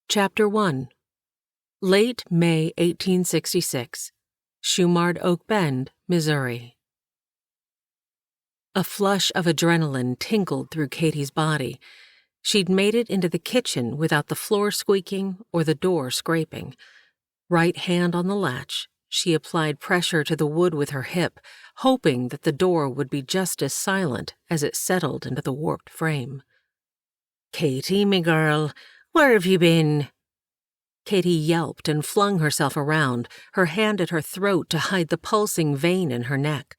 Chapter 1. Late May 1866. Shumard Oak Bend, Missouri. A flush of adrenaline tinkled through Katie's body. She'd made it into the kitchen without the floor squeaking or the door scraping. Right hand on the latch, she applied pressure to the wood with her hip, hoping that the door would be just as silent as it settled into the warped frame. "Katie, me girl, where have you been?" Katie yelped and flung herself around, her hand at her throat to hide the pulsing vein in her neck.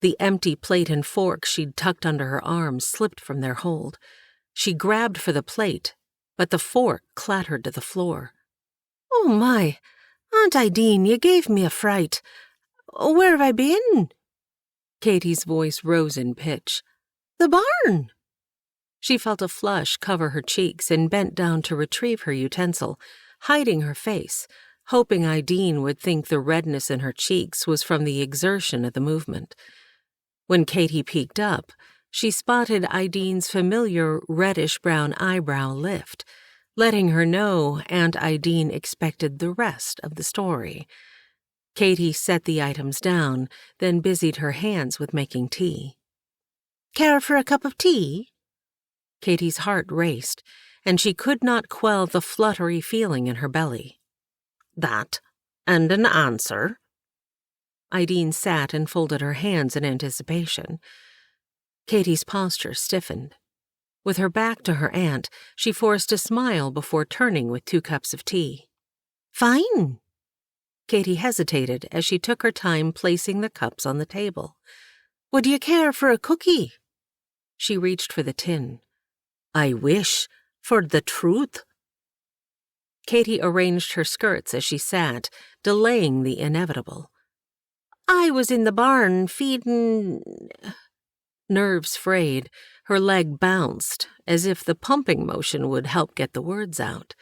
The empty plate and fork she'd tucked under her arm slipped from their hold. She grabbed for the plate, but the fork clattered to the floor. "Oh my, Aunt Ideen, you gave me a fright. Where have I been?" Katie's voice rose in pitch. "The barn." She felt a flush cover her cheeks and bent down to retrieve her utensil, hiding her face, hoping Ideen would think the redness in her cheeks was from the exertion of the movement. When Katie peeked up, she spotted Ideen's familiar reddish-brown eyebrow lift, letting her know Aunt Ideen expected the rest of the story. Katie set the items down, then busied her hands with making tea. "Care for a cup of tea?" Katie's heart raced, and she could not quell the fluttery feeling in her belly. "That, and an answer." Ideen sat and folded her hands in anticipation. Katie's posture stiffened. With her back to her aunt, she forced a smile before turning with 2 cups of tea. "Fine." Katie hesitated as she took her time placing the cups on the table. "Would you care for a cookie?" She reached for the tin. "I wish, for the truth." Katie arranged her skirts as she sat, delaying the inevitable. "I was in the barn feeding—" Nerves frayed, her leg bounced, as if the pumping motion would help get the words out.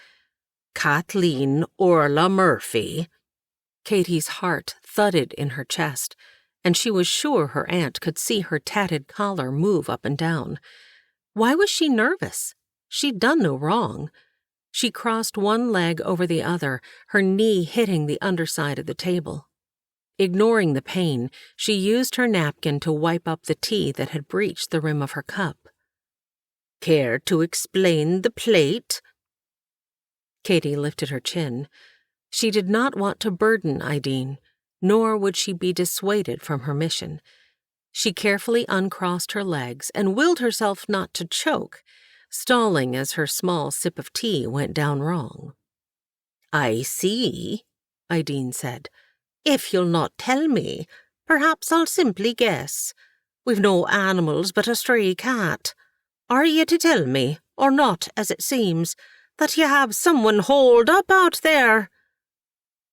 "Kathleen Orla Murphy." Katie's heart thudded in her chest, and she was sure her aunt could see her tatted collar move up and down. Why was she nervous? She'd done no wrong. She crossed one leg over the other, her knee hitting the underside of the table. Ignoring the pain, she used her napkin to wipe up the tea that had breached the rim of her cup. "Care to explain the plate?" Katie lifted her chin. She did not want to burden Ideen, nor would she be dissuaded from her mission. She carefully uncrossed her legs and willed herself not to choke, stalling as her small sip of tea went down wrong. "I see," Ideen said. "If you'll not tell me, perhaps I'll simply guess. We've no animals but a stray cat. Are you to tell me, or not as it seems, that you have someone holed up out there?"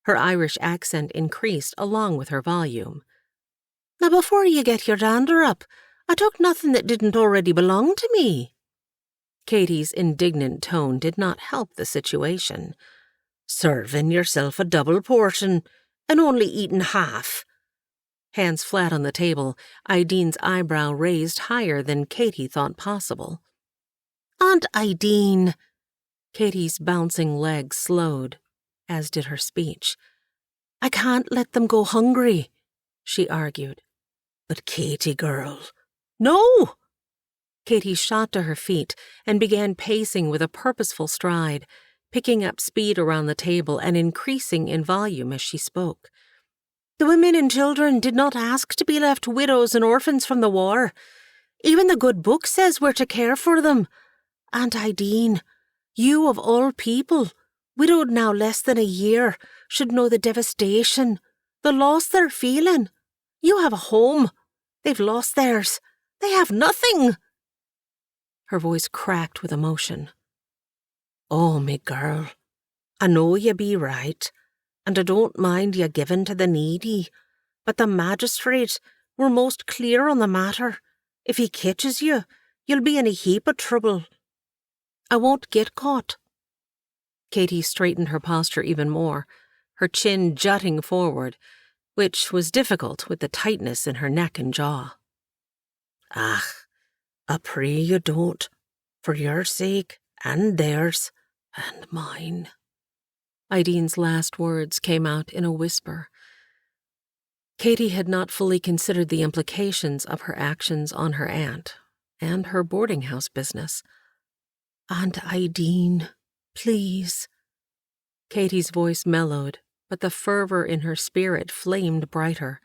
Her Irish accent increased along with her volume. "Now before you get your dander up, I took nothing that didn't already belong to me." Katie's indignant tone did not help the situation. "Serving yourself a double portion, and only eating half." Hands flat on the table, Ideen's eyebrow raised higher than Katie thought possible. "Aunt Ideen." Katie's bouncing legs slowed, as did her speech. "I can't let them go hungry," she argued. "But Katie, girl—" "No!" Katie shot to her feet and began pacing with a purposeful stride, picking up speed around the table and increasing in volume as she spoke. "The women and children did not ask to be left widows and orphans from the war. Even the good book says we're to care for them. Aunt Ideen, you of all people, widowed now less than a year, should know the devastation, the loss they're feeling. You have a home. They've lost theirs. They have nothing." Her voice cracked with emotion. "Oh, me girl, I know you be right, and I don't mind you giving to the needy, but the magistrate were most clear on the matter. If he catches you, you'll be in a heap of trouble." "I won't get caught." Katie straightened her posture even more, her chin jutting forward, which was difficult with the tightness in her neck and jaw. "Ah, I pray you don't, for your sake and theirs. And mine. Idine's last words came out in a whisper. Katie had not fully considered the implications of her actions on her aunt and her boarding house business. Aunt Idine, please. Katie's voice mellowed, but the fervor in her spirit flamed brighter.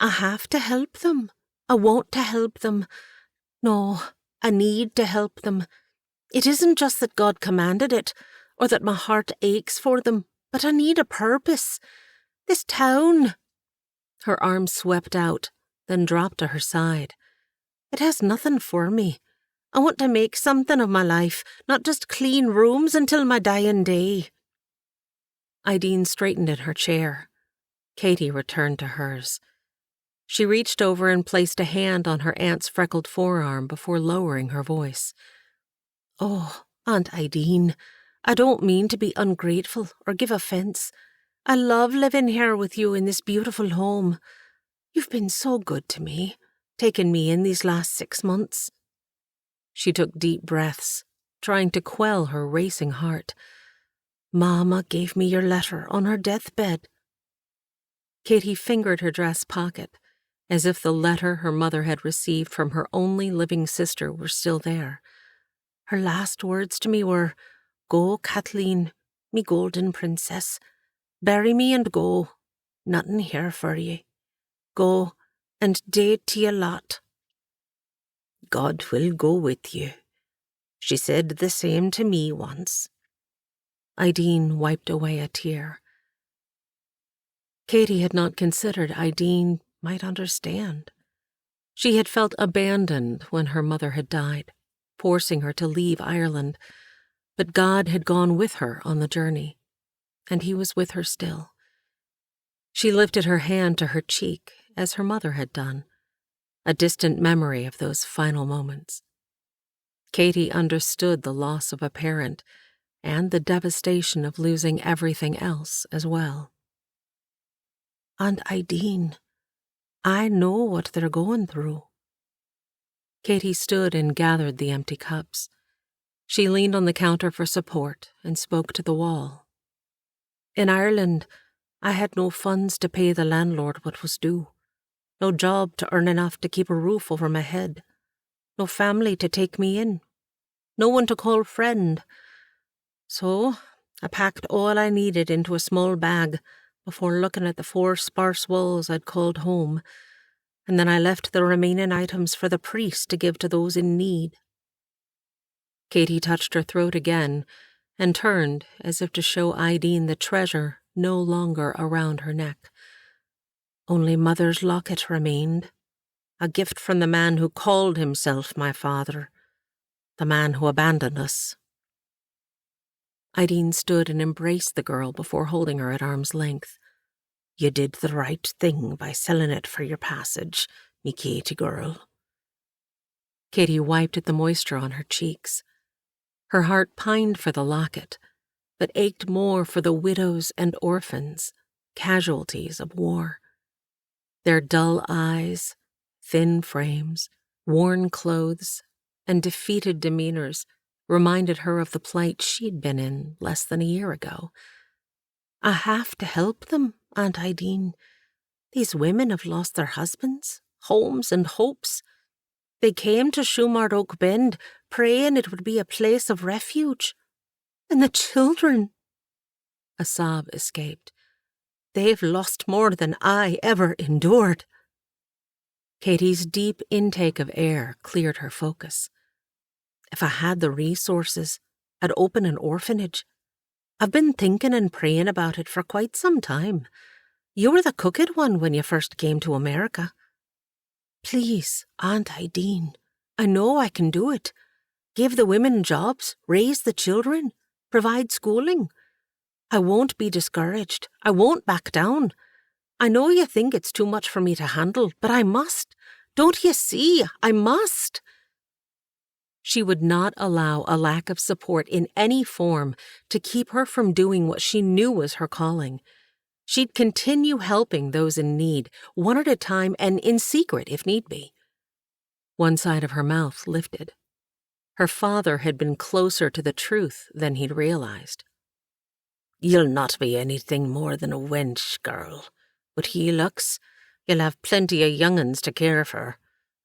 I have to help them. I want to help them. No, I need to help them. It isn't just that God commanded it, or that my heart aches for them, but I need a purpose. This town. Her arms swept out, then dropped to her side. It has nothing for me. I want to make something of my life, not just clean rooms until my dying day. Idine straightened in her chair. Katie returned to hers. She reached over and placed a hand on her aunt's freckled forearm before lowering her voice. Oh, Aunt Idine, I don't mean to be ungrateful or give offense. I love living here with you in this beautiful home. You've been so good to me, taking me in these last 6 months. She took deep breaths, trying to quell her racing heart. Mama gave me your letter on her deathbed. Katie fingered her dress pocket, as if the letter her mother had received from her only living sister were still there. Her last words to me were, Go, Kathleen, me golden princess. Bury me and go. Nothing here for ye. Go, and date to ye lot. God will go with you. She said the same to me once. Idine wiped away a tear. Katie had not considered Idine might understand. She had felt abandoned when her mother had died, forcing her to leave Ireland, but God had gone with her on the journey, and he was with her still. She lifted her hand to her cheek, as her mother had done, a distant memory of those final moments. Katie understood the loss of a parent and the devastation of losing everything else as well. Aunt Idine, I know what they're going through. Katie stood and gathered the empty cups. She leaned on the counter for support and spoke to the wall. In Ireland, I had no funds to pay the landlord what was due, no job to earn enough to keep a roof over my head, no family to take me in, no one to call friend. So I packed all I needed into a small bag before looking at the 4 sparse walls I'd called home, and then I left the remaining items for the priest to give to those in need. Katie touched her throat again and turned as if to show Idine the treasure no longer around her neck. Only Mother's locket remained, a gift from the man who called himself my father, the man who abandoned us. Idine stood and embraced the girl before holding her at arm's length. You did the right thing by selling it for your passage, me Katie girl. Katie wiped at the moisture on her cheeks. Her heart pined for the locket, but ached more for the widows and orphans, casualties of war. Their dull eyes, thin frames, worn clothes, and defeated demeanors reminded her of the plight she'd been in less than a year ago. I have to help them, Aunt Idine. These women have lost their husbands, homes, and hopes. They came to Shumard Oak Bend, praying it would be a place of refuge. And the children. A sob escaped. They've lost more than I ever endured. Katie's deep intake of air cleared her focus. If I had the resources, I'd open an orphanage. I've been thinking and praying about it for quite some time. You were the crooked one when you first came to America. Please, Aunt Idine, I know I can do it. Give the women jobs, raise the children, provide schooling. I won't be discouraged. I won't back down. I know you think it's too much for me to handle, but I must. Don't you see? I must. She would not allow a lack of support in any form to keep her from doing what she knew was her calling. She'd continue helping those in need, one at a time and in secret if need be. One side of her mouth lifted. Her father had been closer to the truth than he'd realized. "You'll not be anything more than a wench, girl. With he looks, you'll have plenty of young'uns to care for,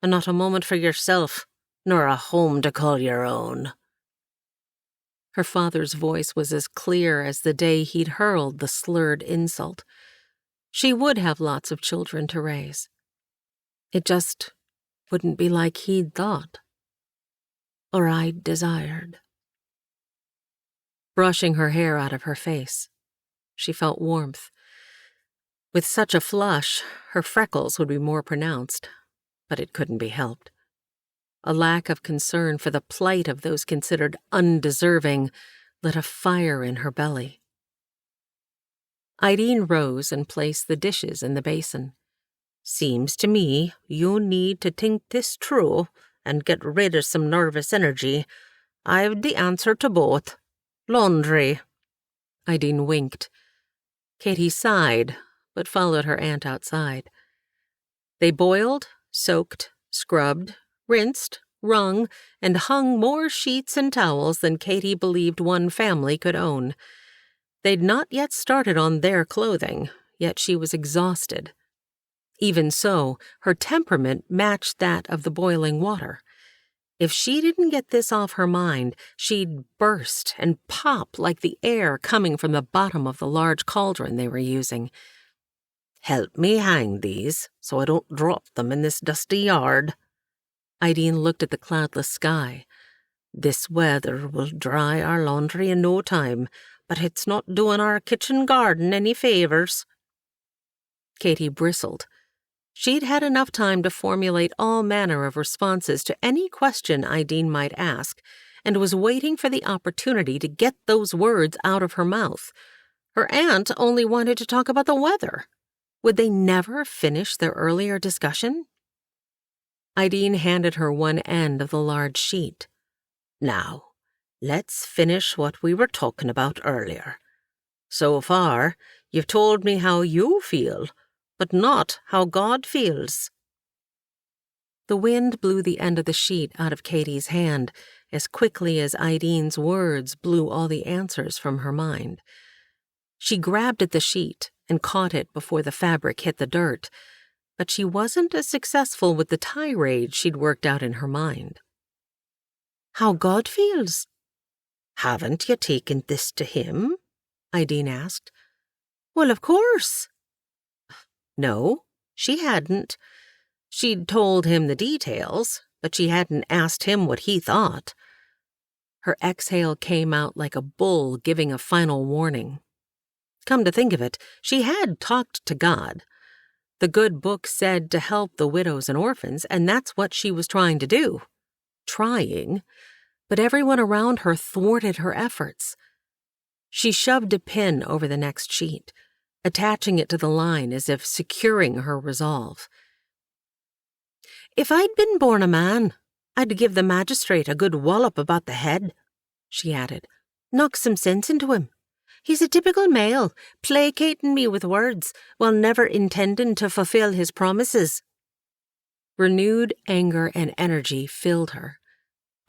and not a moment for yourself, nor a home to call your own." Her father's voice was as clear as the day he'd hurled the slurred insult. She would have lots of children to raise. It just wouldn't be like he'd thought, or I'd desired. Brushing her hair out of her face, she felt warmth. With such a flush, her freckles would be more pronounced, but it couldn't be helped. A lack of concern for the plight of those considered undeserving lit a fire in her belly. Ideen rose and placed the dishes in the basin. "Seems to me you need to think this through and get rid of some nervous energy. I've the answer to both. Laundry." Ideen winked. Katie sighed, but followed her aunt outside. They boiled, soaked, scrubbed, rinsed, wrung, and hung more sheets and towels than Katie believed one family could own. They'd not yet started on their clothing, yet she was exhausted. Even so, her temperament matched that of the boiling water. If she didn't get this off her mind, she'd burst and pop like the air coming from the bottom of the large cauldron they were using. "Help me hang these, so I don't drop them in this dusty yard." Ideen looked at the cloudless sky. "This weather will dry our laundry in no time, but it's not doing our kitchen garden any favors." Katie bristled. She'd had enough time to formulate all manner of responses to any question Ideen might ask, and was waiting for the opportunity to get those words out of her mouth. Her aunt only wanted to talk about the weather. Would they never finish their earlier discussion? Ideen handed her one end of the large sheet. "Now, let's finish what we were talking about earlier. So far, you've told me how you feel, but not how God feels." The wind blew the end of the sheet out of Katie's hand as quickly as Ideen's words blew all the answers from her mind. She grabbed at the sheet and caught it before the fabric hit the dirt, but she wasn't as successful with the tirade she'd worked out in her mind. "How God feels?" "Haven't you taken this to him?" Ideen asked. "Well, of course." No, she hadn't. She'd told him the details, but she hadn't asked him what he thought. Her exhale came out like a bull giving a final warning. Come to think of it, she had talked to God. The good book said to help the widows and orphans, and that's what she was trying to do. Trying, but everyone around her thwarted her efforts. She shoved a pin over the next sheet, attaching it to the line as if securing her resolve. "If I'd been born a man, I'd give the magistrate a good wallop about the head," she added. "Knock some sense into him. He's a typical male, placating me with words while never intending to fulfill his promises." Renewed anger and energy filled her.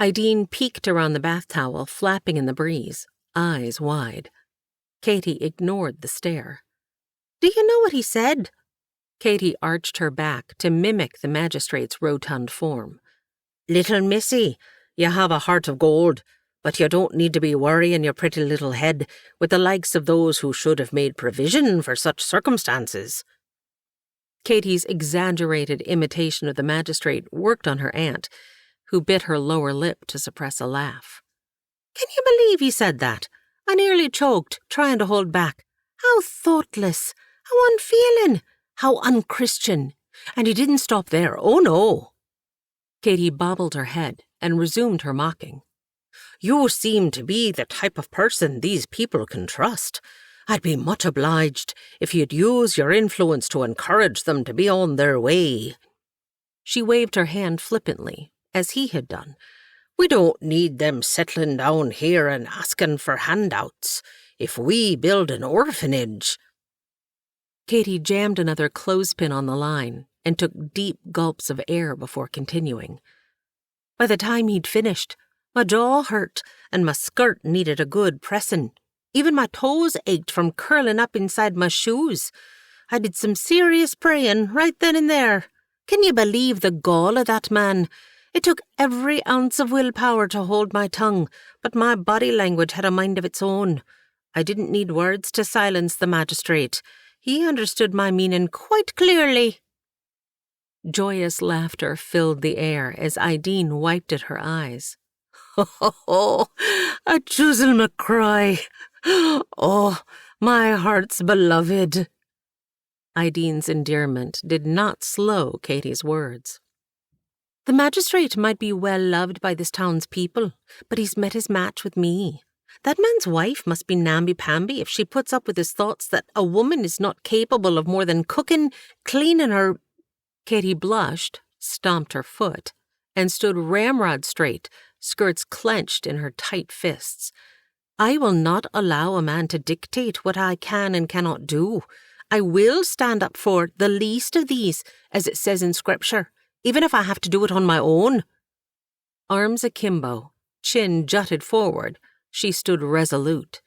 Ideen peeked around the bath towel, flapping in the breeze, eyes wide. Katie ignored the stare. "Do you know what he said?" Katie arched her back to mimic the magistrate's rotund form. "Little missy, you have a heart of gold, but you don't need to be worrying your pretty little head with the likes of those who should have made provision for such circumstances." Katie's exaggerated imitation of the magistrate worked on her aunt, who bit her lower lip to suppress a laugh. "Can you believe he said that? I nearly choked, trying to hold back. How thoughtless, how unfeeling, how unchristian. And he didn't stop there, oh no." Katie bobbled her head and resumed her mocking. "You seem to be the type of person these people can trust. I'd be much obliged if you'd use your influence to encourage them to be on their way." She waved her hand flippantly, as he had done. "We don't need them settling down here and asking for handouts. If we build an orphanage—" Katie jammed another clothespin on the line and took deep gulps of air before continuing. By the time he'd finished, My jaw hurt, and my skirt needed a good pressing. Even my toes ached from curling up inside my shoes. I did some serious praying right then and there. Can you believe the gall of that man? It took every ounce of willpower to hold my tongue, but my body language had a mind of its own. I didn't need words to silence the magistrate. He understood my meaning quite clearly. Joyous laughter filled the air as Ideen wiped at her eyes. Oh, a choosel McCroy. Oh, my heart's beloved. Ideen's endearment did not slow Katie's words. The magistrate might be well loved by this town's people, but he's met his match with me. That man's wife must be namby-pamby if she puts up with his thoughts that a woman is not capable of more than cooking, cleaning her... Katie blushed, stomped her foot, and stood ramrod straight, skirts clenched in her tight fists. I will not allow a man to dictate what I can and cannot do. I will stand up for the least of these, as it says in Scripture, even if I have to do it on my own. Arms akimbo, chin jutted forward, she stood resolute.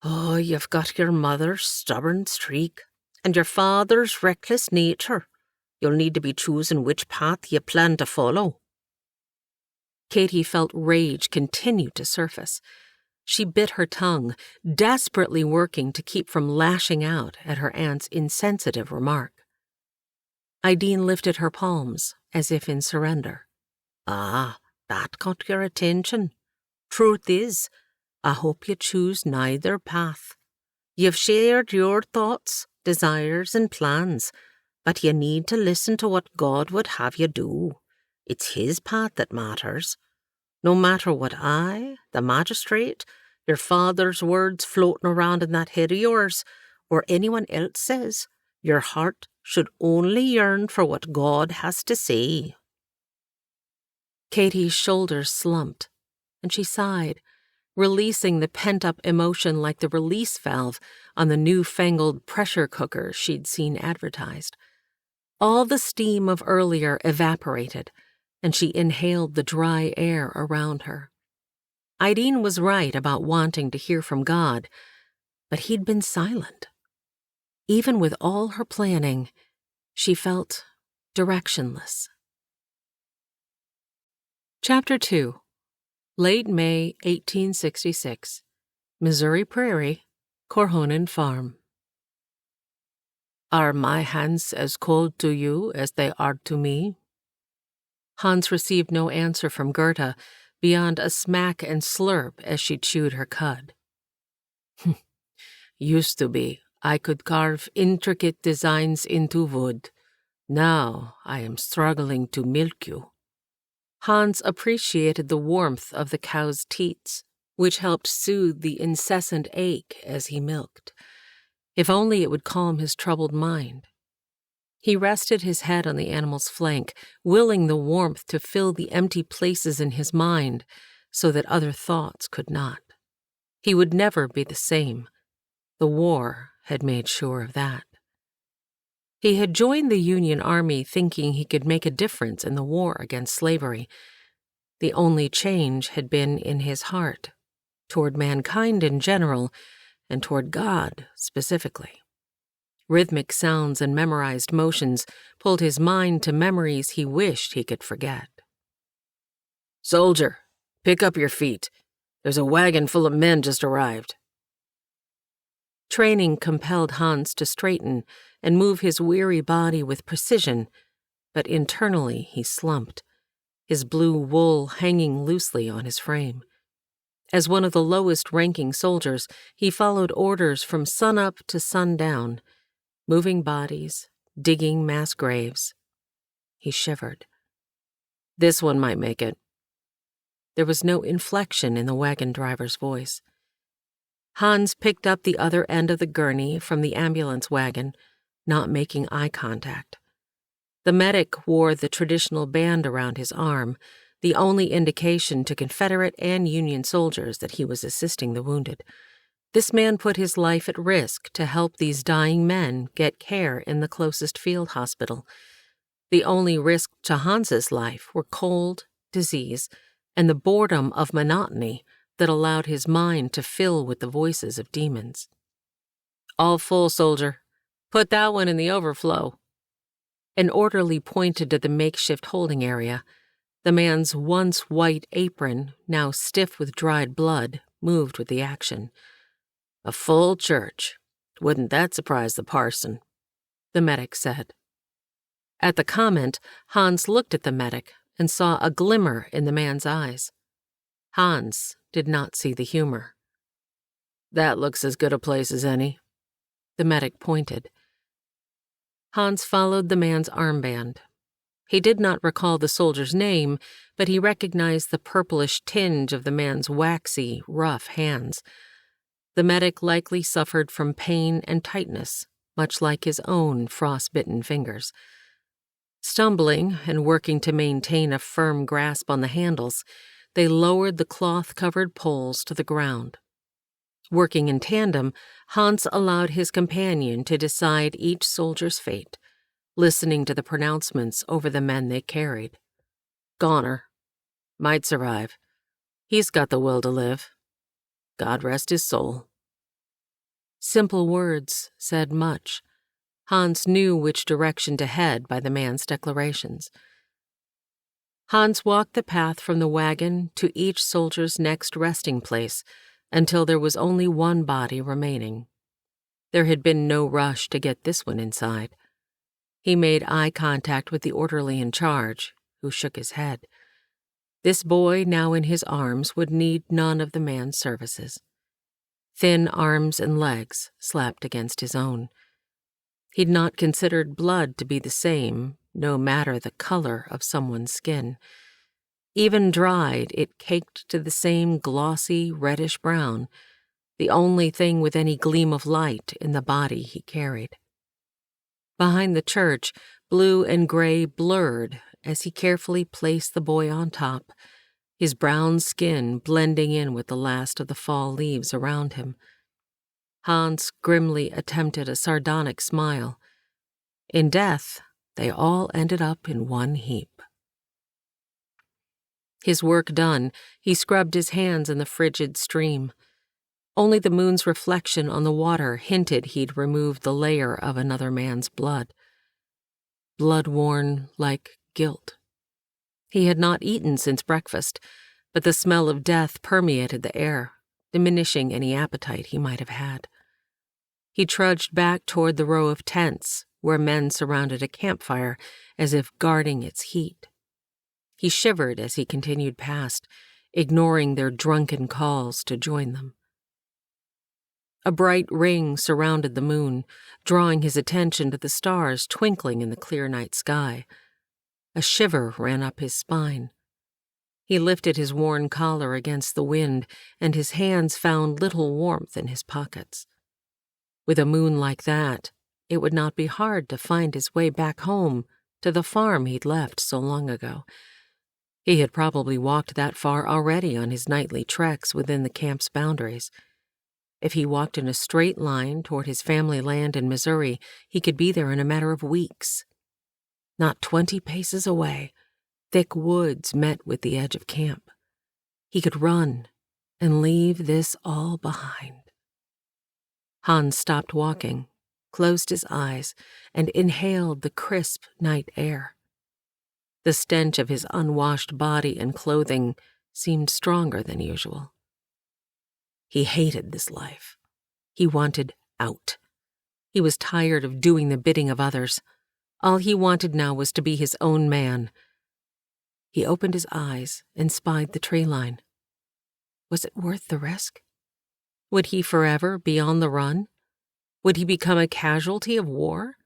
Oh, you've got your mother's stubborn streak, and your father's reckless nature. You'll need to be choosing which path you plan to follow. Katie felt rage continue to surface. She bit her tongue, desperately working to keep from lashing out at her aunt's insensitive remark. Ideen lifted her palms, as if in surrender. Ah, that got your attention. Truth is, I hope you choose neither path. You've shared your thoughts, desires, and plans, but you need to listen to what God would have you do. It's His path that matters. No matter what I, the magistrate, your father's words floating around in that head of yours, or anyone else says, your heart should only yearn for what God has to say. Katie's shoulders slumped, and she sighed, releasing the pent-up emotion like the release valve on the newfangled pressure cooker she'd seen advertised. All the steam of earlier evaporated, and she inhaled the dry air around her. Ideen was right about wanting to hear from God, but he'd been silent. Even with all her planning, she felt directionless. Chapter 2. Late May 1866. Missouri Prairie, Corhonen Farm. Are my hands as cold to you as they are to me? Hans received no answer from Gerda beyond a smack and slurp as she chewed her cud. Used to be, I could carve intricate designs into wood. Now I am struggling to milk you. Hans appreciated the warmth of the cow's teats, which helped soothe the incessant ache as he milked. If only it would calm his troubled mind. He rested his head on the animal's flank, willing the warmth to fill the empty places in his mind so that other thoughts could not. He would never be the same. The war had made sure of that. He had joined the Union Army thinking he could make a difference in the war against slavery. The only change had been in his heart, toward mankind in general, and toward God specifically. Rhythmic sounds and memorized motions pulled his mind to memories he wished he could forget. Soldier, pick up your feet. There's a wagon full of men just arrived. Training compelled Hans to straighten and move his weary body with precision, but internally he slumped, his blue wool hanging loosely on his frame. As one of the lowest-ranking soldiers, he followed orders from sunup to sundown, moving bodies, digging mass graves. He shivered. This one might make it. There was no inflection in the wagon driver's voice. Hans picked up the other end of the gurney from the ambulance wagon, not making eye contact. The medic wore the traditional band around his arm, the only indication to Confederate and Union soldiers that he was assisting the wounded. This man put his life at risk to help these dying men get care in the closest field hospital. The only risk to Hans's life were cold, disease, and the boredom of monotony that allowed his mind to fill with the voices of demons. "All full, soldier. Put that one in the overflow." An orderly pointed to the makeshift holding area. The man's once white apron, now stiff with dried blood, moved with the action. "A full church. Wouldn't that surprise the parson?" the medic said. At the comment, Hans looked at the medic and saw a glimmer in the man's eyes. Hans did not see the humor. "That looks as good a place as any." The medic pointed. Hans followed the man's armband. He did not recall the soldier's name, but he recognized the purplish tinge of the man's waxy, rough hands. The medic likely suffered from pain and tightness, much like his own frost-bitten fingers. Stumbling and working to maintain a firm grasp on the handles, they lowered the cloth-covered poles to the ground. Working in tandem, Hans allowed his companion to decide each soldier's fate, listening to the pronouncements over the men they carried. "Goner. Might survive. He's got the will to live. God rest his soul." Simple words said much. Hans knew which direction to head by the man's declarations. Hans walked the path from the wagon to each soldier's next resting place until there was only one body remaining. There had been no rush to get this one inside. He made eye contact with the orderly in charge, who shook his head. This boy, now in his arms, would need none of the man's services. Thin arms and legs slapped against his own. He'd not considered blood to be the same, no matter the color of someone's skin. Even dried, it caked to the same glossy, reddish-brown, the only thing with any gleam of light in the body he carried. Behind the church, blue and gray blurred as he carefully placed the boy on top, his brown skin blending in with the last of the fall leaves around him. Hans grimly attempted a sardonic smile. In death, they all ended up in one heap. His work done, he scrubbed his hands in the frigid stream. Only the moon's reflection on the water hinted he'd removed the layer of another man's blood. Blood-worn like guilt. He had not eaten since breakfast, but the smell of death permeated the air, diminishing any appetite he might have had. He trudged back toward the row of tents, where men surrounded a campfire as if guarding its heat. He shivered as he continued past, ignoring their drunken calls to join them. A bright ring surrounded the moon, drawing his attention to the stars twinkling in the clear night sky. A shiver ran up his spine. He lifted his worn collar against the wind, and his hands found little warmth in his pockets. With a moon like that, it would not be hard to find his way back home to the farm he'd left so long ago. He had probably walked that far already on his nightly treks within the camp's boundaries. If he walked in a straight line toward his family land in Missouri, he could be there in a matter of weeks. Not 20 paces away, thick woods met with the edge of camp. He could run and leave this all behind. Hans stopped walking, closed his eyes, and inhaled the crisp night air. The stench of his unwashed body and clothing seemed stronger than usual. He hated this life. He wanted out. He was tired of doing the bidding of others. All he wanted now was to be his own man. He opened his eyes and spied the tree line. Was it worth the risk? Would he forever be on the run? Would he become a casualty of war?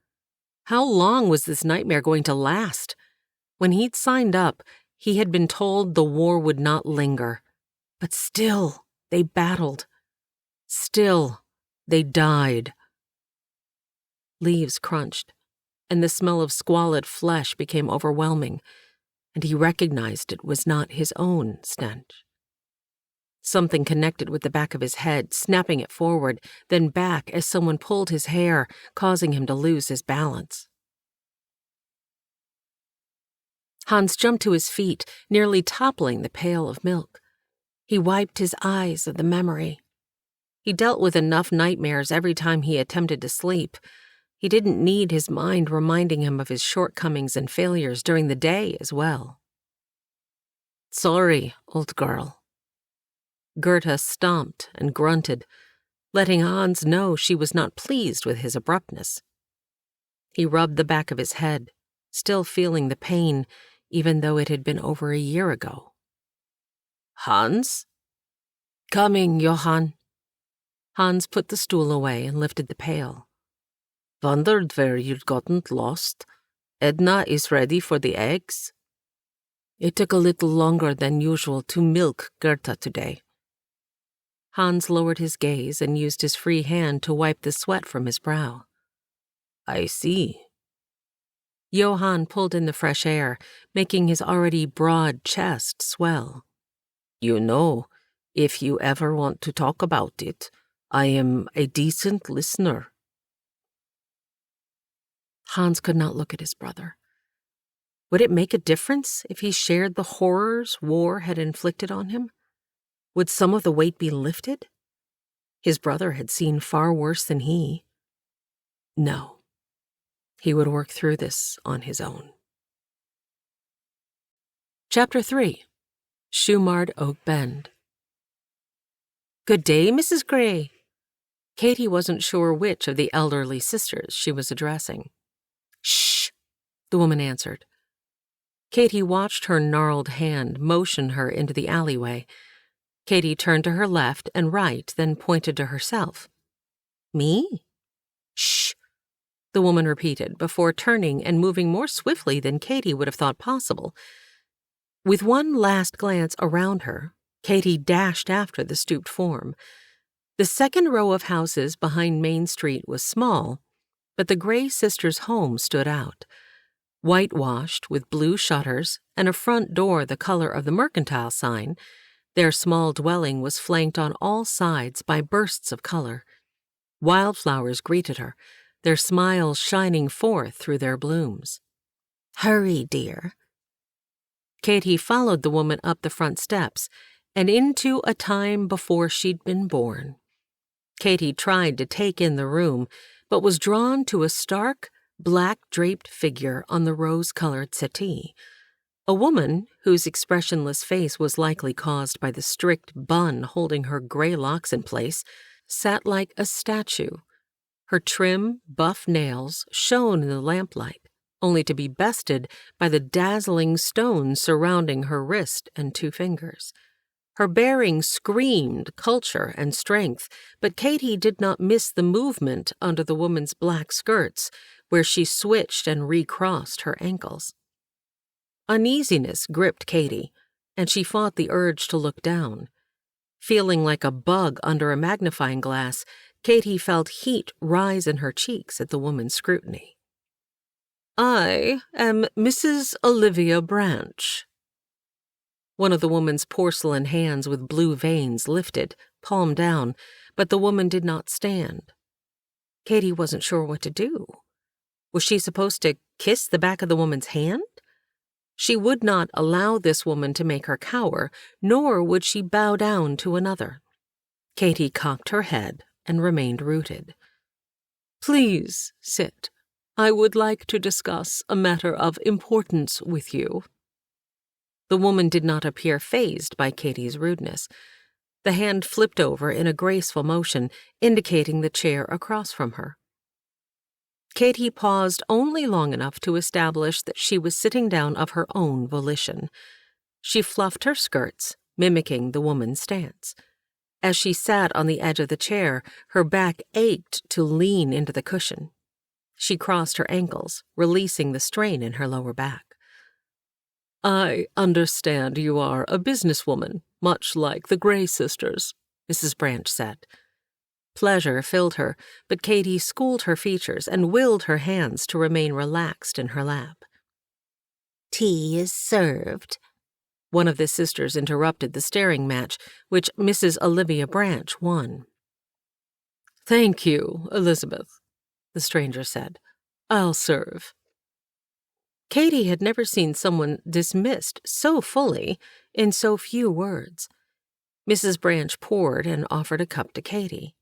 How long was this nightmare going to last? When he'd signed up, he had been told the war would not linger. But still, they battled. Still, they died. Leaves crunched, and the smell of squalid flesh became overwhelming, and he recognized it was not his own stench. Something connected with the back of his head, snapping it forward, then back as someone pulled his hair, causing him to lose his balance. Hans jumped to his feet, nearly toppling the pail of milk. He wiped his eyes at the memory. He dealt with enough nightmares every time he attempted to sleep. He didn't need his mind reminding him of his shortcomings and failures during the day as well. "Sorry, old girl." Gerda stomped and grunted, letting Hans know she was not pleased with his abruptness. He rubbed the back of his head, still feeling the pain, even though it had been over a year ago. "Hans?" "Coming, Johann." Hans put the stool away and lifted the pail. "Wondered where you'd gotten lost. Edna is ready for the eggs." "It took a little longer than usual to milk Gerda today." Hans lowered his gaze and used his free hand to wipe the sweat from his brow. "I see." Johann pulled in the fresh air, making his already broad chest swell. "You know, if you ever want to talk about it, I am a decent listener." Hans could not look at his brother. Would it make a difference if he shared the horrors war had inflicted on him? Would some of the weight be lifted? His brother had seen far worse than he. No. He would work through this on his own. Chapter 3. Shoemard Oak Bend. "Good day, Mrs. Gray." Katie wasn't sure which of the elderly sisters she was addressing. "Shh," the woman answered. Katie watched her gnarled hand motion her into the alleyway. Katie turned to her left and right, then pointed to herself. "Me?" "Shh," the woman repeated, before turning and moving more swiftly than Katie would have thought possible. With one last glance around her, Katie dashed after the stooped form. The second row of houses behind Main Street was small, but the Gray sisters' home stood out. Whitewashed with blue shutters and a front door the color of the mercantile sign, their small dwelling was flanked on all sides by bursts of color. Wildflowers greeted her, their smiles shining forth through their blooms. "Hurry, dear." Katie followed the woman up the front steps and into a time before she'd been born. Katie tried to take in the room, but was drawn to a stark, black-draped figure on the rose-colored settee. A woman, whose expressionless face was likely caused by the strict bun holding her gray locks in place, sat like a statue. Her trim, buff nails shone in the lamplight, only to be bested by the dazzling stones surrounding her wrist and 2 fingers. Her bearing screamed culture and strength, but Katie did not miss the movement under the woman's black skirts, where she switched and recrossed her ankles. Uneasiness gripped Katie, and she fought the urge to look down. Feeling like a bug under a magnifying glass, Katie felt heat rise in her cheeks at the woman's scrutiny. "I am Mrs. Olivia Branch." One of the woman's porcelain hands with blue veins lifted, palm down, but the woman did not stand. Katie wasn't sure what to do. Was she supposed to kiss the back of the woman's hand? She would not allow this woman to make her cower, nor would she bow down to another. Katie cocked her head and remained rooted. "Please sit. I would like to discuss a matter of importance with you." The woman did not appear fazed by Katie's rudeness. The hand flipped over in a graceful motion, indicating the chair across from her. Katie paused only long enough to establish that she was sitting down of her own volition. She fluffed her skirts, mimicking the woman's stance. As she sat on the edge of the chair, her back ached to lean into the cushion. She crossed her ankles, releasing the strain in her lower back. "I understand you are a businesswoman, much like the Gray sisters," Mrs. Branch said. Pleasure filled her, but Katie schooled her features and willed her hands to remain relaxed in her lap. "Tea is served." One of the sisters interrupted the staring match, which Mrs. Olivia Branch won. "Thank you, Elizabeth," the stranger said. "I'll serve." Katie had never seen someone dismissed so fully in so few words. Mrs. Branch poured and offered a cup to Katie.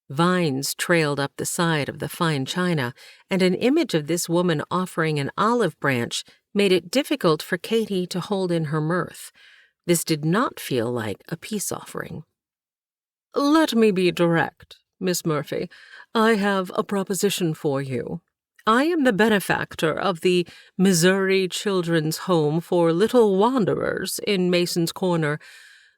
Vines trailed up the side of the fine china, and an image of this woman offering an olive branch made it difficult for Katie to hold in her mirth. This did not feel like a peace offering. "Let me be direct, Miss Murphy. I have a proposition for you. I am the benefactor of the Missouri Children's Home for Little Wanderers in Mason's Corner.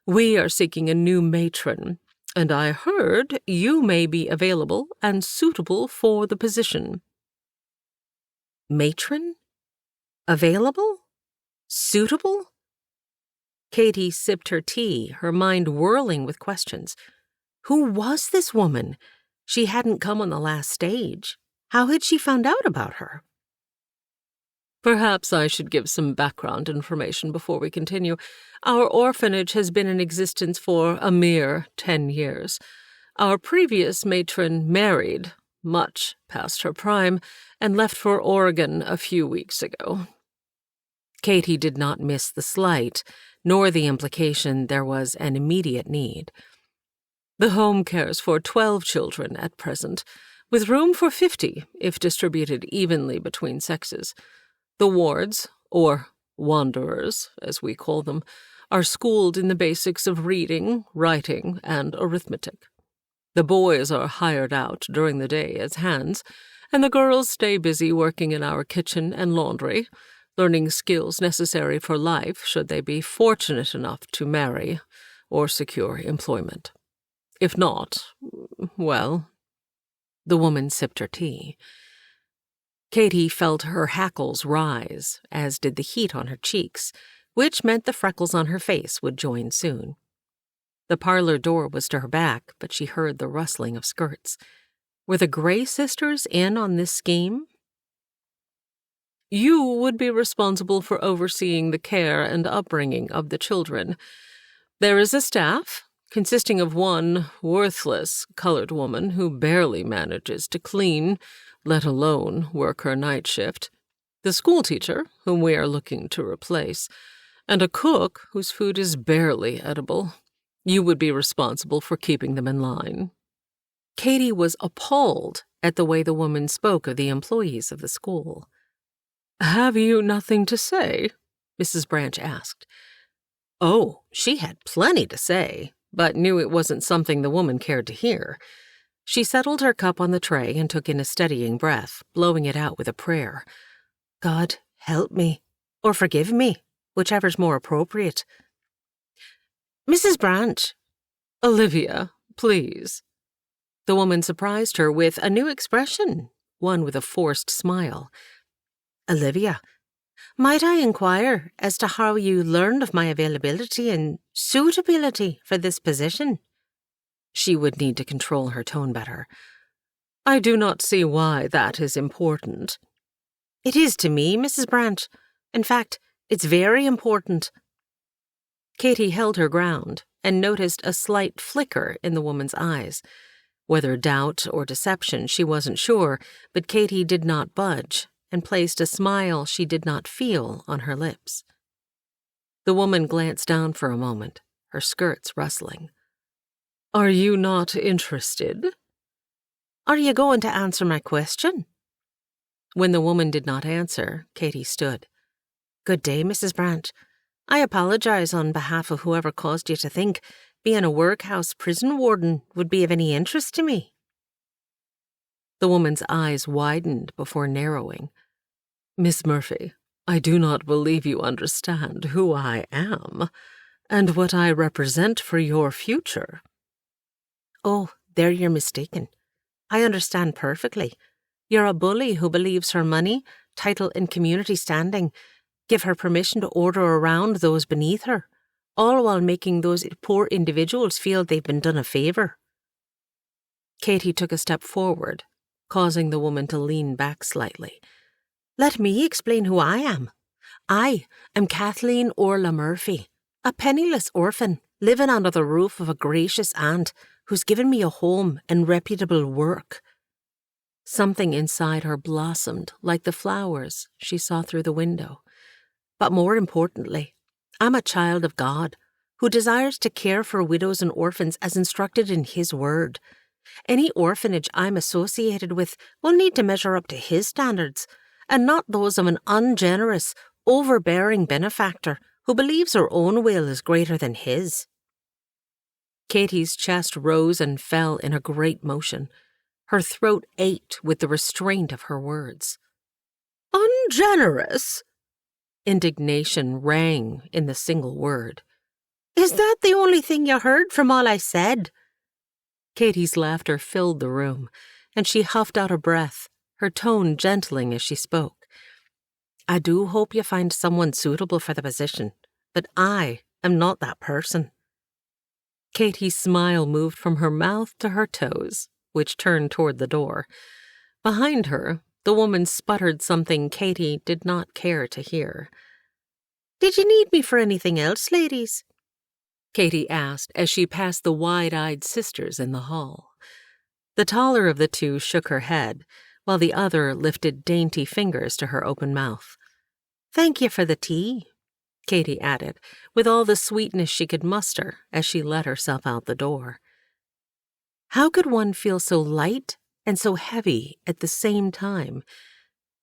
We are seeking a new matron, and I heard you may be available and suitable for the position." Matron? Available? Suitable? Katie sipped her tea, her mind whirling with questions. Who was this woman? She hadn't come on the last stage. How had she found out about her? Perhaps I should give some background information before we continue. Our orphanage has been in existence for a mere 10 years. Our previous matron married, much past her prime, and left for Oregon a few weeks ago. Katie did not miss the slight, nor the implication there was an immediate need. The home cares for 12 children at present, with room for 50 if distributed evenly between sexes. The wards, or wanderers, as we call them, are schooled in the basics of reading, writing, and arithmetic. The boys are hired out during the day as hands, and the girls stay busy working in our kitchen and laundry, learning skills necessary for life should they be fortunate enough to marry or secure employment. If not, well, the woman sipped her tea. Katie felt her hackles rise, as did the heat on her cheeks, which meant the freckles on her face would join soon. The parlor door was to her back, but she heard the rustling of skirts. Were the Gray sisters in on this scheme? You would be responsible for overseeing the care and upbringing of the children. There is a staff, consisting of one worthless colored woman who barely manages to clean, let alone work her night shift, the schoolteacher, whom we are looking to replace, and a cook whose food is barely edible. You would be responsible for keeping them in line. Katie was appalled at the way the woman spoke of the employees of the school. "Have you nothing to say?" Mrs. Branch asked. Oh, she had plenty to say, but knew it wasn't something the woman cared to hear. She settled her cup on the tray and took in a steadying breath, blowing it out with a prayer. God, help me, or forgive me, whichever's more appropriate. Mrs. Branch. Olivia, please. The woman surprised her with a new expression, one with a forced smile. Olivia, might I inquire as to how you learned of my availability and suitability for this position? She would need to control her tone better. I do not see why that is important. It is to me, Mrs. Branch. In fact, it's very important. Katie held her ground and noticed a slight flicker in the woman's eyes. Whether doubt or deception, she wasn't sure, but Katie did not budge and placed a smile she did not feel on her lips. The woman glanced down for a moment, her skirts rustling. Are you not interested? Are you going to answer my question? When the woman did not answer, Katie stood. Good day, Mrs. Branch. I apologize on behalf of whoever caused you to think being a workhouse prison warden would be of any interest to me. The woman's eyes widened before narrowing. Miss Murphy, I do not believe you understand who I am and what I represent for your future. Oh, there you're mistaken. I understand perfectly. You're a bully who believes her money, title, and community standing give her permission to order around those beneath her, all while making those poor individuals feel they've been done a favor. Katie took a step forward, causing the woman to lean back slightly. Let me explain who I am. I am Kathleen Orla Murphy, a penniless orphan living under the roof of a gracious aunt who's given me a home and reputable work. Something inside her blossomed like the flowers she saw through the window. But more importantly, I'm a child of God who desires to care for widows and orphans as instructed in His Word. Any orphanage I'm associated with will need to measure up to His standards, and not those of an ungenerous, overbearing benefactor who believes her own will is greater than His. Katie's chest rose and fell in a great motion. Her throat ached with the restraint of her words. Ungenerous? Indignation rang in the single word. Is that the only thing you heard from all I said? Katie's laughter filled the room, and she huffed out a breath, her tone gentling as she spoke. I do hope you find someone suitable for the position, but I am not that person. Katie's smile moved from her mouth to her toes, which turned toward the door. Behind her, the woman sputtered something Katie did not care to hear. Did you need me for anything else, ladies? Katie asked as she passed the wide-eyed sisters in the hall. The taller of the two shook her head, while the other lifted dainty fingers to her open mouth. Thank you for the tea, Katie added, with all the sweetness she could muster as she let herself out the door. How could one feel so light and so heavy at the same time?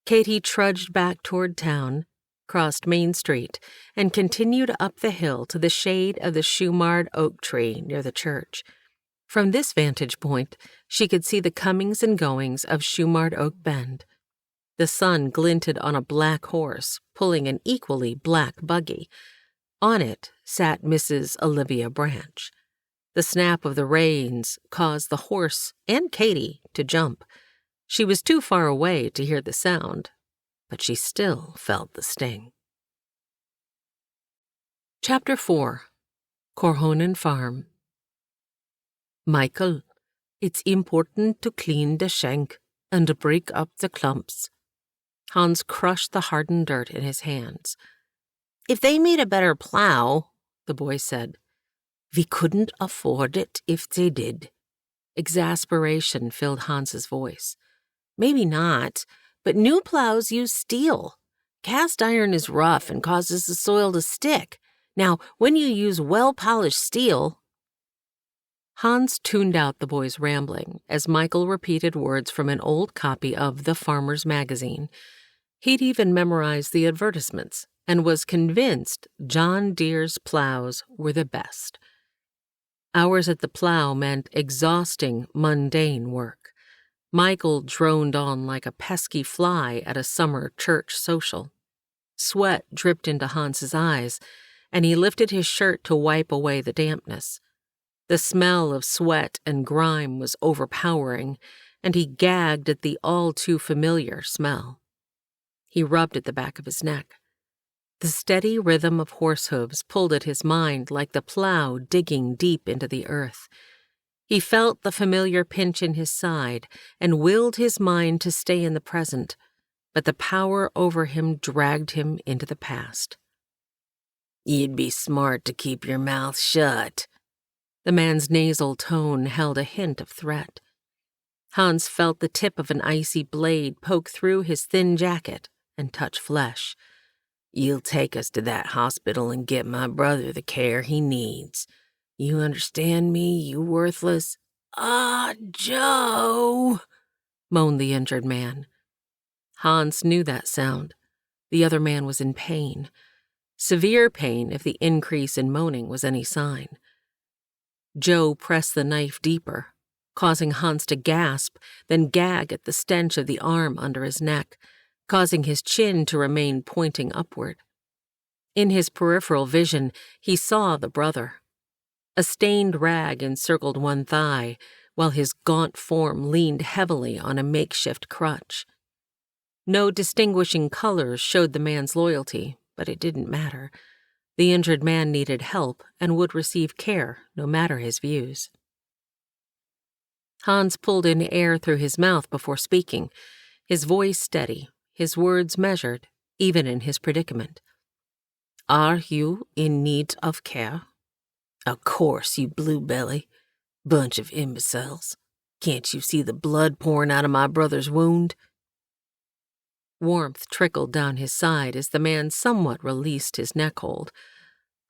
Katie trudged back toward town, crossed Main Street, and continued up the hill to the shade of the shoe-marred oak tree near the church. From this vantage point, she could see the comings and goings of shoe-marred Oak Bend. The sun glinted on a black horse pulling an equally black buggy. On it sat Mrs. Olivia Branch. The snap of the reins caused the horse and Katie to jump. She was too far away to hear the sound, but she still felt the sting. Chapter 4. Corhonen Farm. Michael, it's important to clean the shank and break up the clumps. Hans crushed the hardened dirt in his hands. If they made a better plow, the boy said. We couldn't afford it if they did. Exasperation filled Hans's voice. Maybe not, but new plows use steel. Cast iron is rough and causes the soil to stick. Now, when you use well-polished steel... Hans tuned out the boy's rambling as Michael repeated words from an old copy of The Farmer's Magazine. He'd even memorized the advertisements and was convinced John Deere's plows were the best. Hours at the plow meant exhausting, mundane work. Michael droned on like a pesky fly at a summer church social. Sweat dripped into Hans's eyes, and he lifted his shirt to wipe away the dampness. The smell of sweat and grime was overpowering, and he gagged at the all-too-familiar smell. He rubbed at the back of his neck. The steady rhythm of horse hooves pulled at his mind like the plow digging deep into the earth. He felt the familiar pinch in his side and willed his mind to stay in the present, but the power over him dragged him into the past. You'd be smart to keep your mouth shut. The man's nasal tone held a hint of threat. Hans felt the tip of an icy blade poke through his thin jacket and touch flesh. You'll take us to that hospital and get my brother the care he needs. You understand me, you worthless... Ah, Joe, moaned the injured man. Hans knew that sound. The other man was in pain. Severe pain if the increase in moaning was any sign. Joe pressed the knife deeper, causing Hans to gasp, then gag at the stench of the arm under his neck, causing his chin to remain pointing upward. In his peripheral vision, he saw the brother. A stained rag encircled one thigh, while his gaunt form leaned heavily on a makeshift crutch. No distinguishing colors showed the man's loyalty, but it didn't matter. The injured man needed help and would receive care, no matter his views. Hans pulled in air through his mouth before speaking, his voice steady, his words measured, even in his predicament. Are you in need of care? Of course, you blue belly. Bunch of imbeciles. Can't you see the blood pouring out of my brother's wound?" Warmth trickled down his side as the man somewhat released his neck hold.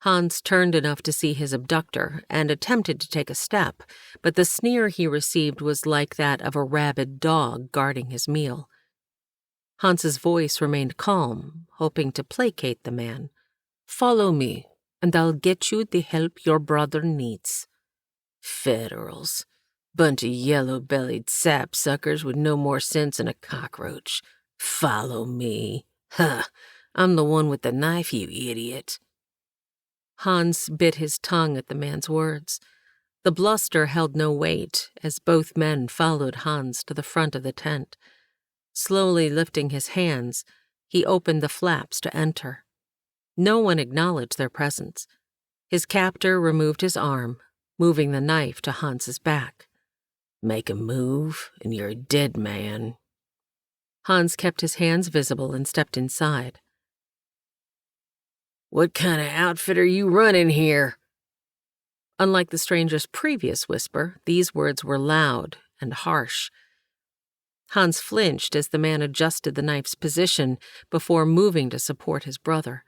Hans turned enough to see his abductor and attempted to take a step, but the sneer he received was like that of a rabid dog guarding his meal. Hans's voice remained calm, hoping to placate the man. "Follow me, and I'll get you the help your brother needs." "Federals. Bunch of yellow-bellied sapsuckers with no more sense than a cockroach. Follow me. Huh, I'm the one with the knife, you idiot." Hans bit his tongue at the man's words. The bluster held no weight as both men followed Hans to the front of the tent. Slowly lifting his hands, he opened the flaps to enter. No one acknowledged their presence. His captor removed his arm, moving the knife to Hans's back. "Make a move, and you're a dead man." Hans kept his hands visible and stepped inside. "What kind of outfit are you running here?" Unlike the stranger's previous whisper, these words were loud and harsh. Hans flinched as the man adjusted the knife's position before moving to support his brother.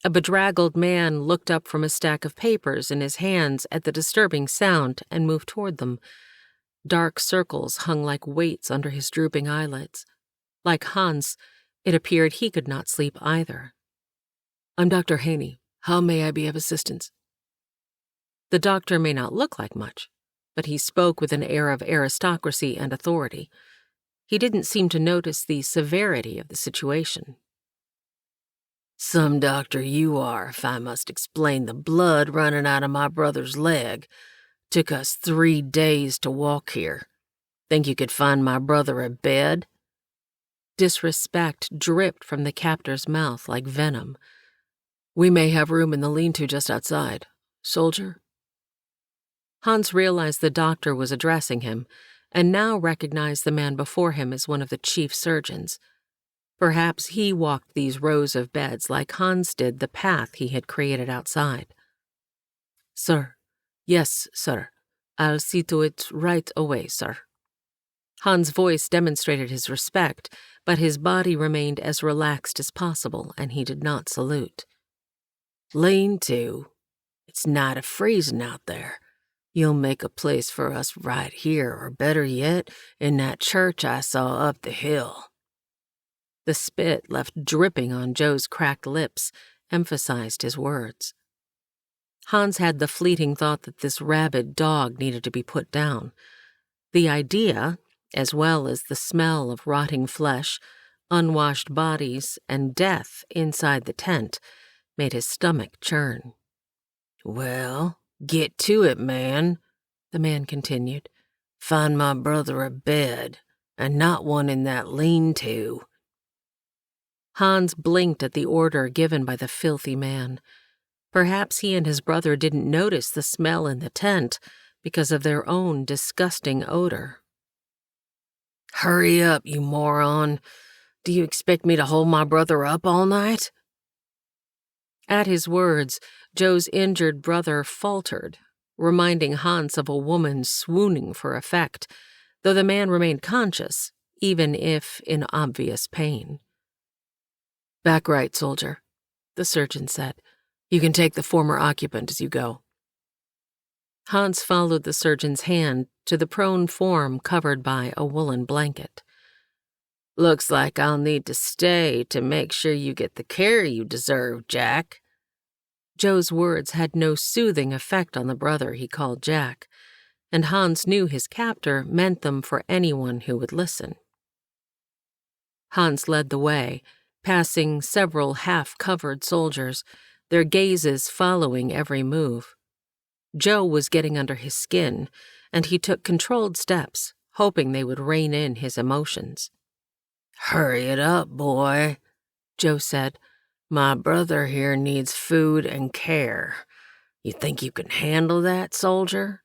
A bedraggled man looked up from a stack of papers in his hands at the disturbing sound and moved toward them. Dark circles hung like weights under his drooping eyelids. Like Hans, it appeared he could not sleep either. "I'm Dr. Haney. How may I be of assistance?" The doctor may not look like much, but he spoke with an air of aristocracy and authority. He didn't seem to notice the severity of the situation. "Some doctor you are, if I must explain the blood running out of my brother's leg. Took us 3 days to walk here. Think you could find my brother a bed?" Disrespect dripped from the captor's mouth like venom. "We may have room in the lean-to just outside. Soldier?" Hans realized the doctor was addressing him, and now recognized the man before him as one of the chief surgeons. Perhaps he walked these rows of beds like Hans did the path he had created outside. "Sir. Yes, sir. I'll see to it right away, sir." Hans' voice demonstrated his respect, but his body remained as relaxed as possible, and he did not salute. "Lean-to? It's not a-freezing out there. You'll make a place for us right here, or better yet, in that church I saw up the hill." The spit left dripping on Joe's cracked lips emphasized his words. Hans had the fleeting thought that this rabid dog needed to be put down. The idea, as well as the smell of rotting flesh, unwashed bodies, and death inside the tent, made his stomach churn. "Well, get to it, man," the man continued. "Find my brother a bed, and not one in that lean-to." Hans blinked at the order given by the filthy man. Perhaps he and his brother didn't notice the smell in the tent because of their own disgusting odor. "Hurry up, you moron. Do you expect me to hold my brother up all night?" At his words, Joe's injured brother faltered, reminding Hans of a woman swooning for effect, though the man remained conscious, even if in obvious pain. "Back right, soldier," the surgeon said. "You can take the former occupant as you go." Hans followed the surgeon's hand to the prone form covered by a woolen blanket. "Looks like I'll need to stay to make sure you get the care you deserve, Jack." Joe's words had no soothing effect on the brother he called Jack, and Hans knew his captor meant them for anyone who would listen. Hans led the way, passing several half-covered soldiers, their gazes following every move. Joe was getting under his skin, and he took controlled steps, hoping they would rein in his emotions. "Hurry it up, boy," Joe said. "My brother here needs food and care. You think you can handle that, soldier?"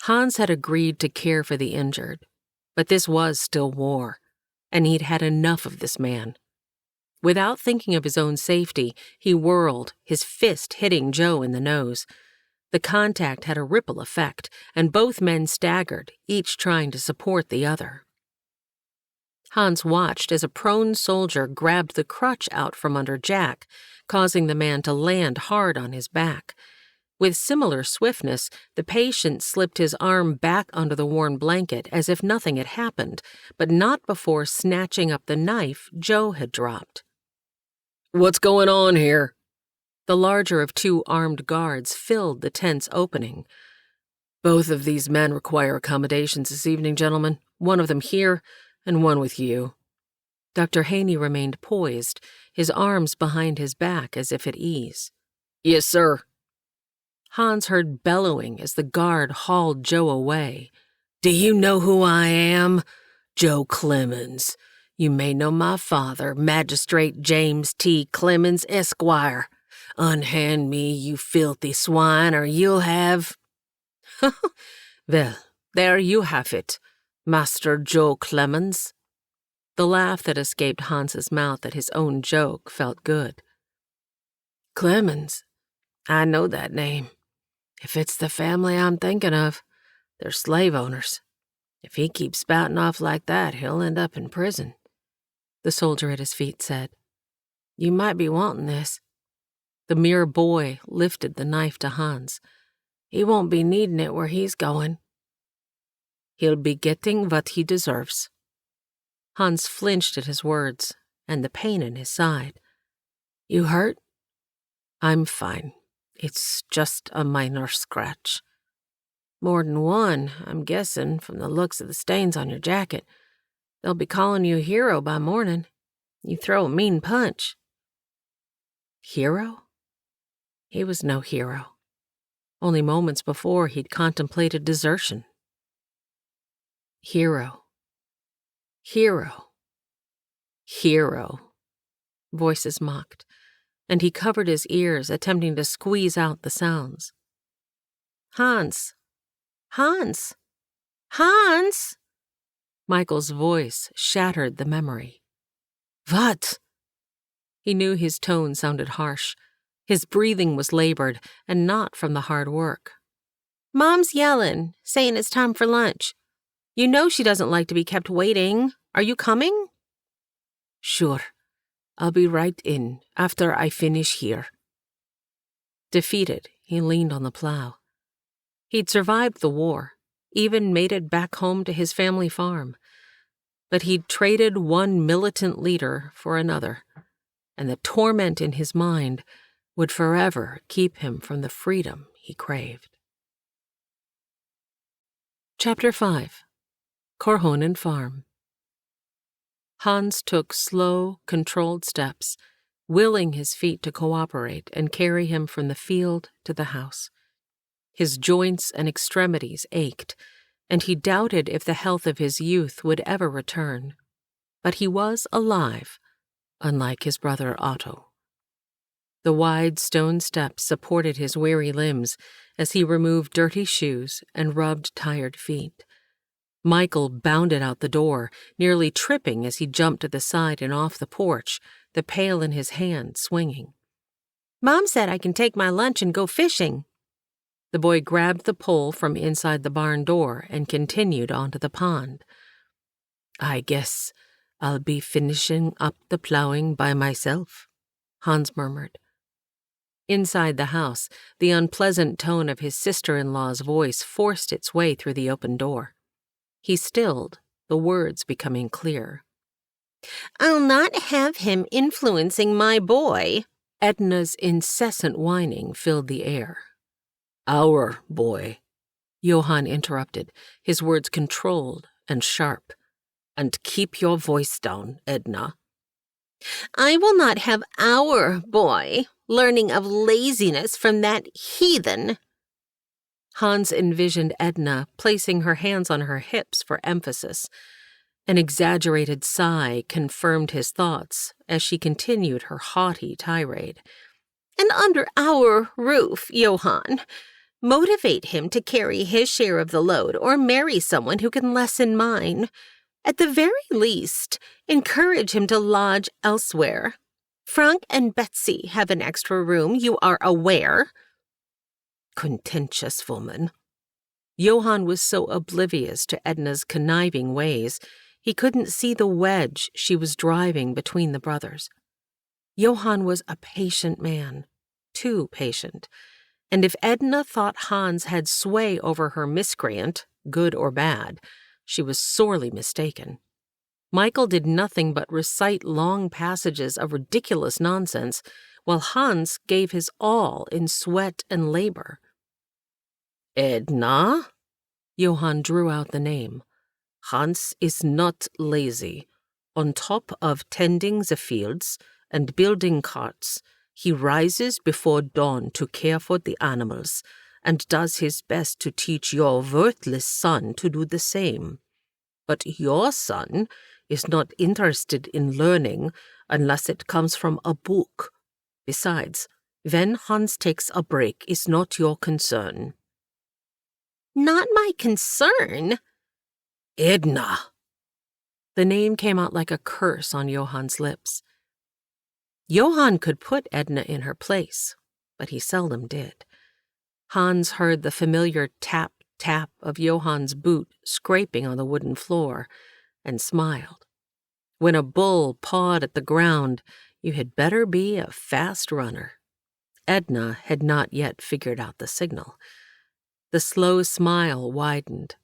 Hans had agreed to care for the injured, but this was still war, and he'd had enough of this man. Without thinking of his own safety, he whirled, his fist hitting Joe in the nose. The contact had a ripple effect, and both men staggered, each trying to support the other. Hans watched as a prone soldier grabbed the crutch out from under Jack, causing the man to land hard on his back. With similar swiftness, the patient slipped his arm back under the worn blanket as if nothing had happened, but not before snatching up the knife Joe had dropped. "What's going on here?" The larger of two armed guards filled the tense opening. "Both of these men require accommodations this evening, gentlemen. One of them here, and one with you." Dr. Haney remained poised, his arms behind his back as if at ease. "Yes, sir." Hans heard bellowing as the guard hauled Joe away. "Do you know who I am? Joe Clemens. You may know my father, Magistrate James T. Clemens, Esquire. Unhand me, you filthy swine, or you'll have—" "Well, there you have it, Master Joe Clemens." The laugh that escaped Hans's mouth at his own joke felt good. "Clemens? I know that name. If it's the family I'm thinking of, they're slave owners. If he keeps spouting off like that, he'll end up in prison," the soldier at his feet said. "You might be wanting this." The mere boy lifted the knife to Hans. "He won't be needing it where he's going." "He'll be getting what he deserves." Hans flinched at his words and the pain in his side. "You hurt?" "I'm fine. It's just a minor scratch." "More than one, I'm guessing, from the looks of the stains on your jacket. They'll be calling you a hero by morning. You throw a mean punch." Hero? He was no hero. Only moments before he'd contemplated desertion. Hero. Hero. Voices mocked, and he covered his ears, attempting to squeeze out the sounds. "Hans! Hans! Hans!" Michael's voice shattered the memory. "What?" He knew his tone sounded harsh. His breathing was labored, and not from the hard work. "Mom's yelling, saying it's time for lunch. You know she doesn't like to be kept waiting. Are you coming?" "Sure. I'll be right in after I finish here." Defeated, he leaned on the plow. He'd survived the war, even made it back home to his family farm. But he'd traded one militant leader for another, and the torment in his mind would forever keep him from the freedom he craved. Chapter 5. Korhonen Farm. Hans took slow, controlled steps, willing his feet to cooperate and carry him from the field to the house. His joints and extremities ached, and he doubted if the health of his youth would ever return. But he was alive, unlike his brother Otto. The wide stone steps supported his weary limbs as he removed dirty shoes and rubbed tired feet. Michael bounded out the door, nearly tripping as he jumped to the side and off the porch, the pail in his hand swinging. "Mom said I can take my lunch and go fishing." The boy grabbed the pole from inside the barn door and continued onto the pond. "I guess I'll be finishing up the plowing by myself," Hans murmured. Inside the house, the unpleasant tone of his sister-in-law's voice forced its way through the open door. He stilled, the words becoming clear. "I'll not have him influencing my boy." Edna's incessant whining filled the air. "Our boy," Johann interrupted, his words controlled and sharp. "And keep your voice down, Edna." "I will not have our boy learning of laziness from that heathen." Hans envisioned Edna placing her hands on her hips for emphasis. An exaggerated sigh confirmed his thoughts as she continued her haughty tirade. "And under our roof, Johann. Motivate him to carry his share of the load or marry someone who can lessen mine. At the very least, encourage him to lodge elsewhere. Frank and Betsy have an extra room, you are aware." Contentious woman. Johann was so oblivious to Edna's conniving ways, he couldn't see the wedge she was driving between the brothers. Johann was a patient man, too patient, and if Edna thought Hans had sway over her miscreant, good or bad, she was sorely mistaken. Michael did nothing but recite long passages of ridiculous nonsense, while Hans gave his all in sweat and labor. Edna? Johann drew out the name. Hans is not lazy. On top of tending the fields and building carts, he rises before dawn to care for the animals, and does his best to teach your worthless son to do the same. But your son is not interested in learning unless it comes from a book. Besides, when Hans takes a break is not your concern. Not my concern? Edna! The name came out like a curse on Johann's lips. Johann could put Edna in her place, but he seldom did. Hans heard the familiar tap-tap of Johann's boot scraping on the wooden floor, and smiled. When a bull pawed at the ground, you had better be a fast runner. Edna had not yet figured out the signal. The slow smile widened.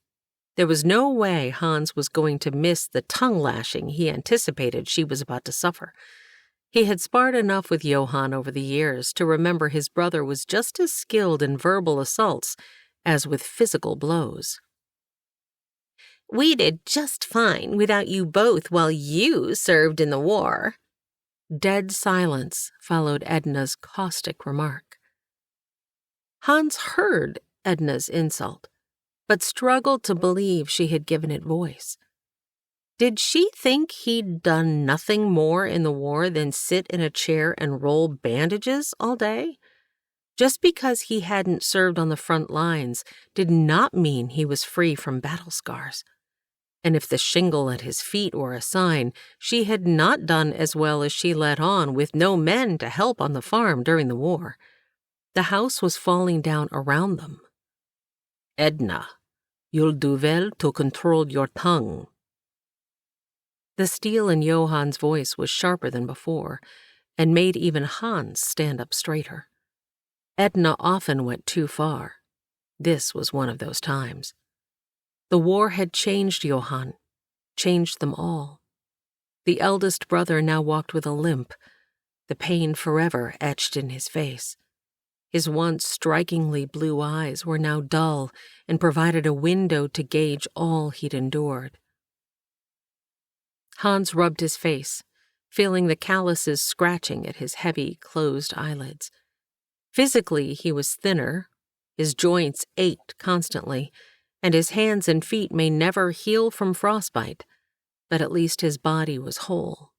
There was no way Hans was going to miss the tongue-lashing he anticipated she was about to suffer. He had sparred enough with Johann over the years to remember his brother was just as skilled in verbal assaults as with physical blows. We did just fine without you both while you served in the war. Dead silence followed Edna's caustic remark. Hans heard Edna's insult, but struggled to believe she had given it voice. Did she think he'd done nothing more in the war than sit in a chair and roll bandages all day? Just because he hadn't served on the front lines did not mean he was free from battle scars. And if the shingle at his feet were a sign, she had not done as well as she let on with no men to help on the farm during the war. The house was falling down around them. Edna, you'll do well to control your tongue. The steel in Johann's voice was sharper than before, and made even Hans stand up straighter. Edna often went too far. This was one of those times. The war had changed Johann, changed them all. The eldest brother now walked with a limp, the pain forever etched in his face. His once strikingly blue eyes were now dull and provided a window to gauge all he'd endured. Hans rubbed his face, feeling the calluses scratching at his heavy, closed eyelids. Physically, he was thinner, his joints ached constantly, and his hands and feet may never heal from frostbite, but at least his body was whole.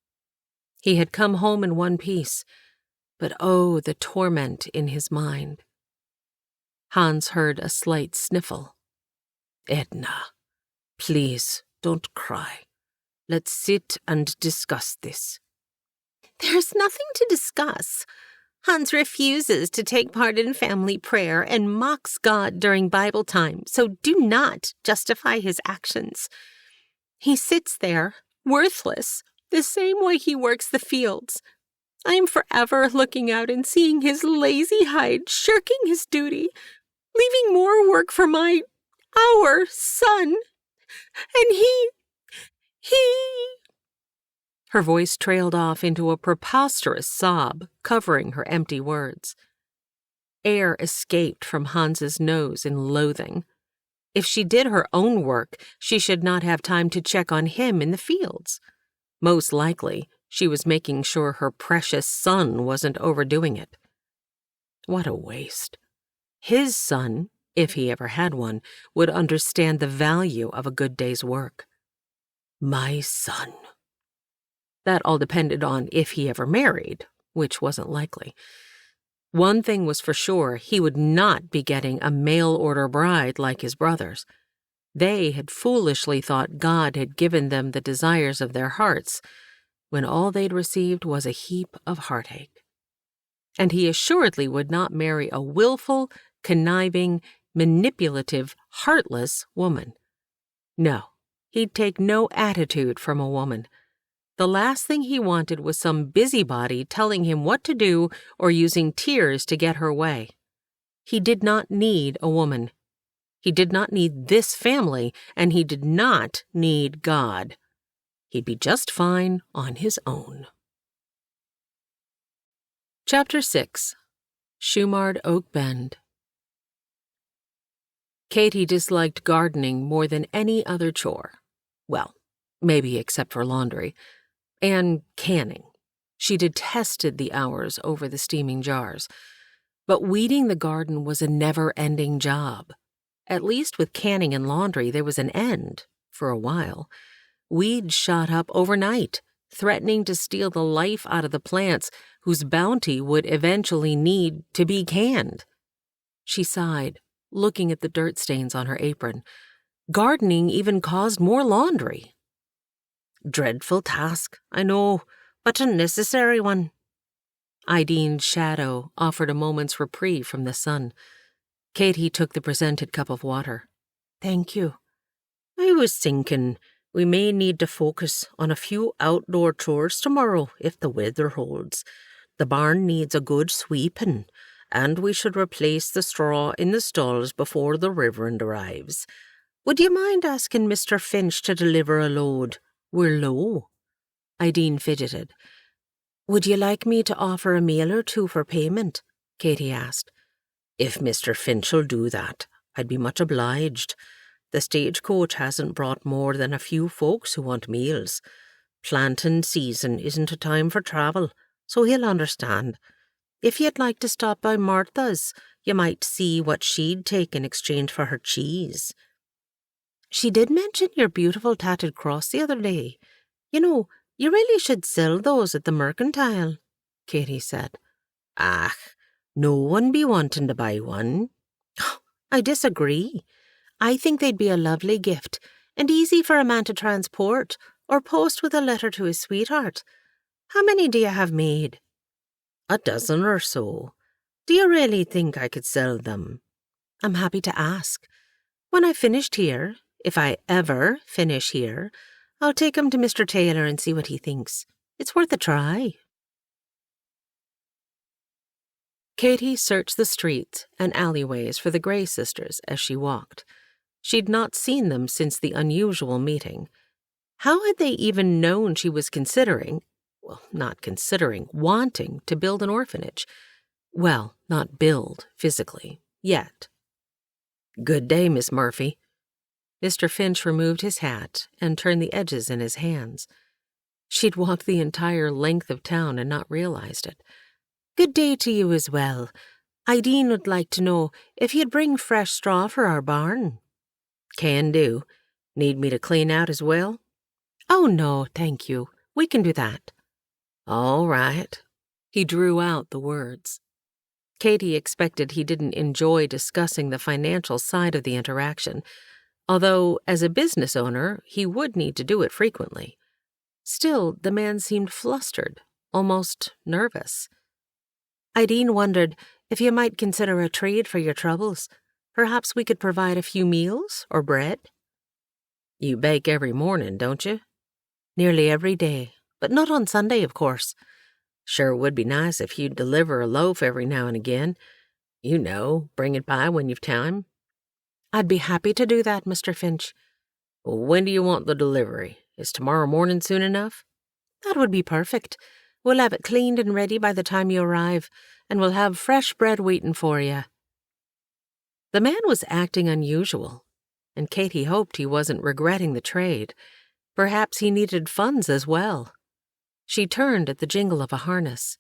He had come home in one piece, but oh, the torment in his mind. Hans heard a slight sniffle. Edna, please don't cry. Let's sit and discuss this. There's nothing to discuss. Hans refuses to take part in family prayer and mocks God during Bible time, so do not justify his actions. He sits there, worthless, the same way he works the fields. I am forever looking out and seeing his lazy hide shirking his duty, leaving more work for our son. And he... Her voice trailed off into a preposterous sob, covering her empty words. Air escaped from Hans's nose in loathing. If she did her own work, she should not have time to check on him in the fields. Most likely, she was making sure her precious son wasn't overdoing it. What a waste. His son, if he ever had one, would understand the value of a good day's work. My son. That all depended on if he ever married, which wasn't likely. One thing was for sure, he would not be getting a mail-order bride like his brothers. They had foolishly thought God had given them the desires of their hearts, when all they'd received was a heap of heartache. And he assuredly would not marry a willful, conniving, manipulative, heartless woman. No, he'd take no attitude from a woman. The last thing he wanted was some busybody telling him what to do or using tears to get her way. He did not need a woman. He did not need this family, and he did not need God. He'd be just fine on his own. Chapter 6. Shumard Oak Bend. Katie disliked gardening more than any other chore. Well, maybe except for laundry. And canning. She detested the hours over the steaming jars. But weeding the garden was a never-ending job. At least with canning and laundry, there was an end, for a while. Weeds shot up overnight, threatening to steal the life out of the plants whose bounty would eventually need to be canned. She sighed, looking at the dirt stains on her apron. Gardening even caused more laundry. Dreadful task, I know, but a necessary one. Idine's shadow offered a moment's reprieve from the sun. Katie took the presented cup of water. Thank you. I was thinking we may need to focus on a few outdoor chores tomorrow if the weather holds. The barn needs a good sweeping, and we should replace the straw in the stalls before the Reverend arrives. Would you mind asking Mr. Finch to deliver a load? We're low. Idine fidgeted. Would you like me to offer a meal or two for payment? Katie asked. If Mr. Finch'll do that, I'd be much obliged. The stagecoach hasn't brought more than a few folks who want meals. Planting season isn't a time for travel, so he'll understand. If you'd like to stop by Martha's, you might see what she'd take in exchange for her cheese. She did mention your beautiful tatted cross the other day. You know, you really should sell those at the mercantile, Katie said. Ah, no one be wanting to buy one. I disagree. I think they'd be a lovely gift, and easy for a man to transport, or post with a letter to his sweetheart. How many do you have made? A dozen or so. Do you really think I could sell them? I'm happy to ask. When I've finished here, if I ever finish here, I'll take him to Mr. Taylor and see what he thinks. It's worth a try. Katie searched the streets and alleyways for the Gray sisters as she walked. She'd not seen them since the unusual meeting. How had they even known she was wanting to build an orphanage? Well, not build, physically, yet. Good day, Miss Murphy. Mr. Finch removed his hat and turned the edges in his hands. She'd walked the entire length of town and not realized it. Good day to you as well. Idine would like to know if you'd bring fresh straw for our barn. Can do. Need me to clean out as well? Oh, no, thank you. We can do that. All right. He drew out the words. Katie expected he didn't enjoy discussing the financial side of the interaction, although, as a business owner, he would need to do it frequently. Still, the man seemed flustered, almost nervous. Idine wondered if you might consider a trade for your troubles. Perhaps we could provide a few meals or bread. You bake every morning, don't you? Nearly every day, but not on Sunday, of course. Sure would be nice if you'd deliver a loaf every now and again. You know, bring it by when you've time. I'd be happy to do that, Mr. Finch. When do you want the delivery? Is tomorrow morning soon enough? That would be perfect. We'll have it cleaned and ready by the time you arrive, and we'll have fresh bread waiting for you. The man was acting unusual, and Katie hoped he wasn't regretting the trade. Perhaps he needed funds as well. She turned at the jingle of a harness.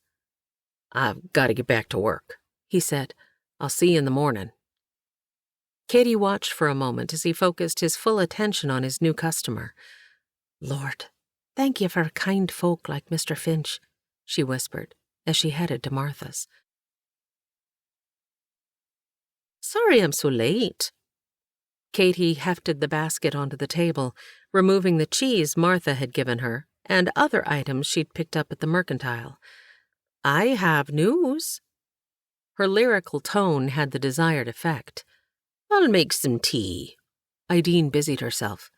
I've got to get back to work, he said. I'll see you in the morning. Katie watched for a moment as he focused his full attention on his new customer. Lord, thank you for kind folk like Mr. Finch, she whispered as she headed to Martha's. Sorry I'm so late. Katie hefted the basket onto the table, removing the cheese Martha had given her and other items she'd picked up at the mercantile. I have news. Her lyrical tone had the desired effect. I'll make some tea. Ideen busied herself.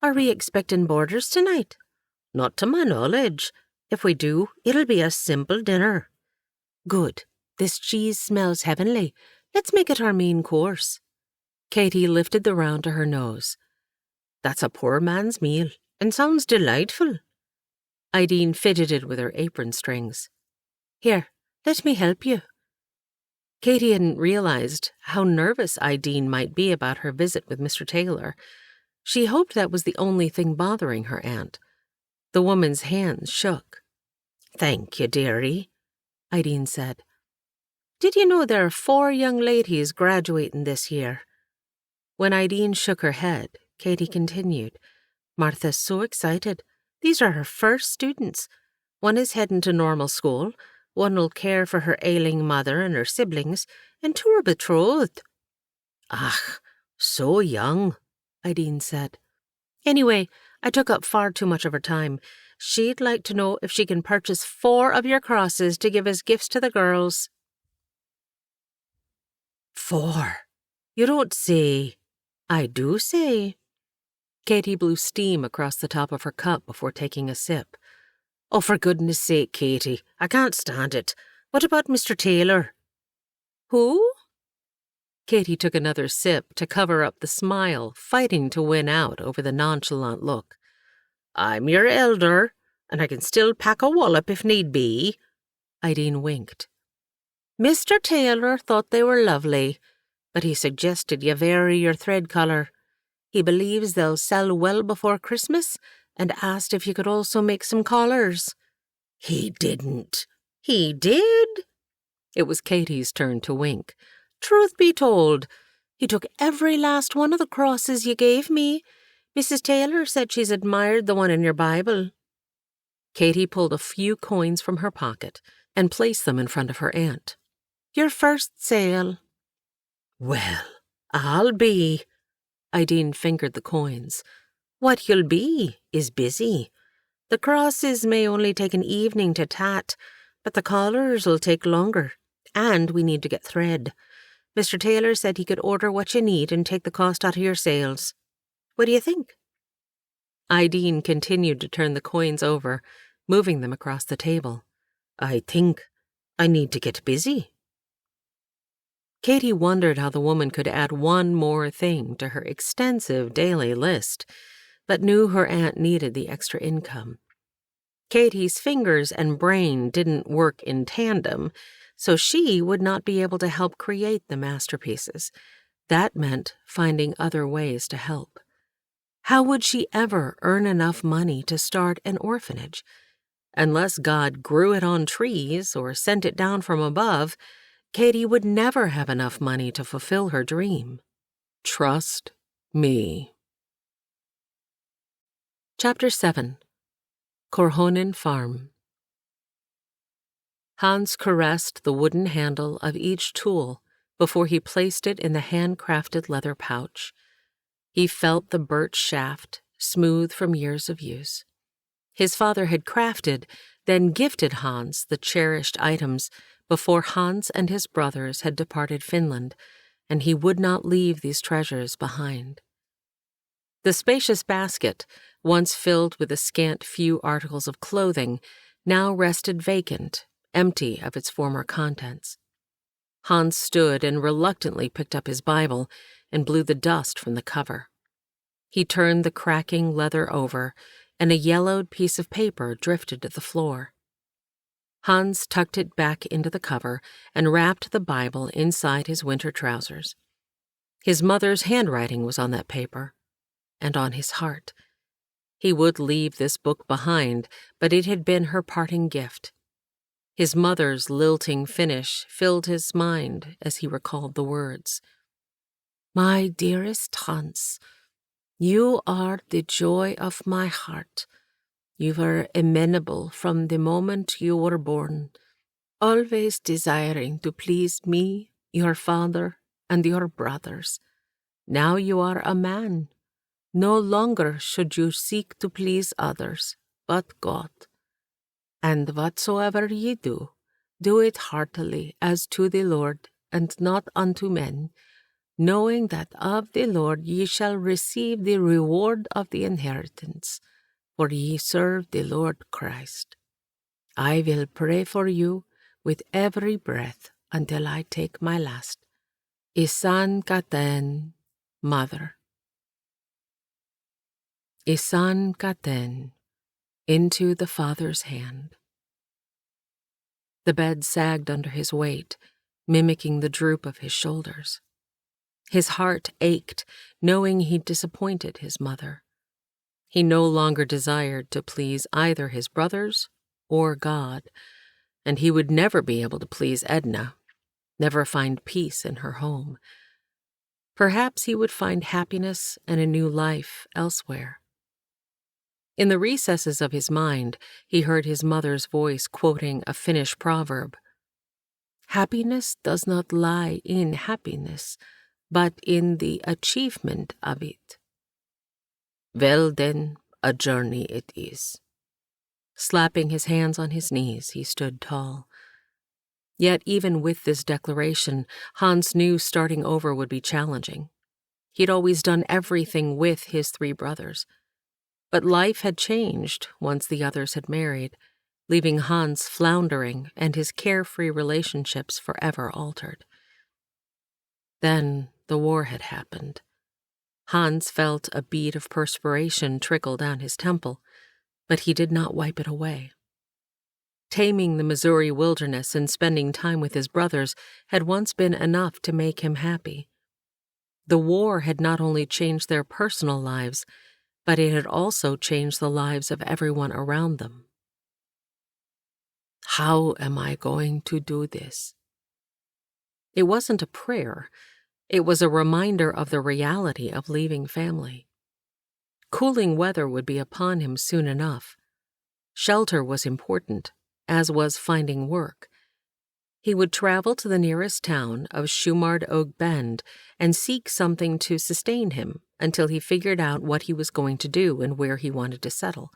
Are we expecting boarders tonight? Not to my knowledge. If we do, it'll be a simple dinner. Good. This cheese smells heavenly. Let's make it our main course. Katy lifted the round to her nose. That's a poor man's meal, and sounds delightful. Ideen fidgeted with her apron strings. Here, let me help you. Katy hadn't realized how nervous Ideen might be about her visit with Mr. Taylor. She hoped that was the only thing bothering her aunt. The woman's hands shook. Thank you, dearie, Ideen said. Did you know there are 4 young ladies graduating this year? When Ideen shook her head, Katy continued. Martha's so excited. These are her first students. One is heading to normal school, one will care for her ailing mother and her siblings, and 2 are betrothed. Ach, so young, Ideen said. Anyway, I took up far too much of her time. She'd like to know if she can purchase 4 of your crosses to give as gifts to the girls. 4? You don't say. I do say. Katy blew steam across the top of her cup before taking a sip. Oh, for goodness sake, Katy, I can't stand it. What about Mr. Taylor? Who? Katy took another sip to cover up the smile, fighting to win out over the nonchalant look. I'm your elder, and I can still pack a wallop if need be. Ideen winked. Mr. Taylor thought they were lovely, but he suggested you vary your thread colour. He believes they'll sell well before Christmas and asked if you could also make some collars. He didn't. He did? It was Katy's turn to wink. Truth be told, he took every last one of the crosses you gave me. Mrs. Taylor said she's admired the one in your Bible. Katy pulled a few coins from her pocket and placed them in front of her aunt. Your first sale. Well, I'll be. Ideen fingered the coins. What you'll be is busy. The crosses may only take an evening to tat, but the collars will take longer, and we need to get thread. Mr. Taylor said he could order what you need and take the cost out of your sales. What do you think? Ideen continued to turn the coins over, moving them across the table. I think I need to get busy. Katy wondered how the woman could add one more thing to her extensive daily list, but knew her aunt needed the extra income. Katy's fingers and brain didn't work in tandem, so she would not be able to help create the masterpieces. That meant finding other ways to help. How would she ever earn enough money to start an orphanage? Unless God grew it on trees or sent it down from above, Katy would never have enough money to fulfill her dream. Trust me. Chapter 7. Korhonen Farm. Hans caressed the wooden handle of each tool before he placed it in the handcrafted leather pouch. He felt the birch shaft, smooth from years of use. His father had crafted, then gifted Hans the cherished items before Hans and his brothers had departed Finland, and he would not leave these treasures behind. The spacious basket, once filled with a scant few articles of clothing, now rested vacant, empty of its former contents. Hans stood and reluctantly picked up his Bible and blew the dust from the cover. He turned the cracking leather over, and a yellowed piece of paper drifted to the floor. Hans tucked it back into the cover and wrapped the Bible inside his winter trousers. His mother's handwriting was on that paper, and on his heart. He would leave this book behind, but it had been her parting gift. His mother's lilting Finnish filled his mind as he recalled the words. My dearest Hans, you are the joy of my heart. You were amenable from the moment you were born, always desiring to please me, your father, and your brothers. Now you are a man. No longer should you seek to please others, but God. And whatsoever ye do, Do it heartily as to the Lord, and not unto men, knowing that of the Lord ye shall receive the reward of the inheritance, for ye serve the Lord Christ. I will pray for you with every breath until I take my last. Isan Katen, Mother. Isan Katen, into the father's hand. The bed sagged under his weight, mimicking the droop of his shoulders. His heart ached, knowing he'd disappointed his mother. He no longer desired to please either his brothers or God, and he would never be able to please Edna, never find peace in her home. Perhaps he would find happiness and a new life elsewhere. In the recesses of his mind, he heard his mother's voice quoting a Finnish proverb. Happiness does not lie in happiness, but in the achievement of it. Well then, a journey it is. Slapping his hands on his knees, he stood tall. Yet even with this declaration, Hans knew starting over would be challenging. He'd always done everything with his 3 brothers. But life had changed once the others had married, leaving Hans floundering and his carefree relationships forever altered. Then the war had happened. Hans felt a bead of perspiration trickle down his temple, but he did not wipe it away. Taming the Missouri wilderness and spending time with his brothers had once been enough to make him happy. The war had not only changed their personal lives, but it had also changed the lives of everyone around them. How am I going to do this? It wasn't a prayer. It was a reminder of the reality of leaving family. Cooling weather would be upon him soon enough. Shelter was important, as was finding work. He would travel to the nearest town of Shumard Bend and seek something to sustain him until he figured out what he was going to do and where he wanted to settle.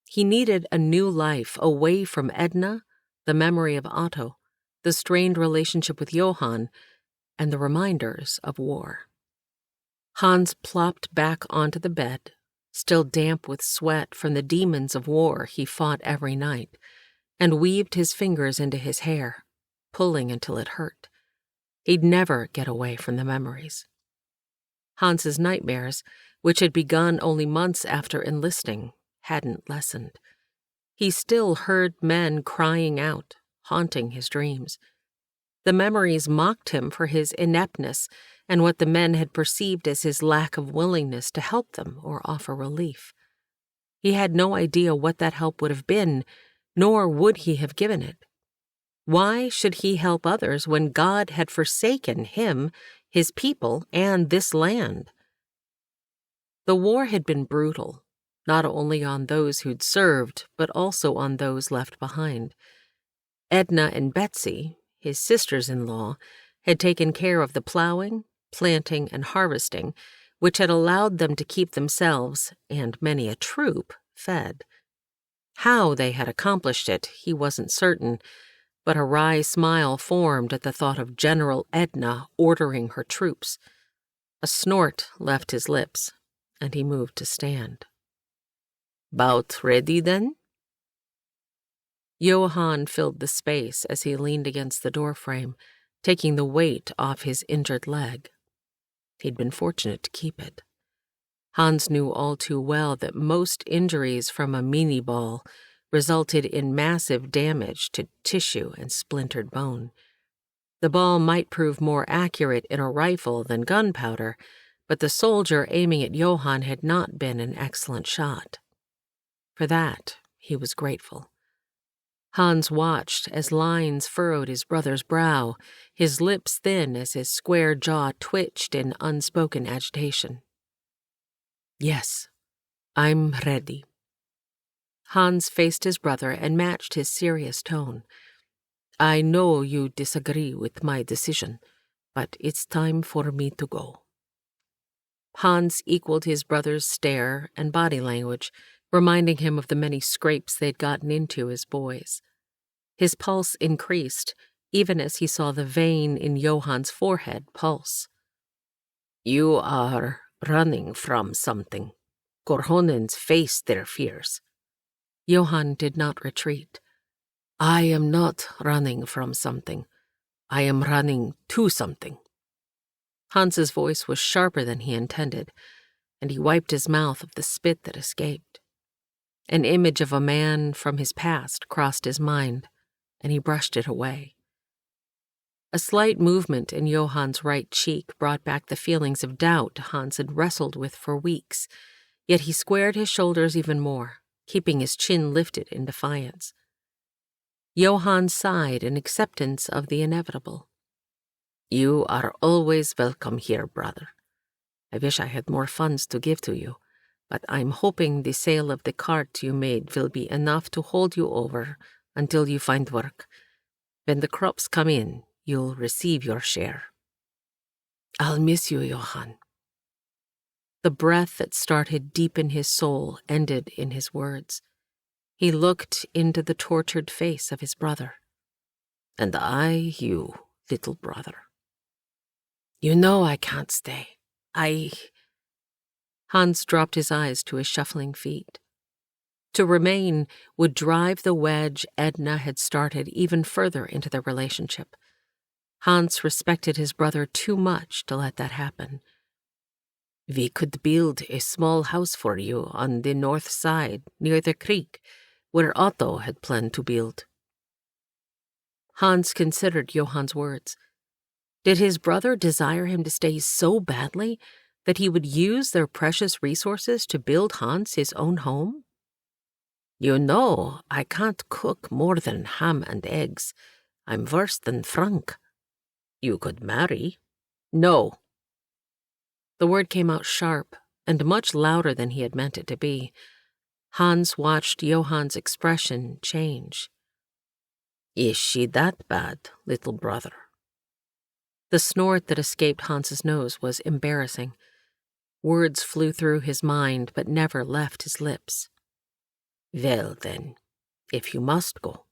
He needed a new life away from Edna, the memory of Otto, the strained relationship with Johann, and the reminders of war. Hans plopped back onto the bed, still damp with sweat from the demons of war he fought every night, and weaved his fingers into his hair, pulling until it hurt. He'd never get away from the memories. Hans's nightmares, which had begun only months after enlisting, hadn't lessened. He still heard men crying out, haunting his dreams. The memories mocked him for his ineptness and what the men had perceived as his lack of willingness to help them or offer relief. He had no idea what that help would have been, nor would he have given it. Why should he help others when God had forsaken him, his people, and this land? The war had been brutal, not only on those who'd served, but also on those left behind. Edna and Betsy, his sisters-in-law, had taken care of the plowing, planting, and harvesting, which had allowed them to keep themselves, and many a troop, fed. How they had accomplished it, he wasn't certain, but a wry smile formed at the thought of General Edna ordering her troops. A snort left his lips, and he moved to stand. "'Bout ready, then?" Johann filled the space as he leaned against the doorframe, taking the weight off his injured leg. He'd been fortunate to keep it. Hans knew all too well that most injuries from a meanie ball resulted in massive damage to tissue and splintered bone. The ball might prove more accurate in a rifle than gunpowder, but the soldier aiming at Johann had not been an excellent shot. For that, he was grateful. Hans watched as lines furrowed his brother's brow, his lips thin as his square jaw twitched in unspoken agitation. "Yes, I'm ready." Hans faced his brother and matched his serious tone. "I know you disagree with my decision, but it's time for me to go." Hans equaled his brother's stare and body language, reminding him of the many scrapes they'd gotten into as boys. His pulse increased, even as he saw the vein in Johann's forehead pulse. You are running from something. Korhonens face their fears. Johann did not retreat. I am not running from something. I am running to something. Hans's voice was sharper than he intended, and he wiped his mouth of the spit that escaped. An image of a man from his past crossed his mind, and he brushed it away. A slight movement in Johann's right cheek brought back the feelings of doubt Hans had wrestled with for weeks, yet he squared his shoulders even more, keeping his chin lifted in defiance. Johann sighed in acceptance of the inevitable. You are always welcome here, brother. I wish I had more funds to give to you, but I'm hoping the sale of the cart you made will be enough to hold you over until you find work. When the crops come in, you'll receive your share. I'll miss you, Johann. The breath that started deep in his soul ended in his words. He looked into the tortured face of his brother. And I, you, little brother. You know I can't stay. Hans dropped his eyes to his shuffling feet. To remain would drive the wedge Edna had started even further into their relationship. Hans respected his brother too much to let that happen. We could build a small house for you on the north side, near the creek, where Otto had planned to build. Hans considered Johann's words. Did his brother desire him to stay so badly that he would use their precious resources to build Hans his own home? You know, I can't cook more than ham and eggs. I'm worse than Frank. You could marry. No. The word came out sharp and much louder than he had meant it to be. Hans watched Johann's expression change. Is she that bad, little brother? The snort that escaped Hans's nose was embarrassing. Words flew through his mind but never left his lips. Well, then, if you must go,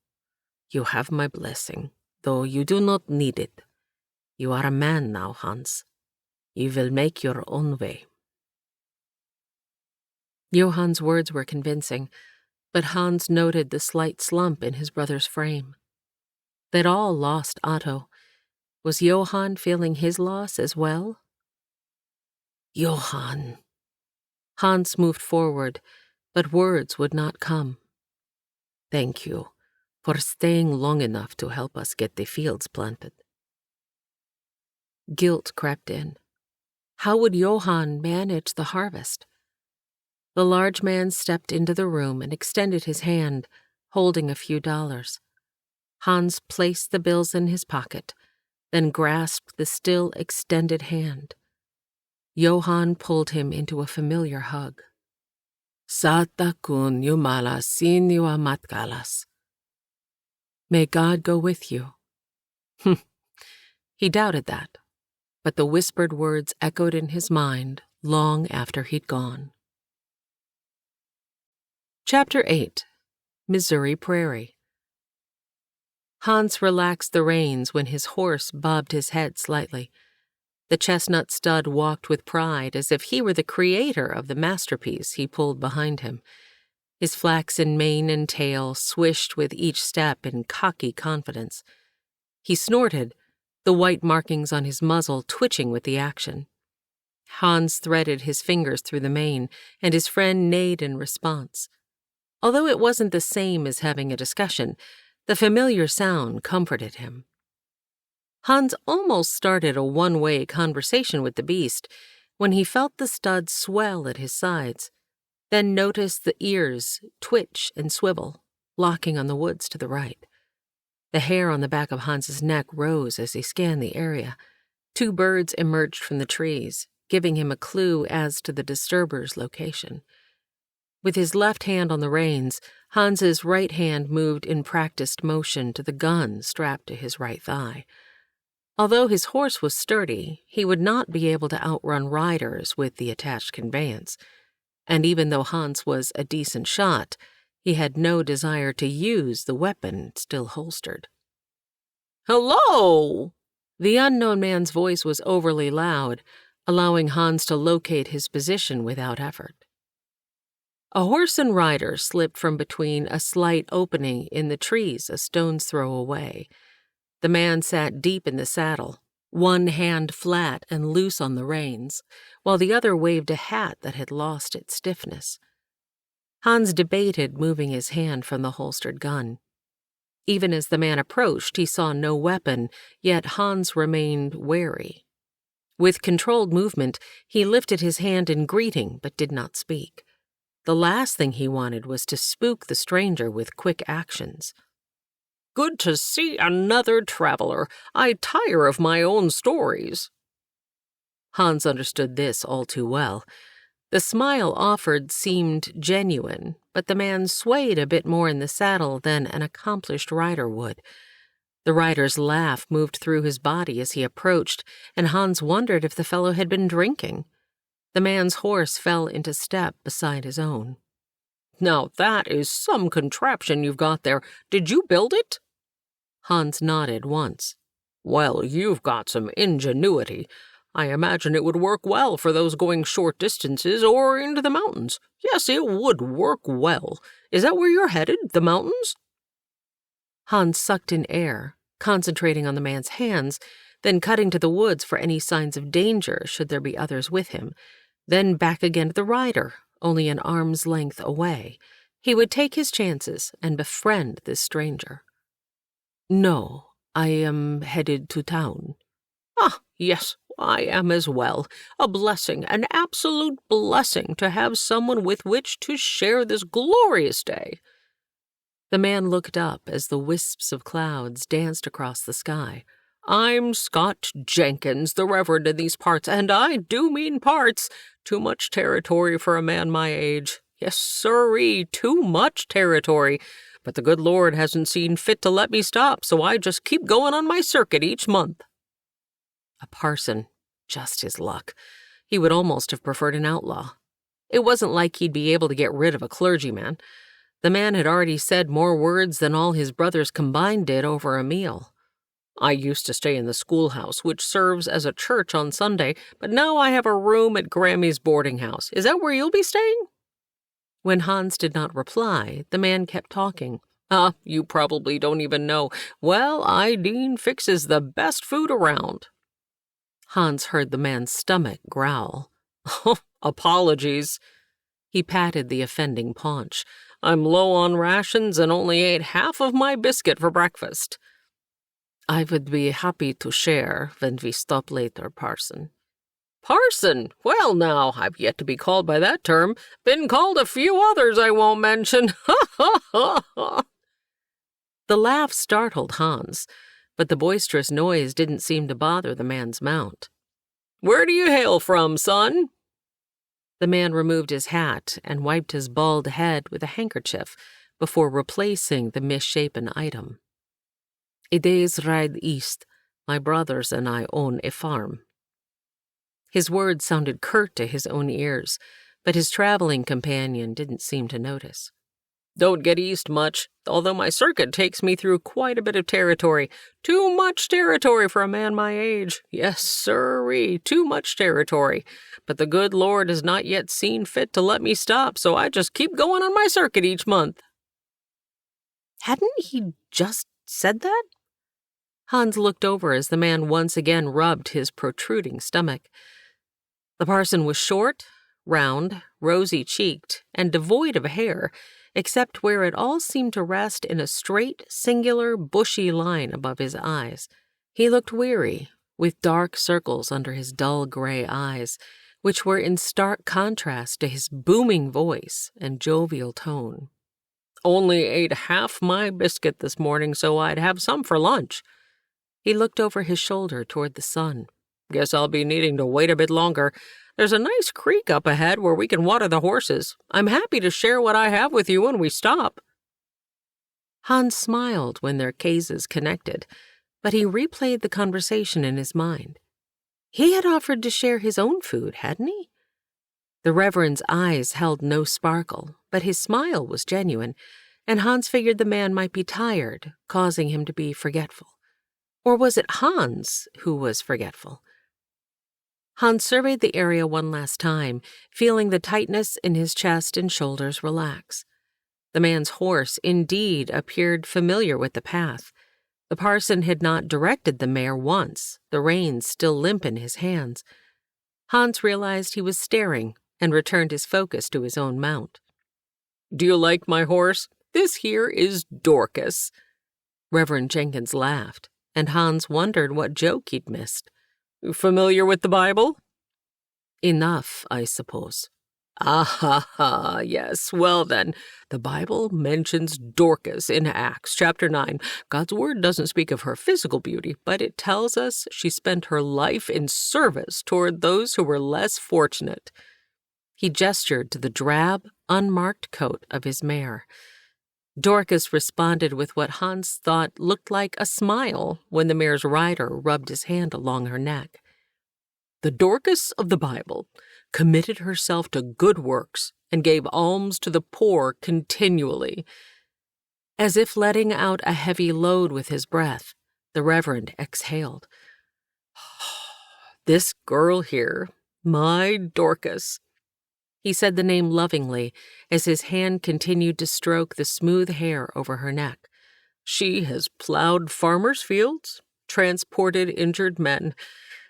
you have my blessing, though you do not need it. You are a man now, Hans. You will make your own way. Johann's words were convincing, but Hans noted the slight slump in his brother's frame. They'd all lost Otto. Was Johann feeling his loss as well? Johann. Hans moved forward, but words would not come. Thank you for staying long enough to help us get the fields planted. Guilt crept in. How would Johann manage the harvest? The large man stepped into the room and extended his hand, holding a few dollars. Hans placed the bills in his pocket, then grasped the still extended hand. Johann pulled him into a familiar hug. Sata kun Jumala sinua matkalas. May God go with you. He doubted that, but the whispered words echoed in his mind long after he'd gone. Chapter 8. Missouri Prairie. Hans relaxed the reins when his horse bobbed his head slightly. The chestnut stud walked with pride as if he were the creator of the masterpiece he pulled behind him. His flaxen mane and tail swished with each step in cocky confidence. He snorted, the white markings on his muzzle twitching with the action. Hans threaded his fingers through the mane, and his friend neighed in response. Although it wasn't the same as having a discussion, the familiar sound comforted him. Hans almost started a one-way conversation with the beast when he felt the stud swell at his sides, then noticed the ears twitch and swivel, locking on the woods to the right. The hair on the back of Hans's neck rose as he scanned the area. 2 birds emerged from the trees, giving him a clue as to the disturber's location. With his left hand on the reins, Hans's right hand moved in practiced motion to the gun strapped to his right thigh. Although his horse was sturdy, he would not be able to outrun riders with the attached conveyance. And even though Hans was a decent shot, He had no desire to use the weapon still holstered. "Hello!" The unknown man's voice was overly loud, allowing Hans to locate his position without effort. A horse and rider slipped from between a slight opening in the trees a stone's throw away. The man sat deep in the saddle, one hand flat and loose on the reins, while the other waved a hat that had lost its stiffness. Hans debated moving his hand from the holstered gun. Even as the man approached, he saw no weapon, yet Hans remained wary. With controlled movement, he lifted his hand in greeting but did not speak. The last thing he wanted was to spook the stranger with quick actions. "Good to see another traveler. I tire of my own stories." Hans understood this all too well. The smile offered seemed genuine, but the man swayed a bit more in the saddle than an accomplished rider would. The rider's laugh moved through his body as he approached, and Hans wondered if the fellow had been drinking. The man's horse fell into step beside his own. "Now that is some contraption you've got there. Did you build it?" Hans nodded once. "Well, you've got some ingenuity. I imagine it would work well for those going short distances or into the mountains. Yes, it would work well. Is that where you're headed, the mountains?" Hans sucked in air, concentrating on the man's hands, then cutting to the woods for any signs of danger should there be others with him, then back again to the rider, only an arm's length away. He would take his chances and befriend this stranger. "No, I am headed to town." "Ah, yes, I am as well. A blessing, an absolute blessing to have someone with which to share this glorious day." The man looked up as the wisps of clouds danced across the sky. "I'm Scott Jenkins, the Reverend in these parts, and I do mean parts. Too much territory for a man my age. Yes, sirree, too much territory. But the good Lord hasn't seen fit to let me stop, so I just keep going on my circuit each month." A parson, just his luck. He would almost have preferred an outlaw. It wasn't like he'd be able to get rid of a clergyman. The man had already said more words than all his brothers combined did over a meal. "I used to stay in the schoolhouse, which serves as a church on Sunday, but now I have a room at Grammy's boarding house. Is that where you'll be staying?" When Hans did not reply, the man kept talking. You probably don't even know. Well, Ideen fixes the best food around." Hans heard the man's stomach growl. "Apologies." He patted the offending paunch. "I'm low on rations and only ate half of my biscuit for breakfast." "I would be happy to share when we stop later, parson." "Parson? Well, now, I've yet to be called by that term. Been called a few others I won't mention. Ha, ha, ha, ha." The laugh startled Hans, but the boisterous noise didn't seem to bother the man's mount. "Where do you hail from, son?" The man removed his hat and wiped his bald head with a handkerchief before replacing the misshapen item. "A day's ride east. My brothers and I own a farm." His words sounded curt to his own ears, but his traveling companion didn't seem to notice. "Don't get east much, although my circuit takes me through quite a bit of territory. Too much territory for a man my age. Yes, sirree, too much territory. But the good Lord has not yet seen fit to let me stop, so I just keep going on my circuit each month." Hadn't he just said that? Hans looked over as the man once again rubbed his protruding stomach. The parson was short, round, rosy-cheeked, and devoid of hair, except where it all seemed to rest in a straight, singular, bushy line above his eyes. He looked weary, with dark circles under his dull gray eyes, which were in stark contrast to his booming voice and jovial tone. "Only ate half my biscuit this morning, so I'd have some for lunch." He looked over his shoulder toward the sun. "Guess I'll be needing to wait a bit longer. There's a nice creek up ahead where we can water the horses. I'm happy to share what I have with you when we stop." Hans smiled when their cases connected, but he replayed the conversation in his mind. He had offered to share his own food, hadn't he? The Reverend's eyes held no sparkle, but his smile was genuine, and Hans figured the man might be tired, causing him to be forgetful. Or was it Hans who was forgetful? Hans surveyed the area one last time, feeling the tightness in his chest and shoulders relax. The man's horse indeed appeared familiar with the path. The parson had not directed the mare once, the reins still limp in his hands. Hans realized he was staring and returned his focus to his own mount. "Do you like my horse? This here is Dorcas." Reverend Jenkins laughed, and Hans wondered what joke he'd missed. "Familiar with the Bible?" "Enough, I suppose." Ah, yes. Well then, the Bible mentions Dorcas in Acts chapter 9. God's word doesn't speak of her physical beauty, but it tells us she spent her life in service toward those who were less fortunate. He gestured to the drab, unmarked coat of his mare. Dorcas responded with what Hans thought looked like a smile when the mare's rider rubbed his hand along her neck. "The Dorcas of the Bible committed herself to good works and gave alms to the poor continually." As if letting out a heavy load with his breath, the Reverend exhaled. "This girl here, my Dorcas." He said the name lovingly as his hand continued to stroke the smooth hair over her neck. "She has plowed farmers' fields, transported injured men,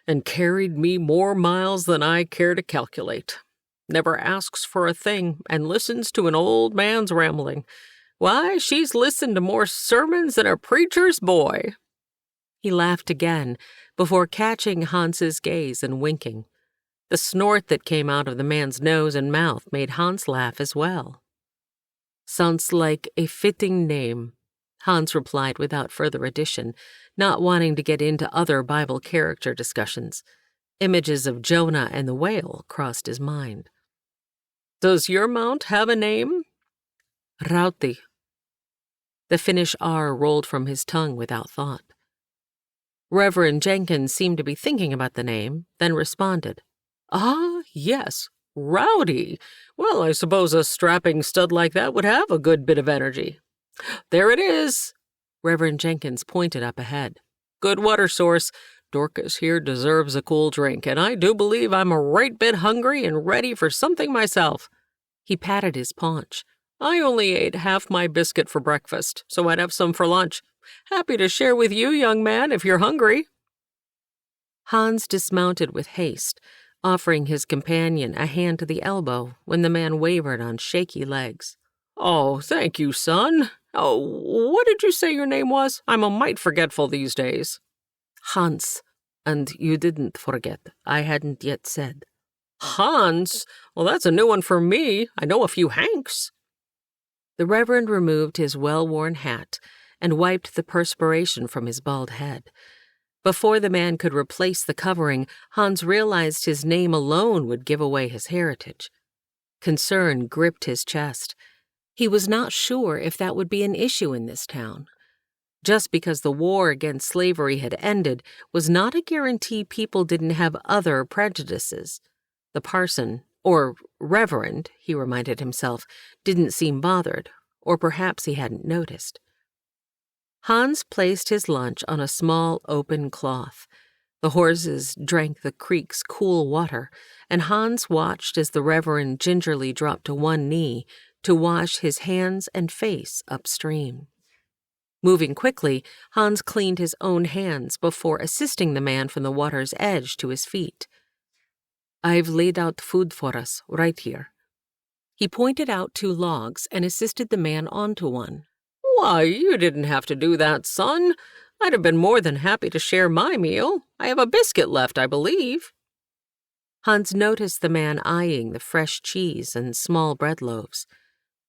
and carried me more miles than I care to calculate. Never asks for a thing and listens to an old man's rambling. Why, she's listened to more sermons than a preacher's boy." He laughed again before catching Hans's gaze and winking. The snort that came out of the man's nose and mouth made Hans laugh as well. "Sounds like a fitting name," Hans replied without further addition, not wanting to get into other Bible character discussions. Images of Jonah and the whale crossed his mind. "Does your mount have a name?" "Rauti." The Finnish R rolled from his tongue without thought. Reverend Jenkins seemed to be thinking about the name, then responded. "Ah, yes, Rowdy. Well, I suppose a strapping stud like that would have a good bit of energy. There it is." Reverend Jenkins pointed up ahead. "Good water source. Dorcas here deserves a cool drink, and I do believe I'm a right bit hungry and ready for something myself." He patted his paunch. "I only ate half my biscuit for breakfast, so I'd have some for lunch. Happy to share with you, young man, if you're hungry." Hans dismounted with haste, offering his companion a hand to the elbow when the man wavered on shaky legs. "Oh, thank you, son. Oh, what did you say your name was? I'm a mite forgetful these days." "Hans. And you didn't forget. I hadn't yet said." "Hans? Well, that's a new one for me. I know a few Hanks." The Reverend removed his well-worn hat and wiped the perspiration from his bald head. Before the man could replace the covering, Hans realized his name alone would give away his heritage. Concern gripped his chest. He was not sure if that would be an issue in this town. Just because the war against slavery had ended was not a guarantee people didn't have other prejudices. The parson, or Reverend, he reminded himself, didn't seem bothered, or perhaps he hadn't noticed. Hans placed his lunch on a small open cloth. The horses drank the creek's cool water, and Hans watched as the Reverend gingerly dropped to one knee to wash his hands and face upstream. Moving quickly, Hans cleaned his own hands before assisting the man from the water's edge to his feet. "I've laid out food for us, right here." He pointed out 2 logs and assisted the man onto one. "Why, you didn't have to do that, son. I'd have been more than happy to share my meal. I have a biscuit left, I believe." Hans noticed the man eyeing the fresh cheese and small bread loaves.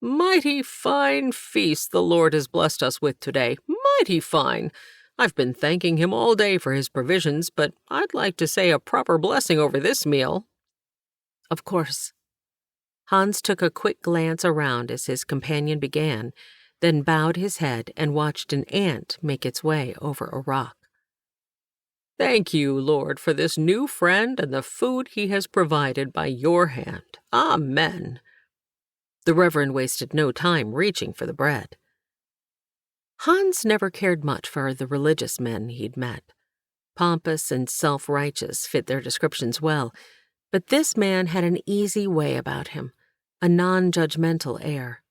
"Mighty fine feast the Lord has blessed us with today. Mighty fine. I've been thanking him all day for his provisions, but I'd like to say a proper blessing over this meal." "Of course." Hans took a quick glance around as his companion began, then bowed his head and watched an ant make its way over a rock. "Thank you, Lord, for this new friend and the food he has provided by your hand. Amen." The Reverend wasted no time reaching for the bread. Hans never cared much for the religious men he'd met. Pompous and self-righteous fit their descriptions well, but this man had an easy way about him, a non-judgmental air.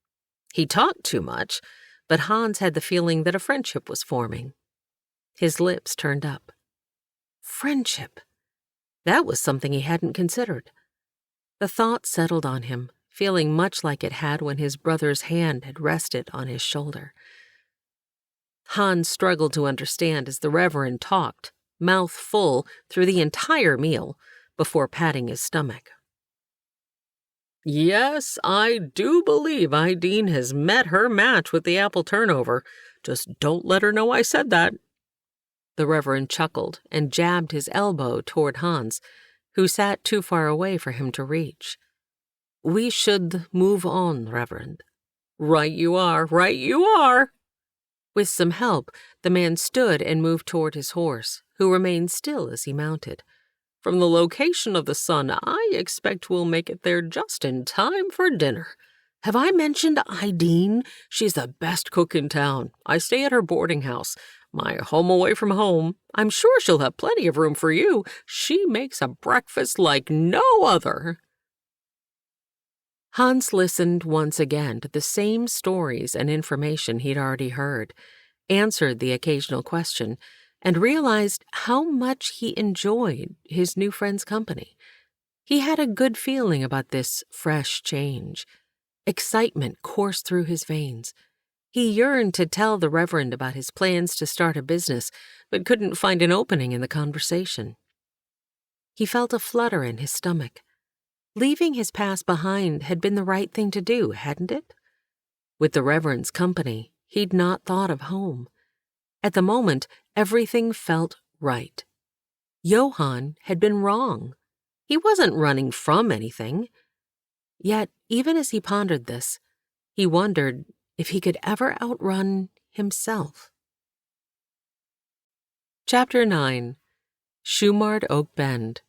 He talked too much, but Hans had the feeling that a friendship was forming. His lips turned up. Friendship. That was something he hadn't considered. The thought settled on him, feeling much like it had when his brother's hand had rested on his shoulder. Hans struggled to understand as the Reverend talked, mouth full, through the entire meal, before patting his stomach. Yes, I do believe Ideen has met her match with the apple turnover. Just don't let her know I said that. The Reverend chuckled and jabbed his elbow toward Hans, who sat too far away for him to reach. We should move on, Reverend. Right you are, right you are. With some help, the man stood and moved toward his horse, who remained still as he mounted. From the location of the sun, I expect we'll make it there just in time for dinner. Have I mentioned Ideen? She's the best cook in town. I stay at her boarding house, my home away from home. I'm sure she'll have plenty of room for you. She makes a breakfast like no other. Hans listened once again to the same stories and information he'd already heard, answered the occasional question, and realized how much he enjoyed his new friend's company. He had a good feeling about this fresh change. Excitement coursed through his veins. He yearned to tell the Reverend about his plans to start a business, but couldn't find an opening in the conversation. He felt a flutter in his stomach. Leaving his past behind had been the right thing to do, hadn't it? With the Reverend's company, he'd not thought of home. At the moment, everything felt right. Johann had been wrong. He wasn't running from anything. Yet, even as he pondered this, he wondered if he could ever outrun himself. Chapter 9. Shumard Oak Bend.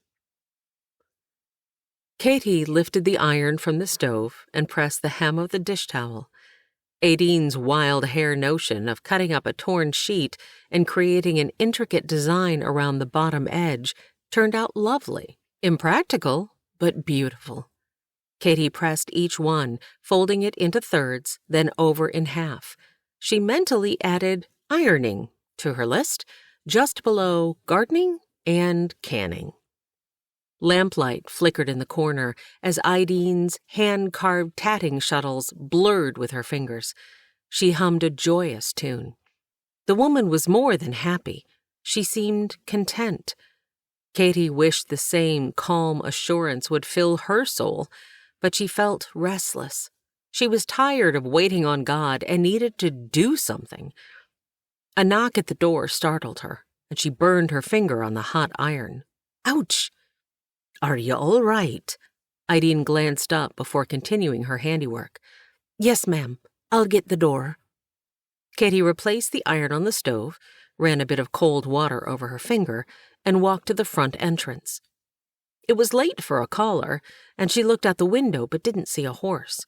Katie lifted the iron from the stove and pressed the hem of the dish towel. Aideen's wild hair notion of cutting up a torn sheet and creating an intricate design around the bottom edge turned out lovely, impractical, but beautiful. Katie pressed each one, folding it into thirds, then over in half. She mentally added ironing to her list, just below gardening and canning. Lamplight flickered in the corner as Aideen's hand-carved tatting shuttles blurred with her fingers. She hummed a joyous tune. The woman was more than happy. She seemed content. Katie wished the same calm assurance would fill her soul, but she felt restless. She was tired of waiting on God and needed to do something. A knock at the door startled her, and she burned her finger on the hot iron. Ouch! Are you all right? Aideen glanced up before continuing her handiwork. Yes, ma'am. I'll get the door. Katie replaced the iron on the stove, ran a bit of cold water over her finger, and walked to the front entrance. It was late for a caller, and she looked out the window but didn't see a horse.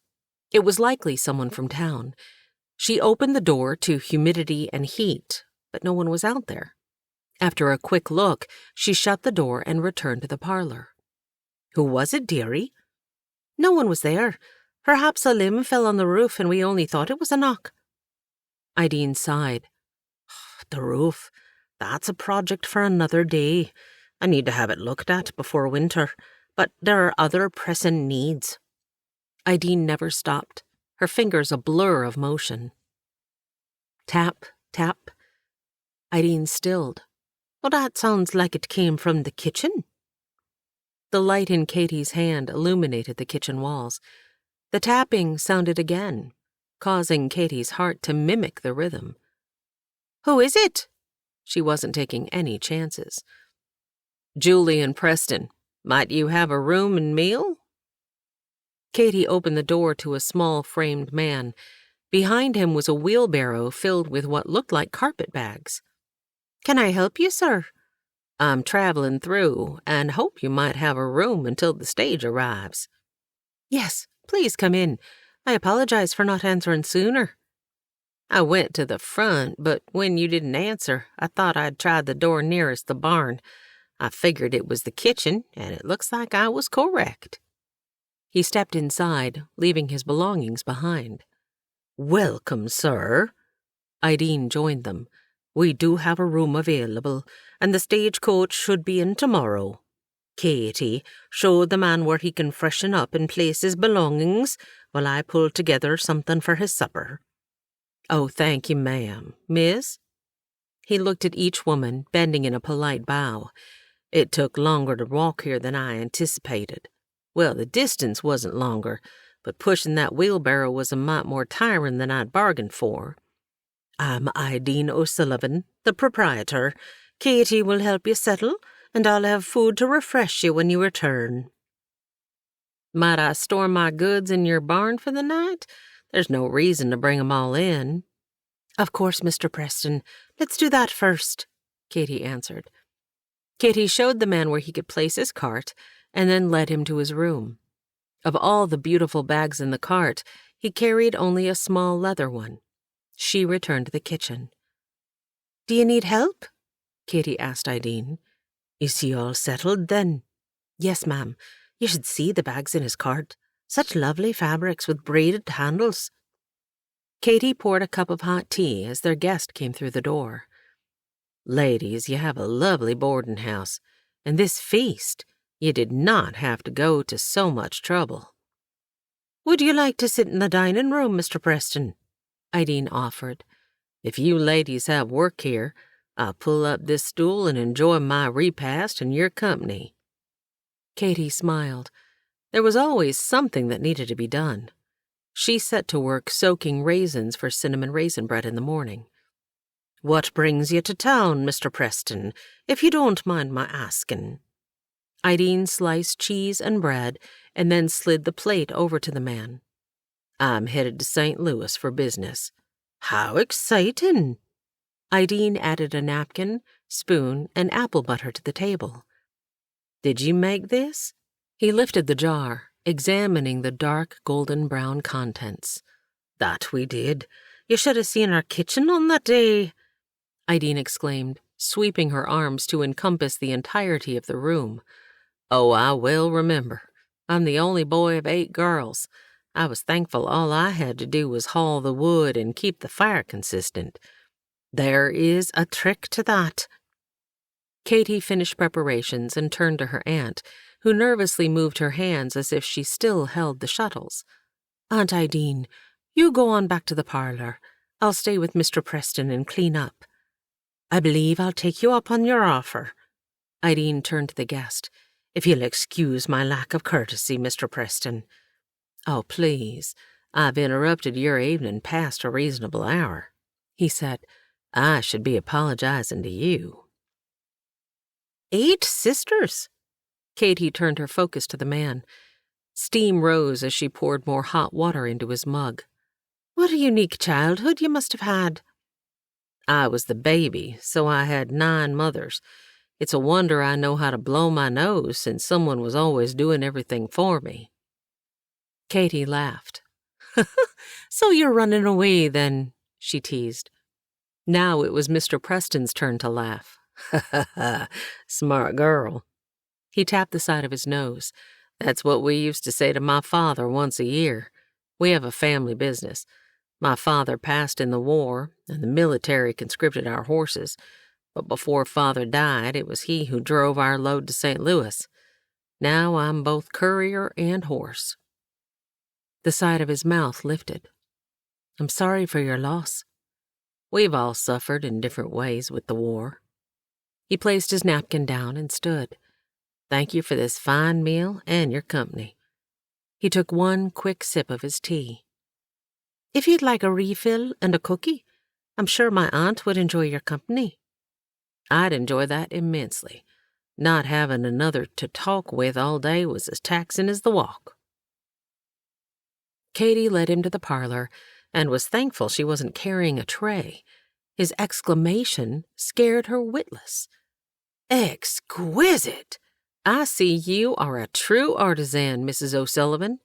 It was likely someone from town. She opened the door to humidity and heat, but no one was out there. After a quick look, she shut the door and returned to the parlor. Who was it, dearie? No one was there. Perhaps a limb fell on the roof and we only thought it was a knock. Aideen sighed. The roof. That's a project for another day. I need to have it looked at before winter, but there are other pressing needs. Aideen never stopped, her fingers a blur of motion. Tap, tap. Aideen stilled. Well, that sounds like it came from the kitchen. The light in Katie's hand illuminated the kitchen walls. The tapping sounded again, causing Katie's heart to mimic the rhythm. Who is it? She wasn't taking any chances. Julian Preston, might you have a room and meal? Katie opened the door to a small framed man. Behind him was a wheelbarrow filled with what looked like carpet bags. Can I help you, sir? I'm traveling through and hope you might have a room until the stage arrives. Yes, please come in. I apologize for not answering sooner. I went to the front, but when you didn't answer, I thought I'd try the door nearest the barn. I figured it was the kitchen, and it looks like I was correct." He stepped inside, leaving his belongings behind. "Welcome, sir." Ideen joined them. "We do have a room available, and the stagecoach should be in tomorrow. Katie, show the man where he can freshen up and place his belongings while I pull together something for his supper." "Oh, thank you, ma'am. Miss?" He looked at each woman, bending in a polite bow. "It took longer to walk here than I anticipated. Well, the distance wasn't longer, but pushing that wheelbarrow was a mite more tiring than I'd bargained for. I'm Ideen O'Sullivan, the proprietor. Katie will help you settle, and I'll have food to refresh you when you return." "Might I store my goods in your barn for the night? There's no reason to bring 'em all in." "Of course, Mr. Preston. Let's do that first," Katie answered. Katie showed the man where he could place his cart, and then led him to his room. Of all the beautiful bags in the cart, he carried only a small leather one. She returned to the kitchen. "Do you need help?" Katie asked Ideen. "Is he all settled, then?" "Yes, ma'am. You should see the bags in his cart. Such lovely fabrics with braided handles." Katie poured a cup of hot tea as their guest came through the door. "Ladies, you have a lovely boarding house, and this feast, you did not have to go to so much trouble." "Would you like to sit in the dining room, Mr. Preston?" Ideen offered. "If you ladies have work here, I'll pull up this stool and enjoy my repast in your company." Katie smiled. There was always something that needed to be done. She set to work soaking raisins for cinnamon raisin bread in the morning. "What brings you to town, Mr. Preston, if you don't mind my asking?" Ideen sliced cheese and bread and then slid the plate over to the man. "I'm headed to St. Louis for business." "How exciting!" Ideen added a napkin, spoon, and apple butter to the table. "Did you make this?" He lifted the jar, examining the dark golden-brown contents. "That we did. You should have seen our kitchen on that day," Ideen exclaimed, sweeping her arms to encompass the entirety of the room. "Oh, I well remember. I'm the only boy of 8 girls. I was thankful all I had to do was haul the wood and keep the fire consistent. There is a trick to that." Katie finished preparations and turned to her aunt, who nervously moved her hands as if she still held the shuttles. "Aunt Ideen, you go on back to the parlor. I'll stay with Mr. Preston and clean up." "I believe I'll take you up on your offer." Ideen turned to the guest. "If you'll excuse my lack of courtesy, Mr. Preston." "Oh, please. I've interrupted your evening past a reasonable hour," he said. "I should be apologizing to you." 8 sisters? Katie turned her focus to the man. Steam rose as she poured more hot water into his mug. "What a unique childhood you must have had." "I was the baby, so I had 9 mothers. It's a wonder I know how to blow my nose since someone was always doing everything for me." Katie laughed. "So you're running away, then," she teased. Now it was Mr. Preston's turn to laugh. "Ha ha ha, smart girl." He tapped the side of his nose. "That's what we used to say to my father once a year. We have a family business. My father passed in the war, and the military conscripted our horses. But before Father died, it was he who drove our load to St. Louis. Now I'm both courier and horse." The side of his mouth lifted. "I'm sorry for your loss." "We've all suffered in different ways with the war." He placed his napkin down and stood. "Thank you for this fine meal and your company." He took one quick sip of his tea. "If you'd like a refill and a cookie, I'm sure my aunt would enjoy your company." "I'd enjoy that immensely. Not having another to talk with all day was as taxing as the walk." Katie led him to the parlor and was thankful she wasn't carrying a tray. His exclamation scared her witless. "Exquisite! I see you are a true artisan, Mrs. O'Sullivan."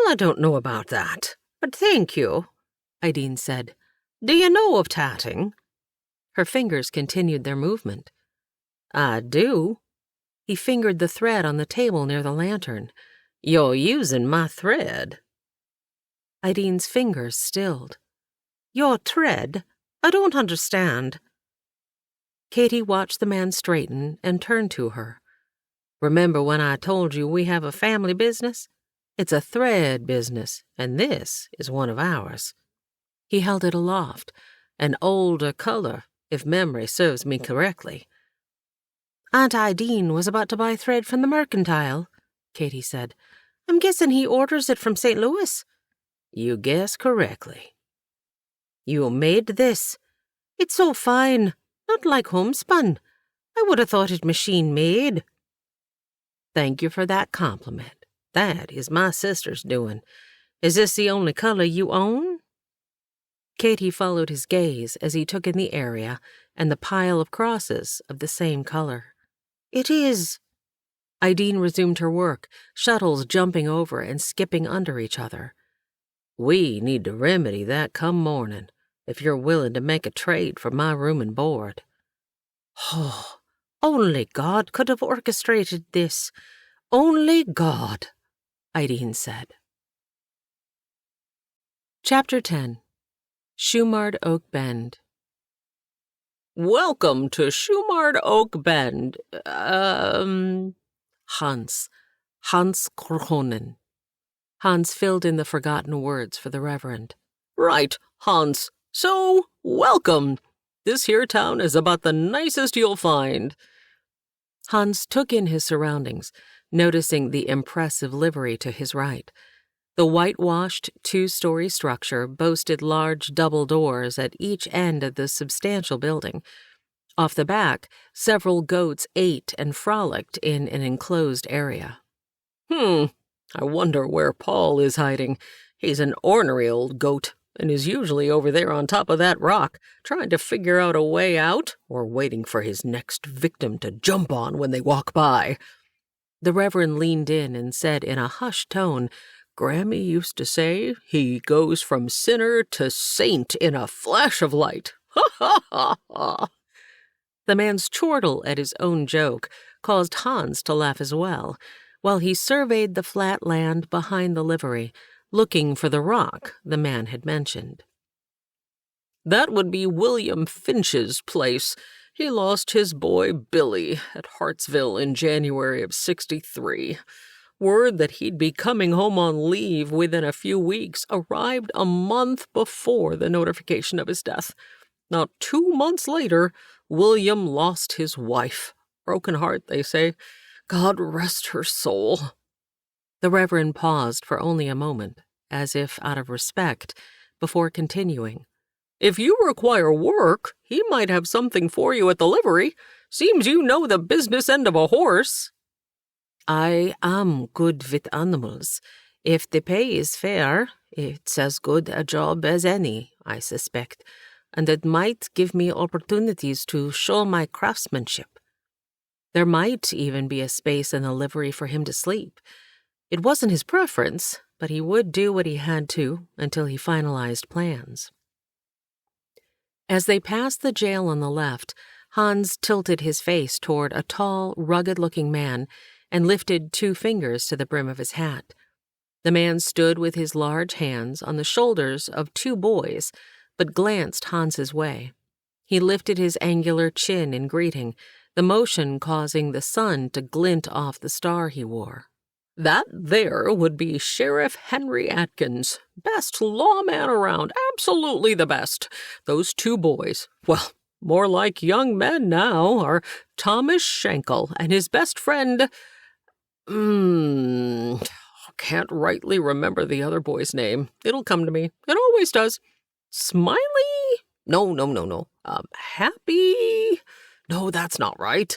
Well, I don't know about that, but thank you, Ideen said. Do you know of tatting? Her fingers continued their movement. I do. He fingered the thread on the table near the lantern. You're using my thread. Ideen's fingers stilled. Your thread? I don't understand. Katie watched the man straighten and turn to her. Remember when I told you we have a family business? It's a thread business, and this is one of ours. He held it aloft. An older color, if memory serves me correctly. Aunt Ideen was about to buy thread from the mercantile, Katie said. I'm guessing he orders it from St. Louis. You guess correctly. You made this? It's so fine, not like homespun. I would have thought it machine-made. Thank you for that compliment. That is my sister's doing. Is this the only color you own? Katie followed his gaze as he took in the area and the pile of crosses of the same color. It is. Ideen resumed her work, shuttles jumping over and skipping under each other. We need to remedy that come morning, if you're willing to make a trade for my room and board. Oh, only God could have orchestrated this. Only God, Ideen said. Chapter 10. Shumard Oak Bend. Welcome to Shumard Oak Bend. Hans Kronen. Hans filled in the forgotten words for the Reverend. Right, Hans. So, welcome. This here town is about the nicest you'll find. Hans took in his surroundings, noticing the impressive livery to his right. The whitewashed two-story structure boasted large double doors at each end of the substantial building. Off the back, several goats ate and frolicked in an enclosed area. I wonder where Paul is hiding. He's an ornery old goat, and is usually over there on top of that rock, trying to figure out a way out, or waiting for his next victim to jump on when they walk by. The Reverend leaned in and said in a hushed tone, Grammy used to say he goes from sinner to saint in a flash of light. Ha ha ha ha. The man's chortle at his own joke caused Hans to laugh as well, while he surveyed the flat land behind the livery, looking for the rock the man had mentioned. That would be William Finch's place. He lost his boy Billy at Hartsville in January of '63. Word that he'd be coming home on leave within a few weeks arrived a month before the notification of his death. Not 2 months later, William lost his wife. Broken heart, they say. God rest her soul. The Reverend paused for only a moment, as if out of respect, before continuing. If you require work, he might have something for you at the livery. Seems you know the business end of a horse. I am good with animals. If the pay is fair, it's as good a job as any, I suspect, and it might give me opportunities to show my craftsmanship. There might even be a space in the livery for him to sleep. It wasn't his preference, but he would do what he had to until he finalized plans. As they passed the jail on the left, Hans tilted his face toward a tall, rugged-looking man and lifted 2 fingers to the brim of his hat. The man stood with his large hands on the shoulders of 2 boys, but glanced Hans's way. He lifted his angular chin in greeting, the motion causing the sun to glint off the star he wore. That there would be Sheriff Henry Atkins. Best lawman around, absolutely the best. Those 2 boys, well, more like young men now, are Thomas Schenkel and his best friend... Can't rightly remember the other boy's name. It'll come to me. It always does. Smiley? No. Happy? No, that's not right.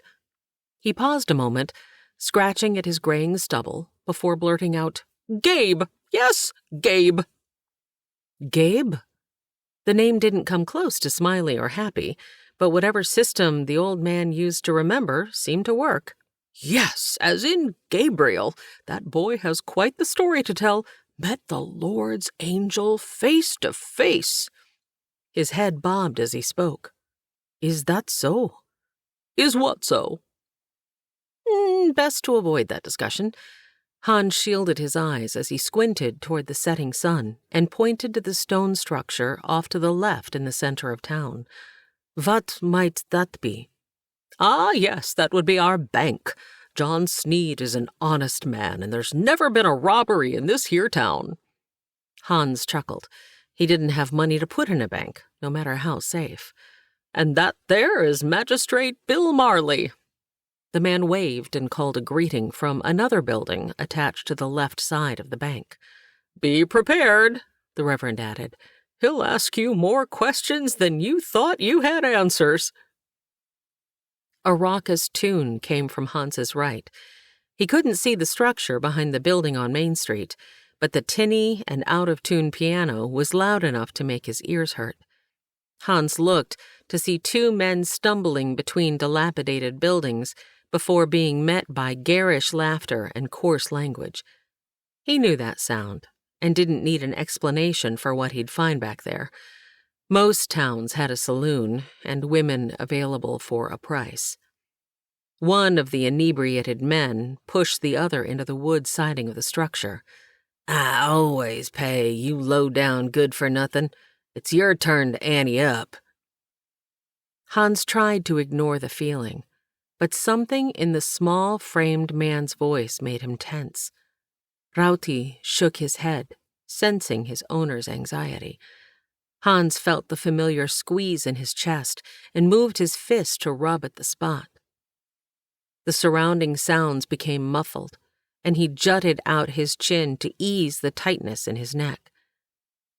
He paused a moment, scratching at his graying stubble, before blurting out, Gabe! Yes, Gabe! Gabe? The name didn't come close to Smiley or Happy, but whatever system the old man used to remember seemed to work. Yes, as in Gabriel. That boy has quite the story to tell. met the Lord's angel face to face." His head bobbed as he spoke. "Is that so?" "Is what so?" Best to avoid that discussion. Hans shielded his eyes as he squinted toward the setting sun and pointed to the stone structure off to the left in the center of town. "What might that be?" "Ah, yes, that would be our bank. John Sneed is an honest man, and there's never been a robbery in this here town." Hans chuckled. He didn't have money to put in a bank, no matter how safe. "And that there is Magistrate Bill Marley." The man waved and called a greeting from another building attached to the left side of the bank. "Be prepared," the Reverend added. "He'll ask you more questions than you thought you had answers." A raucous tune came from Hans's right. He couldn't see the structure behind the building on Main Street, but the tinny and out-of-tune piano was loud enough to make his ears hurt. Hans looked to see two men stumbling between dilapidated buildings before being met by garish laughter and coarse language. He knew that sound and didn't need an explanation for what he'd find back there. Most towns had a saloon and women available for a price. One of the inebriated men pushed the other into the wood siding of the structure. "I always pay, you low-down good-for-nothing. It's your turn to ante up." Hans tried to ignore the feeling, but something in the small-framed man's voice made him tense. Rauti shook his head, sensing his owner's anxiety. Hans felt the familiar squeeze in his chest and moved his fist to rub at the spot. The surrounding sounds became muffled, and he jutted out his chin to ease the tightness in his neck.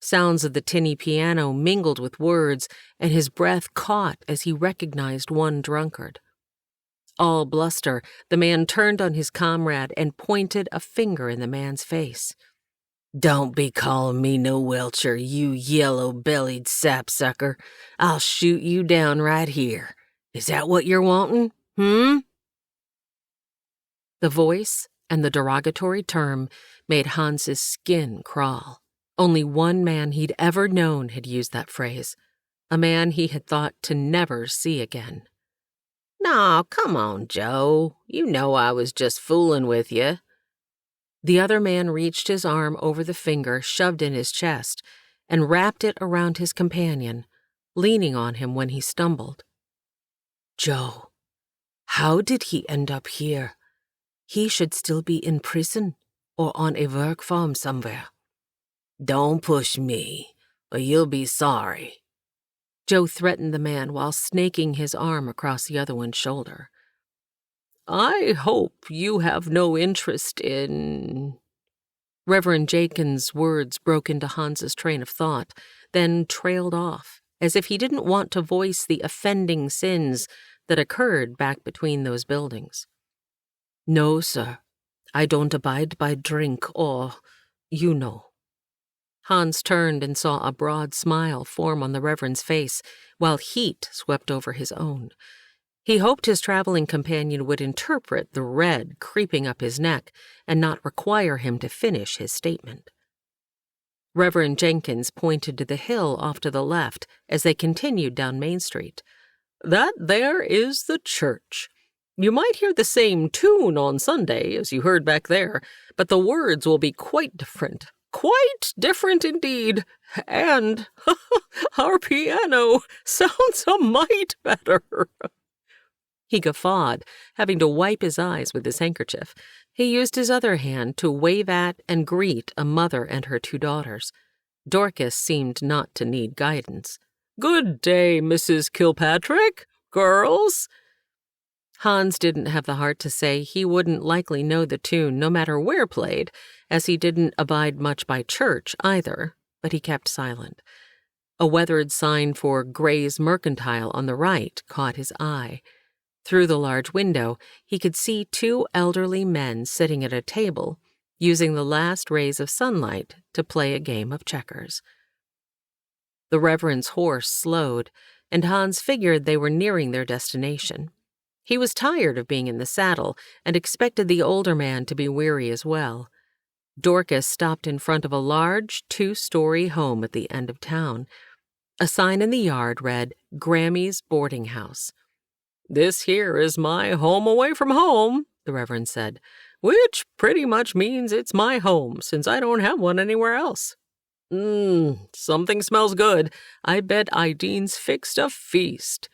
Sounds of the tinny piano mingled with words, and his breath caught as he recognized one drunkard. All bluster, the man turned on his comrade and pointed a finger in the man's face. "Don't be calling me no welcher, you yellow-bellied sapsucker. I'll shoot you down right here. Is that what you're wanting, The voice and the derogatory term made Hans's skin crawl. Only one man he'd ever known had used that phrase, a man he had thought to never see again. "No, come on, Joe. You know I was just fooling with you." The other man reached his arm over the finger shoved in his chest and wrapped it around his companion, leaning on him when he stumbled. "Joe, how did he end up here? He should still be in prison or on a work farm somewhere." "Don't push me, or you'll be sorry." Joe threatened the man while snaking his arm across the other one's shoulder. "I hope you have no interest in—" Reverend Jenkins' words broke into Hans's train of thought, then trailed off, as if he didn't want to voice the offending sins that occurred back between those buildings. "No, sir. I don't abide by drink or, you know." Hans turned and saw a broad smile form on the Reverend's face, while heat swept over his own. He hoped his traveling companion would interpret the red creeping up his neck and not require him to finish his statement. Reverend Jenkins pointed to the hill off to the left as they continued down Main Street. "That there is the church. You might hear the same tune on Sunday as you heard back there, but the words will be quite different. Quite different indeed. And our piano sounds a mite better." He guffawed, having to wipe his eyes with his handkerchief. He used his other hand to wave at and greet a mother and her two daughters. Dorcas seemed not to need guidance. "Good day, Mrs. Kilpatrick. Girls." Hans didn't have the heart to say he wouldn't likely know the tune no matter where played, as he didn't abide much by church either, but he kept silent. A weathered sign for Gray's Mercantile on the right caught his eye. Through the large window, he could see two elderly men sitting at a table, using the last rays of sunlight to play a game of checkers. The Reverend's horse slowed, and Hans figured they were nearing their destination. He was tired of being in the saddle and expected the older man to be weary as well. Dorcas stopped in front of a large 2-story home at the end of town. A sign in the yard read, Grammy's Boarding House. "This here is my home away from home," the Reverend said, "which pretty much means it's my home, since I don't have one anywhere else. Something smells good. I bet Idine's fixed a feast."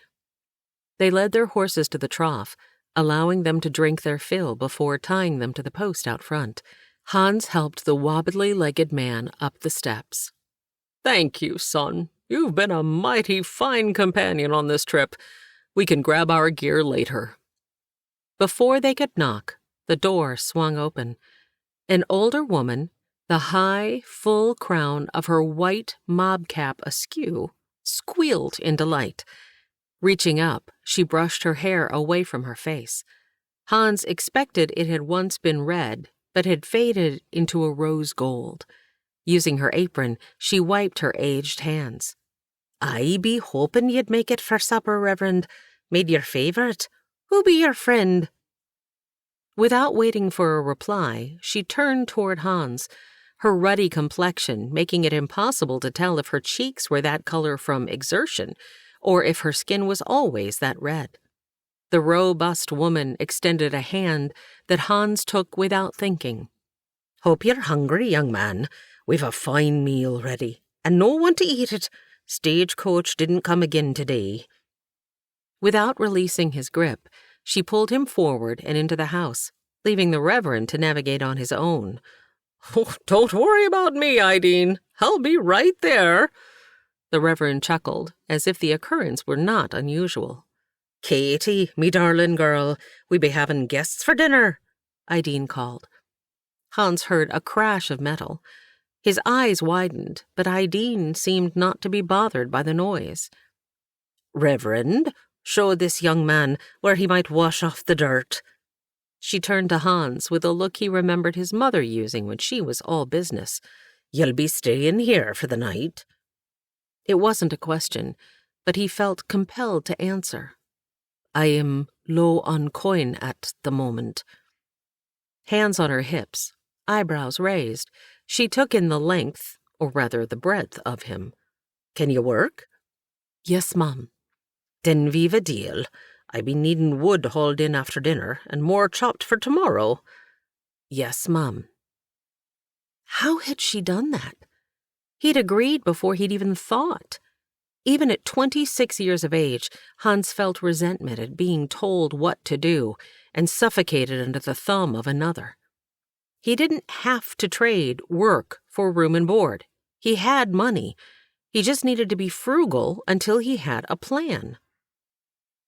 They led their horses to the trough, allowing them to drink their fill before tying them to the post out front. Hans helped the wobbly-legged man up the steps. "Thank you, son. You've been a mighty fine companion on this trip. We can grab our gear later." Before they could knock, the door swung open. An older woman, the high, full crown of her white mob cap askew, squealed in delight. Reaching up, she brushed her hair away from her face. Hans expected it had once been red, but had faded into a rose gold. Using her apron, she wiped her aged hands. "I be hoping you'd make it for supper, Reverend. Made your favourite. Who be your friend?" Without waiting for a reply, she turned toward Hans, her ruddy complexion making it impossible to tell if her cheeks were that color from exertion, or if her skin was always that red. The robust woman extended a hand that Hans took without thinking. "Hope you're hungry, young man. We've a fine meal ready, and no one to eat it. Stagecoach didn't come again today." Without releasing his grip, she pulled him forward and into the house, leaving the Reverend to navigate on his own. "Oh, don't worry about me, Idine. I'll be right there." The Reverend chuckled, as if the occurrence were not unusual. "Katie, me darling girl, we be having guests for dinner," Idine called. Hans heard a crash of metal. His eyes widened, but Idine seemed not to be bothered by the noise. "Reverend, show this young man where he might wash off the dirt." She turned to Hans with a look he remembered his mother using when she was all business. "You'll be staying here for the night." It wasn't a question, but he felt compelled to answer. "I am low on coin at the moment." Hands on her hips, eyebrows raised, she took in the length, or rather the breadth, of him. "Can you work?" "Yes, Mum." "Then we've a deal. I be needing wood hauled in after dinner, and more chopped for tomorrow." "Yes, Mum." How had she done that? He'd agreed before he'd even thought. Even at 26 years of age, Hans felt resentment at being told what to do and suffocated under the thumb of another. He didn't have to trade work for room and board. He had money. He just needed to be frugal until he had a plan.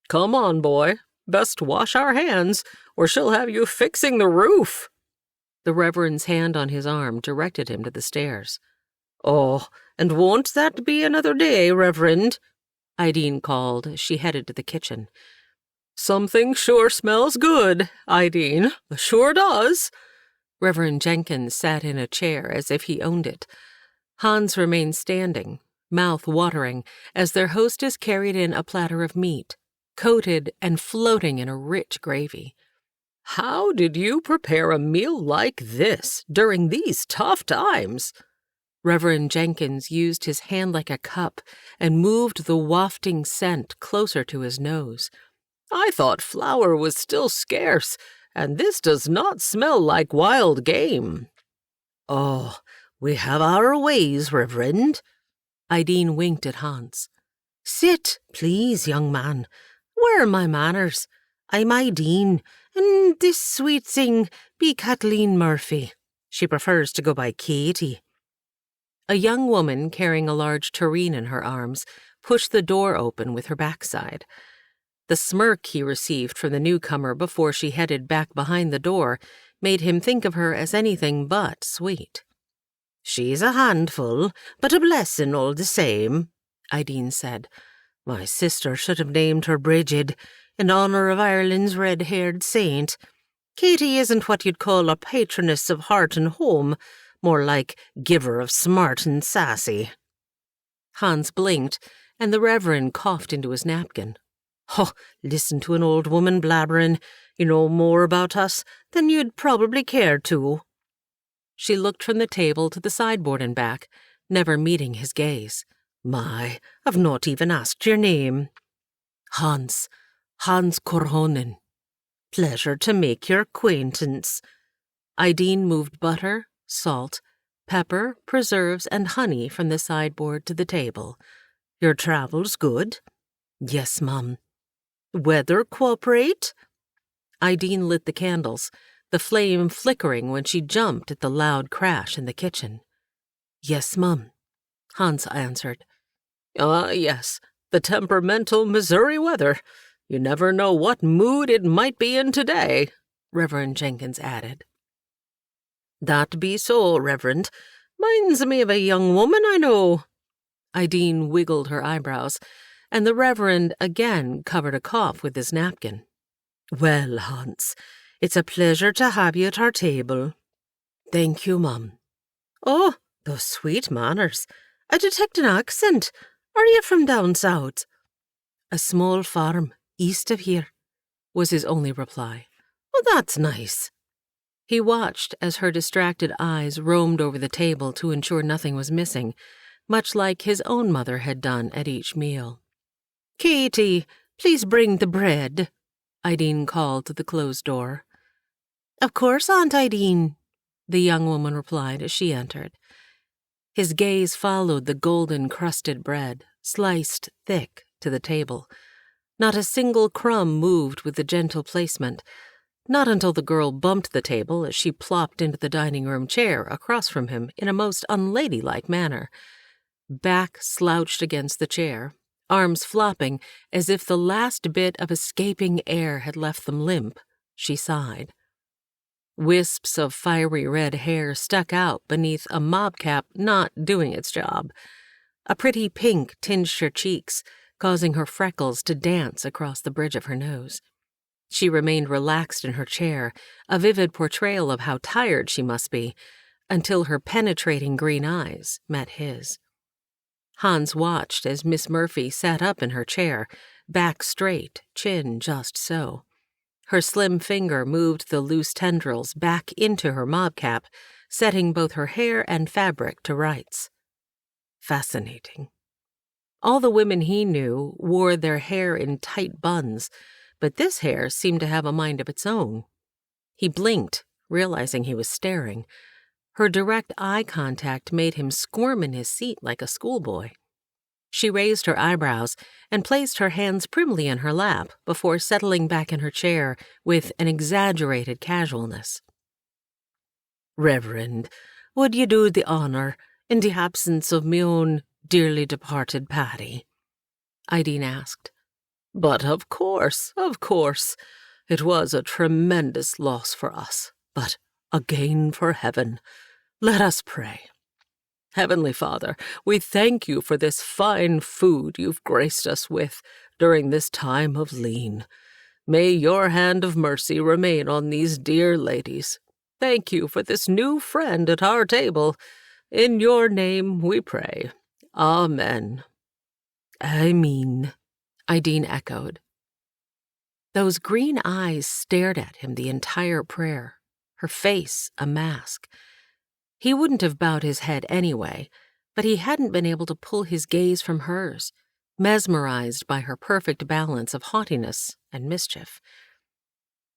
"Come on, boy. Best wash our hands, or she'll have you fixing the roof." The Reverend's hand on his arm directed him to the stairs. "Oh, and won't that be another day, Reverend?" Idine called as she headed to the kitchen. "Something sure smells good, Idine. Sure does." Reverend Jenkins sat in a chair as if he owned it. Hans remained standing, mouth watering, as their hostess carried in a platter of meat, coated and floating in a rich gravy. "How did you prepare a meal like this during these tough times?" Reverend Jenkins used his hand like a cup and moved the wafting scent closer to his nose. "I thought flour was still scarce, and this does not smell like wild game." "Oh, we have our ways, Reverend." Idine winked at Hans. "Sit, please, young man. Where are my manners? I'm Idine, and this sweet thing be Kathleen Murphy. She prefers to go by Katie." A young woman carrying a large tureen in her arms pushed the door open with her backside. The smirk he received from the newcomer before she headed back behind the door made him think of her as anything but sweet. "She's a handful, but a blessing all the same," Idine said. "My sister should have named her Bridget, in honour of Ireland's red-haired saint. Katie isn't what you'd call a patroness of heart and home, more like giver of smart and sassy." Hans blinked, and the Reverend coughed into his napkin. "Oh, listen to an old woman blabbering. You know more about us than you'd probably care to." She looked from the table to the sideboard and back, never meeting his gaze. My, I've not even asked your name. Hans Korhonen. Pleasure to make your acquaintance. Ideen moved butter, salt, pepper, preserves, and honey from the sideboard to the table. Your travels good? Yes, Mum. Weather cooperate? Ideen lit the candles, the flame flickering when she jumped at the loud crash in the kitchen. Yes, Mum, Hans answered. Yes, the temperamental Missouri weather. You never know what mood it might be in today, Reverend Jenkins added. That be so, Reverend. Minds me of a young woman I know. Ideen wiggled her eyebrows, and the Reverend again covered a cough with his napkin. Well, Hans, it's a pleasure to have you at our table. Thank you, Mum. Oh, those sweet manners. I detect an accent. Are you from down south? A small farm east of here, was his only reply. Oh, that's nice. He watched as her distracted eyes roamed over the table to ensure nothing was missing, much like his own mother had done at each meal. Katie, please bring the bread, Ideen called to the closed door. Of course, Aunt Ideen, the young woman replied as she entered. His gaze followed the golden-crusted bread, sliced thick, to the table. Not a single crumb moved with the gentle placement, not until the girl bumped the table as she plopped into the dining-room chair across from him in a most unladylike manner. Back slouched against the chair, arms flopping as if the last bit of escaping air had left them limp, she sighed. Wisps of fiery red hair stuck out beneath a mob cap not doing its job. A pretty pink tinged her cheeks, causing her freckles to dance across the bridge of her nose. She remained relaxed in her chair, a vivid portrayal of how tired she must be, until her penetrating green eyes met his. Hans watched as Miss Murphy sat up in her chair, back straight, chin just so. Her slim finger moved the loose tendrils back into her mob cap, setting both her hair and fabric to rights. Fascinating. All the women he knew wore their hair in tight buns, but this hair seemed to have a mind of its own. He blinked, realizing he was staring. Her direct eye contact made him squirm in his seat like a schoolboy. She raised her eyebrows and placed her hands primly in her lap before settling back in her chair with an exaggerated casualness. Reverend, would you do the honor, in the absence of me own dearly departed Patty? Ideen asked. But of course. It was a tremendous loss for us, but a gain for heaven. Let us pray. Heavenly Father, we thank you for this fine food you've graced us with during this time of lean. May your hand of mercy remain on these dear ladies. Thank you for this new friend at our table. In your name we pray. Amen. Amen, Ideen echoed. Those green eyes stared at him the entire prayer, her face a mask. He wouldn't have bowed his head anyway, but he hadn't been able to pull his gaze from hers, mesmerized by her perfect balance of haughtiness and mischief.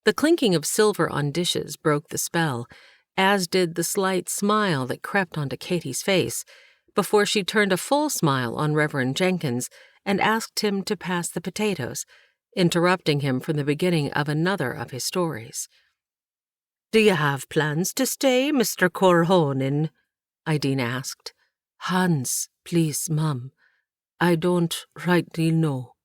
The clinking of silver on dishes broke the spell, as did the slight smile that crept onto Katie's face, before she turned a full smile on Reverend Jenkins and asked him to pass the potatoes, interrupting him from the beginning of another of his stories. Do you have plans to stay, Mr. Korhonen? Ideen asked. Hans, please, Mum. I don't rightly know.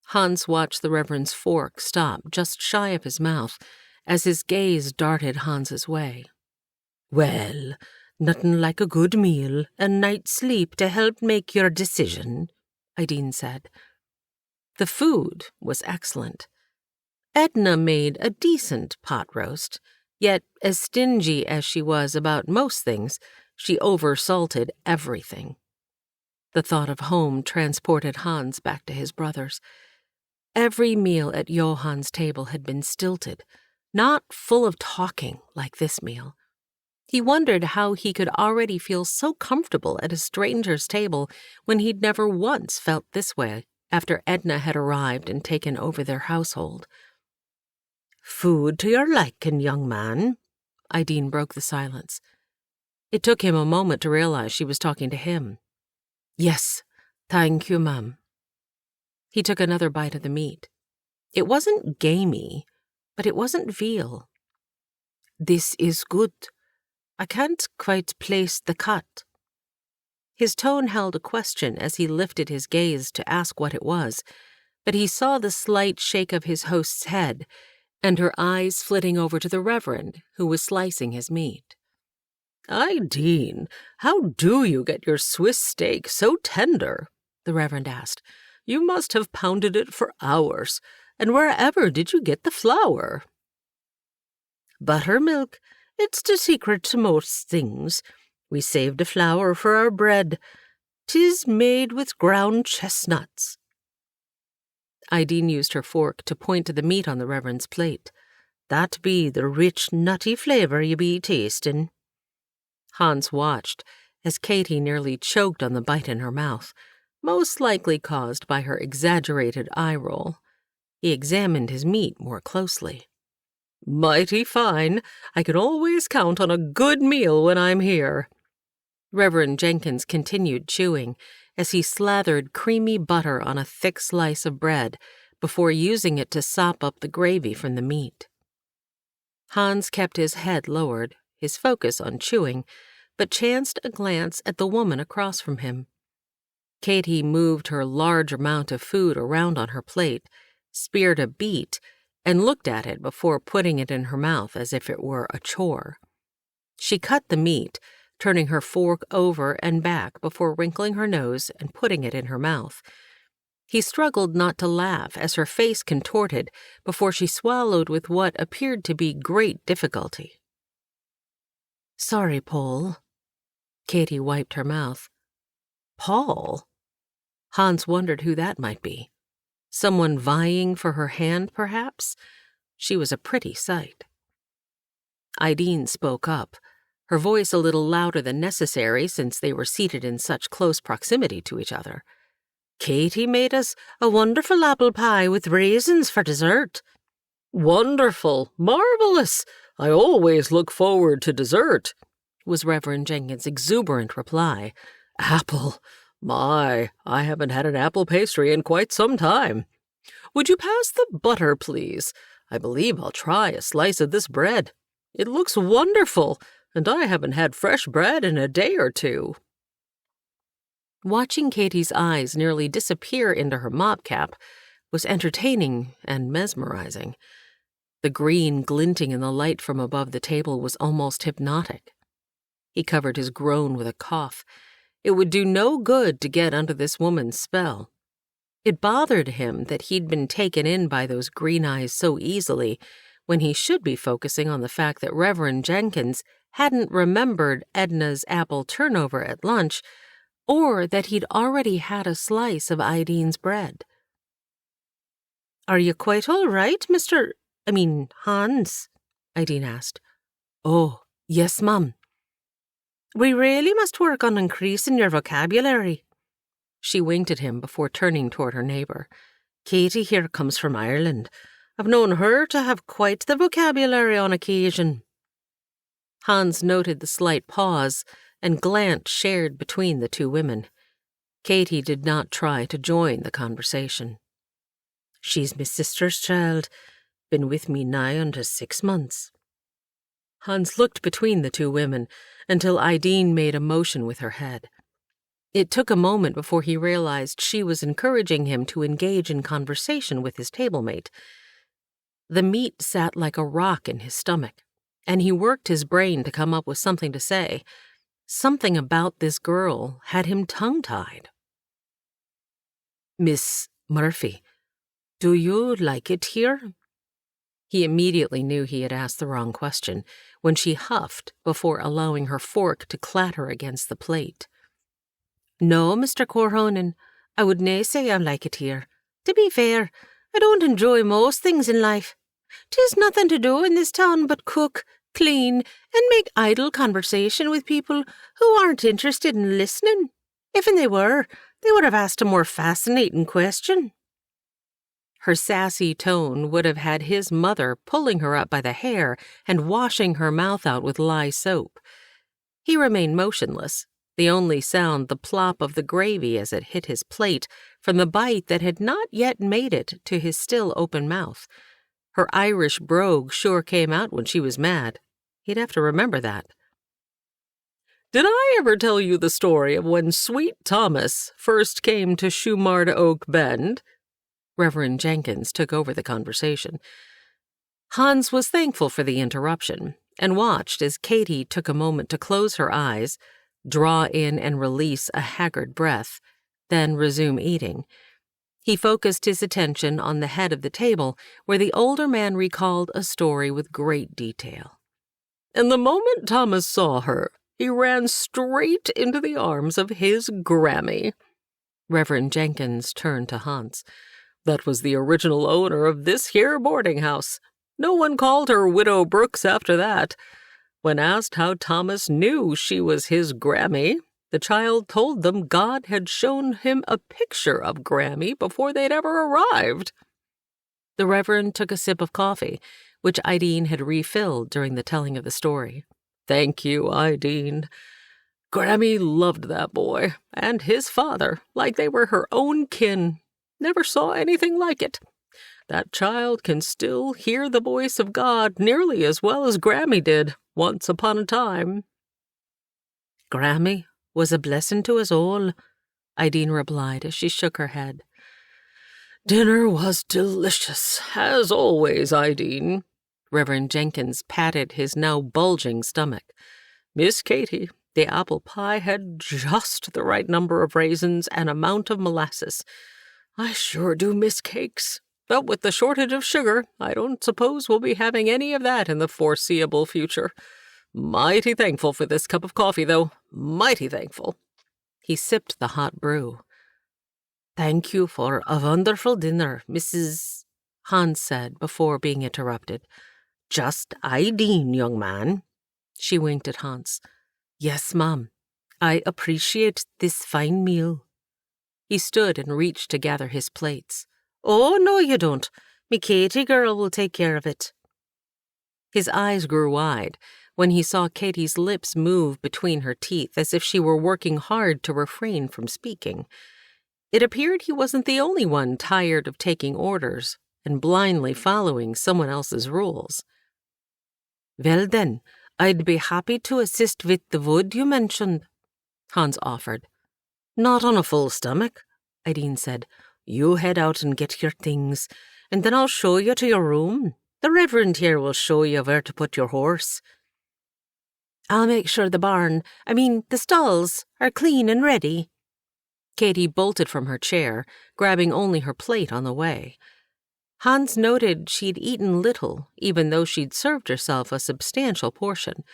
Hans watched the Reverend's fork stop just shy of his mouth as his gaze darted Hans's way. Well, nothing like a good meal and night's sleep to help make your decision, Ideen said. The food was excellent. Edna made a decent pot roast, yet as stingy as she was about most things, she oversalted everything. The thought of home transported Hans back to his brothers. Every meal at Johann's table had been stilted, not full of talking like this meal. He wondered how he could already feel so comfortable at a stranger's table when he'd never once felt this way after Edna had arrived and taken over their household. "Food to your liking, young man?" Ideen broke the silence. It took him a moment to realize she was talking to him. "Yes, thank you, ma'am." He took another bite of the meat. It wasn't gamey, but it wasn't veal. "This is good. I can't quite place the cut." His tone held a question as he lifted his gaze to ask what it was, but he saw the slight shake of his host's head and her eyes flitting over to the Reverend, who was slicing his meat. "Ideen, how do you get your Swiss steak so tender?" the Reverend asked. "You must have pounded it for hours. And wherever did you get the flour?" "Buttermilk. It's the secret to most things. We save the flour for our bread. 'Tis made with ground chestnuts." Ideen used her fork to point to the meat on the Reverend's plate. "That be the rich, nutty flavour you be tastin'." Hans watched as Katie nearly choked on the bite in her mouth, most likely caused by her exaggerated eye roll. He examined his meat more closely. "Mighty fine. I can always count on a good meal when I'm here." Reverend Jenkins continued chewing as he slathered creamy butter on a thick slice of bread before using it to sop up the gravy from the meat. Hans kept his head lowered, his focus on chewing, but chanced a glance at the woman across from him. Katie moved her large amount of food around on her plate, speared a beet, and looked at it before putting it in her mouth as if it were a chore. She cut the meat, turning her fork over and back before wrinkling her nose and putting it in her mouth. He struggled not to laugh as her face contorted before she swallowed with what appeared to be great difficulty. "Sorry, Paul." Katie wiped her mouth. "Paul?" Hans wondered who that might be. Someone vying for her hand, perhaps? She was a pretty sight. Ideen spoke up, her voice a little louder than necessary since they were seated in such close proximity to each other. "Katie made us a wonderful apple pie with raisins for dessert." "Wonderful! Marvelous! I always look forward to dessert," was Reverend Jenkins' exuberant reply. "Apple! My, I haven't had an apple pastry in quite some time. Would you pass the butter, please? I believe I'll try a slice of this bread. It looks wonderful, and I haven't had fresh bread in a day or two." Watching Katie's eyes nearly disappear into her mop cap was entertaining and mesmerizing. The green glinting in the light from above the table was almost hypnotic. He covered his groan with a cough. It would do no good to get under this woman's spell. It bothered him that he'd been taken in by those green eyes so easily when he should be focusing on the fact that Reverend Jenkins hadn't remembered Edna's apple turnover at lunch, or that he'd already had a slice of Ideen's bread. "Are you quite all right, Hans?" Ideen asked. "Oh, yes, Mum." "We really must work on increasing your vocabulary." She winked at him before turning toward her neighbor. "Katie here comes from Ireland. I've known her to have quite the vocabulary on occasion." Hans noted the slight pause and glance shared between the two women. Katie did not try to join the conversation. "She's my sister's child. Been with me nigh unto 6 months." Hans looked between the two women until Ideen made a motion with her head. It took a moment before he realized she was encouraging him to engage in conversation with his tablemate. The meat sat like a rock in his stomach, and he worked his brain to come up with something to say. Something about this girl had him tongue-tied. "Miss Murphy, do you like it here?" He immediately knew he had asked the wrong question when she huffed before allowing her fork to clatter against the plate. "No, Mr. Corhonen, I would nae say I like it here. To be fair, I don't enjoy most things in life. 'Tis nothing to do in this town but cook, clean, and make idle conversation with people who aren't interested in listening. If they were, they would have asked a more fascinating question. Her sassy tone would have had his mother pulling her up by the hair and washing her mouth out with lye soap. He remained motionless, the only sound the plop of the gravy as it hit his plate from the bite that had not yet made it to his still open mouth. Her Irish brogue sure came out when she was mad. He'd have to remember that. Did I ever tell you the story of when sweet Thomas first came to Shumard Oak Bend? Reverend Jenkins took over the conversation. Hans was thankful for the interruption and watched as Katie took a moment to close her eyes, draw in and release a haggard breath, then resume eating. He focused his attention on the head of the table, where the older man recalled a story with great detail. And the moment Thomas saw her, he ran straight into the arms of his Grammy. Reverend Jenkins turned to Hans. That was the original owner of this here boarding house. No one called her Widow Brooks after that. When asked how Thomas knew she was his Grammy, the child told them God had shown him a picture of Grammy before they'd ever arrived. The Reverend took a sip of coffee, which Ideen had refilled during the telling of the story. Thank you, Ideen. Grammy loved that boy, and his father, like they were her own kin. Never saw anything like it. That child can still hear the voice of God nearly as well as Grammy did once upon a time. Grammy was a blessing to us all, Ideen replied as she shook her head. Dinner was delicious, as always, Ideen. Reverend Jenkins patted his now bulging stomach. Miss Katie, the apple pie had just the right number of raisins and amount of molasses. I sure do miss cakes. But with the shortage of sugar, I don't suppose we'll be having any of that in the foreseeable future. Mighty thankful for this cup of coffee, though. Mighty thankful. He sipped the hot brew. Thank you for a wonderful dinner, Mrs. Hans said before being interrupted. Just Ideen, young man. She winked at Hans. Yes, Mom. I appreciate this fine meal. He stood and reached to gather his plates. Oh, no, you don't. Me Katie girl will take care of it. His eyes grew wide when he saw Katie's lips move between her teeth as if she were working hard to refrain from speaking. It appeared he wasn't the only one tired of taking orders and blindly following someone else's rules. Well then, I'd be happy to assist with the wood you mentioned, Hans offered. Not on a full stomach, Ideen said. You head out and get your things, and then I'll show you to your room. The Reverend here will show you where to put your horse. I'll make sure the stalls, are clean and ready. Katie bolted from her chair, grabbing only her plate on the way. Hans noted she'd eaten little, even though she'd served herself a substantial portion.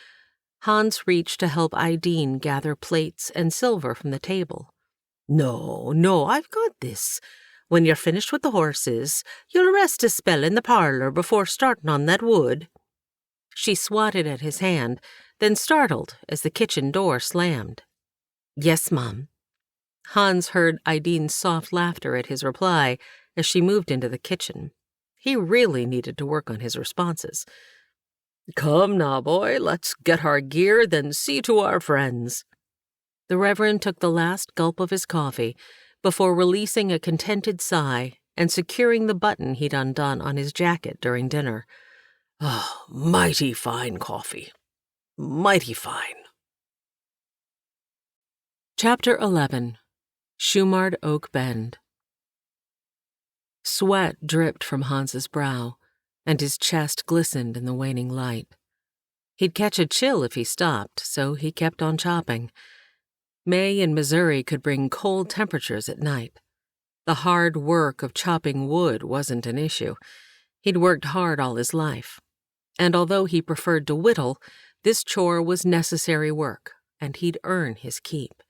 Hans reached to help Ideen gather plates and silver from the table. No, I've got this. When you're finished with the horses, you'll rest a spell in the parlor before starting on that wood. She swatted at his hand, then startled as the kitchen door slammed. Yes, Mom. Hans heard Ideen's soft laughter at his reply as she moved into the kitchen. He really needed to work on his responses. Come now, boy, let's get our gear, then see to our friends. The Reverend took the last gulp of his coffee before releasing a contented sigh and securing the button he'd undone on his jacket during dinner. Oh, mighty fine coffee. Mighty fine. Chapter 11. Shumard Oak Bend. Sweat dripped from Hans's brow, and his chest glistened in the waning light. He'd catch a chill if he stopped, so he kept on chopping. May in Missouri could bring cold temperatures at night. The hard work of chopping wood wasn't an issue. He'd worked hard all his life. And although he preferred to whittle, this chore was necessary work, and he'd earn his keep.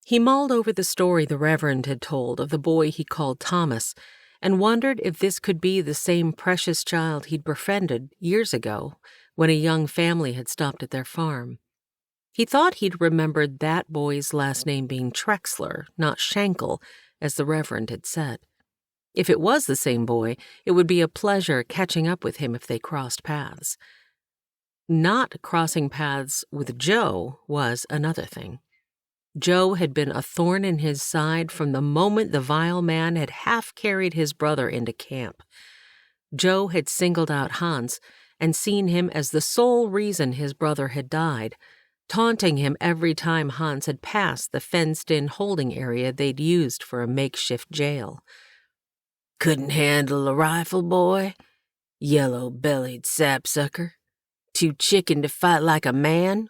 He mulled over the story the Reverend had told of the boy he called Thomas, and wondered if this could be the same precious child he'd befriended years ago when a young family had stopped at their farm. He thought he'd remembered that boy's last name being Trexler, not Schenkel, as the Reverend had said. If it was the same boy, it would be a pleasure catching up with him if they crossed paths. Not crossing paths with Joe was another thing. Joe had been a thorn in his side from the moment the vile man had half carried his brother into camp. Joe had singled out Hans and seen him as the sole reason his brother had died, taunting him every time Hans had passed the fenced-in holding area they'd used for a makeshift jail. Couldn't handle a rifle, boy? Yellow-bellied sapsucker? Too chicken to fight like a man?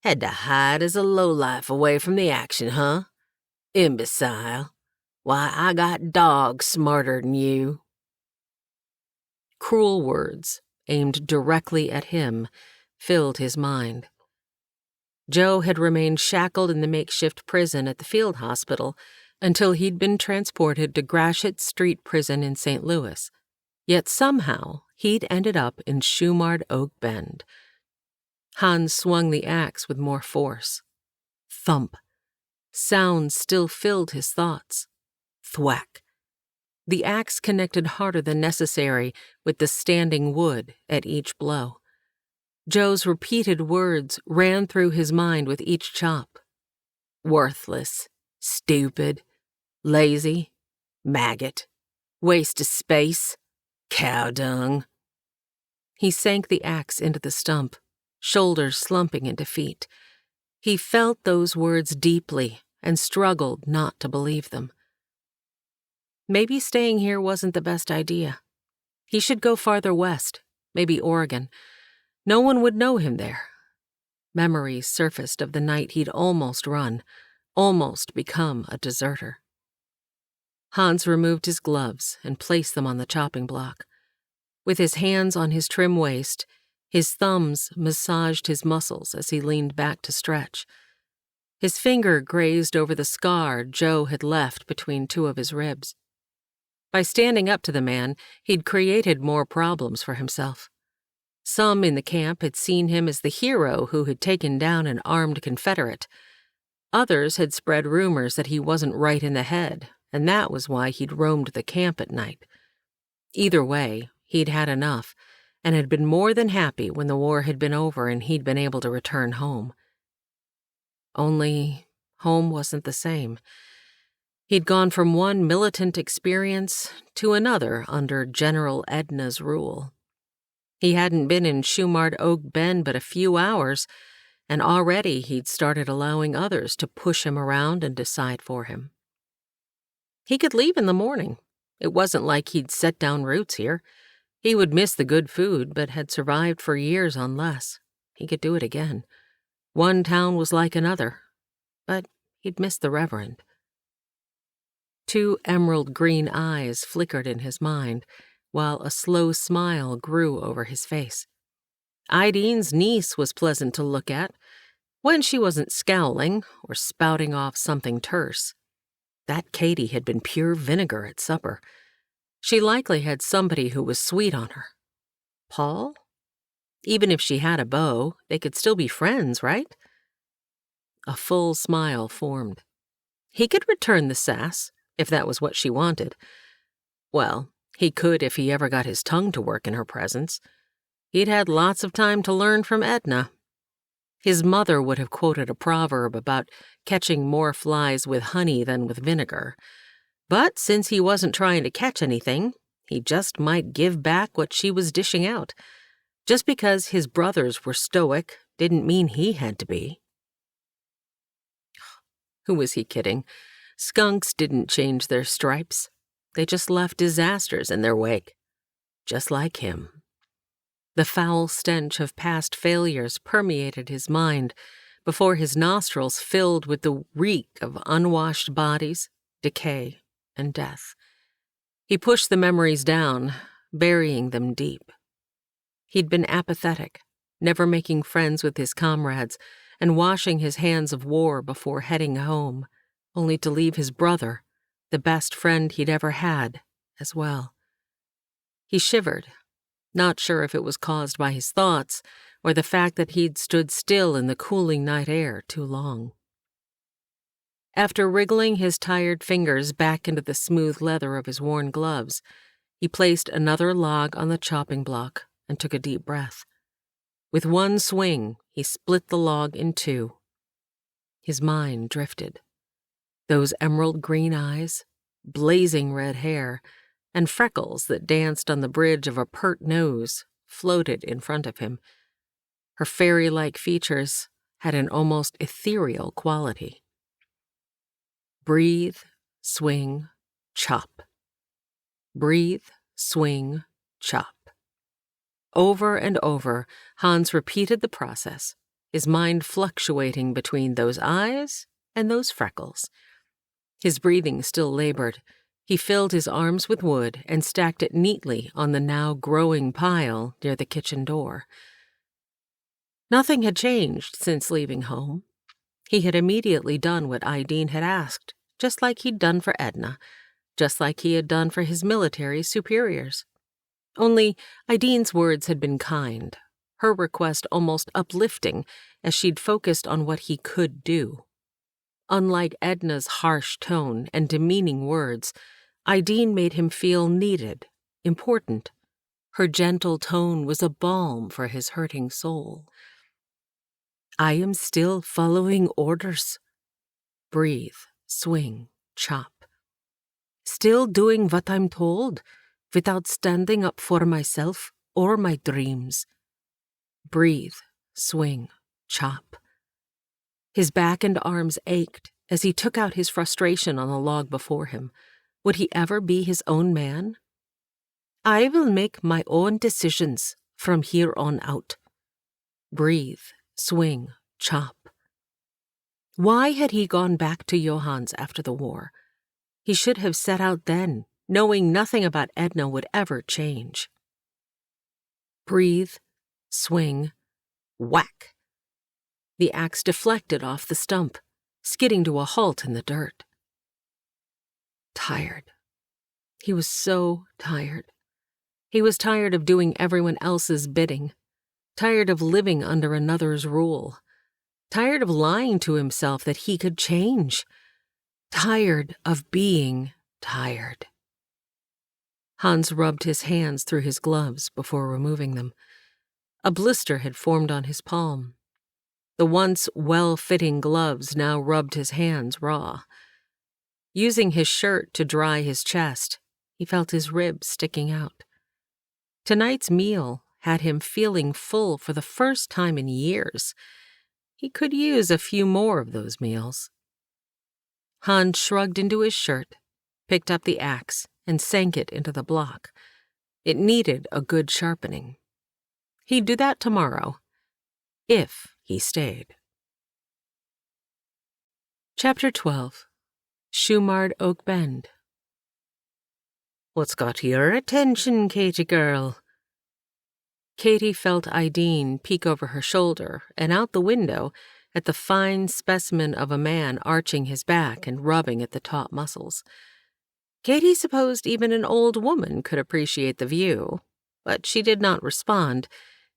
Had to hide as a lowlife away from the action, huh? Imbecile. Why, I got dogs smarter than you. Cruel words, aimed directly at him, filled his mind. Joe had remained shackled in the makeshift prison at the field hospital until he'd been transported to Gratiot Street Prison in St. Louis. Yet somehow he'd ended up in Shumard Oak Bend. Hans swung the axe with more force. Thump. Sounds still filled his thoughts. Thwack. The axe connected harder than necessary with the standing wood at each blow. Joe's repeated words ran through his mind with each chop. Worthless, stupid, lazy, maggot, waste of space, cow dung. He sank the axe into the stump, shoulders slumping in defeat. He felt those words deeply and struggled not to believe them. Maybe staying here wasn't the best idea. He should go farther west, maybe Oregon. No one would know him there. Memories surfaced of the night he'd almost run, almost become a deserter. Hans removed his gloves and placed them on the chopping block. With his hands on his trim waist, his thumbs massaged his muscles as he leaned back to stretch. His finger grazed over the scar Joe had left between two of his ribs. By standing up to the man, he'd created more problems for himself. Some in the camp had seen him as the hero who had taken down an armed Confederate. Others had spread rumors that he wasn't right in the head, and that was why he'd roamed the camp at night. Either way, he'd had enough, and had been more than happy when the war had been over and he'd been able to return home. Only home wasn't the same. He'd gone from one militant experience to another under General Edna's rule. He hadn't been in Shumard Oak Bend but a few hours, and already he'd started allowing others to push him around and decide for him. He could leave in the morning. It wasn't like he'd set down roots here. He would miss the good food, but had survived for years on less. He could do it again. One town was like another, but he'd miss the Reverend. 2 emerald green eyes flickered in his mind, while a slow smile grew over his face. Idine's niece was pleasant to look at, when she wasn't scowling or spouting off something terse. That Katie had been pure vinegar at supper. She likely had somebody who was sweet on her. Paul? Even if she had a beau, they could still be friends, right? A full smile formed. He could return the sass, if that was what she wanted. Well, he could if he ever got his tongue to work in her presence. He'd had lots of time to learn from Edna. His mother would have quoted a proverb about catching more flies with honey than with vinegar. But since he wasn't trying to catch anything, he just might give back what she was dishing out. Just because his brothers were stoic didn't mean he had to be. Who was he kidding? Skunks didn't change their stripes. They just left disasters in their wake. Just like him. The foul stench of past failures permeated his mind before his nostrils filled with the reek of unwashed bodies, decay, and death. He pushed the memories down, burying them deep. He'd been apathetic, never making friends with his comrades, and washing his hands of war before heading home, only to leave his brother, the best friend he'd ever had, as well. He shivered, not sure if it was caused by his thoughts or the fact that he'd stood still in the cooling night air too long. After wriggling his tired fingers back into the smooth leather of his worn gloves, he placed another log on the chopping block and took a deep breath. With one swing, he split the log in two. His mind drifted. Those emerald green eyes, blazing red hair, and freckles that danced on the bridge of a pert nose floated in front of him. Her fairy-like features had an almost ethereal quality. Breathe, swing, chop. Breathe, swing, chop. Over and over, Hans repeated the process, his mind fluctuating between those eyes and those freckles. His breathing still labored. He filled his arms with wood and stacked it neatly on the now growing pile near the kitchen door. Nothing had changed since leaving home. He had immediately done what Ideen had asked, just like he'd done for Edna, just like he had done for his military superiors. Only Ideen's words had been kind, her request almost uplifting as she'd focused on what he could do. Unlike Edna's harsh tone and demeaning words, Ideen made him feel needed, important. Her gentle tone was a balm for his hurting soul. I am still following orders. Breathe, swing, chop. Still doing what I'm told, without standing up for myself or my dreams. Breathe, swing, chop. His back and arms ached as he took out his frustration on the log before him. Would he ever be his own man? I will make my own decisions from here on out. Breathe, swing, chop. Why had he gone back to Johans after the war? He should have set out then, knowing nothing about Edna would ever change. Breathe, swing, whack. The axe deflected off the stump, skidding to a halt in the dirt. Tired. He was so tired. He was tired of doing everyone else's bidding, tired of living under another's rule, tired of lying to himself that he could change, tired of being tired. Hans rubbed his hands through his gloves before removing them. A blister had formed on his palm. The once well-fitting gloves now rubbed his hands raw. Using his shirt to dry his chest, he felt his ribs sticking out. Tonight's meal had him feeling full for the first time in years. He could use a few more of those meals. Hans shrugged into his shirt, picked up the axe, and sank it into the block. It needed a good sharpening. He'd do that tomorrow, if he stayed. Chapter 12. Shumard Oak Bend. What's got your attention, Katie girl? Katie felt Ideen peek over her shoulder and out the window at the fine specimen of a man arching his back and rubbing at the taut muscles. Katie supposed even an old woman could appreciate the view, but she did not respond,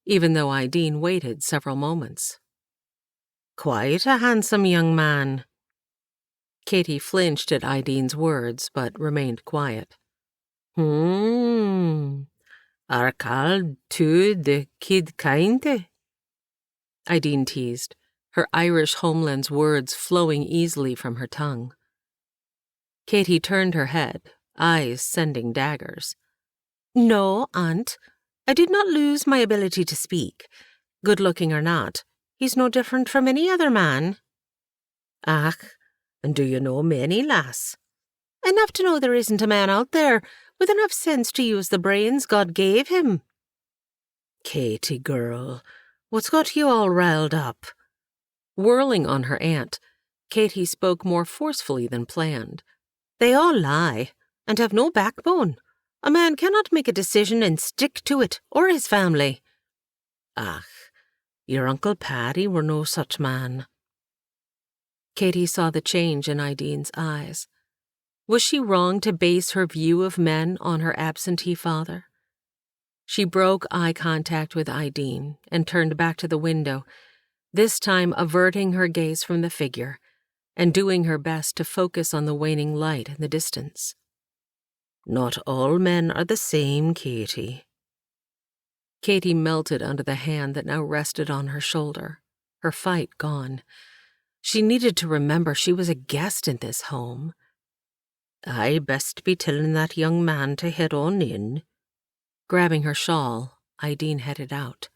even though Ideen waited several moments. Quite a handsome young man. Katie flinched at Ideen's words, but remained quiet. Are called to the kid kind? Ideen teased, her Irish homeland's words flowing easily from her tongue. Katie turned her head, eyes sending daggers. No, Aunt. I did not lose my ability to speak. Good-looking or not, he's no different from any other man. Ach, and do you know many, lass? Enough to know there isn't a man out there with enough sense to use the brains God gave him. Katie, girl, what's got you all riled up? Whirling on her aunt, Katie spoke more forcefully than planned. They all lie, and have no backbone. A man cannot make a decision and stick to it, or his family. Ach, your Uncle Paddy were no such man. Katie saw the change in Ideen's eyes. Was she wrong to base her view of men on her absentee father? She broke eye contact with Ideen and turned back to the window, this time averting her gaze from the figure and doing her best to focus on the waning light in the distance. Not all men are the same, Katie. Katie melted under the hand that now rested on her shoulder, her fight gone. She needed to remember she was a guest in this home. I best be telling that young man to head on in. Grabbing her shawl, Ideen headed out.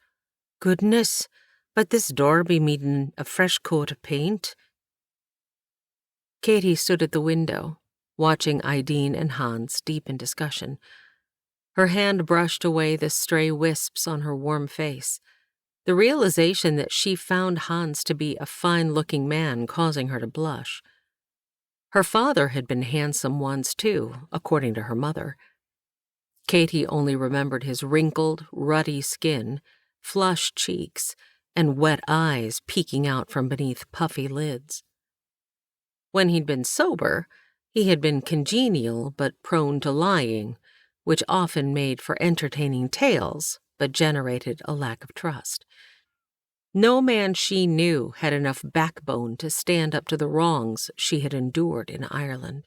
Goodness, but this door be needing a fresh coat of paint. Katie stood at the window, watching Ideen and Hans deep in discussion. Her hand brushed away the stray wisps on her warm face, the realization that she found Hans to be a fine-looking man causing her to blush. Her father had been handsome once, too, according to her mother. Katie only remembered his wrinkled, ruddy skin, flushed cheeks, and wet eyes peeking out from beneath puffy lids. When he'd been sober, he had been congenial but prone to lying, which often made for entertaining tales but generated a lack of trust. No man she knew had enough backbone to stand up to the wrongs she had endured in Ireland.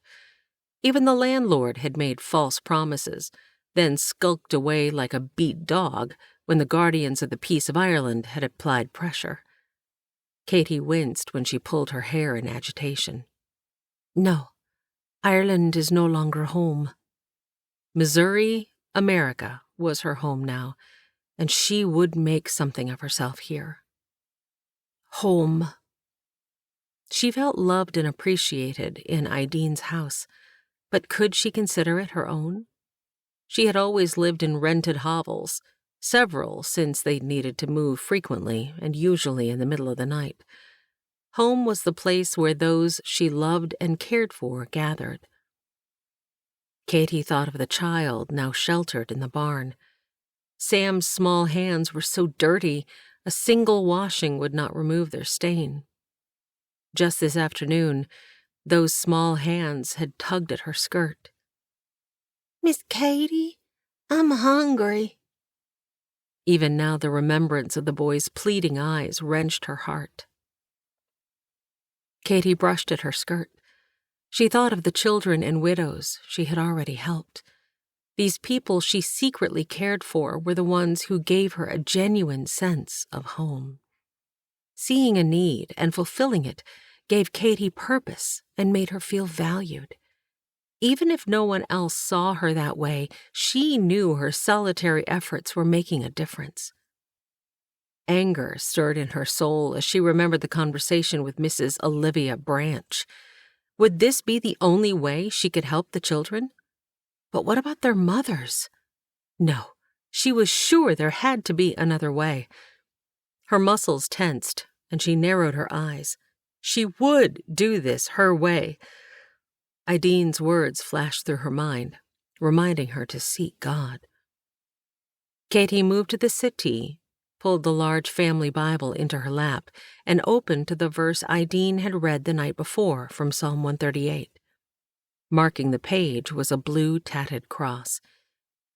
Even the landlord had made false promises, then skulked away like a beat dog when the guardians of the peace of Ireland had applied pressure. Katie winced when she pulled her hair in agitation. No, Ireland is no longer home. Missouri, America, was her home now, and she would make something of herself here. Home. She felt loved and appreciated in Ideen's house, but could she consider it her own? She had always lived in rented hovels, several since they'd needed to move frequently and usually in the middle of the night. Home was the place where those she loved and cared for gathered. Katie thought of the child now sheltered in the barn. Sam's small hands were so dirty, a single washing would not remove their stain. Just this afternoon, those small hands had tugged at her skirt. Miss Katie, I'm hungry. Even now the remembrance of the boy's pleading eyes wrenched her heart. Katie brushed at her skirt. She thought of the children and widows she had already helped. These people she secretly cared for were the ones who gave her a genuine sense of home. Seeing a need and fulfilling it gave Katie purpose and made her feel valued. Even if no one else saw her that way, she knew her solitary efforts were making a difference. Anger stirred in her soul as she remembered the conversation with Mrs. Olivia Branch. Would this be the only way she could help the children? But what about their mothers? No, she was sure there had to be another way. Her muscles tensed, and she narrowed her eyes. She would do this her way. Ideen's words flashed through her mind, reminding her to seek God. Katie moved to the settee, pulled the large family Bible into her lap, and opened to the verse Ideen had read the night before from Psalm 138. Marking the page was a blue tatted cross.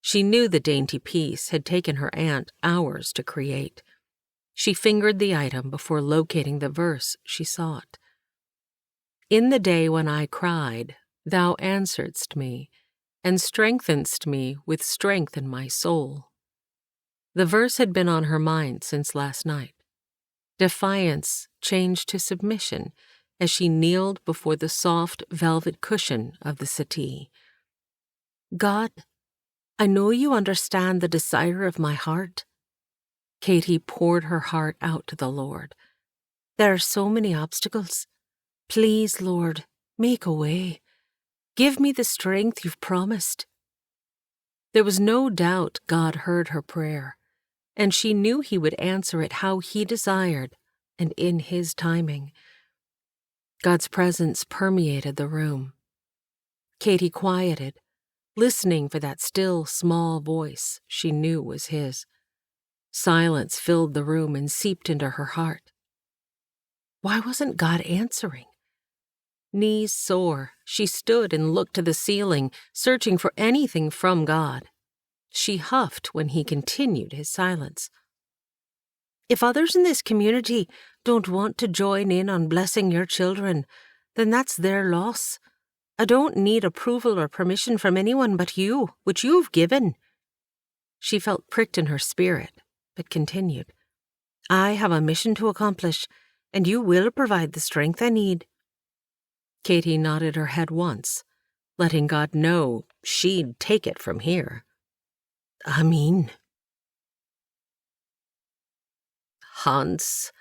She knew the dainty piece had taken her aunt hours to create. She fingered the item before locating the verse she sought. In the day when I cried, thou answeredst me, and strengthenedst me with strength in my soul. The verse had been on her mind since last night. Defiance changed to submission as she kneeled before the soft velvet cushion of the settee. God, I know you understand the desire of my heart. Katie poured her heart out to the Lord. There are so many obstacles. Please, Lord, make a way. Give me the strength you've promised. There was no doubt God heard her prayer, and she knew he would answer it how he desired and in his timing. God's presence permeated the room. Katie quieted, listening for that still, small voice she knew was his. Silence filled the room and seeped into her heart. Why wasn't God answering? Knees sore, she stood and looked to the ceiling, searching for anything from God. She huffed when he continued his silence. If others in this community don't want to join in on blessing your children, then that's their loss. I don't need approval or permission from anyone but you, which you've given. She felt pricked in her spirit, but continued. I have a mission to accomplish, and you will provide the strength I need. Katie nodded her head once, letting God know she'd take it from here. Amen. Hans,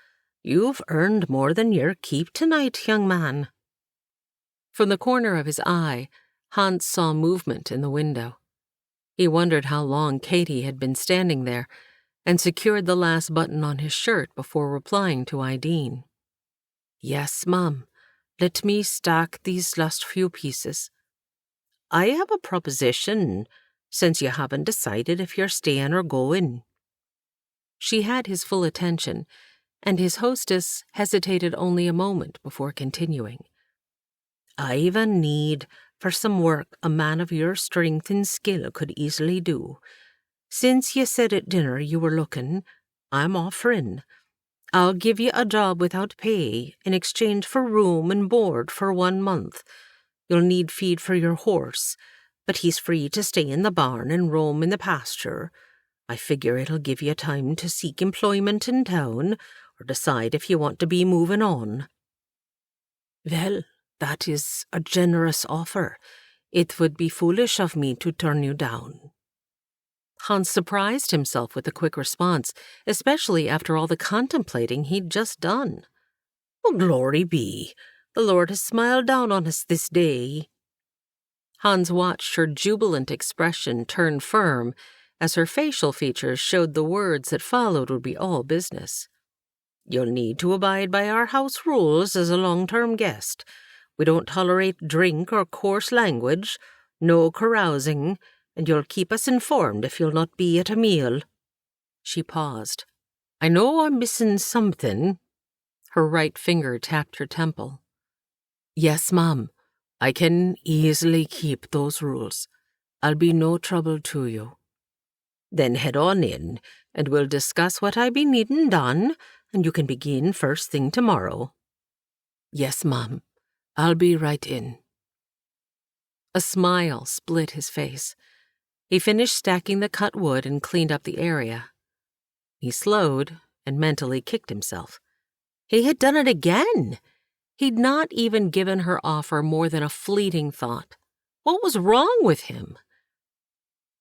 you've earned more than your keep tonight, young man. From the corner of his eye, Hans saw movement in the window. He wondered how long Katie had been standing there, and secured the last button on his shirt before replying to Ideen. Yes, Mum. Let me stack these last few pieces. I have a proposition, since you haven't decided if you're staying or going. She had his full attention, and his hostess hesitated only a moment before continuing. I've a need for some work a man of your strength and skill could easily do. Since you said at dinner you were looking, I'm offering. I'll give you a job without pay in exchange for room and board for 1 month. You'll need feed for your horse, but he's free to stay in the barn and roam in the pasture. I figure it'll give you time to seek employment in town or decide if you want to be moving on. Well, that is a generous offer. It would be foolish of me to turn you down. Hans surprised himself with the quick response, especially after all the contemplating he'd just done. Well, glory be! The Lord has smiled down on us this day. Hans watched her jubilant expression turn firm as her facial features showed the words that followed would be all business. You'll need to abide by our house rules as a long-term guest. We don't tolerate drink or coarse language, no carousing, and you'll keep us informed if you'll not be at a meal. She paused. I know I'm missing something. Her right finger tapped her temple. Yes, Mom. I can easily keep those rules. I'll be no trouble to you. Then head on in, and we'll discuss what I be needing done, and you can begin first thing tomorrow. Yes, Mom. I'll be right in. A smile split his face. He finished stacking the cut wood and cleaned up the area. He slowed and mentally kicked himself. He had done it again. He'd not even given her offer more than a fleeting thought. What was wrong with him?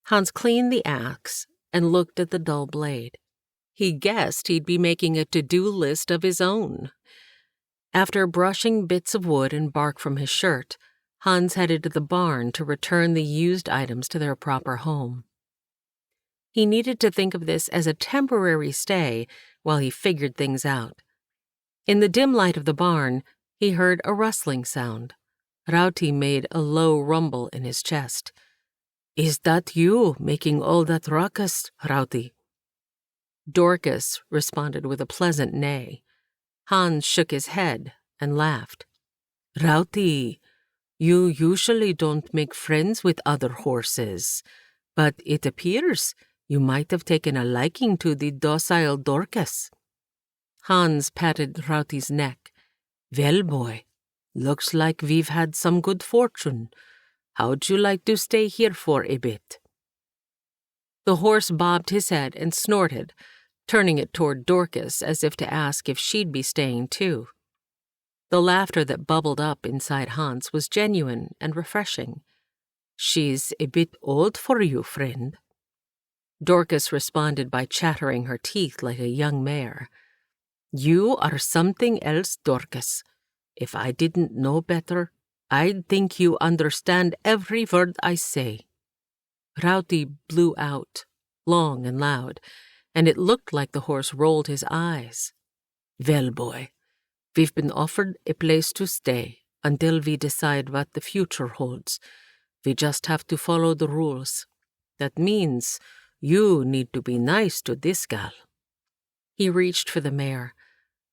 Hans cleaned the axe and looked at the dull blade. He guessed he'd be making a to-do list of his own. After brushing bits of wood and bark from his shirt, Hans headed to the barn to return the used items to their proper home. He needed to think of this as a temporary stay while he figured things out. In the dim light of the barn, he heard a rustling sound. Rauti made a low rumble in his chest. Is that you making all that ruckus, Rauti? Dorcas responded with a pleasant neigh. Hans shook his head and laughed. Rauti, you usually don't make friends with other horses, but it appears you might have taken a liking to the docile Dorcas. Hans patted Rauti's neck. Well, boy, looks like we've had some good fortune. How'd you like to stay here for a bit? The horse bobbed his head and snorted, turning it toward Dorcas as if to ask if she'd be staying too. The laughter that bubbled up inside Hans was genuine and refreshing. She's a bit old for you, friend. Dorcas responded by chattering her teeth like a young mare. You are something else, Dorcas. If I didn't know better, I'd think you understand every word I say. Rauti blew out, long and loud, and it looked like the horse rolled his eyes. Well, boy, we've been offered a place to stay until we decide what the future holds. We just have to follow the rules. That means you need to be nice to this gal. He reached for the mare.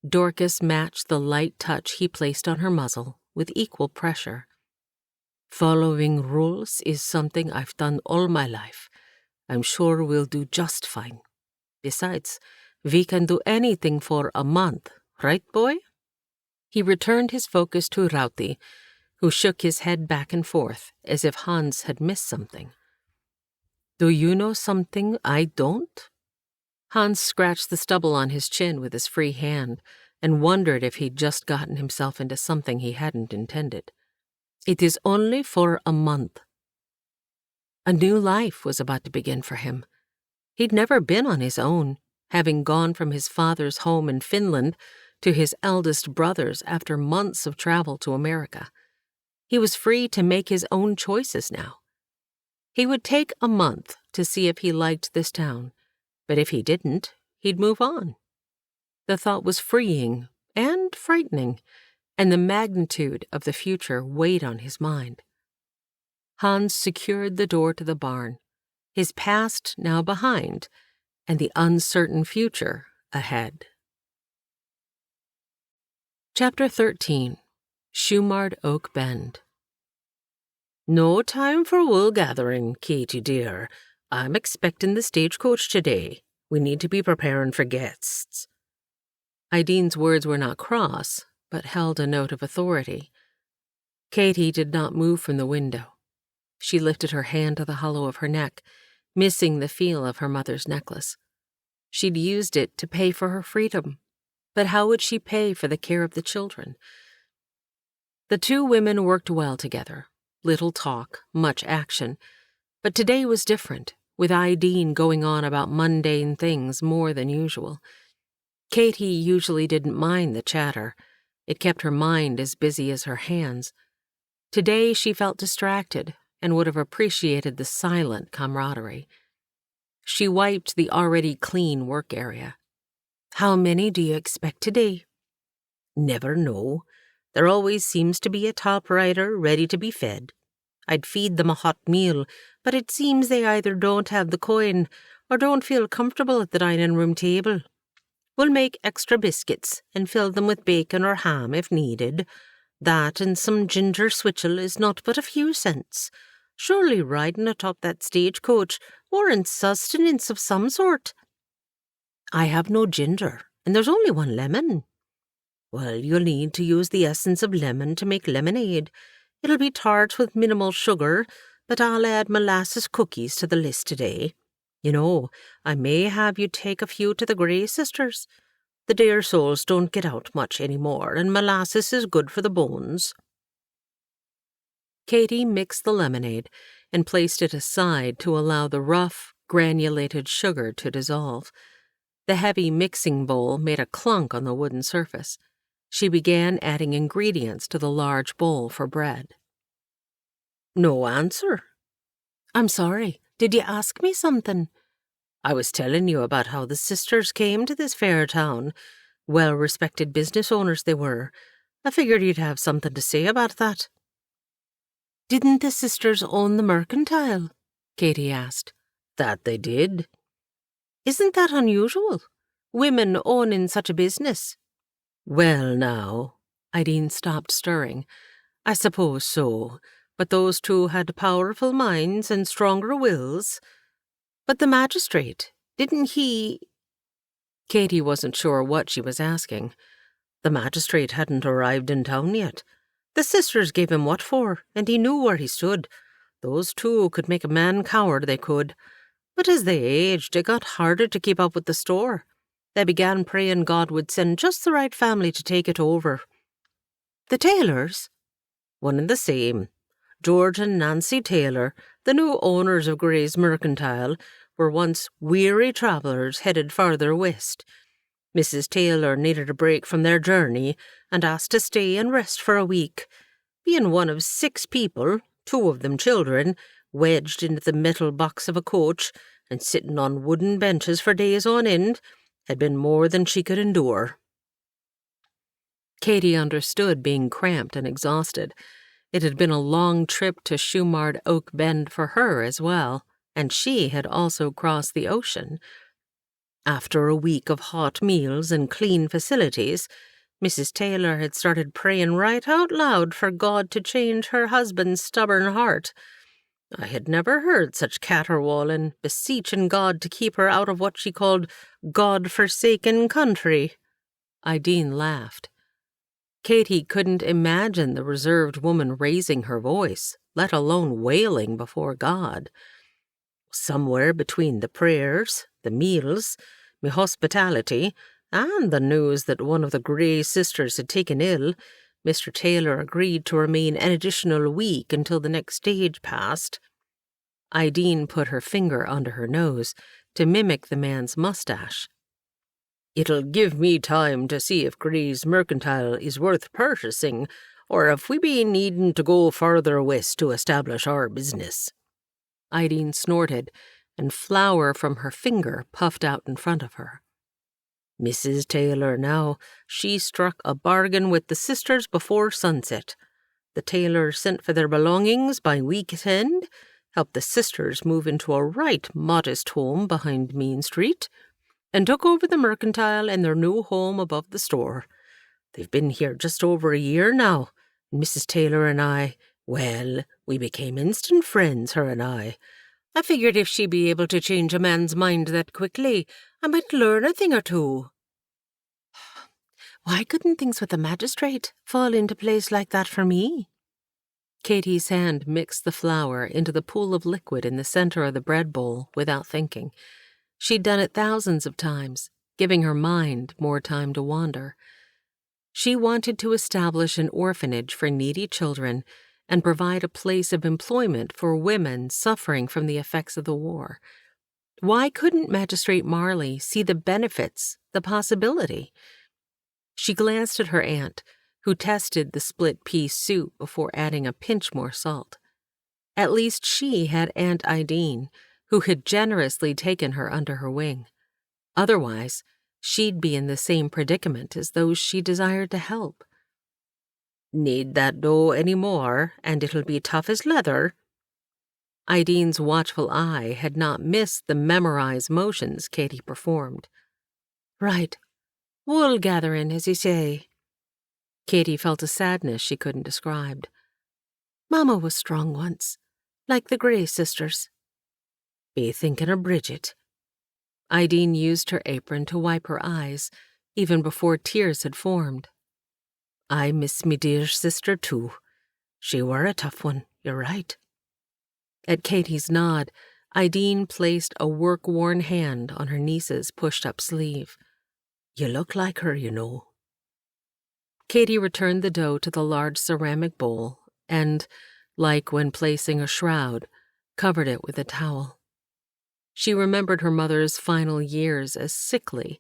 Dorcas matched the light touch he placed on her muzzle with equal pressure. Following rules is something I've done all my life. I'm sure we'll do just fine. Besides, we can do anything for a month, right, boy?" He returned his focus to Rauti, who shook his head back and forth as if Hans had missed something. "Do you know something I don't?" Hans scratched the stubble on his chin with his free hand and wondered if he'd just gotten himself into something he hadn't intended. "It is only for a month." A new life was about to begin for him. He'd never been on his own, having gone from his father's home in Finland to his eldest brother's after months of travel to America. He was free to make his own choices now. He would take a month to see if he liked this town, but if he didn't, he'd move on. The thought was freeing and frightening, and the magnitude of the future weighed on his mind. Hans secured the door to the barn, his past now behind, and the uncertain future ahead. Chapter 13. Shumard Oak Bend. "No time for wool gathering, Katie dear. I'm expecting the stagecoach today. We need to be preparing for guests." Idine's words were not cross, but held a note of authority. Katie did not move from the window. She lifted her hand to the hollow of her neck, missing the feel of her mother's necklace. She'd used it to pay for her freedom, but how would she pay for the care of the children? The two women worked well together. Little talk, much action. But today was different, with Idine going on about mundane things more than usual. Katie usually didn't mind the chatter. It kept her mind as busy as her hands. Today she felt distracted and would have appreciated the silent camaraderie. She wiped the already clean work area. "How many do you expect today?" "Never know. There always seems to be a top-rider ready to be fed. I'd feed them a hot meal, but it seems they either don't have the coin or don't feel comfortable at the dining-room table. We'll make extra biscuits and fill them with bacon or ham if needed. That and some ginger switchel is not but a few cents. Surely riding atop that stagecoach warrants sustenance of some sort." "I have no ginger, and there's only one lemon." "Well, you'll need to use the essence of lemon to make lemonade. It'll be tart with minimal sugar, but I'll add molasses cookies to the list today. You know, I may have you take a few to the Grey sisters. The dear souls don't get out much anymore, and molasses is good for the bones." Katie mixed the lemonade and placed it aside to allow the rough, granulated sugar to dissolve. The heavy mixing bowl made a clunk on the wooden surface. She began adding ingredients to the large bowl for bread. "No answer." "I'm sorry. Did you ask me something?" "I was telling you about how the sisters came to this fair town. Well-respected business owners they were. I figured you'd have something to say about that." "Didn't the sisters own the mercantile?" Katie asked. "That they did." "Isn't that unusual? Women owning such a business?" "Well, now," Idine stopped stirring. "I suppose so, but those two had powerful minds and stronger wills." "But the magistrate, didn't he—" Katie wasn't sure what she was asking. The magistrate hadn't arrived in town yet. The sisters gave him what for, and he knew where he stood. Those two could make a man coward, they could. But as they aged, it got harder to keep up with the store. They began praying God would send just the right family to take it over. "The Taylors?" "One and the same. George and Nancy Taylor, the new owners of Gray's Mercantile, were once weary travellers headed farther west. Mrs. Taylor needed a break from their journey and asked to stay and rest for a week. Being one of 6 people, 2 of them children, wedged into the metal box of a coach and sitting on wooden benches for days on end, had been more than she could endure." Katie understood being cramped and exhausted. It had been a long trip to Shumard Oak Bend for her as well, and she had also crossed the ocean. After a week of hot meals and clean facilities, Mrs. Taylor had started praying right out loud for God to change her husband's stubborn heart. I had never heard such caterwauling, beseeching God to keep her out of what she called God-forsaken country. Ideen laughed. Katy couldn't imagine the reserved woman raising her voice, let alone wailing before God. Somewhere between the prayers, the meals, me hospitality, and the news that one of the Grey sisters had taken ill, Mr. Taylor agreed to remain an additional week until the next stage passed. Ideen put her finger under her nose to mimic the man's mustache. It'll give me time to see if Grey's mercantile is worth purchasing, or if we be needing to go farther west to establish our business. Ideen snorted, and flour from her finger puffed out in front of her. Mrs. Taylor now, she struck a bargain with the sisters before sunset. The Taylors sent for their belongings by week's end, helped the sisters move into a right modest home behind Main Street, and took over the mercantile in their new home above the store. They've been here just over a year now, and Mrs. Taylor and I, well, we became instant friends, her and I. I figured if she'd be able to change a man's mind that quickly, I might learn a thing or two. Why couldn't things with the magistrate fall into place like that for me? Katy's hand mixed the flour into the pool of liquid in the center of the bread bowl without thinking. She'd done it thousands of times, giving her mind more time to wander. She wanted to establish an orphanage for needy children and provide a place of employment for women suffering from the effects of the war. Why couldn't Magistrate Marley see the benefits, the possibility? She glanced at her aunt, who tested the split pea soup before adding a pinch more salt. At least she had Aunt Ideen, who had generously taken her under her wing. Otherwise, she'd be in the same predicament as those she desired to help. Need that dough any more, and it'll be tough as leather. Ideen's watchful eye had not missed the memorized motions Katy performed. Right. Wool gathering, as you say. Katy felt a sadness she couldn't describe. Mama was strong once, like the Grey sisters. Be thinking of Bridget. Ideen used her apron to wipe her eyes, even before tears had formed. I miss me dear sister, too. She were a tough one, you're right. At Katy's nod, Ideen placed a work-worn hand on her niece's pushed-up sleeve. You look like her, you know. Katy returned the dough to the large ceramic bowl and, like when placing a shroud, covered it with a towel. She remembered her mother's final years as sickly,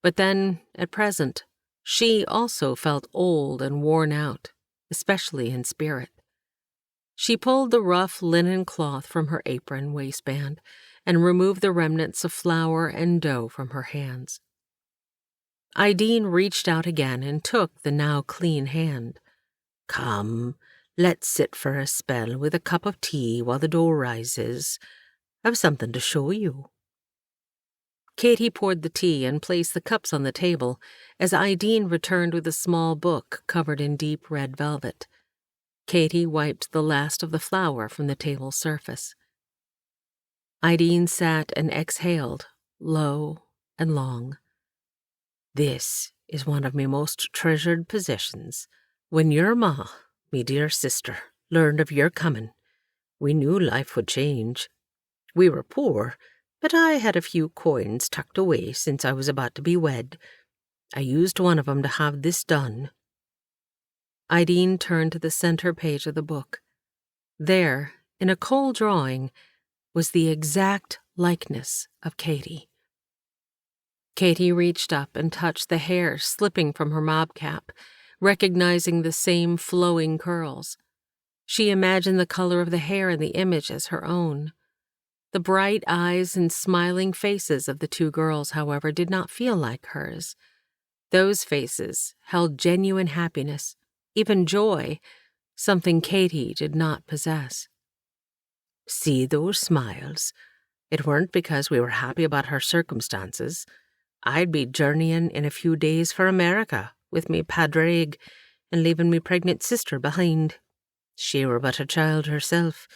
but then, at present, she also felt old and worn out, especially in spirit. She pulled the rough linen cloth from her apron waistband and removed the remnants of flour and dough from her hands. Ideen reached out again and took the now clean hand. Come, let's sit for a spell with a cup of tea while the dough rises. I've something to show you. Katy poured the tea and placed the cups on the table as Ideen returned with a small book covered in deep red velvet. Katy wiped the last of the flour from the table's surface. Ideen sat and exhaled, low and long. This is one of me most treasured possessions. When your ma, me dear sister, learned of your coming, we knew life would change. We were poor, but I had a few coins tucked away since I was about to be wed. I used one of 'em to have this done. Ideen turned to the center page of the book. There, in a coal drawing, was the exact likeness of Katy. Katy reached up and touched the hair slipping from her mob cap, recognizing the same flowing curls. She imagined the color of the hair in the image as her own. The bright eyes and smiling faces of the two girls, however, did not feel like hers. Those faces held genuine happiness, even joy, something Katy did not possess. See those smiles? It weren't because we were happy about her circumstances. I'd be journeying in a few days for America with me padraig and leaving me pregnant sister behind. She were but a child herself.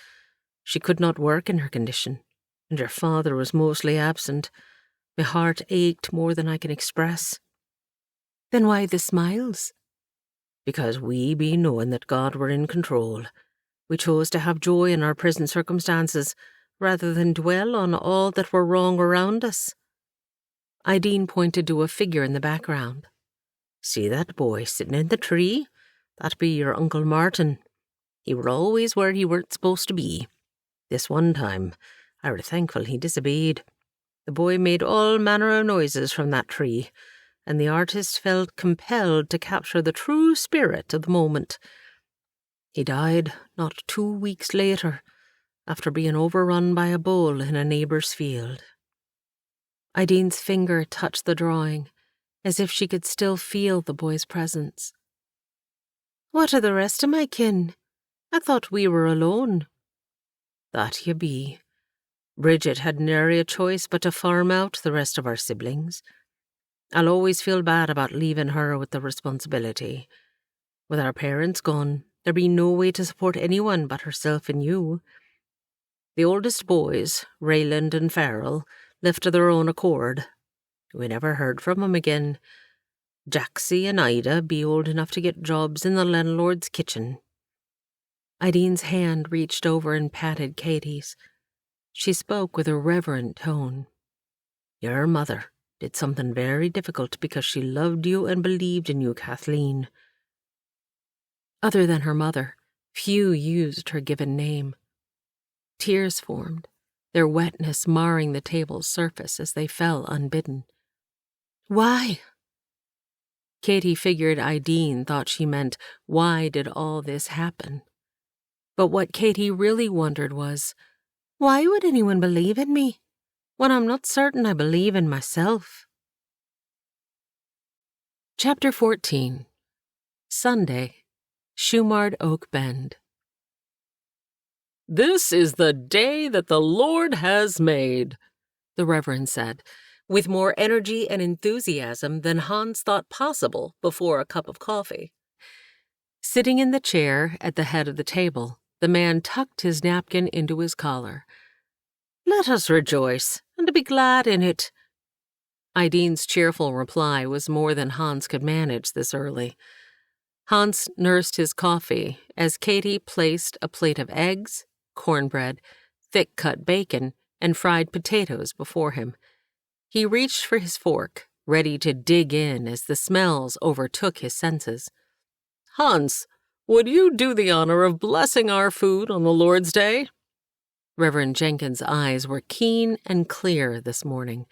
She could not work in her condition, and her father was mostly absent. My heart ached more than I can express. Then why the smiles? Because we be knowing that God were in control. We chose to have joy in our present circumstances, rather than dwell on all that were wrong around us. Ideen pointed to a figure in the background. See that boy sitting in the tree? That be your Uncle Martin. He were always where he weren't supposed to be. This one time, I were thankful he disobeyed. The boy made all manner of noises from that tree, and the artist felt compelled to capture the true spirit of the moment. He died not 2 weeks later, after being overrun by a bull in a neighbour's field. Ideen's finger touched the drawing, as if she could still feel the boy's presence. What of the rest of my kin? I thought we were alone. That you be. Bridget had nary a choice but to farm out the rest of our siblings. I'll always feel bad about leaving her with the responsibility. With our parents gone, there be no way to support anyone but herself and you. The oldest boys, Rayland and Farrell, left of their own accord. We never heard from 'em again. Jaxie and Ida be old enough to get jobs in the landlord's kitchen. Ideen's hand reached over and patted Katie's. She spoke with a reverent tone. Your mother did something very difficult because she loved you and believed in you, Kathleen. Other than her mother, few used her given name. Tears formed, their wetness marring the table's surface as they fell unbidden. Why? Katie figured Ideen thought she meant, why did all this happen? But what Katie really wondered was, why would anyone believe in me, when I'm not certain I believe in myself? Chapter 14. Sunday, Shumard Oak Bend. "This is the day that the Lord has made," the Reverend said, with more energy and enthusiasm than Hans thought possible before a cup of coffee. Sitting in the chair at the head of the table, the man tucked his napkin into his collar. "Let us rejoice, and be glad in it." Ideen's cheerful reply was more than Hans could manage this early. Hans nursed his coffee as Katie placed a plate of eggs, cornbread, thick-cut bacon, and fried potatoes before him. He reached for his fork, ready to dig in as the smells overtook his senses. "Hans, would you do the honor of blessing our food on the Lord's Day?" Reverend Jenkins' eyes were keen and clear this morning.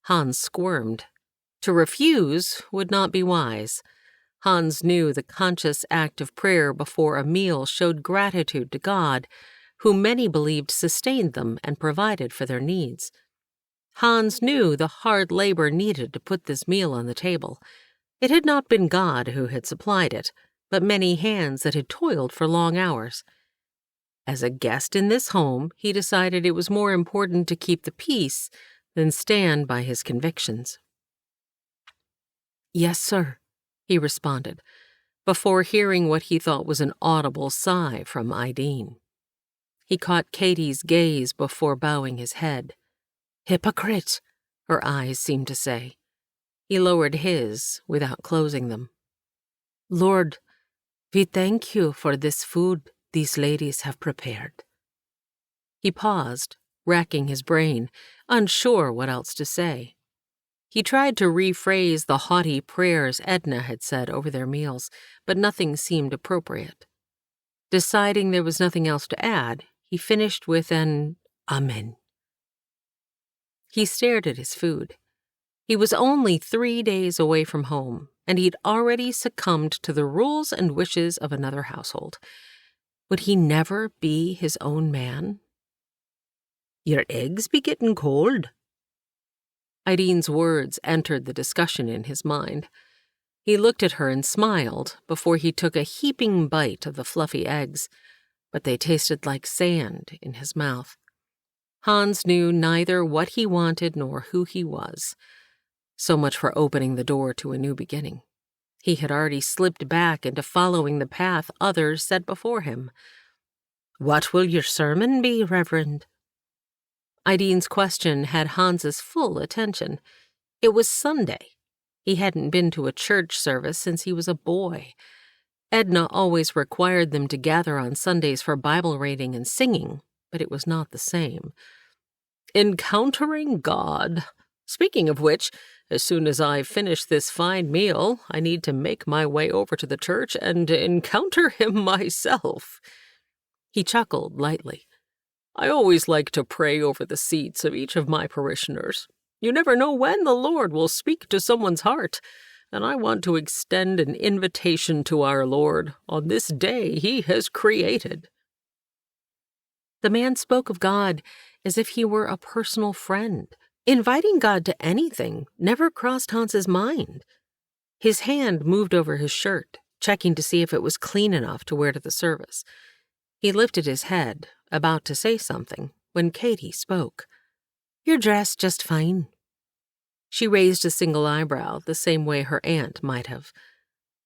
Hans squirmed. To refuse would not be wise. Hans knew the conscious act of prayer before a meal showed gratitude to God, who many believed sustained them and provided for their needs. Hans knew the hard labor needed to put this meal on the table. It had not been God who had supplied it, but many hands that had toiled for long hours. As a guest in this home, he decided it was more important to keep the peace than stand by his convictions. "Yes, sir," he responded, before hearing what he thought was an audible sigh from Ideen. He caught Katie's gaze before bowing his head. "Hypocrite," her eyes seemed to say. He lowered his without closing them. "Lord, we thank you for this food these ladies have prepared." He paused, racking his brain, unsure what else to say. He tried to rephrase the haughty prayers Edna had said over their meals, but nothing seemed appropriate. Deciding there was nothing else to add, he finished with an Amen. He stared at his food. He was only 3 days away from home, and he'd already succumbed to the rules and wishes of another household. Would he never be his own man? "Your eggs be getting cold." Ideen's words entered the discussion in his mind. He looked at her and smiled before he took a heaping bite of the fluffy eggs, but they tasted like sand in his mouth. Hans knew neither what he wanted nor who he was. So much for opening the door to a new beginning. He had already slipped back into following the path others set before him. "What will your sermon be, Reverend?" Ideen's question had Hans's full attention. It was Sunday. He hadn't been to a church service since he was a boy. Edna always required them to gather on Sundays for Bible reading and singing, but it was not the same. "Encountering God. Speaking of which, as soon as I finish this fine meal, I need to make my way over to the church and encounter him myself." He chuckled lightly. "I always like to pray over the seats of each of my parishioners. You never know when the Lord will speak to someone's heart, and I want to extend an invitation to our Lord on this day He has created." The man spoke of God as if he were a personal friend. Inviting God to anything never crossed Hans's mind. His hand moved over his shirt, checking to see if it was clean enough to wear to the service. He lifted his head, about to say something, when Katie spoke. "You're dressed just fine." She raised a single eyebrow, the same way her aunt might have.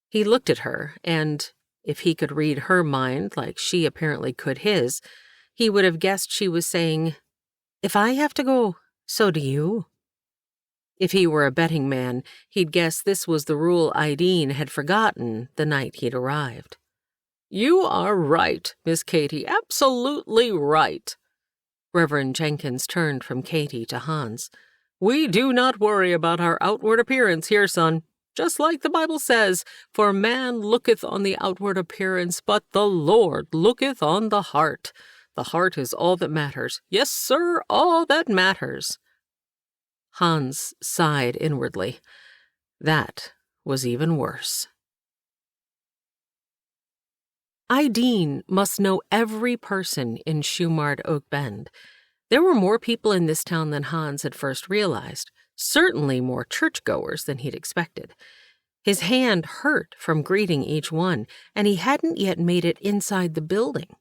He looked at her, and, if he could read her mind like she apparently could his, he would have guessed she was saying, "If I have to go, so do you." If he were a betting man, he'd guess this was the rule Ideen had forgotten the night he'd arrived. "You are right, Miss Katie, absolutely right." Reverend Jenkins turned from Katie to Hans. "We do not worry about our outward appearance here, son. Just like the Bible says, for man looketh on the outward appearance, but the Lord looketh on the heart. The heart is all that matters. Yes, sir, all that matters." Hans sighed inwardly. That was even worse. Ideen must know every person in Shumard Oak Bend. There were more people in this town than Hans had first realized, certainly more churchgoers than he'd expected. His hand hurt from greeting each one, and he hadn't yet made it inside the building.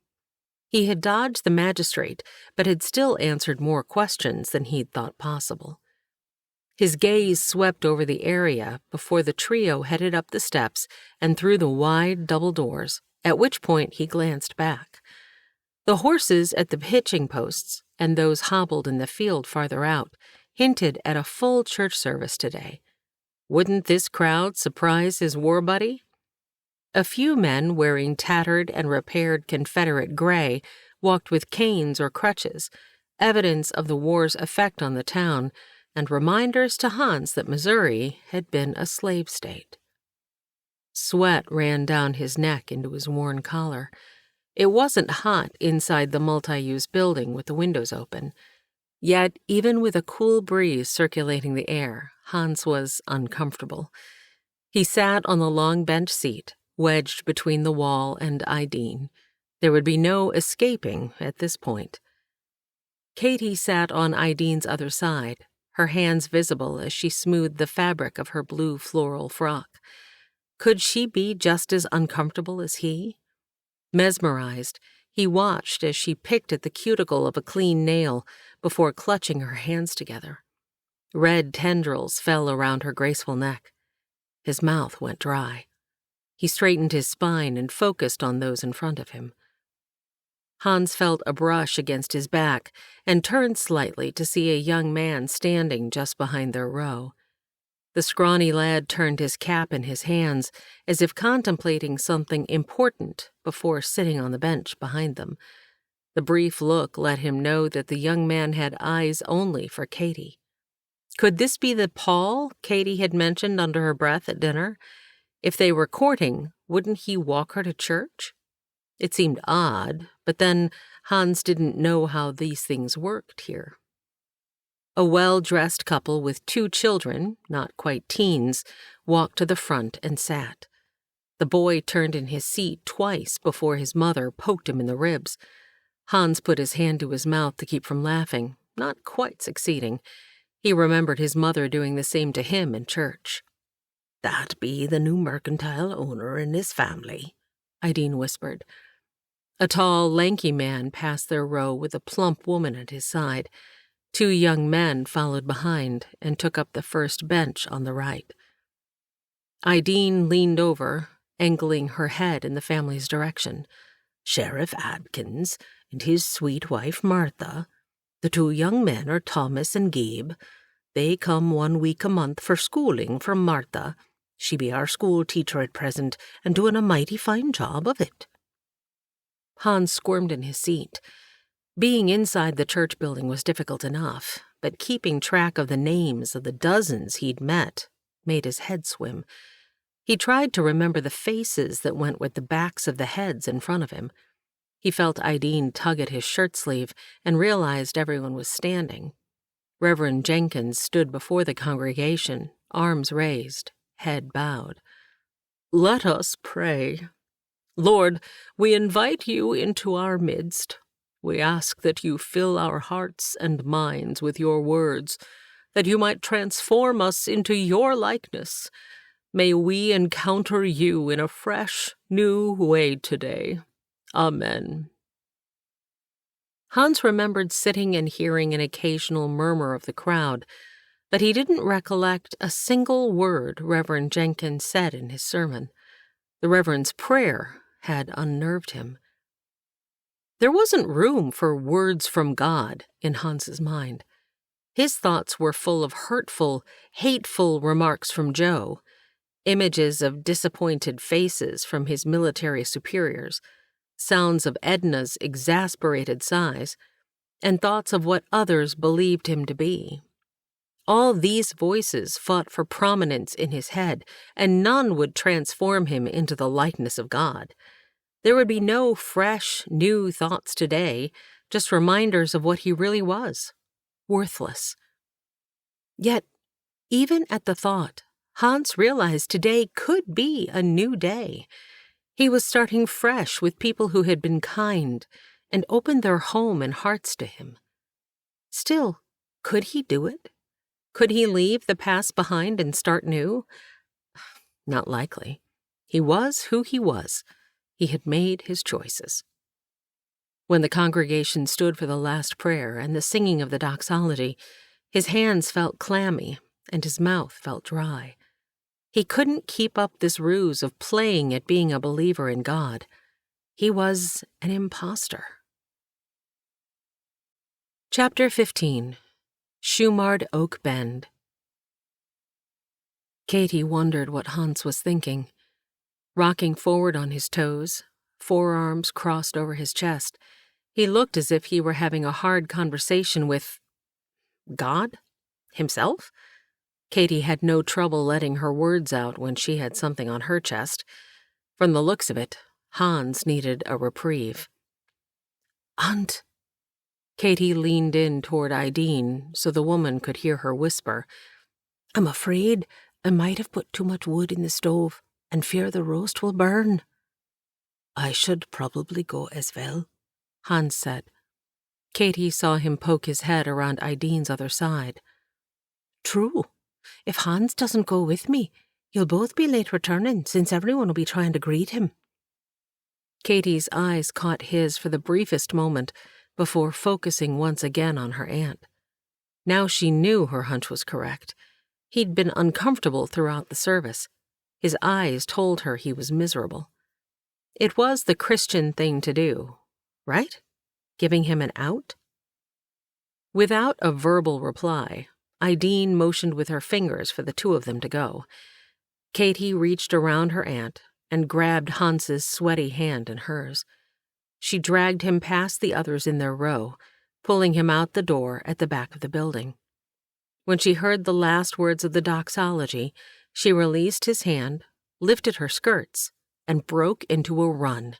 He had dodged the magistrate, but had still answered more questions than he'd thought possible. His gaze swept over the area before the trio headed up the steps and through the wide double doors, at which point he glanced back. The horses at the hitching posts and those hobbled in the field farther out hinted at a full church service today. Wouldn't this crowd surprise his war buddy? A few men wearing tattered and repaired Confederate gray walked with canes or crutches, evidence of the war's effect on the town, and reminders to Hans that Missouri had been a slave state. Sweat ran down his neck into his worn collar. It wasn't hot inside the multi-use building with the windows open. Yet, even with a cool breeze circulating the air, Hans was uncomfortable. He sat on the long bench seat, wedged between the wall and Ideen. There would be no escaping at this point. Katie sat on Ideen's other side, her hands visible as she smoothed the fabric of her blue floral frock. Could she be just as uncomfortable as he? Mesmerized, he watched as she picked at the cuticle of a clean nail before clutching her hands together. Red tendrils fell around her graceful neck. His mouth went dry. He straightened his spine and focused on those in front of him. Hans felt a brush against his back and turned slightly to see a young man standing just behind their row. The scrawny lad turned his cap in his hands as if contemplating something important before sitting on the bench behind them. The brief look let him know that the young man had eyes only for Katie. Could this be the Paul Katie had mentioned under her breath at dinner? If they were courting, wouldn't he walk her to church? It seemed odd, but then Hans didn't know how these things worked here. A well-dressed couple with 2 children, not quite teens, walked to the front and sat. The boy turned in his seat twice before his mother poked him in the ribs. Hans put his hand to his mouth to keep from laughing, not quite succeeding. He remembered his mother doing the same to him in church. "That be the new mercantile owner in his family," Ideen whispered. A tall, lanky man passed their row with a plump woman at his side. 2 young men followed behind and took up the first bench on the right. Ideen leaned over, angling her head in the family's direction. Sheriff Adkins and his sweet wife Martha. The two young men are Thomas and Gabe. They come 1 week a month for schooling from Martha. She be our school teacher at present, and doing a mighty fine job of it." Hans squirmed in his seat. Being inside the church building was difficult enough, but keeping track of the names of the dozens he'd met made his head swim. He tried to remember the faces that went with the backs of the heads in front of him. He felt Ideen tug at his shirt sleeve and realized everyone was standing. Reverend Jenkins stood before the congregation, arms raised, head bowed. "Let us pray. Lord, we invite you into our midst. We ask that you fill our hearts and minds with your words, that you might transform us into your likeness. May we encounter you in a fresh, new way today. Amen." Hans remembered sitting and hearing an occasional murmur of the crowd, but he didn't recollect a single word Reverend Jenkins said in his sermon. The Reverend's prayer had unnerved him. There wasn't room for words from God in Hans's mind. His thoughts were full of hurtful, hateful remarks from Joe, images of disappointed faces from his military superiors, sounds of Edna's exasperated sighs, and thoughts of what others believed him to be. All these voices fought for prominence in his head, and none would transform him into the likeness of God. There would be no fresh, new thoughts today, just reminders of what he really was, worthless. Yet, even at the thought, Hans realized today could be a new day. He was starting fresh with people who had been kind and opened their home and hearts to him. Still, could he do it? Could he leave the past behind and start new? Not likely. He was who he was. He had made his choices. When the congregation stood for the last prayer and the singing of the doxology, his hands felt clammy and his mouth felt dry. He couldn't keep up this ruse of playing at being a believer in God. He was an imposter. Chapter 15. Shumard Oak Bend. Katie wondered what Hans was thinking. Rocking forward on his toes, forearms crossed over his chest, he looked as if he were having a hard conversation with God? Himself? Katie had no trouble letting her words out when she had something on her chest. From the looks of it, Hans needed a reprieve. "Aunt." Katie leaned in toward Ideen so the woman could hear her whisper, "I'm afraid I might have put too much wood in the stove and fear the roast will burn." "I should probably go as well," Hans said. Katie saw him poke his head around Ideen's other side. "True. If Hans doesn't go with me, you'll both be late returning since everyone will be trying to greet him." Katie's eyes caught his for the briefest moment before focusing once again on her aunt. Now she knew her hunch was correct. He'd been uncomfortable throughout the service. His eyes told her he was miserable. It was the Christian thing to do, right? Giving him an out? Without a verbal reply, Ideen motioned with her fingers for the two of them to go. Katie reached around her aunt and grabbed Hans's sweaty hand in hers. She dragged him past the others in their row, pulling him out the door at the back of the building. When she heard the last words of the doxology, she released his hand, lifted her skirts, and broke into a run.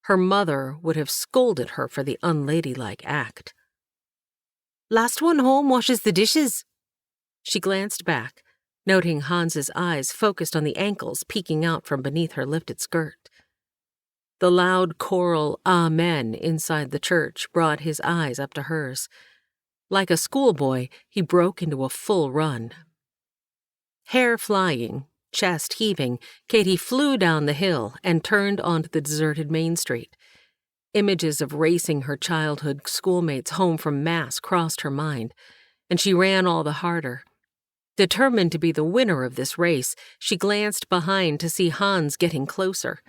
Her mother would have scolded her for the unladylike act. "Last one home washes the dishes." She glanced back, noting Hans's eyes focused on the ankles peeking out from beneath her lifted skirt. The loud choral "Amen" inside the church brought his eyes up to hers. Like a schoolboy, he broke into a full run. Hair flying, chest heaving, Katie flew down the hill and turned onto the deserted Main Street. Images of racing her childhood schoolmates home from Mass crossed her mind, and she ran all the harder. Determined to be the winner of this race, she glanced behind to see Hans getting closer.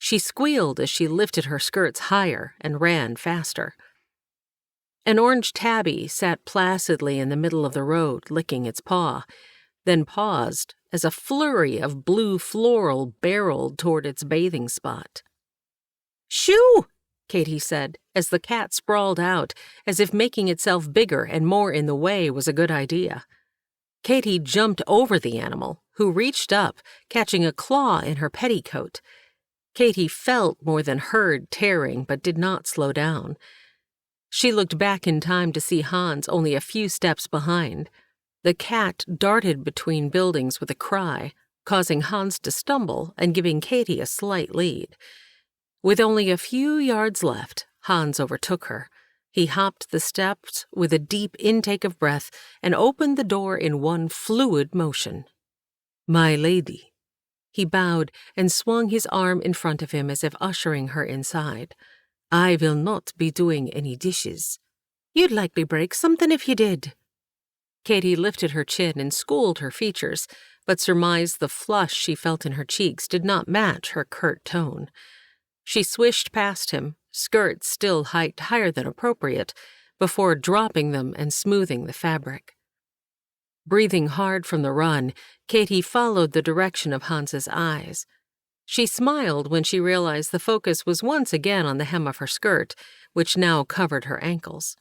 She squealed as she lifted her skirts higher and ran faster. An orange tabby sat placidly in the middle of the road, licking its paw, then paused as a flurry of blue floral barreled toward its bathing spot. "Shoo!" Katie said, as the cat sprawled out, as if making itself bigger and more in the way was a good idea. Katie jumped over the animal, who reached up, catching a claw in her petticoat. Katie felt more than heard tearing, but did not slow down. She looked back in time to see Hans only a few steps behind. The cat darted between buildings with a cry, causing Hans to stumble and giving Katie a slight lead. With only a few yards left, Hans overtook her. He hopped the steps with a deep intake of breath and opened the door in one fluid motion. "My lady." He bowed and swung his arm in front of him as if ushering her inside. "I will not be doing any dishes." "You'd likely break something if you did." Katie lifted her chin and schooled her features, but surmised the flush she felt in her cheeks did not match her curt tone. She swished past him, skirts still hiked higher than appropriate, before dropping them and smoothing the fabric. Breathing hard from the run, Katie followed the direction of Hans's eyes. She smiled when she realized the focus was once again on the hem of her skirt, which now covered her ankles.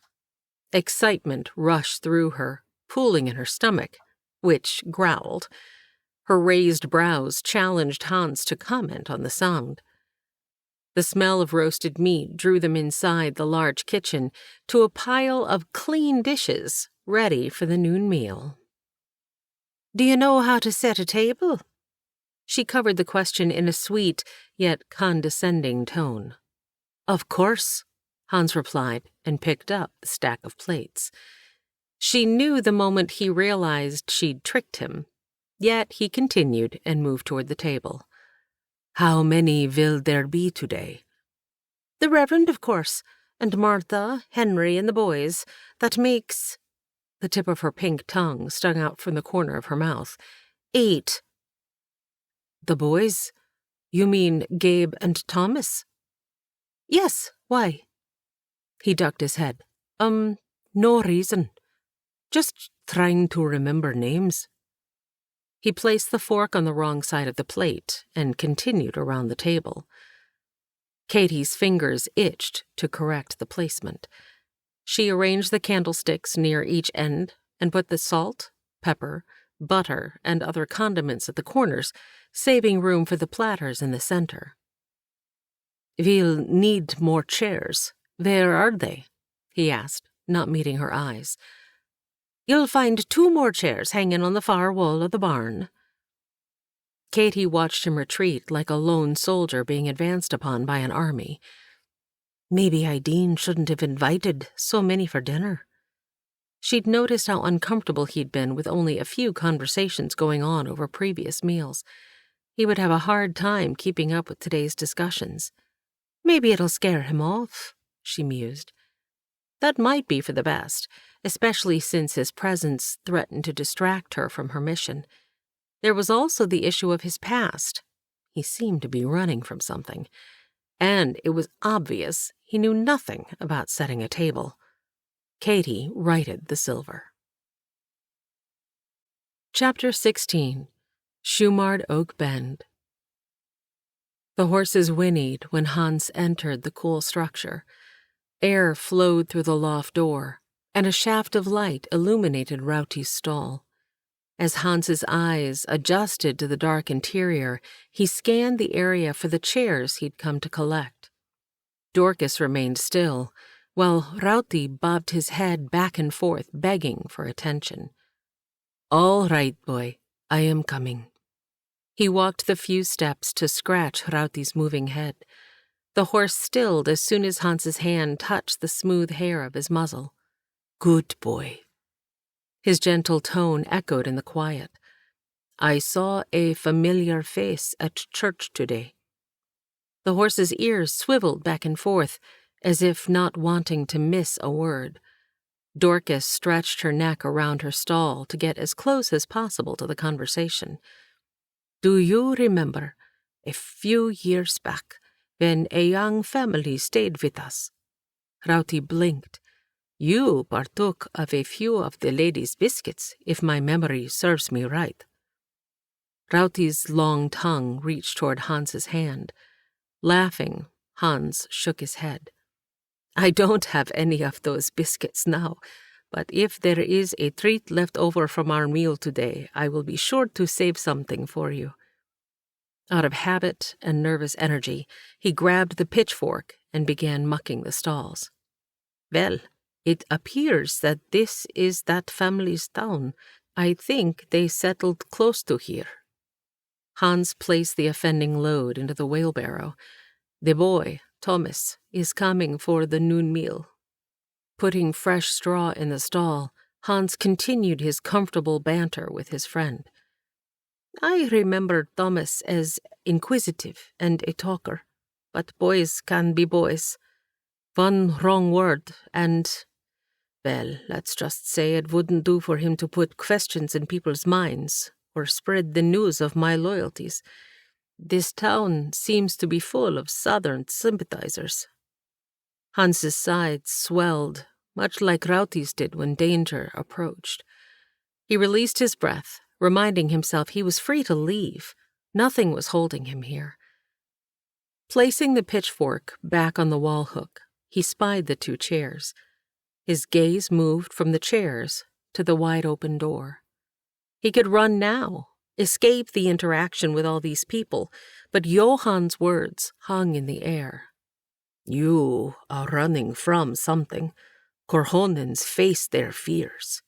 Excitement rushed through her, pooling in her stomach, which growled. Her raised brows challenged Hans to comment on the sound. The smell of roasted meat drew them inside the large kitchen to a pile of clean dishes ready for the noon meal. "Do you know how to set a table?" She covered the question in a sweet, yet condescending tone. "Of course," Hans replied and picked up the stack of plates. She knew the moment he realized she'd tricked him, yet he continued and moved toward the table. "How many will there be today?" "The Reverend, of course, and Martha, Henry, and the boys. That makes—" The tip of her pink tongue stung out from the corner of her mouth. 8. "The boys? You mean Gabe and Thomas?" "Yes, why?" He ducked his head. No reason. Just trying to remember names." He placed the fork on the wrong side of the plate and continued around the table. Katie's fingers itched to correct the placement. She arranged the candlesticks near each end and put the salt, pepper, butter, and other condiments at the corners, saving room for the platters in the center. "We'll need more chairs. Where are they?" he asked, not meeting her eyes. "You'll find 2 more chairs hanging on the far wall of the barn." Katie watched him retreat like a lone soldier being advanced upon by an army. Maybe Ideen shouldn't have invited so many for dinner. She'd noticed how uncomfortable he'd been with only a few conversations going on over previous meals. He would have a hard time keeping up with today's discussions. "Maybe it'll scare him off," she mused. That might be for the best, especially since his presence threatened to distract her from her mission. There was also the issue of his past. He seemed to be running from something. And it was obvious he knew nothing about setting a table. Katie righted the silver. Chapter 16. Shumard Oak Bend. The horses whinnied when Hans entered the cool structure. Air flowed through the loft door, and a shaft of light illuminated Rowty's stall. As Hans's eyes adjusted to the dark interior, he scanned the area for the chairs he'd come to collect. Dorcas remained still, while Rowty bobbed his head back and forth, begging for attention. "All right, boy, I am coming." He walked the few steps to scratch Rowty's moving head. The horse stilled as soon as Hans's hand touched the smooth hair of his muzzle. "Good boy." His gentle tone echoed in the quiet. "I saw a familiar face at church today." The horse's ears swiveled back and forth, as if not wanting to miss a word. Dorcas stretched her neck around her stall to get as close as possible to the conversation. "Do you remember, a few years back, when a young family stayed with us. Rauti blinked. You partook of a few of the lady's biscuits, if my memory serves me right. Rauti's long tongue reached toward Hans's hand. Laughing, Hans shook his head. I don't have any of those biscuits now, but if there is a treat left over from our meal today, I will be sure to save something for you. Out of habit and nervous energy, he grabbed the pitchfork and began mucking the stalls. Well, it appears that this is that family's town. I think they settled close to here. Hans placed the offending load into the wheelbarrow. The boy, Thomas, is coming for the noon meal. Putting fresh straw in the stall, Hans continued his comfortable banter with his friend. I remember Thomas as inquisitive and a talker, but boys can be boys. One wrong word and, well, let's just say it wouldn't do for him to put questions in people's minds or spread the news of my loyalties. This town seems to be full of Southern sympathizers. Hans's sides swelled, much like Rauti's did when danger approached. He released his breath, reminding himself he was free to leave. Nothing was holding him here. Placing the pitchfork back on the wall hook, he spied the two chairs. His gaze moved from the chairs to the wide-open door. He could run now, escape the interaction with all these people, but Johann's words hung in the air. You are running from something. Korhonens face their fears.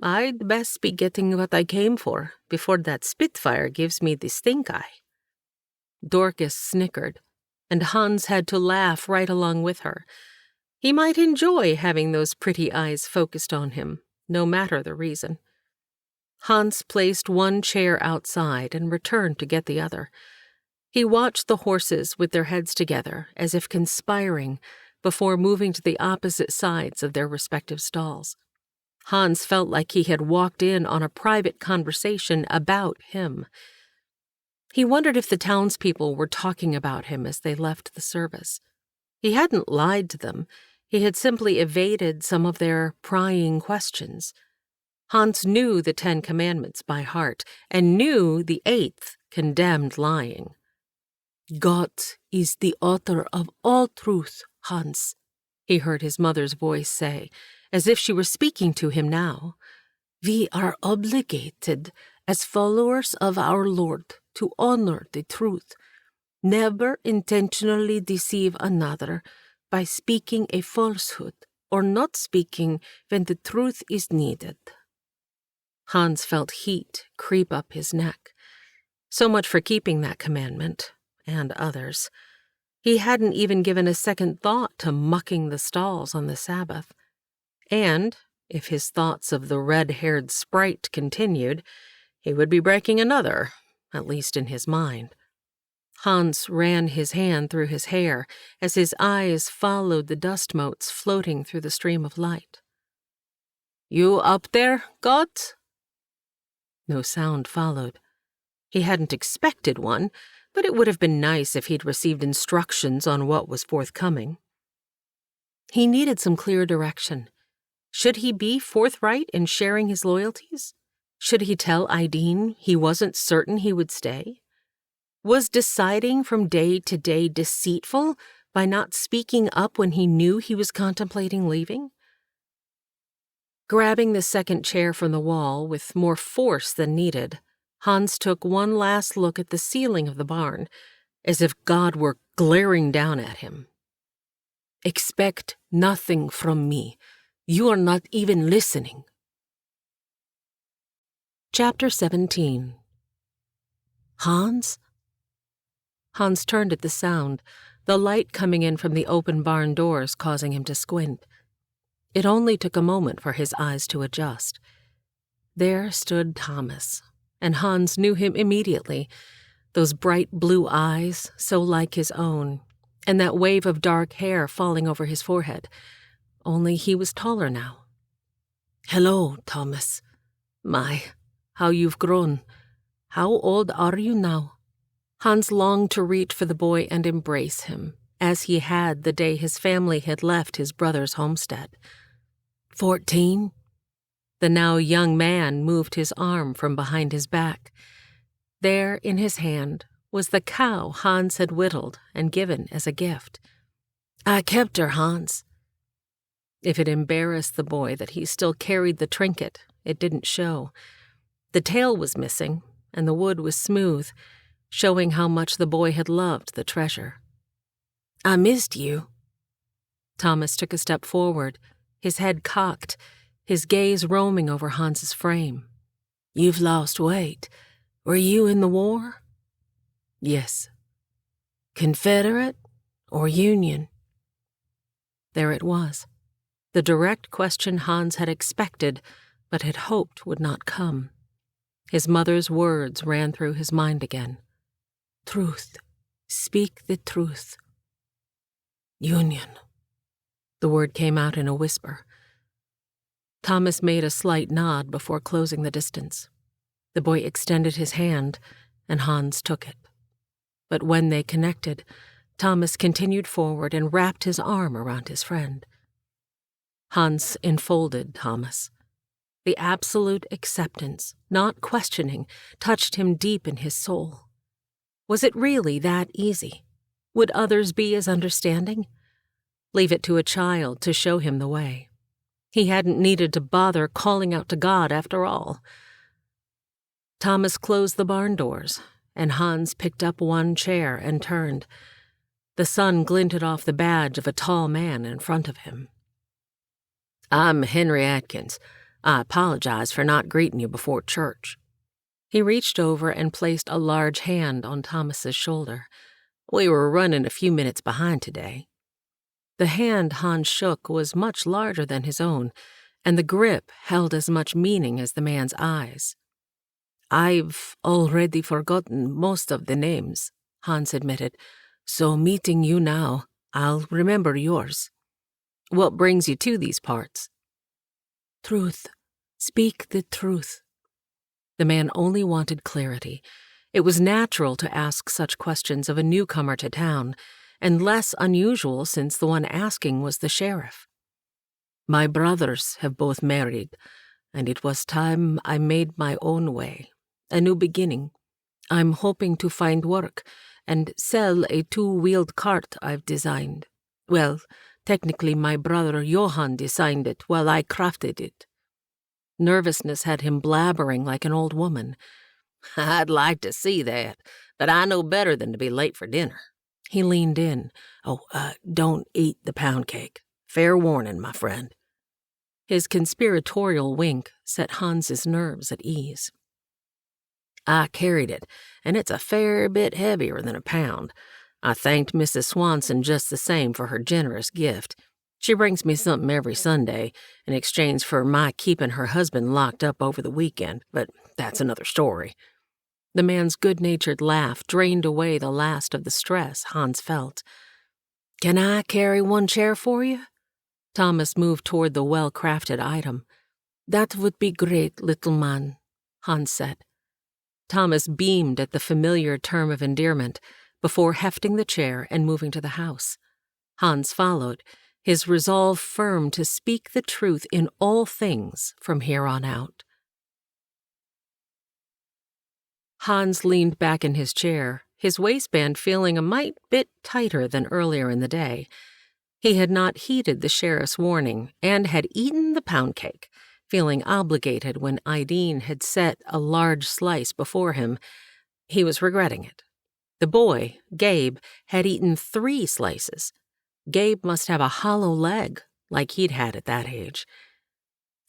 I'd best be getting what I came for before that Spitfire gives me the stink eye. Dorcas snickered, and Hans had to laugh right along with her. He might enjoy having those pretty eyes focused on him, no matter the reason. Hans placed one chair outside and returned to get the other. He watched the horses with their heads together, as if conspiring, before moving to the opposite sides of their respective stalls. Hans felt like he had walked in on a private conversation about him. He wondered if the townspeople were talking about him as they left the service. He hadn't lied to them. He had simply evaded some of their prying questions. Hans knew the 10 Commandments by heart and knew the 8th condemned lying. God is the author of all truth, Hans, he heard his mother's voice say, as if she were speaking to him now. We are obligated, as followers of our Lord, to honor the truth, never intentionally deceive another by speaking a falsehood or not speaking when the truth is needed. Hans felt heat creep up his neck. So much for keeping that commandment, and others. He hadn't even given a second thought to mucking the stalls on the Sabbath. And, if his thoughts of the red-haired sprite continued, he would be breaking another, at least in his mind. Hans ran his hand through his hair as his eyes followed the dust motes floating through the stream of light. You up there, Gott? No sound followed. He hadn't expected one, but it would have been nice if he'd received instructions on what was forthcoming. He needed some clear direction. Should he be forthright in sharing his loyalties? Should he tell Aideen he wasn't certain he would stay? Was deciding from day to day deceitful by not speaking up when he knew he was contemplating leaving? Grabbing the second chair from the wall with more force than needed, Hans took one last look at the ceiling of the barn, as if God were glaring down at him. Expect nothing from me. You are not even listening. Chapter 17. Hans? Hans turned at the sound, the light coming in from the open barn doors causing him to squint. It only took a moment for his eyes to adjust. There stood Thomas, and Hans knew him immediately, those bright blue eyes so like his own, and that wave of dark hair falling over his forehead, only he was taller now. Hello, Thomas. My, how you've grown. How old are you now? Hans longed to reach for the boy and embrace him, as he had the day his family had left his brother's homestead. 14? The now young man moved his arm from behind his back. There, in his hand, was the cow Hans had whittled and given as a gift. I kept her, Hans. If it embarrassed the boy that he still carried the trinket, it didn't show. The tail was missing, and the wood was smooth, showing how much the boy had loved the treasure. I missed you. Thomas took a step forward, his head cocked, his gaze roaming over Hans's frame. You've lost weight. Were you in the war? Yes. Confederate or Union? There it was, the direct question Hans had expected but had hoped would not come. His mother's words ran through his mind again. Truth. Speak the truth. Union. The word came out in a whisper. Thomas made a slight nod before closing the distance. The boy extended his hand, and Hans took it. But when they connected, Thomas continued forward and wrapped his arm around his friend. Hans enfolded Thomas. The absolute acceptance, not questioning, touched him deep in his soul. Was it really that easy? Would others be as understanding? Leave it to a child to show him the way. He hadn't needed to bother calling out to God after all. Thomas closed the barn doors, and Hans picked up one chair and turned. The sun glinted off the badge of a tall man in front of him. I'm Henry Atkins. I apologize for not greeting you before church. He reached over and placed a large hand on Thomas's shoulder. We were running a few minutes behind today. The hand Hans shook was much larger than his own, and the grip held as much meaning as the man's eyes. I've already forgotten most of the names, Hans admitted, so meeting you now, I'll remember yours. What brings you to these parts? Truth. Speak the truth. The man only wanted clarity. It was natural to ask such questions of a newcomer to town, and less unusual since the one asking was the sheriff. My brothers have both married, and it was time I made my own way, a new beginning. I'm hoping to find work and sell a two-wheeled cart I've designed. Well, technically my brother Johann designed it while I crafted it. Nervousness had him blabbering like an old woman. I'd like to see that, but I know better than to be late for dinner. He leaned in. Don't eat the pound cake. Fair warning, my friend. His conspiratorial wink set Hans's nerves at ease. I carried it, and it's a fair bit heavier than a pound. I thanked Mrs. Swanson just the same for her generous gift. She brings me something every Sunday in exchange for my keeping her husband locked up over the weekend, but that's another story. The man's good-natured laugh drained away the last of the stress Hans felt. Can I carry one chair for you? Thomas moved toward the well-crafted item. That would be great, little man, Hans said. Thomas beamed at the familiar term of endearment before hefting the chair and moving to the house. Hans followed, his resolve firm to speak the truth in all things from here on out. Hans leaned back in his chair, his waistband feeling a mite bit tighter than earlier in the day. He had not heeded the sheriff's warning and had eaten the pound cake, feeling obligated when Ideen had set a large slice before him. He was regretting it. The boy, Gabe, had eaten 3 slices. Gabe must have a hollow leg, like he'd had at that age.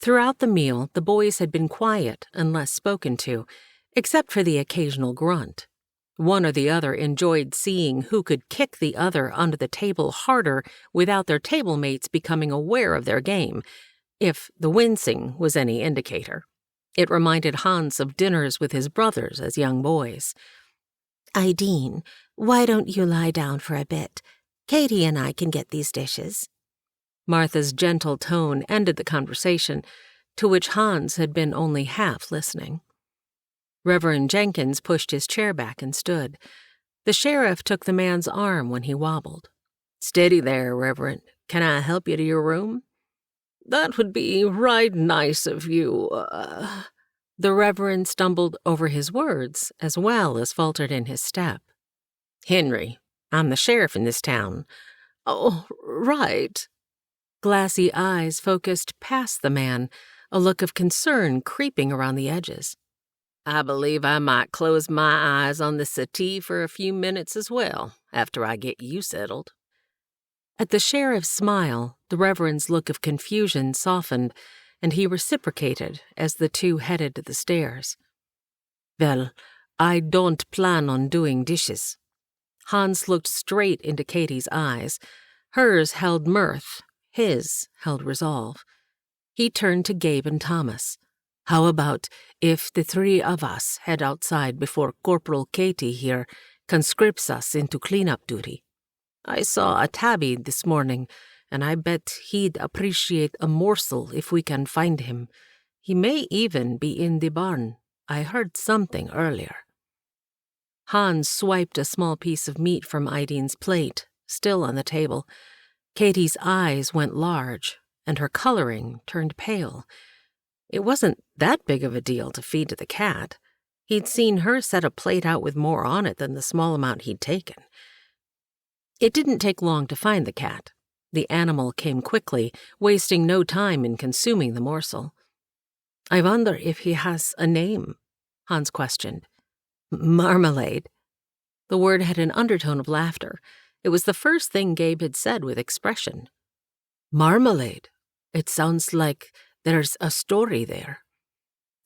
Throughout the meal, the boys had been quiet unless spoken to, except for the occasional grunt. One or the other enjoyed seeing who could kick the other under the table harder without their table mates becoming aware of their game, if the wincing was any indicator. It reminded Hans of dinners with his brothers as young boys. Ideen, why don't you lie down for a bit? Katie and I can get these dishes. Martha's gentle tone ended the conversation, to which Hans had been only half listening. Reverend Jenkins pushed his chair back and stood. The sheriff took the man's arm when he wobbled. "Steady there, Reverend. Can I help you to your room?" "That would be right nice of you." The Reverend stumbled over his words as well as faltered in his step. "Henry, I'm the sheriff in this town." "Oh, right." Glassy eyes focused past the man, a look of concern creeping around the edges. "I believe I might close my eyes on the settee for a few minutes as well, after I get you settled." At the sheriff's smile, the Reverend's look of confusion softened, and he reciprocated as the two headed to the stairs. "Well, I don't plan on doing dishes." Hans looked straight into Katie's eyes. Hers held mirth, his held resolve. He turned to Gabe and Thomas. "How about if the three of us head outside before Corporal Katie here conscripts us into cleanup duty? I saw a tabby this morning, and I bet he'd appreciate a morsel if we can find him. He may even be in the barn. I heard something earlier." Hans swiped a small piece of meat from Idine's plate, still on the table. Katie's eyes went large, and her coloring turned pale. It wasn't that big of a deal to feed to the cat. He'd seen her set a plate out with more on it than the small amount he'd taken. It didn't take long to find the cat. The animal came quickly, wasting no time in consuming the morsel. "I wonder if he has a name?" Hans questioned. "Marmalade." The word had an undertone of laughter. It was the first thing Gabe had said with expression. "Marmalade? It sounds like there's a story there.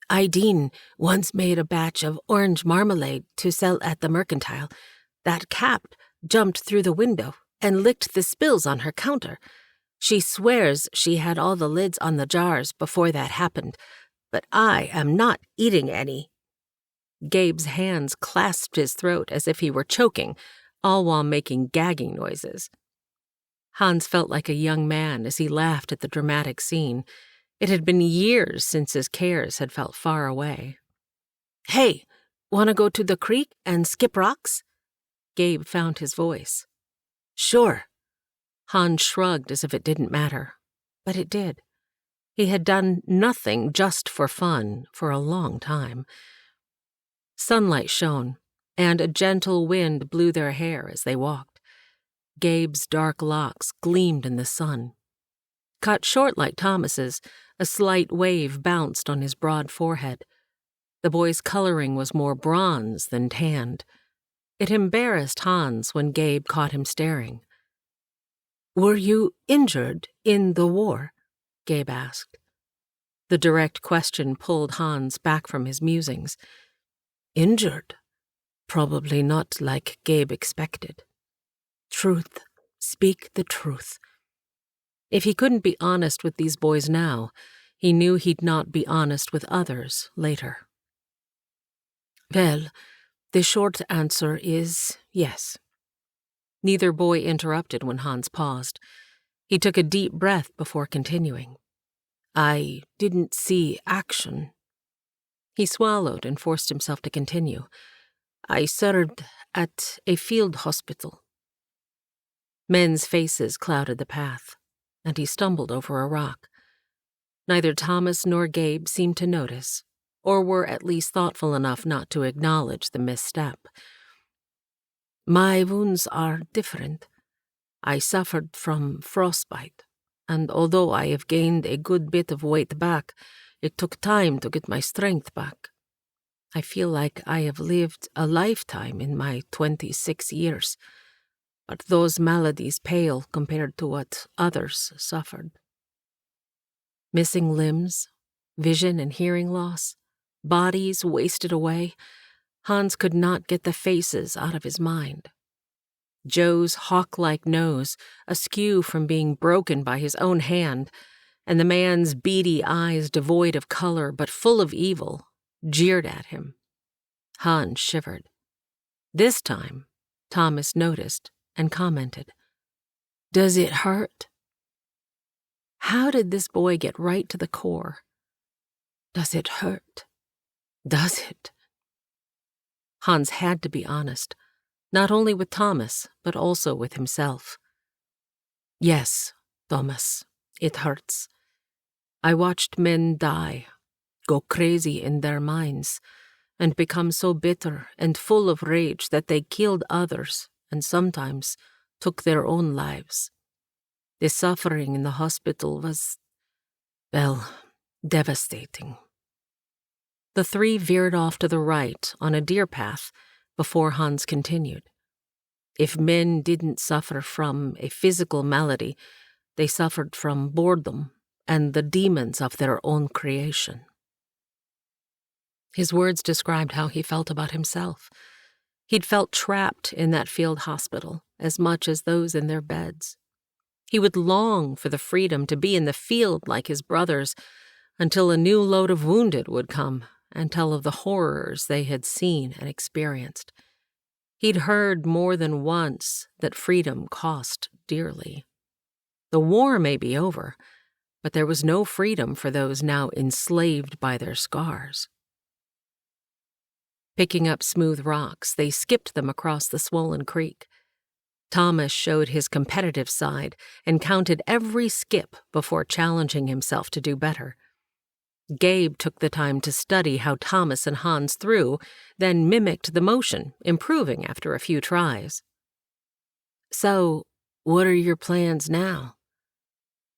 Idine once made a batch of orange marmalade to sell at the mercantile. That cat jumped through the window and licked the spills on her counter. She swears she had all the lids on the jars before that happened, but I am not eating any." Gabe's hands clasped his throat as if he were choking, all while making gagging noises. Hans felt like a young man as he laughed at the dramatic scene. It had been years since his cares had felt far away. "Hey, wanna go to the creek and skip rocks?" Gabe found his voice. "Sure." Hans shrugged as if it didn't matter, but it did. He had done nothing just for fun for a long time. Sunlight shone, and a gentle wind blew their hair as they walked. Gabe's dark locks gleamed in the sun. Cut short like Thomas's, a slight wave bounced on his broad forehead. The boy's coloring was more bronze than tanned. It embarrassed Hans when Gabe caught him staring. "Were you injured in the war?" Gabe asked. The direct question pulled Hans back from his musings. "Injured? Probably not like Gabe expected. Truth. Speak the truth." If he couldn't be honest with these boys now, he knew he'd not be honest with others later. "Well, the short answer is yes." Neither boy interrupted when Hans paused. He took a deep breath before continuing. "I didn't see action." He swallowed and forced himself to continue. "I served at a field hospital." Men's faces clouded the path, and he stumbled over a rock. Neither Thomas nor Gabe seemed to notice, or were at least thoughtful enough not to acknowledge the misstep. "My wounds are different. I suffered from frostbite, and although I have gained a good bit of weight back, it took time to get my strength back. I feel like I have lived a lifetime in my 26 years, but those maladies pale compared to what others suffered." Missing limbs, vision and hearing loss, bodies wasted away, Hans could not get the faces out of his mind. Joe's hawk-like nose, askew from being broken by his own hand, and the man's beady eyes devoid of color but full of evil, jeered at him. Hans shivered. This time, Thomas noticed and commented, "Does it hurt?" How did this boy get right to the core? "Does it hurt? Does it?" Hans had to be honest. not only with Thomas, but also with himself. Yes, Thomas, it hurts. I watched men die, go crazy in their minds, and become so bitter and full of rage that they killed others and sometimes took their own lives. The suffering in the hospital was, well, devastating. The three veered off to the right on a deer path before Hans continued. If men didn't suffer from a physical malady, they suffered from boredom and the demons of their own creation. His words described how he felt about himself. He'd felt trapped in that field hospital as much as those in their beds. He would long for the freedom to be in the field like his brothers until a new load of wounded would come and tell of the horrors they had seen and experienced. He'd heard more than once that freedom cost dearly. The war may be over, but there was no freedom for those now enslaved by their scars. Picking up smooth rocks, they skipped them across the swollen creek. Thomas showed his competitive side and counted every skip before challenging himself to do better. Gabe took the time to study how Thomas and Hans threw, then mimicked the motion, improving after a few tries. So, what are your plans now?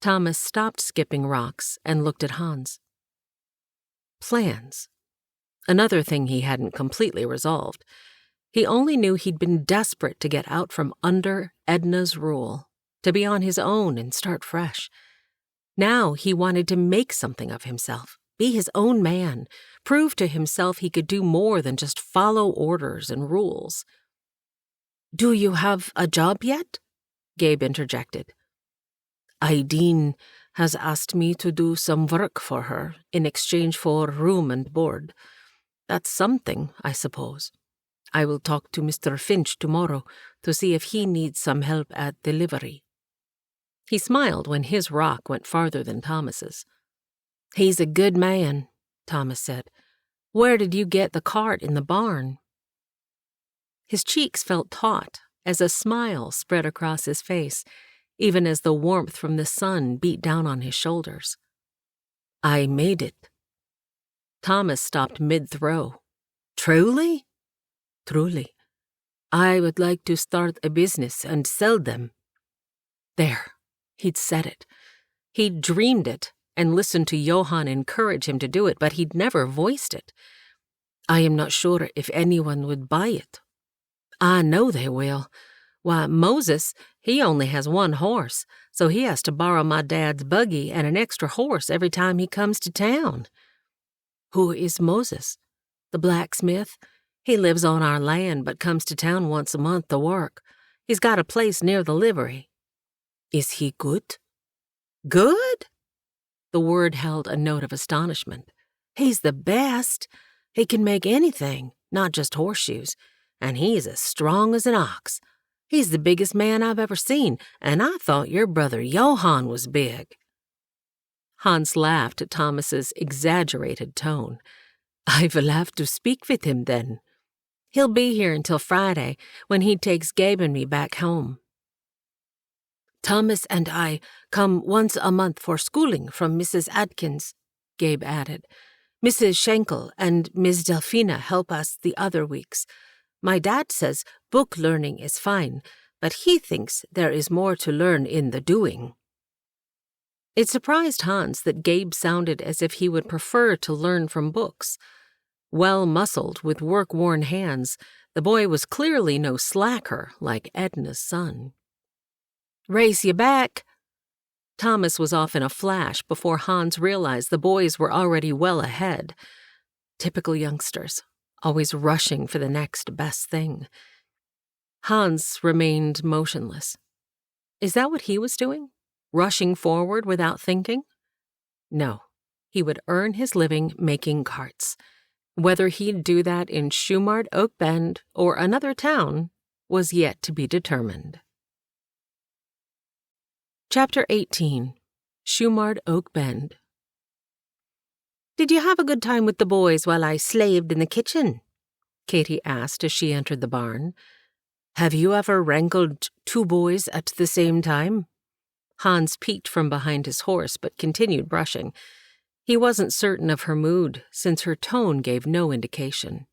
Thomas stopped skipping rocks and looked at Hans. Plans. Another thing he hadn't completely resolved. He only knew he'd been desperate to get out from under Edna's rule, to be on his own and start fresh. Now he wanted to make something of himself, be his own man, prove to himself he could do more than just follow orders and rules. Do you have a job yet? Gabe interjected. Aideen has asked me to do some work for her in exchange for room and board. That's something, I suppose. I will talk to Mr. Finch tomorrow to see if he needs some help at delivery. He smiled when his rock went farther than Thomas's. He's a good man, Thomas said. Where did you get the cart in the barn? His cheeks felt taut as a smile spread across his face, even as the warmth from the sun beat down on his shoulders. I made it. Thomas stopped mid-throw. Truly? Truly. I would like to start a business and sell them. There, he'd said it. He'd dreamed it and listened to Johann encourage him to do it, but he'd never voiced it. I am not sure if anyone would buy it. I know they will. Why, Moses, he only has one horse, so he has to borrow my dad's buggy and an extra horse every time he comes to town. Who is Moses? The blacksmith? He lives on our land but comes to town once a month to work. He's got a place near the livery. Is he good? Good? The word held a note of astonishment. He's the best. He can make anything, not just horseshoes, and he's as strong as an ox. He's the biggest man I've ever seen, and I thought your brother Johann was big. Hans laughed at Thomas's exaggerated tone. I will have to speak with him then. He'll be here until Friday, when he takes Gabe and me back home. Thomas and I come once a month for schooling from Mrs. Atkins, Gabe added. Mrs. Schenkel and Miss Delphina help us the other weeks. My dad says book learning is fine, but he thinks there is more to learn in the doing. It surprised Hans that Gabe sounded as if he would prefer to learn from books. Well-muscled with work-worn hands, the boy was clearly no slacker like Edna's son. Race you back. Thomas was off in a flash before Hans realized the boys were already well ahead. Typical youngsters, always rushing for the next best thing. Hans remained motionless. Is that what he was doing? Rushing forward without thinking? No, he would earn his living making carts. Whether he'd do that in Shumard Oak Bend or another town was yet to be determined. Chapter 18. Shumard Oak Bend. Did you have a good time with the boys while I slaved in the kitchen? Katie asked as she entered the barn. Have you ever wrangled two boys at the same time? Hans peeked from behind his horse but continued brushing. He wasn't certain of her mood, since her tone gave no indication.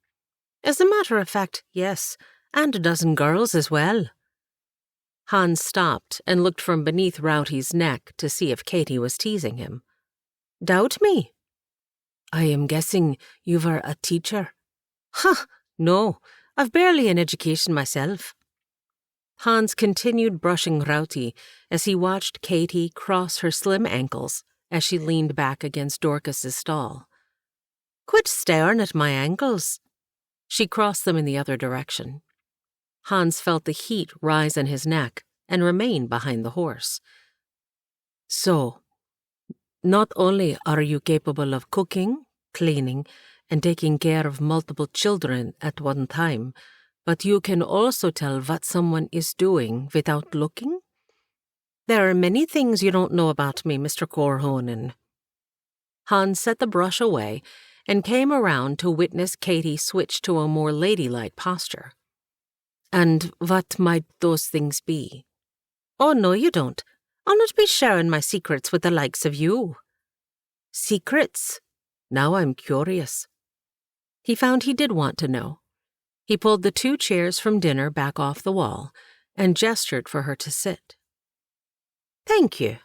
As a matter of fact, yes, and a dozen girls as well. Hans stopped and looked from beneath Rowty's neck to see if Katie was teasing him. Doubt me? I am guessing you were a teacher. Huh, no, I've barely an education myself. Hans continued brushing Rowty as he watched Katie cross her slim ankles as she leaned back against Dorcas's stall. Quit staring at my ankles. She crossed them in the other direction. Hans felt the heat rise in his neck and remain behind the horse. So, not only are you capable of cooking, cleaning, and taking care of multiple children at one time, but you can also tell what someone is doing without looking? There are many things you don't know about me, Mr. Korhonen. Hans set the brush away and came around to witness Katie switch to a more ladylike posture. And what might those things be? Oh, no, you don't. I'll not be sharing my secrets with the likes of you. Secrets? Now I'm curious. He found he did want to know. He pulled the 2 chairs from dinner back off the wall and gestured for her to sit. Thank you.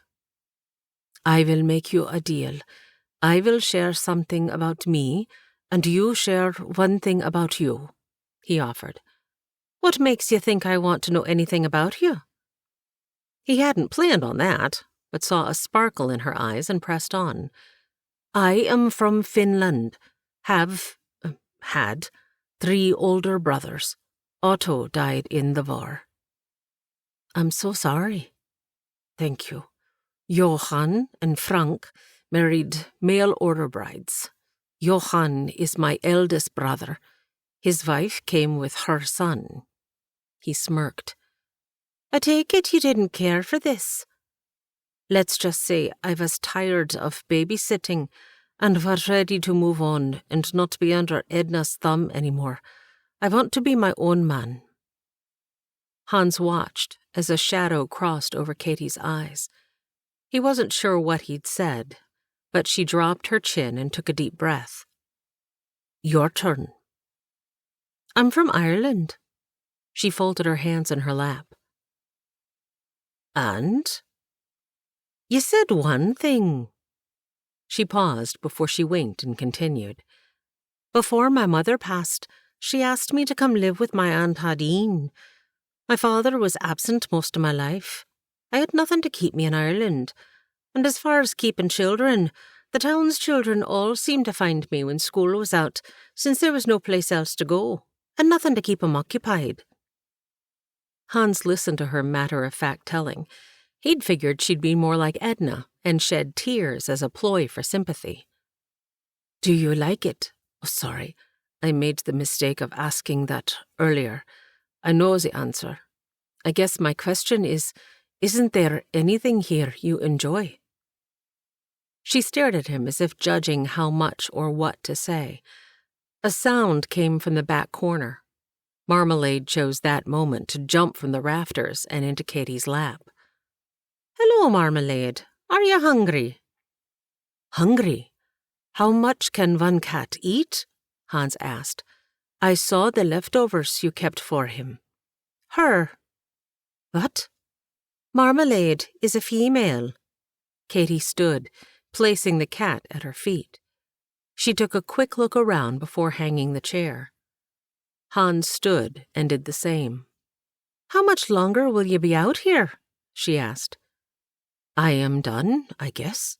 I will make you a deal. I will share something about me, and you share one thing about you, he offered. What makes you think I want to know anything about you? He hadn't planned on that, but saw a sparkle in her eyes and pressed on. I am from Finland, had 3 older brothers. Otto died in the war. I'm so sorry. Thank you. Johann and Frank married mail-order brides. Johann is my eldest brother. His wife came with her son. He smirked. I take it you didn't care for this. Let's just say I was tired of babysitting and was ready to move on and not be under Edna's thumb anymore. I want to be my own man. Hans watched as a shadow crossed over Katie's eyes. He wasn't sure what he'd said, but she dropped her chin and took a deep breath. Your turn. I'm from Ireland. She folded her hands in her lap. And? You said one thing. She paused before she winked and continued. Before my mother passed, she asked me to come live with my Aunt Hadine. My father was absent most of my life. I had nothing to keep me in Ireland, and as far as keeping children, the town's children all seemed to find me when school was out, since there was no place else to go, and nothing to keep 'em occupied. Hans listened to her matter-of-fact telling. He'd figured she'd be more like Edna and shed tears as a ploy for sympathy. Do you like it? Oh, sorry, I made the mistake of asking that earlier. I know the answer. I guess my question is, isn't there anything here you enjoy? She stared at him as if judging how much or what to say. A sound came from the back corner. Marmalade chose that moment to jump from the rafters and into Katie's lap. Hello, Marmalade. Are you hungry? Hungry? How much can one cat eat? Hans asked. I saw the leftovers you kept for him. Her. What? Marmalade is a female. Katie stood, placing the cat at her feet. She took a quick look around before hanging the chair. Hans stood and did the same. How much longer will you be out here? She asked. I am done, I guess.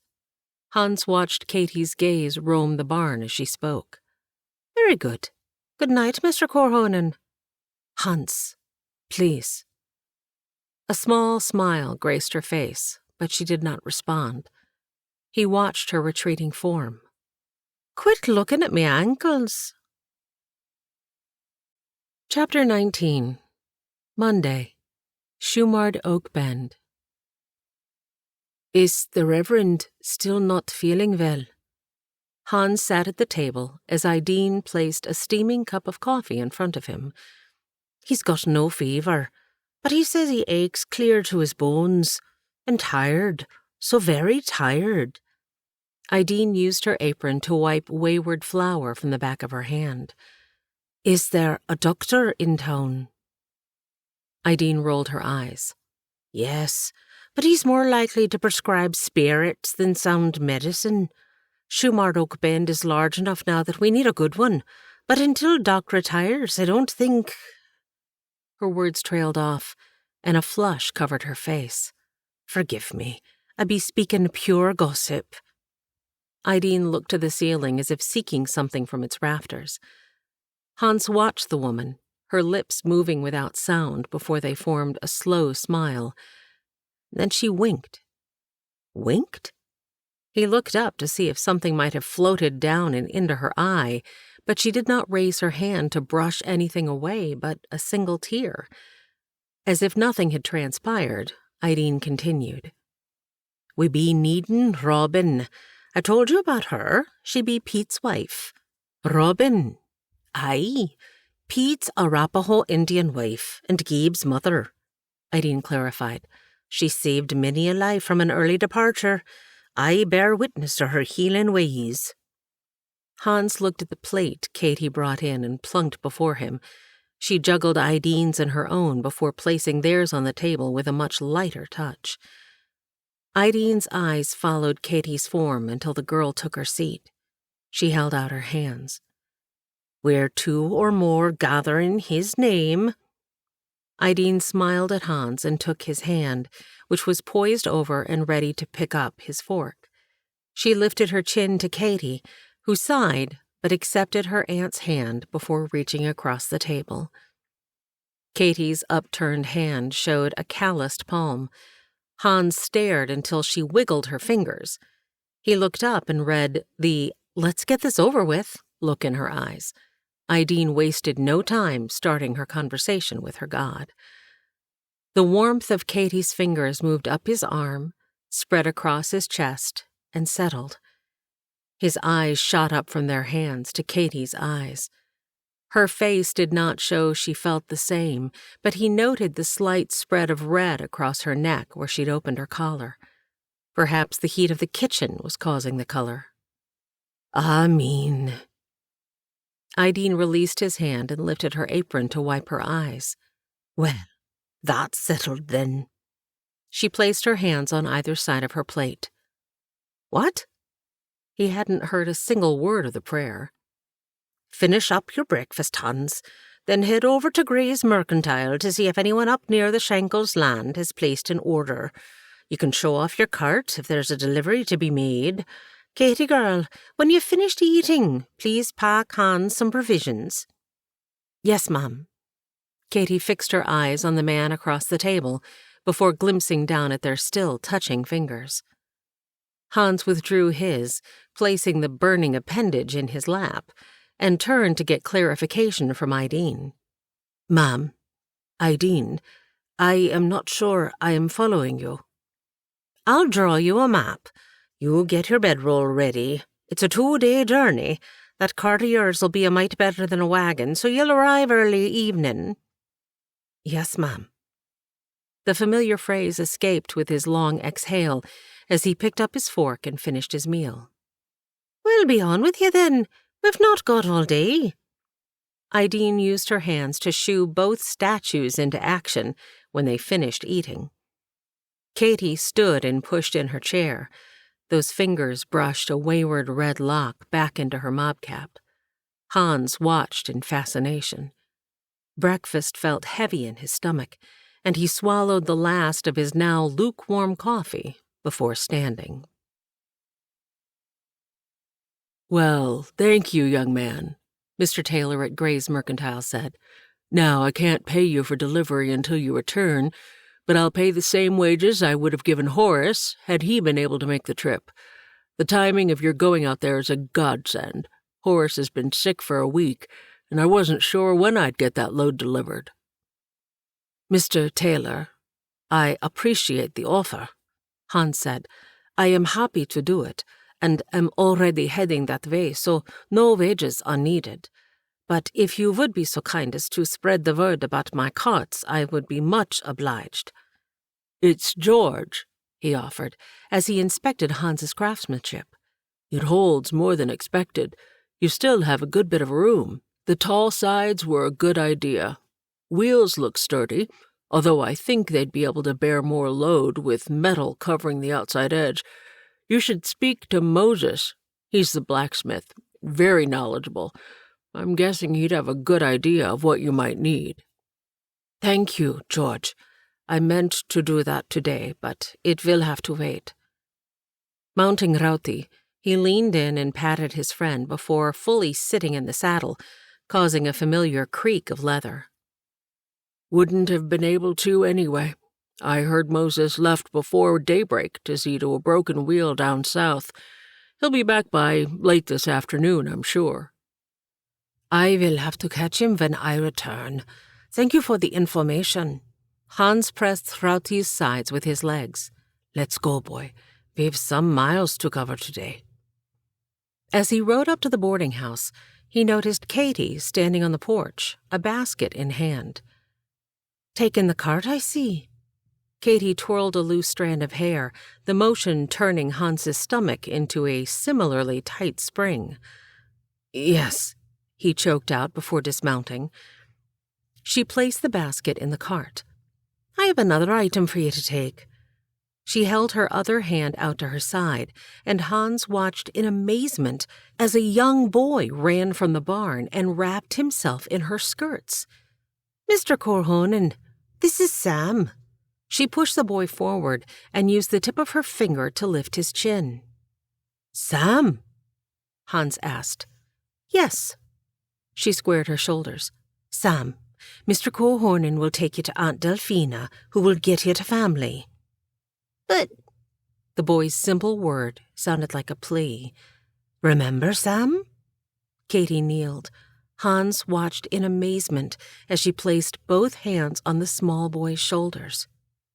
Hans watched Katie's gaze roam the barn as she spoke. Very good. Good night, Mr. Korhonen. Hans, please. A small smile graced her face, but she did not respond. He watched her retreating form. Quit looking at me ankles. Chapter 19. Monday. Shumard Oak Bend. Is the Reverend still not feeling well? Hans sat at the table as Ideen placed a steaming cup of coffee in front of him. He's got no fever, but he says he aches clear to his bones, and tired, so very tired. Ideen used her apron to wipe wayward flour from the back of her hand. Is there a doctor in town? Ideen rolled her eyes. Yes, but he's more likely to prescribe spirits than sound medicine. Shoemart Oak Bend is large enough now that we need a good one, but until Doc retires, I don't think... Her words trailed off, and a flush covered her face. Forgive me, I be speaking pure gossip. Ideen looked to the ceiling as if seeking something from its rafters. Hans watched the woman, her lips moving without sound before they formed a slow smile. Then she winked. Winked? He looked up to see if something might have floated down and into her eye, but she did not raise her hand to brush anything away but a single tear. As if nothing had transpired, Ideen continued. We be needin' Robin. I told you about her. She be Pete's wife. Robin. Aye. Pete's Arapaho Indian wife and Gabe's mother. Ideen clarified. She saved many a life from an early departure. I bear witness to her healing ways. Hans looked at the plate Katie brought in and plunked before him. She juggled Ideen's and her own before placing theirs on the table with a much lighter touch. Ideen's eyes followed Katie's form until the girl took her seat. She held out her hands. Where two or more gather in his name. Ideen smiled at Hans and took his hand, which was poised over and ready to pick up his fork. She lifted her chin to Katie, who sighed but accepted her aunt's hand before reaching across the table. Katie's upturned hand showed a calloused palm. Hans stared until she wiggled her fingers. He looked up and read the "let's get this over with" look in her eyes. Ideen wasted no time starting her conversation with her god. The warmth of Katie's fingers moved up his arm, spread across his chest, and settled. His eyes shot up from their hands to Katie's eyes. Her face did not show she felt the same, but he noted the slight spread of red across her neck where she'd opened her collar. Perhaps the heat of the kitchen was causing the color. Amen. Ideen released his hand and lifted her apron to wipe her eyes. Well, that's settled then. She placed her hands on either side of her plate. What? He hadn't heard a single word of the prayer. Finish up your breakfast, Hans, then head over to Gray's Mercantile to see if anyone up near the Shankles land has placed an order. You can show off your cart if there's a delivery to be made. Katie girl, when you've finished eating, please pack Hans some provisions. Yes, Mum. Katie fixed her eyes on the man across the table before glimpsing down at their still touching fingers. Hans withdrew his, placing the burning appendage in his lap, and turned to get clarification from Ideen. Ma'am, Ideen, I am not sure I am following you. I'll draw you a map. You get your bedroll ready. It's a 2-day journey. That cart of yours will be a mite better than a wagon, so you'll arrive early evening. Yes, ma'am. The familiar phrase escaped with his long exhale as he picked up his fork and finished his meal. We'll be on with you then. We've not got all day. Ideen used her hands to shoo both statues into action when they finished eating. Katie stood and pushed in her chair. Those fingers brushed a wayward red lock back into her mob cap. Hans watched in fascination. Breakfast felt heavy in his stomach, and he swallowed the last of his now lukewarm coffee before standing. Well, thank you, young man, Mr. Taylor at Gray's Mercantile said. Now, I can't pay you for delivery until you return, but I'll pay the same wages I would have given Horace had he been able to make the trip. The timing of your going out there is a godsend. Horace has been sick for a week, and I wasn't sure when I'd get that load delivered. Mr. Taylor, I appreciate the offer, Hans said. I am happy to do it, and am already heading that way, so no wages are needed. But if you would be so kind as to spread the word about my carts, I would be much obliged." "It's George," he offered, as he inspected Hans's craftsmanship. "It holds more than expected. You still have a good bit of room. The tall sides were a good idea. Wheels look sturdy, although I think they'd be able to bear more load with metal covering the outside edge. You should speak to Moses. He's the blacksmith, very knowledgeable. I'm guessing he'd have a good idea of what you might need." "Thank you, George. I meant to do that today, but it will have to wait." Mounting Rauti, he leaned in and patted his friend before fully sitting in the saddle, causing a familiar creak of leather. "Wouldn't have been able to anyway. I heard Moses left before daybreak to see to a broken wheel down south. He'll be back by late this afternoon, I'm sure." "I will have to catch him when I return. Thank you for the information." Hans pressed Rauti's sides with his legs. "Let's go, boy. We've some miles to cover today." As he rode up to the boarding house, he noticed Katie standing on the porch, a basket in hand. "Taking the cart, I see." Katie twirled a loose strand of hair, the motion turning Hans's stomach into a similarly tight spring. "Yes," he choked out before dismounting. She placed the basket in the cart. "I have another item for you to take." She held her other hand out to her side, and Hans watched in amazement as a young boy ran from the barn and wrapped himself in her skirts. "Mr. Korhonen, this is Sam." She pushed the boy forward and used the tip of her finger to lift his chin. "Sam?" Hans asked. "Yes." She squared her shoulders. "Sam, Mr. Korhonen will take you to Aunt Delphina, who will get you to family." "But—" The boy's simple word sounded like a plea. "Remember, Sam?" Katie kneeled. Hans watched in amazement as she placed both hands on the small boy's shoulders.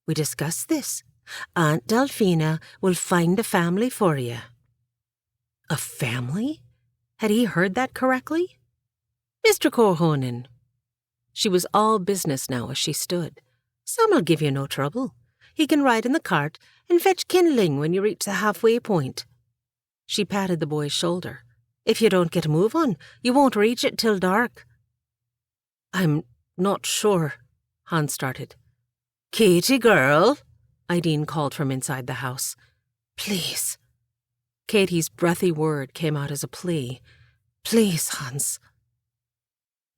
"We discussed this. Aunt Delphina will find a family for you." A family? Had he heard that correctly? "Mr. Korhonen." She was all business now as she stood. "Sam'll give you no trouble. He can ride in the cart and fetch kindling when you reach the halfway point." She patted the boy's shoulder. "If you don't get a move on, you won't reach it till dark." "I'm not sure," Hans started. "Katie, girl," Ideen called from inside the house. "Please." Katie's breathy word came out as a plea. "Please, Hans."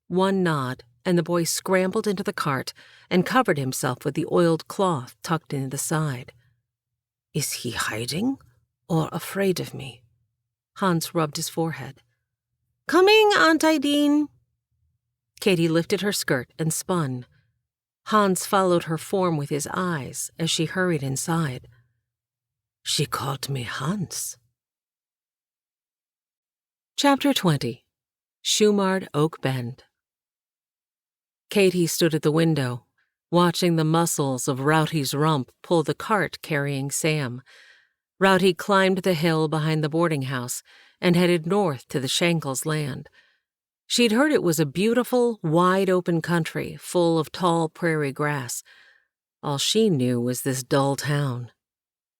One nod, and the boy scrambled into the cart and covered himself with the oiled cloth tucked into the side. "Is he hiding or afraid of me?" Hans rubbed his forehead. "Coming, Aunt Ideen." Katie lifted her skirt and spun. Hans followed her form with his eyes as she hurried inside. "She called me Hans." Chapter 20. Shumard Oak Bend. Katie stood at the window, watching the muscles of Rowdy's rump pull the cart carrying Sam. Rowdy climbed the hill behind the boarding house and headed north to the Shankles' land. She'd heard it was a beautiful, wide-open country full of tall prairie grass. All she knew was this dull town.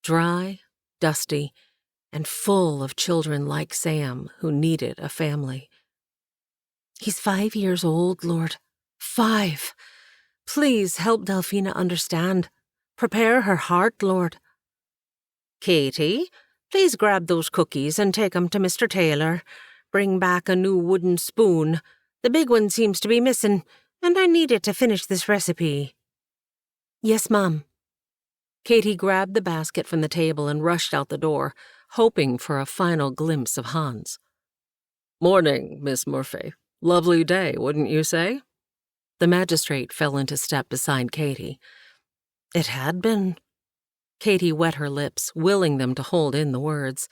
Dry, dusty, and full of children like Sam who needed a family. "He's 5 years old, Lord. 5. Please help Delphina understand. Prepare her heart, Lord." "Katie, please grab those cookies and take 'em to Mr. Taylor. Bring back a new wooden spoon. The big one seems to be missing, and I need it to finish this recipe." "Yes, Mom." Katie grabbed the basket from the table and rushed out the door, hoping for a final glimpse of Hans. "Morning, Miss Murphy. Lovely day, wouldn't you say?" The magistrate fell into step beside Katie. "It had been." Katie wet her lips, willing them to hold in the words.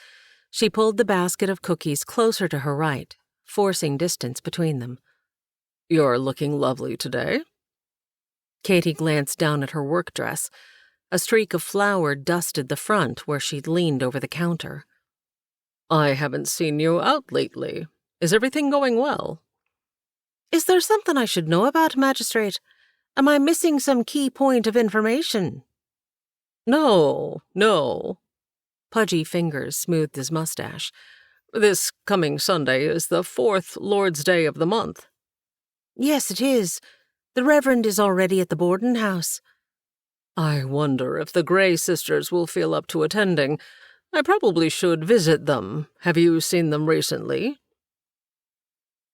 She pulled the basket of cookies closer to her right, forcing distance between them. "You're looking lovely today." Katie glanced down at her work dress. A streak of flour dusted the front where she'd leaned over the counter. "I haven't seen you out lately. Is everything going well?" Is there something I should know about, Magistrate? Am I missing some key point of information? No. Pudgy fingers smoothed his mustache. This coming Sunday is the 4th Lord's Day of the month. Yes, it is. The Reverend is already at the boarding house. I wonder if the Gray sisters will feel up to attending. I probably should visit them. Have you seen them recently?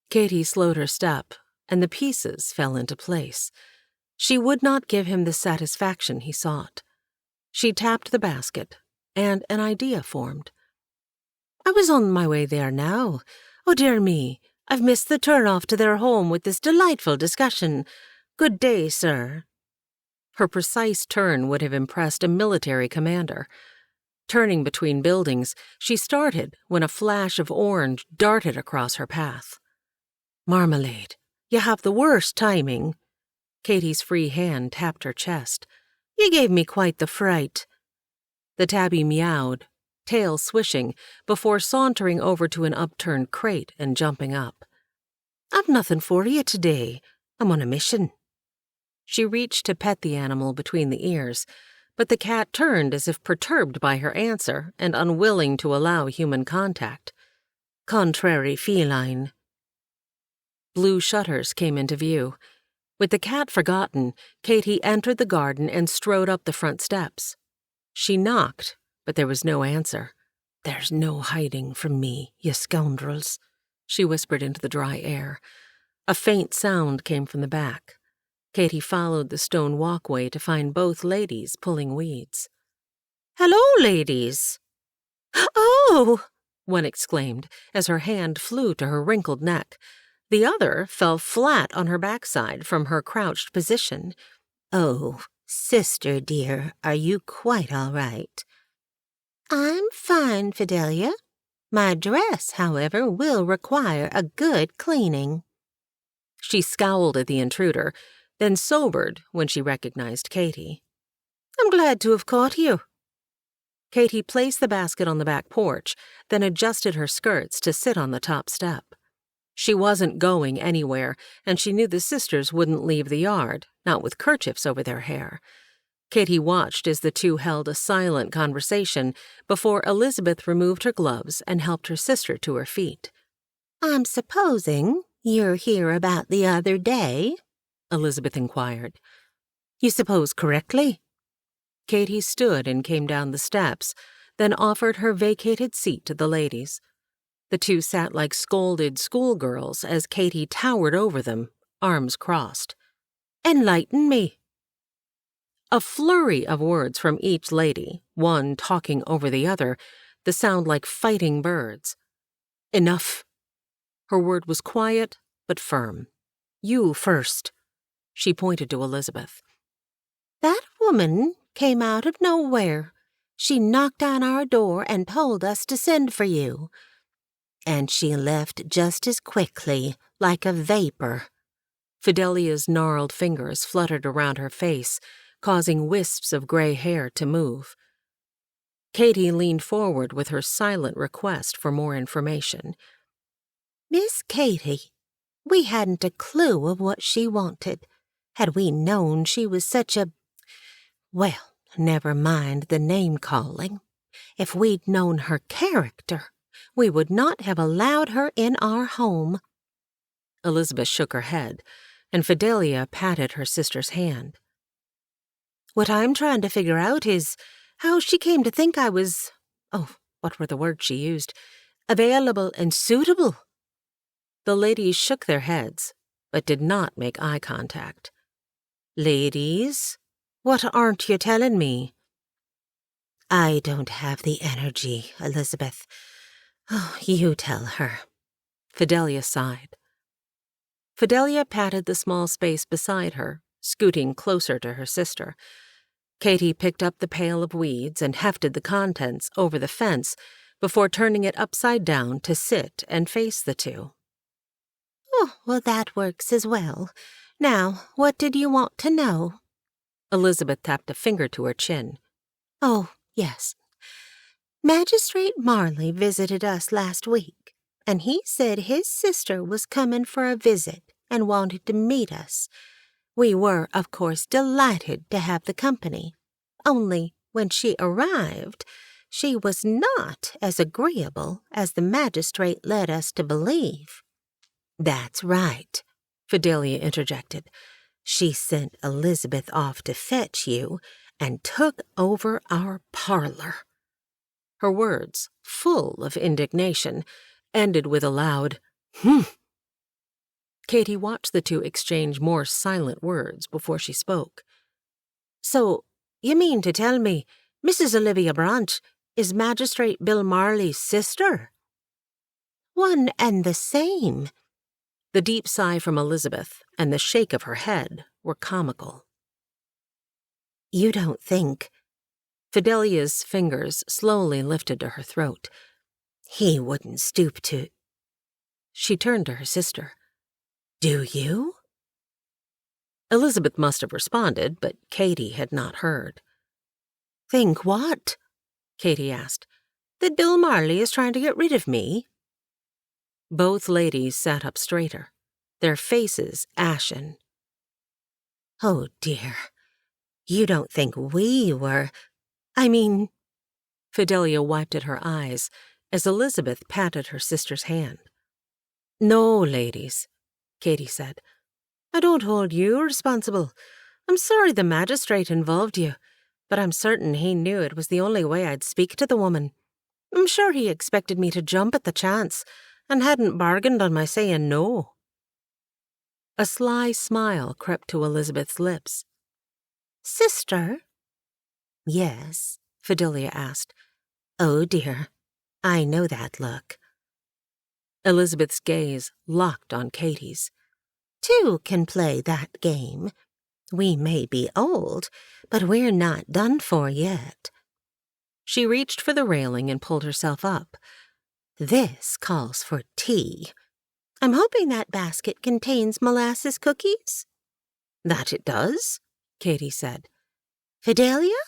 Katie slowed her step, and the pieces fell into place. She would not give him the satisfaction he sought. She tapped the basket, and an idea formed. I was on my way there now. Oh, dear me, I've missed the turn-off to their home with this delightful discussion. Good day, sir. Her precise turn would have impressed a military commander. Turning between buildings, she started when a flash of orange darted across her path. Marmalade, you have the worst timing. Katie's free hand tapped her chest. You gave me quite the fright. The tabby meowed, tail swishing, before sauntering over to an upturned crate and jumping up. I've nothing for you today. I'm on a mission. She reached to pet the animal between the ears, but the cat turned as if perturbed by her answer and unwilling to allow human contact. Contrary feline. Blue shutters came into view. With the cat forgotten, Katie entered the garden and strode up the front steps. She knocked, but there was no answer. There's no hiding from me, you scoundrels, she whispered into the dry air. A faint sound came from the back. Katie followed the stone walkway to find both ladies pulling weeds. Hello, ladies. Oh, one exclaimed as her hand flew to her wrinkled neck. The other fell flat on her backside from her crouched position. Oh, sister dear, are you quite all right? I'm fine, Fidelia. My dress, however, will require a good cleaning. She scowled at the intruder, then sobered when she recognized Katie. I'm glad to have caught you. Katie placed the basket on the back porch, then adjusted her skirts to sit on the top step. She wasn't going anywhere, and she knew the sisters wouldn't leave the yard, not with kerchiefs over their hair. Katie watched as the two held a silent conversation before Elizabeth removed her gloves and helped her sister to her feet. I'm supposing you're here about the other day? Elizabeth inquired. You suppose correctly? Katie stood and came down the steps, then offered her vacated seat to the ladies. The two sat like scolded schoolgirls as Katie towered over them, arms crossed. Enlighten me. A flurry of words from each lady, one talking over the other, the sound like fighting birds. Enough. Her word was quiet but firm. You first. She pointed to Elizabeth. That woman came out of nowhere. She knocked on our door and told us to send for you. And she left just as quickly, like a vapor. Fidelia's gnarled fingers fluttered around her face, causing wisps of gray hair to move. Katie leaned forward with her silent request for more information. Miss Katie, we hadn't a clue of what she wanted. Had we known she was such a... Well, never mind the name-calling. If we'd known her character, we would not have allowed her in our home. Elizabeth shook her head, and Fidelia patted her sister's hand. What I'm trying to figure out is how she came to think I was... Oh, what were the words she used? Available and suitable. The ladies shook their heads, but did not make eye contact. Ladies, what aren't you telling me? I don't have the energy, Elizabeth. Oh, you tell her. Fidelia sighed. Fidelia patted the small space beside her, scooting closer to her sister. Katie picked up the pail of weeds and hefted the contents over the fence before turning it upside down to sit and face the two. Oh, well, that works as well. Now, what did you want to know? Elizabeth tapped a finger to her chin. Oh, yes. Magistrate Marley visited us last week, and he said his sister was coming for a visit and wanted to meet us. We were, of course, delighted to have the company. Only when she arrived, she was not as agreeable as the magistrate led us to believe." "That's right," Fidelia interjected. "She sent Elizabeth off to fetch you and took over our parlor." Her words, full of indignation, ended with a loud, "Humph." Katie watched the two exchange more silent words before she spoke. "So, you mean to tell me Mrs. Olivia Branch is Magistrate Bill Marley's sister?" "One and the same." The deep sigh from Elizabeth and the shake of her head were comical. "You don't think—" Fidelia's fingers slowly lifted to her throat. "He wouldn't stoop to—" She turned to her sister. "Do you?" Elizabeth must have responded, but Katie had not heard. "Think what?" Katie asked. "That Bill Marley is trying to get rid of me?" Both ladies sat up straighter, their faces ashen. "Oh, dear. You don't think we were— I mean—" Fidelia wiped at her eyes as Elizabeth patted her sister's hand. "No, ladies," Katie said. "I don't hold you responsible. I'm sorry the magistrate involved you, but I'm certain he knew it was the only way I'd speak to the woman. I'm sure he expected me to jump at the chance and hadn't bargained on my saying no." A sly smile crept to Elizabeth's lips. "Sister?" "Yes?" Fidelia asked. "Oh, dear. I know that look." Elizabeth's gaze locked on Katie's. "Two can play that game. We may be old, but we're not done for yet." She reached for the railing and pulled herself up. "This calls for tea. I'm hoping that basket contains molasses cookies." "That it does," Katie said. "Fidelia,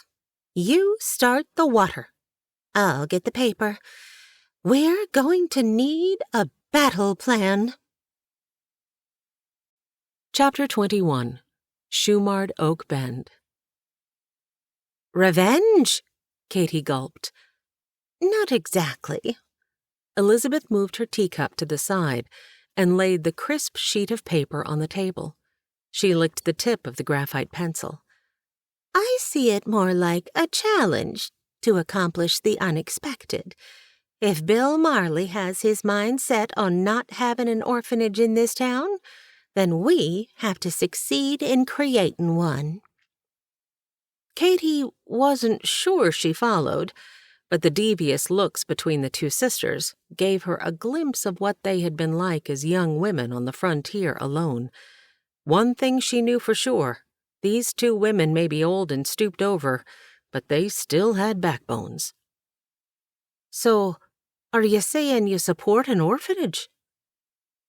you start the water. I'll get the paper. We're going to need a battle plan." Chapter 21. Shumard Oak Bend. "Revenge?" Katie gulped. "Not exactly." Elizabeth moved her teacup to the side and laid the crisp sheet of paper on the table. She licked the tip of the graphite pencil. "I see it more like a challenge to accomplish the unexpected. If Bill Marley has his mind set on not having an orphanage in this town, then we have to succeed in creating one." Katie wasn't sure she followed, but the devious looks between the two sisters gave her a glimpse of what they had been like as young women on the frontier alone. One thing she knew for sure: these two women may be old and stooped over, but they still had backbones. "So, are you saying you support an orphanage?"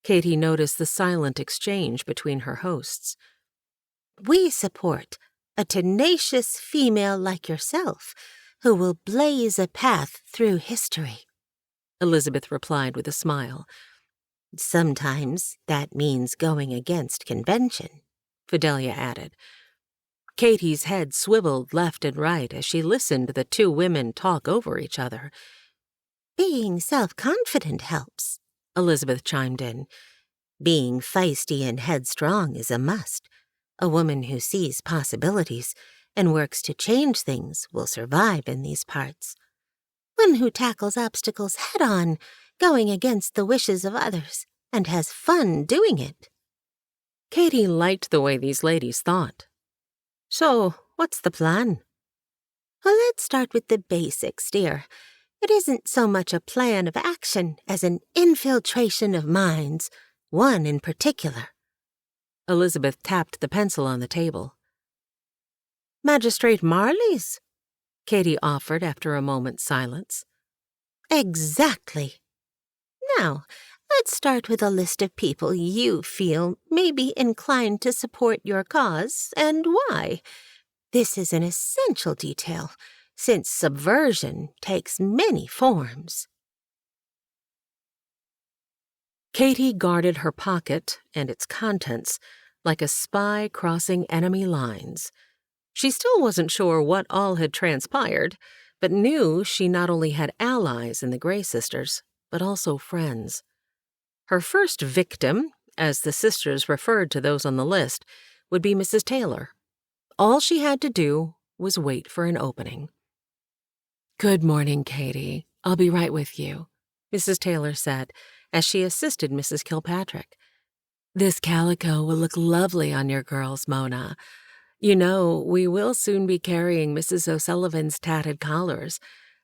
Katie noticed the silent exchange between her hosts. "We support a tenacious female like yourself who will blaze a path through history," Elizabeth replied with a smile. "Sometimes that means going against convention," Fidelia added. Katie's head swiveled left and right as she listened to the two women talk over each other. "Being self-confident helps," Elizabeth chimed in. "Being feisty and headstrong is a must. A woman who sees possibilities and works to change things will survive in these parts. One who tackles obstacles head-on, going against the wishes of others, and has fun doing it." Katie liked the way these ladies thought. "So, what's the plan?" "Well, let's start with the basics, dear. It isn't so much a plan of action as an infiltration of minds, one in particular." Elizabeth tapped the pencil on the table. "Magistrate Marley's?" Katie offered after a moment's silence. "Exactly. Now, let's start with a list of people you feel may be inclined to support your cause and why. This is an essential detail, since subversion takes many forms." Katy guarded her pocket and its contents like a spy crossing enemy lines. She still wasn't sure what all had transpired, but knew she not only had allies in the Gray sisters, but also friends. Her first victim, as the sisters referred to those on the list, would be Mrs. Taylor. All she had to do was wait for an opening. "Good morning, Katy. I'll be right with you," Mrs. Taylor said as she assisted Mrs. Kilpatrick. "This calico will look lovely on your girls, Mona. You know, we will soon be carrying Mrs. O'Sullivan's tatted collars.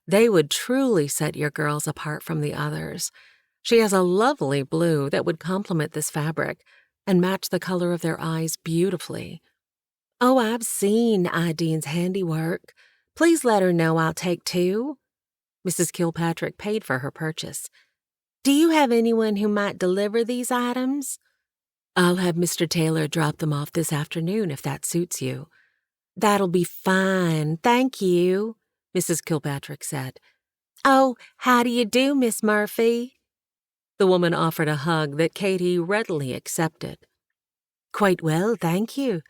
They would truly set your girls apart from the others. She has a lovely blue that would complement this fabric and match the color of their eyes beautifully. Oh, I've seen Idine's handiwork. Please let her know I'll take 2. Mrs. Kilpatrick paid for her purchase. "Do you have anyone who might deliver these items?" "I'll have Mr. Taylor drop them off this afternoon if that suits you." "That'll be fine, thank you," Mrs. Kilpatrick said. "Oh, how do you do, Miss Murphy?" The woman offered a hug that Katy readily accepted. "Quite well, thank you.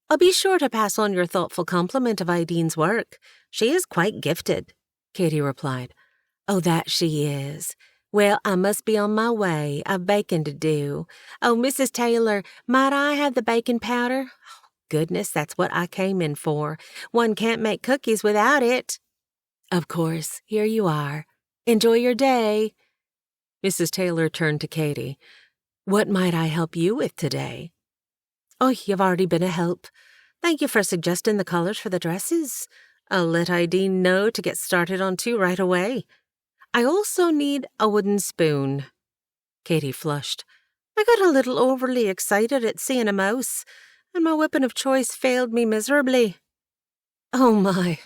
I'll be sure to pass on your thoughtful compliment of Idine's work. She is quite gifted," Katy replied. "Oh, that she is. Well, I must be on my way. I've baking to do. Oh, Mrs. Taylor, might I have the baking powder? Oh, goodness, that's what I came in for. One can't make cookies without it." "Of course, here you are. Enjoy your day." Mrs. Taylor turned to Katy. "What might I help you with today?" "Oh, you've already been a help. Thank you for suggesting the colors for the dresses. I'll let Idine know to get started on 2 right away. I also need a wooden spoon." Katy flushed. "I got a little overly excited at seeing a mouse, and my weapon of choice failed me miserably." "Oh, my.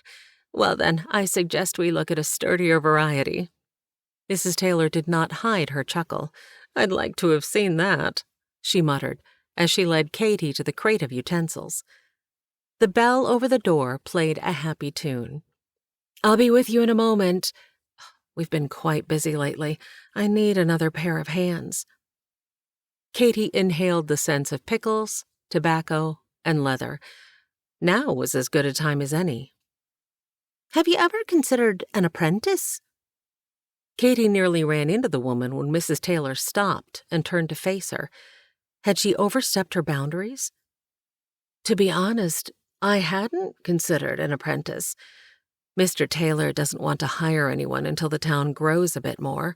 Well, then, I suggest we look at a sturdier variety." Mrs. Taylor did not hide her chuckle. "I'd like to have seen that," she muttered, as she led Katy to the crate of utensils. The bell over the door played a happy tune. "I'll be with you in a moment. We've been quite busy lately. I need another pair of hands." Katy inhaled the scents of pickles, tobacco, and leather. Now was as good a time as any. "Have you ever considered an apprentice?" Katy nearly ran into the woman when Mrs. Taylor stopped and turned to face her. Had she overstepped her boundaries? "To be honest, I hadn't considered an apprentice. Mr. Taylor doesn't want to hire anyone until the town grows a bit more,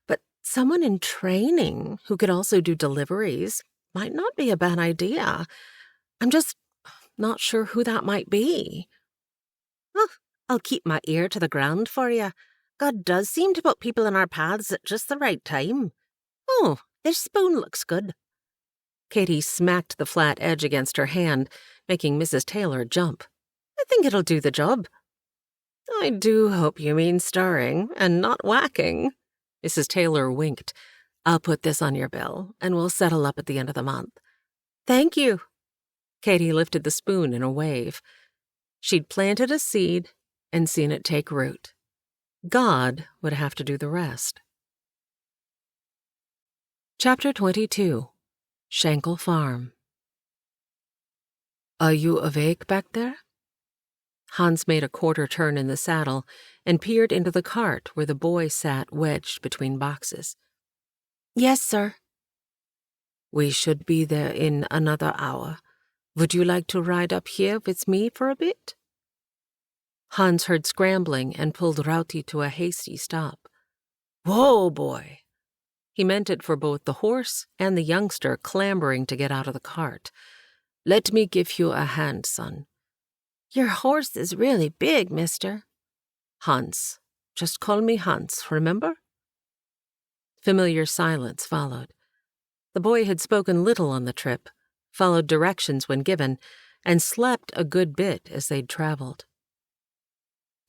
but someone in training who could also do deliveries might not be a bad idea. I'm just not sure who that might be." "Oh, I'll keep my ear to the ground for you. God does seem to put people in our paths at just the right time. Oh, this spoon looks good." Katy smacked the flat edge against her hand, making Mrs. Taylor jump. "I think it'll do the job." "I do hope you mean stirring and not whacking." Mrs. Taylor winked. "I'll put this on your bill, and we'll settle up at the end of the month." "Thank you." Katy lifted the spoon in a wave. She'd planted a seed and seen it take root. God would have to do the rest. Chapter 22. Shankle Farm. "Are you awake back there?" Hans made a quarter turn in the saddle and peered into the cart where the boy sat wedged between boxes. "Yes, sir." "We should be there in another hour. Would you like to ride up here with me for a bit?" Hans heard scrambling and pulled Rauti to a hasty stop. "Whoa, boy!" He meant it for both the horse and the youngster clambering to get out of the cart. "Let me give you a hand, son." "Your horse is really big, mister." "Hans. Just call me Hans, remember?" Familiar silence followed. The boy had spoken little on the trip, followed directions when given, and slept a good bit as they'd traveled.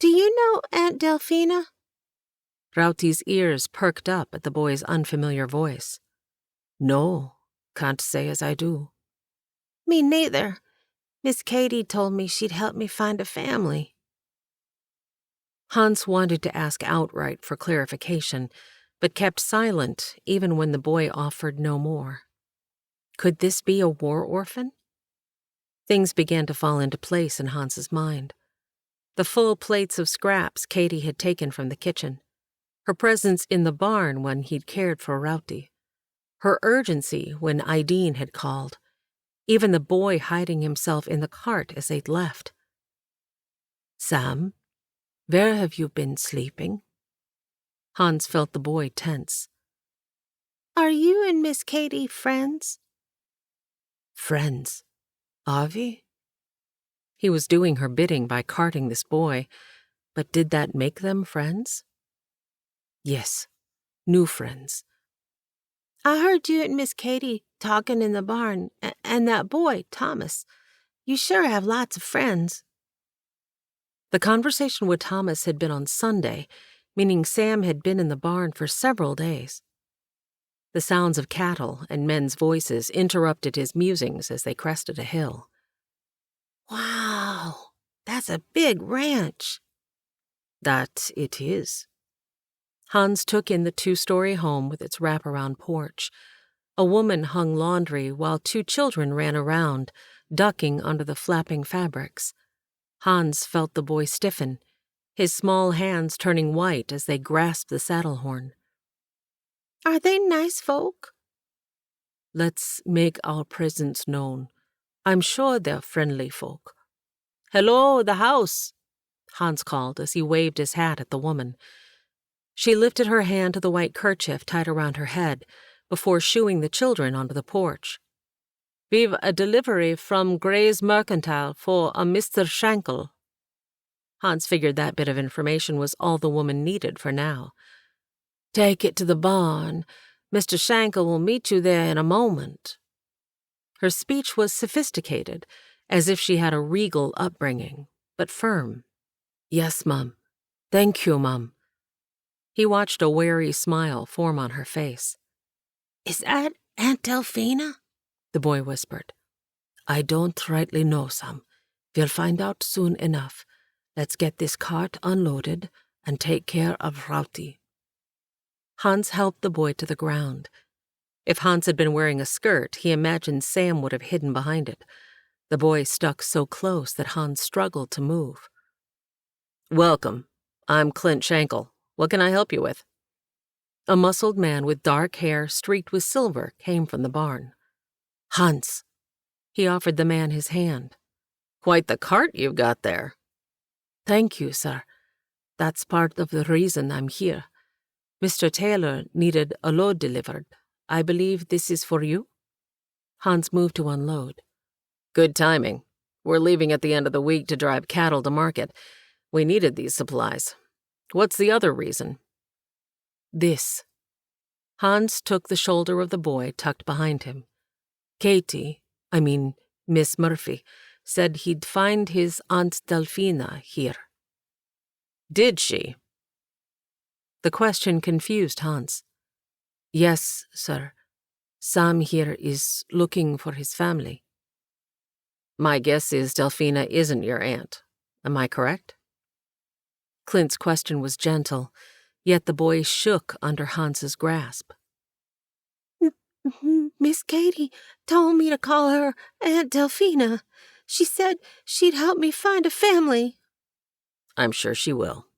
"Do you know Aunt Delphina?" Rauti's ears perked up at the boy's unfamiliar voice. "No, can't say as I do." "Me neither. Miss Katy told me she'd help me find a family." Hans wanted to ask outright for clarification, but kept silent even when the boy offered no more. Could this be a war orphan? Things began to fall into place in Hans's mind. The full plates of scraps Katie had taken from the kitchen, her presence in the barn when he'd cared for Rauti, her urgency when Ideen had called, even the boy hiding himself in the cart as they'd left. "Sam, where have you been sleeping?" Hans felt the boy tense. "Are you and Miss Katie friends?" "Friends? Are we?" He was doing her bidding by carting this boy, but did that make them friends? Yes, new friends. "I heard you and Miss Katie talking in the barn, and that boy, Thomas. You sure have lots of friends." The conversation with Thomas had been on Sunday, meaning Sam had been in the barn for several days. The sounds of cattle and men's voices interrupted his musings as they crested a hill. "Wow, that's a big ranch." "That it is." Hans took in the 2-story home with its wraparound porch. A woman hung laundry while 2 children ran around, ducking under the flapping fabrics. Hans felt the boy stiffen, his small hands turning white as they grasped the saddle horn. "Are they nice folk?" "Let's make our presence known. I'm sure they're friendly folk." "Hello, the house," Hans called as he waved his hat at the woman. She lifted her hand to the white kerchief tied around her head before shooing the children onto the porch. "We've a delivery from Gray's Mercantile for a Mr. Shankle." Hans figured that bit of information was all the woman needed for now. "Take it to the barn. Mr. Shankle will meet you there in a moment." Her speech was sophisticated, as if she had a regal upbringing, but firm. "Yes, Mum. Thank you, Mum." He watched a wary smile form on her face. "Is that Aunt Delphina?" the boy whispered. "I don't rightly know, Sam. We'll find out soon enough. Let's get this cart unloaded and take care of Rauti." Hans helped the boy to the ground. If Hans had been wearing a skirt, he imagined Sam would have hidden behind it. The boy stuck so close that Hans struggled to move. "Welcome. I'm Clint Shankle. What can I help you with?" A muscled man with dark hair streaked with silver came from the barn. "Hans." He offered the man his hand. "Quite the cart you've got there." "Thank you, sir. That's part of the reason I'm here. Mr. Taylor needed a load delivered. I believe this is for you?" Hans moved to unload. "Good timing. We're leaving at the end of the week to drive cattle to market. We needed these supplies. What's the other reason?" "This." Hans took the shoulder of the boy tucked behind him. Miss Murphy, said he'd find his Aunt Delphina here." "Did she?" The question confused Hans. "Yes, sir. Sam here is looking for his family." "My guess is Delphina isn't your aunt. Am I correct?" Clint's question was gentle, yet the boy shook under Hans's grasp. "Miss Katie told me to call her Aunt Delphina. She said she'd help me find a family." "I'm sure she will."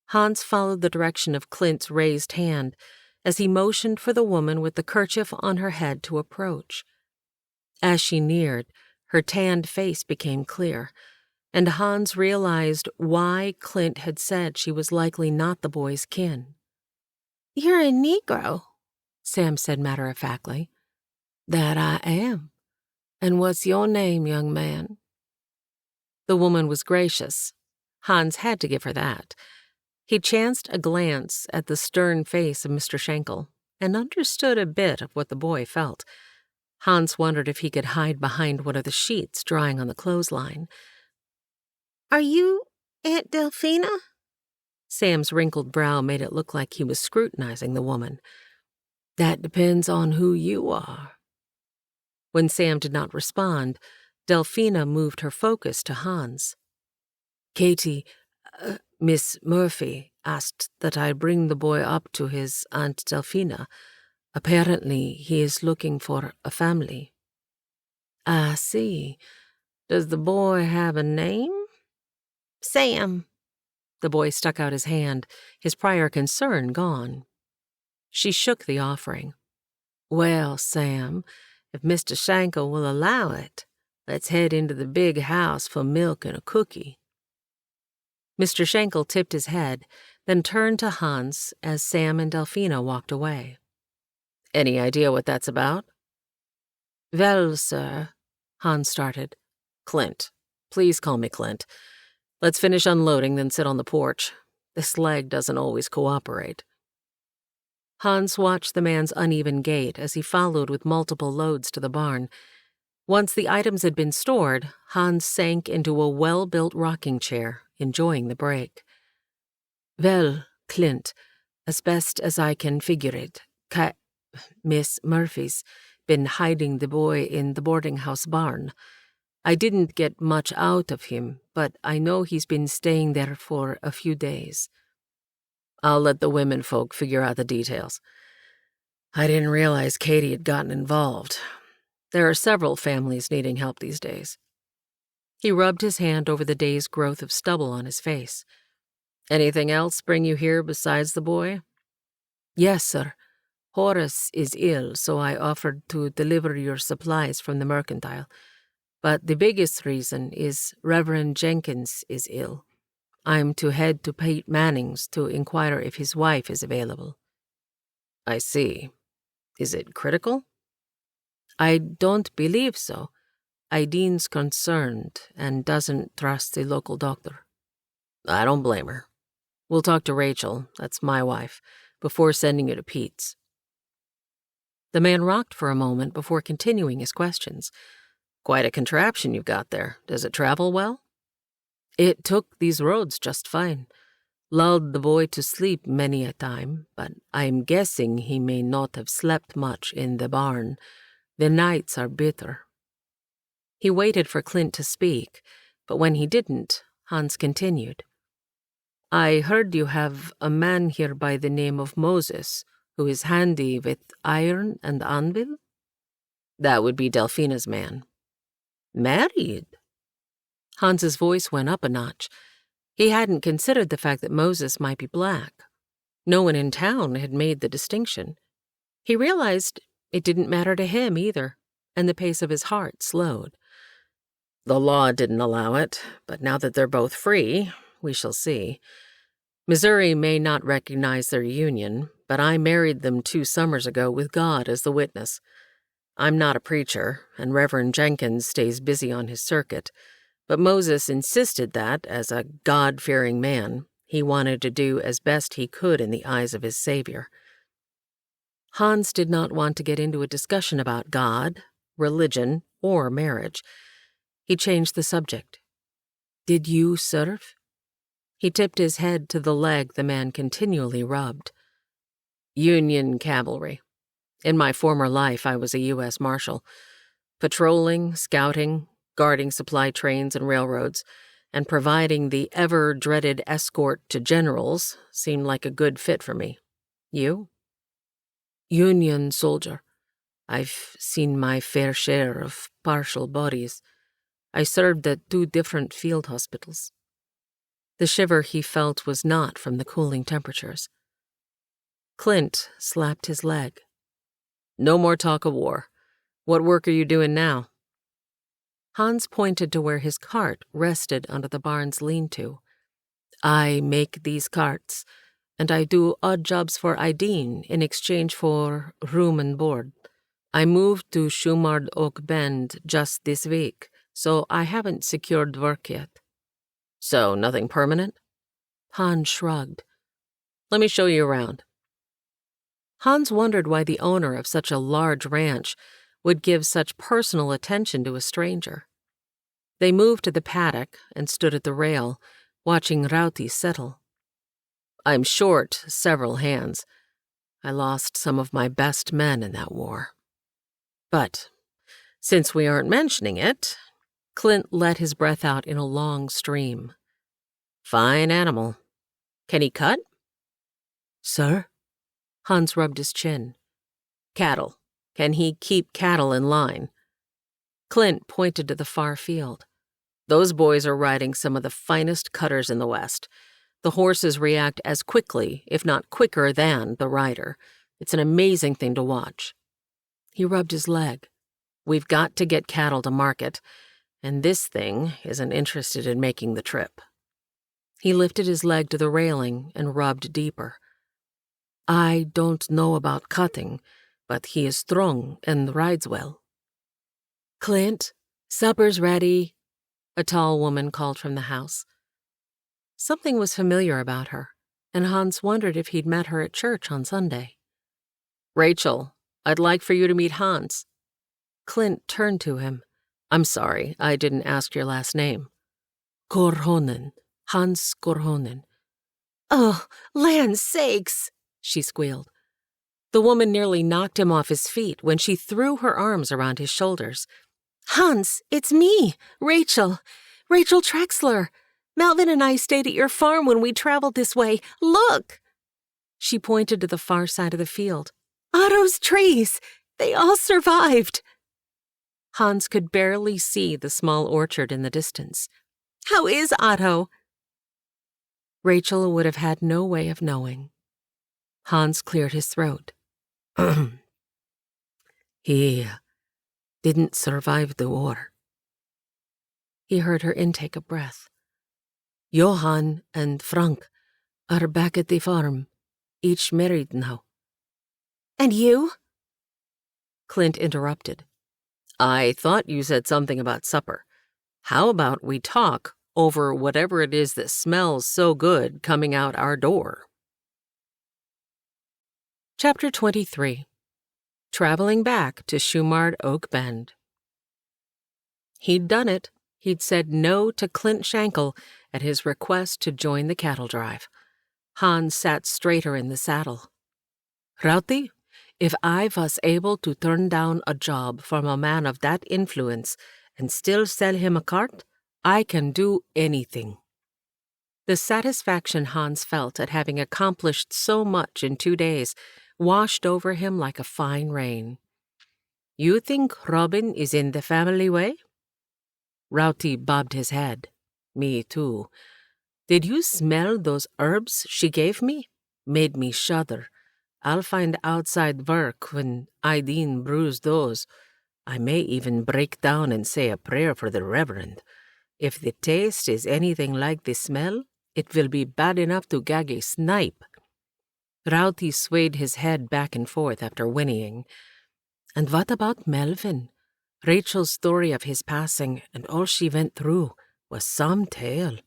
Hans followed the direction of Clint's raised hand as he motioned for the woman with the kerchief on her head to approach. As she neared, her tanned face became clear, and Hans realized why Clint had said she was likely not the boy's kin. "You're a Negro," Sam said matter-of-factly. "That I am. And what's your name, young man?" The woman was gracious. Hans had to give her that. He chanced a glance at the stern face of Mr. Shankle and understood a bit of what the boy felt. Hans wondered if he could hide behind one of the sheets drying on the clothesline. "Are you Aunt Delphina?" Sam's wrinkled brow made it look like he was scrutinizing the woman. "That depends on who you are." When Sam did not respond, Delphina moved her focus to Hans. "Katie, Miss Murphy, asked that I bring the boy up to his Aunt Delphina. Apparently, he is looking for a family." "I see. Does the boy have a name?" "Sam." The boy stuck out his hand, his prior concern gone. She shook the offering. "Well, Sam, if Mr. Shankle will allow it, let's head into the big house for milk and a cookie." Mr. Shankle tipped his head, then turned to Hans as Sam and Delphina walked away. "Any idea what that's about?" "Well, sir," Hans started. "Clint. Please call me Clint. Let's finish unloading, then sit on the porch. This leg doesn't always cooperate." Hans watched the man's uneven gait as he followed with multiple loads to the barn. Once the items had been stored, Hans sank into a well-built rocking chair, enjoying the break. "Well, Clint, as best as I can figure it, Miss Murphy's been hiding the boy in the boarding house barn. I didn't get much out of him, but I know he's been staying there for a few days." "I'll let the women folk figure out the details. I didn't realize Katie had gotten involved. There are several families needing help these days." He rubbed his hand over the day's growth of stubble on his face. "Anything else bring you here besides the boy?" "Yes, sir. Horace is ill, so I offered to deliver your supplies from the mercantile. But the biggest reason is Reverend Jenkins is ill. I'm to head to Pete Manning's to inquire if his wife is available." "I see. Is it critical?" "I don't believe so. Idine's concerned and doesn't trust the local doctor." "I don't blame her. We'll talk to Rachel, that's my wife, before sending you to Pete's." The man rocked for a moment before continuing his questions. "Quite a contraption you've got there. Does it travel well?" "It took these roads just fine. Lulled the boy to sleep many a time, but I'm guessing he may not have slept much in the barn. The nights are bitter." He waited for Clint to speak, but when he didn't, Hans continued. "I heard you have a man here by the name of Moses, who is handy with iron and anvil?" "That would be Delphina's man." "Married?" Hans's voice went up a notch. He hadn't considered the fact that Moses might be black. No one in town had made the distinction. He realized it didn't matter to him either, and the pace of his heart slowed. "The law didn't allow it, but now that they're both free, we shall see. Missouri may not recognize their union, but I married them 2 summers ago with God as the witness. I'm not a preacher, and Reverend Jenkins stays busy on his circuit, but Moses insisted that, as a God-fearing man, he wanted to do as best he could in the eyes of his Savior." Hans did not want to get into a discussion about God, religion, or marriage. He changed the subject. "Did you serve?" He tipped his head to the leg the man continually rubbed. "Union cavalry. In my former life, I was a U.S. Marshal. Patrolling, scouting, guarding supply trains and railroads, and providing the ever-dreaded escort to generals seemed like a good fit for me. You?" "Union soldier. I've seen my fair share of partial bodies. I served at 2 different field hospitals." The shiver he felt was not from the cooling temperatures. Clint slapped his leg. "No more talk of war. What work are you doing now?" Hans pointed to where his cart rested under the barn's lean-to. "I make these carts, and I do odd jobs for Idine in exchange for room and board. I moved to Shumard Oak Bend just this week, so I haven't secured work yet." "So, nothing permanent?" Hans shrugged. "Let me show you around." Hans wondered why the owner of such a large ranch would give such personal attention to a stranger. They moved to the paddock and stood at the rail, watching Rauti settle. "I'm short several hands. I lost some of my best men in that war. But, since we aren't mentioning it," Clint let his breath out in a long stream. "Fine animal. Can he cut?" Sir? Hans rubbed his chin. Cattle. Can he keep cattle in line? Clint pointed to the far field. Those boys are riding some of the finest cutters in the West. The horses react as quickly, if not quicker than, the rider. It's an amazing thing to watch. He rubbed his leg. We've got to get cattle to market, and this thing isn't interested in making the trip. He lifted his leg to the railing and rubbed deeper. I don't know about cutting, but he is strong and rides well. Clint, supper's ready, a tall woman called from the house. Something was familiar about her, and Hans wondered if he'd met her at church on Sunday. Rachel, I'd like for you to meet Hans. Clint turned to him. I'm sorry, I didn't ask your last name. Korhonen, Hans Korhonen. Oh, land's sakes, she squealed. The woman nearly knocked him off his feet when she threw her arms around his shoulders. Hans, it's me, Rachel Trexler. Melvin and I stayed at your farm when we traveled this way. Look! She pointed to the far side of the field. Otto's trees! They all survived! Hans could barely see the small orchard in the distance. How is Otto? Rachel would have had no way of knowing. Hans cleared his throat. He didn't survive the war. He heard her intake of breath. Johann and Frank are back at the farm, each married now. And you? Clint interrupted. I thought you said something about supper. How about we talk over whatever it is that smells so good coming out our door? Chapter 23. Traveling back to Shumard Oak Bend. He'd done it. He'd said no to Clint Shankle at his request to join the cattle drive. Hans sat straighter in the saddle. Rauti, if I was able to turn down a job from a man of that influence and still sell him a cart, I can do anything. The satisfaction Hans felt at having accomplished so much in 2 days washed over him like a fine rain. You think Robin is in the family way? Rauti bobbed his head. Me too. Did you smell those herbs she gave me? Made me shudder. I'll find outside work when Ideen brews those. I may even break down and say a prayer for the Reverend. If the taste is anything like the smell, it will be bad enough to gag a snipe. Rauti swayed his head back and forth after whinnying. And what about Melvin? Rachel's story of his passing and all she went through was some tale.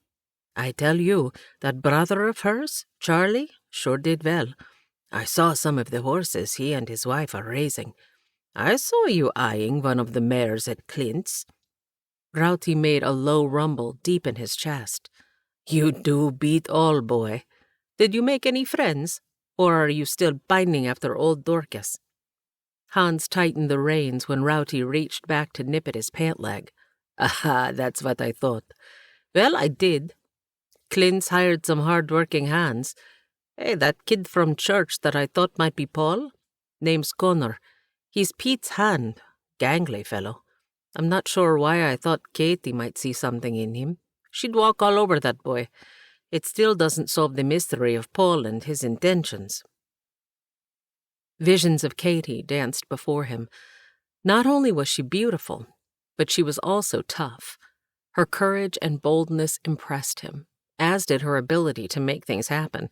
I tell you, that brother of hers, Charlie, sure did well. I saw some of the horses he and his wife are raising. I saw you eyeing one of the mares at Clint's. Rauti made a low rumble deep in his chest. You do beat all, boy. Did you make any friends? Or are you still pining after old Dorcas? Hans tightened the reins when Rauti reached back to nip at his pant leg. Aha, that's what I thought. Well, I did. Clint's hired some hard-working hands. Hey, that kid from church that I thought might be Paul? Name's Connor. He's Pete's hand. Gangly fellow. I'm not sure why I thought Katie might see something in him. She'd walk all over that boy. It still doesn't solve the mystery of Paul and his intentions. Visions of Katie danced before him. Not only was she beautiful, but she was also tough. Her courage and boldness impressed him, as did her ability to make things happen.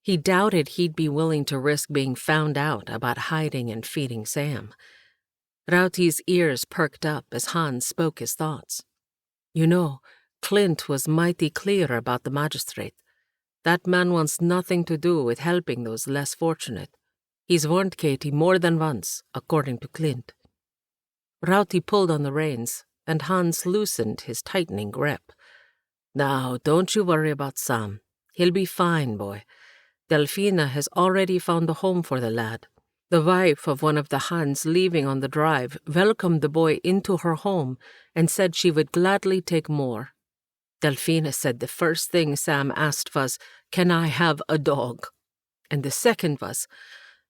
He doubted he'd be willing to risk being found out about hiding and feeding Sam. Rauti's ears perked up as Hans spoke his thoughts. You know, Clint was mighty clear about the magistrate. That man wants nothing to do with helping those less fortunate. He's warned Katie more than once, according to Clint. Rauti pulled on the reins, and Hans loosened his tightening grip. Now, don't you worry about Sam. He'll be fine, boy. Delphina has already found a home for the lad. The wife of one of the Hans leaving on the drive welcomed the boy into her home and said she would gladly take more. Delphina said the first thing Sam asked was, "Can I have a dog?" And the second was,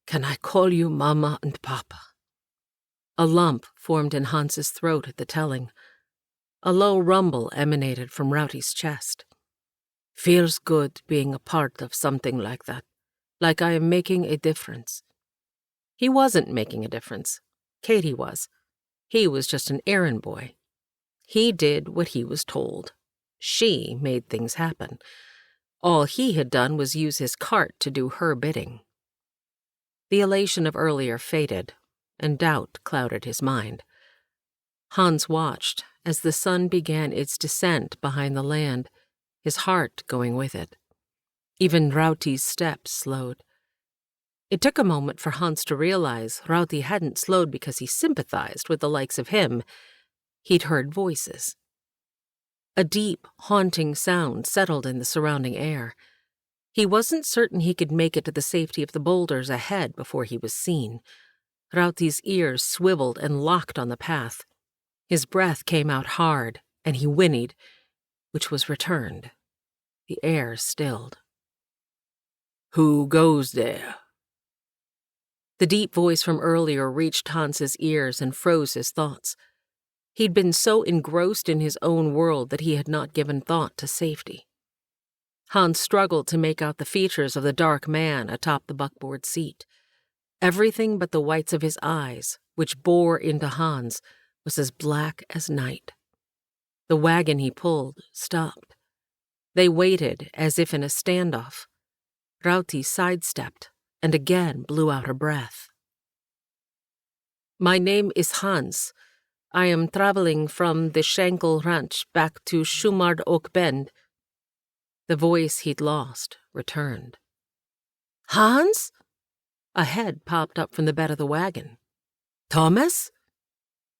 "Can I call you Mama and Papa?" A lump formed in Hans's throat at the telling. A low rumble emanated from Rowdy's chest. "Feels good being a part of something like that, like I am making a difference." He wasn't making a difference. Katie was. He was just an errand boy. He did what he was told. She made things happen. All he had done was use his cart to do her bidding. The elation of earlier faded, and doubt clouded his mind. Hans watched as the sun began its descent behind the land, his heart going with it. Even Rowdy's steps slowed. It took a moment for Hans to realize Rowdy hadn't slowed because he sympathized with the likes of him. He'd heard voices. A deep, haunting sound settled in the surrounding air. He wasn't certain he could make it to the safety of the boulders ahead before he was seen. Rowdy's ears swiveled and locked on the path. His breath came out hard, and he whinnied, which was returned. The air stilled. "Who goes there?" The deep voice from earlier reached Hans's ears and froze his thoughts. He'd been so engrossed in his own world that he had not given thought to safety. Hans struggled to make out the features of the dark man atop the buckboard seat. Everything but the whites of his eyes, which bore into Hans, was as black as night. The wagon he pulled stopped. They waited as if in a standoff. Rowdy sidestepped and again blew out her breath. "My name is Hans. I am traveling from the Schenkel Ranch back to Shumard Oak Bend." The voice he'd lost returned. "Hans?" A head popped up from the bed of the wagon. "Thomas?"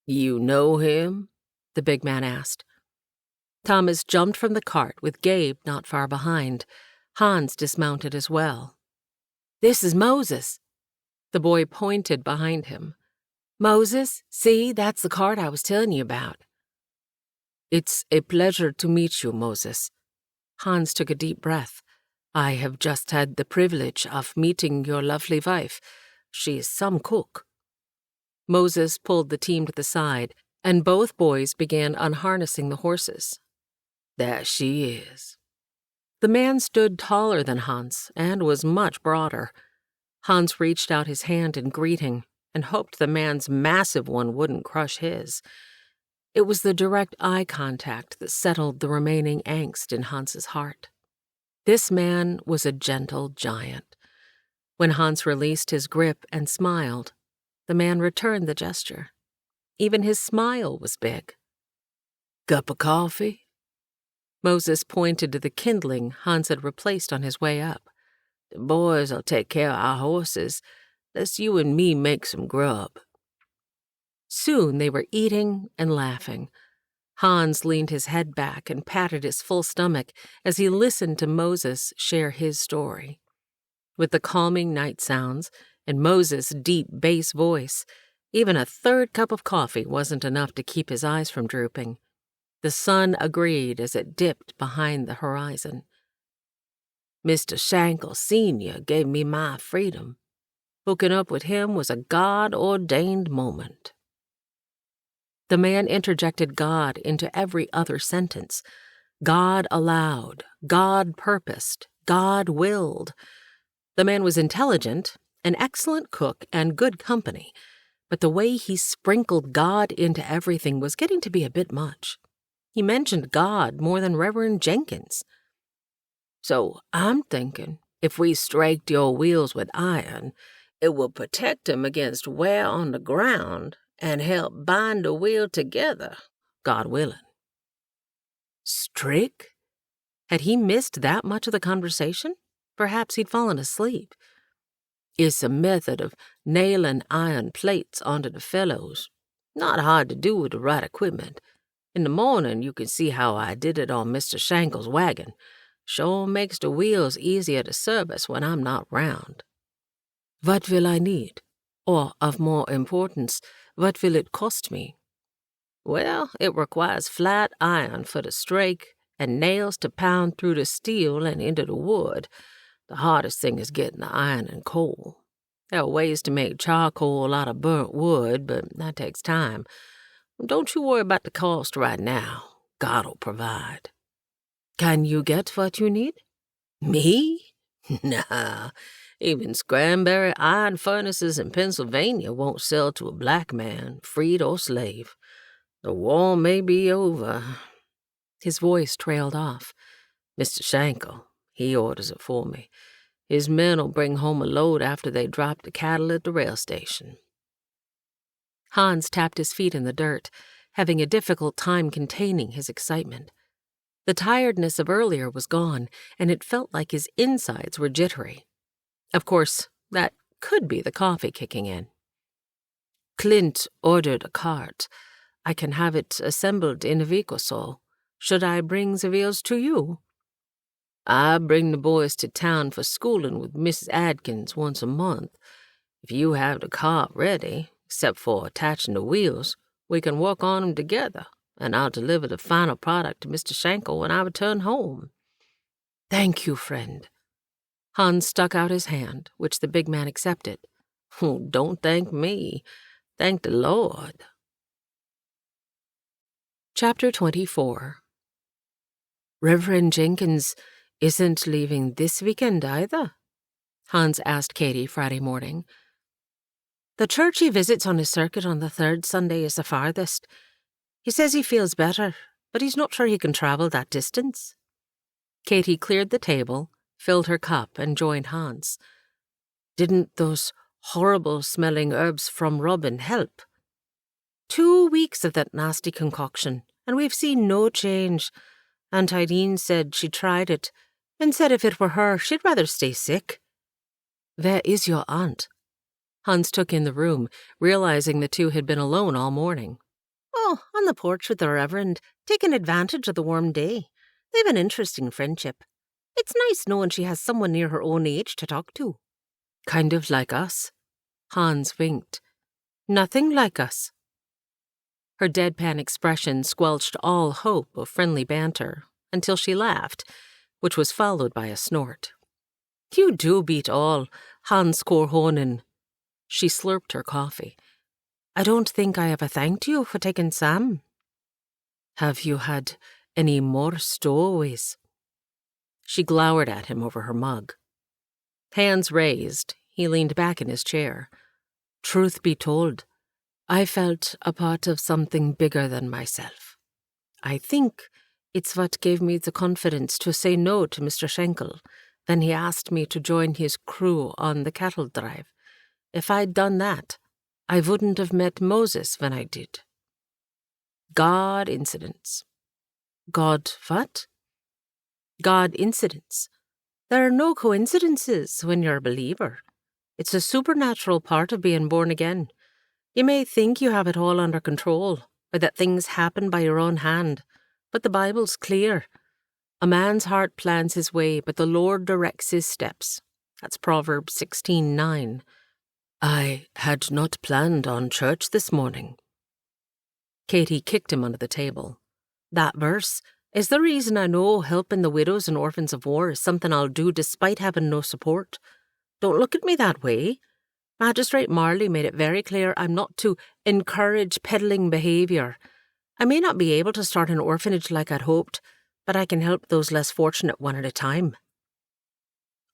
"You know him?" the big man asked. Thomas jumped from the cart with Gabe not far behind. Hans dismounted as well. "This is Moses." The boy pointed behind him. "Moses, see, that's the cart I was telling you about." "It's a pleasure to meet you, Moses." Hans took a deep breath. "I have just had the privilege of meeting your lovely wife. She is some cook." Moses pulled the team to the side, and both boys began unharnessing the horses. "There she is." The man stood taller than Hans and was much broader. Hans reached out his hand in greeting and hoped the man's massive one wouldn't crush his. It was the direct eye contact that settled the remaining angst in Hans's heart. This man was a gentle giant. When Hans released his grip and smiled, the man returned the gesture. Even his smile was big. "Cup of coffee?" Moses pointed to the kindling Hans had replaced on his way up. "The boys'll take care of our horses. Let's you and me make some grub." Soon they were eating and laughing. Hans leaned his head back and patted his full stomach as he listened to Moses share his story. With the calming night sounds and Moses' deep bass voice, even a third cup of coffee wasn't enough to keep his eyes from drooping. The sun agreed as it dipped behind the horizon. "Mr. Schenkel Sr. gave me my freedom. Hooking up with him was a God-ordained moment." The man interjected God into every other sentence. God allowed, God purposed, God willed. The man was intelligent, an excellent cook, and good company, but the way he sprinkled God into everything was getting to be a bit much. He mentioned God more than Reverend Jenkins. "So I'm thinking, if we straked your wheels with iron, it will protect 'em against wear on the ground and help bind the wheel together, God willing." Strick? Had he missed that much of the conversation? Perhaps he'd fallen asleep. "It's a method of nailing iron plates onto the felloes. Not hard to do with the right equipment. In the morning you can see how I did it on Mr. Schenkel's wagon. Sure makes the wheels easier to service when I'm not round." "What will I need? Or, of more importance, what will it cost me?" "Well, it requires flat iron for the strake and nails to pound through the steel and into the wood. The hardest thing is getting the iron and coal. There are ways to make charcoal out of burnt wood, but that takes time. Don't you worry about the cost right now. God'll provide. Can you get what you need? Me? Nah. Even Scranberry iron furnaces in Pennsylvania won't sell to a black man, freed or slave. The war may be over. His voice trailed off. Mr. Schenkel, he orders it for me. His men'll bring home a load after they drop the cattle at the rail station. Hans tapped his feet in the dirt, having a difficult time containing his excitement. The tiredness of earlier was gone, and it felt like his insides were jittery. Of course, that could be the coffee kicking in. Clint ordered a cart. I can have it assembled in a week or so. Should I bring the wheels to you? I bring the boys to town for schooling with Mrs. Adkins once a month. If you have the cart ready, except for attaching the wheels, we can work on them together, and I'll deliver the final product to Mr. Schenkel when I return home. Thank you, friend. Hans stuck out his hand, which the big man accepted. Oh, don't thank me. Thank the Lord. Chapter 24. Reverend Jenkins isn't leaving this weekend either? Hans asked Katie Friday morning. The church he visits on his circuit on the third Sunday is the farthest. He says he feels better, but he's not sure he can travel that distance. Katie cleared the table, filled her cup, and joined Hans. Didn't those horrible-smelling herbs from Robin help? 2 weeks of that nasty concoction, and we've seen no change. Aunt Irene said she tried it, and said if it were her, she'd rather stay sick. Where is your aunt? Hans took in the room, realizing the two had been alone all morning. Oh, on the porch with the Reverend, taking advantage of the warm day. They've an interesting friendship. It's nice knowing she has someone near her own age to talk to. Kind of like us. Hans winked. Nothing like us. Her deadpan expression squelched all hope of friendly banter, until she laughed, which was followed by a snort. You do beat all, Hans Korhonen. She slurped her coffee. I don't think I ever thanked you for taking Sam. Have you had any more stowaways? She glowered at him over her mug. Hands raised, he leaned back in his chair. Truth be told, I felt a part of something bigger than myself. I think it's what gave me the confidence to say no to Mr. Schenkel when he asked me to join his crew on the cattle drive. If I'd done that, I wouldn't have met Moses when I did. God incidents. God what? God incidents. There are no coincidences when you're a believer. It's a supernatural part of being born again. You may think you have it all under control, or that things happen by your own hand, but the Bible's clear. A man's heart plans his way, but the Lord directs his steps. That's Proverbs 16:9. I had not planned on church this morning. Katie kicked him under the table. That verse is the reason I know helping the widows and orphans of war is something I'll do despite having no support. Don't look at me that way. Magistrate Marley made it very clear I'm not to encourage peddling behaviour. I may not be able to start an orphanage like I'd hoped, but I can help those less fortunate one at a time.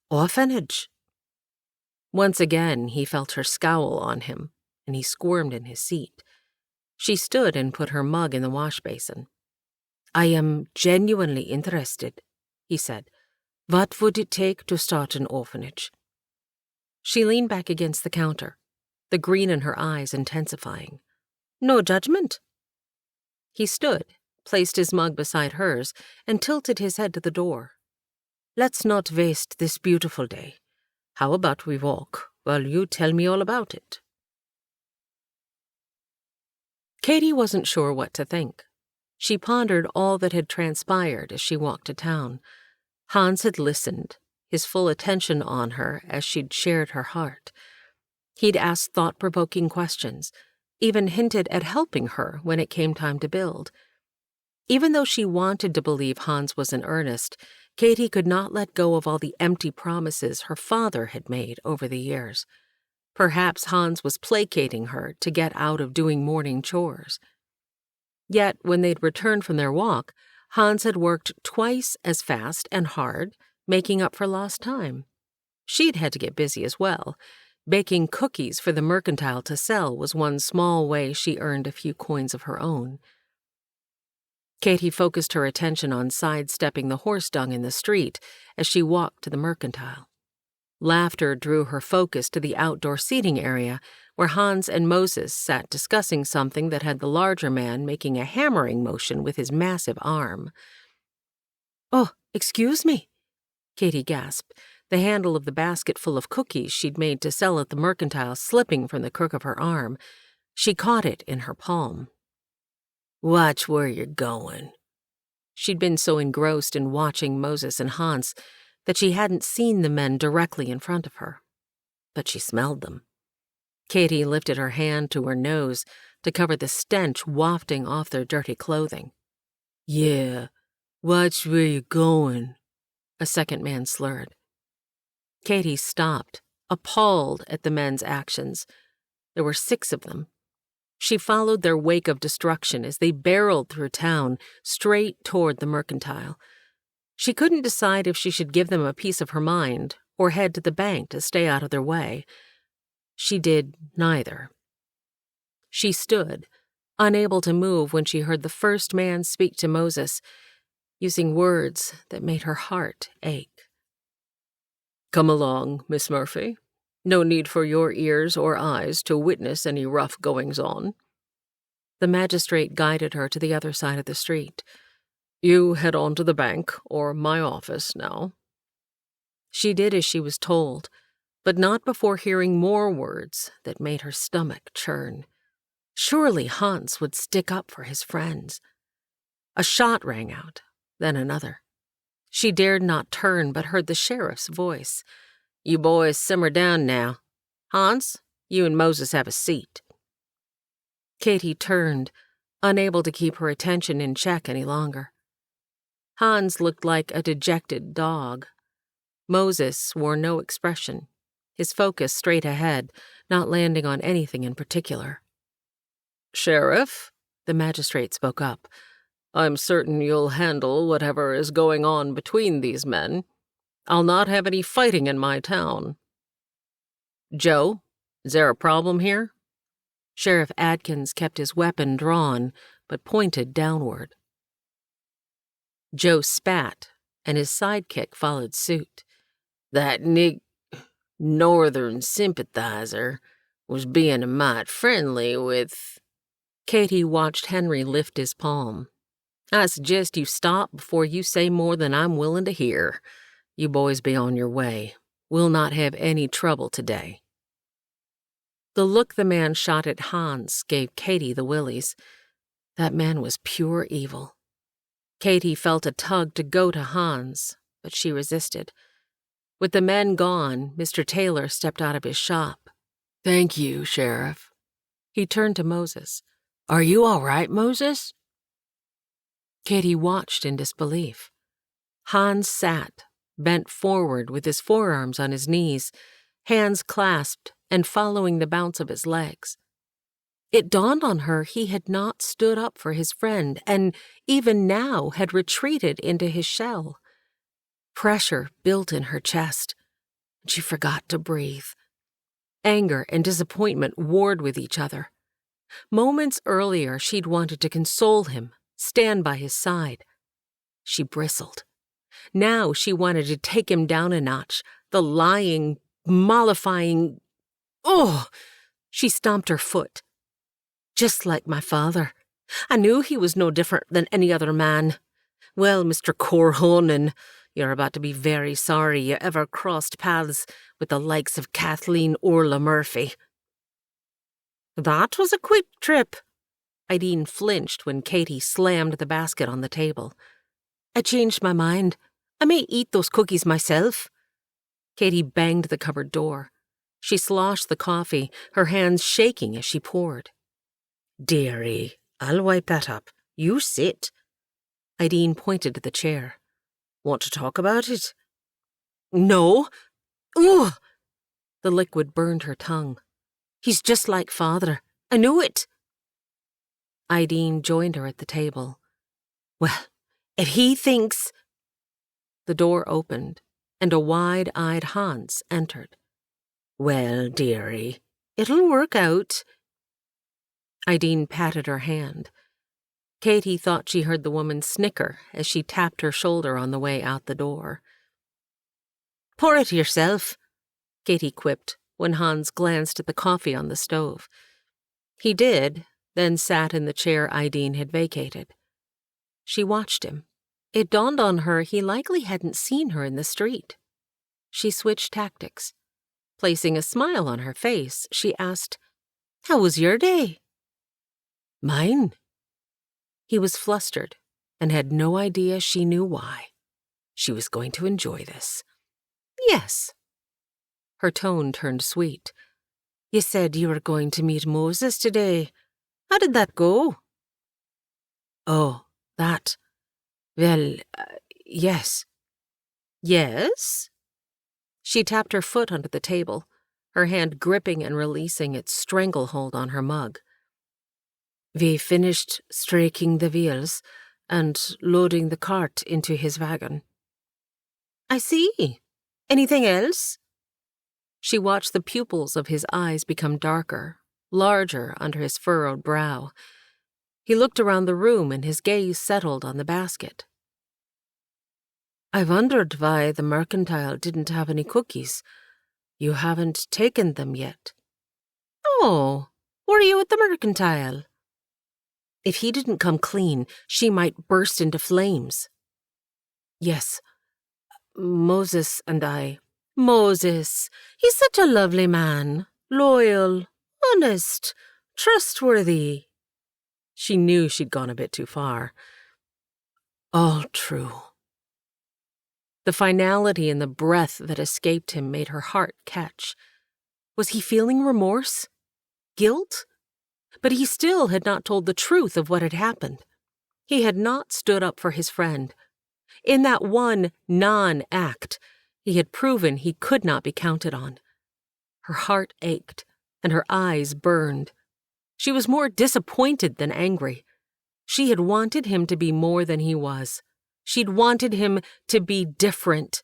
Orphanage? Once again, he felt her scowl on him, and he squirmed in his seat. She stood and put her mug in the wash basin. I am genuinely interested, he said. What would it take to start an orphanage? She leaned back against the counter, the green in her eyes intensifying. No judgment. He stood, placed his mug beside hers, and tilted his head to the door. Let's not waste this beautiful day. How about we walk while you tell me all about it? Katie wasn't sure what to think. She pondered all that had transpired as she walked to town. Hans had listened, his full attention on her as she'd shared her heart. He'd asked thought-provoking questions, even hinted at helping her when it came time to build. Even though she wanted to believe Hans was in earnest, Katie could not let go of all the empty promises her father had made over the years. Perhaps Hans was placating her to get out of doing morning chores. Yet, when they'd returned from their walk, Hans had worked twice as fast and hard, making up for lost time. She'd had to get busy as well. Baking cookies for the mercantile to sell was one small way she earned a few coins of her own. Katie focused her attention on sidestepping the horse dung in the street as she walked to the mercantile. Laughter drew her focus to the outdoor seating area where Hans and Moses sat discussing something that had the larger man making a hammering motion with his massive arm. "Oh, excuse me," Katie gasped, the handle of the basket full of cookies she'd made to sell at the mercantile slipping from the crook of her arm. She caught it in her palm. "Watch where you're going." She'd been so engrossed in watching Moses and Hans that she hadn't seen the men directly in front of her. But she smelled them. Katie lifted her hand to her nose to cover the stench wafting off their dirty clothing. "Yeah, watch where you're going," a second man slurred. Katie stopped, appalled at the men's actions. There were 6 of them. She followed their wake of destruction as they barreled through town, straight toward the mercantile. She couldn't decide if she should give them a piece of her mind or head to the bank to stay out of their way. She did neither. She stood, unable to move when she heard the first man speak to Moses, using words that made her heart ache. "Come along, Miss Murphy. No need for your ears or eyes to witness any rough goings-on." The magistrate guided her to the other side of the street. "You head on to the bank or my office now." She did as she was told, but not before hearing more words that made her stomach churn. Surely Hans would stick up for his friends. A shot rang out, then another. She dared not turn but heard the sheriff's voice. "You boys simmer down now. Hans, you and Moses have a seat." Katie turned, unable to keep her attention in check any longer. Hans looked like a dejected dog. Moses wore no expression, his focus straight ahead, not landing on anything in particular. "Sheriff," the magistrate spoke up, "I'm certain you'll handle whatever is going on between these men. I'll not have any fighting in my town." "Joe, is there a problem here?" Sheriff Adkins kept his weapon drawn, but pointed downward. Joe spat, and his sidekick followed suit. "That northern sympathizer was being a mite friendly with—" Katie watched Henry lift his palm. "I suggest you stop before you say more than I'm willing to hear. You boys be on your way. We'll not have any trouble today." The look the man shot at Hans gave Katie the willies. That man was pure evil. Katie felt a tug to go to Hans, but she resisted. With the men gone, Mr. Taylor stepped out of his shop. "Thank you, Sheriff." He turned to Moses. "Are you all right, Moses?" Katie watched in disbelief. Hans sat, bent forward with his forearms on his knees, hands clasped and following the bounce of his legs. It dawned on her he had not stood up for his friend and even now had retreated into his shell. Pressure built in her chest, and she forgot to breathe. Anger and disappointment warred with each other. Moments earlier, she'd wanted to console him, stand by his side. She bristled. Now she wanted to take him down a notch, the lying, mollifying— Oh! She stomped her foot. "Just like my father. I knew he was no different than any other man. Well, Mr. Corhonen, you're about to be very sorry you ever crossed paths with the likes of Kathleen Orla Murphy." "That was a quick trip." Ideen flinched when Katie slammed the basket on the table. "I changed my mind. I may eat those cookies myself." Katie banged the cupboard door. She sloshed the coffee, her hands shaking as she poured. "Dearie, I'll wipe that up. You sit." Ideen pointed to the chair. Want to talk about it? No. Ugh! The liquid burned her tongue. He's just like father. I knew it. Ideen joined her at the table. Well, if he thinks... The door opened, and a wide-eyed Hans entered. Well, dearie, it'll work out. Ideen patted her hand. Katie thought she heard the woman snicker as she tapped her shoulder on the way out the door. Pour it yourself, Katie quipped when Hans glanced at the coffee on the stove. He did, then sat in the chair Ideen had vacated. She watched him. It dawned on her he likely hadn't seen her in the street. She switched tactics. Placing a smile on her face, she asked, How was your day? Mine. He was flustered and had no idea she knew why. She was going to enjoy this. Yes. Her tone turned sweet. You said you were going to meet Moses today. How did that go? Oh, that. Well, yes. Yes? She tapped her foot under the table, her hand gripping and releasing its stranglehold on her mug. We finished striking the wheels and loading the cart into his wagon. I see. Anything else? She watched the pupils of his eyes become darker, larger under his furrowed brow. He looked around the room and his gaze settled on the basket. I wondered why the mercantile didn't have any cookies. You haven't taken them yet. Oh, were you at the mercantile? If he didn't come clean, she might burst into flames. Yes, Moses and I. Moses, he's such a lovely man, loyal, honest, trustworthy. She knew she'd gone a bit too far. All true. The finality in the breath that escaped him made her heart catch. Was he feeling remorse? Guilt? But he still had not told the truth of what had happened. He had not stood up for his friend. In that one non-act, he had proven he could not be counted on. Her heart ached, and her eyes burned. She was more disappointed than angry. She had wanted him to be more than he was. She'd wanted him to be different.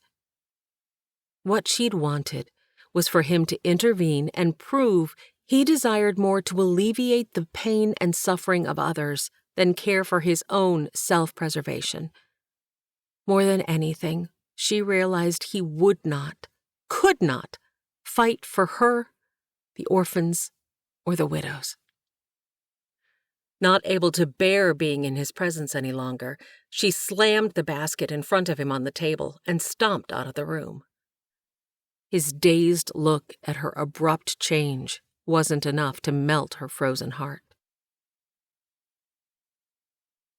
What she'd wanted was for him to intervene and prove he desired more to alleviate the pain and suffering of others than care for his own self-preservation. More than anything, she realized he would not, could not, fight for her, the orphans, or the widows. Not able to bear being in his presence any longer, she slammed the basket in front of him on the table and stomped out of the room. His dazed look at her abrupt change wasn't enough to melt her frozen heart.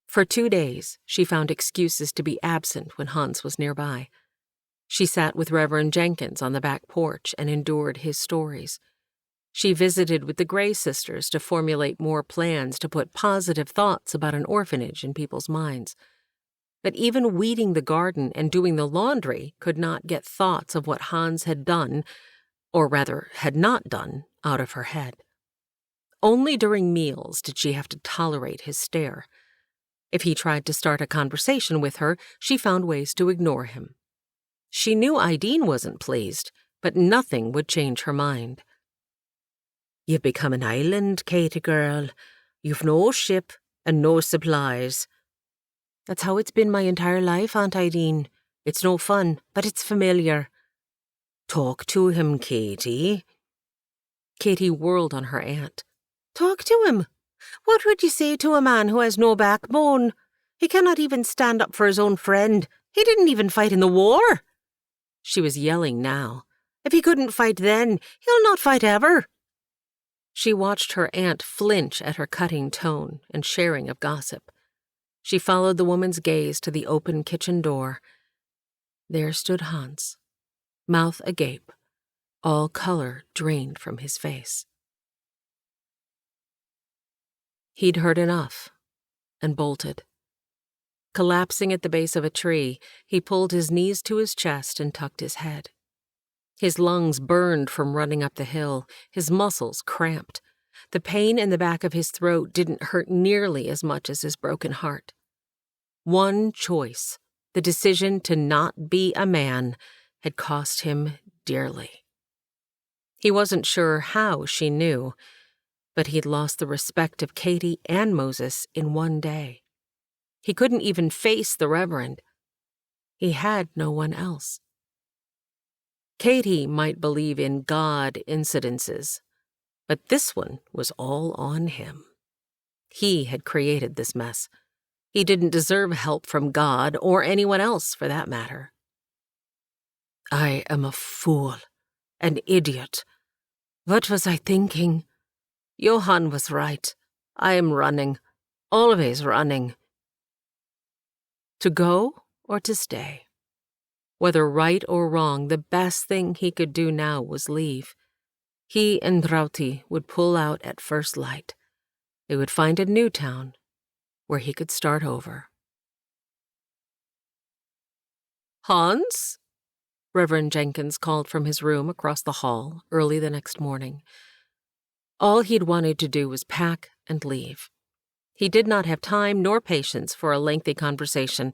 For 2 days, she found excuses to be absent when Hans was nearby. She sat with Reverend Jenkins on the back porch and endured his stories. She visited with the Gray sisters to formulate more plans to put positive thoughts about an orphanage in people's minds. But even weeding the garden and doing the laundry could not get thoughts of what Hans had done, or rather had not done, out of her head. Only during meals did she have to tolerate his stare. If he tried to start a conversation with her, she found ways to ignore him. She knew Ideen wasn't pleased, but nothing would change her mind. You've become an island, Katie girl. You've no ship and no supplies. That's how it's been my entire life, Aunt Ideen. It's no fun, but it's familiar. Talk to him, Katie. Katie whirled on her aunt. Talk to him? What would you say to a man who has no backbone? He cannot even stand up for his own friend. He didn't even fight in the war. She was yelling now. If he couldn't fight then, he'll not fight ever. She watched her aunt flinch at her cutting tone and sharing of gossip. She followed the woman's gaze to the open kitchen door. There stood Hans, mouth agape, all color drained from his face. He'd heard enough and bolted. Collapsing at the base of a tree, he pulled his knees to his chest and tucked his head. His lungs burned from running up the hill, his muscles cramped. The pain in the back of his throat didn't hurt nearly as much as his broken heart. One choice, the decision to not be a man, had cost him dearly. He wasn't sure how she knew, but he'd lost the respect of Katie and Moses in one day. He couldn't even face the Reverend. He had no one else. Katie might believe in God incidences, but this one was all on him. He had created this mess. He didn't deserve help from God or anyone else for that matter. I am a fool, an idiot. What was I thinking? Johann was right. I am running, always running. To go or to stay? Whether right or wrong, the best thing he could do now was leave. He and Rauti would pull out at first light. They would find a new town where he could start over. Hans? Reverend Jenkins called from his room across the hall early the next morning. All he'd wanted to do was pack and leave. He did not have time nor patience for a lengthy conversation,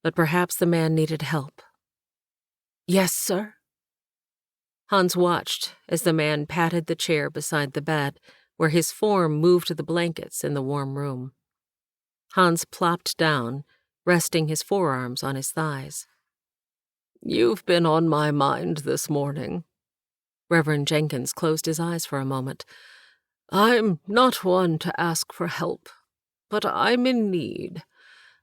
but perhaps the man needed help. Yes, sir? Hans watched as the man patted the chair beside the bed, where his form moved the blankets in the warm room. Hans plopped down, resting his forearms on his thighs. You've been on my mind this morning. Reverend Jenkins closed his eyes for a moment. I'm not one to ask for help, but I'm in need,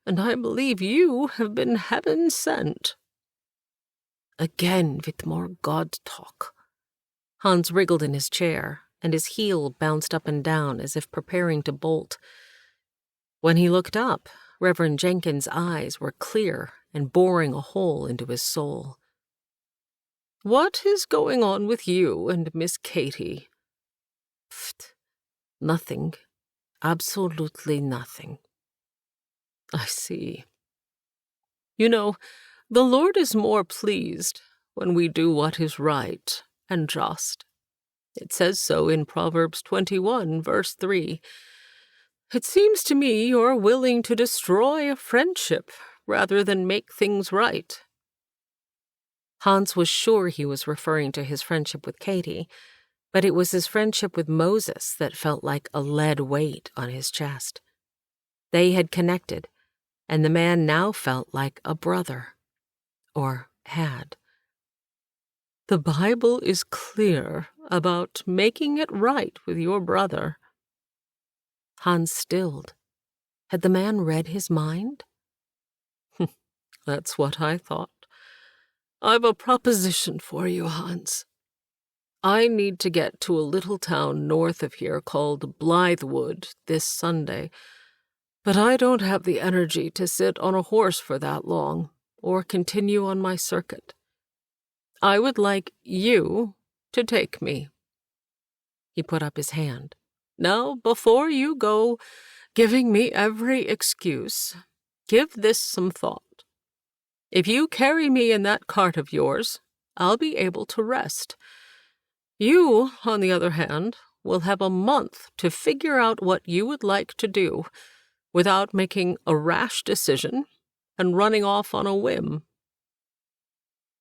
and I believe you have been heaven sent. Again with more God talk. Hans wriggled in his chair, and his heel bounced up and down as if preparing to bolt. When he looked up, Reverend Jenkins' eyes were clear and boring a hole into his soul. What is going on with you and Miss Katie? Pfft, nothing. Absolutely nothing. I see. You know, the Lord is more pleased when we do what is right and just. It says so in Proverbs 21, verse 3. It seems to me you're willing to destroy a friendship rather than make things right. Hans was sure he was referring to his friendship with Katie, but it was his friendship with Moses that felt like a lead weight on his chest. They had connected, and the man now felt like a brother. Or had. The Bible is clear about making it right with your brother. Hans stilled. Had the man read his mind? That's what I thought. I've a proposition for you, Hans. I need to get to a little town north of here called Blythewood this Sunday, but I don't have the energy to sit on a horse for that long or continue on my circuit. I would like you to take me. He put up his hand. Now, before you go giving me every excuse, give this some thought. If you carry me in that cart of yours, I'll be able to rest. You, on the other hand, will have a month to figure out what you would like to do without making a rash decision and running off on a whim.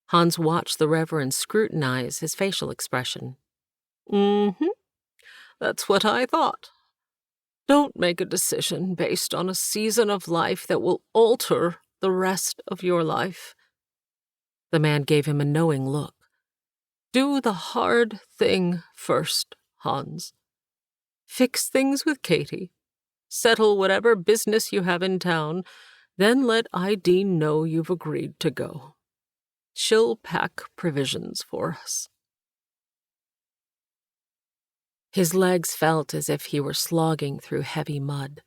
Hans watched the Reverend scrutinize his facial expression. That's what I thought. Don't make a decision based on a season of life that will alter the rest of your life. The man gave him a knowing look. Do the hard thing first, Hans. Fix things with Katie. Settle whatever business you have in town. Then let Ideen know you've agreed to go. She'll pack provisions for us. His legs felt as if he were slogging through heavy mud.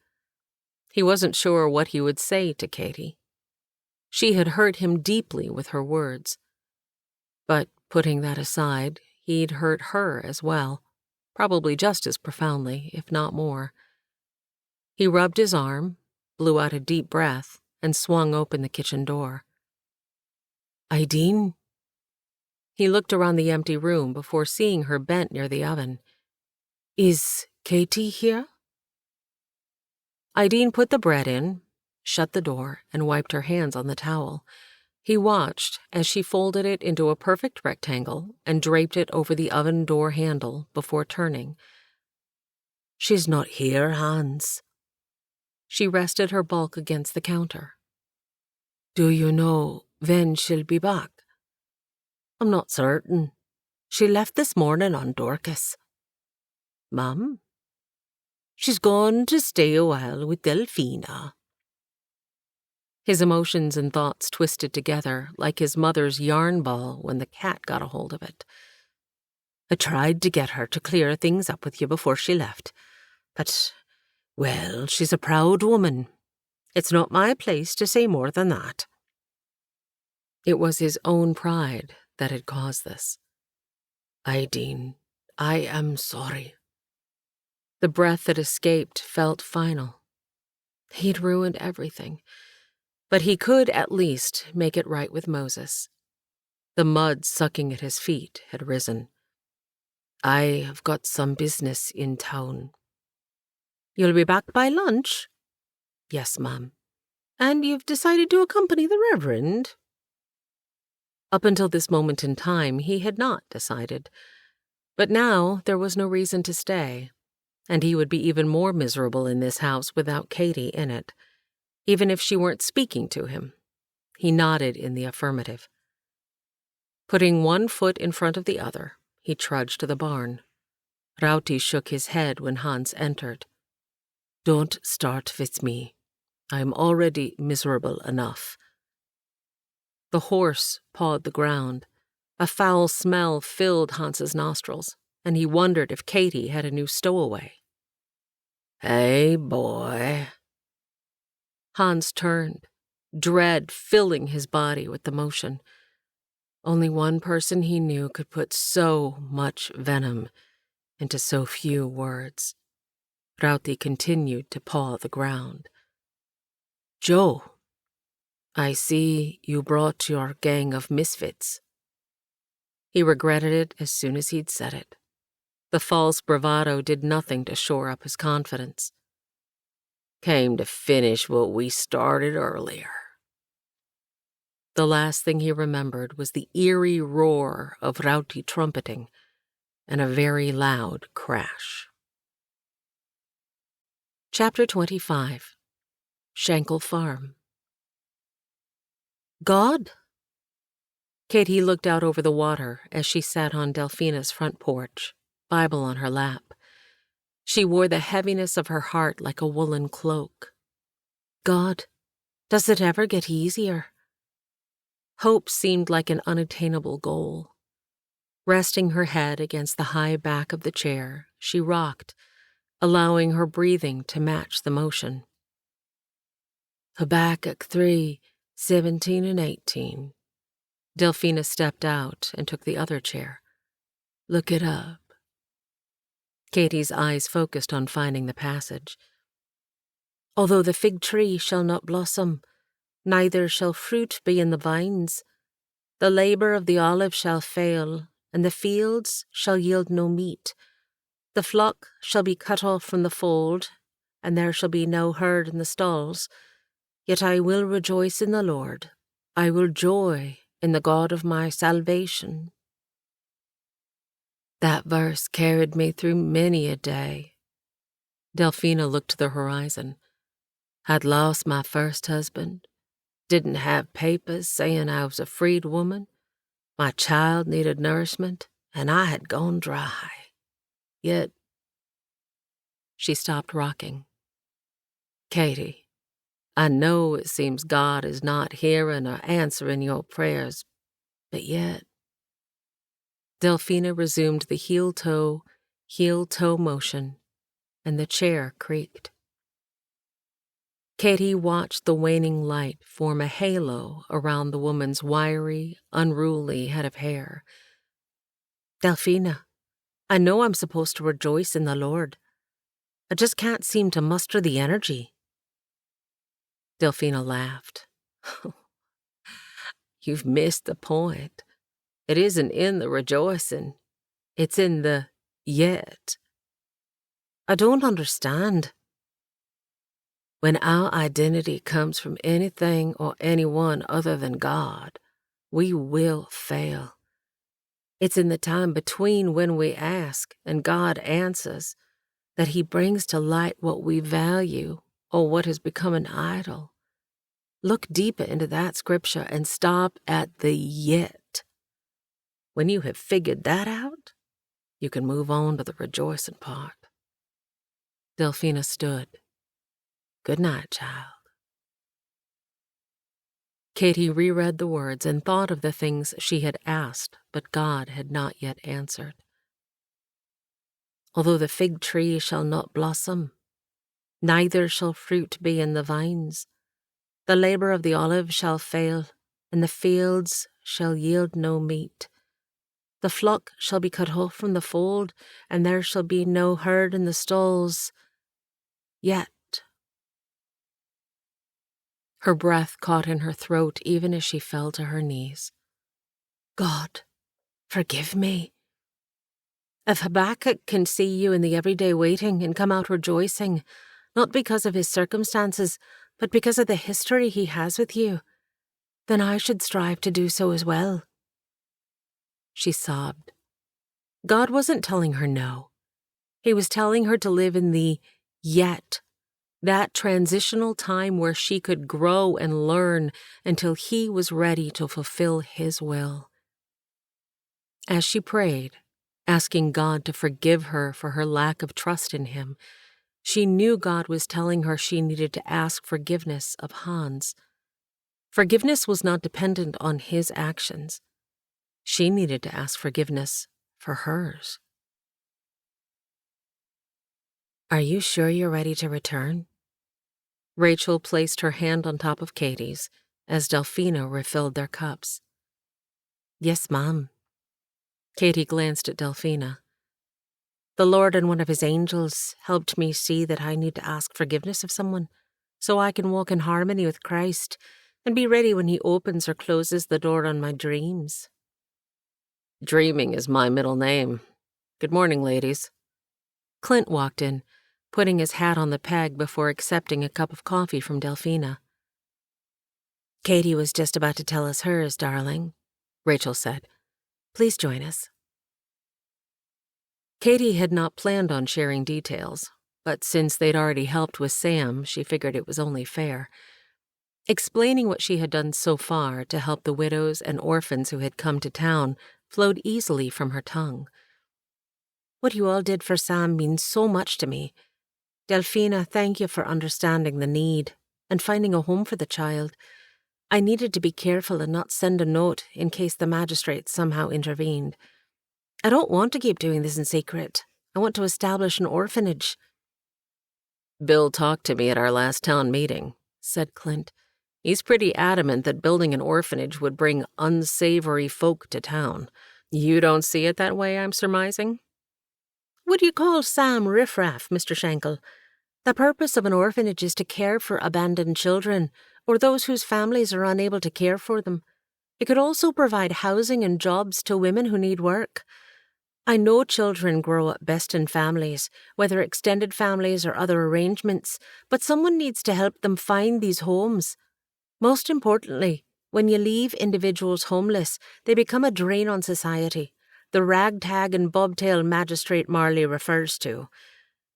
He wasn't sure what he would say to Katie. She had hurt him deeply with her words. But putting that aside, he'd hurt her as well, probably just as profoundly, if not more. He rubbed his arm, blew out a deep breath, and swung open the kitchen door. "Ideen?" He looked around the empty room before seeing her bent near the oven. "Is Katie here?" Ideen put the bread in, shut the door, and wiped her hands on the towel. He watched as she folded it into a perfect rectangle and draped it over the oven door handle before turning. "She's not here, Hans." She rested her bulk against the counter. "Do you know when she'll be back?" "I'm not certain. She left this morning on Dorcas." "Mum?" "She's gone to stay a while with Delphina." His emotions and thoughts twisted together like his mother's yarn ball when the cat got a hold of it. "I tried to get her to clear things up with you before she left. But, well, she's a proud woman. It's not my place to say more than that." It was his own pride that had caused this. "Ideen, I am sorry." The breath that escaped felt final. He'd ruined everything, but he could at least make it right with Moses. The mud sucking at his feet had risen. "I have got some business in town." "You'll be back by lunch?" "Yes, Ma'am." "And you've decided to accompany the Reverend?" Up until this moment in time, he had not decided. But now there was no reason to stay, and he would be even more miserable in this house without Katie in it, even if she weren't speaking to him. He nodded in the affirmative. Putting one foot in front of the other, he trudged to the barn. Rauti shook his head when Hans entered. "Don't start with me. I am already miserable enough." The horse pawed the ground. A foul smell filled Hans's nostrils, and he wondered if Katie had a new stowaway. "Hey, boy." Hans turned, dread filling his body with the motion. Only one person he knew could put so much venom into so few words. Rauti continued to paw the ground. "Joe, I see you brought your gang of misfits." He regretted it as soon as he'd said it. The false bravado did nothing to shore up his confidence. "Came to finish what we started earlier." The last thing he remembered was the eerie roar of Rauti trumpeting and a very loud crash. Chapter 25. Shankle Farm. "God?" Katie looked out over the water as she sat on Delphina's front porch, Bible on her lap. She wore the heaviness of her heart like a woolen cloak. "God, does it ever get easier?" Hope seemed like an unattainable goal. Resting her head against the high back of the chair, she rocked, allowing her breathing to match the motion. "Habakkuk 3:17 and 18. Delphina stepped out and took the other chair. "Look it up." Katie's eyes focused on finding the passage. "Although the fig tree shall not blossom, neither shall fruit be in the vines, the labor of the olive shall fail, and the fields shall yield no meat. The flock shall be cut off from the fold, and there shall be no herd in the stalls. Yet I will rejoice in the Lord. I will joy in the God of my salvation." That verse carried me through many a day. Delphina looked to the horizon. I'd lost my first husband, didn't have papers saying I was a freed woman, my child needed nourishment, and I had gone dry. Yet, she stopped rocking. "Katie, I know it seems God is not hearing or answering your prayers, but yet..." Delphina resumed the heel-toe motion, and the chair creaked. Katie watched the waning light form a halo around the woman's wiry, unruly head of hair. "Delphina, I know I'm supposed to rejoice in the Lord. I just can't seem to muster the energy." Delphina laughed. You've missed the point. It isn't in the rejoicing. It's in the yet. I don't understand. When our identity comes from anything or anyone other than God, we will fail. It's in the time between when we ask and God answers that He brings to light what we value or what has become an idol. Look deeper into that scripture and stop at the yet. When you have figured that out, you can move on to the rejoicing part. Delphina stood. Good night, child. Katie reread the words and thought of the things she had asked, but God had not yet answered. Although the fig tree shall not blossom, neither shall fruit be in the vines, the labor of the olive shall fail, and the fields shall yield no meat. The flock shall be cut off from the fold, and there shall be no herd in the stalls. Yet her breath caught in her throat even as she fell to her knees. God, forgive me. If Habakkuk can see you in the everyday waiting and come out rejoicing, not because of his circumstances, but because of the history he has with you, then I should strive to do so as well. She sobbed. God wasn't telling her no. He was telling her to live in the yet, that transitional time where she could grow and learn until He was ready to fulfill His will. As she prayed, asking God to forgive her for her lack of trust in Him, she knew God was telling her she needed to ask forgiveness of Hans. Forgiveness was not dependent on his actions. She needed to ask forgiveness for hers. Are you sure you're ready to return? Rachel placed her hand on top of Katie's as Delphina refilled their cups. Yes, Mom. Katie glanced at Delphina. The Lord and one of His angels helped me see that I need to ask forgiveness of someone so I can walk in harmony with Christ and be ready when He opens or closes the door on my dreams. Dreaming is my middle name. Good morning, ladies. Clint walked in, putting his hat on the peg before accepting a cup of coffee from Delphina. Katie was just about to tell us hers, darling, Rachel said. Please join us. Katie had not planned on sharing details, but since they'd already helped with Sam, she figured it was only fair. Explaining what she had done so far to help the widows and orphans who had come to town flowed easily from her tongue. What you all did for Sam means so much to me. Delphina, thank you for understanding the need and finding a home for the child. I needed to be careful and not send a note in case the magistrate somehow intervened. I don't want to keep doing this in secret. I want to establish an orphanage. Bill talked to me at our last town meeting, said Clint. He's pretty adamant that building an orphanage would bring unsavory folk to town. You don't see it that way, I'm surmising? What do you call Sam riffraff, Mr. Schenkel? The purpose of an orphanage is to care for abandoned children or those whose families are unable to care for them. It could also provide housing and jobs to women who need work. I know children grow up best in families, whether extended families or other arrangements, but someone needs to help them find these homes. Most importantly, when you leave individuals homeless, they become a drain on society, the ragtag and bobtail magistrate Marley refers to.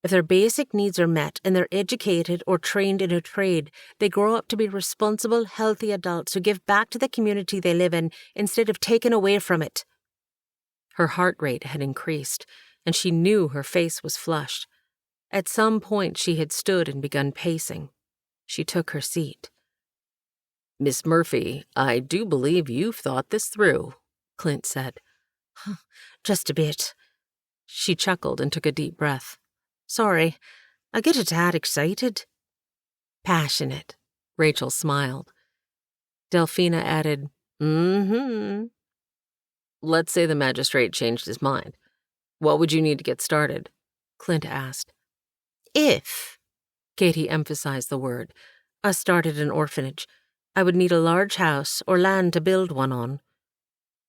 If their basic needs are met and they're educated or trained in a trade, they grow up to be responsible, healthy adults who give back to the community they live in instead of taking away from it. Her heart rate had increased, and she knew her face was flushed. At some point she had stood and begun pacing. She took her seat. Miss Murphy, I do believe you've thought this through, Clint said. Just a bit. She chuckled and took a deep breath. Sorry, I get a tad excited. Passionate, Rachel smiled. Delphina added, mm-hmm. Let's say the magistrate changed his mind. What would you need to get started? Clint asked. If, Katie emphasized the word, I started an orphanage. I would need a large house or land to build one on.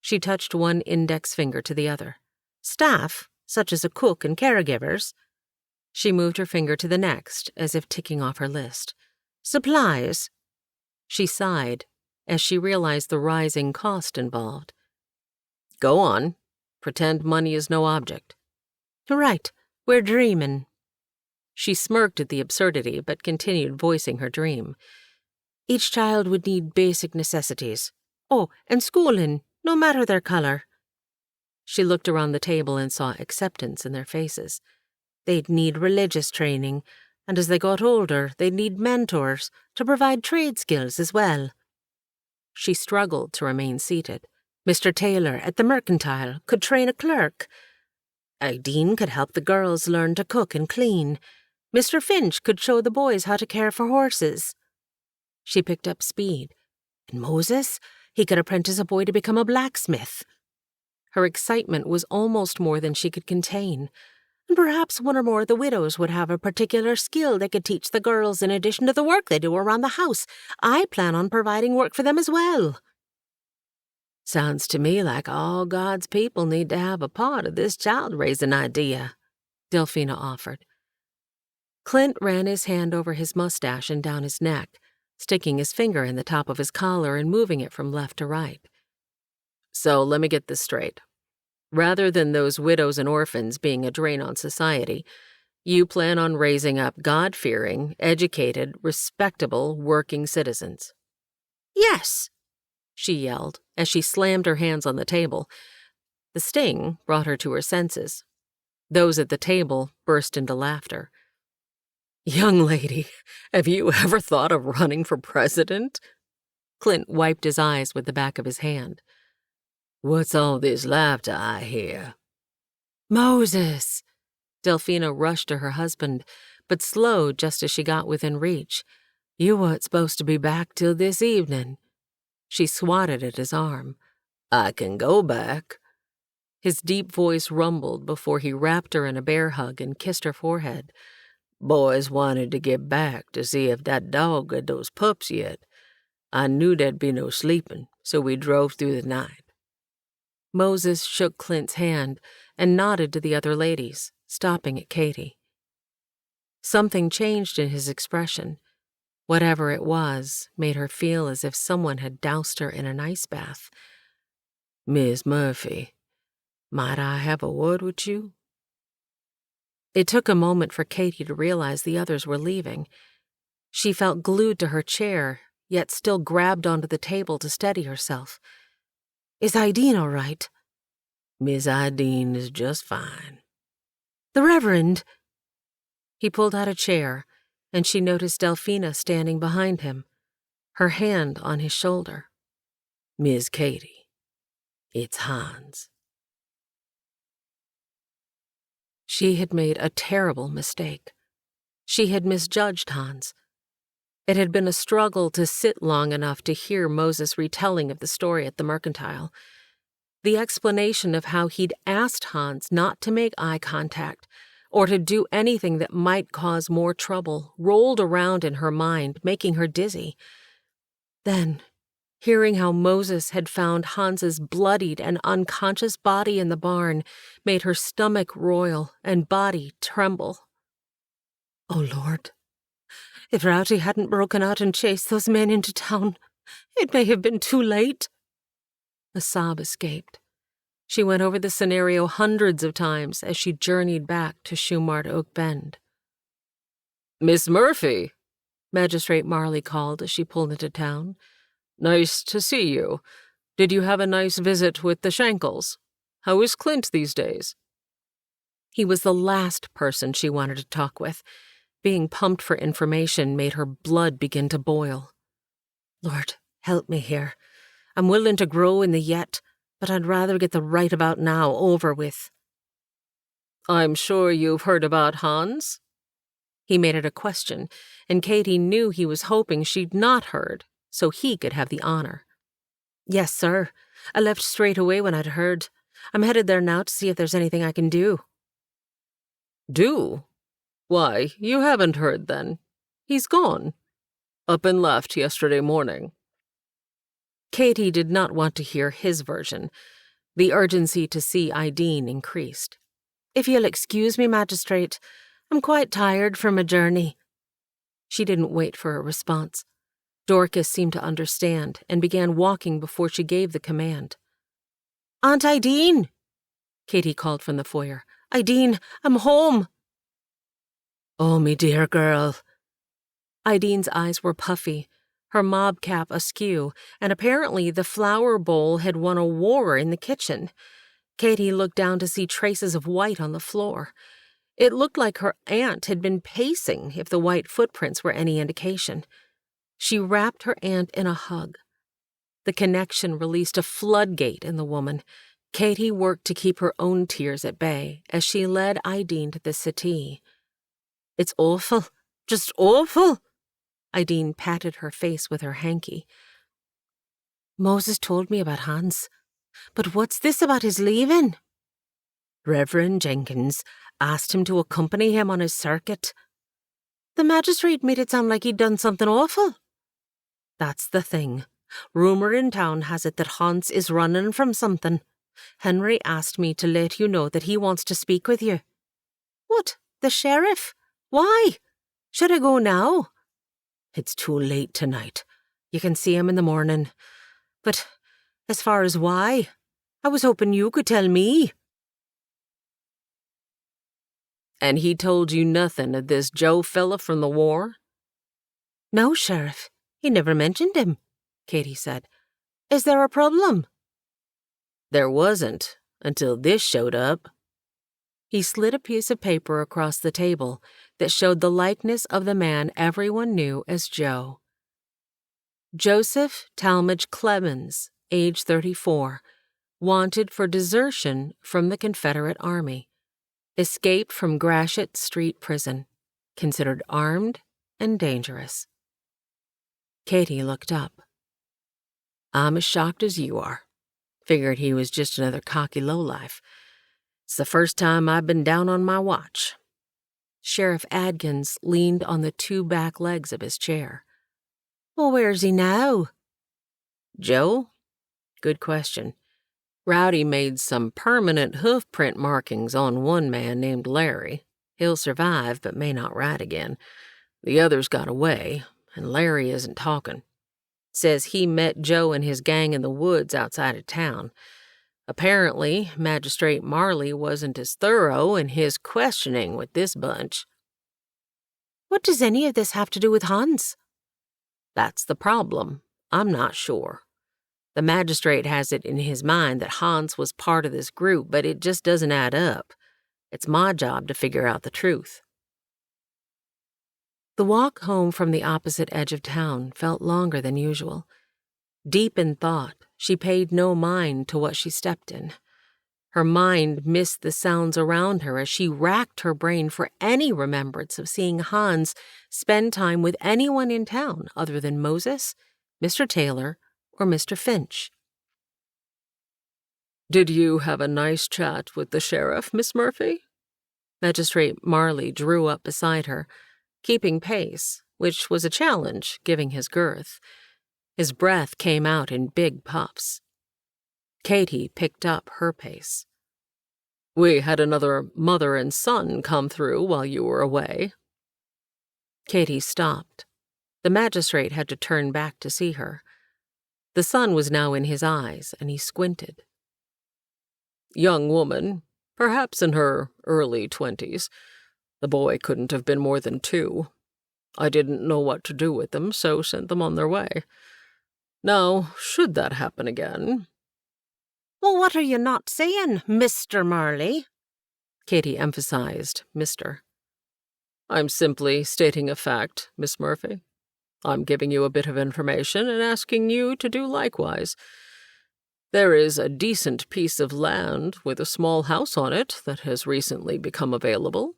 She touched one index finger to the other. Staff, such as a cook and caregivers. She moved her finger to the next, as if ticking off her list. Supplies. She sighed as she realized the rising cost involved. Go on. Pretend money is no object. Right, we're dreaming. She smirked at the absurdity, but continued voicing her dream. Each child would need basic necessities. Oh, and schooling, no matter their color. She looked around the table and saw acceptance in their faces. They'd need religious training, and as they got older, they'd need mentors to provide trade skills as well. She struggled to remain seated. Mr. Taylor at the mercantile could train a clerk. Ideen could help the girls learn to cook and clean. Mr. Finch could show the boys how to care for horses. She picked up speed. And Moses, he could apprentice a boy to become a blacksmith. Her excitement was almost more than she could contain. And perhaps one or more of the widows would have a particular skill they could teach the girls in addition to the work they do around the house. I plan on providing work for them as well. Sounds to me like all God's people need to have a part of this child-raising idea, Delphina offered. Clint ran his hand over his mustache and down his neck, sticking his finger in the top of his collar and moving it from left to right. So let me get this straight. Rather than those widows and orphans being a drain on society, you plan on raising up God-fearing, educated, respectable, working citizens. Yes, she yelled as she slammed her hands on the table. The sting brought her to her senses. Those at the table burst into laughter. Young lady, have you ever thought of running for president? Clint wiped his eyes with the back of his hand. What's all this laughter I hear? Moses! Delphina rushed to her husband, but slowed just as she got within reach. You weren't supposed to be back till this evening. She swatted at his arm. I can go back. His deep voice rumbled before he wrapped her in a bear hug and kissed her forehead. Boys wanted to get back to see if that dog had those pups yet. I knew there'd be no sleeping, so we drove through the night. Moses shook Clint's hand and nodded to the other ladies, stopping at Katie. Something changed in his expression. Whatever it was made her feel as if someone had doused her in an ice bath. Miss Murphy, might I have a word with you? It took a moment for Katie to realize the others were leaving. She felt glued to her chair, yet still grabbed onto the table to steady herself. Is Ideen all right? Miss Ideen is just fine. The Reverend? He pulled out a chair, and she noticed Delphina standing behind him, her hand on his shoulder. Miss Katie, it's Hans. She had made a terrible mistake. She had misjudged Hans. It had been a struggle to sit long enough to hear Moses' retelling of the story at the mercantile. The explanation of how he'd asked Hans not to make eye contact or to do anything that might cause more trouble rolled around in her mind, making her dizzy. Then, hearing how Moses had found Hans's bloodied and unconscious body in the barn made her stomach roil and body tremble. Oh, Lord. If Rowdy hadn't broken out and chased those men into town, it may have been too late. A sob escaped. She went over the scenario hundreds of times as she journeyed back to Shumard Oak Bend. Miss Murphy, Magistrate Marley called as she pulled into town. Nice to see you. Did you have a nice visit with the Shankles? How is Clint these days? He was the last person she wanted to talk with. Being pumped for information made her blood begin to boil. Lord, help me here. I'm willing to grow in the yet, but I'd rather get the right about now over with. I'm sure you've heard about Hans? He made it a question, and Katie knew he was hoping she'd not heard, so he could have the honor. Yes, sir. I left straight away when I'd heard. I'm headed there now to see if there's anything I can do. Do? Why, you haven't heard then. He's gone. Up and left yesterday morning." Katie did not want to hear his version. The urgency to see Ideen increased. "If you'll excuse me, Magistrate, I'm quite tired from a journey." She didn't wait for a response. Dorcas seemed to understand and began walking before she gave the command. "Aunt Ideen!" Katie called from the foyer. "Ideen, I'm home." "Oh, me dear girl." Ideen's eyes were puffy, her mob cap askew, and apparently the flour bowl had won a war in the kitchen. Katie looked down to see traces of white on the floor. It looked like her aunt had been pacing, if the white footprints were any indication. She wrapped her aunt in a hug. The connection released a floodgate in the woman. Katie worked to keep her own tears at bay as she led Ideen to the settee. "It's awful, just awful." Ideen patted her face with her hanky. "Moses told me about Hans, but what's this about his leaving?" "Reverend Jenkins asked him to accompany him on his circuit." "The magistrate made it sound like he'd done something awful." "That's the thing. Rumor in town has it that Hans is running from something. Henry asked me to let you know that he wants to speak with you." "What, the sheriff? Why? Should I go now?" "It's too late tonight. You can see him in the morning. But as far as why, I was hoping you could tell me." "And he told you nothing of this Joe fella from the war?" "No, Sheriff. He never mentioned him," Katie said. "Is there a problem?" "There wasn't, until this showed up." He slid a piece of paper across the table that showed the likeness of the man everyone knew as Joe. Joseph Talmadge Clemens, age 34, wanted for desertion from the Confederate Army, escaped from Gratiot Street Prison, considered armed and dangerous. Katie looked up. "I'm as shocked as you are. Figured he was just another cocky lowlife. It's the first time I've been down on my watch." Sheriff Adkins leaned on the two back legs of his chair. "Well, where's he now?" "Joe? Good question. Rowdy made some permanent hoof print markings on one man named Larry. He'll survive, but may not ride again. The others got away, and Larry isn't talking. Says he met Joe and his gang in the woods outside of town. Apparently, Magistrate Marley wasn't as thorough in his questioning with this bunch." "What does any of this have to do with Hans?" "That's the problem. I'm not sure. The magistrate has it in his mind that Hans was part of this group, but it just doesn't add up. It's my job to figure out the truth." The walk home from the opposite edge of town felt longer than usual. Deep in thought, she paid no mind to what she stepped in. Her mind missed the sounds around her as she racked her brain for any remembrance of seeing Hans spend time with anyone in town other than Moses, Mr. Taylor, or Mr. Finch. "Did you have a nice chat with the sheriff, Miss Murphy?" Magistrate Marley drew up beside her, keeping pace, which was a challenge, given his girth. His breath came out in big puffs. Katie picked up her pace. "We had another mother and son come through while you were away." Katie stopped. The magistrate had to turn back to see her. The sun was now in his eyes, and he squinted. "Young woman, perhaps in her early 20s. The boy couldn't have been more than 2. I didn't know what to do with them, so sent them on their way. Now, should that happen again—" "Well, what are you not saying, Mr. Marley?" Katie emphasized Mr. "I'm simply stating a fact, Miss Murphy. I'm giving you a bit of information and asking you to do likewise. There is a decent piece of land with a small house on it that has recently become available."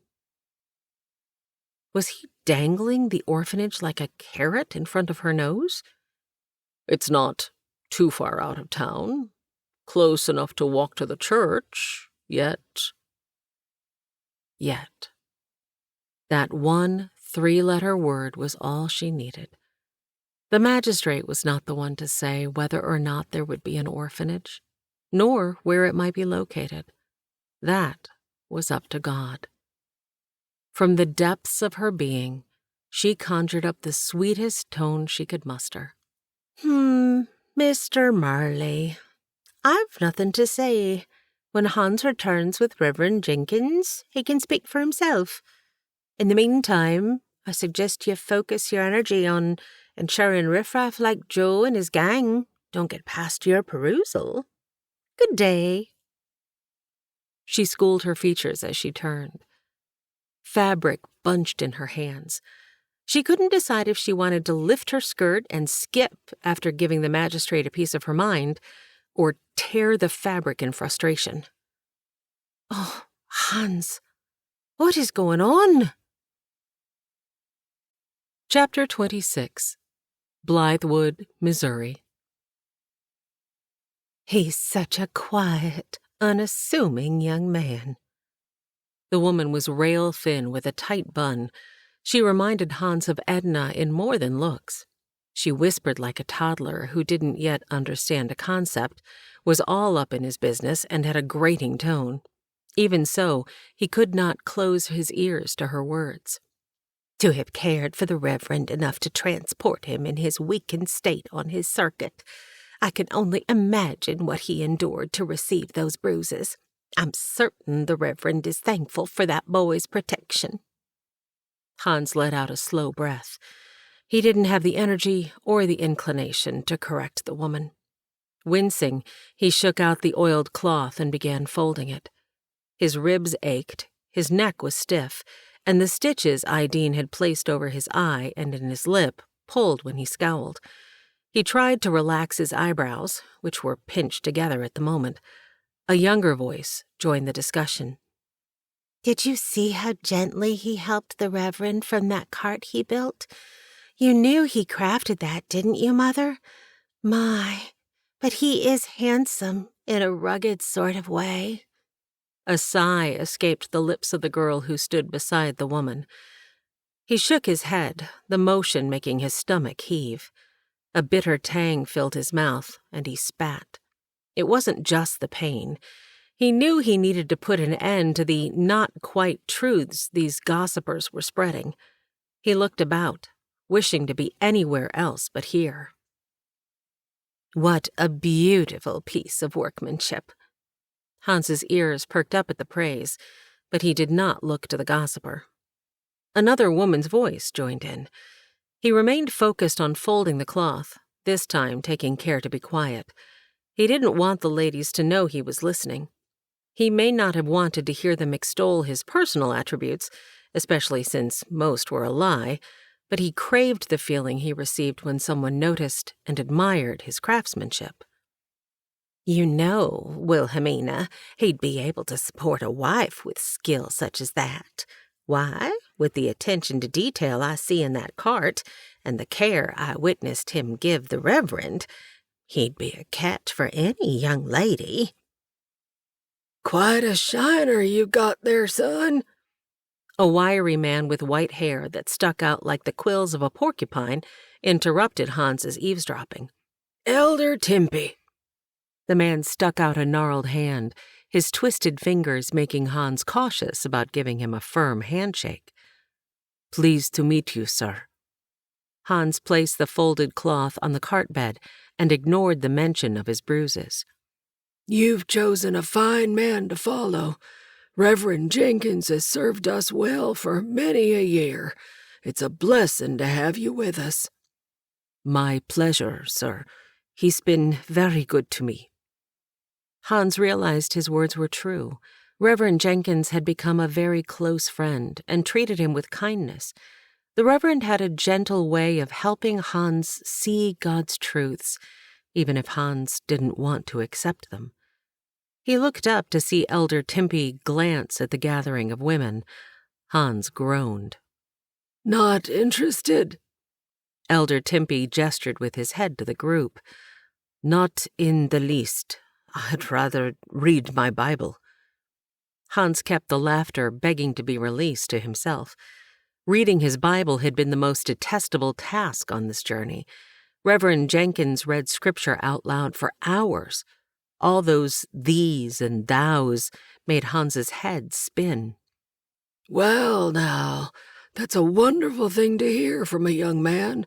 Was he dangling the orphanage like a carrot in front of her nose? "It's not too far out of town. Close enough to walk to the church, yet." Yet. That one 3-letter word was all she needed. The magistrate was not the one to say whether or not there would be an orphanage, nor where it might be located. That was up to God. From the depths of her being, she conjured up the sweetest tone she could muster. Mr. Marley, I've nothing to say. When Hans returns with Reverend Jenkins, he can speak for himself. In the meantime, I suggest you focus your energy on ensuring riffraff like Joe and his gang don't get past your perusal. Good day. She schooled her features as she turned. Fabric bunched in her hands. She couldn't decide if she wanted to lift her skirt and skip after giving the magistrate a piece of her mind, or tear the fabric in frustration. Oh, Hans, what is going on? Chapter 26, Blythewood, Missouri. He's such a quiet, unassuming young man. The woman was rail thin with a tight bun. She reminded Hans of Edna in more than looks. She whispered like a toddler who didn't yet understand a concept, was all up in his business, and had a grating tone. Even so, he could not close his ears to her words. To have cared for the Reverend enough to transport him in his weakened state on his circuit, I can only imagine what he endured to receive those bruises. I'm certain the Reverend is thankful for that boy's protection. Hans let out a slow breath. He didn't have the energy or the inclination to correct the woman. Wincing, he shook out the oiled cloth and began folding it. His ribs ached, his neck was stiff, and the stitches Ideen had placed over his eye and in his lip pulled when he scowled. He tried to relax his eyebrows, which were pinched together at the moment. A younger voice joined the discussion. Did you see how gently he helped the Reverend from that cart he built? You knew he crafted that, didn't you, Mother? My, but he is handsome in a rugged sort of way. A sigh escaped the lips of the girl who stood beside the woman. He shook his head, the motion making his stomach heave. A bitter tang filled his mouth, and he spat. It wasn't just the pain. He knew he needed to put an end to the not-quite truths these gossipers were spreading. He looked about, wishing to be anywhere else but here. What a beautiful piece of workmanship. Hans's ears perked up at the praise, but he did not look to the gossiper. Another woman's voice joined in. He remained focused on folding the cloth, this time taking care to be quiet. He didn't want the ladies to know he was listening. He may not have wanted to hear them extol his personal attributes, especially since most were a lie, but he craved the feeling he received when someone noticed and admired his craftsmanship. You know, Wilhelmina, he'd be able to support a wife with skill such as that. Why, with the attention to detail I see in that cart, and the care I witnessed him give the Reverend, he'd be a catch for any young lady. Quite a shiner you got there, son. A wiry man with white hair that stuck out like the quills of a porcupine interrupted Hans's eavesdropping. Elder Timpey. The man stuck out a gnarled hand, his twisted fingers making Hans cautious about giving him a firm handshake. Pleased to meet you, sir. Hans placed the folded cloth on the cart bed and ignored the mention of his bruises. You've chosen a fine man to follow. Reverend Jenkins has served us well for many a year. It's a blessing to have you with us. My pleasure, sir. He's been very good to me. Hans realized his words were true. Reverend Jenkins had become a very close friend and treated him with kindness. The Reverend had a gentle way of helping Hans see God's truths, even if Hans didn't want to accept them. He looked up to see Elder Timpey glance at the gathering of women. Hans groaned. Not interested? Elder Timpey gestured with his head to the group. Not in the least. I'd rather read my Bible. Hans kept the laughter begging to be released to himself. Reading his Bible had been the most detestable task on this journey. Reverend Jenkins read scripture out loud for hours. All those these and thous made Hans's head spin. Well, now, that's a wonderful thing to hear from a young man.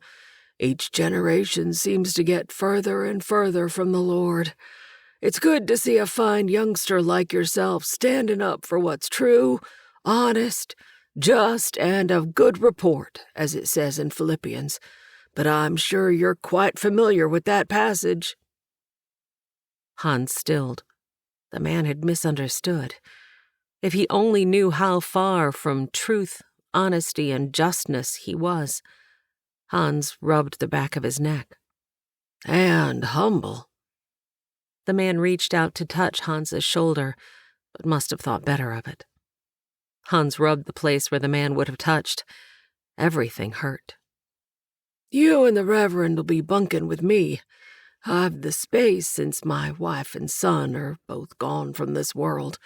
Each generation seems to get further and further from the Lord. It's good to see a fine youngster like yourself standing up for what's true, honest, just, and of good report, as it says in Philippians. But I'm sure you're quite familiar with that passage. Hans stilled. The man had misunderstood. If he only knew how far from truth, honesty, and justness he was. Hans rubbed the back of his neck. And humble. The man reached out to touch Hans's shoulder, but must have thought better of it. Hans rubbed the place where the man would have touched. Everything hurt. You and the Reverend will be bunking with me. I've the space since my wife and son are both gone from this world.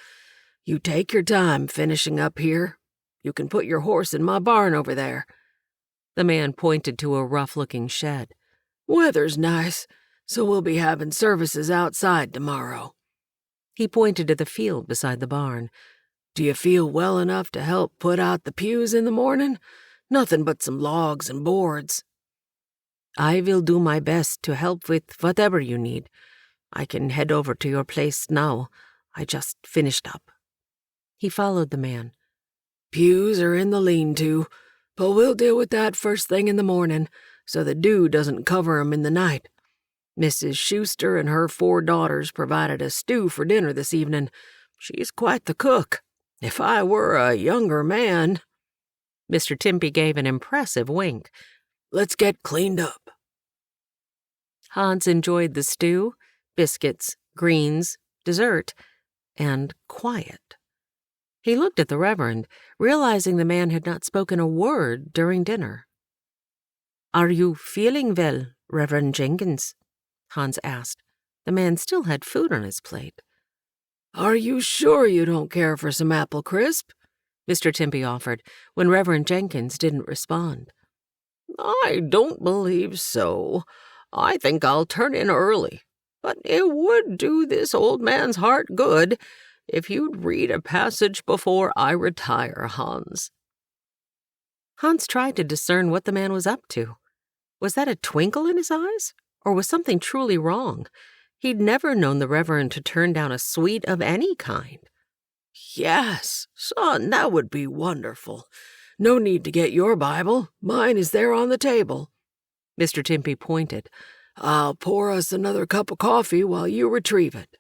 You take your time finishing up here. You can put your horse in my barn over there. The man pointed to a rough-looking shed. Weather's nice, so we'll be having services outside tomorrow. He pointed to the field beside the barn. Do you feel well enough to help put out the pews in the morning? Nothing but some logs and boards. I will do my best to help with whatever you need. I can head over to your place now. I just finished up. He followed the man. Pews are in the lean-to, but we'll deal with that first thing in the morning, so the dew doesn't cover 'em in the night. Mrs. Schuster and her 4 daughters provided a stew for dinner this evening. She's quite the cook. If I were a younger man— Mr. Timpey gave an impressive wink. Let's get cleaned up. Hans enjoyed the stew, biscuits, greens, dessert, and quiet. He looked at the Reverend, realizing the man had not spoken a word during dinner. Are you feeling well, Reverend Jenkins? Hans asked. The man still had food on his plate. Are you sure you don't care for some apple crisp? Mr. Timpey offered, when Reverend Jenkins didn't respond. I don't believe so. I think I'll turn in early. But it would do this old man's heart good if you'd read a passage before I retire, Hans. Hans tried to discern what the man was up to. Was that a twinkle in his eyes? Or was something truly wrong? He'd never known the Reverend to turn down a sweet of any kind. Yes, son, that would be wonderful. No need to get your Bible. Mine is there on the table. Mr. Timpey pointed. I'll pour us another cup of coffee while you retrieve it.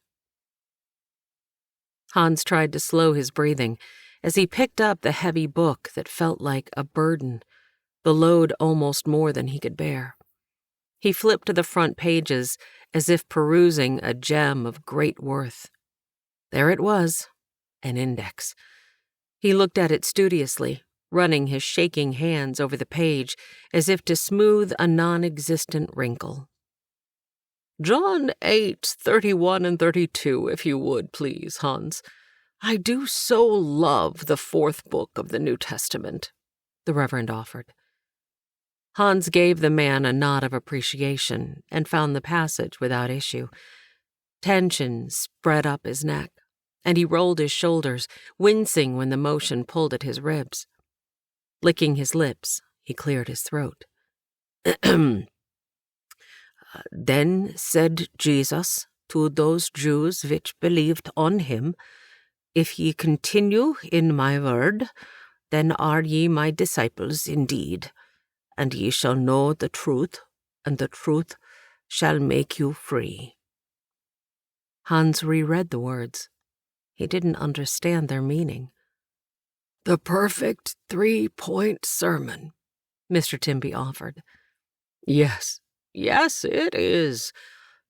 Hans tried to slow his breathing as he picked up the heavy book that felt like a burden, the load almost more than he could bear. He flipped to the front pages as if perusing a gem of great worth. There it was, an index. He looked at it studiously, running his shaking hands over the page as if to smooth a non-existent wrinkle. John 8:31 and 32, if you would, please, Hans. I do so love the 4th book of the New Testament, the Reverend offered. Hans gave the man a nod of appreciation and found the passage without issue. Tension spread up his neck, and he rolled his shoulders, wincing when the motion pulled at his ribs. Licking his lips, he cleared his throat. Then said Jesus to those Jews which believed on him, If ye continue in my word, then are ye my disciples indeed, and ye shall know the truth, and the truth shall make you free. Hans reread the words. He didn't understand their meaning. The perfect 3-point sermon, Mr. Timpey offered. Yes, it is.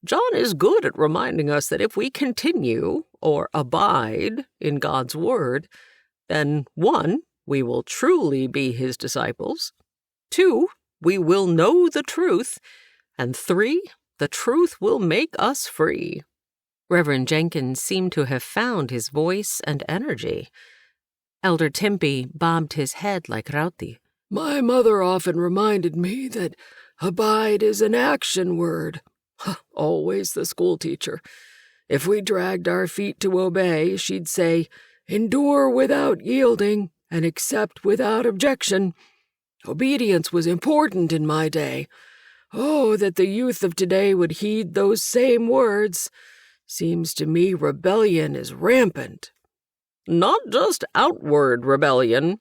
John is good at reminding us that if we continue, or abide, in God's word, then 1, we will truly be his disciples, 2, we will know the truth, and 3, the truth will make us free. Reverend Jenkins seemed to have found his voice and energy. Elder Timpey bobbed his head like Rauti. My mother often reminded me that Abide is an action word. Always the schoolteacher. If we dragged our feet to obey, she'd say, endure without yielding and accept without objection. Obedience was important in my day. Oh, that the youth of today would heed those same words. Seems to me rebellion is rampant. Not just outward rebellion,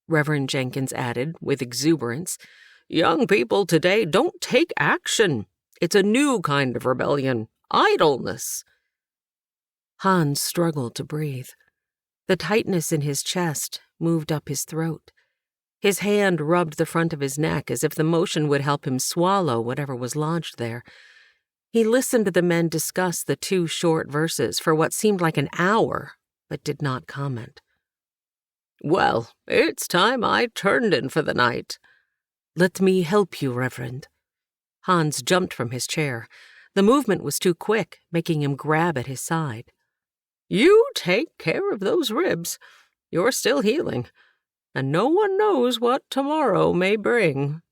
Reverend Jenkins added with exuberance. Young people today don't take action. It's a new kind of rebellion, idleness. Hans struggled to breathe. The tightness in his chest moved up his throat. His hand rubbed the front of his neck as if the motion would help him swallow whatever was lodged there. He listened to the men discuss the 2 short verses for what seemed like an hour, but did not comment. Well, it's time I turned in for the night. Let me help you, Reverend. Hans jumped from his chair. The movement was too quick, making him grab at his side. You take care of those ribs. You're still healing, and no one knows what tomorrow may bring.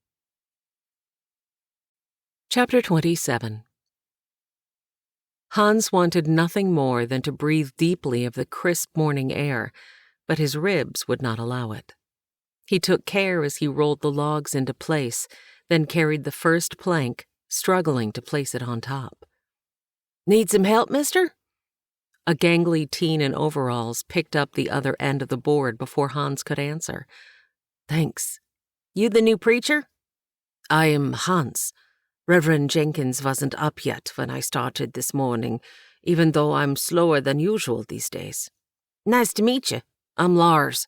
Chapter 27. Hans wanted nothing more than to breathe deeply of the crisp morning air, but his ribs would not allow it. He took care as he rolled the logs into place, then carried the first plank, struggling to place it on top. Need some help, mister? A gangly teen in overalls picked up the other end of the board before Hans could answer. Thanks. You the new preacher? I am Hans. Reverend Jenkins wasn't up yet when I started this morning, even though I'm slower than usual these days. Nice to meet you. I'm Lars.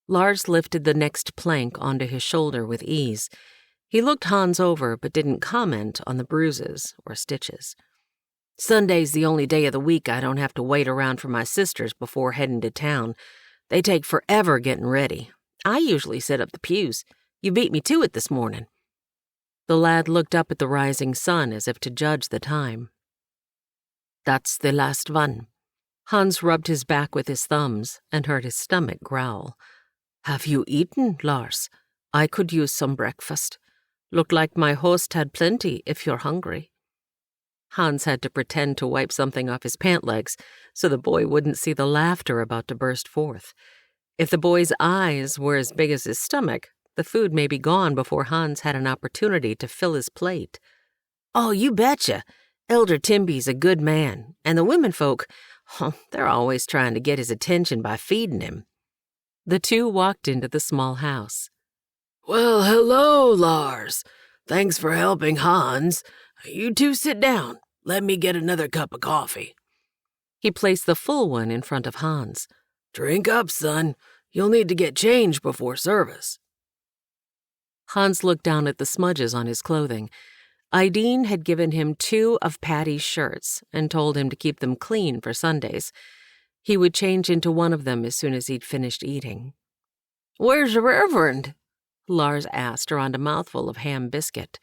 Lars lifted the next plank onto his shoulder with ease. He looked Hans over but didn't comment on the bruises or stitches. Sunday's the only day of the week I don't have to wait around for my sisters before heading to town. They take forever getting ready. I usually set up the pews. You beat me to it this morning. The lad looked up at the rising sun as if to judge the time. That's the last one. Hans rubbed his back with his thumbs and heard his stomach growl. Have you eaten, Lars? I could use some breakfast. Looked like my host had plenty if you're hungry. Hans had to pretend to wipe something off his pant legs so the boy wouldn't see the laughter about to burst forth. If the boy's eyes were as big as his stomach, the food may be gone before Hans had an opportunity to fill his plate. Oh, you betcha. Elder Timby's a good man, and the women folk, they're always trying to get his attention by feeding him. The 2 walked into the small house. Well, hello, Lars. Thanks for helping Hans. You 2 sit down. Let me get another cup of coffee. He placed the full one in front of Hans. Drink up, son. You'll need to get changed before service. Hans looked down at the smudges on his clothing. Ideen had given him 2 of Patty's shirts and told him to keep them clean for Sundays. He would change into one of them as soon as he'd finished eating. Where's the Reverend? Lars asked around a mouthful of ham biscuit.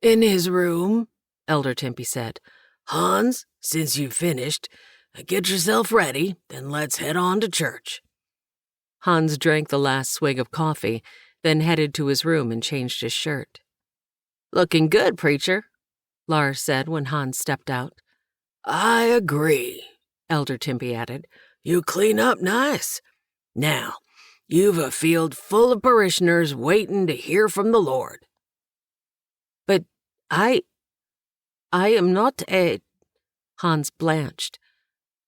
In his room, Elder Timpy said. Hans, since you've finished, get yourself ready, then let's head on to church. Hans drank the last swig of coffee, then headed to his room and changed his shirt. Looking good, preacher, Lars said when Hans stepped out. I agree, Elder Timpy added. You clean up nice. Now, you've a field full of parishioners waiting to hear from the Lord. But I am not a... Hans blanched.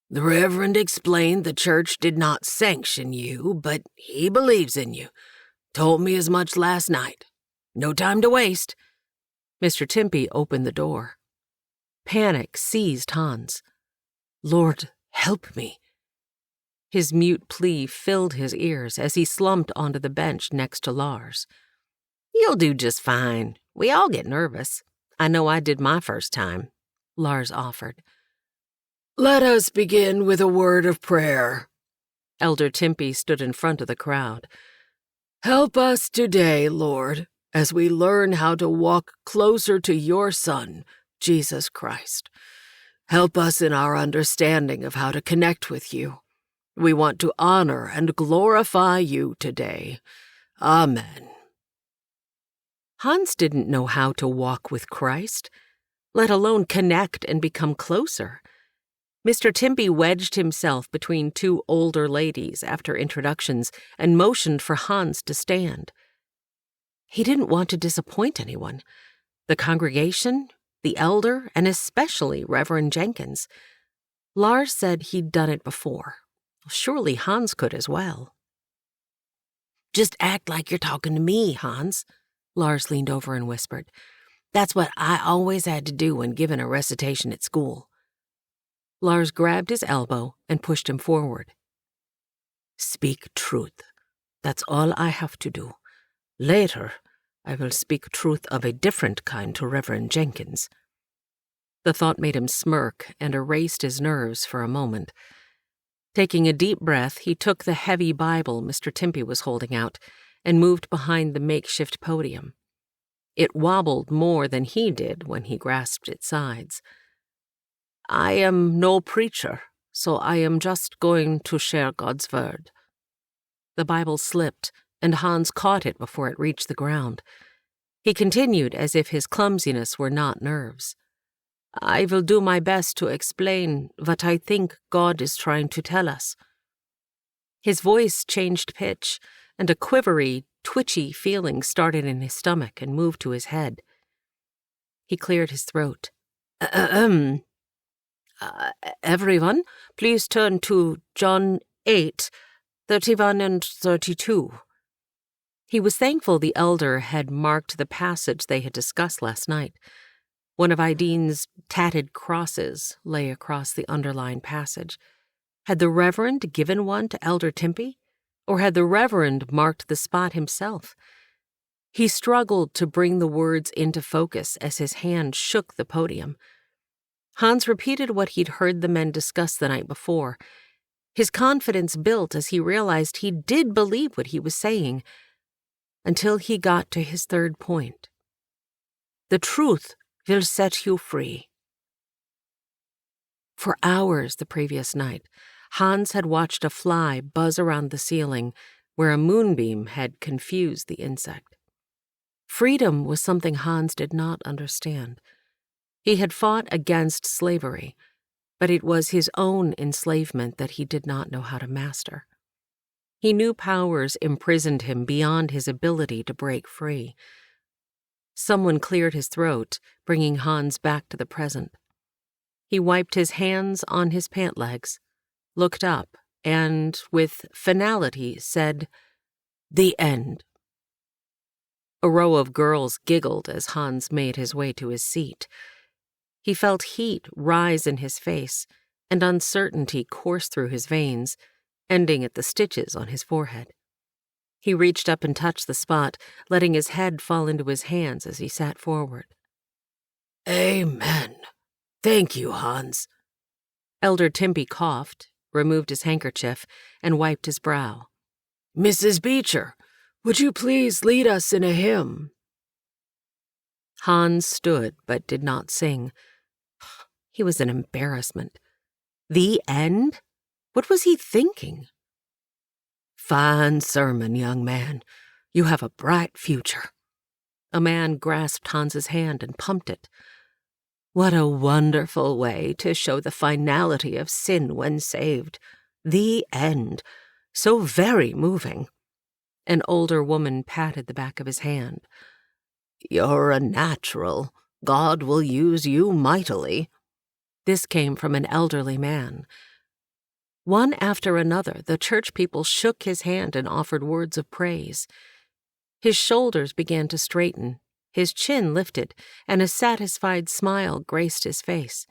The Reverend explained the church did not sanction you, but he believes in you. Told me as much last night. No time to waste. Mr. Timpy opened the door. Panic seized Hans. Lord, help me. His mute plea filled his ears as he slumped onto the bench next to Lars. You'll do just fine. We all get nervous. I know I did my first time, Lars offered. Let us begin with a word of prayer. Elder Timpy stood in front of the crowd. Help us today, Lord, as we learn how to walk closer to your Son, Jesus Christ. Help us in our understanding of how to connect with you. We want to honor and glorify you today. Amen. Hans didn't know how to walk with Christ, let alone connect and become closer. Mr. Timpey wedged himself between two older ladies after introductions and motioned for Hans to stand. He didn't want to disappoint anyone. The congregation, the elder, and especially Reverend Jenkins. Lars said he'd done it before. Surely Hans could as well. Just act like you're talking to me, Hans, Lars leaned over and whispered. That's what I always had to do when giving a recitation at school. Lars grabbed his elbow and pushed him forward. Speak truth. That's all I have to do. Later, I will speak truth of a different kind to Reverend Jenkins. The thought made him smirk and erased his nerves for a moment. Taking a deep breath, he took the heavy Bible Mr. Timpey was holding out and moved behind the makeshift podium. It wobbled more than he did when he grasped its sides. I am no preacher, so I am just going to share God's word. The Bible slipped, and Hans caught it before it reached the ground. He continued as if his clumsiness were not nerves. I will do my best to explain what I think God is trying to tell us. His voice changed pitch, and a quivery, twitchy feeling started in his stomach and moved to his head. He cleared his throat. Everyone, please turn to John 8:31 and 32. He was thankful the elder had marked the passage they had discussed last night. One of Idine's tatted crosses lay across the underlined passage. Had the Reverend given one to Elder Timpey, or had the Reverend marked the spot himself? He struggled to bring the words into focus as his hand shook the podium. Hans repeated what he'd heard the men discuss the night before. His confidence built as he realized he did believe what he was saying, until he got to his third point. The truth will set you free. For hours the previous night, Hans had watched a fly buzz around the ceiling where a moonbeam had confused the insect. Freedom was something Hans did not understand. He had fought against slavery, but it was his own enslavement that he did not know how to master. He knew powers imprisoned him beyond his ability to break free. Someone cleared his throat, bringing Hans back to the present. He wiped his hands on his pant legs, looked up, and, with finality, said, "The end." A row of girls giggled as Hans made his way to his seat. He felt heat rise in his face, and uncertainty course through his veins, ending at the stitches on his forehead. He reached up and touched the spot, letting his head fall into his hands as he sat forward. Amen. Thank you, Hans. Elder Timpey coughed, removed his handkerchief, and wiped his brow. Mrs. Beecher, would you please lead us in a hymn? Hans stood but did not sing. He was an embarrassment. The end? What was he thinking? Fine sermon, young man. You have a bright future. A man grasped Hans's hand and pumped it. What a wonderful way to show the finality of sin when saved. The end. So very moving. An older woman patted the back of his hand. You're a natural. God will use you mightily. This came from an elderly man. One after another, the church people shook his hand and offered words of praise. His shoulders began to straighten, his chin lifted, and a satisfied smile graced his face.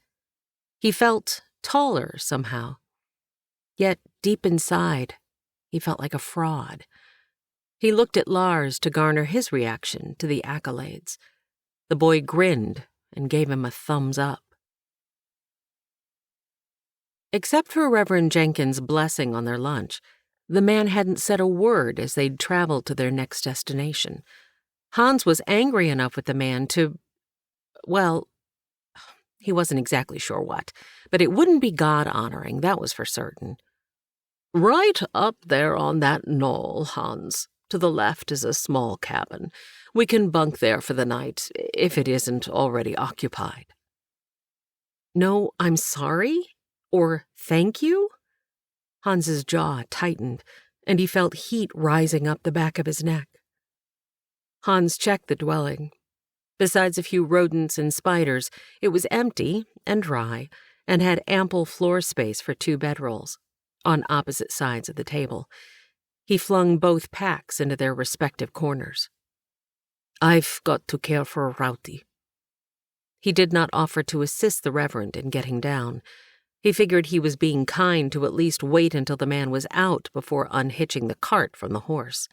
He felt taller somehow. Yet, deep inside, he felt like a fraud. He looked at Lars to garner his reaction to the accolades. The boy grinned and gave him a thumbs up. Except for Reverend Jenkins' blessing on their lunch, the man hadn't said a word as they'd traveled to their next destination. Hans was angry enough with the man to, well, he wasn't exactly sure what, but it wouldn't be God-honoring, that was for certain. Right up there on that knoll, Hans. To the left is a small cabin. We can bunk there for the night, if it isn't already occupied." "No, I'm sorry? Or thank you?" Hans's jaw tightened, and he felt heat rising up the back of his neck. Hans checked the dwelling. Besides a few rodents and spiders, it was empty and dry, and had ample floor space for 2 bedrolls, on opposite sides of the table. He flung both packs into their respective corners. "I've got to care for Rowdy." He did not offer to assist the Reverend in getting down. He figured he was being kind to at least wait until the man was out before unhitching the cart from the horse.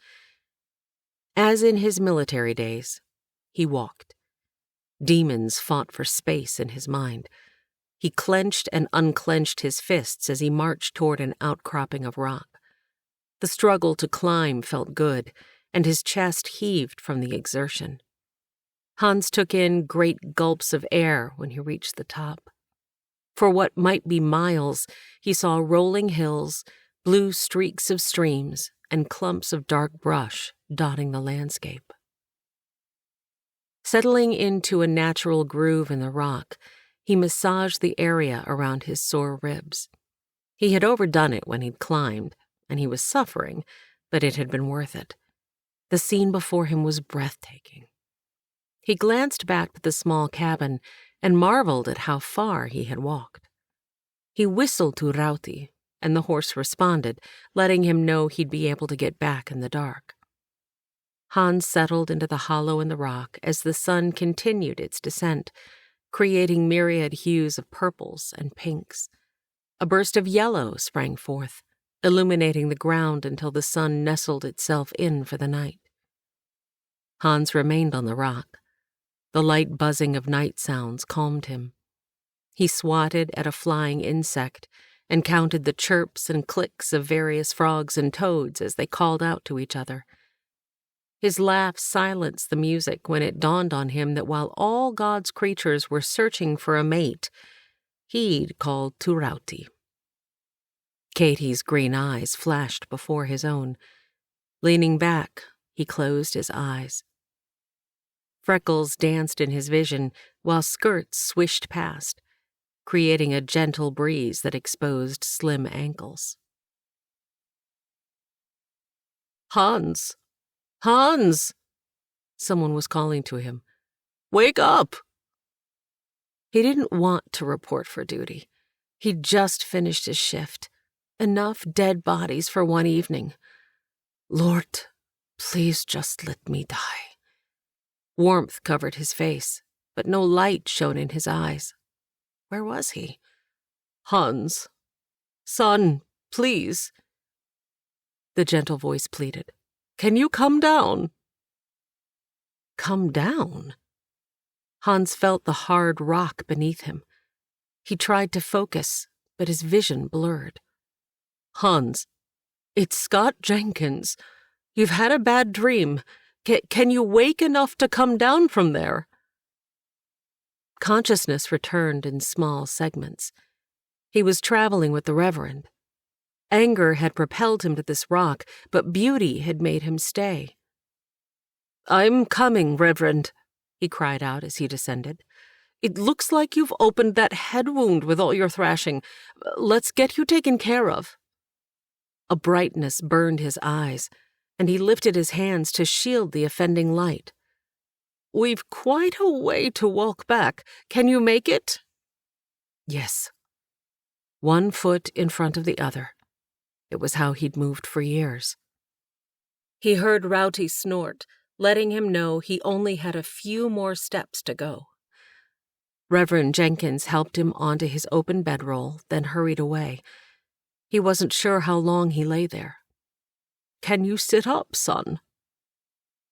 As in his military days, he walked. Demons fought for space in his mind. He clenched and unclenched his fists as he marched toward an outcropping of rock. The struggle to climb felt good, and his chest heaved from the exertion. Hans took in great gulps of air when he reached the top. For what might be miles, he saw rolling hills, blue streaks of streams, and clumps of dark brush dotting the landscape. Settling into a natural groove in the rock, he massaged the area around his sore ribs. He had overdone it when he'd climbed, and he was suffering, but it had been worth it. The scene before him was breathtaking. He glanced back to the small cabin and marveled at how far he had walked. He whistled to Rowdy, and the horse responded, letting him know he'd be able to get back in the dark. Hans settled into the hollow in the rock as the sun continued its descent, creating myriad hues of purples and pinks. A burst of yellow sprang forth, illuminating the ground until the sun nestled itself in for the night. Hans remained on the rock. The light buzzing of night sounds calmed him. He swatted at a flying insect and counted the chirps and clicks of various frogs and toads as they called out to each other. His laugh silenced the music when it dawned on him that while all God's creatures were searching for a mate, he'd called to Rowdy. Katie's green eyes flashed before his own. Leaning back, he closed his eyes. Freckles danced in his vision while skirts swished past, creating a gentle breeze that exposed slim ankles. "Hans! Hans!" Someone was calling to him. "Wake up!" He didn't want to report for duty. He'd just finished his shift. Enough dead bodies for one evening. Lord, please just let me die. Warmth covered his face, but no light shone in his eyes. Where was he? "Hans! Son, please!" The gentle voice pleaded. "Can you come down?" Come down? Hans felt the hard rock beneath him. He tried to focus, but his vision blurred. "Hans, it's Scott Jenkins. You've had a bad dream. Can you wake enough to come down from there?" Consciousness returned in small segments. He was traveling with the Reverend. Anger had propelled him to this rock, but beauty had made him stay. "I'm coming, Reverend," he cried out as he descended. "It looks like you've opened that head wound with all your thrashing. Let's get you taken care of." A brightness burned his eyes, and he lifted his hands to shield the offending light. "We've quite a way to walk back. Can you make it?" Yes. 1 foot in front of the other. It was how he'd moved for years. He heard Rowdy snort, letting him know he only had a few more steps to go. Reverend Jenkins helped him onto his open bedroll, then hurried away. He wasn't sure how long he lay there. "Can you sit up, son?"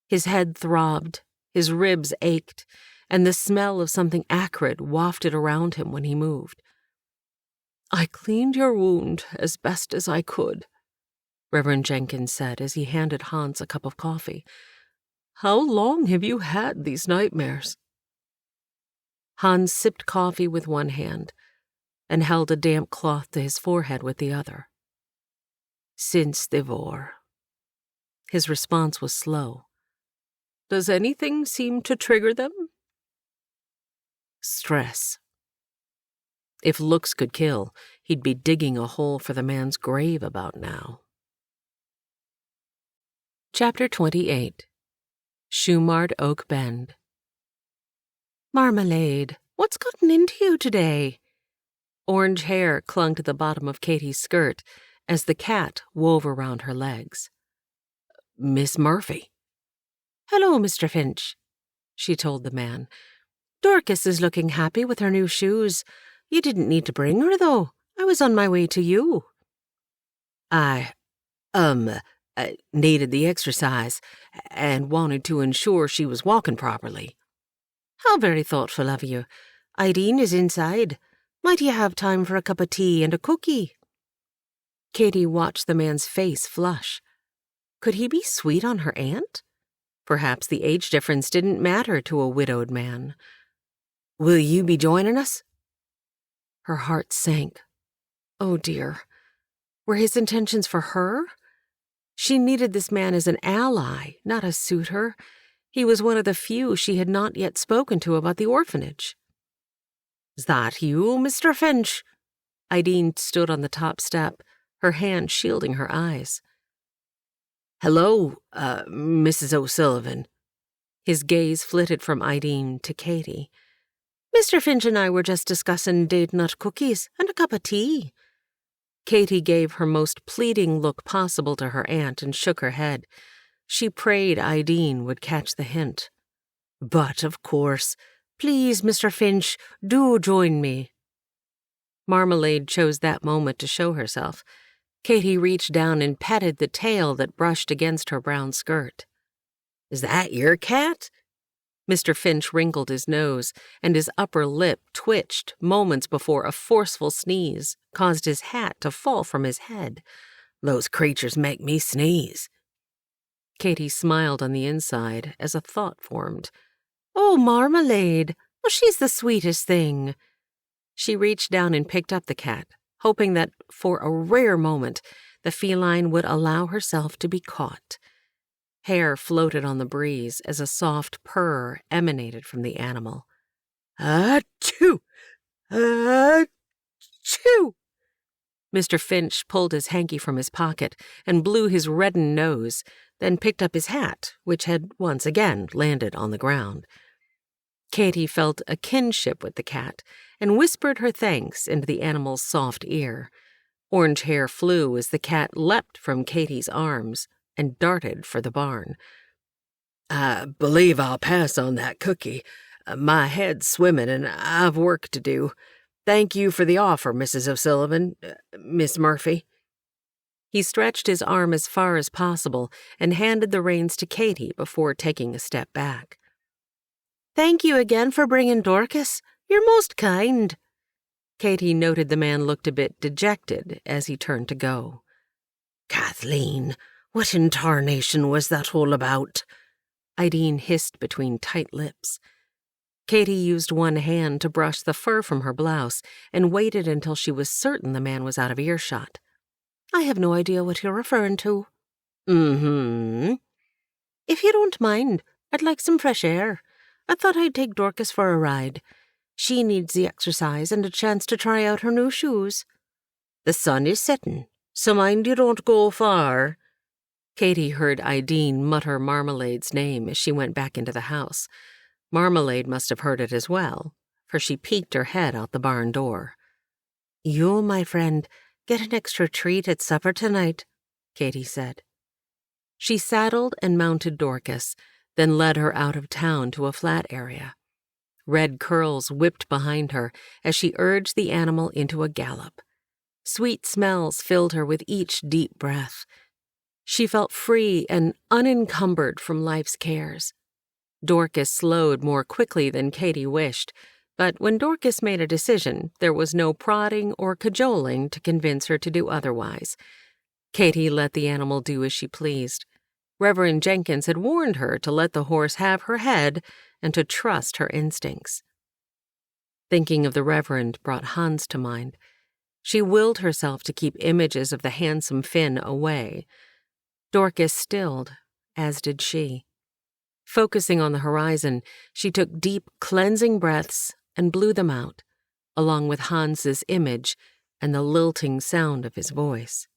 His head throbbed, his ribs ached, and the smell of something acrid wafted around him when he moved. "I cleaned your wound as best as I could," Reverend Jenkins said as he handed Hans a cup of coffee. "How long have you had these nightmares?" Hans sipped coffee with one hand and held a damp cloth to his forehead with the other. "Since the war." His response was slow. Does anything seem to trigger them? Stress. If looks could kill, he'd be digging a hole for the man's grave about now. Chapter 28. Shumard Oak Bend. Marmalade, what's gotten into you today? Orange hair clung to the bottom of Katie's skirt as the cat wove around her legs. Miss Murphy. Hello, Mr. Finch, she told the man. Dorcas is looking happy with her new shoes. You didn't need to bring her, though. I was on my way to you. I needed the exercise and wanted to ensure she was walking properly. How very thoughtful of you. Ideen is inside. Might you have time for a cup of tea and a cookie? Katie watched the man's face flush. Could he be sweet on her aunt? Perhaps the age difference didn't matter to a widowed man. Will you be joining us? Her heart sank. Oh dear. Were his intentions for her? She needed this man as an ally, not a suitor. He was one of the few she had not yet spoken to about the orphanage. Is that you, Mr. Finch? Ideen stood on the top step, her hand shielding her eyes. Hello, Mrs. O'Sullivan. His gaze flitted from Ideen to Katie. Mr. Finch and I were just discussing date nut cookies and a cup of tea. Katie gave her most pleading look possible to her aunt and shook her head. She prayed Ideen would catch the hint. But, of course, please, Mr. Finch, do join me. Marmalade chose that moment to show herself. Katie reached down and petted the tail that brushed against her brown skirt. Is that your cat? Mr. Finch wrinkled his nose, and his upper lip twitched moments before a forceful sneeze caused his hat to fall from his head. Those creatures make me sneeze. Katie smiled on the inside as a thought formed. Oh, Marmalade! Oh, she's the sweetest thing. She reached down and picked up the cat, hoping that, for a rare moment, the feline would allow herself to be caught. Hair floated on the breeze as a soft purr emanated from the animal. Achoo! Achoo! Mr. Finch pulled his hanky from his pocket and blew his reddened nose, then picked up his hat, which had once again landed on the ground. Katie felt a kinship with the cat and whispered her thanks into the animal's soft ear. Orange hair flew as the cat leapt from Katie's arms and darted for the barn. I believe I'll pass on that cookie. My head's swimming and I've work to do. Thank you for the offer, Mrs. O'Sullivan, Miss Murphy. He stretched his arm as far as possible and handed the reins to Katie before taking a step back. Thank you again for bringing Dorcas. You're most kind. Katie noted the man looked a bit dejected as he turned to go. Kathleen, what in tarnation was that all about? Ideen hissed between tight lips. Katie used one hand to brush the fur from her blouse and waited until she was certain the man was out of earshot. I have no idea what you're referring to. Mm-hmm. If you don't mind, I'd like some fresh air. I thought I'd take Dorcas for a ride. She needs the exercise and a chance to try out her new shoes. The sun is setting, so mind you don't go far. Katie heard Ideen mutter Marmalade's name as she went back into the house. Marmalade must have heard it as well, for she peeked her head out the barn door. You, my friend, get an extra treat at supper tonight, Katie said. She saddled and mounted Dorcas, then led her out of town to a flat area. Red curls whipped behind her as she urged the animal into a gallop. Sweet smells filled her with each deep breath. She felt free and unencumbered from life's cares. Dorcas slowed more quickly than Katie wished, but when Dorcas made a decision, there was no prodding or cajoling to convince her to do otherwise. Katie let the animal do as she pleased. Reverend Jenkins had warned her to let the horse have her head and to trust her instincts. Thinking of the Reverend brought Hans to mind. She willed herself to keep images of the handsome Finn away. Dorcas stilled, as did she. Focusing on the horizon, she took deep, cleansing breaths and blew them out, along with Hans's image and the lilting sound of his voice.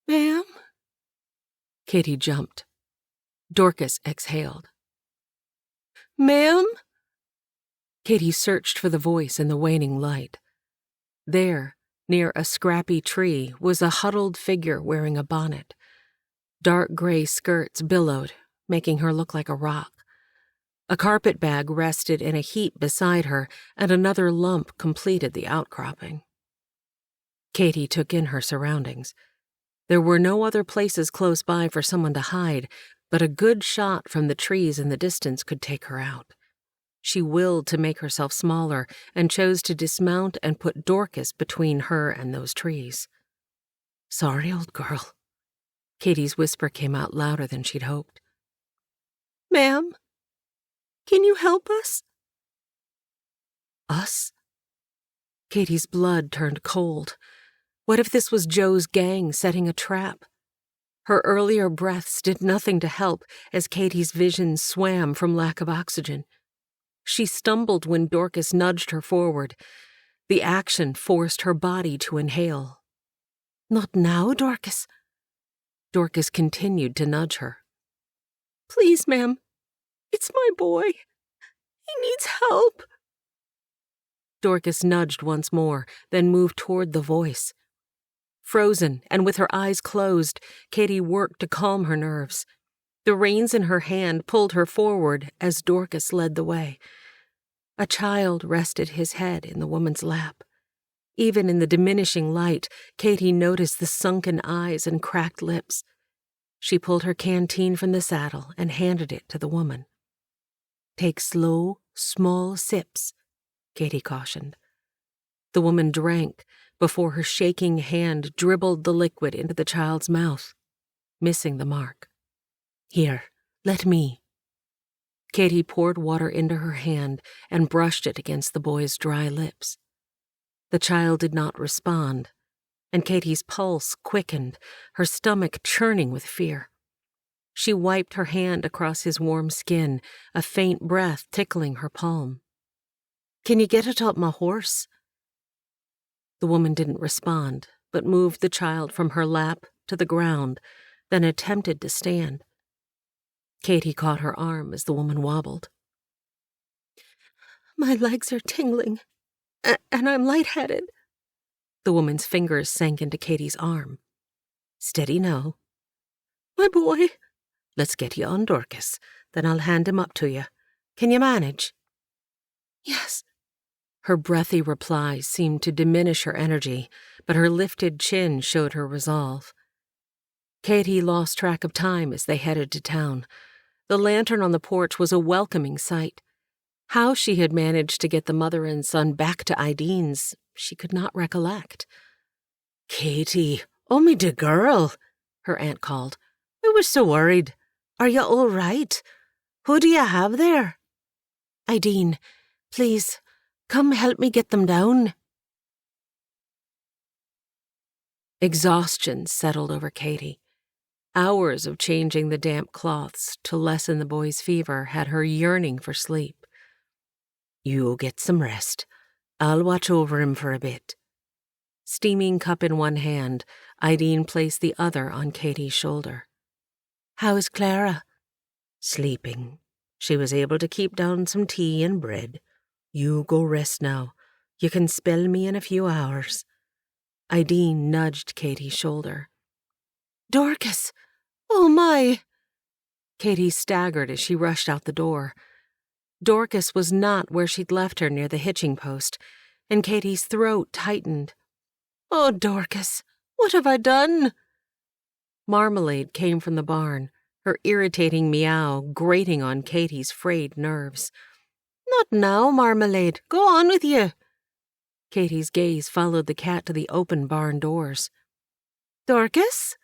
"Ma'am?" Katy jumped. Dorcas exhaled. "Ma'am?" Katy searched for the voice in the waning light. There, near a scrappy tree, was a huddled figure wearing a bonnet. Dark gray skirts billowed, making her look like a rock. A carpet bag rested in a heap beside her, and another lump completed the outcropping. Katy took in her surroundings. There were no other places close by for someone to hide, but a good shot from the trees in the distance could take her out. She willed to make herself smaller and chose to dismount and put Dorcas between her and those trees. "Sorry, old girl." Katy's whisper came out louder than she'd hoped. "Ma'am, can you help us?" Us? Katy's blood turned cold. What if this was Joe's gang setting a trap? Her earlier breaths did nothing to help as Katy's vision swam from lack of oxygen. She stumbled when Dorcas nudged her forward. The action forced her body to inhale. "Not now, Dorcas." Dorcas continued to nudge her. "Please, ma'am. It's my boy. He needs help." Dorcas nudged once more, then moved toward the voice. Frozen and with her eyes closed, Katy worked to calm her nerves. The reins in her hand pulled her forward as Dorcas led the way. A child rested his head in the woman's lap. Even in the diminishing light, Katy noticed the sunken eyes and cracked lips. She pulled her canteen from the saddle and handed it to the woman. "Take slow, small sips," Katy cautioned. The woman drank before her shaking hand dribbled the liquid into the child's mouth, missing the mark. "Here, let me." Katy poured water into her hand and brushed it against the boy's dry lips. The child did not respond, and Katy's pulse quickened, her stomach churning with fear. She wiped her hand across his warm skin, a faint breath tickling her palm. "Can you get atop my horse?" The woman didn't respond, but moved the child from her lap to the ground, then attempted to stand. Katy caught her arm as the woman wobbled. "My legs are tingling, and I'm lightheaded." The woman's fingers sank into Katy's arm. "Steady now." "My boy." "Let's get you on, Dorcas. Then I'll hand him up to you. Can you manage?" "Yes." Her breathy reply seemed to diminish her energy, but her lifted chin showed her resolve. Katy lost track of time as they headed to town. The lantern on the porch was a welcoming sight. How she had managed to get the mother and son back to Idine's, she could not recollect. "Katy, oh me de girl," her aunt called. "I was so worried. Are you all right? Who do you have there?" "Idine, please, come help me get them down." Exhaustion settled over Katy. Hours of changing the damp cloths to lessen the boy's fever had her yearning for sleep. "You get some rest. I'll watch over him for a bit." Steaming cup in one hand, Idine placed the other on Katy's shoulder. "How is Clara?" "Sleeping. She was able to keep down some tea and bread. You go rest now. You can spell me in a few hours." Idine nudged Katy's shoulder. "Dorcas! Oh, my!" Katy staggered as she rushed out the door. Dorcas was not where she'd left her near the hitching post, and Katy's throat tightened. "Oh, Dorcas, what have I done?" Marmalade came from the barn, her irritating meow grating on Katy's frayed nerves. "Not now, Marmalade. Go on with you." Katy's gaze followed the cat to the open barn doors. "Dorcas?"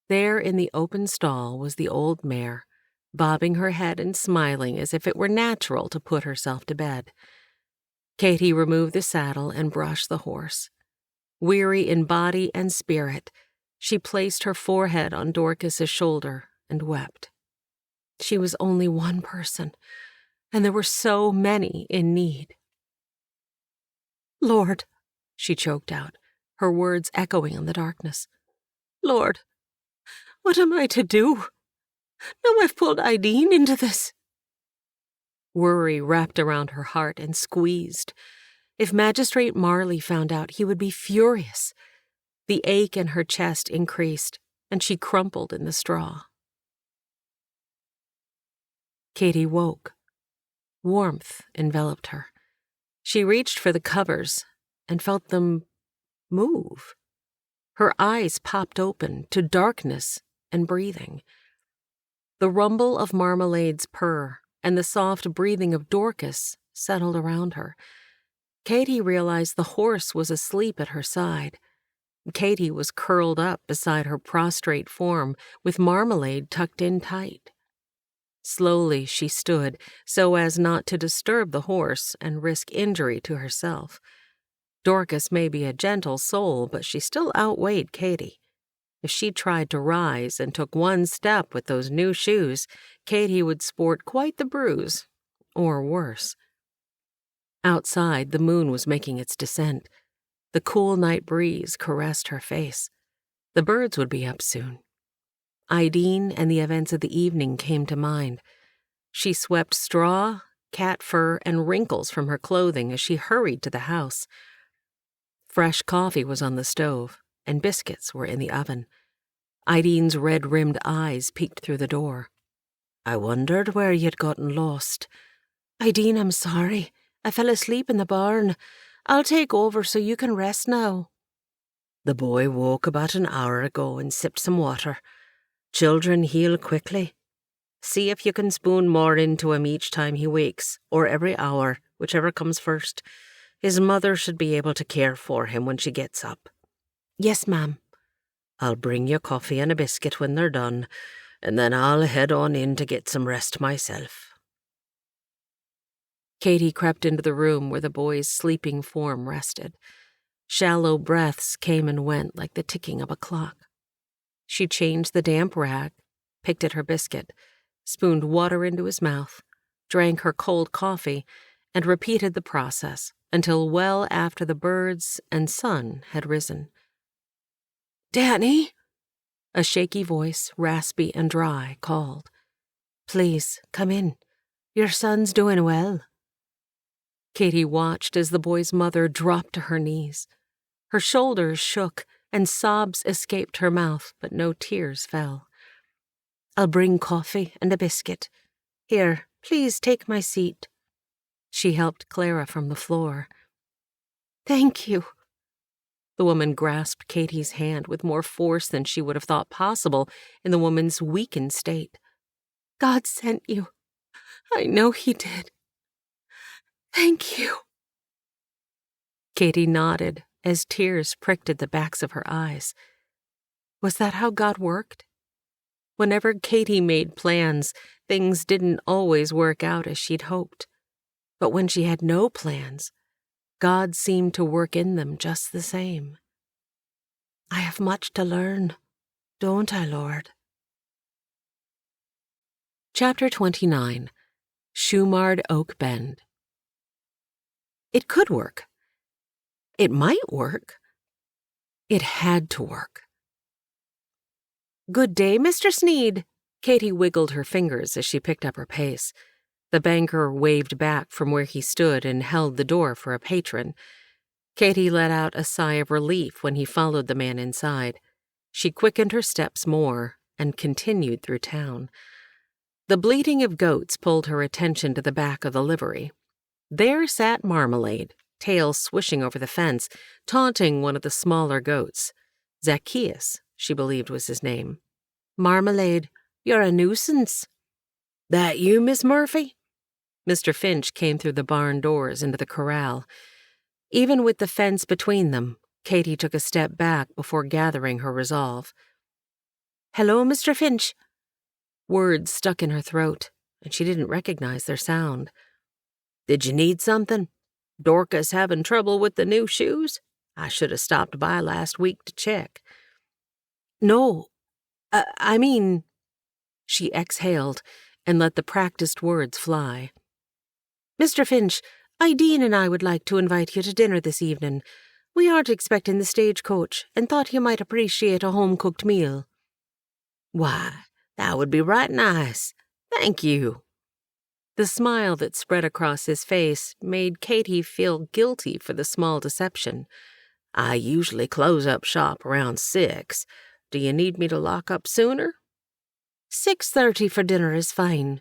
There in the open stall was the old mare, bobbing her head and smiling as if it were natural to put herself to bed. Katy removed the saddle and brushed the horse. Weary in body and spirit, She placed her forehead on Dorcas's shoulder and wept. She was only one person, and there were so many in need. "Lord," she choked out, her words echoing in the darkness. "Lord, what am I to do? Now I've pulled Ideen into this." Worry wrapped around her heart and squeezed. If Magistrate Marley found out, he would be furious. The ache in her chest increased, and she crumpled in the straw. Katie woke. Warmth enveloped her. She reached for the covers and felt them move. Her eyes popped open to darkness and breathing. The rumble of Marmalade's purr and the soft breathing of Dorcas settled around her. Katie realized the horse was asleep at her side. Katie was curled up beside her prostrate form, with Marmalade tucked in tight. Slowly she stood, so as not to disturb the horse and risk injury to herself. Dorcas may be a gentle soul, but she still outweighed Katie. If she tried to rise and took one step with those new shoes, Katie would sport quite the bruise, or worse. Outside, the moon was making its descent. The cool night breeze caressed her face. The birds would be up soon. Ideen and the events of the evening came to mind. She swept straw, cat fur, and wrinkles from her clothing as she hurried to the house. Fresh coffee was on the stove, and biscuits were in the oven. Ideen's red-rimmed eyes peeked through the door. "I wondered where you'd gotten lost." "Ideen, I'm sorry. I fell asleep in the barn. I'll take over so you can rest now." "The boy woke about an hour ago and sipped some water. Children heal quickly. See if you can spoon more into him each time he wakes, or every hour, whichever comes first. His mother should be able to care for him when she gets up." "Yes, ma'am." "I'll bring you coffee and a biscuit when they're done, and then I'll head on in to get some rest myself." Katie crept into the room where the boy's sleeping form rested. Shallow breaths came and went like the ticking of a clock. She changed the damp rag, picked at her biscuit, spooned water into his mouth, drank her cold coffee, and repeated the process until well after the birds and sun had risen. "Danny?" A shaky voice, raspy and dry, called. "Please, come in. Your son's doing well." Katie watched as the boy's mother dropped to her knees. Her shoulders shook, and sobs escaped her mouth, but no tears fell. "I'll bring coffee and a biscuit. Here, please take my seat." She helped Clara from the floor. "Thank you." The woman grasped Katie's hand with more force than she would have thought possible in the woman's weakened state. "God sent you. I know he did. Thank you." Katie nodded as tears pricked at the backs of her eyes. Was that how God worked? Whenever Katie made plans, things didn't always work out as she'd hoped. But when she had no plans, God seemed to work in them just the same. I have much to learn, don't I, Lord? Chapter 29. Shoemarred Oak Bend. It could work. It might work. It had to work. "Good day, Mr. Sneed." Katie wiggled her fingers as she picked up her pace. The banker waved back from where he stood and held the door for a patron. Katie let out a sigh of relief when he followed the man inside. She quickened her steps more and continued through town. The bleating of goats pulled her attention to the back of the livery. There sat Marmalade, tail swishing over the fence, taunting one of the smaller goats. Zacchaeus, she believed was his name. "Marmalade, you're a nuisance." "That you, Miss Murphy?" Mr. Finch came through the barn doors into the corral. Even with the fence between them, Katie took a step back before gathering her resolve. "Hello, Mr. Finch." Words stuck in her throat, and she didn't recognize their sound. "Did you need something? Dorcas having trouble with the new shoes? I should have stopped by last week to check." No, I mean... She exhaled and let the practiced words fly. Mr. Finch, Ideen and I would like to invite you to dinner this evening. We aren't expecting the stagecoach and thought you might appreciate a home-cooked meal. Why, that would be right nice. Thank you. The smile that spread across his face made Katie feel guilty for the small deception. I usually close up shop around 6. Do you need me to lock up sooner? 6:30 for dinner is fine.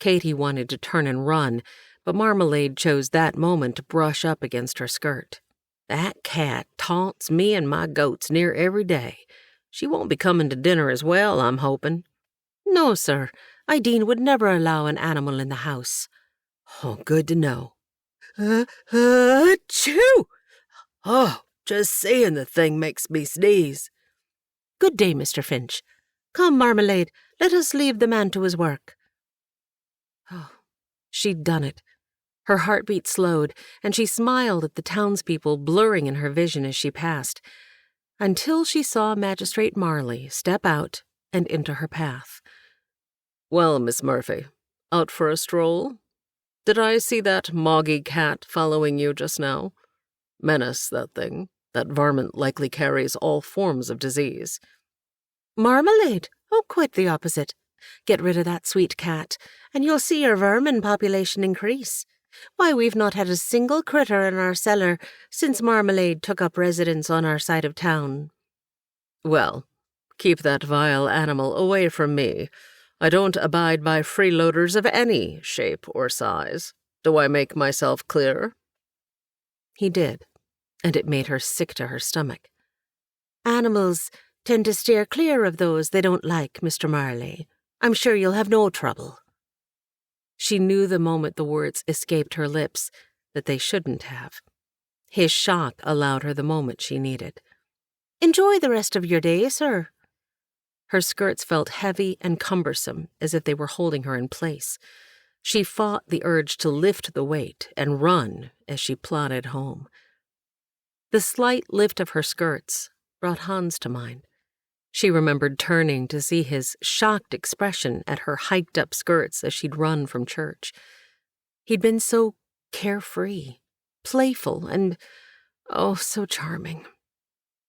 Katie wanted to turn and run, but Marmalade chose that moment to brush up against her skirt. That cat taunts me and my goats near every day. She won't be coming to dinner as well, I'm hoping. No, sir. Ideen would never allow an animal in the house. Oh, good to know. Achoo! Oh, just seeing the thing makes me sneeze. Good day, Mr. Finch. Come, Marmalade, let us leave the man to his work. Oh, she'd done it. Her heartbeat slowed, and she smiled at the townspeople blurring in her vision as she passed, until she saw Magistrate Marley step out and into her path. Well, Miss Murphy, out for a stroll? Did I see that moggy cat following you just now? Menace, that thing. That varmint likely carries all forms of disease. Marmalade? Oh, quite the opposite. Get rid of that sweet cat, and you'll see your vermin population increase. Why, we've not had a single critter in our cellar since Marmalade took up residence on our side of town. Well, keep that vile animal away from me. I don't abide by freeloaders of any shape or size. Do I make myself clear? He did, and it made her sick to her stomach. Animals tend to steer clear of those they don't like, Mr. Marley. I'm sure you'll have no trouble. She knew the moment the words escaped her lips that they shouldn't have. His shock allowed her the moment she needed. Enjoy the rest of your day, sir. Her skirts felt heavy and cumbersome, as if they were holding her in place. She fought the urge to lift the weight and run as she plodded home. The slight lift of her skirts brought Hans to mind. She remembered turning to see his shocked expression at her hiked-up skirts as she'd run from church. He'd been so carefree, playful, and, oh, so charming.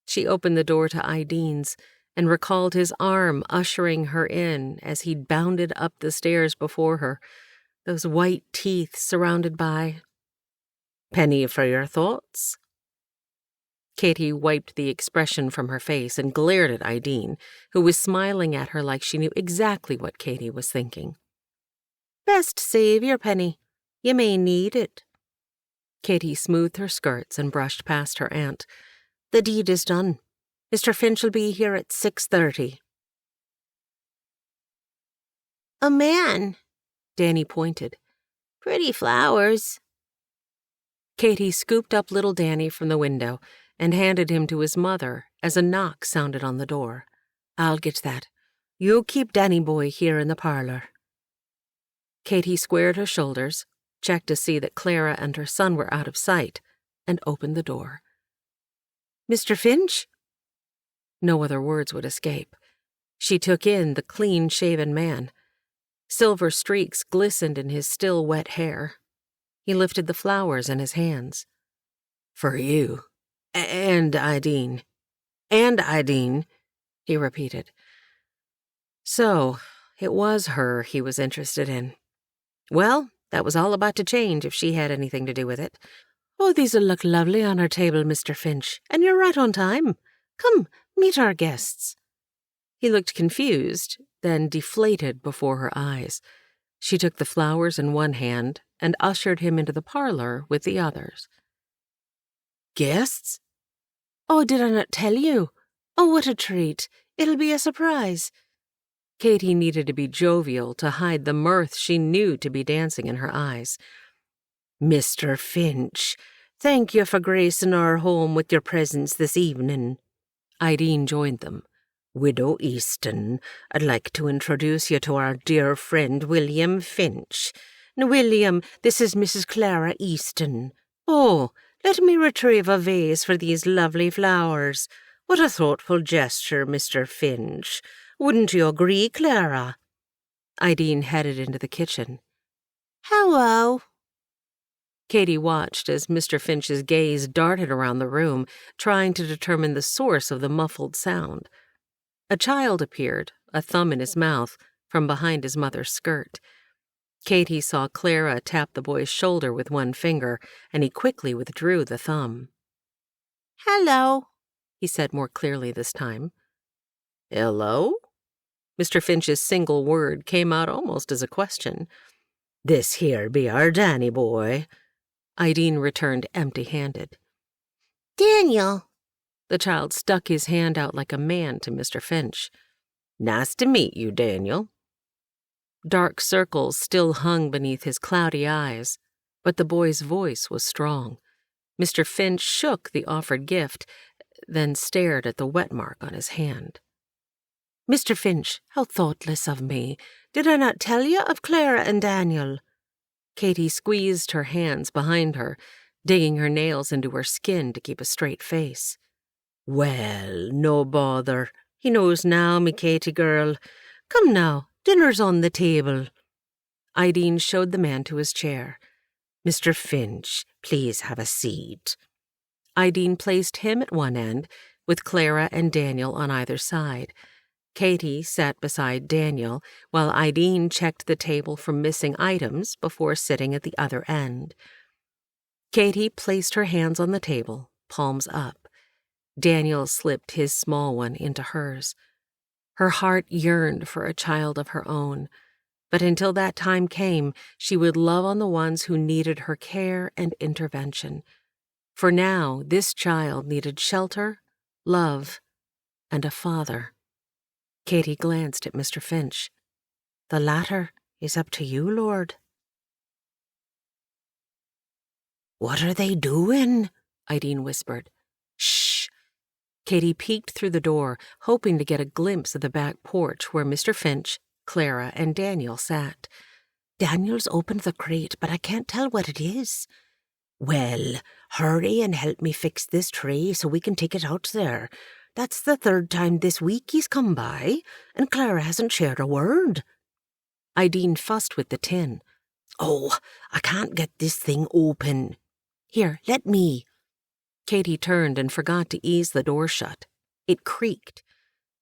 She opened the door to Ideen's and recalled his arm ushering her in as he'd bounded up the stairs before her, those white teeth surrounded by... Penny for your thoughts? Katie wiped the expression from her face and glared at Ideen, who was smiling at her like she knew exactly what Katie was thinking. Best save your penny. You may need it. Katie smoothed her skirts and brushed past her aunt. The deed is done. Mr. Finch will be here at 6:30. A man, Danny pointed. Pretty flowers. Katie scooped up little Danny from the window and handed him to his mother as a knock sounded on the door. I'll get that. You keep Danny boy here in the parlor. Katie squared her shoulders, checked to see that Clara and her son were out of sight, and opened the door. Mr. Finch? No other words would escape. She took in the clean-shaven man. Silver streaks glistened in his still wet hair. He lifted the flowers in his hands. For you. And Ideen, he repeated. So, it was her he was interested in. Well, that was all about to change if she had anything to do with it. Oh, these'll look lovely on our table, Mr. Finch, and you're right on time. Come, meet our guests. He looked confused, then deflated before her eyes. She took the flowers in one hand and ushered him into the parlor with the others. Guests? Oh, did I not tell you? Oh, what a treat. It'll be a surprise. Katie needed to be jovial to hide the mirth she knew to be dancing in her eyes. Mr. Finch, thank you for gracing our home with your presence this evening. Ideen joined them. Widow Easton, I'd like to introduce you to our dear friend William Finch. Now, William, this is Mrs. Clara Easton. Oh, let me retrieve a vase for these lovely flowers. What a thoughtful gesture, Mr. Finch. Wouldn't you agree, Clara? Ideen headed into the kitchen. Hello. Katie watched as Mr. Finch's gaze darted around the room, trying to determine the source of the muffled sound. A child appeared, a thumb in his mouth, from behind his mother's skirt. Katie saw Clara tap the boy's shoulder with one finger, and he quickly withdrew the thumb. Hello, he said more clearly this time. Hello? Mr. Finch's single word came out almost as a question. This here be our Danny boy. Ideen returned empty-handed. Daniel. The child stuck his hand out like a man to Mr. Finch. Nice to meet you, Daniel. Dark circles still hung beneath his cloudy eyes, but the boy's voice was strong. Mr. Finch shook the offered gift, then stared at the wet mark on his hand. Mr. Finch, how thoughtless of me. Did I not tell you of Clara and Daniel? Katie squeezed her hands behind her, digging her nails into her skin to keep a straight face. Well, no bother. He knows now, me Katie girl. Come now, dinner's on the table. Ideen showed the man to his chair. Mr. Finch, please have a seat. Ideen placed him at one end, with Clara and Daniel on either side. Katie sat beside Daniel, while Ideen checked the table for missing items before sitting at the other end. Katie placed her hands on the table, palms up. Daniel slipped his small one into hers. Her heart yearned for a child of her own, but until that time came, she would love on the ones who needed her care and intervention. For now, this child needed shelter, love, and a father. Katie glanced at Mr. Finch. The latter is up to you, Lord. What are they doing? Ideen whispered. Shh. Katie peeked through the door, hoping to get a glimpse of the back porch where Mr. Finch, Clara, and Daniel sat. Daniel's opened the crate, but I can't tell what it is. Well, hurry and help me fix this tray so we can take it out there. That's the third time this week he's come by, and Clara hasn't shared a word. Ideen fussed with the tin. Oh, I can't get this thing open. Here, let me. Katie turned and forgot to ease the door shut. It creaked.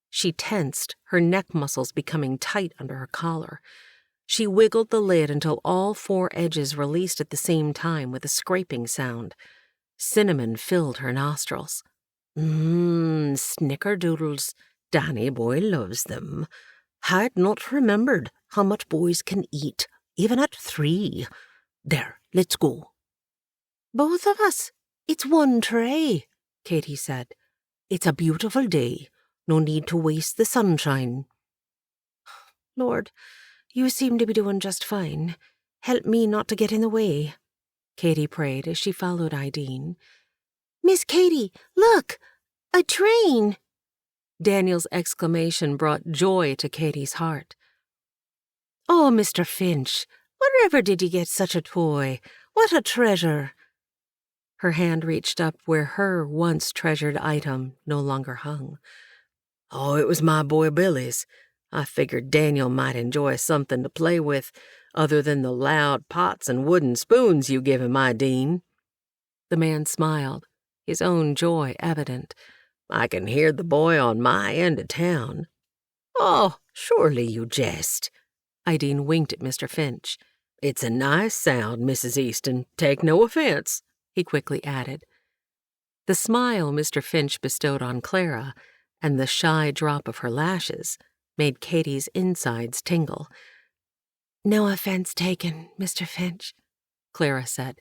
She tensed, her neck muscles becoming tight under her collar. She wiggled the lid until all four edges released at the same time with a scraping sound. Cinnamon filled her nostrils. Snickerdoodles. Danny boy loves them. Had not remembered how much boys can eat, even at 3. There, let's go. Both of us. It's one tray, Katie said. It's a beautiful day. No need to waste the sunshine. Lord, you seem to be doing just fine. Help me not to get in the way, Katie prayed as she followed Ideen. Miss Katie, look! A train! Daniel's exclamation brought joy to Katie's heart. Oh, Mr. Finch, wherever did you get such a toy? What a treasure! Her hand reached up where her once treasured item no longer hung. Oh, it was my boy Billy's. I figured Daniel might enjoy something to play with, other than the loud pots and wooden spoons you give him, Ideen. The man smiled, his own joy evident. I can hear the boy on my end of town. Oh, surely you jest. Ideen winked at Mr. Finch. It's a nice sound, Mrs. Easton. Take no offense, he quickly added. The smile Mr. Finch bestowed on Clara, and the shy drop of her lashes, made Katie's insides tingle. No offense taken, Mr. Finch, Clara said.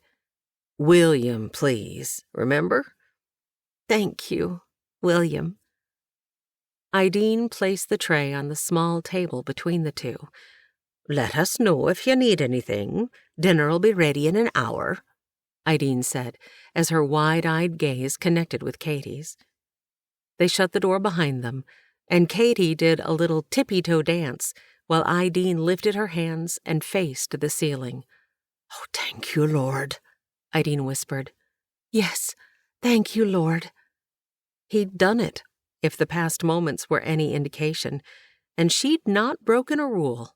William, please, remember? Thank you, William. Ideen placed the tray on the small table between the two. Let us know if you need anything. Dinner'll be ready in an hour, Ideen said, as her wide-eyed gaze connected with Katie's. They shut the door behind them, and Katie did a little tippy-toe dance, while Ideen lifted her hands and faced the ceiling. Oh, thank you, Lord, Ideen whispered. Yes, thank you, Lord. He'd done it, if the past moments were any indication, and she'd not broken a rule.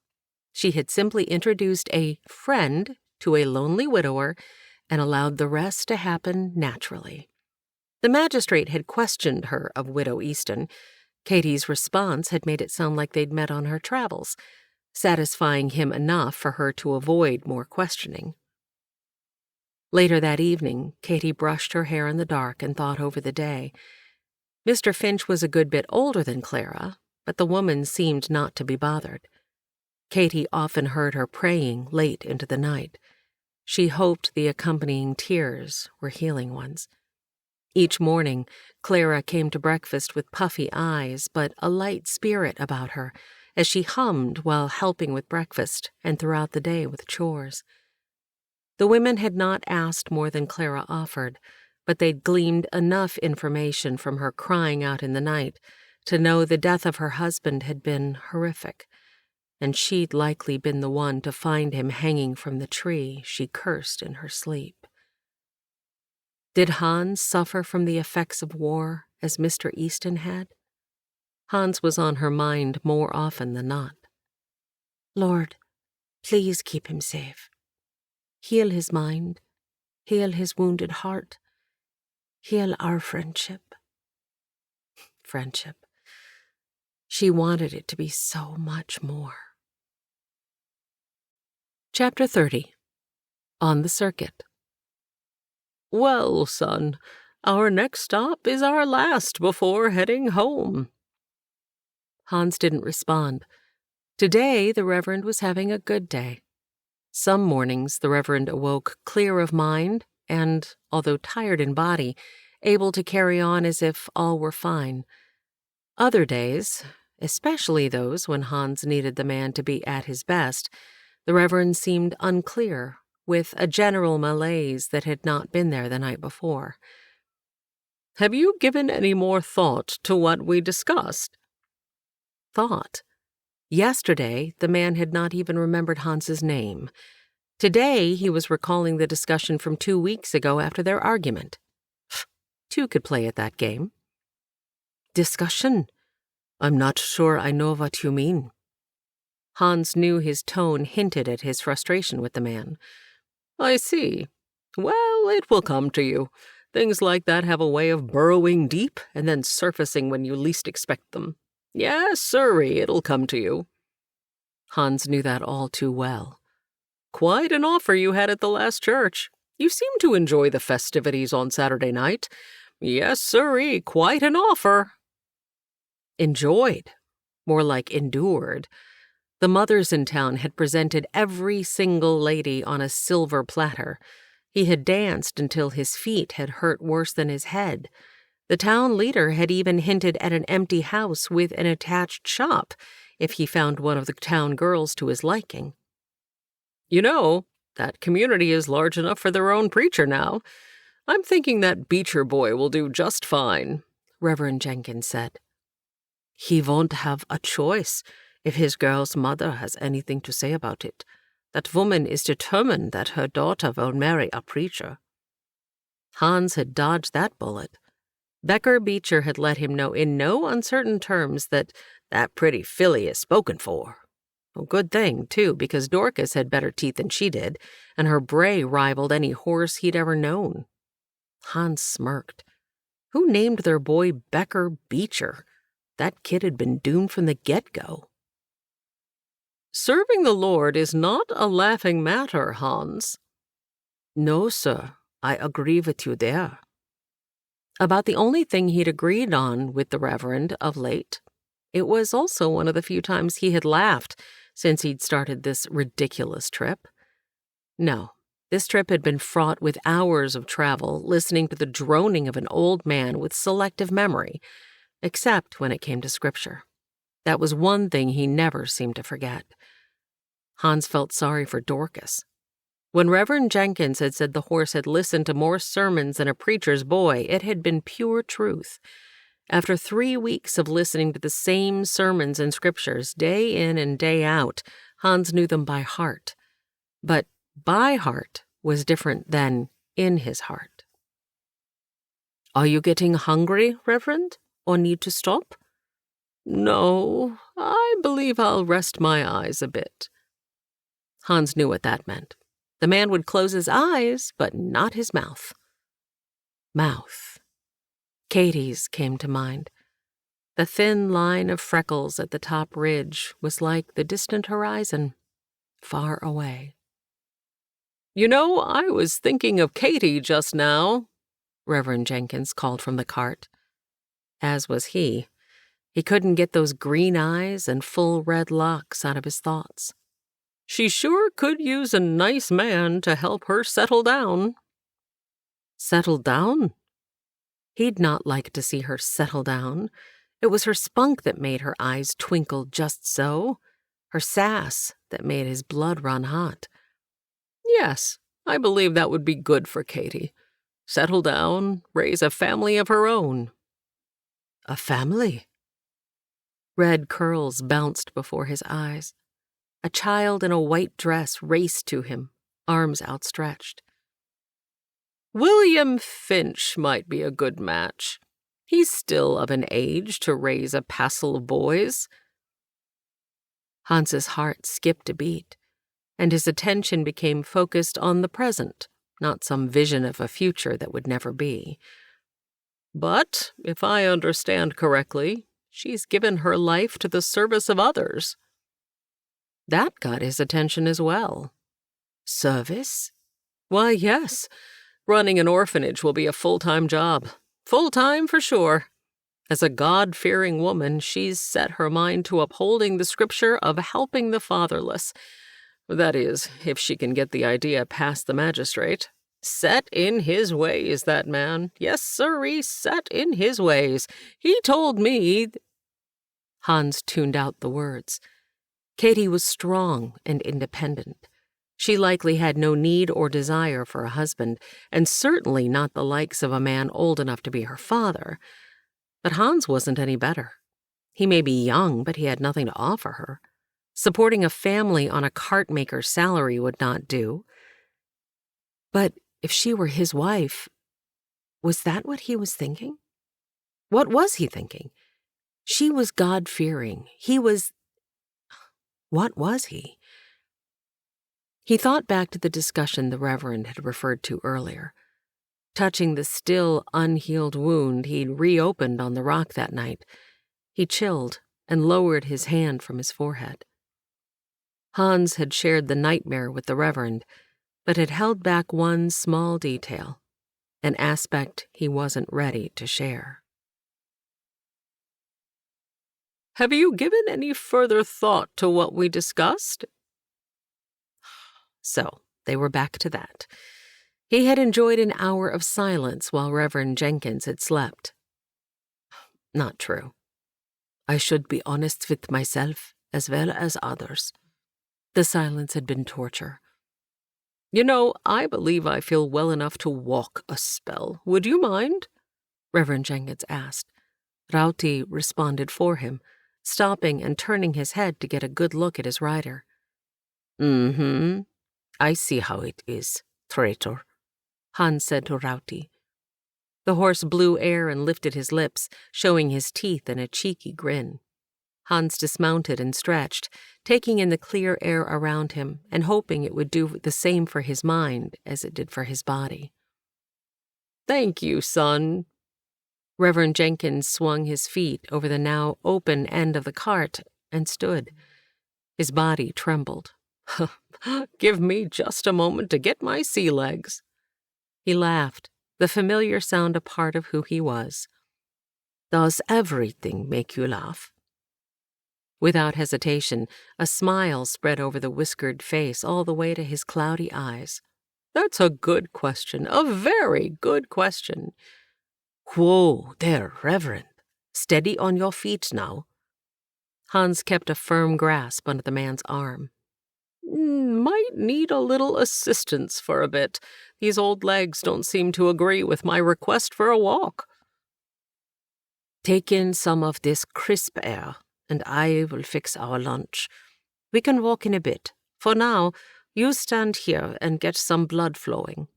She had simply introduced a friend to a lonely widower and allowed the rest to happen naturally. The magistrate had questioned her of Widow Easton. Katie's response had made it sound like they'd met on her travels, satisfying him enough for her to avoid more questioning. Later that evening, Katie brushed her hair in the dark and thought over the day. Mr. Finch was a good bit older than Clara, but the woman seemed not to be bothered. Katie often heard her praying late into the night. She hoped the accompanying tears were healing ones. Each morning, Clara came to breakfast with puffy eyes but a light spirit about her, as she hummed while helping with breakfast and throughout the day with chores. The women had not asked more than Clara offered, but they'd gleaned enough information from her crying out in the night to know the death of her husband had been horrific, and she'd likely been the one to find him hanging from the tree she cursed in her sleep. Did Hans suffer from the effects of war as Mr. Easton had? Hans was on her mind more often than not. Lord, please keep him safe. Heal his mind, heal his wounded heart, heal our friendship. Friendship. She wanted it to be so much more. Chapter 30. On the Circuit. Well, son, our next stop is our last before heading home. Hans didn't respond. Today, the Reverend was having a good day. Some mornings, the Reverend awoke clear of mind and, although tired in body, able to carry on as if all were fine. Other days, especially those when Hans needed the man to be at his best, the Reverend seemed unclear, with a general malaise that had not been there the night before. Have you given any more thought to what we discussed? Thought? Yesterday, the man had not even remembered Hans's name. Today, he was recalling the discussion from 2 weeks ago after their argument. Two could play at that game. Discussion? I'm not sure I know what you mean. Hans knew his tone hinted at his frustration with the man. I see. Well, it will come to you. Things like that have a way of burrowing deep and then surfacing when you least expect them. Yes, sirree, it'll come to you. Hans knew that all too well. Quite an offer you had at the last church. You seem to enjoy the festivities on Saturday night. Yes, sirree, quite an offer. Enjoyed. More like endured. The mothers in town had presented every single lady on a silver platter. He had danced until his feet had hurt worse than his head. The town leader had even hinted at an empty house with an attached shop if he found one of the town girls to his liking. You know, that community is large enough for their own preacher now. I'm thinking that Beecher boy will do just fine, Reverend Jenkins said. He won't have a choice if his girl's mother has anything to say about it. That woman is determined that her daughter will marry a preacher. Hans had dodged that bullet. Becker Beecher had let him know in no uncertain terms that pretty filly is spoken for. A good thing, too, because Dorcas had better teeth than she did, and her bray rivaled any horse he'd ever known. Hans smirked. Who named their boy Becker Beecher? That kid had been doomed from the get-go. Serving the Lord is not a laughing matter, Hans. No, sir, I agree with you there. About the only thing he'd agreed on with the Reverend of late. It was also one of the few times he had laughed since he'd started this ridiculous trip. No, this trip had been fraught with hours of travel, listening to the droning of an old man with selective memory, except when it came to Scripture. That was one thing he never seemed to forget. Hans felt sorry for Dorcas. When Reverend Jenkins had said the horse had listened to more sermons than a preacher's boy, it had been pure truth. After 3 weeks of listening to the same sermons and scriptures day in and day out, Hans knew them by heart. But by heart was different than in his heart. Are you getting hungry, Reverend? or need to stop? No, I believe I'll rest my eyes a bit. Hans knew what that meant. The man would close his eyes, but not his mouth. Mouth. Katie's came to mind. The thin line of freckles at the top ridge was like the distant horizon, far away. You know, I was thinking of Katie just now, Reverend Jenkins called from the cart. As was he. He couldn't get those green eyes and full red locks out of his thoughts. She sure could use a nice man to help her settle down. Settle down? He'd not like to see her settle down. It was her spunk that made her eyes twinkle just so, her sass that made his blood run hot. Yes, I believe that would be good for Katie. Settle down, raise a family of her own. A family? Red curls bounced before his eyes. A child in a white dress raced to him, arms outstretched. William Finch might be a good match. He's still of an age to raise a passel of boys. Hans's heart skipped a beat, and his attention became focused on the present, not some vision of a future that would never be. But, if I understand correctly, she's given her life to the service of others. That got his attention as well. Service? Why, yes. Running an orphanage will be a full-time job. Full-time for sure. As a God-fearing woman, she's set her mind to upholding the scripture of helping the fatherless. That is, if she can get the idea past the magistrate. Set in his ways, that man. Yes, sirree, set in his ways. He told me... Hans tuned out the words. Katie was strong and independent. She likely had no need or desire for a husband, and certainly not the likes of a man old enough to be her father. But Hans wasn't any better. He may be young, but he had nothing to offer her. Supporting a family on a cart maker's salary would not do. But if she were his wife, was that what he was thinking? What was he thinking? She was God-fearing. He was... What was he? He thought back to the discussion the Reverend had referred to earlier. Touching the still, unhealed wound he'd reopened on the rock that night, he chilled and lowered his hand from his forehead. Hans had shared the nightmare with the Reverend, but had held back one small detail, an aspect he wasn't ready to share. Have you given any further thought to what we discussed? So, they were back to that. He had enjoyed an hour of silence while Reverend Jenkins had slept. Not true. I should be honest with myself as well as others. The silence had been torture. You know, I believe I feel well enough to walk a spell. Would you mind? Reverend Jenkins asked. Rauti responded for him, stopping and turning his head to get a good look at his rider. Mm-hmm. I see how it is, traitor, Hans said to Rauti. The horse blew air and lifted his lips, showing his teeth in a cheeky grin. Hans dismounted and stretched, taking in the clear air around him and hoping it would do the same for his mind as it did for his body. Thank you, son. Reverend Jenkins swung his feet over the now open end of the cart and stood. His body trembled. Give me just a moment to get my sea legs. He laughed, the familiar sound a part of who he was. Does everything make you laugh? Without hesitation, a smile spread over the whiskered face all the way to his cloudy eyes. That's a good question, a very good question. Whoa there, Reverend. Steady on your feet now. Hans kept a firm grasp under the man's arm. Might need a little assistance for a bit. These old legs don't seem to agree with my request for a walk. Take in some of this crisp air, and I will fix our lunch. We can walk in a bit. For now, you stand here and get some blood flowing.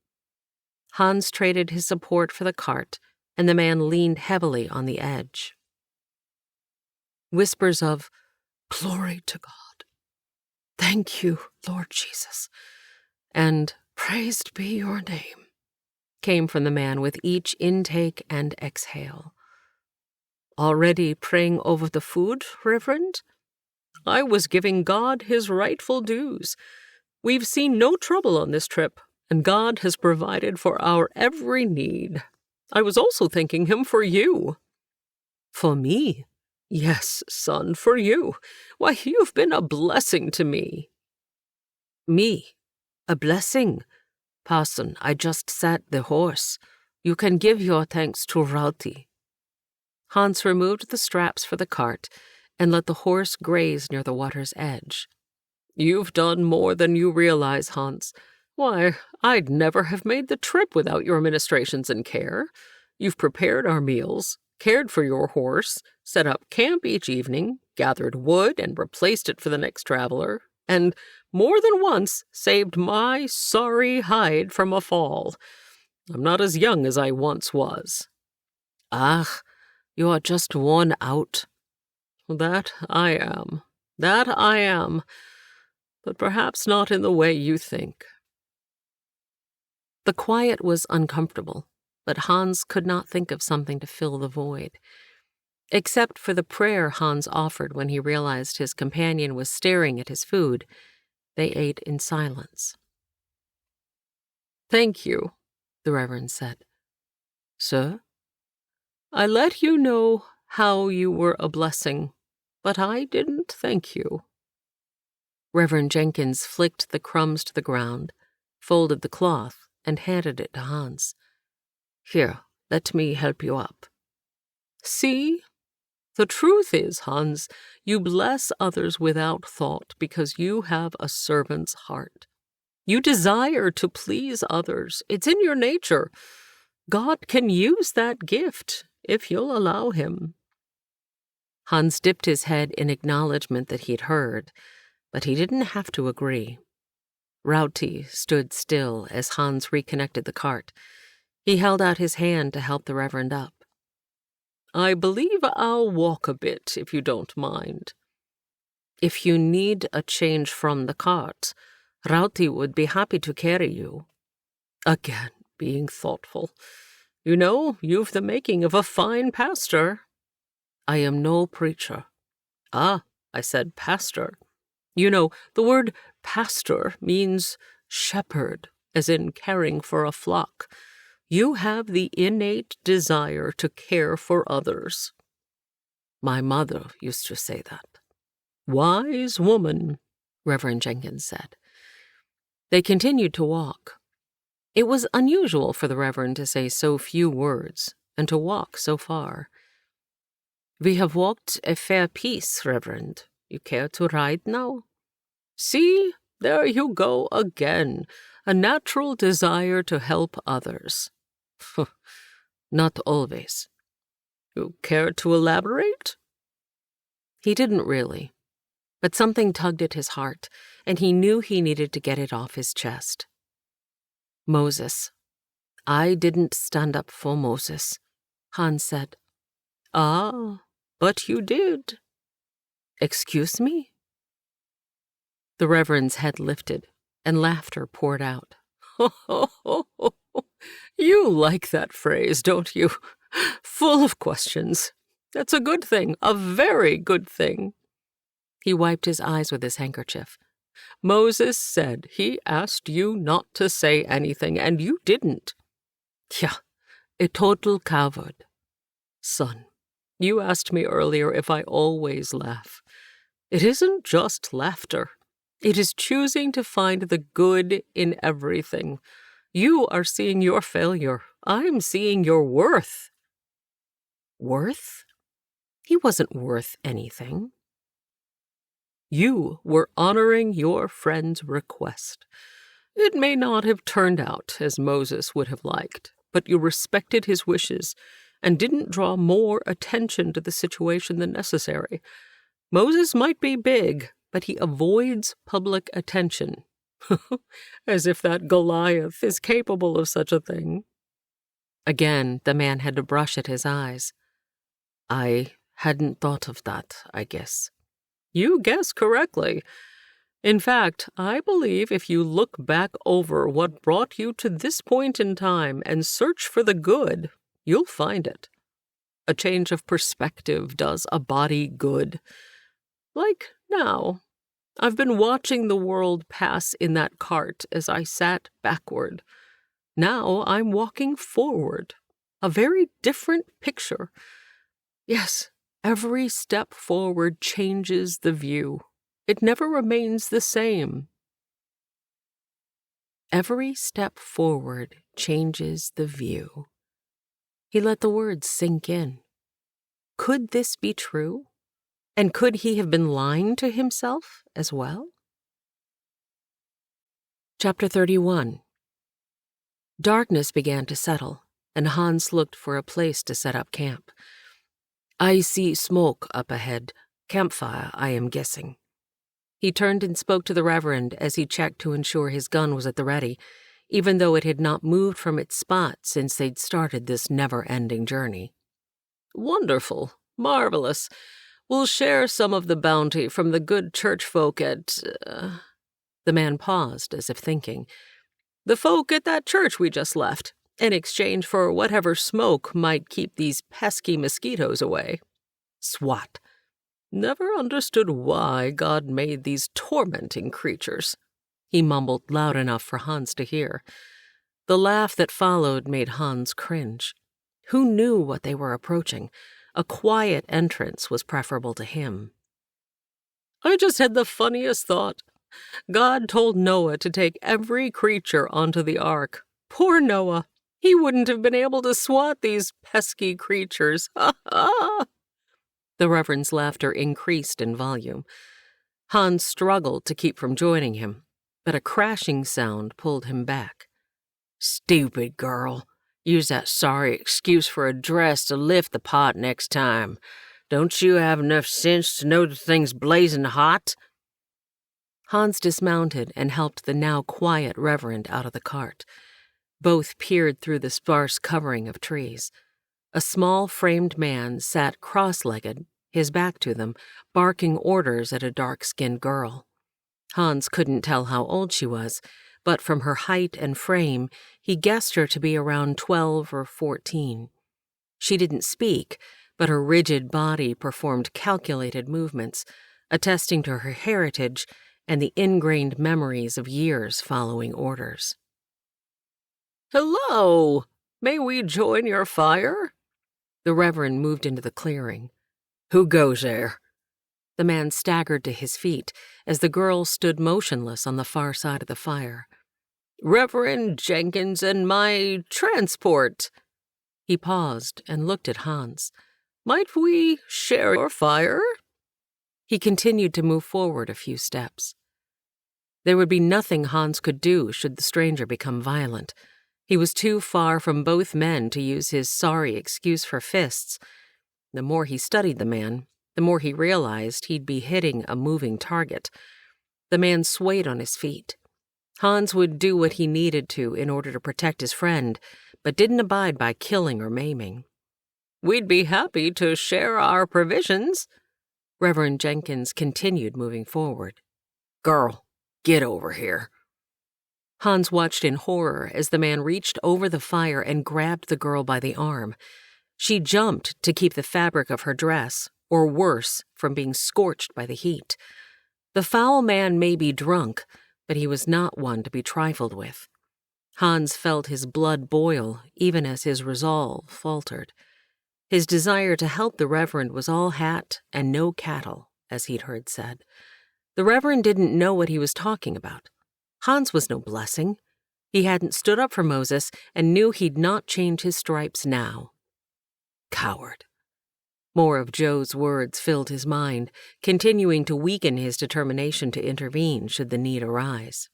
Hans traded his support for the cart, and the man leaned heavily on the edge. Whispers of, "Glory to God. Thank you, Lord Jesus," and "Praised be your name," came from the man with each intake and exhale. Already praying over the food, Reverend? I was giving God his rightful dues. We've seen no trouble on this trip, and God has provided for our every need. I was also thanking him for you. For me? Yes, son, for you. Why, you've been a blessing to me. Me? A blessing? Parson, I just sat the horse. You can give your thanks to Rauti. Hans removed the straps for the cart and let the horse graze near the water's edge. You've done more than you realize, Hans. Why, I'd never have made the trip without your ministrations and care. You've prepared our meals, cared for your horse, set up camp each evening, gathered wood and replaced it for the next traveler, and more than once saved my sorry hide from a fall. I'm not as young as I once was. Ah, you are just worn out. That I am. But perhaps not in the way you think. The quiet was uncomfortable, but Hans could not think of something to fill the void. Except for the prayer Hans offered when he realized his companion was staring at his food, they ate in silence. "Thank you," the Reverend said. "Sir? I let you know how you were a blessing, but I didn't thank you." Reverend Jenkins flicked the crumbs to the ground, folded the cloth, and handed it to Hans. "Here, let me help you up." "See? The truth is, Hans, you bless others without thought because you have a servant's heart. You desire to please others. It's in your nature. God can use that gift if you'll allow him." Hans dipped his head in acknowledgement that he'd heard, but he didn't have to agree. Rauti stood still as Hans reconnected the cart. He held out his hand to help the Reverend up. "I believe I'll walk a bit, if you don't mind." "If you need a change from the cart, Rauti would be happy to carry you." Again, being thoughtful. You know, you've the making of a fine pastor. "I am no preacher." "Ah, I said pastor. You know, the word pastor means shepherd, as in caring for a flock. You have the innate desire to care for others." "My mother used to say that." "Wise woman," Reverend Jenkins said. They continued to walk. It was unusual for the Reverend to say so few words and to walk so far. "We have walked a fair piece, Reverend. You care to ride now?" "See, there you go again. A natural desire to help others." "Not always." "You care to elaborate?" He didn't really, but something tugged at his heart, and he knew he needed to get it off his chest. "Moses. I didn't stand up for Moses," Hans said. "Ah, but you did." "Excuse me?" The Reverend's head lifted, and laughter poured out. You like that phrase, don't you? Full of questions. That's a good thing, a very good thing. He wiped his eyes with his handkerchief. Moses said he asked you not to say anything, and you didn't. Yeah, a total coward. Son, you asked me earlier if I always laugh. It isn't just laughter. It is choosing to find the good in everything. You are seeing your failure. I'm seeing your worth. Worth? He wasn't worth anything. You were honoring your friend's request. It may not have turned out as Moses would have liked, but you respected his wishes and didn't draw more attention to the situation than necessary. Moses might be big, but he avoids public attention. As if that Goliath is capable of such a thing. Again, the man had to brush at his eyes. I Hadn't thought of that, I guess. You guess correctly. In fact, I believe if you look back over what brought you to this point in time and search for the good, you'll find it. A change of perspective does a body good. Like now, I've been watching the world pass in that cart as I sat backward. Now I'm walking forward. A very different picture. Yes, every step forward changes the view. It never remains the same. Every step forward changes the view. He let the words sink in. Could this be true? And could he have been lying to himself as well? Chapter 31. Darkness began to settle, and Hans looked for a place to set up camp. I see smoke up ahead. Campfire, I am guessing. He turned and spoke to the Reverend as he checked to ensure his gun was at the ready, even though it had not moved from its spot since they'd started this never-ending journey. Wonderful. Marvelous. We'll share some of the bounty from the good church folk at... The man paused as if thinking. The folk at that church we just left, in exchange for whatever smoke might keep these pesky mosquitoes away. Swat. Never understood why God made these tormenting creatures, he mumbled loud enough for Hans to hear. The laugh that followed made Hans cringe. Who knew what they were approaching? A quiet entrance was preferable to him. I just had the funniest thought. God told Noah to take every creature onto the ark. Poor Noah. He wouldn't have been able to swat these pesky creatures. Ha ha! The Reverend's laughter increased in volume. Hans struggled to keep from joining him, but a crashing sound pulled him back. Stupid girl. Use that sorry excuse for a dress to lift the pot next time. Don't you have enough sense to know the thing's blazing hot? Hans dismounted and helped the now quiet Reverend out of the cart. Both peered through the sparse covering of trees. A small framed man sat cross-legged, his back to them, barking orders at a dark-skinned girl. Hans couldn't tell how old she was, but from her height and frame, he guessed her to be around 12 or 14. She didn't speak, but her rigid body performed calculated movements, attesting to her heritage and the ingrained memories of years following orders. Hello! May we join your fire? The Reverend moved into the clearing. Who goes there? The man staggered to his feet as the girl stood motionless on the far side of the fire. Reverend Jenkins and my transport. He paused and looked at Hans. Might we share your fire? He continued to move forward a few steps. There would be nothing Hans could do should the stranger become violent. He was too far from both men to use his sorry excuse for fists. The more he studied the man, the more he realized he'd be hitting a moving target. The man swayed on his feet. Hans would do what he needed to in order to protect his friend, but didn't abide by killing or maiming. We'd be happy to share our provisions. Reverend Jenkins continued moving forward. Girl, get over here. Hans watched in horror as the man reached over the fire and grabbed the girl by the arm. She jumped to keep the fabric of her dress, or worse, from being scorched by the heat. The foul man may be drunk, but he was not one to be trifled with. Hans felt his blood boil, even as his resolve faltered. His desire to help the Reverend was all hat and no cattle, as he'd heard said. The Reverend didn't know what he was talking about. Hans was no blessing. He hadn't stood up for Moses and knew he'd not change his stripes now. Coward. More of Joe's words filled his mind, continuing to weaken his determination to intervene should the need arise.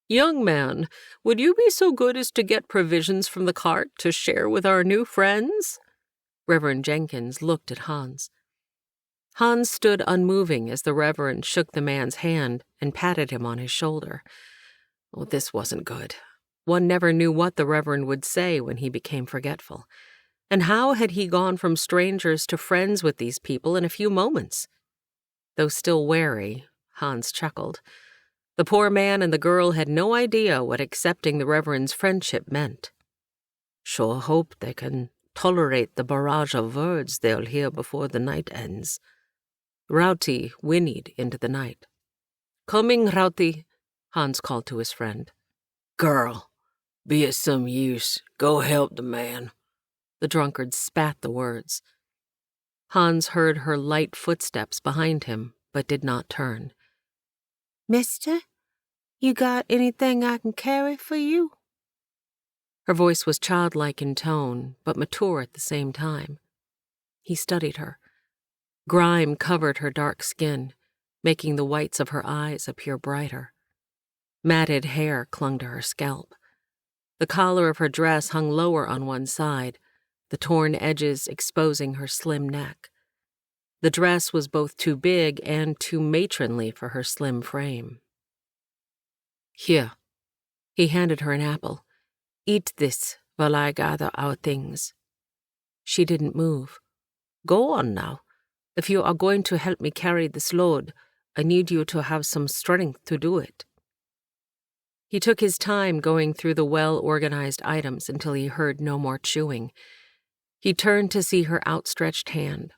Young man, would you be so good as to get provisions from the cart to share with our new friends? Reverend Jenkins looked at Hans. Hans stood unmoving as the Reverend shook the man's hand and patted him on his shoulder. Oh, this wasn't good. One never knew what the Reverend would say when he became forgetful. And how had he gone from strangers to friends with these people in a few moments? Though still wary, Hans chuckled. The poor man and the girl had no idea what accepting the Reverend's friendship meant. Sure hope they can tolerate the barrage of words they'll hear before the night ends. Rauti whinnied into the night. Coming, Rauti, Hans called to his friend. Girl, be it some use. Go help the man. The drunkard spat the words. Hans heard her light footsteps behind him, but did not turn. Mister, you got anything I can carry for you? Her voice was childlike in tone, but mature at the same time. He studied her. Grime covered her dark skin, making the whites of her eyes appear brighter. Matted hair clung to her scalp. The collar of her dress hung lower on one side, the torn edges exposing her slim neck. The dress was both too big and too matronly for her slim frame. Here. He handed her an apple. Eat this while I gather our things. She didn't move. Go on now. If you are going to help me carry this load, I need you to have some strength to do it. He took his time going through the well-organized items until he heard no more chewing. He turned to see her outstretched hand.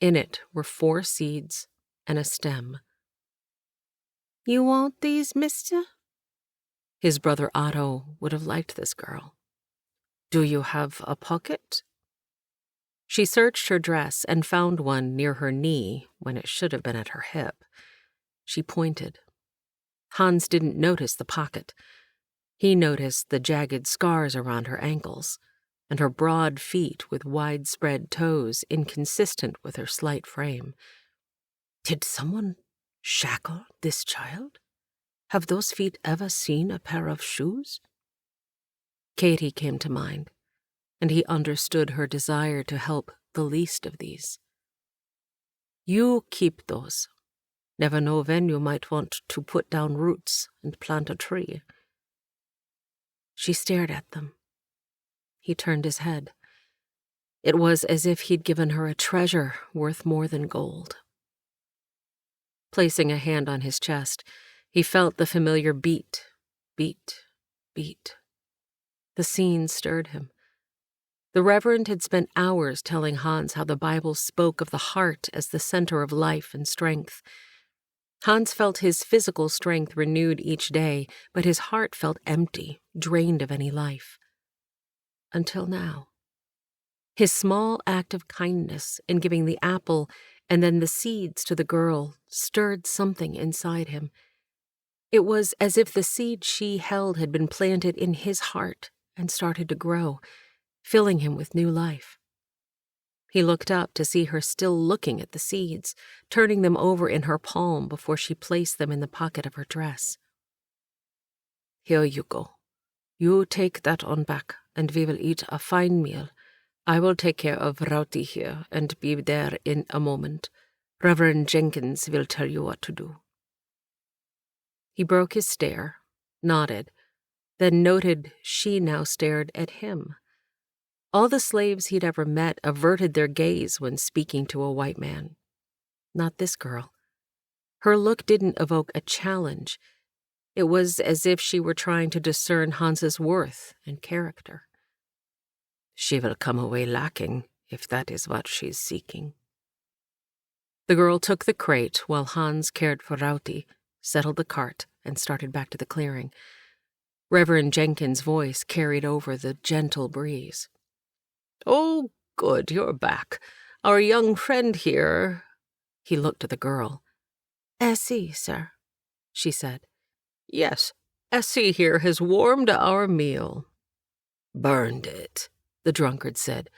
In it were 4 seeds and a stem. You want these, mister? His brother Otto would have liked this girl. Do you have a pocket? She searched her dress and found one near her knee when it should have been at her hip. She pointed. Hans didn't notice the pocket. He noticed the jagged scars around her ankles and her broad feet with widespread toes inconsistent with her slight frame. Did someone shackle this child? Have those feet ever seen a pair of shoes? Katie came to mind, and he understood her desire to help the least of these. You keep those. Never know when you might want to put down roots and plant a tree. She stared at them. He turned his head. It was as if he'd given her a treasure worth more than gold. Placing a hand on his chest, he felt the familiar beat, beat, beat. The scene stirred him. The Reverend had spent hours telling Hans how the Bible spoke of the heart as the center of life and strength. Hans felt his physical strength renewed each day, but his heart felt empty, drained of any life. Until now. His small act of kindness in giving the apple and then the seeds to the girl stirred something inside him. It was as if the seed she held had been planted in his heart and started to grow, filling him with new life. He looked up to see her still looking at the seeds, turning them over in her palm before she placed them in the pocket of her dress. Here you go. You take that on back, and we will eat a fine meal. I will take care of Rauti here and be there in a moment. Reverend Jenkins will tell you what to do. He broke his stare, nodded, then noted she now stared at him. All the slaves he'd ever met averted their gaze when speaking to a white man. Not this girl. Her look didn't evoke a challenge. It was as if she were trying to discern Hans's worth and character. She will come away lacking, if that is what she's seeking. The girl took the crate while Hans cared for Rauti, settled the cart, and started back to the clearing. Reverend Jenkins' voice carried over the gentle breeze. Oh, good, you're back. Our young friend here... He looked at the girl. Essie, sir, she said. Yes, Essie here has warmed our meal. Burned it, the drunkard said.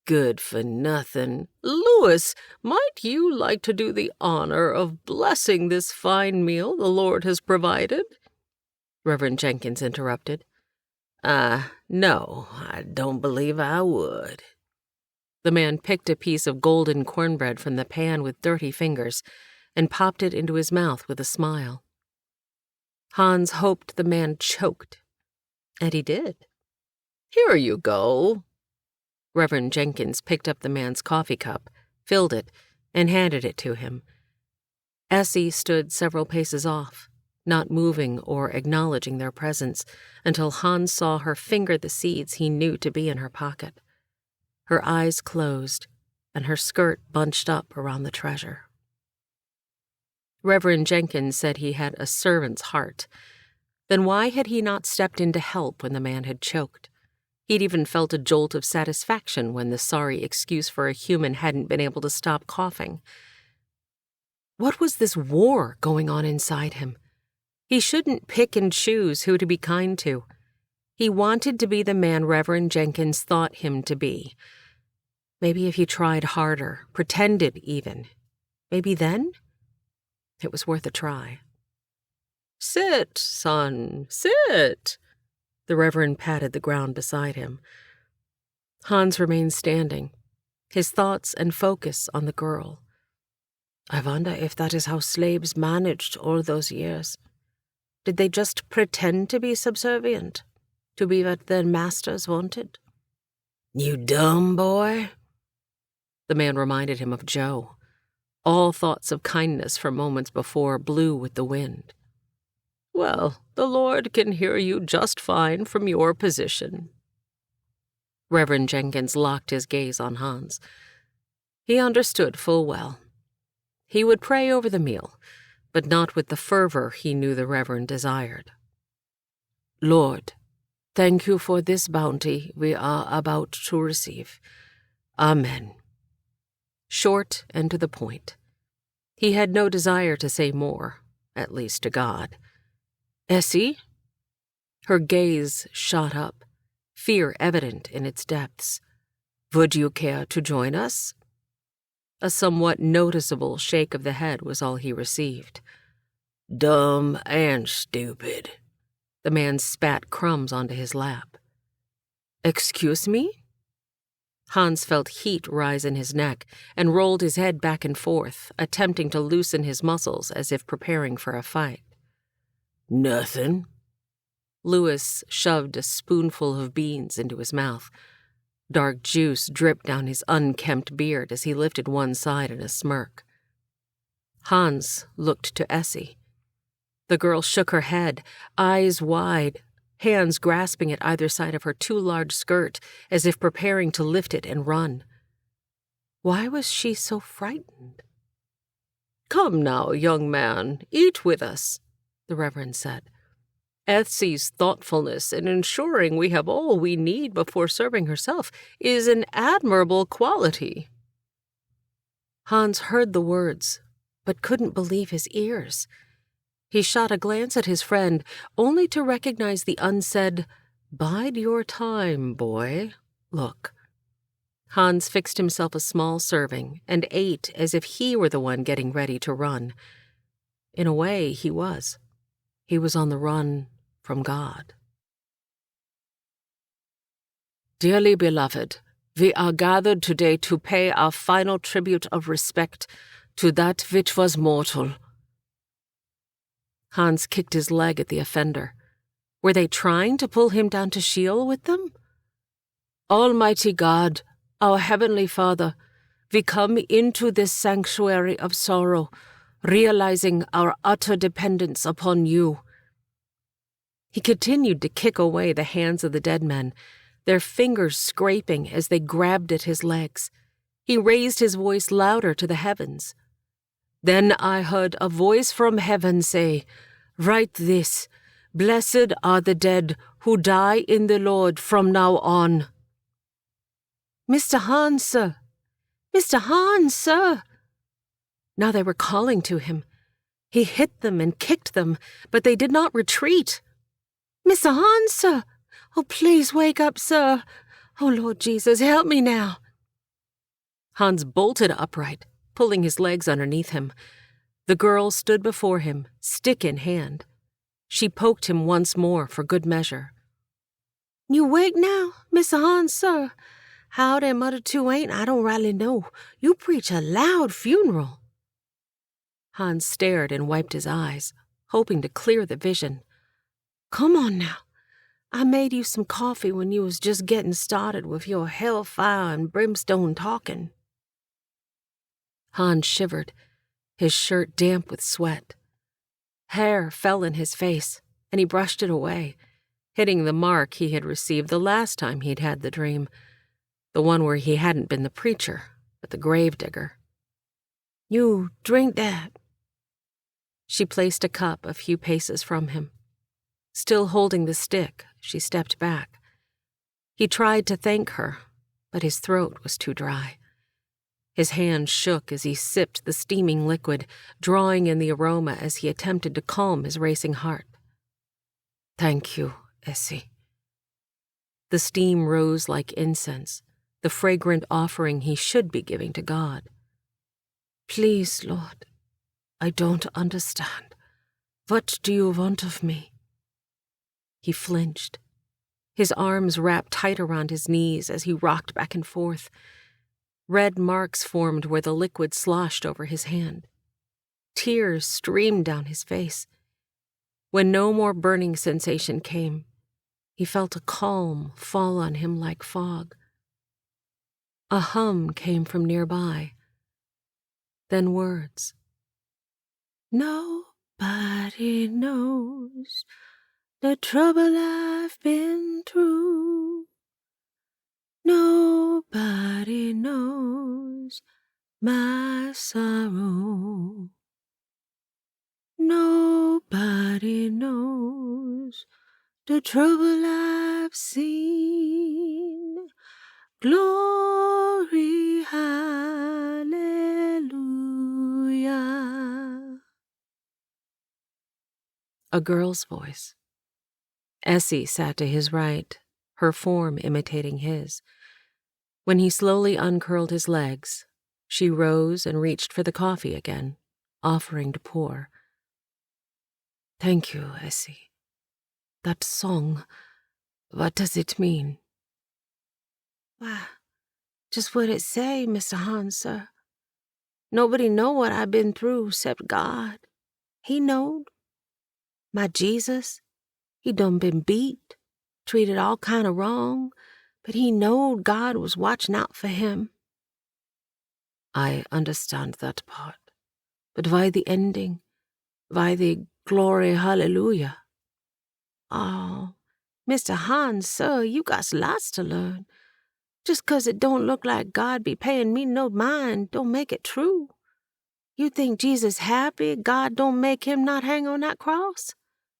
Good for nothing. Louis, might you like to do the honor of blessing this fine meal the Lord has provided? Reverend Jenkins interrupted. No, I don't believe I would. The man picked a piece of golden cornbread from the pan with dirty fingers and popped it into his mouth with a smile. Hans hoped the man choked, and he did. Here you go. Reverend Jenkins picked up the man's coffee cup, filled it, and handed it to him. Essie stood several paces off, not moving or acknowledging their presence, until Hans saw her finger the seeds he knew to be in her pocket. Her eyes closed, and her skirt bunched up around the treasure. Reverend Jenkins said he had a servant's heart. Then why had he not stepped in to help when the man had choked? He'd even felt a jolt of satisfaction when the sorry excuse for a human hadn't been able to stop coughing. What was this war going on inside him? He shouldn't pick and choose who to be kind to. He wanted to be the man Reverend Jenkins thought him to be. Maybe if he tried harder, pretended even, maybe then it was worth a try. "Sit, son, sit." The Reverend patted the ground beside him. Hans remained standing, his thoughts and focus on the girl. I wonder if that is how slaves managed all those years. Did they just pretend to be subservient, to be what their masters wanted? You dumb boy. The man reminded him of Joe. All thoughts of kindness from moments before blew with the wind. "Well, the Lord can hear you just fine from your position." Reverend Jenkins locked his gaze on Hans. He understood full well. He would pray over the meal, but not with the fervor he knew the Reverend desired. Lord, thank you for this bounty we are about to receive. Amen. Short and to the point. He had no desire to say more, at least to God. Essie? Her gaze shot up, fear evident in its depths. Would you care to join us? A somewhat noticeable shake of the head was all he received. Dumb and stupid. The man spat crumbs onto his lap. Excuse me? Hans felt heat rise in his neck and rolled his head back and forth, attempting to loosen his muscles as if preparing for a fight. Nothing. Louis shoved a spoonful of beans into his mouth. Dark juice dripped down his unkempt beard as he lifted one side in a smirk. Hans looked to Essie. The girl shook her head, eyes wide, hands grasping at either side of her too large skirt as if preparing to lift it and run. Why was she so frightened? "Come now, young man, eat with us," the Reverend said. "Essie's thoughtfulness in ensuring we have all we need before serving herself is an admirable quality." Hans heard the words, but couldn't believe his ears. He shot a glance at his friend, only to recognize the unsaid, "Bide your time, boy," look. Hans fixed himself a small serving and ate as if he were the one getting ready to run. In a way, he was. He was on the run from God. Dearly beloved, we are gathered today to pay our final tribute of respect to that which was mortal. Hans kicked his leg at the offender. Were they trying to pull him down to Sheol with them? Almighty God, our Heavenly Father, we come into this sanctuary of sorrow, realizing our utter dependence upon you. He continued to kick away the hands of the dead men, their fingers scraping as they grabbed at his legs. He raised his voice louder to the heavens. Then I heard a voice from heaven say, Write this, Blessed are the dead who die in the Lord from now on. Mr. Hans, sir! Mr. Hans, sir! Now they were calling to him. He hit them and kicked them, but they did not retreat. Mr. Hans, sir! Oh, please wake up, sir! Oh, Lord Jesus, help me now! Hans bolted upright, pulling his legs underneath him. The girl stood before him, stick in hand. She poked him once more for good measure. You wake now, Mr. Hans, sir? How they muttered to ain't, I don't rightly know. You preach a loud funeral. Hans stared and wiped his eyes, hoping to clear the vision. Come on now. I made you some coffee when you was just getting started with your hellfire and brimstone talking." Hans shivered, his shirt damp with sweat. Hair fell in his face, and he brushed it away, hitting the mark he had received the last time he'd had the dream, the one where he hadn't been the preacher, but the gravedigger. "You drink that." She placed a cup a few paces from him. Still holding the stick, she stepped back. He tried to thank her, but his throat was too dry. His hand shook as he sipped the steaming liquid, drawing in the aroma as he attempted to calm his racing heart. "Thank you, Essie." The steam rose like incense, the fragrant offering he should be giving to God. "Please, Lord, I don't understand. What do you want of me?" He flinched. His arms wrapped tight around his knees as he rocked back and forth. Red marks formed where the liquid sloshed over his hand. Tears streamed down his face. When no more burning sensation came, he felt a calm fall on him like fog. A hum came from nearby. Then words. "Nobody knows the trouble I've been through. Nobody knows my sorrow. Nobody knows the trouble I've seen. Glory, hallelujah." A girl's voice. Essie sat to his right, her form imitating his. When he slowly uncurled his legs, she rose and reached for the coffee again, offering to pour. "Thank you, Essie. That song, what does it mean?" "Why, just what it say, Mr. Hans, sir. Nobody know what I been through 'cept God. He knowed. My Jesus, he done been beat, treated all kind of wrong, but he knowed God was watching out for him." "I understand that part. But why the ending? Why the glory hallelujah?" "Oh, Mr. Hans, sir, you got lots to learn. Just 'cause it don't look like God be paying me no mind don't make it true. You think Jesus happy God don't make him not hang on that cross?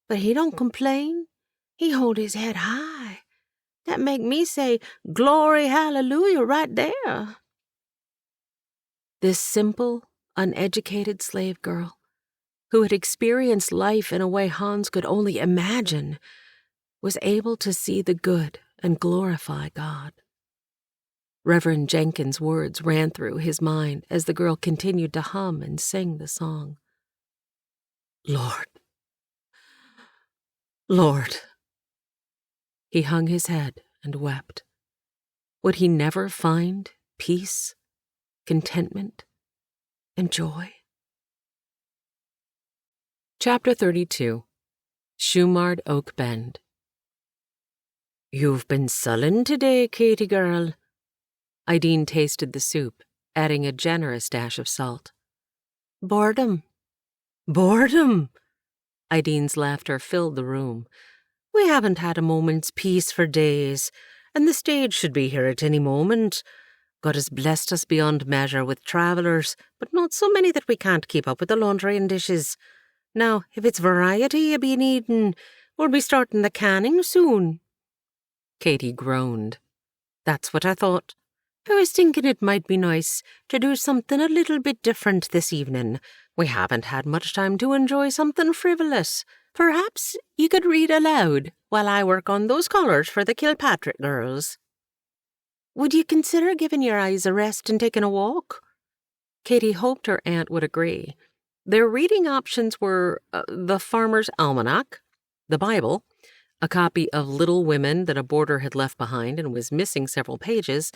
But he don't complain. He hold his head high. That make me say, glory, hallelujah, right there." This simple, uneducated slave girl, who had experienced life in a way Hans could only imagine, was able to see the good and glorify God. Reverend Jenkins' words ran through his mind as the girl continued to hum and sing the song. "Lord, Lord." He hung his head and wept. Would he never find peace, contentment, and joy? ChapterThirty-Two, Shumard Oak Bend. "You've been sullen today, Katie girl." Ideen tasted the soup, adding a generous dash of salt. "Boredom." "Boredom!" Ideen's laughter filled the room. "We haven't had a moment's peace for days, and the stage should be here at any moment. God has blessed us beyond measure with travellers, but not so many that we can't keep up with the laundry and dishes. Now, if it's variety you be needing, we'll be starting the canning soon." Katie groaned. "That's what I thought. I was thinking it might be nice to do something a little bit different this evening. We haven't had much time to enjoy something frivolous. Perhaps you could read aloud while I work on those collars for the Kilpatrick girls. Would you consider giving your eyes a rest and taking a walk?" Katie hoped her aunt would agree. Their reading options were the Farmer's Almanac, the Bible, a copy of Little Women that a boarder had left behind and was missing several pages,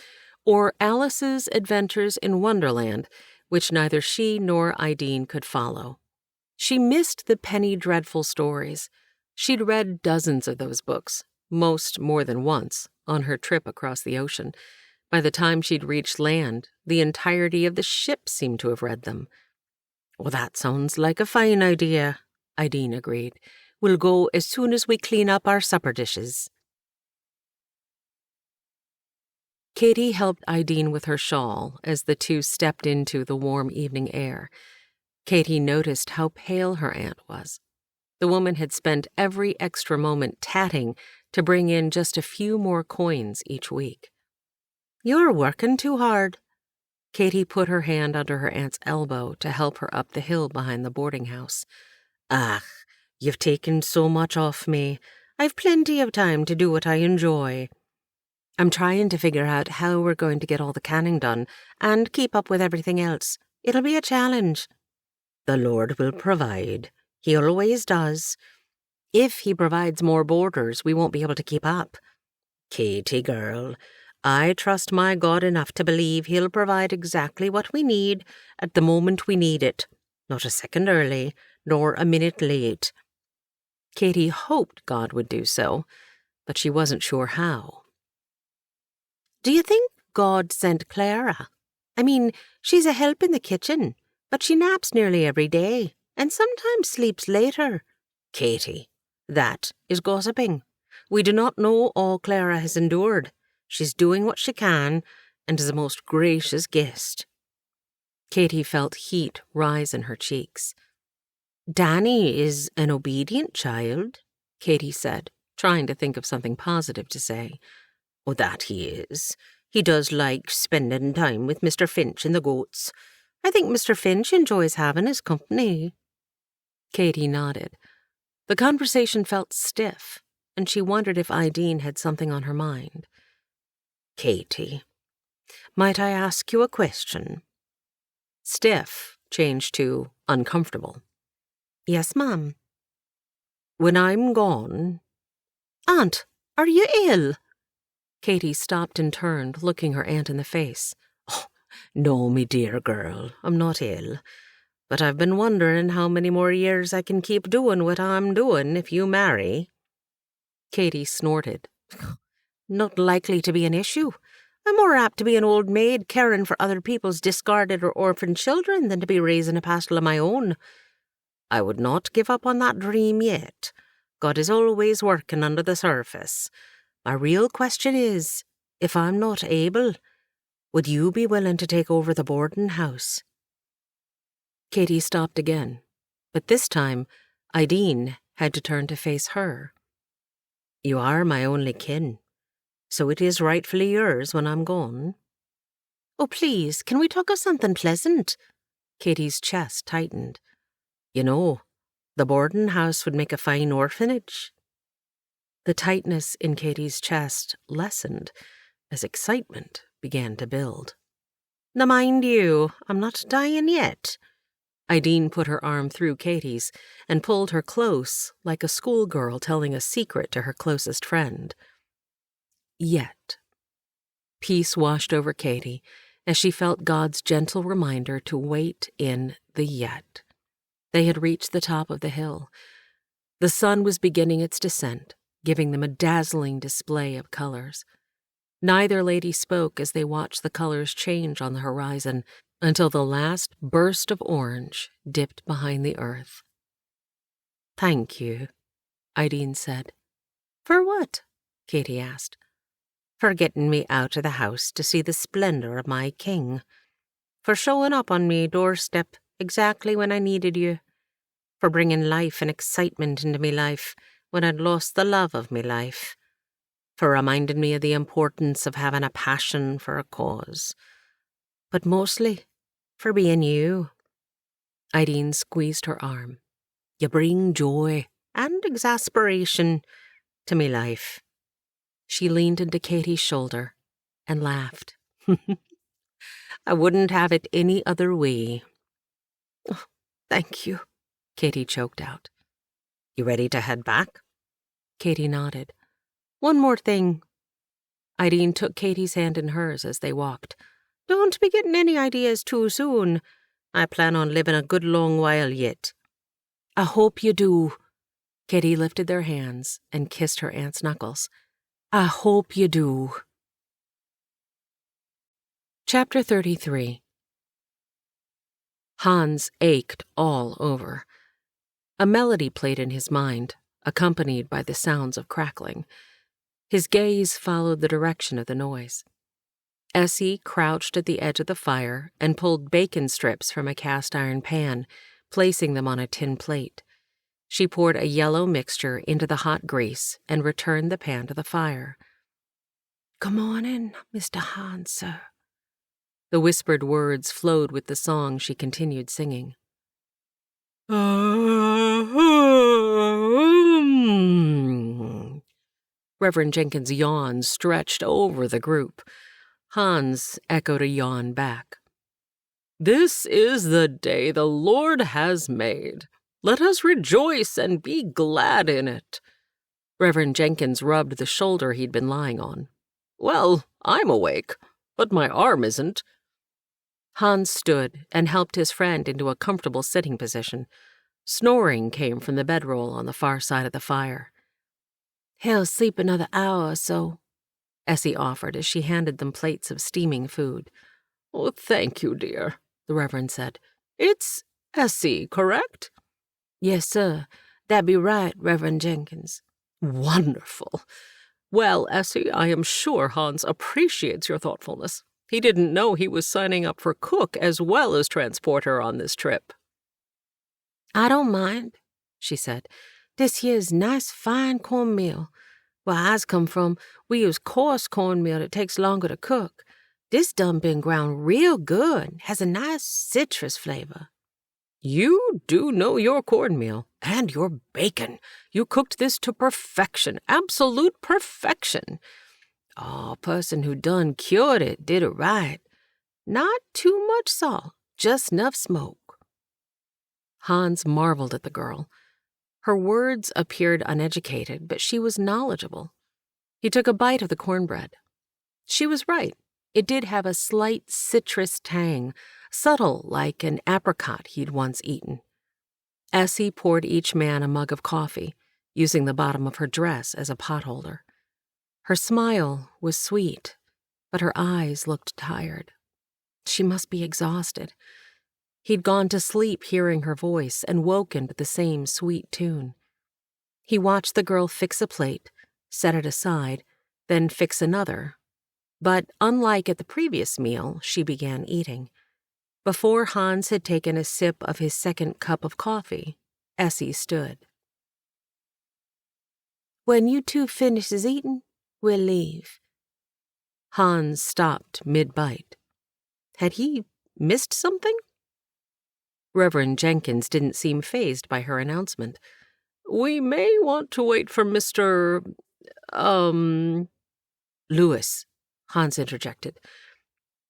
or Alice's Adventures in Wonderland, which neither she nor Ideen could follow. She missed the penny dreadful stories. She'd read dozens of those books, most more than once, on her trip across the ocean. By the time she'd reached land, the entirety of the ship seemed to have read them. "Well, that sounds like a fine idea," Ideen agreed. "We'll go as soon as we clean up our supper dishes." Katie helped Ideen with her shawl as the two stepped into the warm evening air. Katie noticed how pale her aunt was. The woman had spent every extra moment tatting to bring in just a few more coins each week. "You're working too hard." Katie put her hand under her aunt's elbow to help her up the hill behind the boarding house. "Ach, you've taken so much off me. I've plenty of time to do what I enjoy." "I'm trying to figure out how we're going to get all the canning done and keep up with everything else. It'll be a challenge." "The Lord will provide. He always does." "If he provides more boarders, we won't be able to keep up." "Katie, girl, I trust my God enough to believe He'll provide exactly what we need at the moment we need it, not a second early, nor a minute late." Katie hoped God would do so, but she wasn't sure how. "Do you think God sent Clara? I mean, she's a help in the kitchen, but she naps nearly every day, and sometimes sleeps later." "Katie, that is gossiping. We do not know all Clara has endured. She's doing what she can, and is a most gracious guest." Katie felt heat rise in her cheeks. "Danny is an obedient child," Katie said, trying to think of something positive to say. "Oh, that he is. He does like spending time with Mr. Finch and the goats. I think Mr. Finch enjoys having his company." Katie nodded. The conversation felt stiff, and she wondered if Ideen had something on her mind. "Katie, might I ask you a question?" Stiff changed to uncomfortable. "Yes, ma'am." "When I'm gone—" "Aunt, are you ill?" Katie stopped and turned, looking her aunt in the face. "Oh, no, me dear girl, I'm not ill. But I've been wondering how many more years I can keep doing what I'm doing if you marry." Katie snorted. "Not likely to be an issue. I'm more apt to be an old maid caring for other people's discarded or orphaned children than to be raising a pastel of my own. I would not give up on that dream yet. God is always working under the surface. My real question is, if I'm not able, would you be willing to take over the boarding house?" Katie stopped again, but this time Ideen had to turn to face her. "You are my only kin, so it is rightfully yours when I'm gone." "Oh, please, can we talk of something pleasant?" Katie's chest tightened. "You know, the boarding house would make a fine orphanage." The tightness in Katie's chest lessened as excitement began to build. "Now mind you, I'm not dying yet." Ideen put her arm through Katie's and pulled her close like a schoolgirl telling a secret to her closest friend. Yet. Peace washed over Katie as she felt God's gentle reminder to wait in the yet. They had reached the top of the hill. The sun was beginning its descent, giving them a dazzling display of colors. Neither lady spoke as they watched the colors change on the horizon until the last burst of orange dipped behind the earth. "Thank you," Ideen said. "For what?" Katie asked. "For getting me out of the house to see the splendor of my king. For showing up on me doorstep exactly when I needed you. For bringing life and excitement into me life when I'd lost the love of me life. For reminding me of the importance of having a passion for a cause. But mostly for being you." Ideen squeezed her arm. "You bring joy and exasperation to me life." She leaned into Katie's shoulder and laughed. "I wouldn't have it any other way." "Oh, thank you," Katie choked out. "You ready to head back?" Katie nodded. "One more thing." Ideen took Katie's hand in hers as they walked. "Don't be getting any ideas too soon. I plan on living a good long while yet." "I hope you do." Kitty lifted their hands and kissed her aunt's knuckles. I hope you do. Chapter 33. Hans ached all over. A melody played in his mind, accompanied by the sounds of crackling. His gaze followed the direction of the noise. Essie crouched at the edge of the fire and pulled bacon strips from a cast-iron pan, placing them on a tin plate. She poured a yellow mixture into the hot grease and returned the pan to the fire. "Good morning, Mr. Hans, sir." The whispered words flowed with the song she continued singing. Reverend Jenkins' yawn stretched over the group. Hans echoed a yawn back. "This is the day the Lord has made. Let us rejoice and be glad in it." Reverend Jenkins rubbed the shoulder he'd been lying on. "Well, I'm awake, but my arm isn't." Hans stood and helped his friend into a comfortable sitting position. Snoring came from the bedroll on the far side of the fire. "He'll sleep another hour or so," Essie offered as she handed them plates of steaming food. "Oh, thank you, dear," the Reverend said. "It's Essie, correct?" "Yes, sir. That be right, Reverend Jenkins." "Wonderful. Well, Essie, I am sure Hans appreciates your thoughtfulness. He didn't know he was signing up for cook as well as transporter on this trip." "I don't mind," she said. "This here's nice, fine cornmeal. Where I's come from, we use coarse cornmeal that takes longer to cook. This done been ground real good, has a nice citrus flavor." "You do know your cornmeal and your bacon. You cooked this to perfection, absolute perfection." "Oh, person who done cured it did it right. Not too much salt, just enough smoke." Hans marveled at the girl. Her words appeared uneducated, but she was knowledgeable. He took a bite of the cornbread. She was right. It did have a slight citrus tang, subtle like an apricot he'd once eaten. Essie poured each man a mug of coffee, using the bottom of her dress as a potholder. Her smile was sweet, but her eyes looked tired. She must be exhausted. He'd gone to sleep hearing her voice and woken to the same sweet tune. He watched the girl fix a plate, set it aside, then fix another. But unlike at the previous meal, she began eating. Before Hans had taken a sip of his second cup of coffee, Essie stood. "When you two finishes eating, we'll leave." Hans stopped mid-bite. Had he missed something? Reverend Jenkins didn't seem fazed by her announcement. "We may want to wait for Mr. Lewis," Hans interjected.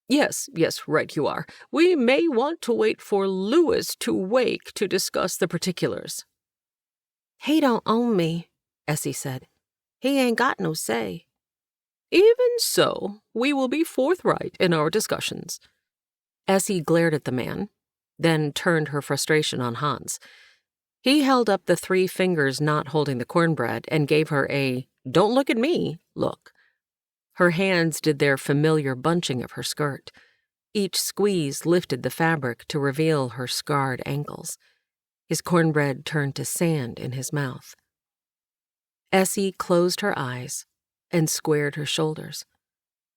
Yes, right you are. We may want to wait for Lewis to wake to discuss the particulars." "He don't own me," Essie said. "He ain't got no say." "Even so, we will be forthright in our discussions." Essie glared at the man, then turned her frustration on Hans. He held up the 3 fingers not holding the cornbread and gave her a "don't look at me" look. Her hands did their familiar bunching of her skirt. Each squeeze lifted the fabric to reveal her scarred ankles. His cornbread turned to sand in his mouth. Essie closed her eyes and squared her shoulders.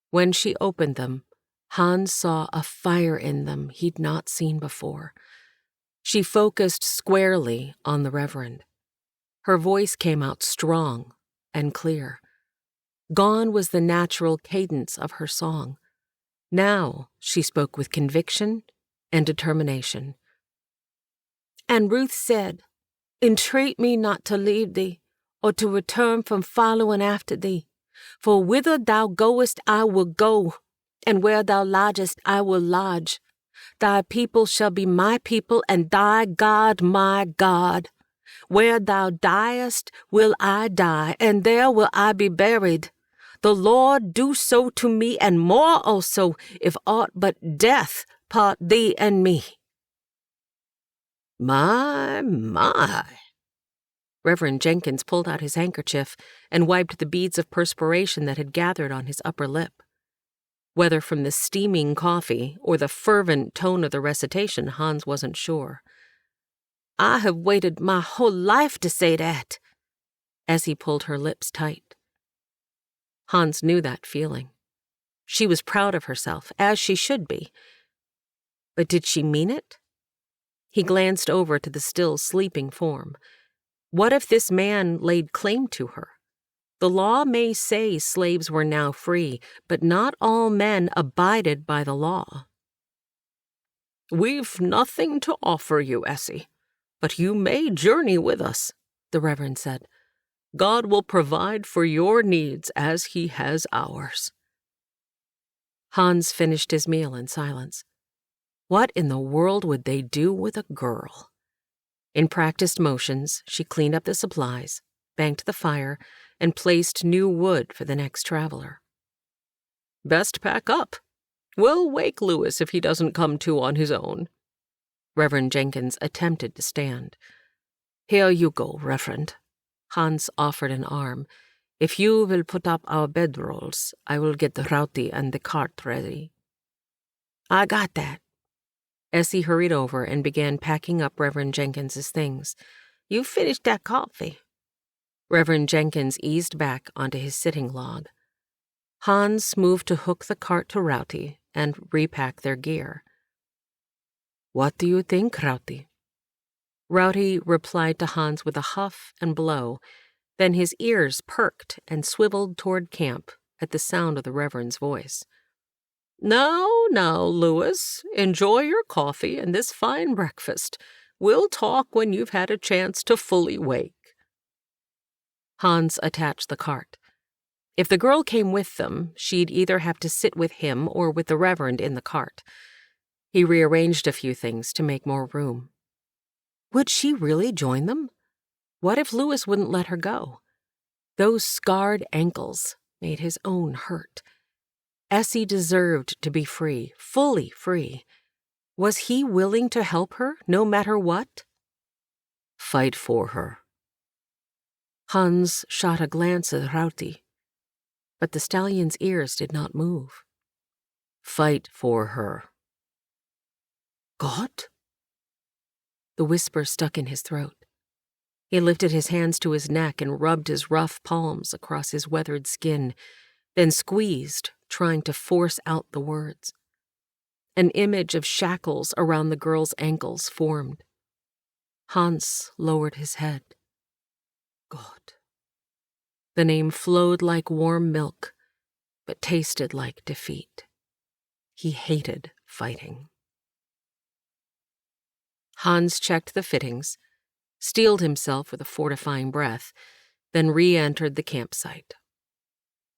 When she opened them, Hans saw a fire in them he'd not seen before. She focused squarely on the Reverend. Her voice came out strong and clear. Gone was the natural cadence of her song. Now she spoke with conviction and determination. "And Ruth said, 'Entreat me not to leave thee, or to return from following after thee. For whither thou goest I will go, and where thou lodgest I will lodge. Thy people shall be my people, and thy God my God. Where thou diest will I die, and there will I be buried. The Lord do so to me, and more also, if aught but death part thee and me.'" My. Reverend Jenkins pulled out his handkerchief and wiped the beads of perspiration that had gathered on his upper lip. Whether from the steaming coffee or the fervent tone of the recitation, Hans wasn't sure. "I have waited my whole life to say that," Essie pulled her lips tight. Hans knew that feeling. She was proud of herself, as she should be. But did she mean it? He glanced over to the still sleeping form. What if this man laid claim to her? The law may say slaves were now free, but not all men abided by the law. "We've nothing to offer you, Essie, but you may journey with us," the Reverend said. "God will provide for your needs as he has ours." Hans finished his meal in silence. What in the world would they do with a girl? In practiced motions, she cleaned up the supplies, banked the fire, and placed new wood for the next traveler. "Best pack up. We'll wake Lewis if he doesn't come to on his own." Reverend Jenkins attempted to stand. "Here you go, Reverend." Hans offered an arm. "If you will put up our bedrolls, I will get the Rauti and the cart ready." "I got that." Essie hurried over and began packing up Reverend Jenkins's things. "You finished that coffee." Reverend Jenkins eased back onto his sitting log. Hans moved to hook the cart to Rauti and repack their gear. "What do you think, Rauti?" Rauti replied to Hans with a huff and blow, then his ears perked and swiveled toward camp at the sound of the Reverend's voice. Now, Lewis, enjoy your coffee and this fine breakfast. We'll talk when you've had a chance to fully wake." Hans attached the cart. If the girl came with them, she'd either have to sit with him or with the Reverend in the cart. He rearranged a few things to make more room. Would she really join them? What if Lewis wouldn't let her go? Those scarred ankles made his own hurt. Essie deserved to be free, fully free. Was he willing to help her, no matter what? "Fight for her." Hans shot a glance at Rauti, but the stallion's ears did not move. "Fight for her." "God?" The whisper stuck in his throat. He lifted his hands to his neck and rubbed his rough palms across his weathered skin, then squeezed, trying to force out the words. An image of shackles around the girl's ankles formed. Hans lowered his head. God. The name flowed like warm milk, but tasted like defeat. He hated fighting. Hans checked the fittings, steeled himself with a fortifying breath, then re-entered the campsite.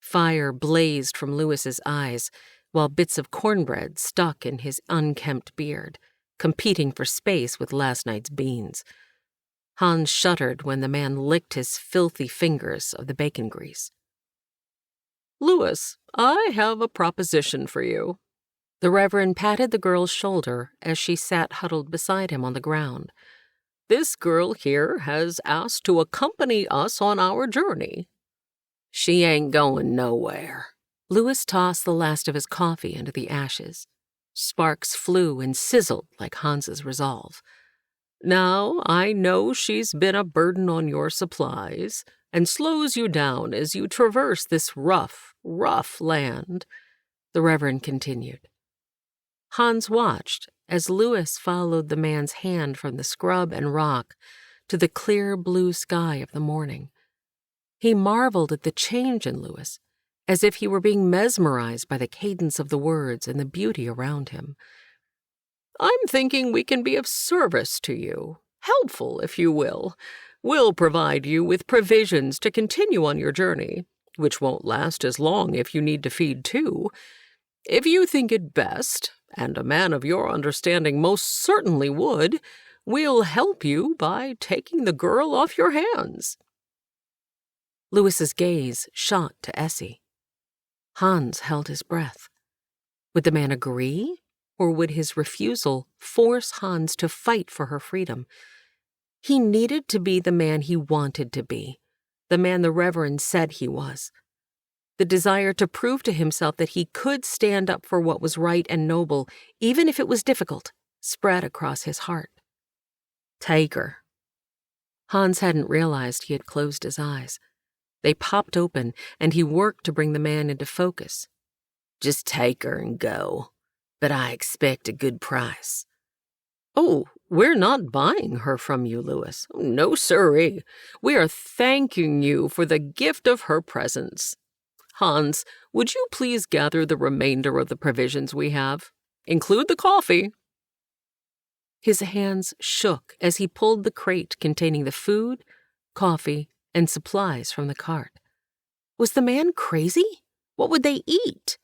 Fire blazed from Lewis's eyes, while bits of cornbread stuck in his unkempt beard, competing for space with last night's beans. Hans shuddered when the man licked his filthy fingers of the bacon grease. "Lewis, I have a proposition for you." The Reverend patted the girl's shoulder as she sat huddled beside him on the ground. "This girl here has asked to accompany us on our journey." "She ain't going nowhere." Lewis tossed the last of his coffee into the ashes. Sparks flew and sizzled like Hans's resolve. "Now, I know she's been a burden on your supplies and slows you down as you traverse this rough land," the Reverend continued. Hans watched as Lewis followed the man's hand from the scrub and rock to the clear blue sky of the morning. He marveled at the change in Lewis, as if he were being mesmerized by the cadence of the words and the beauty around him. "I'm thinking we can be of service to you, helpful, if you will. We'll provide you with provisions to continue on your journey, which won't last as long if you need to feed too. If you think it best, and a man of your understanding most certainly would, we'll help you by taking the girl off your hands." Lewis's gaze shot to Essie. Hans held his breath. Would the man agree, or would his refusal force Hans to fight for her freedom? He needed to be the man he wanted to be, the man the Reverend said he was. The desire to prove to himself that he could stand up for what was right and noble, even if it was difficult, spread across his heart. Take her. Hans hadn't realized he had closed his eyes. They popped open, and he worked to bring the man into focus. Just take her and go, but I expect a good price. Oh, we're not buying her from you, Louis. No, sirree. We are thanking you for the gift of her presence. Hans, would you please gather the remainder of the provisions we have? Include the coffee. His hands shook as he pulled the crate containing the food, coffee, and supplies from the cart. Was the man crazy? What would they eat?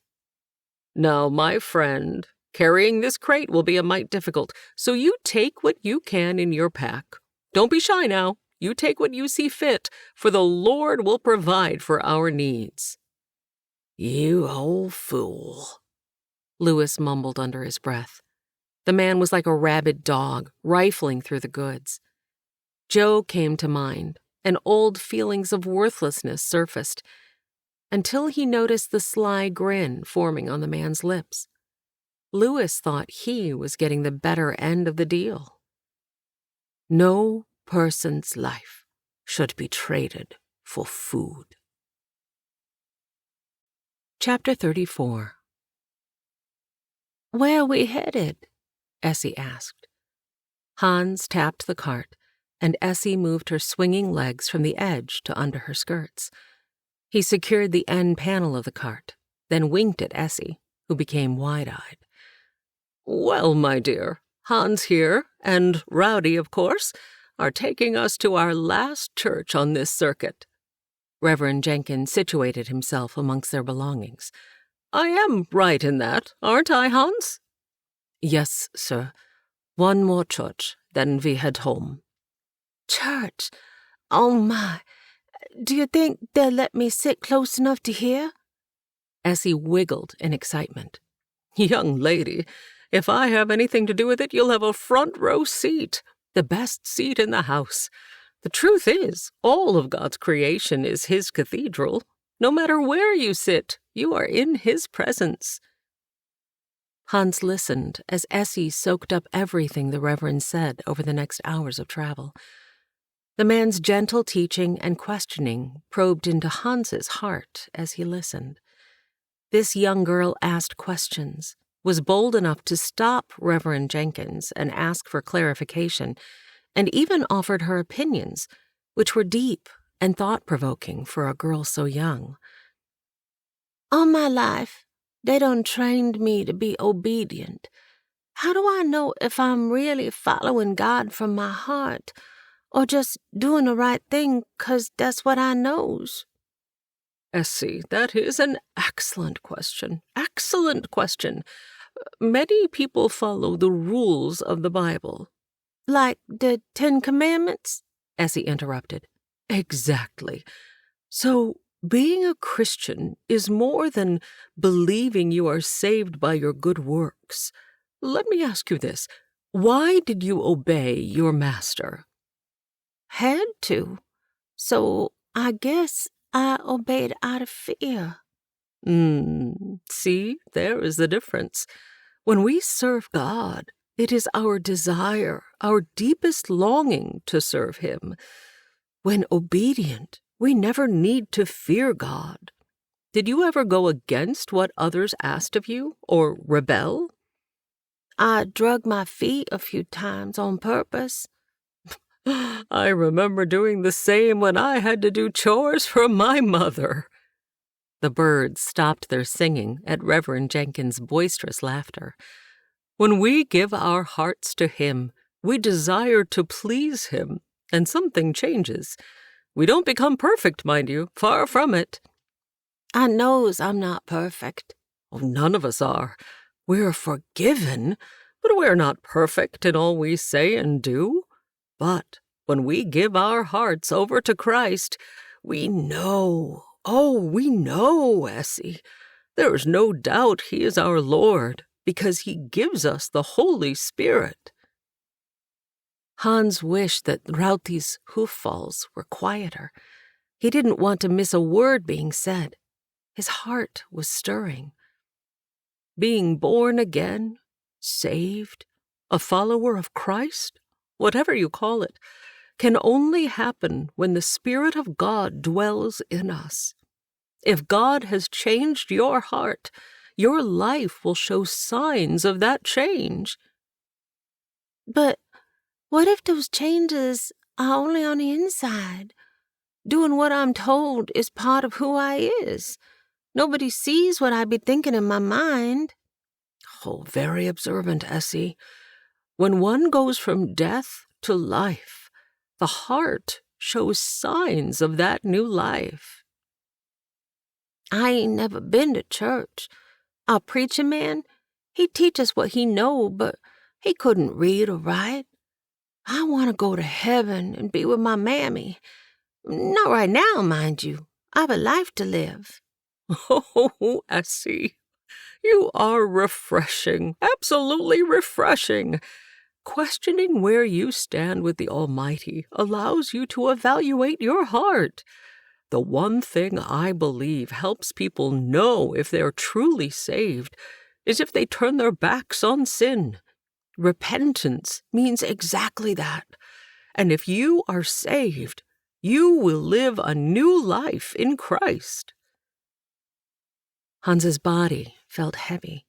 Now, my friend, carrying this crate will be a mite difficult, so you take what you can in your pack. Don't be shy now. You take what you see fit, for the Lord will provide for our needs. You old fool, Louis mumbled under his breath. The man was like a rabid dog, rifling through the goods. Joe came to mind, and old feelings of worthlessness surfaced, until he noticed the sly grin forming on the man's lips. Louis thought he was getting the better end of the deal. No person's life should be traded for food. Chapter 34. Where are we headed? Essie asked. Hans tapped the cart, and Essie moved her swinging legs from the edge to under her skirts. He secured the end panel of the cart, then winked at Essie, who became wide-eyed. Well, my dear, Hans here, and Rowdy, of course, are taking us to our last church on this circuit. Reverend Jenkins situated himself amongst their belongings. I am right in that, aren't I, Hans? Yes, sir. One more church, then we head home. Church? Oh, my. Do you think they'll let me sit close enough to hear? Essie wiggled in excitement. Young lady, if I have anything to do with it, you'll have a front row seat, the best seat in the house. The truth is, all of God's creation is His cathedral. No matter where you sit, you are in His presence. Hans listened as Essie soaked up everything the Reverend said over the next hours of travel. The man's gentle teaching and questioning probed into Hans's heart as he listened. This young girl asked questions, was bold enough to stop Reverend Jenkins and ask for clarification, and even offered her opinions, which were deep and thought-provoking for a girl so young. All my life, they done trained me to be obedient. How do I know if I'm really following God from my heart, or just doing the right thing 'cause that's what I knows? Essie, that is an excellent question. Excellent question. Many people follow the rules of the Bible. Like the 10 Commandments? Essie interrupted. Exactly. So, being a Christian is more than believing you are saved by your good works. Let me ask you this. Why did you obey your master? Had to. So, I guess I obeyed out of fear. See, there is the difference. When we serve God, it is our desire, our deepest longing to serve Him. When obedient, we never need to fear God. Did you ever go against what others asked of you, or rebel? I drug my feet a few times on purpose. I remember doing the same when I had to do chores for my mother. The birds stopped their singing at Reverend Jenkins' boisterous laughter. When we give our hearts to Him, we desire to please Him, and something changes. We don't become perfect, mind you, far from it. I knows I'm not perfect. Oh, none of us are. We're forgiven, but we're not perfect in all we say and do. But when we give our hearts over to Christ, we know, we know, Essie. There is no doubt He is our Lord, because He gives us the Holy Spirit. Hans wished that Rauti's hoof falls were quieter. He didn't want to miss a word being said. His heart was stirring. Being born again, saved, a follower of Christ, whatever you call it, can only happen when the Spirit of God dwells in us. If God has changed your heart, your life will show signs of that change. But what if those changes are only on the inside? Doing what I'm told is part of who I is. Nobody sees what I be thinking in my mind. Oh, very observant, Essie. When one goes from death to life, the heart shows signs of that new life. I ain't never been to church. Our preacher man, he teach us what he know, but he couldn't read or write. I want to go to heaven and be with my mammy. Not right now, mind you. I have a life to live. Oh, Essie, you are refreshing, absolutely refreshing. Questioning where you stand with the Almighty allows you to evaluate your heart. The one thing I believe helps people know if they're truly saved is if they turn their backs on sin. Repentance means exactly that. And if you are saved, you will live a new life in Christ. Hans's body felt heavy.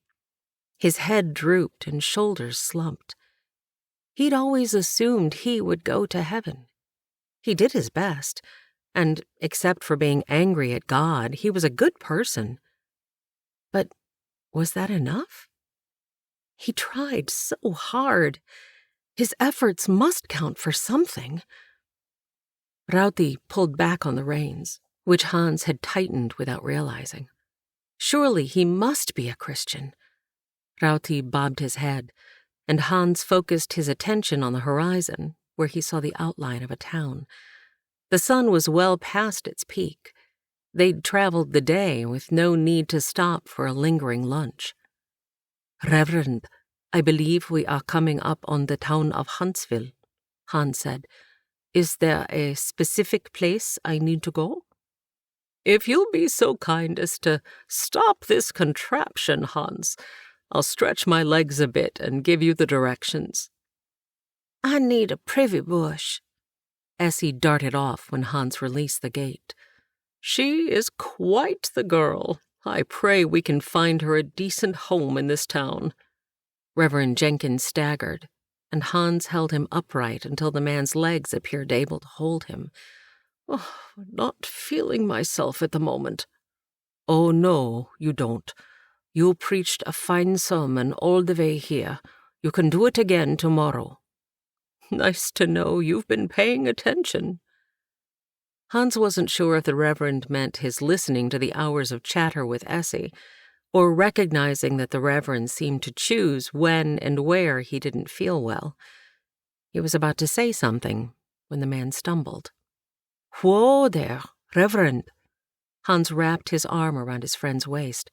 His head drooped and shoulders slumped. He'd always assumed he would go to heaven. He did his best, and except for being angry at God, he was a good person. But was that enough? He tried so hard. His efforts must count for something. Rauti pulled back on the reins, which Hans had tightened without realizing. Surely he must be a Christian. Rauti bobbed his head, and Hans focused his attention on the horizon, where he saw the outline of a town. The sun was well past its peak. They'd traveled the day with no need to stop for a lingering lunch. "Reverend, I believe we are coming up on the town of Huntsville," Hans said. "Is there a specific place I need to go?" If you'll be so kind as to stop this contraption, Hans, I'll stretch my legs a bit and give you the directions. I need a privy bush. Essie darted off when Hans released the gate. She is quite the girl. I pray we can find her a decent home in this town. Reverend Jenkins staggered, and Hans held him upright until the man's legs appeared able to hold him. Oh, not feeling myself at the moment. "Oh, no, you don't. You preached a fine sermon all the way here. You can do it again tomorrow." "Nice to know you've been paying attention." Hans wasn't sure if the Reverend meant his listening to the hours of chatter with Essie, or recognizing that the Reverend seemed to choose when and where he didn't feel well. He was about to say something when the man stumbled. "Whoa there, Reverend." Hans wrapped his arm around his friend's waist.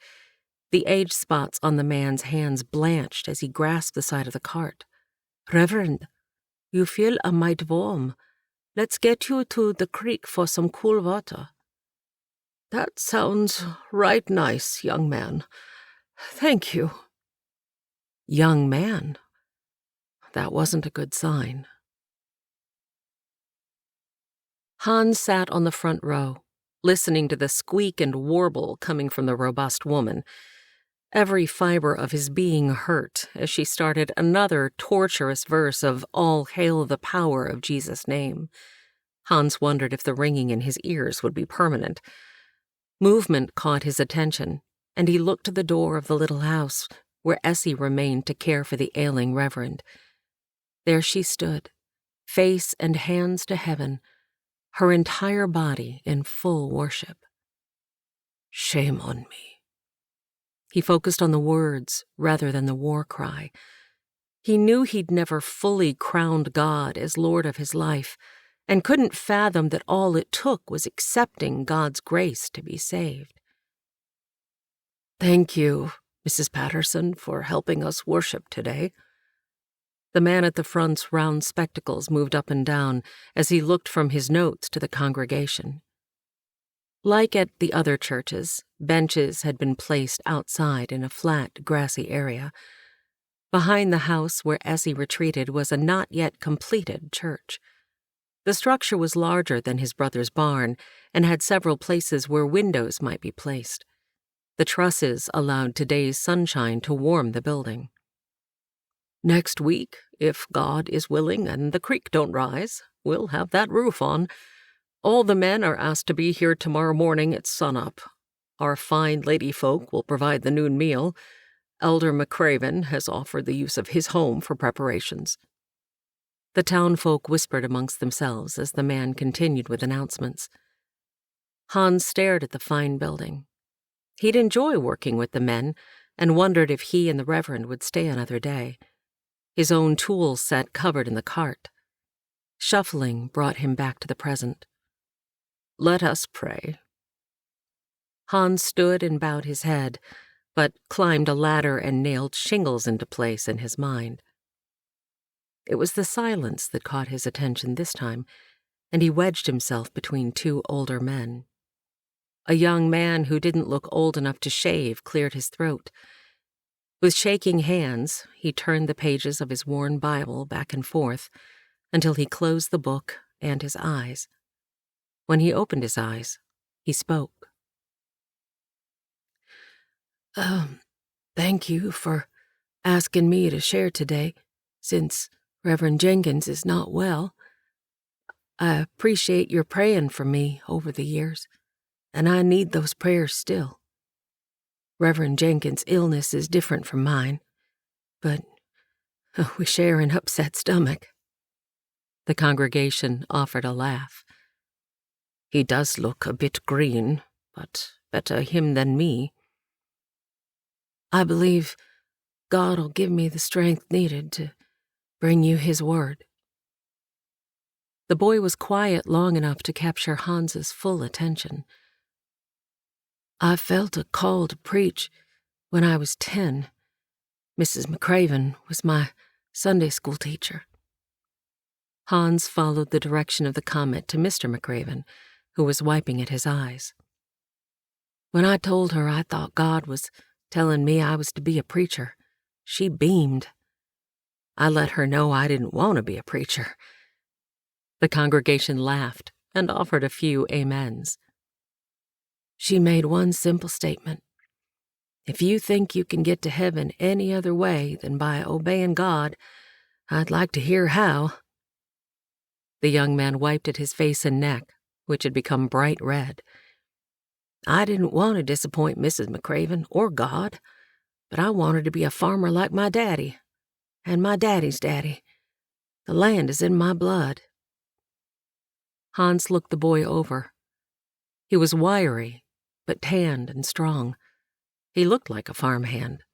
The age spots on the man's hands blanched as he grasped the side of the cart. "Reverend, you feel a mite warm. Let's get you to the creek for some cool water." "That sounds right nice, young man. Thank you." Young man? That wasn't a good sign. Hans sat on the front row, listening to the squeak and warble coming from the robust woman. Every fiber of his being hurt as she started another torturous verse of "All hail the power of Jesus' name." Hans wondered if the ringing in his ears would be permanent. Movement caught his attention, and he looked to the door of the little house where Essie remained to care for the ailing Reverend. There she stood, face and hands to heaven, her entire body in full worship. "Shame on me." He focused on the words rather than the war cry. He knew he'd never fully crowned God as Lord of his life, and couldn't fathom that all it took was accepting God's grace to be saved. "Thank you, Mrs. Patterson, for helping us worship today." The man at the front's round spectacles moved up and down as he looked from his notes to the congregation. Like at the other churches, benches had been placed outside in a flat, grassy area. Behind the house where Essie retreated was a not yet completed church. The structure was larger than his brother's barn and had several places where windows might be placed. The trusses allowed today's sunshine to warm the building. "Next week, if God is willing and the creek don't rise, we'll have that roof on. All the men are asked to be here tomorrow morning at sunup. Our fine lady folk will provide the noon meal. Elder McCraven has offered the use of his home for preparations." The townfolk whispered amongst themselves as the man continued with announcements. Hans stared at the fine building. He'd enjoy working with the men and wondered if he and the Reverend would stay another day. His own tools sat covered in the cart. Shuffling brought him back to the present. "Let us pray." Hans stood and bowed his head, but climbed a ladder and nailed shingles into place in his mind. It was the silence that caught his attention this time, and he wedged himself between two older men. A young man who didn't look old enough to shave cleared his throat. With shaking hands, he turned the pages of his worn Bible back and forth until he closed the book and his eyes. When he opened his eyes, he spoke. Thank you for asking me to share today, since Reverend Jenkins is not well. I appreciate your praying for me over the years, and I need those prayers still. Reverend Jenkins' illness is different from mine, but we share an upset stomach." The congregation offered a laugh. "He does look a bit green, but better him than me." "I believe God'll give me the strength needed to bring you His word." The boy was quiet long enough to capture Hans's full attention. "I felt a call to preach when I was 10. Mrs. McCraven was my Sunday school teacher." Hans followed the direction of the comment to Mr. McCraven, who was wiping at his eyes. "When I told her I thought God was telling me I was to be a preacher, she beamed. I let her know I didn't want to be a preacher." The congregation laughed and offered a few amens. "She made one simple statement. If you think you can get to heaven any other way than by obeying God, I'd like to hear how." The young man wiped at his face and neck, which had become bright red. "I didn't want to disappoint Mrs. McCraven or God, but I wanted to be a farmer like my daddy, and my daddy's daddy. The land is in my blood." Hans looked the boy over. He was wiry, but tanned and strong. He looked like a farmhand.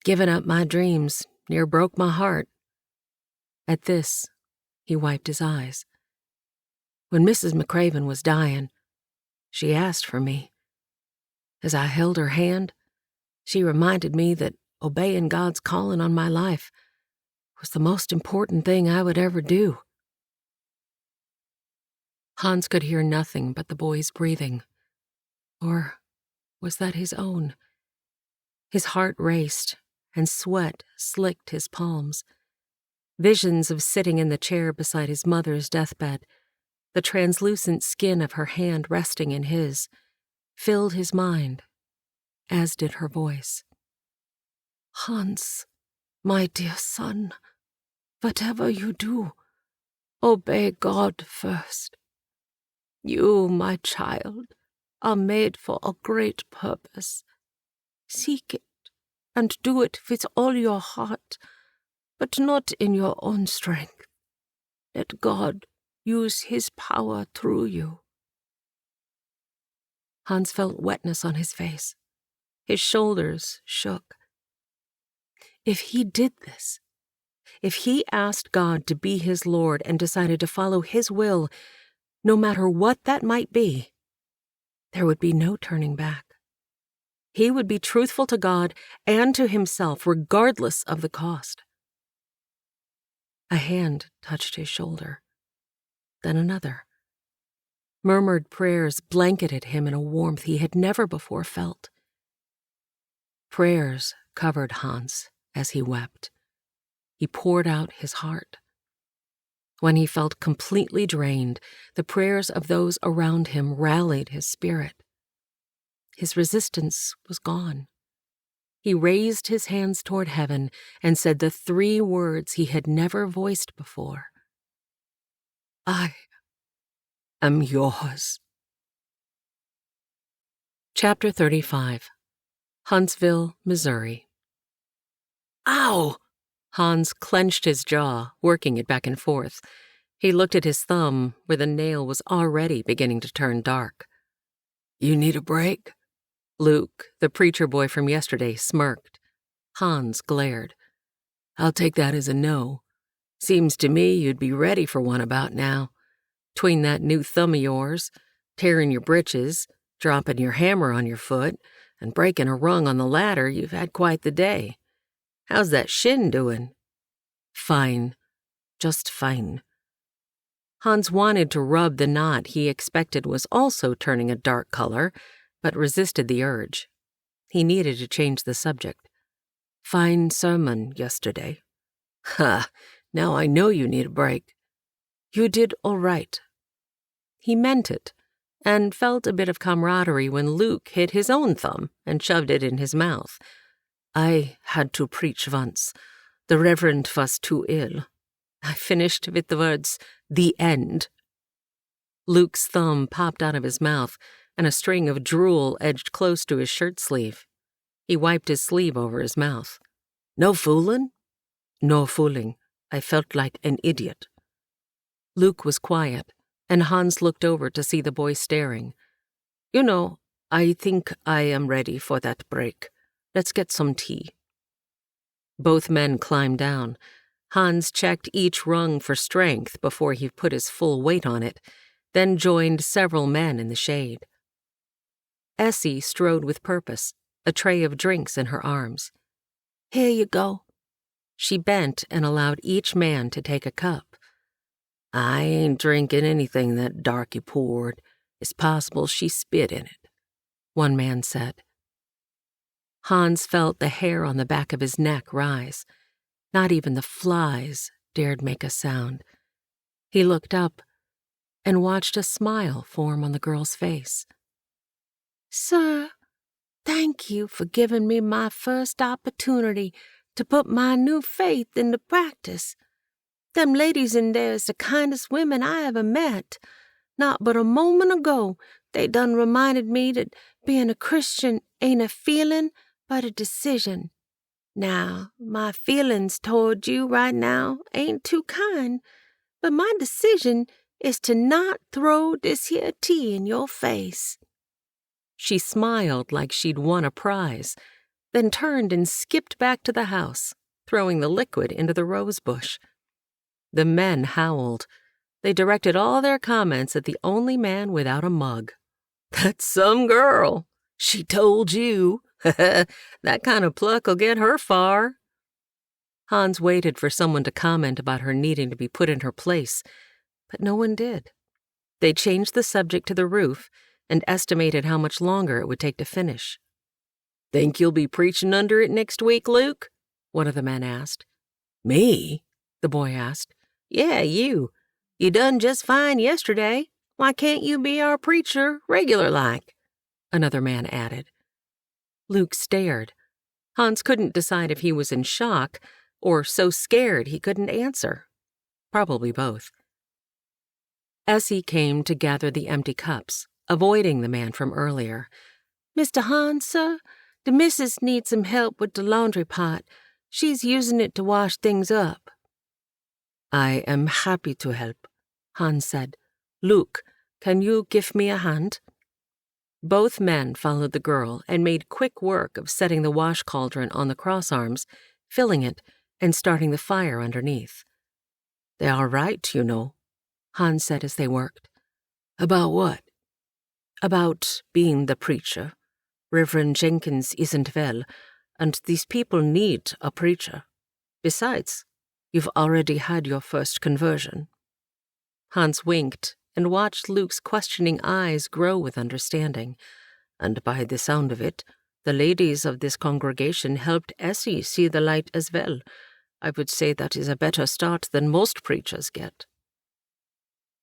"Giving up my dreams near broke my heart." At this, he wiped his eyes. "When Mrs. McCraven was dying, she asked for me. As I held her hand, she reminded me that obeying God's calling on my life was the most important thing I would ever do." Hans could hear nothing but the boy's breathing. Or was that his own? His heart raced, and sweat slicked his palms. Visions of sitting in the chair beside his mother's deathbed, the translucent skin of her hand resting in his, filled his mind, as did her voice. "Hans, my dear son, whatever you do, obey God first. You, my child, are made for a great purpose. Seek it, and do it with all your heart, but not in your own strength. Let God use His power through you." Hans felt wetness on his face. His shoulders shook. If he did this, if he asked God to be his Lord and decided to follow His will, no matter what that might be, there would be no turning back. He would be truthful to God and to himself regardless of the cost. A hand touched his shoulder. Then another. Murmured prayers blanketed him in a warmth he had never before felt. Prayers covered Hans as he wept. He poured out his heart. When he felt completely drained, the prayers of those around him rallied his spirit. His resistance was gone. He raised his hands toward heaven and said the 3 words he had never voiced before. I am yours. Chapter 35. Huntsville, Missouri. Ow! Hans clenched his jaw, working it back and forth. He looked at his thumb, where the nail was already beginning to turn dark. You need a break? Luke, the preacher boy from yesterday, smirked. Hans glared. I'll take that as a no. Seems to me you'd be ready for one about now. Between that new thumb of yours, tearing your britches, dropping your hammer on your foot, and breaking a rung on the ladder, you've had quite the day. How's that shin doing? Fine. Just fine. Hans wanted to rub the knot he expected was also turning a dark color, but resisted the urge. He needed to change the subject. Fine sermon yesterday. Ha! Now I know you need a break. You did all right. He meant it, and felt a bit of camaraderie when Luke hit his own thumb and shoved it in his mouth. I had to preach once. The Reverend was too ill. I finished with the words, the end. Luke's thumb popped out of his mouth, and a string of drool edged close to his shirt sleeve. He wiped his sleeve over his mouth. No fooling? No fooling. I felt like an idiot. Luke was quiet, and Hans looked over to see the boy staring. You know, I think I am ready for that break. Let's get some tea. Both men climbed down. Hans checked each rung for strength before he put his full weight on it, then joined several men in the shade. Essie strode with purpose, a tray of drinks in her arms. Here you go. She bent and allowed each man to take a cup. I ain't drinking anything that darky poured. It's possible she spit in it, one man said. Hans felt the hair on the back of his neck rise. Not even the flies dared make a sound. He looked up and watched a smile form on the girl's face. Sir, thank you for giving me my first opportunity to put my new faith into practice. Them ladies in there's the kindest women I ever met. Not but a moment ago, they done reminded me that being a Christian ain't a feeling, but a decision. Now, my feelings toward you right now ain't too kind, but my decision is to not throw this here tea in your face. She smiled like she'd won a prize, then turned and skipped back to the house, throwing the liquid into the rose bush. The men howled. They directed all their comments at the only man without a mug. That's some girl. She told you. That kind of pluck'll get her far. Hans waited for someone to comment about her needing to be put in her place, but no one did. They changed the subject to the roof and estimated how much longer it would take to finish. Think you'll be preaching under it next week, Luke? One of the men asked. Me? The boy asked. Yeah, you. You done just fine yesterday. Why can't you be our preacher regular-like? Another man added. Luke stared. Hans couldn't decide if he was in shock or so scared he couldn't answer. Probably both. Essie came to gather the empty cups, avoiding the man from earlier. Mr. Hans, sir, the missus needs some help with the laundry pot. She's using it to wash things up. I am happy to help, Hans said. Luke, can you give me a hand? Both men followed the girl and made quick work of setting the wash cauldron on the crossarms, filling it, and starting the fire underneath. They are right, you know, Hans said as they worked. About what? About being the preacher. Reverend Jenkins isn't well, and these people need a preacher. Besides, You've already had your first conversion." Hans winked and watched Luke's questioning eyes grow with understanding. "And by the sound of it, the ladies of this congregation helped Essie see the light as well. I would say that is a better start than most preachers get."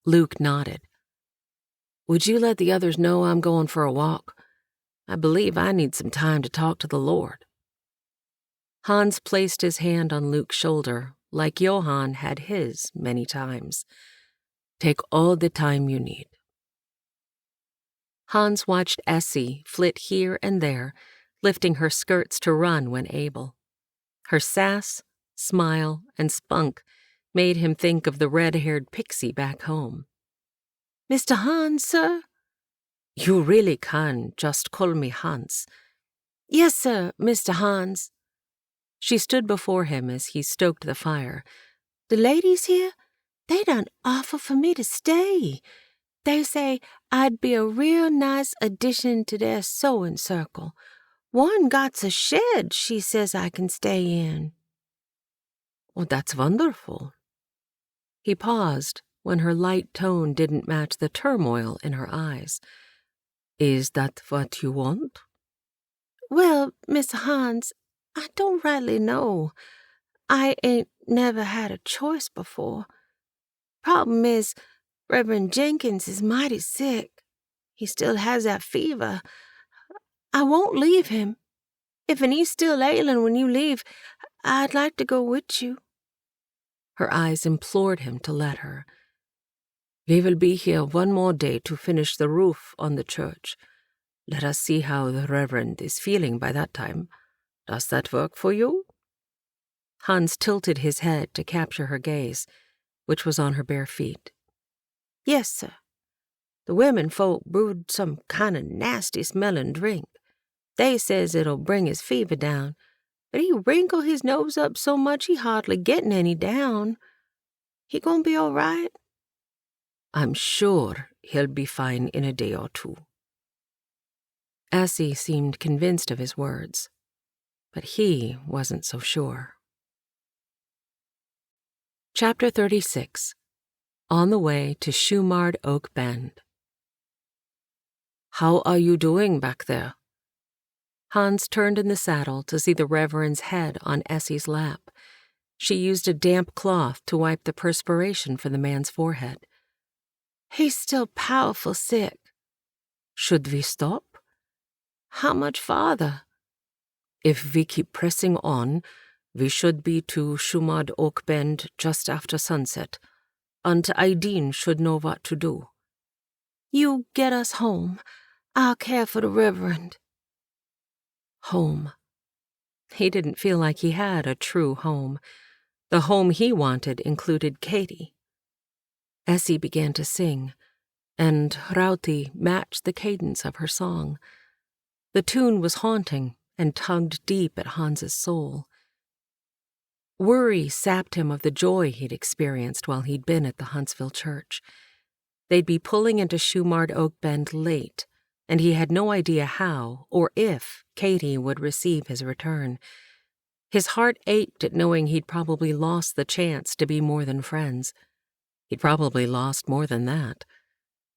Luke nodded. "Would you let the others know I'm going for a walk? I believe I need some time to talk to the Lord." Hans placed his hand on Luke's shoulder, like Johann had his many times. "Take all the time you need." Hans watched Essie flit here and there, lifting her skirts to run when able. Her sass, smile, and spunk made him think of the red-haired pixie back home. "Mr. Hans, sir?" "You really can just call me Hans." "Yes, sir, Mr. Hans." She stood before him as he stoked the fire. "The ladies here, they done offer for me to stay. They say I'd be a real nice addition to their sewing circle. One got's a shed she says I can stay in." "Oh, that's wonderful." He paused when her light tone didn't match the turmoil in her eyes. "Is that what you want?" "Well, Mr. Hans, I don't rightly know. I ain't never had a choice before. Problem is, Reverend Jenkins is mighty sick. He still has that fever. I won't leave him. If he's still ailing when you leave, I'd like to go with you." Her eyes implored him to let her. "We will be here one more day to finish the roof on the church. Let us see how the Reverend is feeling by that time. Does that work for you?" Hans tilted his head to capture her gaze, which was on her bare feet. "Yes, sir. The women folk brewed some kind of nasty-smelling drink. They says it'll bring his fever down, but he wrinkle his nose up so much he hardly getting any down. He gonna be all right?" "I'm sure he'll be fine in a day or two." Essie seemed convinced of his words, but he wasn't so sure. Chapter 36. On the way to Shumard Oak Bend. "How are you doing back there?" Hans turned in the saddle to see the Reverend's head on Essie's lap. She used a damp cloth to wipe the perspiration from the man's forehead. "He's still powerful sick." "Should we stop?" "How much farther?" "If we keep pressing on, we should be to Shumard Oak Bend just after sunset. Aunt Aideen should know what to do." "You get us home. I'll care for the Reverend." Home. He didn't feel like he had a true home. The home he wanted included Katie. Essie began to sing, and Rauti matched the cadence of her song. The tune was haunting and tugged deep at Hans's soul. Worry sapped him of the joy he'd experienced while he'd been at the Huntsville church. They'd be pulling into Shumard Oak Bend late, and he had no idea how or if Katie would receive his return. His heart ached at knowing he'd probably lost the chance to be more than friends. He'd probably lost more than that.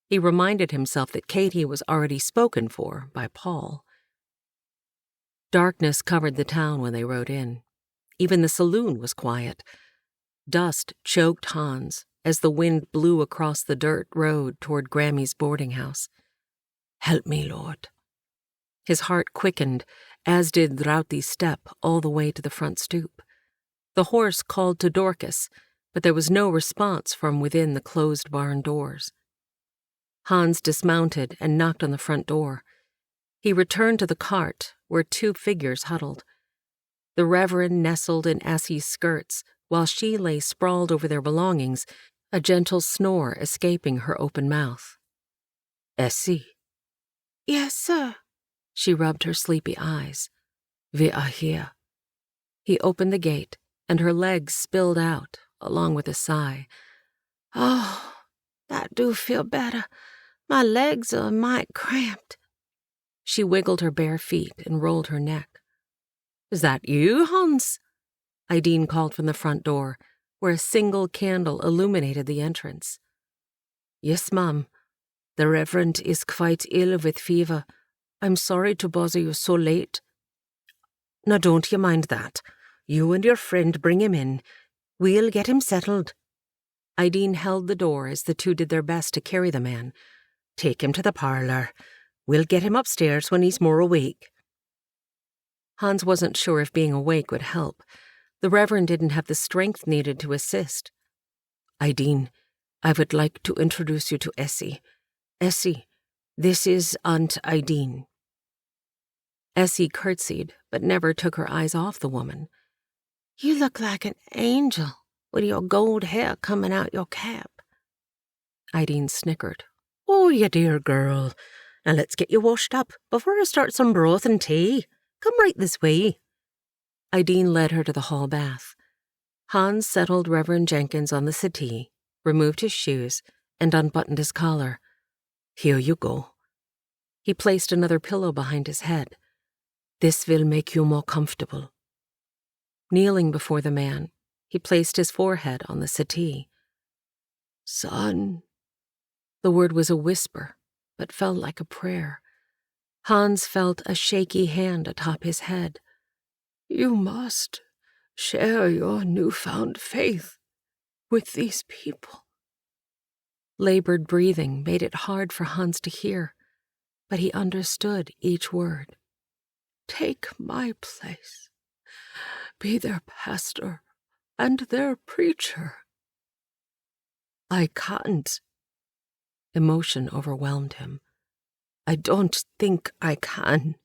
He reminded himself that Katie was already spoken for by Paul. Darkness covered the town when they rode in. Even the saloon was quiet. Dust choked Hans as the wind blew across the dirt road toward Grammy's boarding house. "Help me, Lord." His heart quickened, as did Rauti's step all the way to the front stoop. The horse called to Dorcas, but there was no response from within the closed barn doors. Hans dismounted and knocked on the front door. He returned to the cart, where two figures huddled. The Reverend nestled in Essie's skirts, while she lay sprawled over their belongings, a gentle snore escaping her open mouth. "Essie." "Yes, sir." She rubbed her sleepy eyes. "We are here." He opened the gate, and her legs spilled out, along with a sigh. "Oh, that do feel better. My legs are a mite cramped." She wiggled her bare feet and rolled her neck. "Is that you, Hans?" Aideen called from the front door, where a single candle illuminated the entrance. "Yes, ma'am. The Reverend is quite ill with fever. I'm sorry to bother you so late." "Now don't you mind that. You and your friend bring him in. We'll get him settled." Ideen held the door as the two did their best to carry the man. "Take him to the parlour. We'll get him upstairs when he's more awake." Hans wasn't sure if being awake would help. The Reverend didn't have the strength needed to assist. "Ideen, I would like to introduce you to Essie. Essie, this is Aunt Ideen." Essie curtsied, but never took her eyes off the woman. You look like an angel with your gold hair coming out your cap. Ideen snickered. "Oh, you dear girl. Now let's get you washed up before I start some broth and tea. Come right this way." Ideen led her to the hall bath. Hans settled Reverend Jenkins on the settee, removed his shoes, and unbuttoned his collar. "Here you go." He placed another pillow behind his head. "This will make you more comfortable." Kneeling before the man, he placed his forehead on the settee. "Son." The word was a whisper, but felt like a prayer. Hans felt a shaky hand atop his head. "You must share your newfound faith with these people." Labored breathing made it hard for Hans to hear, but he understood each word. "Take my place. Be their pastor and their preacher." "I can't." Emotion overwhelmed him. "I don't think I can."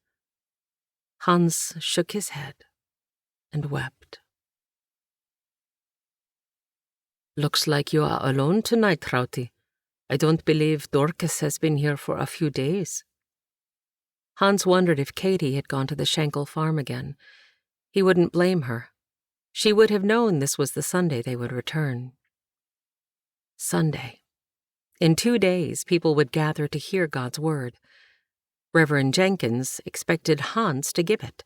Hans shook his head and wept. "Looks like you are alone tonight, Trouty. I don't believe Dorcas has been here for a few days." Hans wondered if Katie had gone to the Schenkel farm again. He wouldn't blame her. She would have known this was the Sunday they would return. Sunday. In 2 days, people would gather to hear God's word. Reverend Jenkins expected Hans to give it.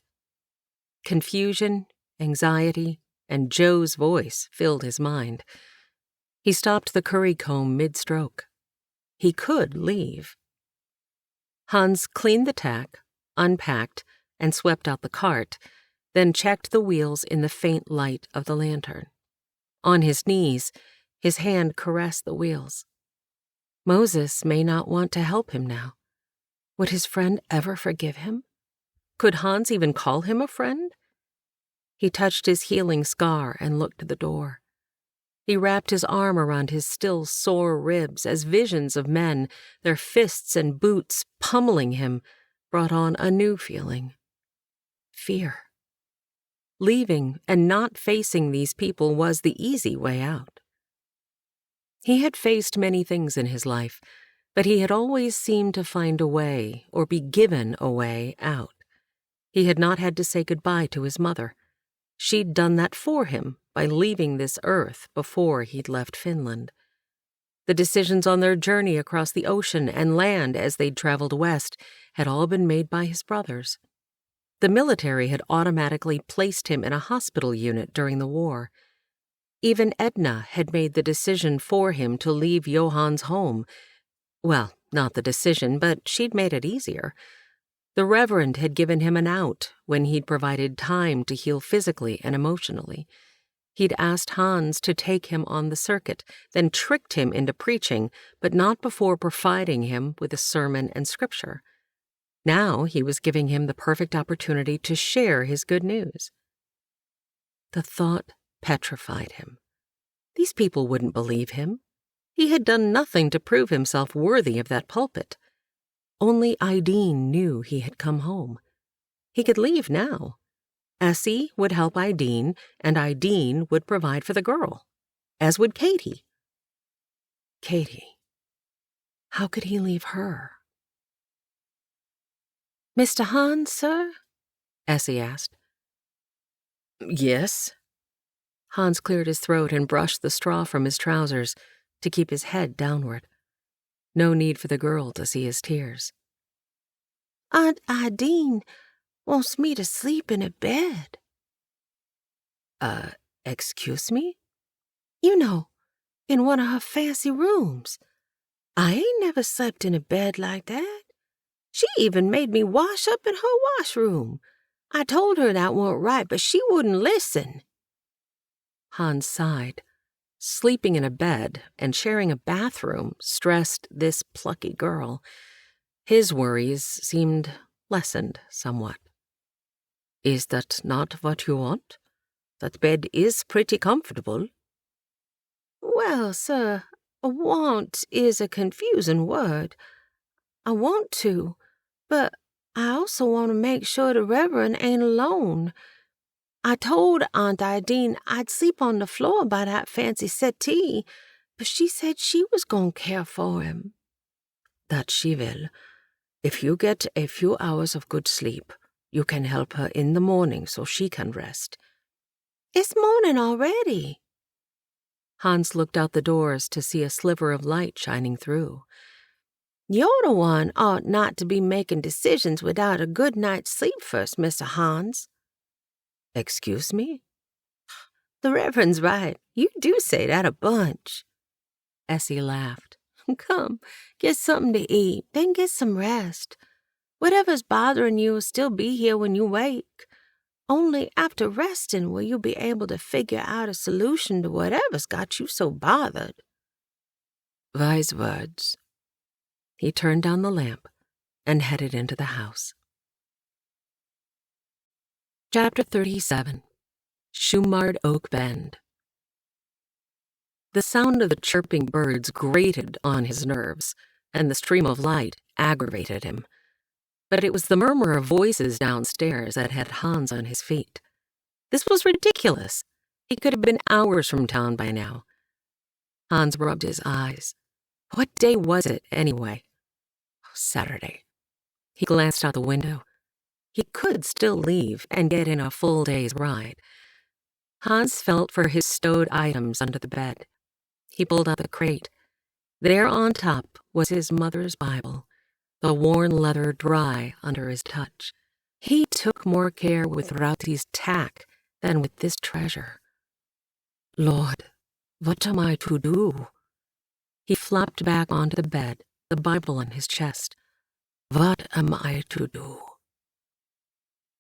Confusion, anxiety, and Joe's voice filled his mind. He stopped the curry comb mid-stroke. He could leave. Hans cleaned the tack, unpacked, and swept out the cart, then checked the wheels in the faint light of the lantern. On his knees, his hand caressed the wheels. Moses may not want to help him now. Would his friend ever forgive him? Could Hans even call him a friend? He touched his healing scar and looked to the door. He wrapped his arm around his still sore ribs as visions of men, their fists and boots pummeling him, brought on a new feeling. Fear. Leaving and not facing these people was the easy way out. He had faced many things in his life, but he had always seemed to find a way or be given a way out. He had not had to say goodbye to his mother. She'd done that for him by leaving this earth before he'd left Finland. The decisions on their journey across the ocean and land as they'd traveled west had all been made by his brothers. The military had automatically placed him in a hospital unit during the war. Even Edna had made the decision for him to leave Johan's home. Well, not the decision, but she'd made it easier. The Reverend had given him an out when he'd provided time to heal physically and emotionally. He'd asked Hans to take him on the circuit, then tricked him into preaching, but not before providing him with a sermon and scripture. Now he was giving him the perfect opportunity to share his good news. The thought petrified him. These people wouldn't believe him. He had done nothing to prove himself worthy of that pulpit. Only Ideen knew he had come home. He could leave now. Essie would help Ideen, and Ideen would provide for the girl, as would Katie. Katie. How could he leave her? Mr. Hans, sir? Essie asked. Yes? Hans cleared his throat and brushed the straw from his trousers to keep his head downward. No need for the girl to see his tears. Aunt Ideen wants me to sleep in a bed. Excuse me? You know, in one of her fancy rooms. I ain't never slept in a bed like that. She even made me wash up in her washroom. I told her that weren't right, but she wouldn't listen." Hans sighed. Sleeping in a bed and sharing a bathroom stressed this plucky girl. His worries seemed lessened somewhat. "Is that not what you want? That bed is pretty comfortable." "Well, sir, want is a confusing word. I want to, but I also want to make sure the Reverend ain't alone. I told Aunt Ideen I'd sleep on the floor by that fancy settee, but she said she was going to care for him." "That she will. If you get a few hours of good sleep, you can help her in the morning so she can rest." "It's morning already." Hans looked out the doors to see a sliver of light shining through. "You're the one ought not to be making decisions without a good night's sleep first, Mr. Hans." "Excuse me?" "The Reverend's right. You do say that a bunch." Essie laughed. "Come, get something to eat, then get some rest. Whatever's bothering you will still be here when you wake. Only after resting will you be able to figure out a solution to whatever's got you so bothered." Wise words. He turned down the lamp and headed into the house. Chapter 37. Shumard Oak Bend. The sound of the chirping birds grated on his nerves, and the stream of light aggravated him. But it was the murmur of voices downstairs that had Hans on his feet. This was ridiculous. He could have been hours from town by now. Hans rubbed his eyes. What day was it, anyway? Saturday. He glanced out the window. He could still leave and get in a full day's ride. Hans felt for his stowed items under the bed. He pulled out the crate. There on top was his mother's Bible, the worn leather dry under his touch. He took more care with Rauti's tack than with this treasure. Lord, what am I to do? He flopped back onto the bed, the Bible on his chest. What am I to do?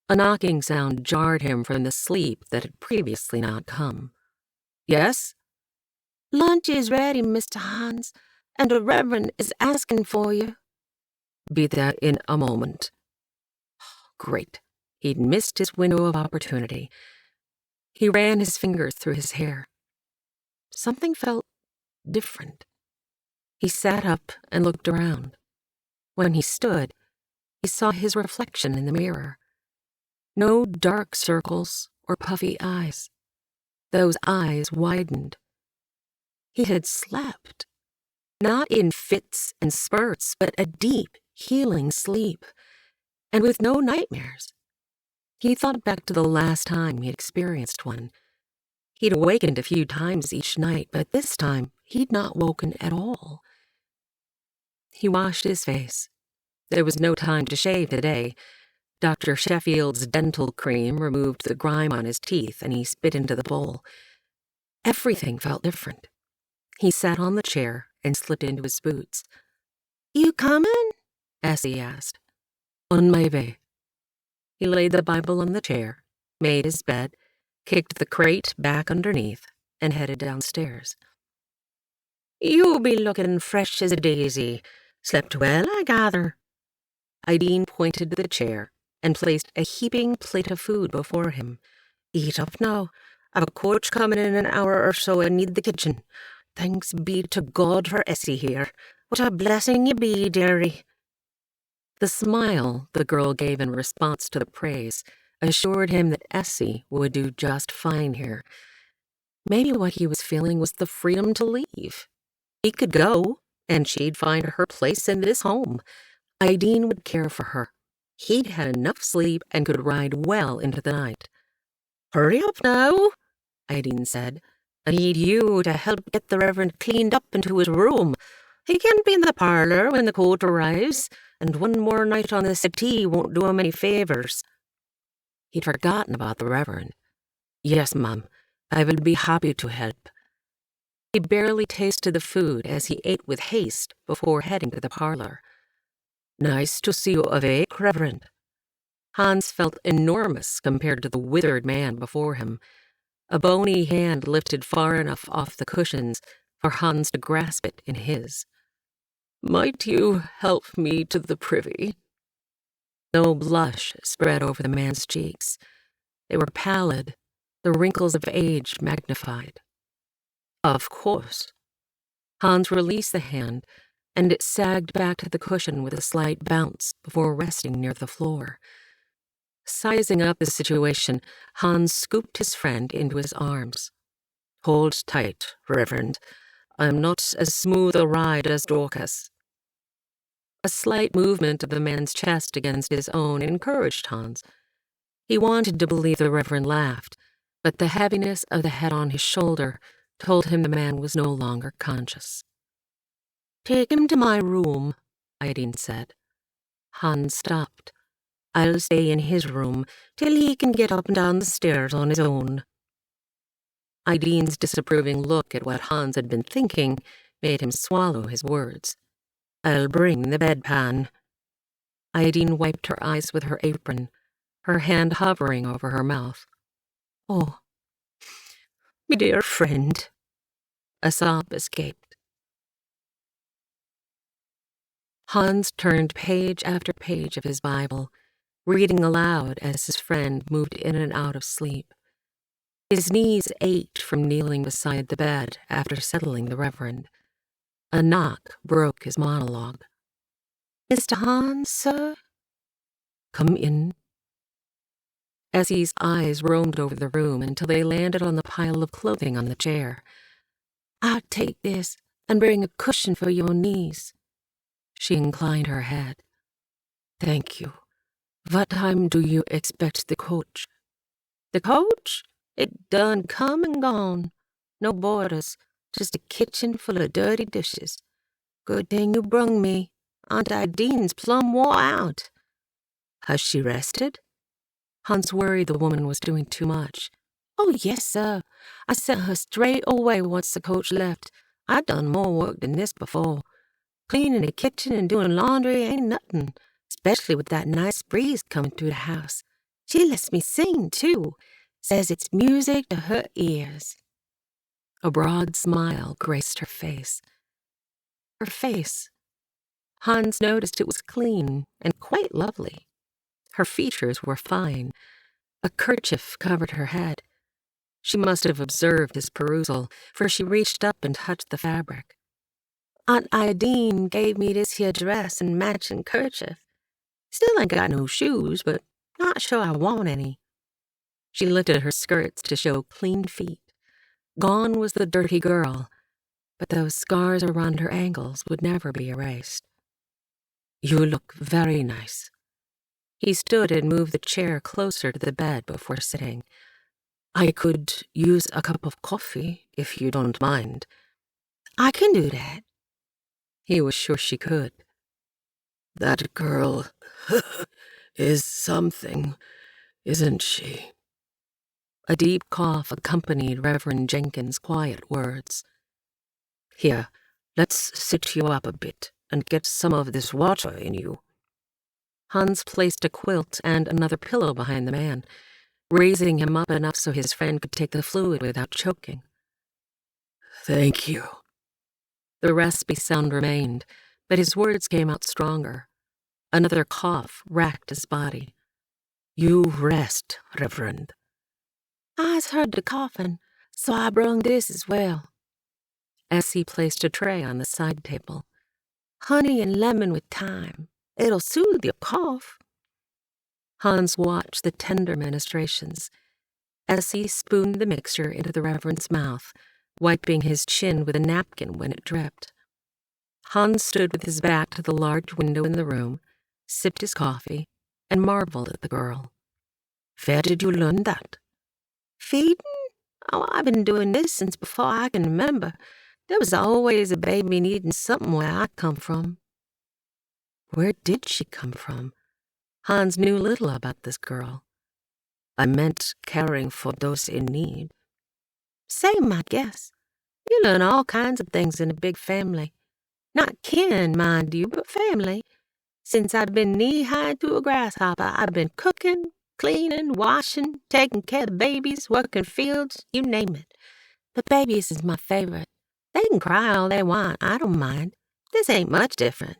A knocking sound jarred him from the sleep that had previously not come. Yes? "Lunch is ready, Mr. Hans, and the Reverend is asking for you." Be there in a moment. Great. He'd missed his window of opportunity. He ran his fingers through his hair. Something felt different. He sat up and looked around. When he stood, he saw his reflection in the mirror. No dark circles or puffy eyes. Those eyes widened. He had slept. Not in fits and spurts, but a deep, healing sleep, and with no nightmares. He thought back to the last time he'd experienced one. He'd awakened a few times each night, but this time he'd not woken at all. He washed his face. There was no time to shave today. Dr. Sheffield's dental cream removed the grime on his teeth, and he spit into the bowl. Everything felt different. He sat on the chair and slipped into his boots. "You coming?" Essie asked. On my way. He laid the Bible on the chair, made his bed, kicked the crate back underneath, and headed downstairs. "You be looking fresh as a daisy. Slept well, I gather." Ideen pointed to the chair and placed a heaping plate of food before him. "Eat up now. I've a coach coming in an hour or so and need the kitchen. Thanks be to God for Essie here. What a blessing you be, dearie." The smile the girl gave in response to the praise assured him that Essie would do just fine here. Maybe what he was feeling was the freedom to leave. He could go, and she'd find her place in this home. Ideen would care for her. He'd had enough sleep and could ride well into the night. "Hurry up now," Ideen said. "I need you to help get the Reverend cleaned up into his room. He can't be in the parlour when the coach arrives, and one more night on the settee won't do him any favours." He'd forgotten about the Reverend. "Yes, Mum, I will be happy to help." He barely tasted the food as he ate with haste before heading to the parlor. "Nice to see you awake, Reverend." Hans felt enormous compared to the withered man before him. A bony hand lifted far enough off the cushions for Hans to grasp it in his. "Might you help me to the privy?" No blush spread over the man's cheeks. They were pallid, the wrinkles of age magnified. "Of course." Hans released the hand, and it sagged back to the cushion with a slight bounce before resting near the floor. Sizing up the situation, Hans scooped his friend into his arms. "Hold tight, Reverend. I'm not as smooth a ride as Dorcas." A slight movement of the man's chest against his own encouraged Hans. He wanted to believe the Reverend laughed, but the heaviness of the head on his shoulder told him the man was no longer conscious. "Take him to my room," Aideen said. Hans stopped. "I'll stay in his room till he can get up and down the stairs on his own." Aideen's disapproving look at what Hans had been thinking made him swallow his words. "I'll bring the bedpan." Aideen wiped her eyes with her apron, her hand hovering over her mouth. "Oh, me dear friend." A sob escaped. Hans turned page after page of his Bible, reading aloud as his friend moved in and out of sleep. His knees ached from kneeling beside the bed after settling the Reverend. A knock broke his monologue. "Mr. Hans, sir?" "Come in." Essie's eyes roamed over the room until they landed on the pile of clothing on the chair. "I'll take this and bring a cushion for your knees." She inclined her head. "Thank you. What time do you expect the coach?" "The coach? It done come and gone. No boarders, just a kitchen full of dirty dishes. Good thing you brung me. Aunt Aideen's plumb wore out." "Has she rested?" Hans worried the woman was doing too much. "Oh, yes, sir. I sent her straight away once the coach left. I done more work than this before. Cleaning the kitchen and doing laundry ain't nothing, especially with that nice breeze coming through the house. She lets me sing, too. Says it's music to her ears." A broad smile graced her face. Her face. Hans noticed it was clean and quite lovely. Her features were fine. A kerchief covered her head. She must have observed his perusal, for she reached up and touched the fabric. "Aunt Aideen gave me this here dress and matching kerchief. Still ain't got no shoes, but not sure I want any." She lifted her skirts to show clean feet. Gone was the dirty girl, but those scars around her ankles would never be erased. "You look very nice." He stood and moved the chair closer to the bed before sitting. "I could use a cup of coffee, if you don't mind." "I can do that." He was sure she could. "That girl is something, isn't she?" A deep cough accompanied Reverend Jenkins' quiet words. "Here, let's sit you up a bit and get some of this water in you." Hans placed a quilt and another pillow behind the man, raising him up enough so his friend could take the fluid without choking. "Thank you." The raspy sound remained, but his words came out stronger. Another cough racked his body. "You rest, Reverend." "I's heard the coughing, so I brung this as well." Essie placed a tray on the side table. "Honey and lemon with thyme. It'll soothe your cough." Hans watched the tender ministrations. Essie spooned the mixture into the Reverend's mouth, wiping his chin with a napkin when it dripped. Hans stood with his back to the large window in the room, sipped his coffee, and marveled at the girl. "Where did you learn that?" "Feeding? Oh, I've been doing this since before I can remember. There was always a baby needing something where I come from." Where did she come from? Hans knew little about this girl. "I meant caring for those in need." "Same, I guess. You learn all kinds of things in a big family. Not kin, mind you, but family. Since I've been knee-high to a grasshopper, I've been cooking, cleaning, washing, taking care of babies, working fields, you name it. The babies is my favorite. They can cry all they want, I don't mind. This ain't much different.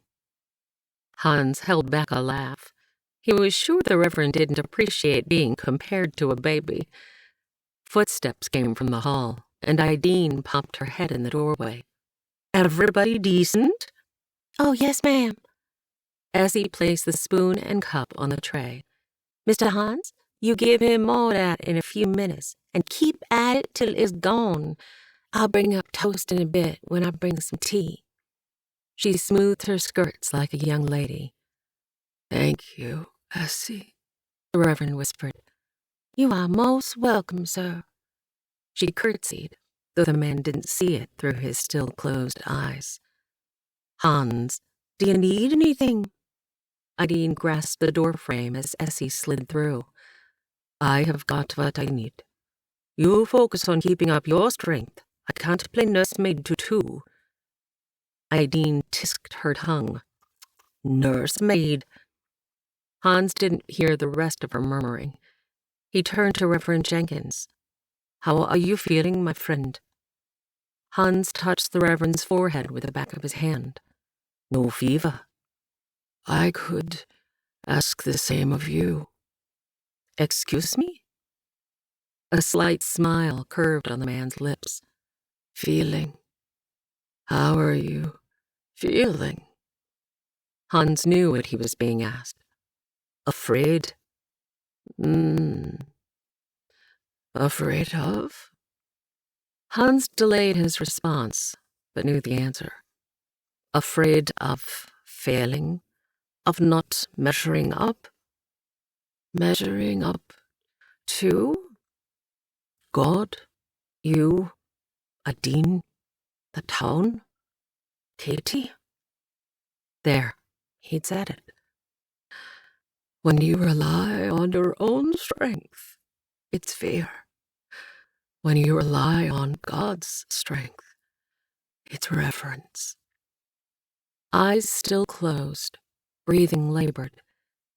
Hans held back a laugh. He was sure the Reverend didn't appreciate being compared to a baby. Footsteps came from the hall, and Ideen popped her head in the doorway. "Everybody decent?" "Oh, yes, ma'am." As he placed the spoon and cup on the tray. "Mr. Hans, you give him more that in a few minutes, and keep at it till it's gone. I'll bring up toast in a bit when I bring some tea." She smoothed her skirts like a young lady. "Thank you, Essie," the Reverend whispered. "You are most welcome, sir." She curtsied, though the man didn't see it through his still closed eyes. "Hans, do you need anything?" Ideen grasped the doorframe as Essie slid through. "I have got what I need. You focus on keeping up your strength. I can't play nursemaid to two." Ideen tisked her tongue. "Nursemaid." Hans didn't hear the rest of her murmuring. He turned to Reverend Jenkins. "How are you feeling, my friend?" Hans touched the Reverend's forehead with the back of his hand. "No fever." "I could ask the same of you." "Excuse me?" A slight smile curved on the man's lips. "Feeling. How are you feeling?" Hans knew what he was being asked. "Afraid?" Afraid of?" Hans delayed his response, but knew the answer. "Afraid of failing? Of not measuring up?" "Measuring up to?" "God? You? Ideen? The town? Katie?" There, he'd said it. "When you rely on your own strength, it's fear. When you rely on God's strength, it's reverence." Eyes still closed, breathing labored,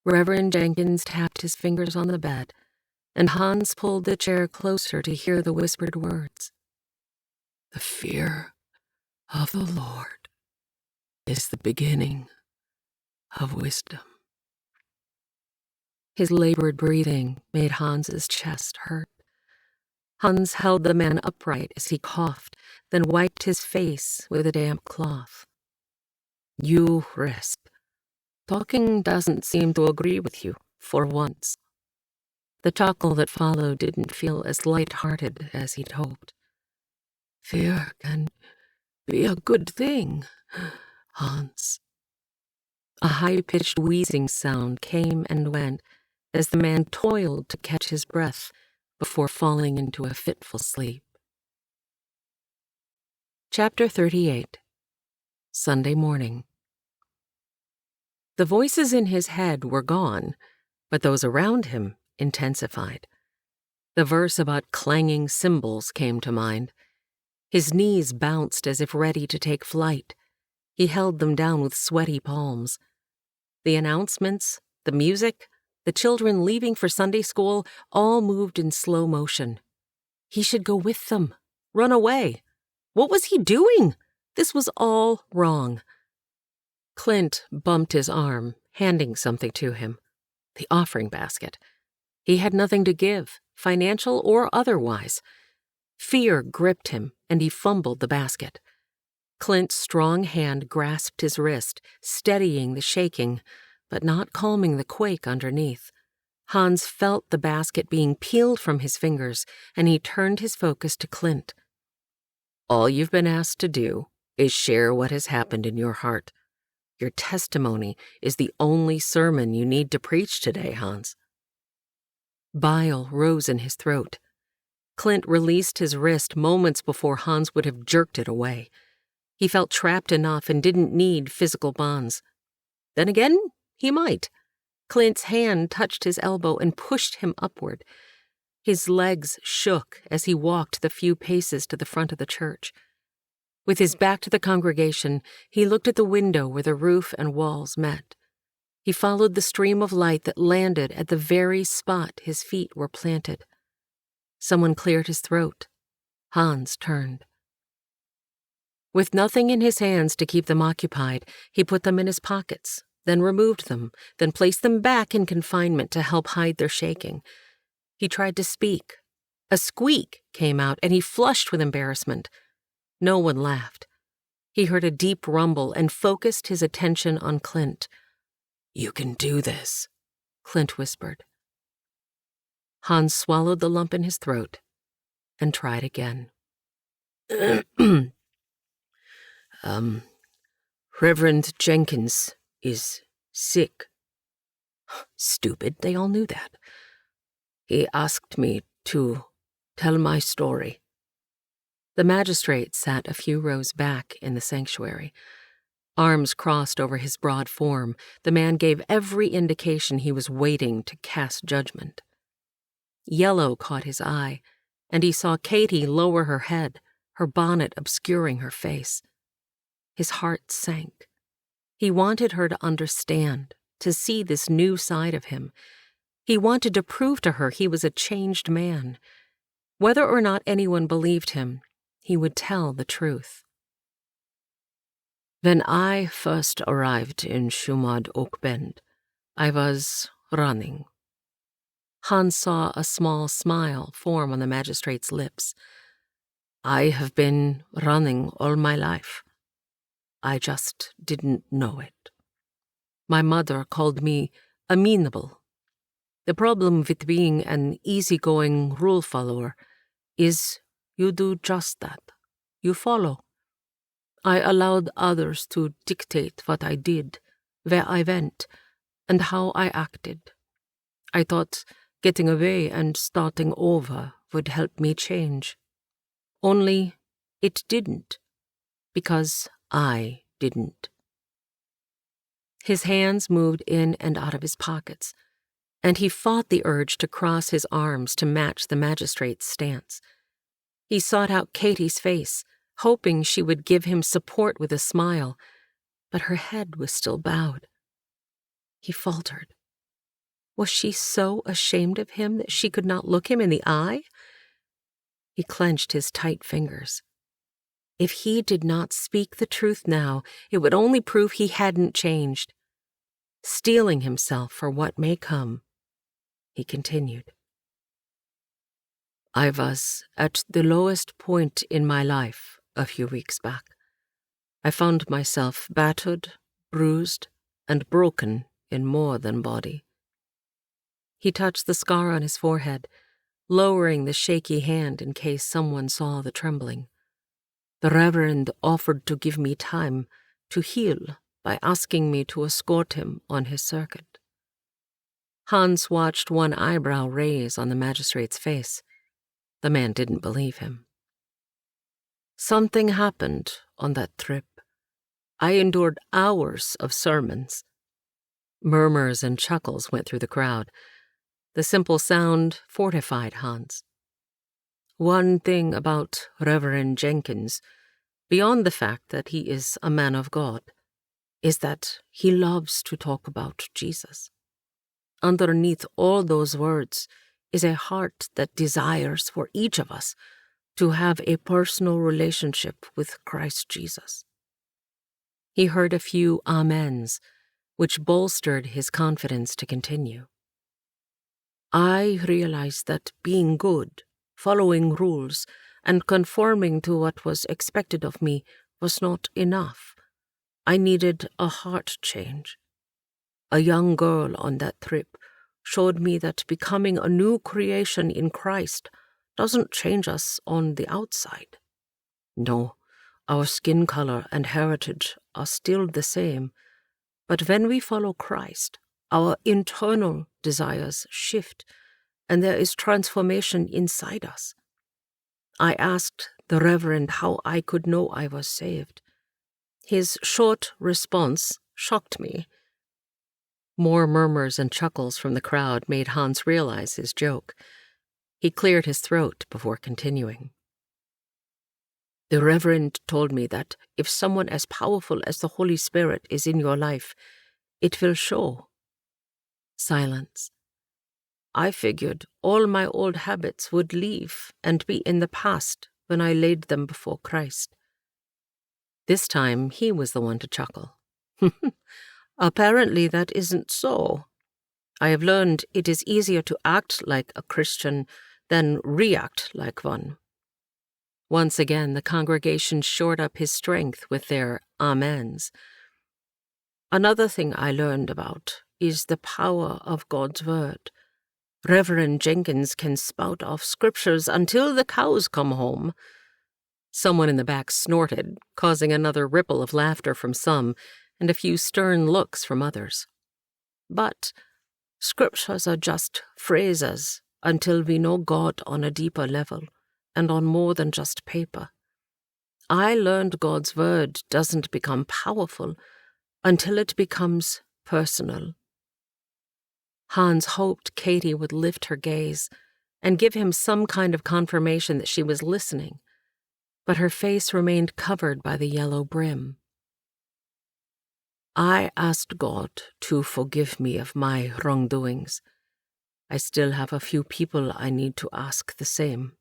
Reverend Jenkins tapped his fingers on the bed, and Hans pulled the chair closer to hear the whispered words. "The fear of the Lord is the beginning of wisdom." His labored breathing made Hans's chest hurt. Hans held the man upright as he coughed, then wiped his face with a damp cloth. "You rest. Talking doesn't seem to agree with you, for once." The chuckle that followed didn't feel as light-hearted as he'd hoped. "Fear can be a good thing, Hans." A high-pitched wheezing sound came and went as the man toiled to catch his breath before falling into a fitful sleep. Chapter 38. Sunday morning. The voices in his head were gone, but those around him intensified. The verse about clanging cymbals came to mind. His knees bounced as if ready to take flight. He held them down with sweaty palms. The announcements, the music, the children leaving for Sunday school all moved in slow motion. He should go with them, run away. What was he doing? This was all wrong. Clint bumped his arm, handing something to him. The offering basket. He had nothing to give, financial or otherwise. Fear gripped him, and he fumbled the basket. Clint's strong hand grasped his wrist, steadying the shaking, but not calming the quake underneath. Hans felt the basket being peeled from his fingers, and he turned his focus to Clint. "All you've been asked to do is share what has happened in your heart. Your testimony is the only sermon you need to preach today, Hans." Bile rose in his throat. Clint released his wrist moments before Hans would have jerked it away. He felt trapped enough and didn't need physical bonds. Then again, he might. Clint's hand touched his elbow and pushed him upward. His legs shook as he walked the few paces to the front of the church. With his back to the congregation, he looked at the window where the roof and walls met. He followed the stream of light that landed at the very spot his feet were planted. Someone cleared his throat. Hans turned. With nothing in his hands to keep them occupied, he put them in his pockets, then removed them, then placed them back in confinement to help hide their shaking. He tried to speak. A squeak came out, and he flushed with embarrassment. No one laughed. He heard a deep rumble and focused his attention on Clint. "You can do this," Clint whispered. Hans swallowed the lump in his throat and tried again. Reverend Jenkins is sick. Stupid, they all knew that. He asked me to tell my story. The magistrate sat a few rows back in the sanctuary. Arms crossed over his broad form, the man gave every indication he was waiting to cast judgment. Yellow caught his eye, and he saw Katie lower her head, her bonnet obscuring her face. His heart sank. He wanted her to understand, to see this new side of him. He wanted to prove to her he was a changed man. Whether or not anyone believed him, he would tell the truth. When I first arrived in Shumard Oak Bend, I was running. Hans saw a small smile form on the magistrate's lips. I have been running all my life. I just didn't know it. My mother called me amenable. The problem with being an easygoing rule follower is you do just that. You follow. I allowed others to dictate what I did, where I went, and how I acted. I thought getting away and starting over would help me change. Only it didn't, because I didn't. His hands moved in and out of his pockets, and he fought the urge to cross his arms to match the magistrate's stance. He sought out Katie's face, hoping she would give him support with a smile, but her head was still bowed. He faltered. Was she so ashamed of him that she could not look him in the eye? He clenched his tight fingers. If he did not speak the truth now, it would only prove he hadn't changed. Steeling himself for what may come, he continued. I was at the lowest point in my life a few weeks back. I found myself battered, bruised, and broken in more than body. He touched the scar on his forehead, lowering the shaky hand in case someone saw the trembling. The Reverend offered to give me time to heal by asking me to escort him on his circuit. Hans watched one eyebrow raise on the magistrate's face. The man didn't believe him. Something happened on that trip. I endured hours of sermons. Murmurs and chuckles went through the crowd. The simple sound fortified Hans. One thing about Reverend Jenkins, beyond the fact that he is a man of God, is that he loves to talk about Jesus. Underneath all those words is a heart that desires for each of us to have a personal relationship with Christ Jesus. He heard a few amens, which bolstered his confidence to continue. I realized that being good, following rules, and conforming to what was expected of me was not enough. I needed a heart change. A young girl on that trip showed me that becoming a new creation in Christ doesn't change us on the outside. No, our skin color and heritage are still the same, but when we follow Christ, our internal desires shift, and there is transformation inside us. I asked the Reverend how I could know I was saved. His short response shocked me. More murmurs and chuckles from the crowd made Hans realize his joke. He cleared his throat before continuing. The Reverend told me that if someone as powerful as the Holy Spirit is in your life, it will show. Silence. I figured all my old habits would leave and be in the past when I laid them before Christ. This time he was the one to chuckle. Apparently that isn't so. I have learned it is easier to act like a Christian than react like one. Once again, the congregation shored up his strength with their amens. Another thing I learned about is the power of God's word. Reverend Jenkins can spout off scriptures until the cows come home. Someone in the back snorted, causing another ripple of laughter from some and a few stern looks from others. But scriptures are just phrases until we know God on a deeper level and on more than just paper. I learned God's word doesn't become powerful until it becomes personal. Hans hoped Katie would lift her gaze and give him some kind of confirmation that she was listening, but her face remained covered by the yellow brim. I asked God to forgive me of my wrongdoings. I still have a few people I need to ask the same.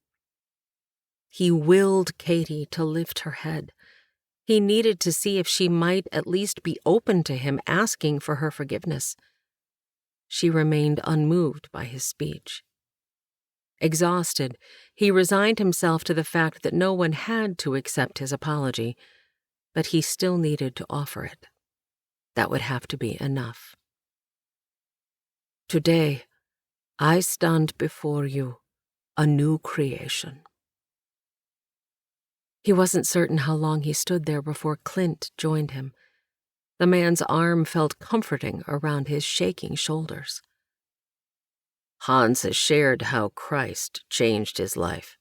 He willed Katie to lift her head. He needed to see if she might at least be open to him asking for her forgiveness. She remained unmoved by his speech. Exhausted, he resigned himself to the fact that no one had to accept his apology, but he still needed to offer it. That would have to be enough. Today, I stand before you, a new creation. He wasn't certain how long he stood there before Clint joined him. The man's arm felt comforting around his shaking shoulders. Hans has shared how Christ changed his life.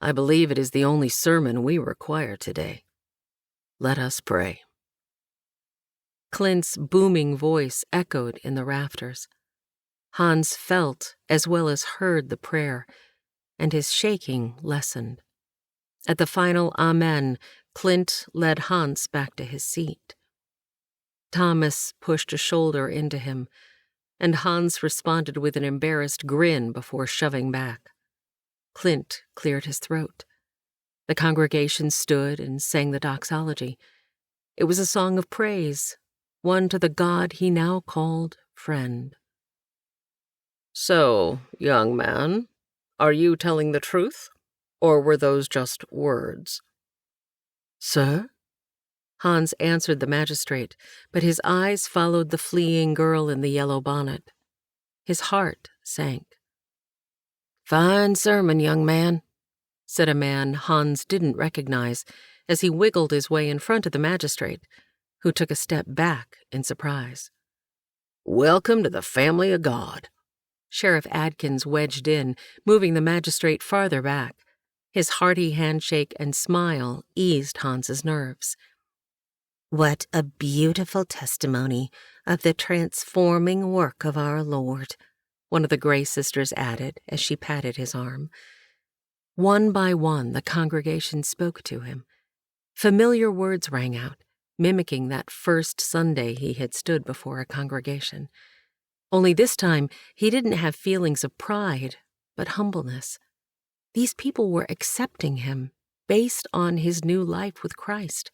I believe it is the only sermon we require today. Let us pray. Clint's booming voice echoed in the rafters. Hans felt as well as heard the prayer, and his shaking lessened. At the final Amen, Clint led Hans back to his seat. Thomas pushed a shoulder into him, and Hans responded with an embarrassed grin before shoving back. Clint cleared his throat. The congregation stood and sang the doxology. It was a song of praise, one to the God he now called friend. So, young man, are you telling the truth? Or were those just words? Sir? Hans answered the magistrate, but his eyes followed the fleeing girl in the yellow bonnet. His heart sank. Fine sermon, young man, said a man Hans didn't recognize as he wiggled his way in front of the magistrate, who took a step back in surprise. Welcome to the family of God. Sheriff Adkins wedged in, moving the magistrate farther back. His hearty handshake and smile eased Hans's nerves. What a beautiful testimony of the transforming work of our Lord, one of the Gray sisters added as she patted his arm. One by one, the congregation spoke to him. Familiar words rang out, mimicking that first Sunday he had stood before a congregation. Only this time, he didn't have feelings of pride, but humbleness. These people were accepting him based on his new life with Christ.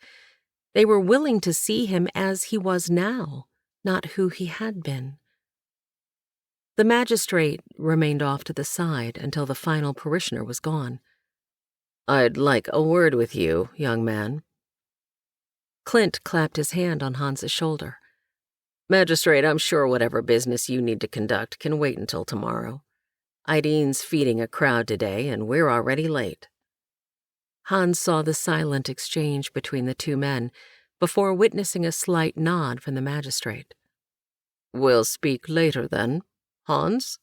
They were willing to see him as he was now, not who he had been. The magistrate remained off to the side until the final parishioner was gone. I'd like a word with you, young man. Clint clapped his hand on Hans's shoulder. Magistrate, I'm sure whatever business you need to conduct can wait until tomorrow. Irene's feeding a crowd today, and we're already late. Hans saw the silent exchange between the two men before witnessing a slight nod from the magistrate. We'll speak later, then. Hans?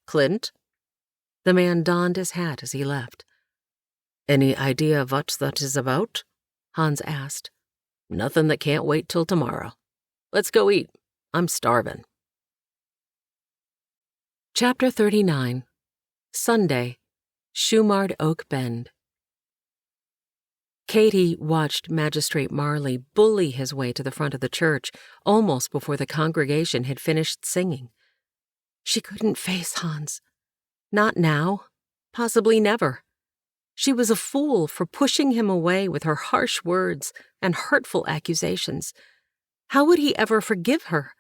Clint? The man donned his hat as he left. Any idea what that is about? Hans asked. Nothing that can't wait till tomorrow. Let's go eat. I'm starving. Chapter 39. Sunday, Shumard Oak Bend. Katie watched Magistrate Marley bully his way to the front of the church almost before the congregation had finished singing. She couldn't face Hans. Not now. Possibly never. She was a fool for pushing him away with her harsh words and hurtful accusations. How would he ever forgive her?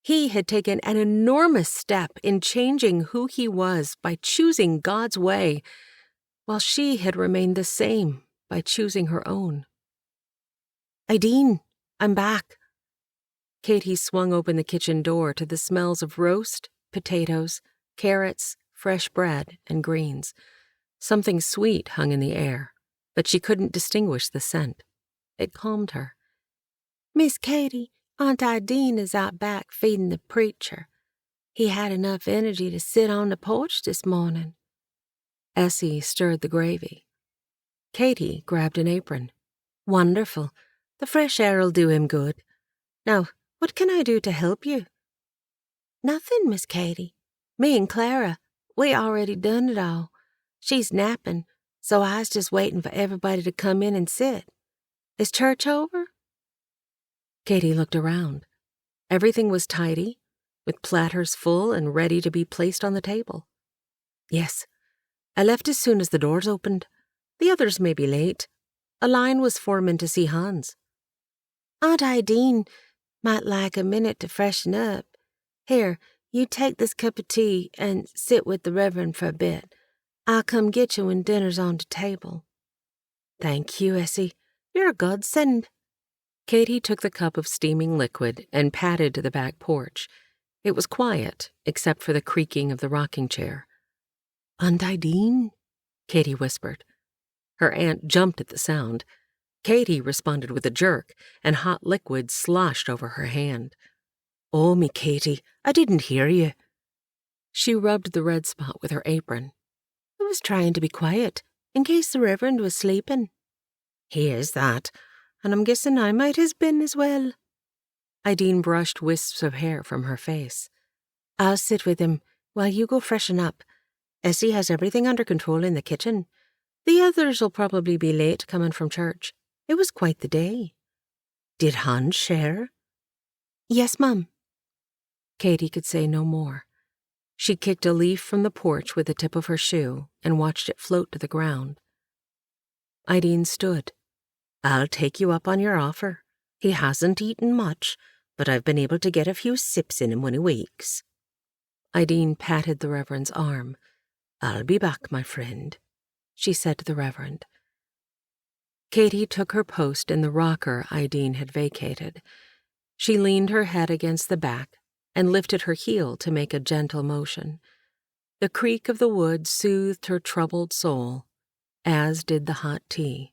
He had taken an enormous step in changing who he was by choosing God's way, while she had remained the same by choosing her own. "Ideen, I'm back." Katie swung open the kitchen door to the smells of roast, potatoes, carrots, fresh bread, and greens. Something sweet hung in the air, but she couldn't distinguish the scent. It calmed her. "Miss Katie, Aunt Ideen is out back feeding the preacher. He had enough energy to sit on the porch this morning." Essie stirred the gravy. Katie grabbed an apron. "Wonderful. The fresh air'll do him good. Now, what can I do to help you?" "Nothing, Miss Katie. Me and Clara, we already done it all. She's napping, so I was just waiting for everybody to come in and sit. Is church over?" Katie looked around. Everything was tidy, with platters full and ready to be placed on the table. "Yes, I left as soon as the doors opened. The others may be late. A line was forming to see Hans." "Aunt Ideen might like a minute to freshen up. Here, you take this cup of tea and sit with the Reverend for a bit. I'll come get you when dinner's on the table." "Thank you, Essie. You're a godsend." Katie took the cup of steaming liquid and padded to the back porch. It was quiet, except for the creaking of the rocking chair. "Aunt Ideen," Katie whispered. Her aunt jumped at the sound. Katie responded with a jerk, and hot liquid sloshed over her hand. "Oh, me Katie, I didn't hear you." She rubbed the red spot with her apron. "I was trying to be quiet, in case the Reverend was sleeping." "He is that, and I'm guessing I might has been as well." Ideen brushed wisps of hair from her face. "I'll sit with him while you go freshen up. Essie has everything under control in the kitchen. The others'll probably be late coming from church. It was quite the day." "Did Hans share?" "Yes, Mum." Katie could say no more. She kicked a leaf from the porch with the tip of her shoe and watched it float to the ground. Ideen stood. "I'll take you up on your offer. He hasn't eaten much, but I've been able to get a few sips in him when he wakes." Ideen patted the Reverend's arm. "I'll be back, my friend," she said to the Reverend. Katie took her post in the rocker Ideen had vacated. She leaned her head against the back and lifted her heel to make a gentle motion. The creak of the wood soothed her troubled soul, as did the hot tea.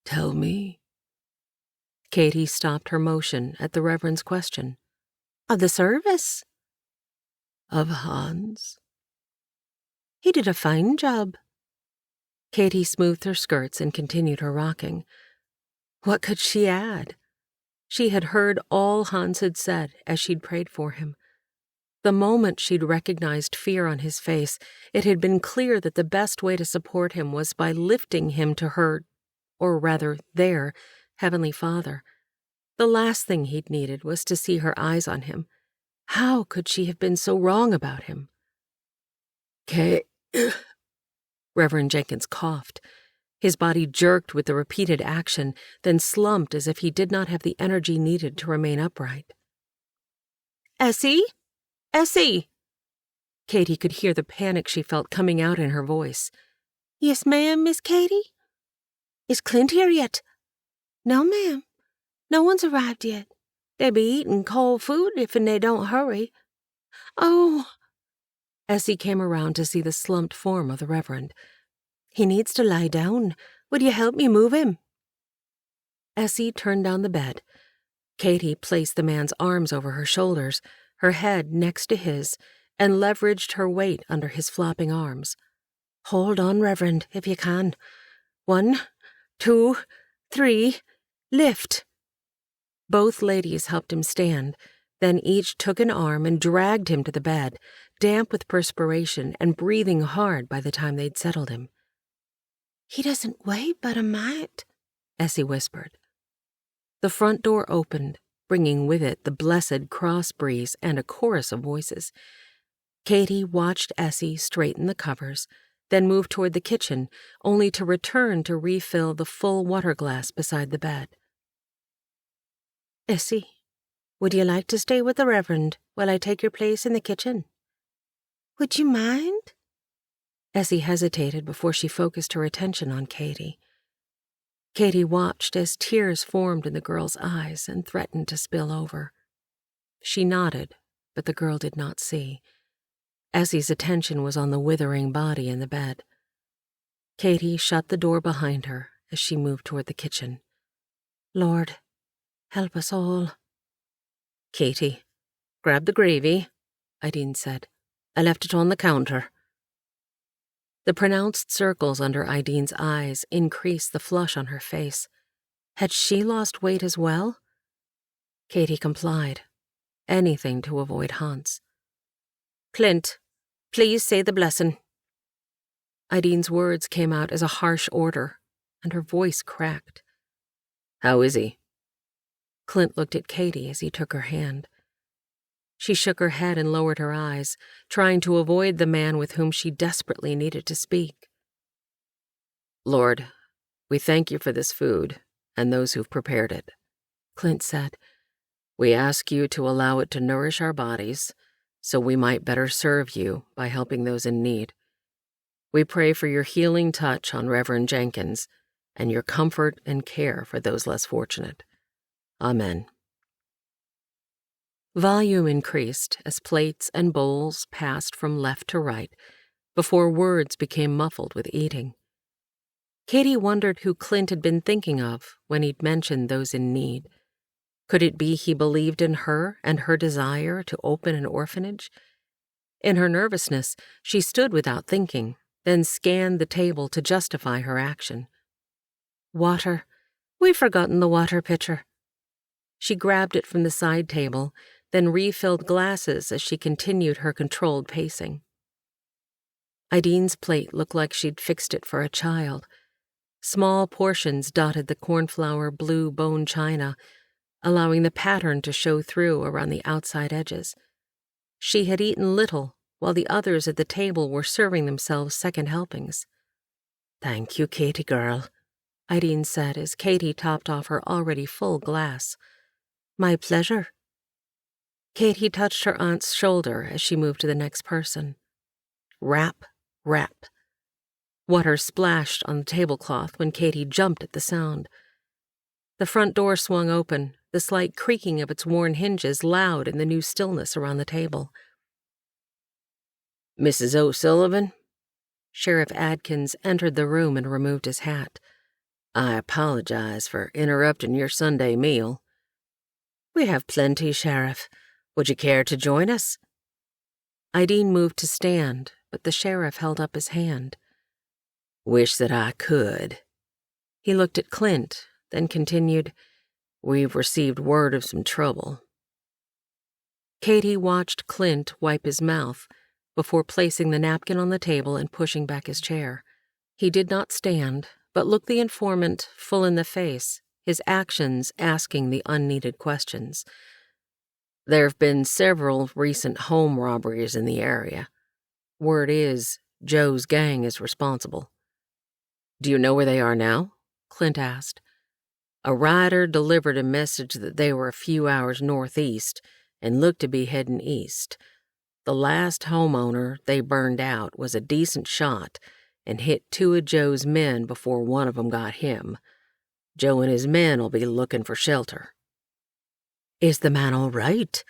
"Tell me." Katie stopped her motion at the Reverend's question. "Of the service?" "Of Hans." "He did a fine job." Katie smoothed her skirts and continued her rocking. What could she add? She had heard all Hans had said as she'd prayed for him. The moment she'd recognized fear on his face, it had been clear that the best way to support him was by lifting him to her, or rather their, Heavenly Father. The last thing he'd needed was to see her eyes on him. How could she have been so wrong about him? Reverend Jenkins coughed. His body jerked with the repeated action, then slumped as if he did not have the energy needed to remain upright. "Essie? Essie!" Katie could hear the panic she felt coming out in her voice. "Yes, ma'am, Miss Katie?" "Is Clint here yet?" "No, ma'am. No one's arrived yet. They'll be eating cold food if they don't hurry." "Oh!" Essie came around to see the slumped form of the Reverend. "He needs to lie down. Would you help me move him?" Essie turned down the bed. Katie placed the man's arms over her shoulders, her head next to his, and leveraged her weight under his flopping arms. "Hold on, Reverend, if you can. 1, 2, 3, lift." Both ladies helped him stand, then each took an arm and dragged him to the bed, damp with perspiration and breathing hard by the time they'd settled him. He doesn't weigh but a mite, Essie whispered. The front door opened, bringing with it the blessed cross breeze and a chorus of voices. Katie watched Essie straighten the covers, then move toward the kitchen, only to return to refill the full water glass beside the bed. Essie, would you like to stay with the Reverend while I take your place in the kitchen? Would you mind? Essie hesitated before she focused her attention on Katie. Katie watched as tears formed in the girl's eyes and threatened to spill over. She nodded, but the girl did not see. Essie's attention was on the withering body in the bed. Katie shut the door behind her as she moved toward the kitchen. Lord, help us all. Katie, grab the gravy, Ideen said. I left it on the counter. The pronounced circles under Ideen's eyes increased the flush on her face. Had she lost weight as well? Katie complied. Anything to avoid Hans. Clint, please say the blessing. Ideen's words came out as a harsh order, and her voice cracked. How is he? Clint looked at Katie as he took her hand. She shook her head and lowered her eyes, trying to avoid the man with whom she desperately needed to speak. Lord, we thank you for this food and those who've prepared it, Clint said. We ask you to allow it to nourish our bodies so we might better serve you by helping those in need. We pray for your healing touch on Reverend Jenkins and your comfort and care for those less fortunate. Amen. Volume increased as plates and bowls passed from left to right before words became muffled with eating. Katie wondered who Clint had been thinking of when he'd mentioned those in need. Could it be he believed in her and her desire to open an orphanage? In her nervousness, she stood without thinking, then scanned the table to justify her action. Water. We've forgotten the water pitcher. She grabbed it from the side table, then refilled glasses as she continued her controlled pacing. Ideen's plate looked like she'd fixed it for a child. Small portions dotted the cornflower blue bone china, allowing the pattern to show through around the outside edges. She had eaten little, while the others at the table were serving themselves second helpings. Thank you, Katie girl, Ideen said as Katie topped off her already full glass. My pleasure. Katie touched her aunt's shoulder as she moved to the next person. Rap, rap. Water splashed on the tablecloth when Katie jumped at the sound. The front door swung open, the slight creaking of its worn hinges loud in the new stillness around the table. Mrs. O'Sullivan? Sheriff Adkins entered the room and removed his hat. I apologize for interrupting your Sunday meal. We have plenty, Sheriff. Would you care to join us? Ideen moved to stand, but the sheriff held up his hand. Wish that I could. He looked at Clint, then continued, We've received word of some trouble. Katie watched Clint wipe his mouth before placing the napkin on the table and pushing back his chair. He did not stand, but looked the informant full in the face, his actions asking the unneeded questions. There have been several recent home robberies in the area. Word is Joe's gang is responsible. Do you know where they are now? Clint asked. A rider delivered a message that they were a few hours northeast and looked to be heading east. The last homeowner they burned out was a decent shot and hit two of Joe's men before one of them got him. Joe and his men will be looking for shelter. Is the man all right?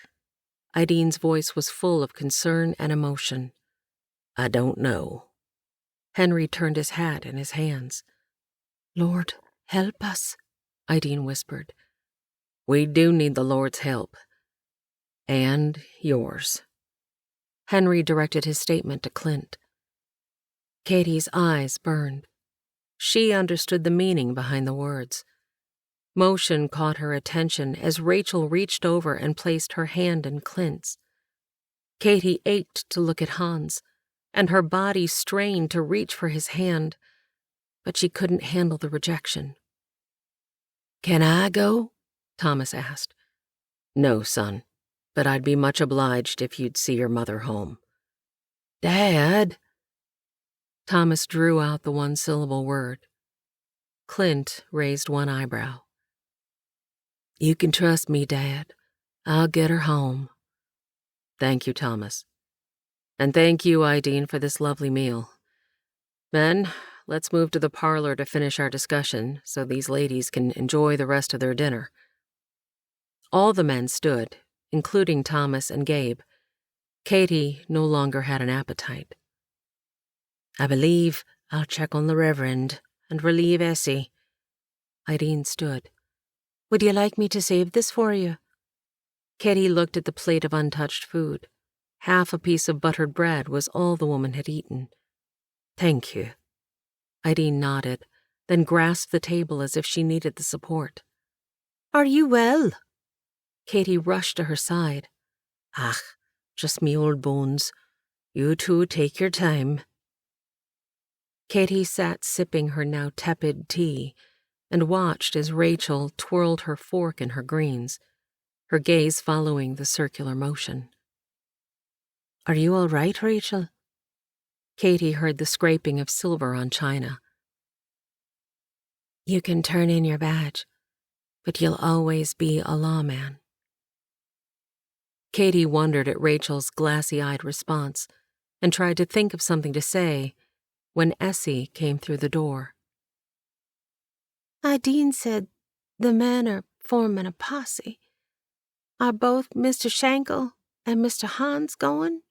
Ideen's voice was full of concern and emotion. I don't know. Henry turned his hat in his hands. Lord, help us, Ideen whispered. We do need the Lord's help. And yours. Henry directed his statement to Clint. Katie's eyes burned. She understood the meaning behind the words. Motion caught her attention as Rachel reached over and placed her hand in Clint's. Katie ached to look at Hans, and her body strained to reach for his hand. but she couldn't handle the rejection. "Can I go?" Thomas asked. "No, son, but I'd be much obliged if you'd see your mother home." "Dad." Thomas drew out the one-syllable word. Clint raised one eyebrow. "You can trust me, Dad. I'll get her home." "Thank you, Thomas. And thank you, Ideen, for this lovely meal. Men, let's move to the parlor to finish our discussion so these ladies can enjoy the rest of their dinner." All the men stood, including Thomas and Gabe. Katie no longer had an appetite. "I believe I'll check on the Reverend and relieve Essie." Ideen stood. "Would you like me to save this for you?" Katie looked at the plate of untouched food. Half a piece of buttered bread was all the woman had eaten. "Thank you." Ideen nodded, then grasped the table as if she needed the support. "Are you well?" Katie rushed to her side. "Ach, just me old bones. You two take your time." Katie sat sipping her now tepid tea and watched as Rachel twirled her fork in her greens, her gaze following the circular motion. "Are you all right, Rachel?" Katie heard the scraping of silver on china. "You can turn in your badge, but you'll always be a lawman." Katie wondered at Rachel's glassy-eyed response and tried to think of something to say when Essie came through the door. "Ideen said the men are forming a posse. Are both Mr. Schenkel and Mr. Hans going?"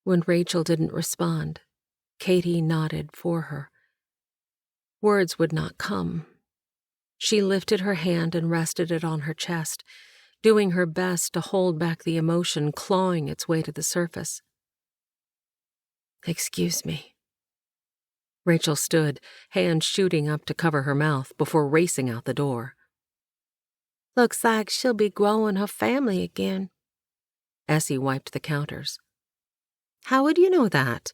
When Rachel didn't respond, Katie nodded for her. Words would not come. She lifted her hand and rested it on her chest, doing her best to hold back the emotion clawing its way to the surface. "Excuse me." Rachel stood, hands shooting up to cover her mouth before racing out the door. "Looks like she'll be growing her family again." Essie wiped the counters. "How would you know that?"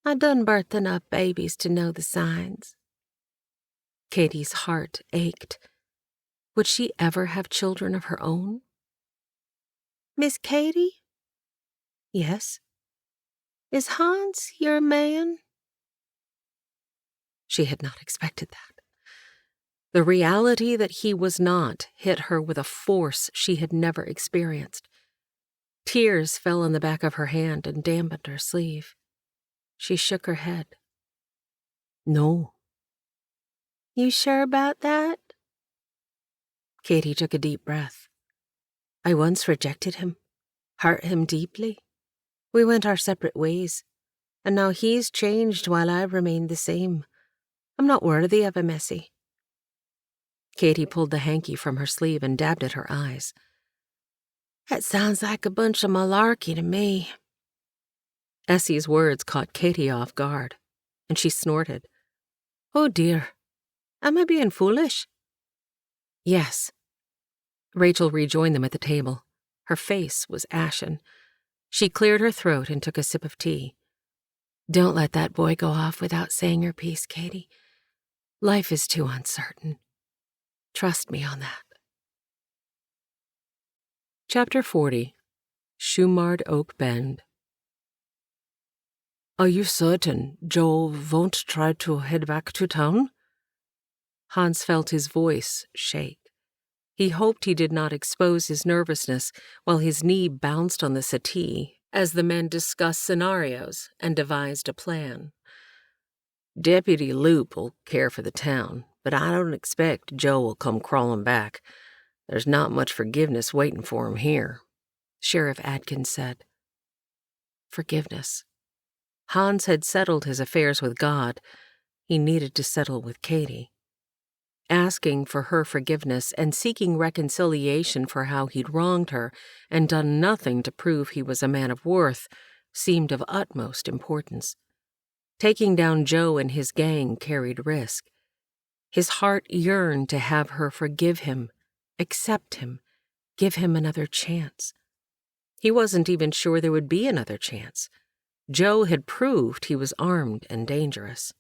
"I done birthed enough babies to know the signs." Katie's heart ached. Would she ever have children of her own? "Miss Katie?" Yes. "Is Hans your man?" She had not expected that. The reality that he was not hit her with a force she had never experienced. Tears fell on the back of her hand and dampened her sleeve. She shook her head. "No." "You sure about that?" Katie took a deep breath. "I once rejected him, hurt him deeply. We went our separate ways, and now he's changed while I remained the same. I'm not worthy of him, Essie." Katie pulled the hanky from her sleeve and dabbed at her eyes. "That sounds like a bunch of malarkey to me." Essie's words caught Katie off guard, and she snorted. "Oh dear, am I being foolish?" "Yes." Rachel rejoined them at the table. Her face was ashen. She cleared her throat and took a sip of tea. "Don't let that boy go off without saying your piece, Katie. Life is too uncertain. Trust me on that." Chapter 40. Shumard Oak Bend. "Are you certain Joe won't try to head back to town?" Hans felt his voice shake. He hoped he did not expose his nervousness while his knee bounced on the settee as the men discussed scenarios and devised a plan. "Deputy Loop will care for the town, but I don't expect Joe will come crawling back. There's not much forgiveness waiting for him here," Sheriff Adkins said. Forgiveness. Hans had settled his affairs with God. He needed to settle with Katie. Asking for her forgiveness and seeking reconciliation for how he'd wronged her and done nothing to prove he was a man of worth seemed of utmost importance. Taking down Joe and his gang carried risk. His heart yearned to have her forgive him, accept him, give him another chance. He wasn't even sure there would be another chance. Joe had proved he was armed and dangerous.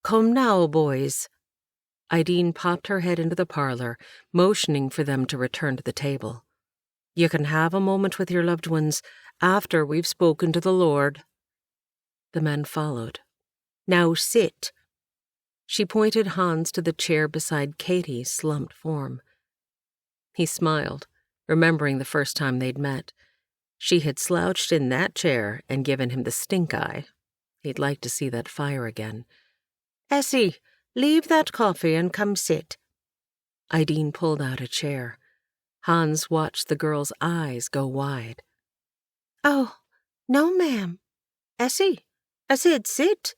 Come now, boys. Ideen popped her head into the parlor, motioning for them to return to the table. You can have a moment with your loved ones after we've spoken to the Lord. The men followed. Now sit. She pointed Hans to the chair beside Katie's slumped form. He smiled, remembering the first time they'd met. She had slouched in that chair and given him the stink eye. He'd like to see that fire again. Essie, leave that coffee and come sit. Ideen pulled out a chair. Hans watched the girl's eyes go wide. Oh, no, ma'am. Essie, I said sit.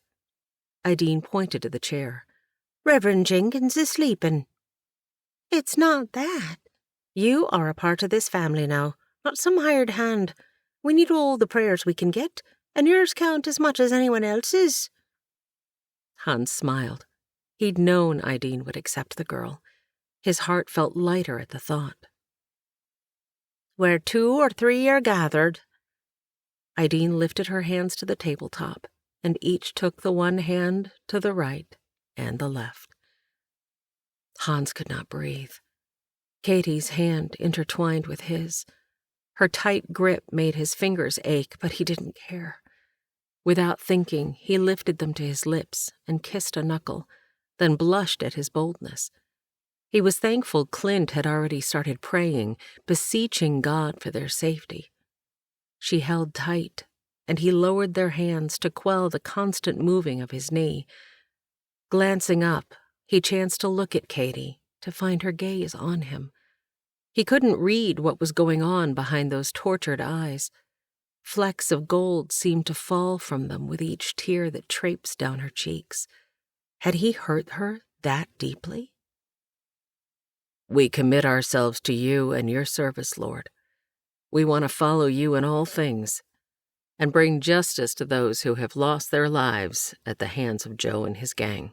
Ideen pointed to the chair. Reverend Jenkins is sleeping. It's not that. You are a part of this family now, not some hired hand. We need all the prayers we can get, and yours count as much as anyone else's. Hans smiled. He'd known Ideen would accept the girl. His heart felt lighter at the thought. Where 2 or 3 are gathered. Ideen lifted her hands to the tabletop, and each took the one hand to the right and the left. Hans could not breathe. Katie's hand intertwined with his. Her tight grip made his fingers ache, but he didn't care. Without thinking, he lifted them to his lips and kissed a knuckle, then blushed at his boldness. He was thankful Clint had already started praying, beseeching God for their safety. She held tight, and he lowered their hands to quell the constant moving of his knee. Glancing up, he chanced to look at Katie, to find her gaze on him. He couldn't read what was going on behind those tortured eyes. Flecks of gold seemed to fall from them with each tear that traipsed down her cheeks. Had he hurt her that deeply? We commit ourselves to you and your service, Lord. We want to follow you in all things and bring justice to those who have lost their lives at the hands of Joe and his gang.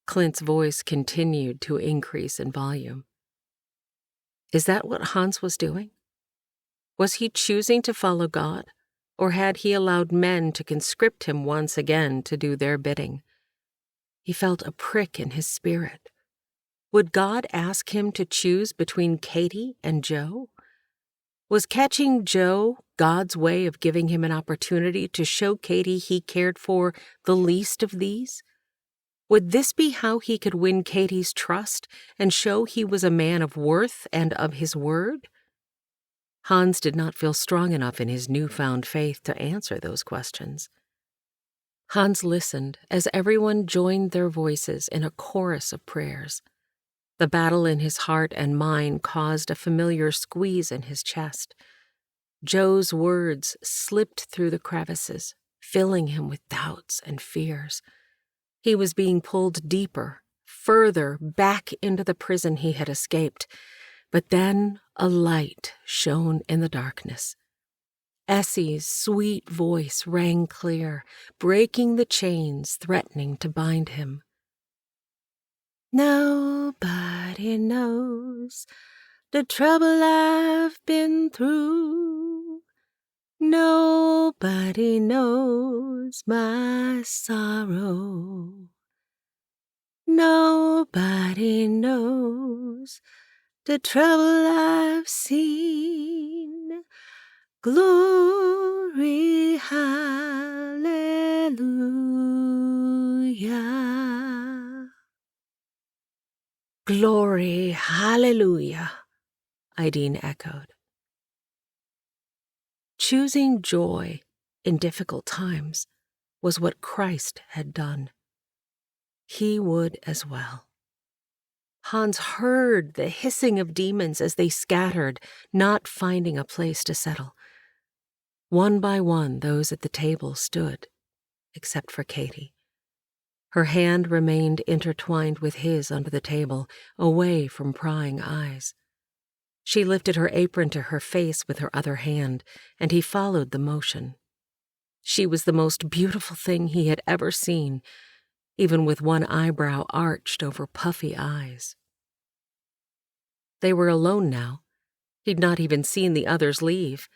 Clint's voice continued to increase in volume. Is that what Hans was doing? Was he choosing to follow God, or had he allowed men to conscript him once again to do their bidding? He felt a prick in his spirit. Would God ask him to choose between Katie and Joe? Was catching Joe God's way of giving him an opportunity to show Katie he cared for the least of these? Would this be how he could win Katie's trust and show he was a man of worth and of his word? Hans did not feel strong enough in his newfound faith to answer those questions. Hans listened as everyone joined their voices in a chorus of prayers. The battle in his heart and mind caused a familiar squeeze in his chest. Joe's words slipped through the crevices, filling him with doubts and fears. He was being pulled deeper, further back into the prison he had escaped. But then a light shone in the darkness. Essie's sweet voice rang clear, breaking the chains threatening to bind him. Nobody knows the trouble I've been through. Nobody knows my sorrow. Nobody knows the trouble I've seen. Glory, hallelujah. Glory, hallelujah, Ideen echoed. Choosing joy in difficult times was what Christ had done. He would as well. Hans heard the hissing of demons as they scattered, not finding a place to settle. One by one, those at the table stood, except for Katie. Her hand remained intertwined with his under the table, away from prying eyes. She lifted her apron to her face with her other hand, and he followed the motion. She was the most beautiful thing he had ever seen, even with one eyebrow arched over puffy eyes. They were alone now. He'd not even seen the others leave.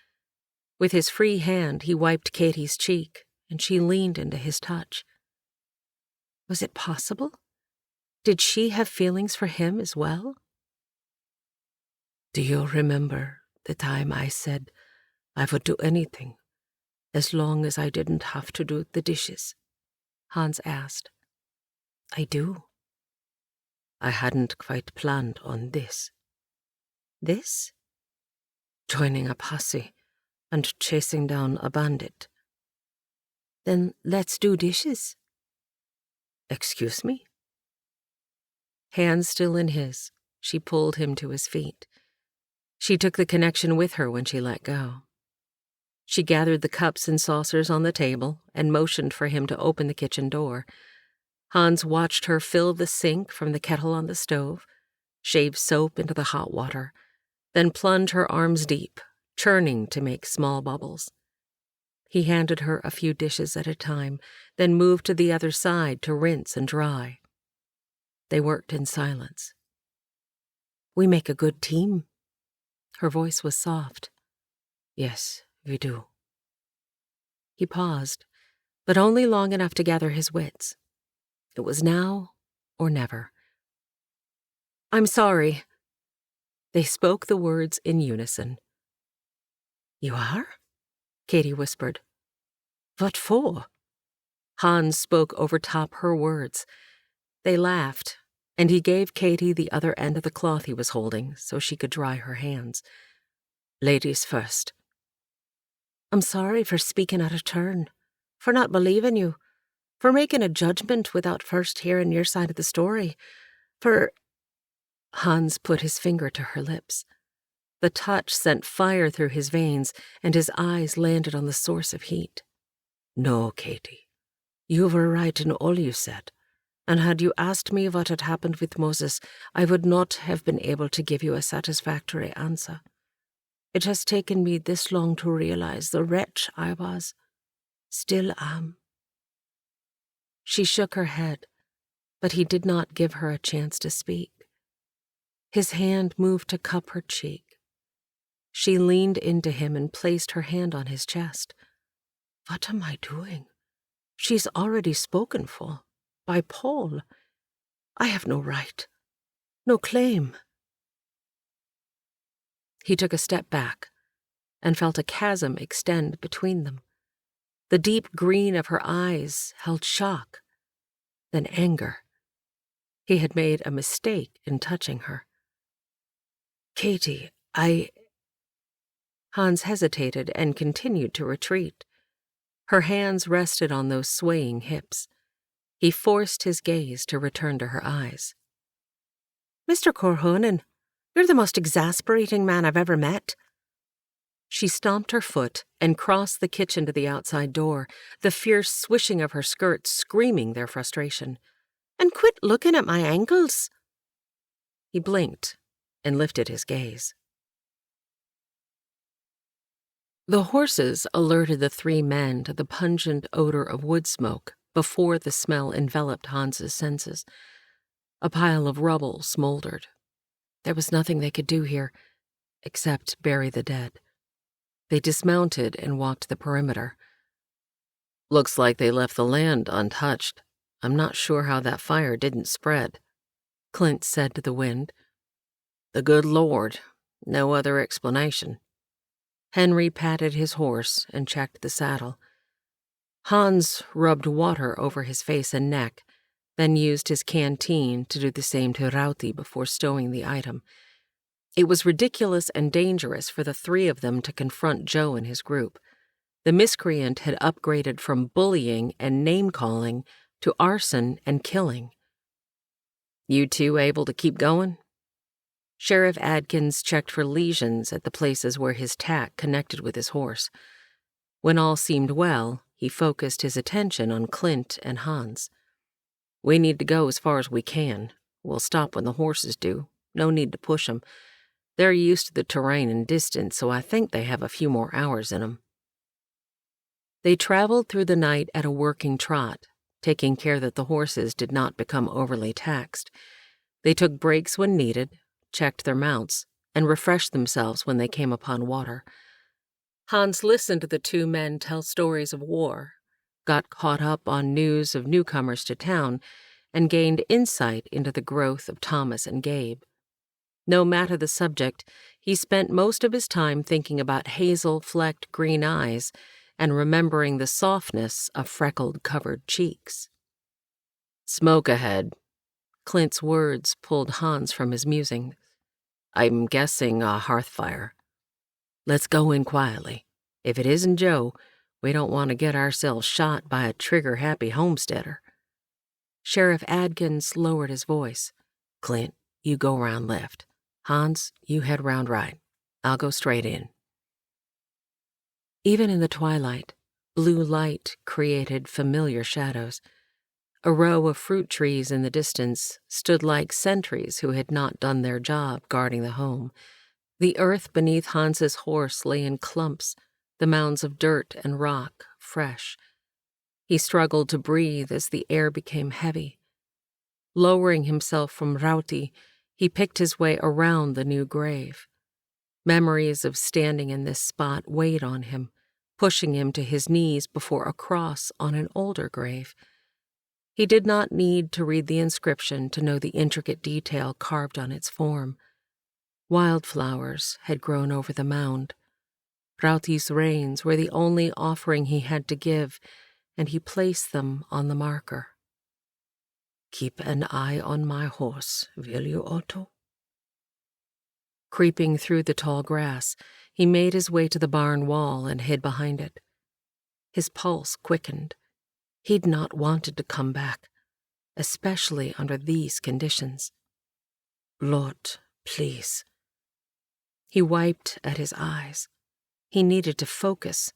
With his free hand, he wiped Katie's cheek, and she leaned into his touch. Was it possible? Did she have feelings for him as well? Do you remember the time I said I would do anything as long as I didn't have to do the dishes? Hans asked. I do. I hadn't quite planned on this. This? Joining a posse and chasing down a bandit. Then let's do dishes. Excuse me? Hands still in his, she pulled him to his feet. She took the connection with her when she let go. She gathered the cups and saucers on the table and motioned for him to open the kitchen door. Hans watched her fill the sink from the kettle on the stove, shave soap into the hot water, then plunge her arms deep, churning to make small bubbles. He handed her a few dishes at a time, then moved to the other side to rinse and dry. They worked in silence. We make a good team. Her voice was soft. Yes, we do. He paused, but only long enough to gather his wits. It was now or never. I'm sorry. They spoke the words in unison. You are? Katie whispered. What for? Hans spoke over top her words. They laughed, and he gave Katie the other end of the cloth he was holding so she could dry her hands. Ladies first. I'm sorry for speaking out of turn, for not believing you, for making a judgment without first hearing your side of the story, for... Hans put his finger to her lips. The touch sent fire through his veins, and his eyes landed on the source of heat. No, Katie. You were right in all you said, and had you asked me what had happened with Moses, I would not have been able to give you a satisfactory answer. It has taken me this long to realize the wretch I was. Still am. She shook her head, but he did not give her a chance to speak. His hand moved to cup her cheek. She leaned into him and placed her hand on his chest. What am I doing? She's already spoken for, by Paul. I have no right, no claim. He took a step back and felt a chasm extend between them. The deep green of her eyes held shock, then anger. He had made a mistake in touching her. Katie, Hans hesitated and continued to retreat. Her hands rested on those swaying hips. He forced his gaze to return to her eyes. Mr. Korhonen, you're the most exasperating man I've ever met. She stomped her foot and crossed the kitchen to the outside door, the fierce swishing of her skirts screaming their frustration. And quit looking at my ankles. He blinked and lifted his gaze. The horses alerted the three men to the pungent odor of wood smoke before the smell enveloped Hans's senses. A pile of rubble smoldered. There was nothing they could do here, except bury the dead. They dismounted and walked the perimeter. Looks like they left the land untouched. I'm not sure how that fire didn't spread, Clint said to the wind. The good Lord, no other explanation. Henry patted his horse and checked the saddle. Hans rubbed water over his face and neck, then used his canteen to do the same to Rauti before stowing the item. It was ridiculous and dangerous for the three of them to confront Joe and his group. The miscreant had upgraded from bullying and name-calling to arson and killing. You two able to keep going? Sheriff Adkins checked for lesions at the places where his tack connected with his horse. When all seemed well, he focused his attention on Clint and Hans. We need to go as far as we can. We'll stop when the horses do. No need to push them. They're used to the terrain and distance, so I think they have a few more hours in them. They traveled through the night at a working trot, taking care that the horses did not become overly taxed. They took breaks when needed, checked their mounts, and refreshed themselves when they came upon water. Hans listened to the two men tell stories of war, got caught up on news of newcomers to town, and gained insight into the growth of Thomas and Gabe. No matter the subject, he spent most of his time thinking about hazel-flecked green eyes and remembering the softness of freckled-covered cheeks. "Smoke ahead." Clint's words pulled Hans from his musings. "I'm guessing a hearth fire. Let's go in quietly. If it isn't Joe, we don't want to get ourselves shot by a trigger-happy homesteader." Sheriff Adkins lowered his voice. "Clint, you go round left. Hans, you head round right. I'll go straight in." Even in the twilight, blue light created familiar shadows. A row of fruit trees in the distance stood like sentries who had not done their job guarding the home. The earth beneath Hans's horse lay in clumps, the mounds of dirt and rock fresh. He struggled to breathe as the air became heavy. Lowering himself from Rauti, he picked his way around the new grave. Memories of standing in this spot weighed on him, pushing him to his knees before a cross on an older grave. He did not need to read the inscription to know the intricate detail carved on its form. Wildflowers had grown over the mound. Rauti's reins were the only offering he had to give, and he placed them on the marker. "Keep an eye on my horse, will you, Otto?" Creeping through the tall grass, he made his way to the barn wall and hid behind it. His pulse quickened. He'd not wanted to come back, especially under these conditions. "Lord, please." He wiped at his eyes. He needed to focus.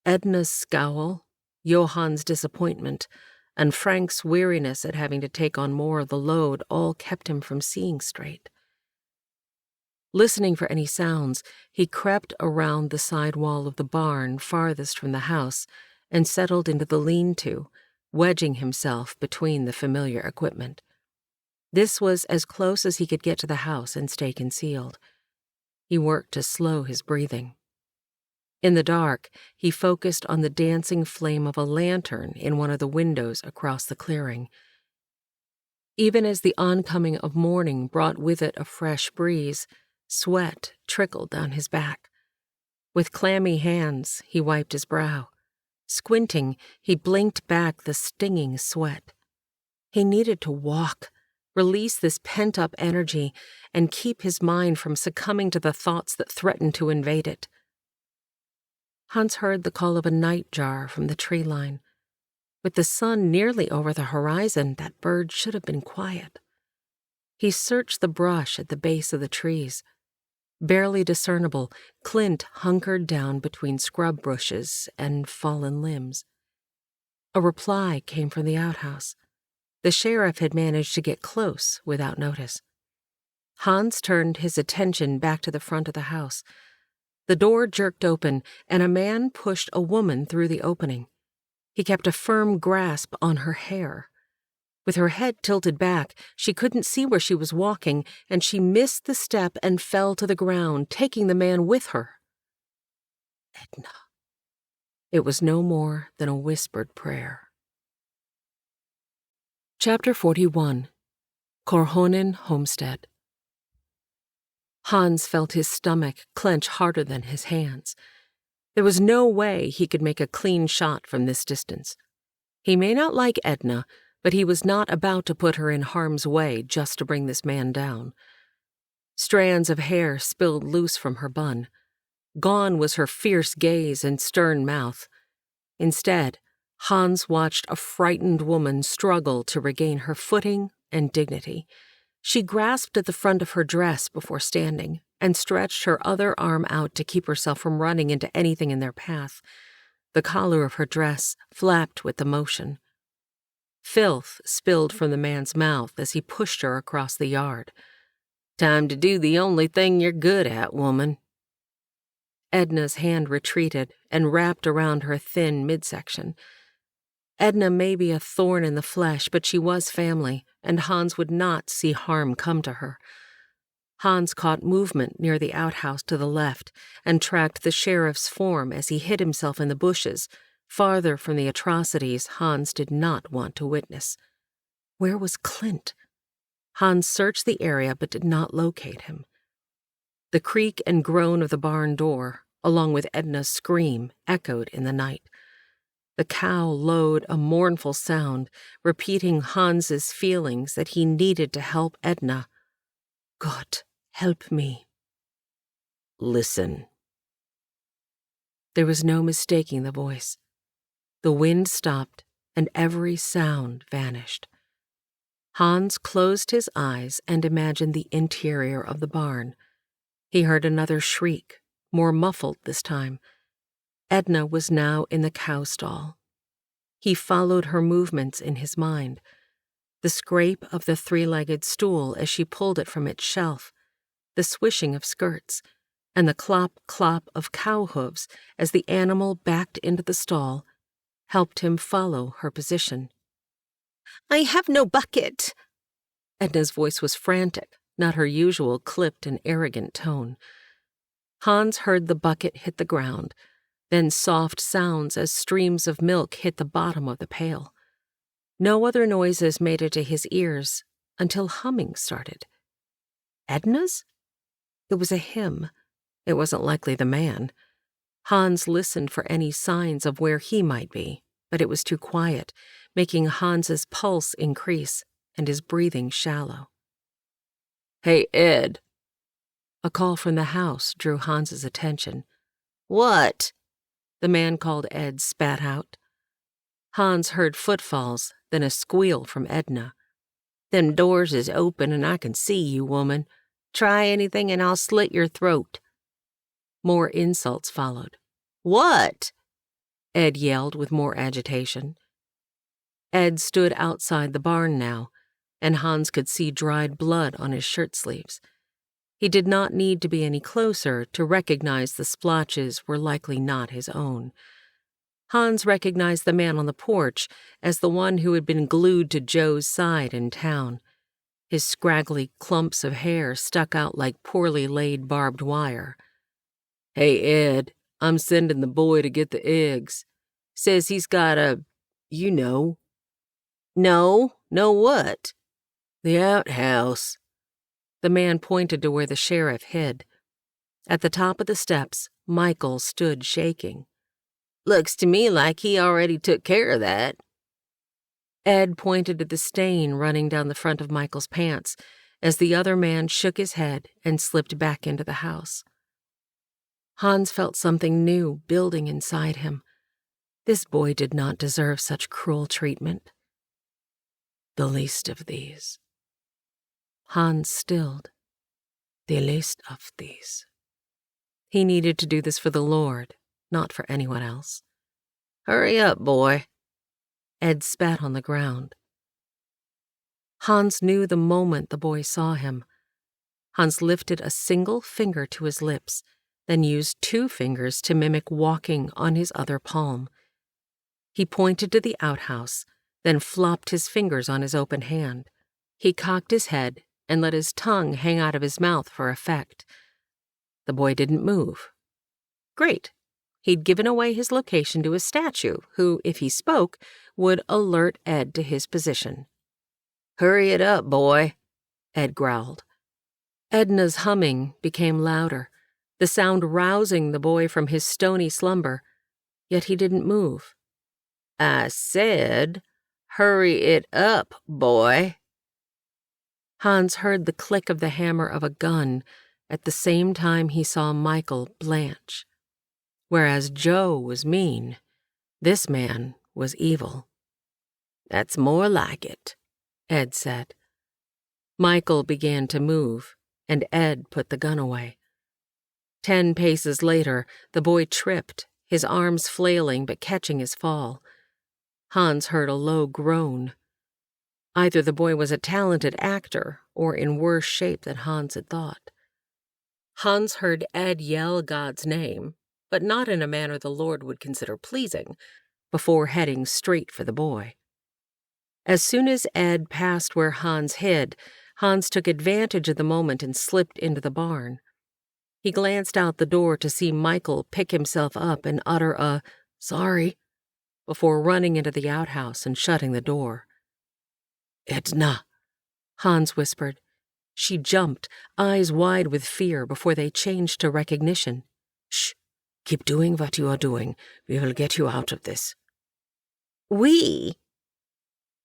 Edna's scowl, Johann's disappointment, and Frank's weariness at having to take on more of the load all kept him from seeing straight. Listening for any sounds, he crept around the side wall of the barn farthest from the house and settled into the lean-to, wedging himself between the familiar equipment. This was as close as he could get to the house and stay concealed. He worked to slow his breathing. In the dark, he focused on the dancing flame of a lantern in one of the windows across the clearing. Even as the oncoming of morning brought with it a fresh breeze, sweat trickled down his back. With clammy hands, he wiped his brow. Squinting, he blinked back the stinging sweat. He needed to walk, release this pent-up energy, and keep his mind from succumbing to the thoughts that threatened to invade it. Hans heard the call of a nightjar from the tree line. With the sun nearly over the horizon, that bird should have been quiet. He searched the brush at the base of the trees. Barely discernible, Clint hunkered down between scrub bushes and fallen limbs. A reply came from the outhouse. The sheriff had managed to get close without notice. Hans turned his attention back to the front of the house. The door jerked open, and a man pushed a woman through the opening. He kept a firm grasp on her hair. With her head tilted back, she couldn't see where she was walking, and she missed the step and fell to the ground, taking the man with her. Edna. It was no more than a whispered prayer. Chapter 41. Korhonen Homestead. Hans felt his stomach clench harder than his hands. There was no way he could make a clean shot from this distance. He may not like Edna, but he was not about to put her in harm's way just to bring this man down. Strands of hair spilled loose from her bun. Gone was her fierce gaze and stern mouth. Instead, Hans watched a frightened woman struggle to regain her footing and dignity. She grasped at the front of her dress before standing and stretched her other arm out to keep herself from running into anything in their path. The collar of her dress flapped with the motion. Filth spilled from the man's mouth as he pushed her across the yard. "Time to do the only thing you're good at, woman." Edna's hand retreated and wrapped around her thin midsection. Edna may be a thorn in the flesh, but she was family, and Hans would not see harm come to her. Hans caught movement near the outhouse to the left and tracked the sheriff's form as he hid himself in the bushes, farther from the atrocities Hans did not want to witness. Where was Clint? Hans searched the area but did not locate him. The creak and groan of the barn door, along with Edna's scream, echoed in the night. The cow lowed a mournful sound, repeating Hans's feelings that he needed to help Edna. God, help me. Listen. There was no mistaking the voice. The wind stopped, and every sound vanished. Hans closed his eyes and imagined the interior of the barn. He heard another shriek, more muffled this time. Edna was now in the cow stall. He followed her movements in his mind. The scrape of the three-legged stool as she pulled it from its shelf, the swishing of skirts, and the clop-clop of cow hooves as the animal backed into the stall helped him follow her position. I have no bucket. Edna's voice was frantic, not her usual clipped and arrogant tone. Hans heard the bucket hit the ground, then soft sounds as streams of milk hit the bottom of the pail. No other noises made it to his ears until humming started. Edna's? It was a hymn. It wasn't likely the man. Hans listened for any signs of where he might be, but it was too quiet, making Hans's pulse increase and his breathing shallow. Hey, Ed. A call from the house drew Hans's attention. What? The man called Ed spat out. Hans heard footfalls, then a squeal from Edna. Them doors is open and I can see you, woman. Try anything and I'll slit your throat. More insults followed. What? Ed yelled with more agitation. Ed stood outside the barn now, and Hans could see dried blood on his shirt sleeves. He did not need to be any closer to recognize the splotches were likely not his own. Hans recognized the man on the porch as the one who had been glued to Joe's side in town. His scraggly clumps of hair stuck out like poorly laid barbed wire. Hey, Ed, I'm sending the boy to get the eggs. Says he's got you know. No what? The outhouse. The man pointed to where the sheriff hid. At the top of the steps, Michael stood shaking. Looks to me like he already took care of that. Ed pointed to the stain running down the front of Michael's pants as the other man shook his head and slipped back into the house. Hans felt something new building inside him. This boy did not deserve such cruel treatment. The least of these. Hans stilled. The least of these. He needed to do this for the Lord, not for anyone else. Hurry up, boy. Ed spat on the ground. Hans knew the moment the boy saw him. Hans lifted a single finger to his lips, then used 2 fingers to mimic walking on his other palm. He pointed to the outhouse, then flopped his fingers on his open hand. He cocked his head and let his tongue hang out of his mouth for effect. The boy didn't move. Great. He'd given away his location to a statue who, if he spoke, would alert Ed to his position. Hurry it up, boy, Ed growled. Edna's humming became louder, the sound rousing the boy from his stony slumber, yet he didn't move. I said, hurry it up, boy. Hans heard the click of the hammer of a gun at the same time he saw Michael blanch. Whereas Joe was mean, this man was evil. That's more like it, Ed said. Michael began to move, and Ed put the gun away. 10 paces later, the boy tripped, his arms flailing but catching his fall. Hans heard a low groan. Either the boy was a talented actor or in worse shape than Hans had thought. Hans heard Ed yell God's name, but not in a manner the Lord would consider pleasing, before heading straight for the boy. As soon as Ed passed where Hans hid, Hans took advantage of the moment and slipped into the barn. He glanced out the door to see Michael pick himself up and utter a "sorry" before running into the outhouse and shutting the door. "Edna," Hans whispered. She jumped, eyes wide with fear, before they changed to recognition. "Shh, keep doing what you are doing. We will get you out of this." "We?"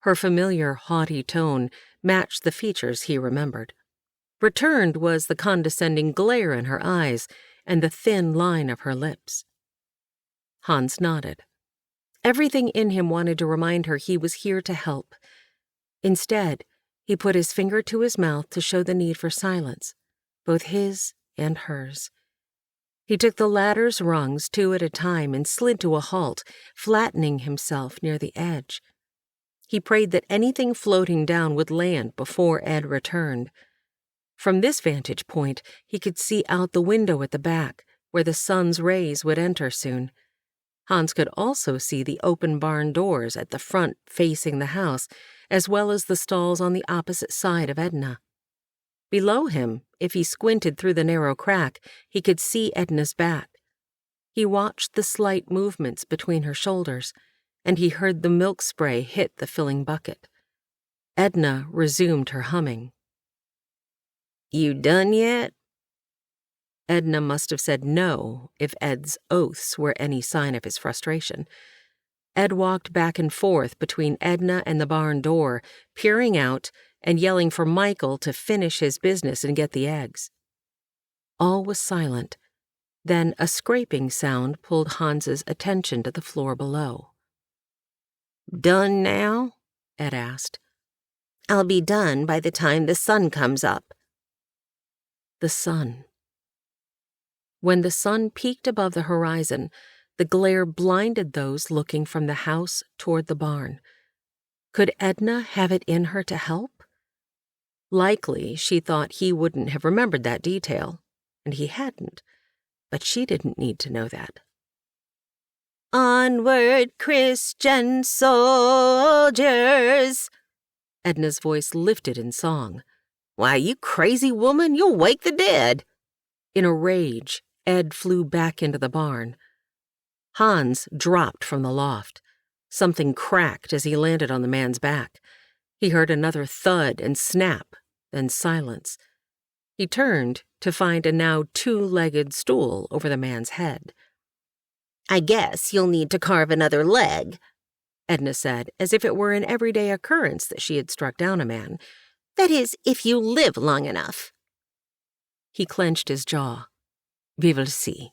Her familiar, haughty tone matched the features he remembered. Returned was the condescending glare in her eyes and the thin line of her lips. Hans nodded. Everything in him wanted to remind her he was here to help. Instead, he put his finger to his mouth to show the need for silence, both his and hers. He took the ladder's rungs 2 at a time and slid to a halt, flattening himself near the edge. He prayed that anything floating down would land before Ed returned. From this vantage point, he could see out the window at the back, where the sun's rays would enter soon. Hans could also see the open barn doors at the front facing the house, as well as the stalls on the opposite side of Edna. Below him, if he squinted through the narrow crack, he could see Edna's back. He watched the slight movements between her shoulders, and he heard the milk spray hit the filling bucket. Edna resumed her humming. "You done yet?" Edna must have said no if Ed's oaths were any sign of his frustration. Ed walked back and forth between Edna and the barn door, peering out and yelling for Michael to finish his business and get the eggs. All was silent. Then a scraping sound pulled Hans's attention to the floor below. "Done now?" Ed asked. "I'll be done by the time the sun comes up." The sun. When the sun peaked above the horizon, the glare blinded those looking from the house toward the barn. Could Edna have it in her to help? Likely, she thought he wouldn't have remembered that detail, and he hadn't, but she didn't need to know that. "Onward, Christian soldiers!" Edna's voice lifted in song. "Why, you crazy woman, you'll wake the dead." In a rage, Ed flew back into the barn. Hans dropped from the loft. Something cracked as he landed on the man's back. He heard another thud and snap, then silence. He turned to find a now 2-legged stool over the man's head. "I guess you'll need to carve another leg," Edna said, as if it were an everyday occurrence that she had struck down a man. "That is, if you live long enough." He clenched his jaw. "We will see."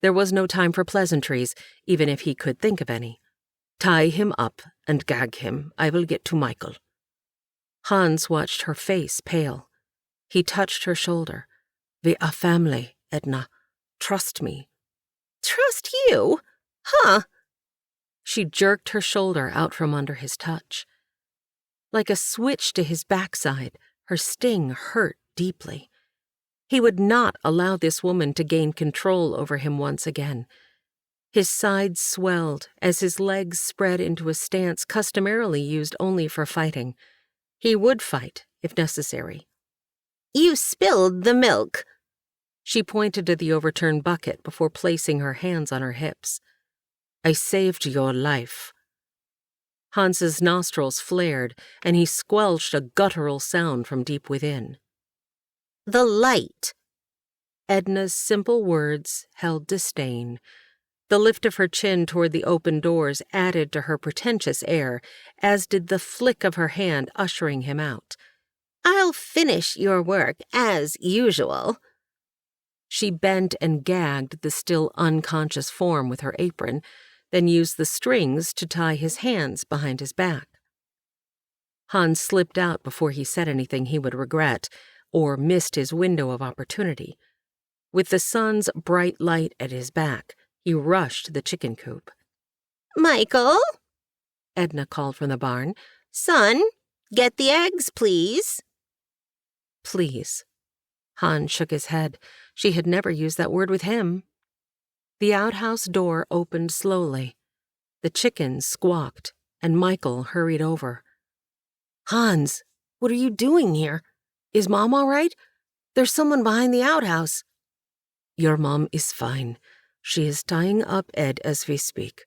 There was no time for pleasantries, even if he could think of any. "Tie him up and gag him. I will get to Michael." Hans watched her face pale. He touched her shoulder. "We are family, Edna. Trust me." "Trust you? Huh?" She jerked her shoulder out from under his touch. Like a switch to his backside, her sting hurt deeply. He would not allow this woman to gain control over him once again. His sides swelled as his legs spread into a stance customarily used only for fighting. He would fight, if necessary. "You spilled the milk." She pointed to the overturned bucket before placing her hands on her hips. "I saved your life." Hans's nostrils flared, and he squelched a guttural sound from deep within. "The light." Edna's simple words held disdain. The lift of her chin toward the open doors added to her pretentious air, as did the flick of her hand ushering him out. "I'll finish your work, as usual." She bent and gagged the still unconscious form with her apron, then used the strings to tie his hands behind his back. Hans slipped out before he said anything he would regret, or missed his window of opportunity. With the sun's bright light at his back, he rushed to the chicken coop. "Michael?" Edna called from the barn. "Son, get the eggs, please." "Please." Hans shook his head. She had never used that word with him. The outhouse door opened slowly. The chickens squawked, and Michael hurried over. "Hans, What are you doing here? Is Mom all right? There's someone behind the outhouse. Your mom is fine. She is tying up Ed as we speak.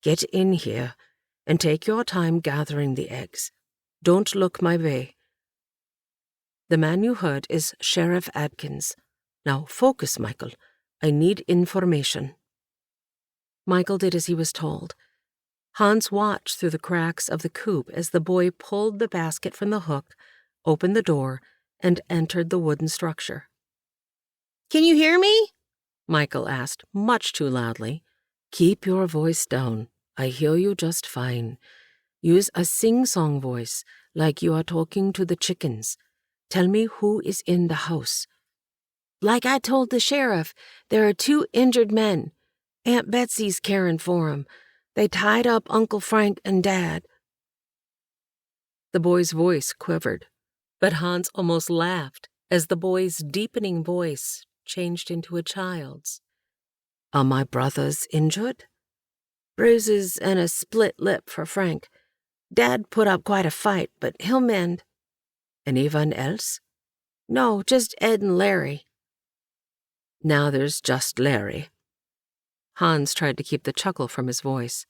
Get in here and take your time gathering the eggs. Don't look my way. The man you heard is Sheriff Adkins. Now focus, Michael. I need information. Michael did as he was told. Hans watched through the cracks of the coop as the boy pulled the basket from the hook, opened the door, and entered the wooden structure. Can you hear me? Michael asked, much too loudly. Keep your voice down. I hear you just fine. Use a sing-song voice, like you are talking to the chickens. Tell me who is in the house. Like I told the sheriff, there are 2 injured men. Aunt Betsy's caring for 'em. They tied up Uncle Frank and Dad. The boy's voice quivered, but Hans almost laughed as the boy's deepening voice changed into a child's. Are my brothers injured? Bruises and a split lip for Frank. Dad put up quite a fight, but he'll mend. Anyone else? No, just Ed and Larry. Now there's just Larry. Hans tried to keep the chuckle from his voice.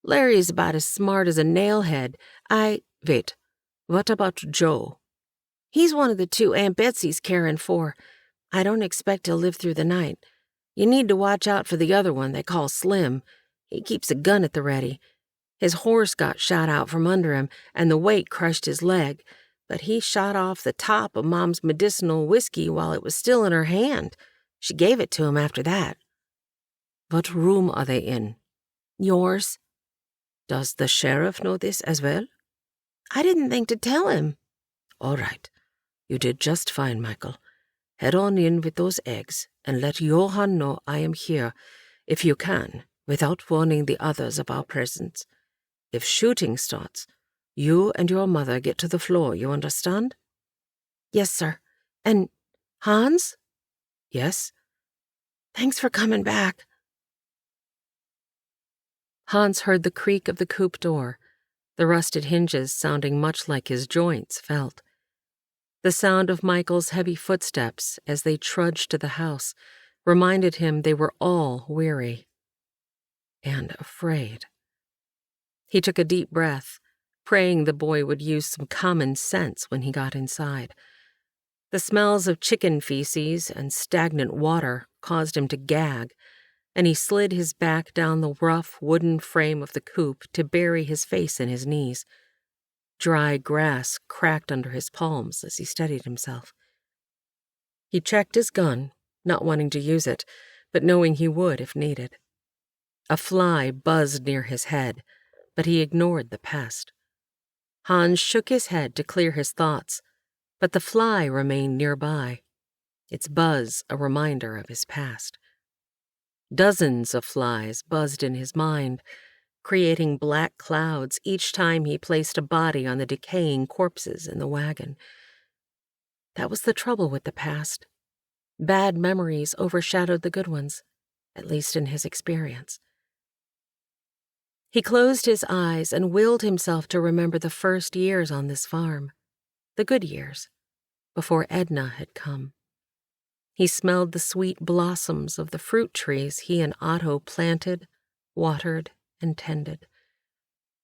Larry's about as smart as a nailhead. Wait, what about Joe? He's one of the 2 Aunt Betsy's caring for. I don't expect he'll live through the night. You need to watch out for the other one they call Slim. He keeps a gun at the ready. His horse got shot out from under him, and the weight crushed his leg, but he shot off the top of Mom's medicinal whiskey while it was still in her hand. She gave it to him after that. What room are they in? Yours. Does the sheriff know this as well? I didn't think to tell him. All right. You did just fine, Michael. Head on in with those eggs and let Johann know I am here, if you can, without warning the others of our presence. If shooting starts, you and your mother get to the floor, you understand? Yes, sir. And Hans? Yes? Thanks for coming back. Hans heard the creak of the coop door, the rusted hinges sounding much like his joints felt. The sound of Michael's heavy footsteps as they trudged to the house reminded him they were all weary and afraid. He took a deep breath, praying the boy would use some common sense when he got inside. The smells of chicken feces and stagnant water caused him to gag, and he slid his back down the rough wooden frame of the coop to bury his face in his knees. Dry grass cracked under his palms as he steadied himself. He checked his gun, not wanting to use it, but knowing he would if needed. A fly buzzed near his head, but he ignored the pest. Hans shook his head to clear his thoughts, but the fly remained nearby, its buzz a reminder of his past. Dozens of flies buzzed in his mind, creating black clouds each time he placed a body on the decaying corpses in the wagon. That was the trouble with the past. Bad memories overshadowed the good ones, at least in his experience. He closed his eyes and willed himself to remember the first years on this farm, the good years, before Edna had come. He smelled the sweet blossoms of the fruit trees he and Otto planted, watered, and tended.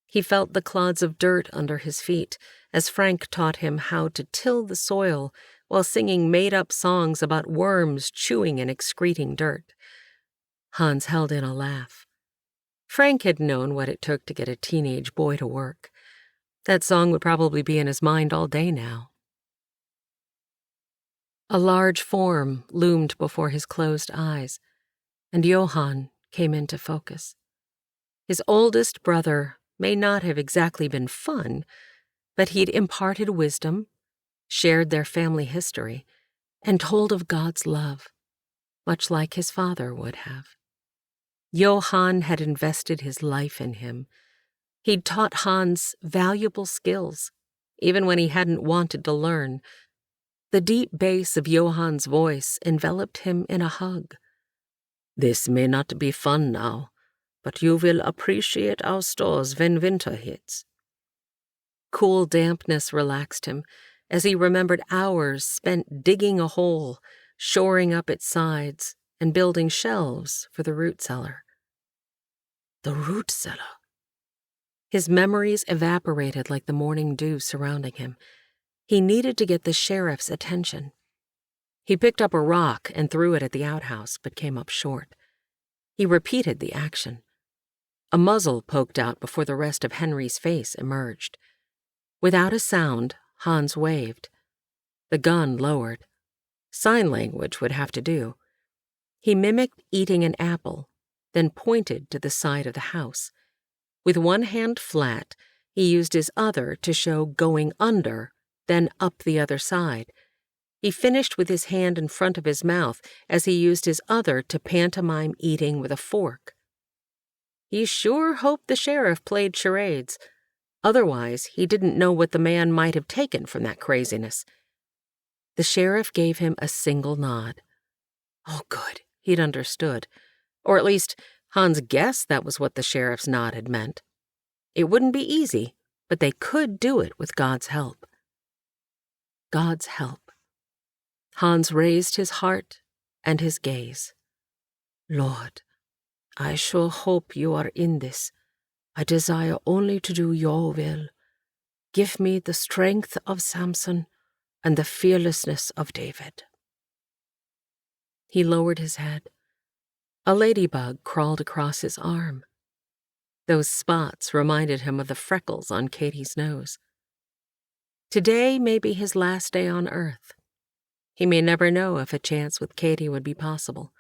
He felt the clods of dirt under his feet as Frank taught him how to till the soil while singing made-up songs about worms chewing and excreting dirt. Hans held in a laugh. Frank had known what it took to get a teenage boy to work. That song would probably be in his mind all day now. A large form loomed before his closed eyes, and Johann came into focus. His oldest brother may not have exactly been fun, but he'd imparted wisdom, shared their family history, and told of God's love, much like his father would have. Johann had invested his life in him. He'd taught Hans valuable skills, even when he hadn't wanted to learn. The deep bass of Johann's voice enveloped him in a hug. This may not be fun now, but you will appreciate our stores when winter hits. Cool dampness relaxed him as he remembered hours spent digging a hole, shoring up its sides, and building shelves for the root cellar. The root cellar. His memories evaporated like the morning dew surrounding him. He needed to get the sheriff's attention. He picked up a rock and threw it at the outhouse, but came up short. He repeated the action. A muzzle poked out before the rest of Henry's face emerged. Without a sound, Hans waved. The gun lowered. Sign language would have to do. He mimicked eating an apple, then pointed to the side of the house. With one hand flat, he used his other to show going under, then up the other side. He finished with his hand in front of his mouth as he used his other to pantomime eating with a fork. He sure hoped the sheriff played charades. Otherwise, he didn't know what the man might have taken from that craziness. The sheriff gave him a single nod. Oh, good, he'd understood. Or at least, Hans guessed that was what the sheriff's nod had meant. It wouldn't be easy, but they could do it with God's help. God's help. Hans raised his heart and his gaze. Lord, I sure hope you are in this. I desire only to do your will. Give me the strength of Samson and the fearlessness of David. He lowered his head. A ladybug crawled across his arm. Those spots reminded him of the freckles on Katie's nose. Today may be his last day on Earth. He may never know if a chance with Katie would be possible.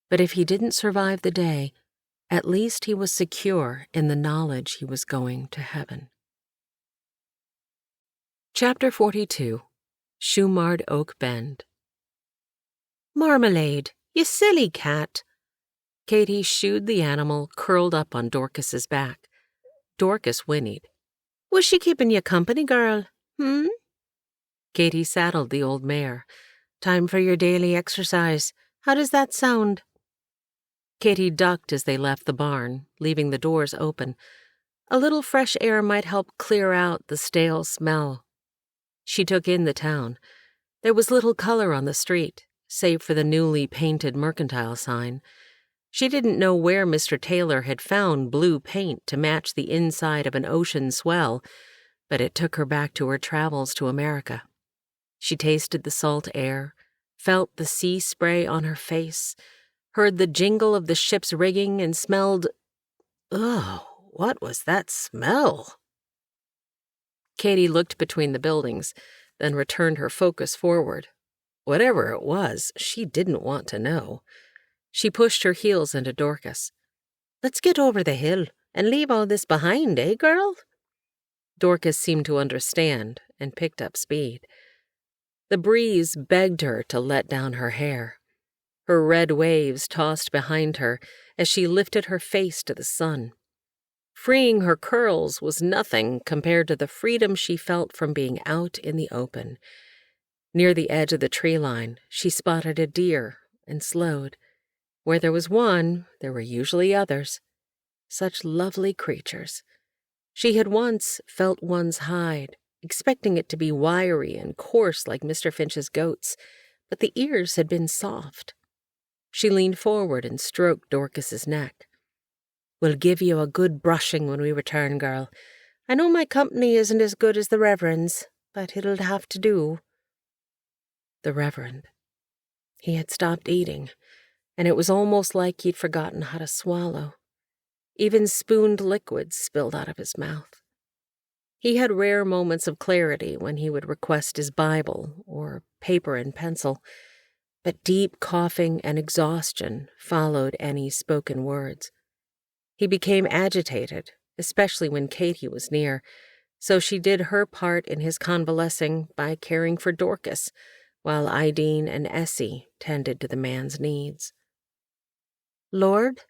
But if he didn't survive the day, at least he was secure in the knowledge he was going to heaven. Chapter 42. Shumard Oak Bend. Marmalade, you silly cat. Katie shooed the animal curled up on Dorcas's back. Dorcas whinnied. Was she keeping you company, girl? Katie saddled the old mare. Time for your daily exercise. How does that sound? Katie ducked as they left the barn, leaving the doors open. A little fresh air might help clear out the stale smell. She took in the town. There was little color on the street, save for the newly painted mercantile sign. She didn't know where Mr. Taylor had found blue paint to match the inside of an ocean swell, but it took her back to her travels to America. She tasted the salt air, felt the sea spray on her face, heard the jingle of the ship's rigging, and smelled... Oh, what was that smell? Katie looked between the buildings, then returned her focus forward. Whatever it was, she didn't want to know. She pushed her heels into Dorcas. Let's get over the hill and leave all this behind, eh, girl? Dorcas seemed to understand and picked up speed. The breeze begged her to let down her hair. Her red waves tossed behind her as she lifted her face to the sun. Freeing her curls was nothing compared to the freedom she felt from being out in the open. Near the edge of the tree line, she spotted a deer and slowed. Where there was one, there were usually others. Such lovely creatures. She had once felt one's hide, expecting it to be wiry and coarse like Mr. Finch's goats, but the ears had been soft. She leaned forward and stroked Dorcas's neck. We'll give you a good brushing when we return, girl. I know my company isn't as good as the Reverend's, but it'll have to do. The Reverend. He had stopped eating, and it was almost like he'd forgotten how to swallow. Even spooned liquids spilled out of his mouth. He had rare moments of clarity when he would request his Bible or paper and pencil, but deep coughing and exhaustion followed any spoken words. He became agitated, especially when Katie was near, so she did her part in his convalescing by caring for Dorcas, while Ideen and Essie tended to the man's needs. Lord?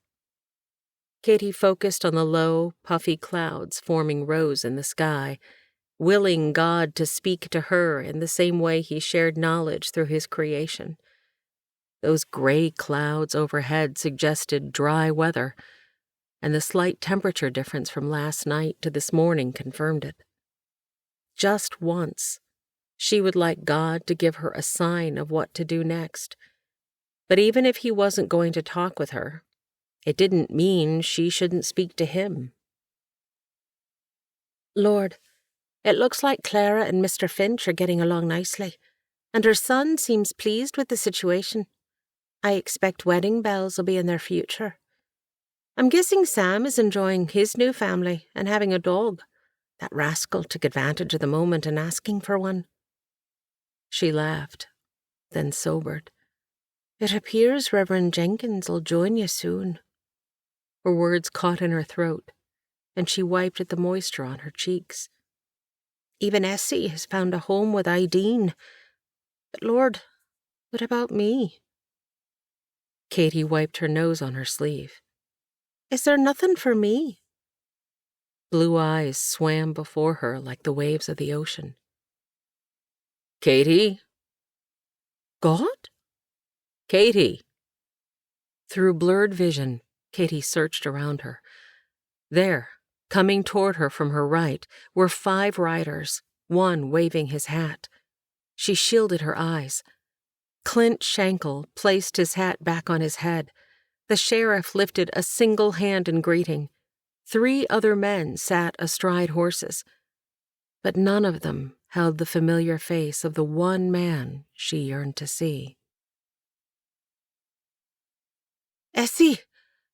Katie focused on the low, puffy clouds forming rows in the sky, willing God to speak to her in the same way he shared knowledge through his creation. Those gray clouds overhead suggested dry weather, and the slight temperature difference from last night to this morning confirmed it. Just once, she would like God to give her a sign of what to do next. But even if he wasn't going to talk with her, it didn't mean she shouldn't speak to him. Lord, it looks like Clara and Mr. Finch are getting along nicely, and her son seems pleased with the situation. I expect wedding bells will be in their future. I'm guessing Sam is enjoying his new family and having a dog. That rascal took advantage of the moment in asking for one. She laughed, then sobered. It appears Reverend Jenkins will join you soon. Her words caught in her throat, and she wiped at the moisture on her cheeks. Even Essie has found a home with Ideen. But Lord, what about me? Katie wiped her nose on her sleeve. Is there nothing for me? Blue eyes swam before her like the waves of the ocean. Katie? God? Katie! Through blurred vision, Katie searched around her. There, coming toward her from her right, were 5 riders, one waving his hat. She shielded her eyes. Clint Shankle placed his hat back on his head. The sheriff lifted a single hand in greeting. 3 other men sat astride horses, but none of them held the familiar face of the one man she yearned to see. Essie!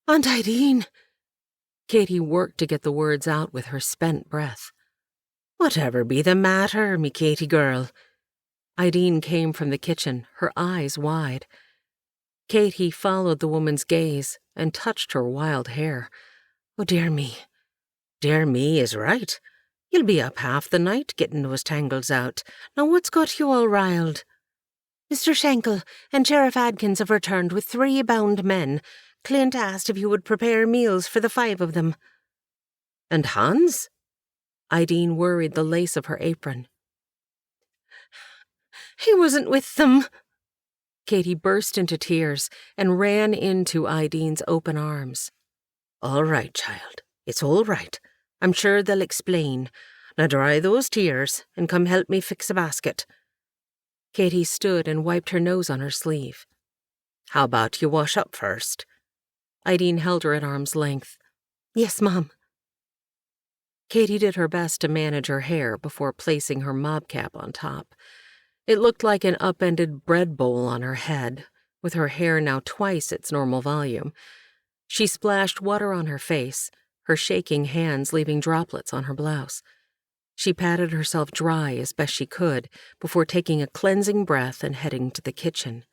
Aunt Ideen! Katie worked to get the words out with her spent breath. Whatever be the matter, me Katie girl? Ideen came from the kitchen, her eyes wide. Katie followed the woman's gaze and touched her wild hair. Oh, dear me. Dear me is right. You'll be up half the night getting those tangles out. Now what's got you all riled? Mr. Shankle and Sheriff Adkins have returned with 3 bound men. Clint asked if you would prepare meals for the 5 of them. And Hans? Ideen worried the lace of her apron. He wasn't with them. Katie burst into tears and ran into Ideen's open arms. All right, child. It's all right. I'm sure they'll explain. Now dry those tears and come help me fix a basket. Katie stood and wiped her nose on her sleeve. How about you wash up first? Ideen held her at arm's length. Yes, Mom. Katie did her best to manage her hair before placing her mob cap on top. It looked like an upended bread bowl on her head, with her hair now twice its normal volume. She splashed water on her face, her shaking hands leaving droplets on her blouse. She patted herself dry as best she could before taking a cleansing breath and heading to the kitchen.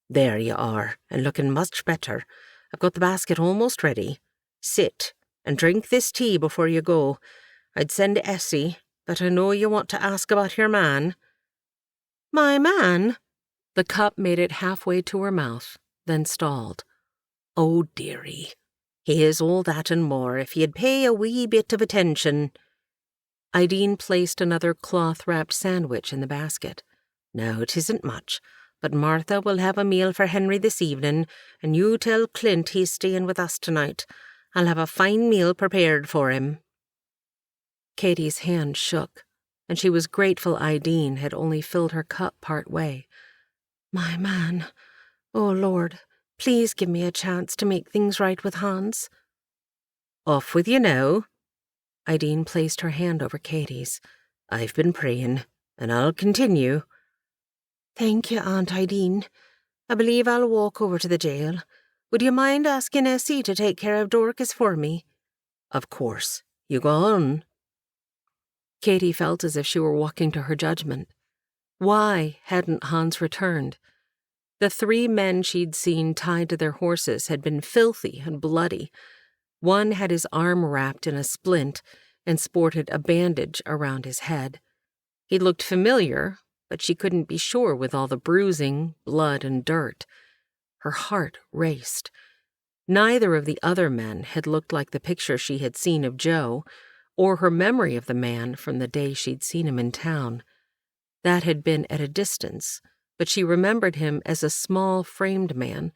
There you are, and looking much better. I've got the basket almost ready. Sit and drink this tea before you go. I'd send Essie, but I know you want to ask about your man. My man? The cup made it halfway to her mouth, then stalled. Oh, dearie. He is all that and more if you'd pay a wee bit of attention. Ideen placed another cloth-wrapped sandwich in the basket. Now, it isn't much, but Martha will have a meal for Henry this evening, and you tell Clint he's staying with us tonight. I'll have a fine meal prepared for him. Katie's hand shook, and she was grateful Ideen had only filled her cup part way. My man, oh Lord, please give me a chance to make things right with Hans. Off with you now. Ideen placed her hand over Katie's. I've been praying, and I'll continue. Thank you, Aunt Ideen. I believe I'll walk over to the jail. Would you mind asking Essie to take care of Dorcas for me? Of course. You go on. Katie felt as if she were walking to her judgment. Why hadn't Hans returned? The 3 men she'd seen tied to their horses had been filthy and bloody. One had his arm wrapped in a splint and sported a bandage around his head. He looked familiar, but she couldn't be sure with all the bruising, blood, and dirt. Her heart raced. Neither of the other men had looked like the picture she had seen of Joe, or her memory of the man from the day she'd seen him in town. That had been at a distance, but she remembered him as a small, framed man,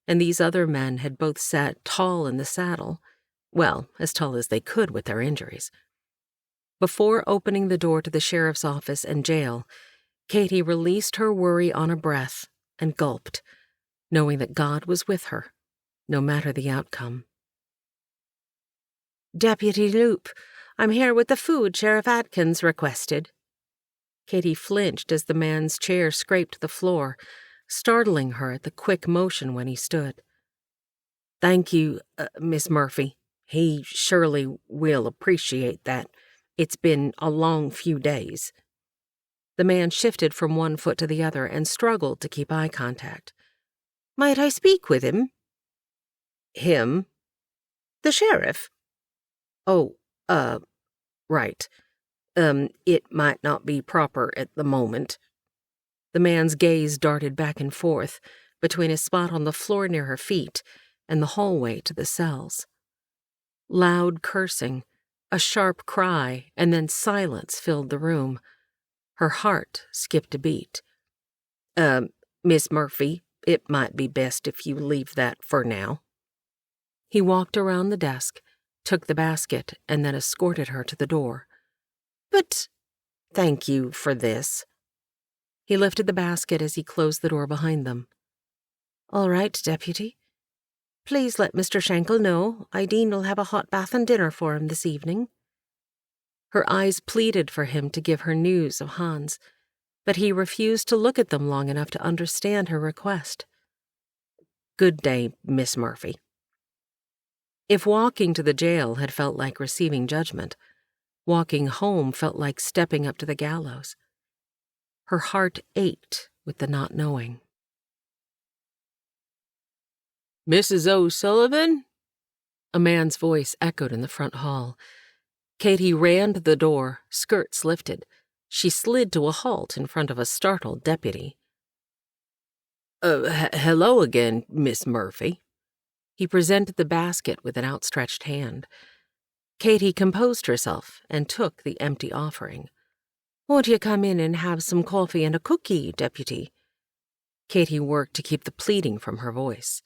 and these other men had both sat tall in the saddle, well, as tall as they could with their injuries. Before opening the door to the sheriff's office and jail, Katie released her worry on a breath and gulped, knowing that God was with her, no matter the outcome. Deputy Loop, I'm here with the food Sheriff Atkins requested. Katie flinched as the man's chair scraped the floor, startling her at the quick motion when he stood. Thank you, Miss Murphy. He surely will appreciate that. It's been a long few days. The man shifted from one foot to the other and struggled to keep eye contact. Might I speak with him? Him? The sheriff. Oh, right. It might not be proper at the moment. The man's gaze darted back and forth between a spot on the floor near her feet and the hallway to the cells. Loud cursing, a sharp cry, and then silence filled the room. Her heart skipped a beat. Miss Murphy, it might be best if you leave that for now. He walked around the desk, took the basket, and then escorted her to the door. But thank you for this. He lifted the basket as he closed the door behind them. All right, Deputy. Please let Mr. Schenkel know Ideen will have a hot bath and dinner for him this evening. Her eyes pleaded for him to give her news of Hans, but he refused to look at them long enough to understand her request. Good day, Miss Murphy. If walking to the jail had felt like receiving judgment, walking home felt like stepping up to the gallows. Her heart ached with the not knowing. Mrs. O'Sullivan? A man's voice echoed in the front hall. Katie ran to the door, skirts lifted. She slid to a halt in front of a startled deputy. Hello again, Miss Murphy. He presented the basket with an outstretched hand. Katie composed herself and took the empty offering. Won't you come in and have some coffee and a cookie, Deputy? Katie worked to keep the pleading from her voice.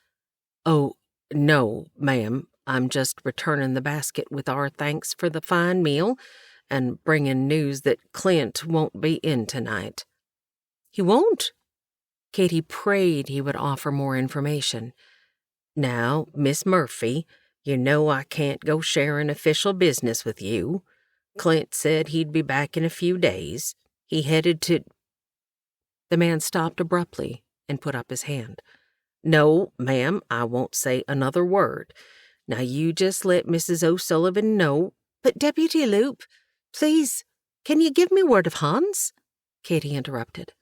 Oh, no, ma'am. I'm just returning the basket with our thanks for the fine meal and bringing news that Clint won't be in tonight. He won't? Katie prayed he would offer more information. Now, Miss Murphy, you know I can't go sharing official business with you. Clint said he'd be back in a few days. He headed to... The man stopped abruptly and put up his hand. No, ma'am, I won't say another word. Now you just let Mrs. O'Sullivan know. But Deputy Loop, please, can you give me word of Hans? Katie interrupted.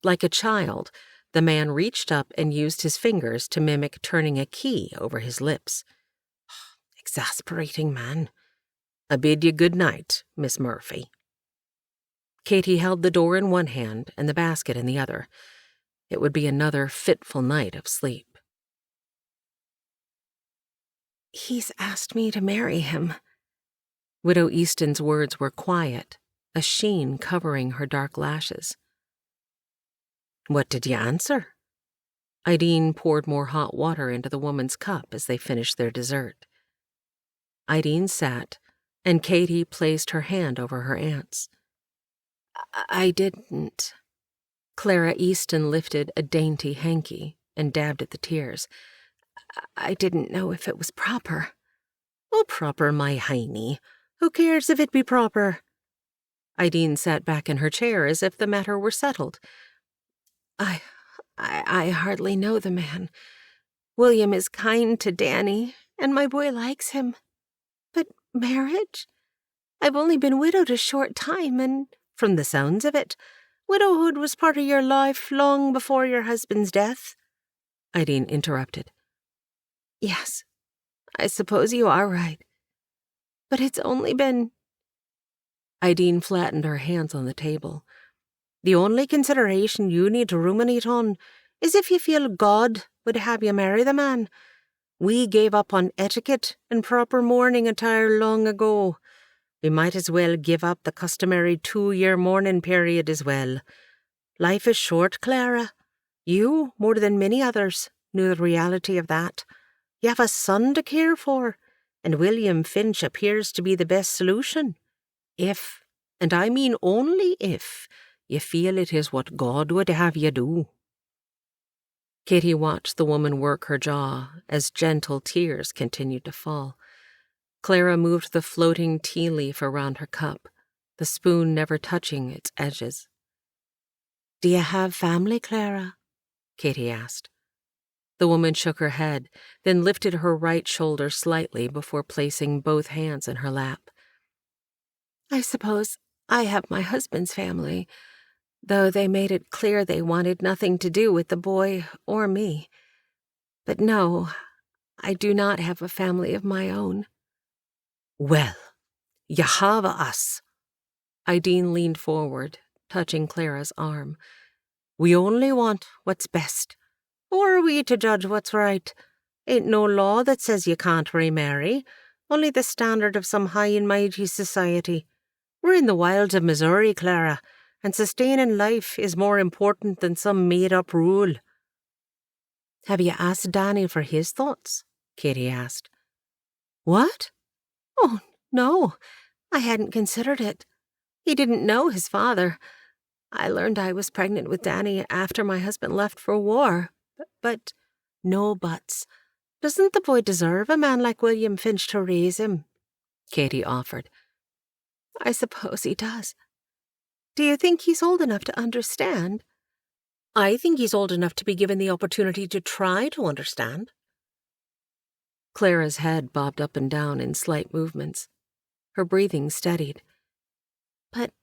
Like a child, the man reached up and used his fingers to mimic turning a key over his lips. Exasperating man. I bid you good night, Miss Murphy. Katie held the door in one hand and the basket in the other. It would be another fitful night of sleep. He's asked me to marry him. Widow Easton's words were quiet, a sheen covering her dark lashes. What did you answer? Ideen poured more hot water into the woman's cup as they finished their dessert. Ideen sat, and Katie placed her hand over her aunt's. I didn't. Clara Easton lifted a dainty hanky and dabbed at the tears. I didn't know if it was proper. Oh, proper, my hiney. Who cares if it be proper? Ideen sat back in her chair as if the matter were settled. I hardly know the man. William is kind to Danny, and my boy likes him. But marriage? I've only been widowed a short time, and from the sounds of it, widowhood was part of your life long before your husband's death. Ideen interrupted. Yes, I suppose you are right. But it's only been... Ideen flattened her hands on the table. The only consideration you need to ruminate on is if you feel God would have you marry the man. We gave up on etiquette and proper mourning attire long ago. We might as well give up the customary 2-year mourning period as well. Life is short, Clara. You, more than many others, knew the reality of that. You have a son to care for, and William Finch appears to be the best solution. if, and I mean only if, you feel it is what God would have you do." Katy watched the woman work her jaw as gentle tears continued to fall. Clara moved the floating tea leaf around her cup, the spoon never touching its edges. "Do you have family, Clara?" Katy asked. The woman shook her head, then lifted her right shoulder slightly before placing both hands in her lap. "I suppose I have my husband's family, though they made it clear they wanted nothing to do with the boy or me. But no, I do not have a family of my own." "Well, you have us." Ideen leaned forward, touching Clara's arm. "We only want what's best. Or are we to judge what's right? Ain't no law that says you can't remarry, only the standard of some high and mighty society. We're in the wilds of Missouri, Clara, and sustaining life is more important than some made-up rule." "Have you asked Danny for his thoughts?" Katy asked. "What? Oh, no, I hadn't considered it. He didn't know his father. I learned I was pregnant with Danny after my husband left for war. But no buts. Doesn't the boy deserve a man like William Finch to raise him?" Katy offered. "I suppose he does. Do you think he's old enough to understand?" "I think he's old enough to be given the opportunity to try to understand." Clara's head bobbed up and down in slight movements. Her breathing steadied. "But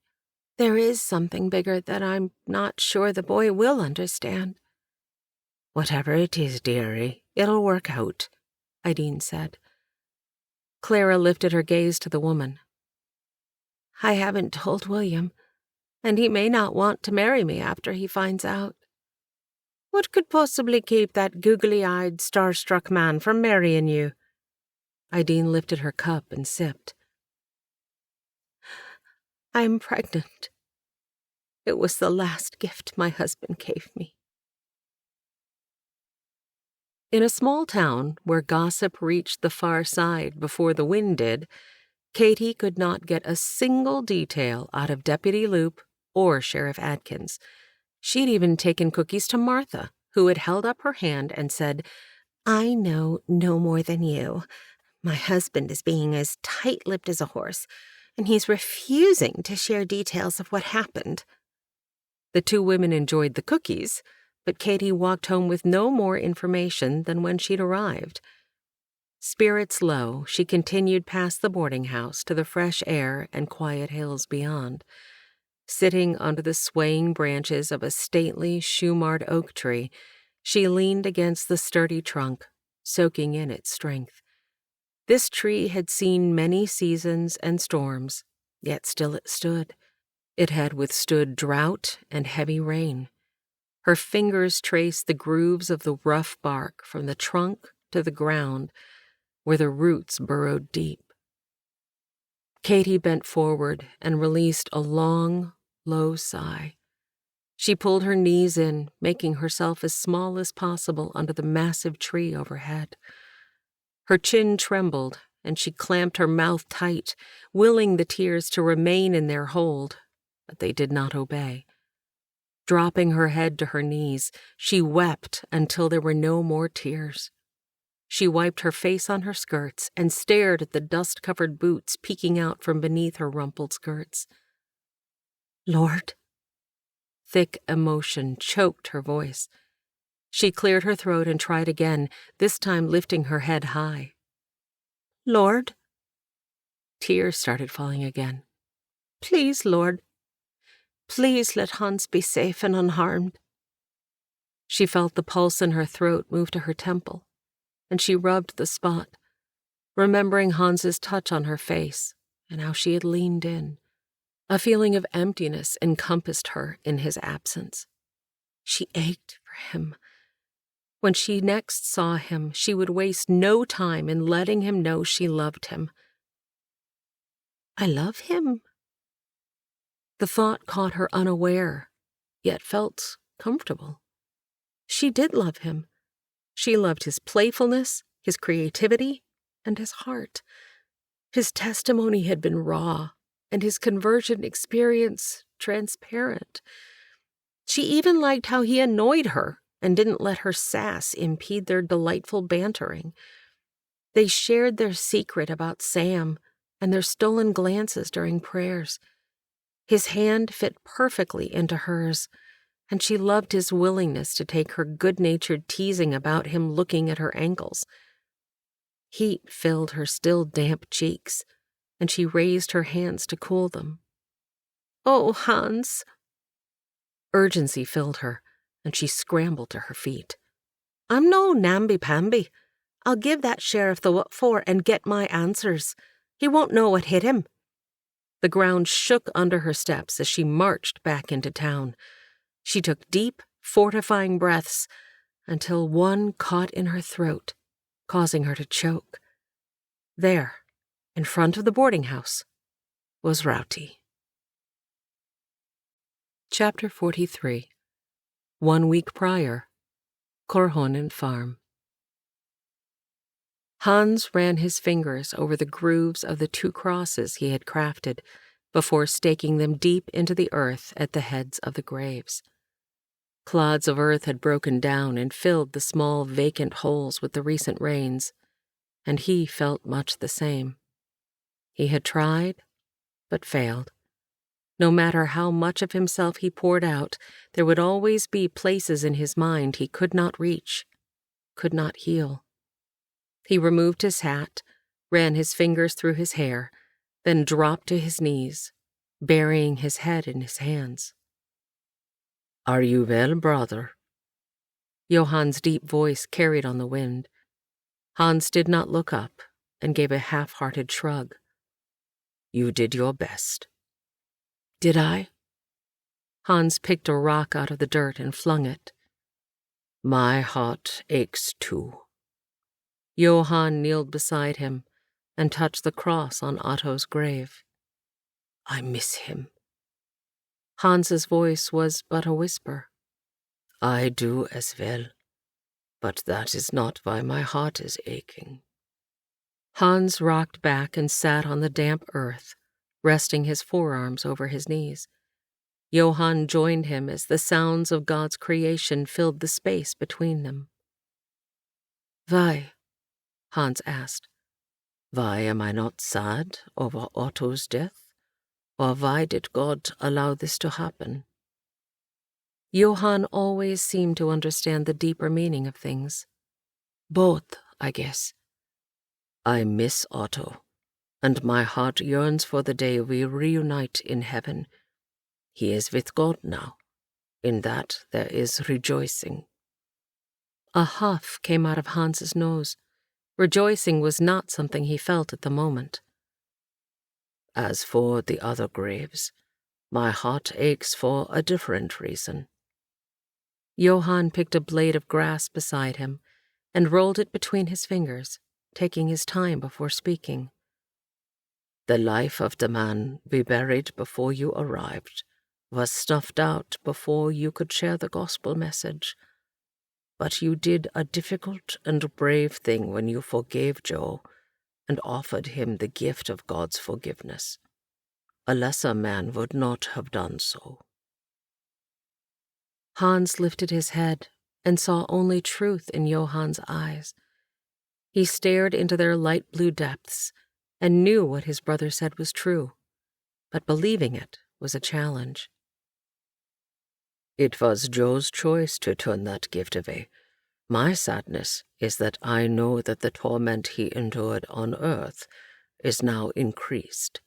there is something bigger that I'm not sure the boy will understand." "Whatever it is, dearie, it'll work out," Ideen said. Clara lifted her gaze to the woman. "I haven't told William, and he may not want to marry me after he finds out." "What could possibly keep that googly-eyed, star-struck man from marrying you?" Ideen lifted her cup and sipped. "I'm pregnant. It was the last gift my husband gave me." In a small town where gossip reached the far side before the wind did, Katy could not get a single detail out of Deputy Loop or Sheriff Adkins. She'd even taken cookies to Martha, who had held up her hand and said, "I know no more than you. My husband is being as tight-lipped as a horse, and he's refusing to share details of what happened." The two women enjoyed the cookies, but Katy walked home with no more information than when she'd arrived. Spirits low, she continued past the boarding house to the fresh air and quiet hills beyond. Sitting under the swaying branches of a stately, shoe-marred oak tree, she leaned against the sturdy trunk, soaking in its strength. This tree had seen many seasons and storms, yet still it stood. It had withstood drought and heavy rain. Her fingers traced the grooves of the rough bark from the trunk to the ground, where the roots burrowed deep. Katy bent forward and released a long, low sigh. She pulled her knees in, making herself as small as possible under the massive tree overhead. Her chin trembled, and she clamped her mouth tight, willing the tears to remain in their hold, but they did not obey. Dropping her head to her knees, she wept until there were no more tears. She wiped her face on her skirts and stared at the dust-covered boots peeking out from beneath her rumpled skirts. "Lord?" Thick emotion choked her voice. She cleared her throat and tried again, this time lifting her head high. "Lord?" Tears started falling again. "Please, Lord. Please let Hans be safe and unharmed." She felt the pulse in her throat move to her temple, and she rubbed the spot, remembering Hans's touch on her face and how she had leaned in. A feeling of emptiness encompassed her in his absence. She ached for him. When she next saw him, she would waste no time in letting him know she loved him. "I love him." The thought caught her unaware, yet felt comfortable. She did love him. She loved his playfulness, his creativity, and his heart. His testimony had been raw, and his conversion experience transparent. She even liked how he annoyed her and didn't let her sass impede their delightful bantering. They shared their secret about Sam and their stolen glances during prayers. His hand fit perfectly into hers, and she loved his willingness to take her good-natured teasing about him looking at her ankles. Heat filled her still damp cheeks, and she raised her hands to cool them. "Oh, Hans!" Urgency filled her, and she scrambled to her feet. "I'm no namby-pamby. I'll give that sheriff the what for and get my answers. He won't know what hit him." The ground shook under her steps as she marched back into town. She took deep, fortifying breaths until one caught in her throat, causing her to choke. There, in front of the boarding house, was Rauti. Chapter 43. 1 week prior, Korhonen Farm. Hans ran his fingers over the grooves of the 2 crosses he had crafted before staking them deep into the earth at the heads of the graves. Clods of earth had broken down and filled the small vacant holes with the recent rains, and he felt much the same. He had tried, but failed. No matter how much of himself he poured out, there would always be places in his mind he could not reach, could not heal. He removed his hat, ran his fingers through his hair, then dropped to his knees, burying his head in his hands. "Are you well, brother?" Johann's deep voice carried on the wind. Hans did not look up and gave a half-hearted shrug. "You did your best." "Did I?" Hans picked a rock out of the dirt and flung it. "My heart aches too." Johann kneeled beside him and touched the cross on Otto's grave. "I miss him." Hans's voice was but a whisper. "I do as well, but that is not why my heart is aching." Hans rocked back and sat on the damp earth, resting his forearms over his knees. Johann joined him as the sounds of God's creation filled the space between them. "Why?" Hans asked. "Why am I not sad over Otto's death? Or why did God allow this to happen?" Johann always seemed to understand the deeper meaning of things. "Both, I guess." "I miss Otto, and my heart yearns for the day we reunite in heaven. He is with God now. In that there is rejoicing." A huff came out of Hans's nose. Rejoicing was not something he felt at the moment. "As for the other graves, my heart aches for a different reason." Johann picked a blade of grass beside him and rolled it between his fingers, taking his time before speaking. "The life of the man we buried before you arrived was snuffed out before you could share the gospel message. But you did a difficult and brave thing when you forgave Joe and offered him the gift of God's forgiveness. A lesser man would not have done so." Hans lifted his head and saw only truth in Johann's eyes. He stared into their light blue depths and knew what his brother said was true, but believing it was a challenge. "It was Joe's choice to turn that gift away. My sadness is that I know that the torment he endured on earth is now increased."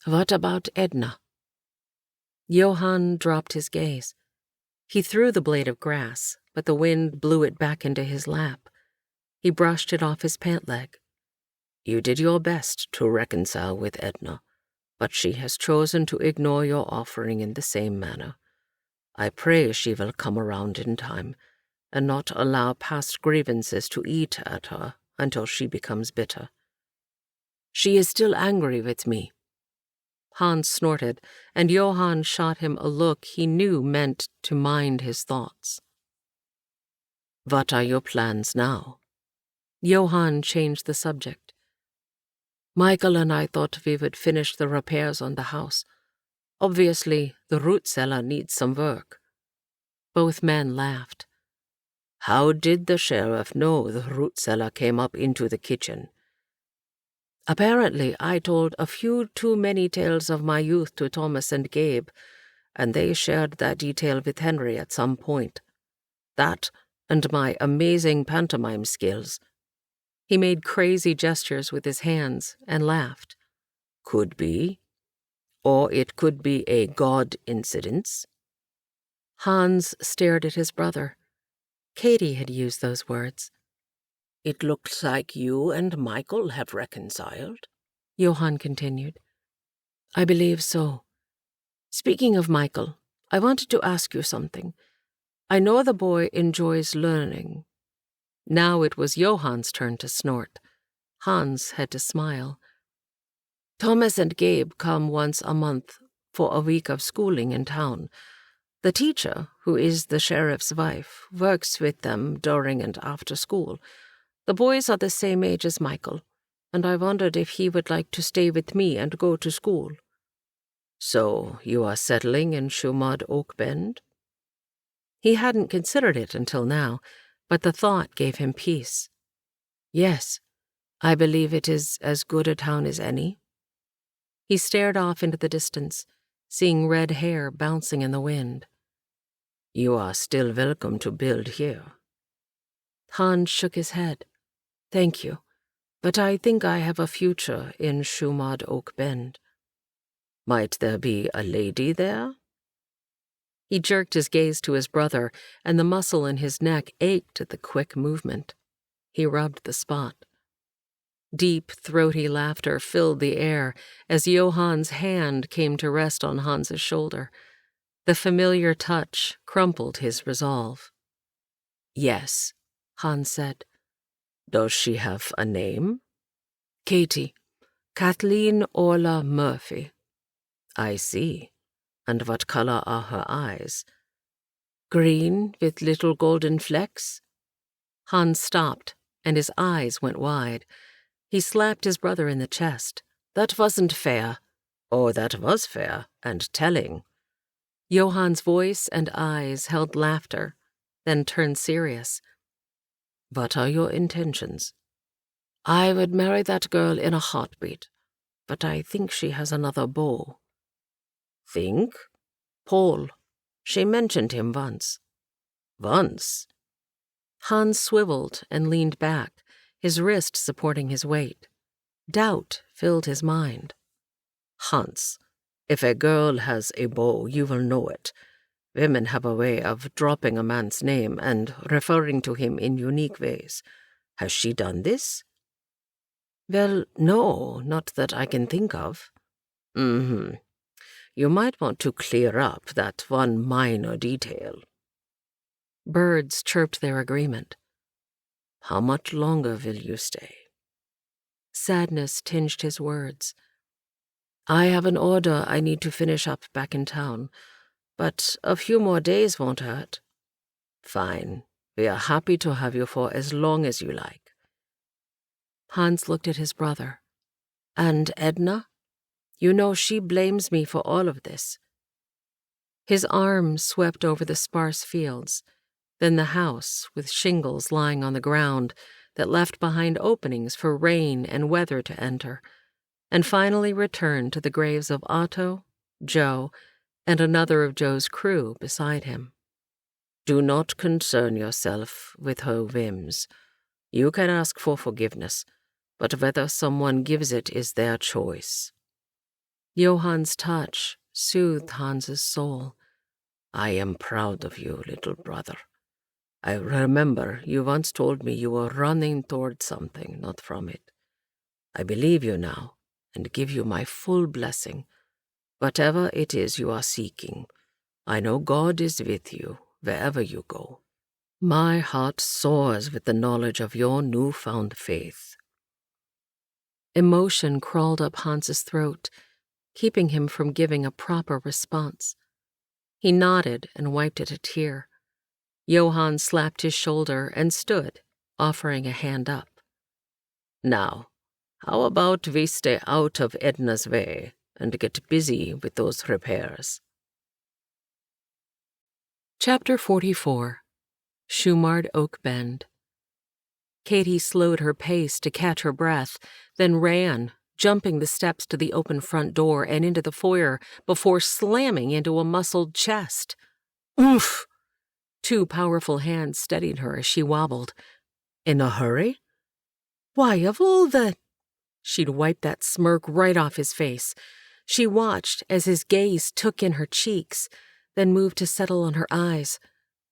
"What about Edna?" Johann dropped his gaze. He threw the blade of grass, but the wind blew it back into his lap. He brushed it off his pant leg. "You did your best to reconcile with Edna, but she has chosen to ignore your offering in the same manner. I pray she will come around in time, and not allow past grievances to eat at her until she becomes bitter." "She is still angry with me." Hans snorted, and Johann shot him a look he knew meant to mind his thoughts. "What are your plans now?" Johann changed the subject. Michael and I thought we would finish the repairs on the house. Obviously, the root cellar needs some work." Both men laughed. "How did the sheriff know the root cellar came up into the kitchen?" "Apparently, I told a few too many tales of my youth to Thomas and Gabe, and they shared that detail with Henry at some point. That, and my amazing pantomime skills." He made crazy gestures with his hands and laughed. "Could be. Or it could be a God incidence." Hans stared at his brother. Katie had used those words. "It looks like you and Michael have reconciled," Johann continued. "I believe so. Speaking of Michael, I wanted to ask you something. I know the boy enjoys learning." Now it was Johann's turn to snort. Hans had to smile. "Thomas and Gabe come once a month for a week of schooling in town. The teacher, who is the sheriff's wife, works with them during and after school. The boys are the same age as Michael, and I wondered if he would like to stay with me and go to school." "So you are settling in Shumard Oak Bend?" He hadn't considered it until now, but the thought gave him peace. "Yes, I believe it is as good a town as any." He stared off into the distance, seeing red hair bouncing in the wind. "You are still welcome to build here." Hans shook his head. "Thank you, but I think I have a future in Shumard Oak Bend." "Might there be a lady there?" He jerked his gaze to his brother, and the muscle in his neck ached at the quick movement. He rubbed the spot. Deep, throaty laughter filled the air as Johann's hand came to rest on Hans's shoulder. The familiar touch crumpled his resolve. "Yes," Hans said. "Does she have a name?" "Katie. Kathleen Orla Murphy." "I see. And what color are her eyes?" "Green with little golden flecks." Hans stopped, and his eyes went wide. He slapped his brother in the chest. "That wasn't fair." "Oh, that was fair, and telling." Johann's voice and eyes held laughter, then turned serious. "What are your intentions?" "I would marry that girl in a heartbeat, but I think she has another beau." "Think?" "Paul. She mentioned him once." "Once?" Hans swiveled and leaned back, his wrist supporting his weight. Doubt filled his mind. "Hans, if a girl has a beau, you will know it. Women have a way of dropping a man's name and referring to him in unique ways. Has she done this?" "Well, no, not that I can think of." "Mm-hmm. You might want to clear up that one minor detail." Birds chirped their agreement. "How much longer will you stay?" Sadness tinged his words. "I have an order I need to finish up back in town, but a few more days won't hurt." "Fine. We are happy to have you for as long as you like." Hans looked at his brother. "And Edna? You know she blames me for all of this." His arm swept over the sparse fields, then the house with shingles lying on the ground that left behind openings for rain and weather to enter, and finally returned to the graves of Otto, Joe, and another of Joe's crew beside him. "Do not concern yourself with her whims. You can ask for forgiveness, but whether someone gives it is their choice." Johann's touch soothed Hans's soul. "I am proud of you, little brother. I remember you once told me you were running toward something, not from it. I believe you now, and give you my full blessing. Whatever it is you are seeking, I know God is with you wherever you go. My heart soars with the knowledge of your newfound faith." Emotion crawled up Hans's throat, keeping him from giving a proper response. He nodded and wiped at a tear. Johann slapped his shoulder and stood, offering a hand up. "Now, How about we stay out of Edna's way and get busy with those repairs? Chapter 44. Shumard Oak Bend. Katie slowed her pace to catch her breath, then ran, jumping the steps to the open front door and into the foyer before slamming into a muscled chest. Oof! 2 powerful hands steadied her as she wobbled. In a hurry? Why, of all the... She'd wiped that smirk right off his face. She watched as his gaze took in her cheeks, then moved to settle on her eyes,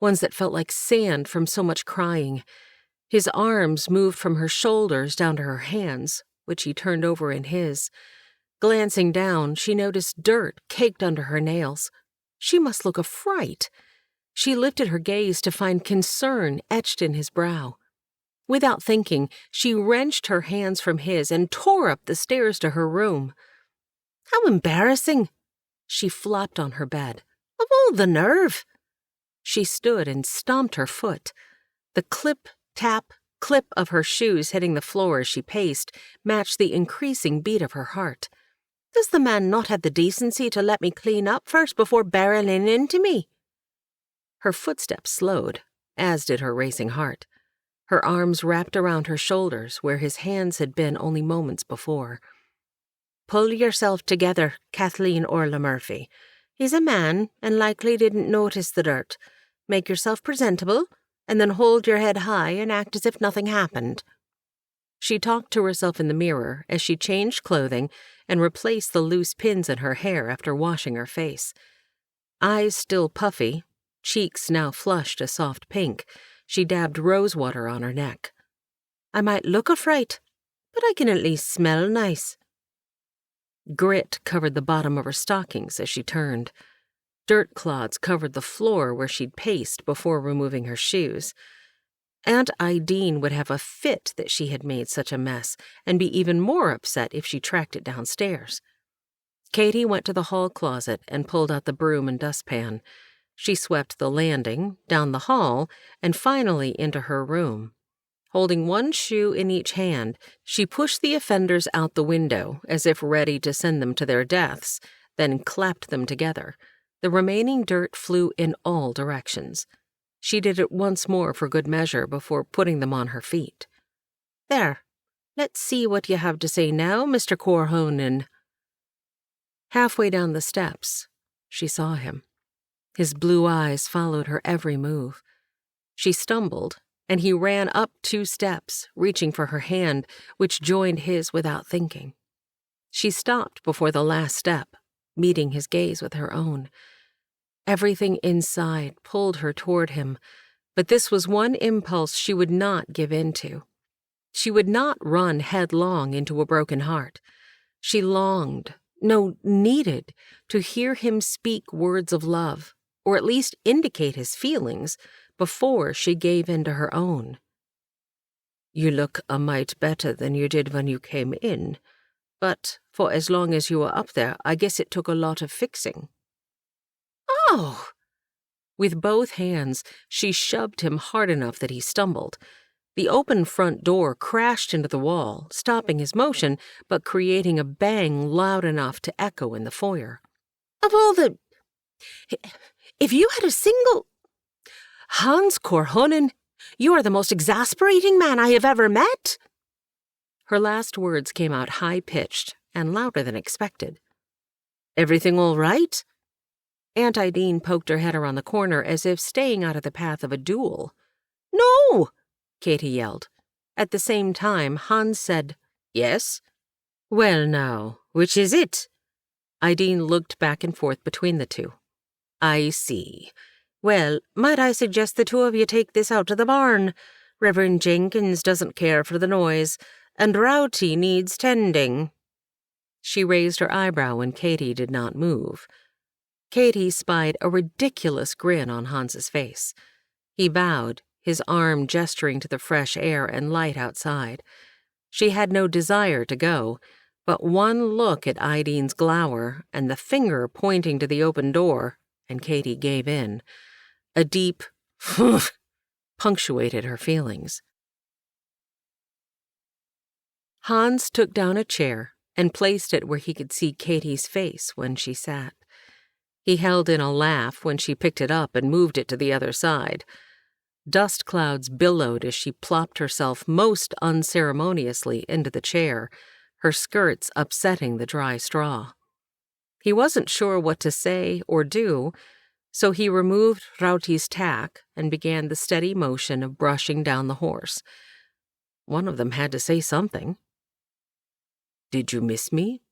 ones that felt like sand from so much crying. His arms moved from her shoulders down to her hands, which he turned over in his. Glancing down, she noticed dirt caked under her nails. She must look a fright. She lifted her gaze to find concern etched in his brow. Without thinking, she wrenched her hands from his and tore up the stairs to her room. How embarrassing! She flopped on her bed. Of all the nerve! She stood and stomped her foot. The clip, tap, clip of her shoes hitting the floor as she paced matched the increasing beat of her heart. Does the man not have the decency to let me clean up first before barreling into me? Her footsteps slowed, as did her racing heart. Her arms wrapped around her shoulders where his hands had been only moments before. Pull yourself together, Kathleen Orla Murphy. He's a man and likely didn't notice the dirt. Make yourself presentable, and then hold your head high and act as if nothing happened. She talked to herself in the mirror as she changed clothing and replaced the loose pins in her hair after washing her face. Eyes still puffy, cheeks now flushed a soft pink, she dabbed rose water on her neck. I might look a fright, but I can at least smell nice. Grit covered the bottom of her stockings as she turned. Dirt clods covered the floor where she'd paced before removing her shoes. Aunt Ideen would have a fit that she had made such a mess, and be even more upset if she tracked it downstairs. Katie went to the hall closet and pulled out the broom and dustpan. She swept the landing, down the hall, and finally into her room. Holding one shoe in each hand, she pushed the offenders out the window as if ready to send them to their deaths, then clapped them together. The remaining dirt flew in all directions. She did it once more for good measure before putting them on her feet. There, let's see what you have to say now, Mr. Corhonen. Halfway down the steps, she saw him. His blue eyes followed her every move. She stumbled, and he ran up 2 steps, reaching for her hand, which joined his without thinking. She stopped before the last step, meeting his gaze with her own. Everything inside pulled her toward him, but this was one impulse she would not give in to. She would not run headlong into a broken heart. She longed, no, needed, to hear him speak words of love, or at least indicate his feelings, before she gave in to her own. You look a mite better than you did when you came in, but for as long as you were up there, I guess it took a lot of fixing. Oh! With both hands, she shoved him hard enough that he stumbled. The open front door crashed into the wall, stopping his motion, but creating a bang loud enough to echo in the foyer. Of all the... If you had a single... Hans Corhonen, you are the most exasperating man I have ever met. Her last words came out high-pitched and louder than expected. Everything all right? Aunt Ideen poked her head around the corner as if staying out of the path of a duel. No! Katie yelled. At the same time, Hans said, Yes? Well now, which is it? Ideen looked back and forth between the two. I see. Well, might I suggest the 2 of you take this out to the barn? Reverend Jenkins doesn't care for the noise, and Rowty needs tending. She raised her eyebrow when Katie did not move. Katie spied a ridiculous grin on Hans's face. He bowed, his arm gesturing to the fresh air and light outside. She had no desire to go, but one look at Ideen's glower and the finger pointing to the open door, and Katie gave in. A deep punctuated her feelings. Hans took down a chair and placed it where he could see Katie's face when she sat. He held in a laugh when she picked it up and moved it to the other side. Dust clouds billowed as she plopped herself most unceremoniously into the chair, her skirts upsetting the dry straw. He wasn't sure what to say or do, so he removed Rauti's tack and began the steady motion of brushing down the horse. One of them had to say something. "Did you miss me?"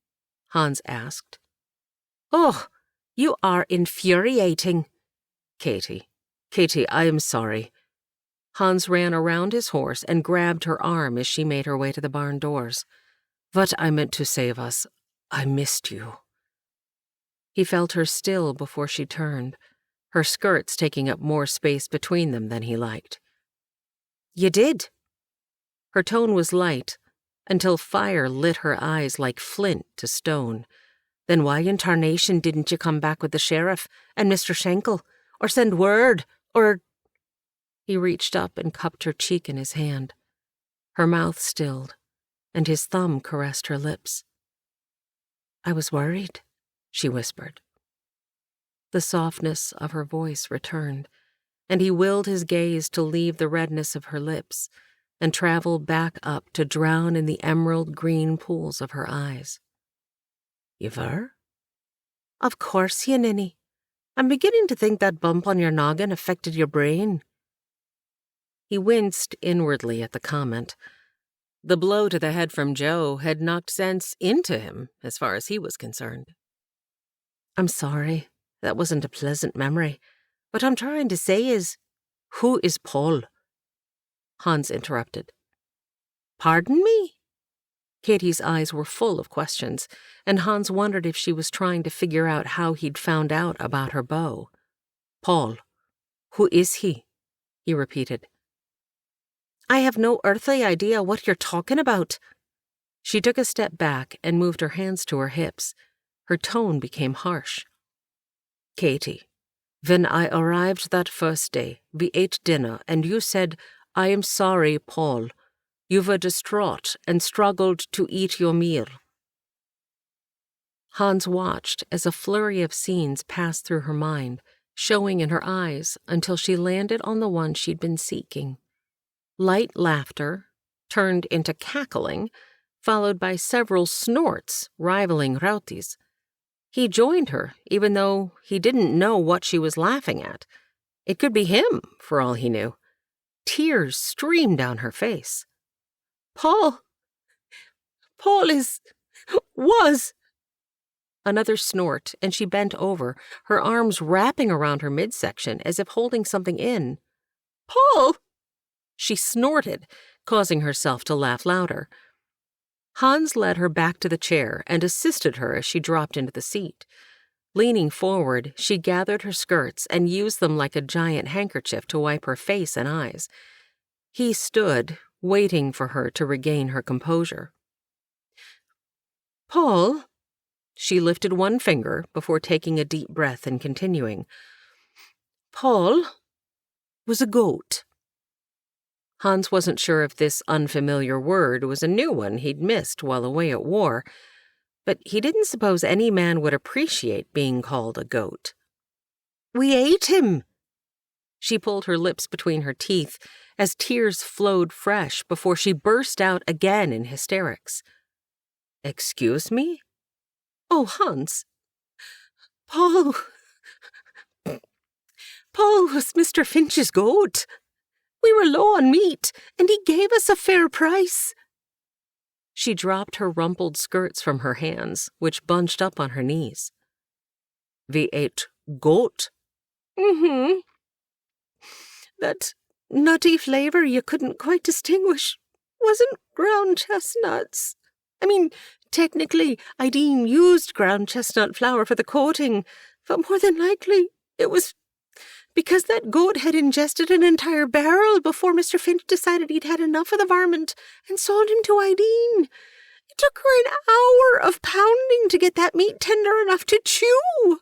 Hans asked. "Oh, you are infuriating." Katie, I am sorry." Hans ran around his horse and grabbed her arm as she made her way to the barn doors. "What I meant to say was, I missed you." He felt her still before she turned, her skirts taking up more space between them than he liked. "You did?" Her tone was light, until fire lit her eyes like flint to stone. "Then why in tarnation didn't you come back with the sheriff and Mr. Schenkel, or send word, or—" He reached up and cupped her cheek in his hand. Her mouth stilled, and his thumb caressed her lips. "I was worried," she whispered. The softness of her voice returned, and he willed his gaze to leave the redness of her lips and travel back up to drown in the emerald green pools of her eyes. "You were?" "Of course, you ninny. I'm beginning to think that bump on your noggin affected your brain." He winced inwardly at the comment. The blow to the head from Joe had knocked sense into him, as far as he was concerned. "I'm sorry. That wasn't a pleasant memory. What I'm trying to say is, who is Paul?" Hans interrupted. "Pardon me?" Katie's eyes were full of questions, and Hans wondered if she was trying to figure out how he'd found out about her beau. "Paul. Who is he?" he repeated. "I have no earthly idea what you're talking about." She took a step back and moved her hands to her hips. Her tone became harsh. "Katie, when I arrived that first day, we ate dinner, and you said, 'I am sorry, Paul.' You were distraught and struggled to eat your meal." Hans watched as a flurry of scenes passed through her mind, showing in her eyes until she landed on the one she'd been seeking. Light laughter turned into cackling, followed by several snorts rivaling Rauti's. He joined her, even though he didn't know what she was laughing at. It could be him, for all he knew. Tears streamed down her face. Paul was. Another snort, and she bent over, her arms wrapping around her midsection as if holding something in. "Paul!" She snorted, causing herself to laugh louder. Hans led her back to the chair and assisted her as she dropped into the seat. Leaning forward, she gathered her skirts and used them like a giant handkerchief to wipe her face and eyes. He stood, waiting for her to regain her composure. "Paul," she lifted one finger before taking a deep breath and continuing. "Paul was a goat." Hans wasn't sure if this unfamiliar word was a new one he'd missed while away at war, but he didn't suppose any man would appreciate being called a goat. "We ate him." She pulled her lips between her teeth as tears flowed fresh before she burst out again in hysterics. "Excuse me?" "Oh, Hans. Paul was Mr. Finch's goat. We were low on meat, and he gave us a fair price." She dropped her rumpled skirts from her hands, which bunched up on her knees. "We ate goat?" Mm-hmm. That nutty flavor you couldn't quite distinguish wasn't ground chestnuts. I mean, technically, Ideen used ground chestnut flour for the coating, but more than likely it was because that goat had ingested an entire barrel before Mr. Finch decided he'd had enough of the varmint and sold him to Ideen. It took her an hour of pounding to get that meat tender enough to chew.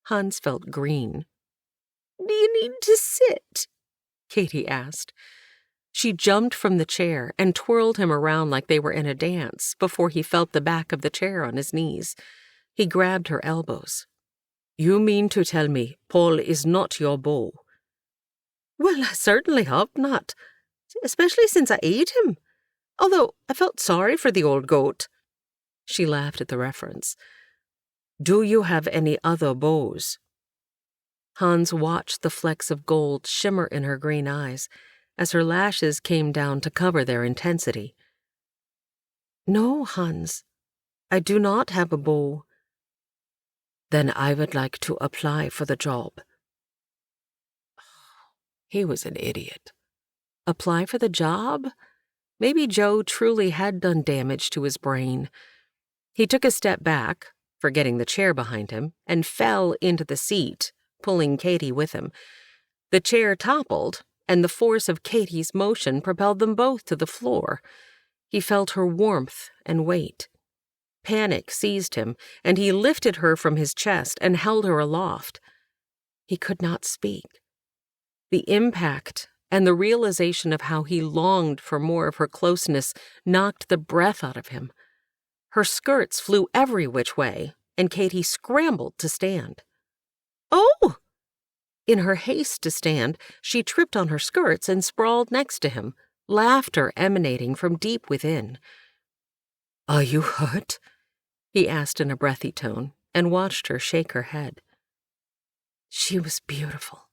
Hans felt green. "Do you need to sit?" Katie asked. She jumped from the chair and twirled him around like they were in a dance before he felt the back of the chair on his knees. He grabbed her elbows. "You mean to tell me Paul is not your beau?" "Well, I certainly hope not, especially since I ate him. Although I felt sorry for the old goat." She laughed at the reference. "Do you have any other beaux?" Hans watched the flecks of gold shimmer in her green eyes as her lashes came down to cover their intensity. "No, Hans, I do not have a beau." "Then I would like to apply for the job." He was an idiot. Apply for the job? Maybe Joe truly had done damage to his brain. He took a step back, forgetting the chair behind him, and fell into the seat, pulling Katie with him. The chair toppled, and the force of Katie's motion propelled them both to the floor. He felt her warmth and weight. Panic seized him, and he lifted her from his chest and held her aloft. He could not speak. The impact and the realization of how he longed for more of her closeness knocked the breath out of him. Her skirts flew every which way, and Katie scrambled to stand. "Oh!" In her haste to stand, she tripped on her skirts and sprawled next to him, laughter emanating from deep within. "Are you hurt?" he asked in a breathy tone, and watched her shake her head. She was beautiful.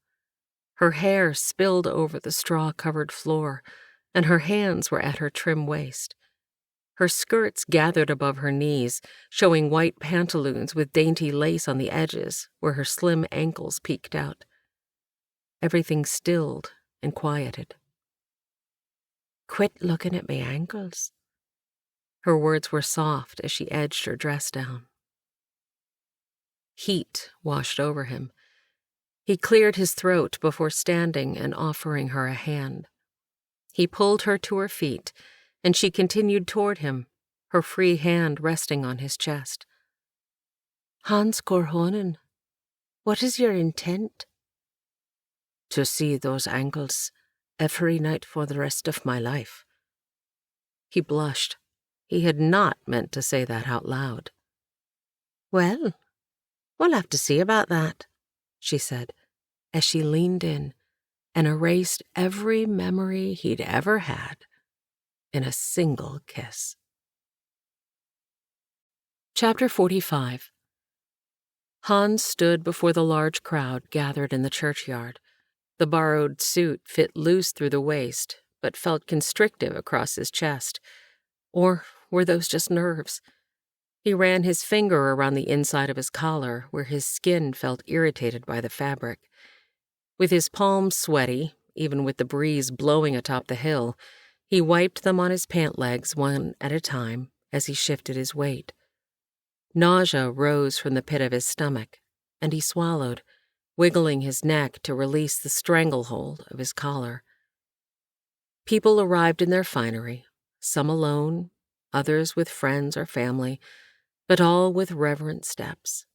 Her hair spilled over the straw-covered floor, and her hands were at her trim waist. Her skirts gathered above her knees, showing white pantaloons with dainty lace on the edges where her slim ankles peeked out. Everything stilled and quieted. "Quit looking at my ankles." Her words were soft as she edged her dress down. Heat washed over him. He cleared his throat before standing and offering her a hand. He pulled her to her feet, and she continued toward him, her free hand resting on his chest. "Hans Korhonen, what is your intent?" "To see those ankles every night for the rest of my life." He blushed. He had not meant to say that out loud. "Well, we'll have to see about that," she said, as she leaned in and erased every memory he'd ever had in a single kiss. Chapter 45. Hans stood before the large crowd gathered in the churchyard. The borrowed suit fit loose through the waist, but felt constrictive across his chest. Or were those just nerves? He ran his finger around the inside of his collar, where his skin felt irritated by the fabric. With his palms sweaty, even with the breeze blowing atop the hill, he wiped them on his pant legs one at a time as he shifted his weight. Nausea rose from the pit of his stomach, and he swallowed, wiggling his neck to release the stranglehold of his collar. People arrived in their finery, some alone, others with friends or family, but all with reverent steps.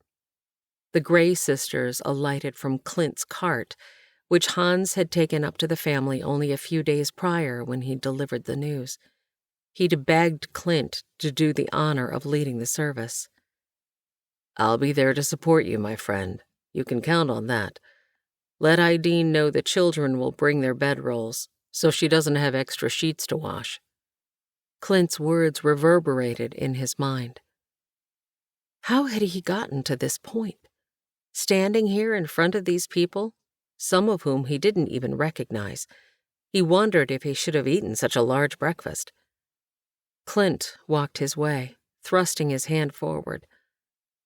The Gray sisters alighted from Clint's cart, which Hans had taken up to the family only a few days prior when he delivered the news. He'd begged Clint to do the honor of leading the service. "I'll be there to support you, my friend. You can count on that. Let Ideen know the children will bring their bedrolls, so she doesn't have extra sheets to wash." Clint's words reverberated in his mind. How had he gotten to this point? Standing here in front of these people, some of whom he didn't even recognize, he wondered if he should have eaten such a large breakfast. Clint walked his way, thrusting his hand forward.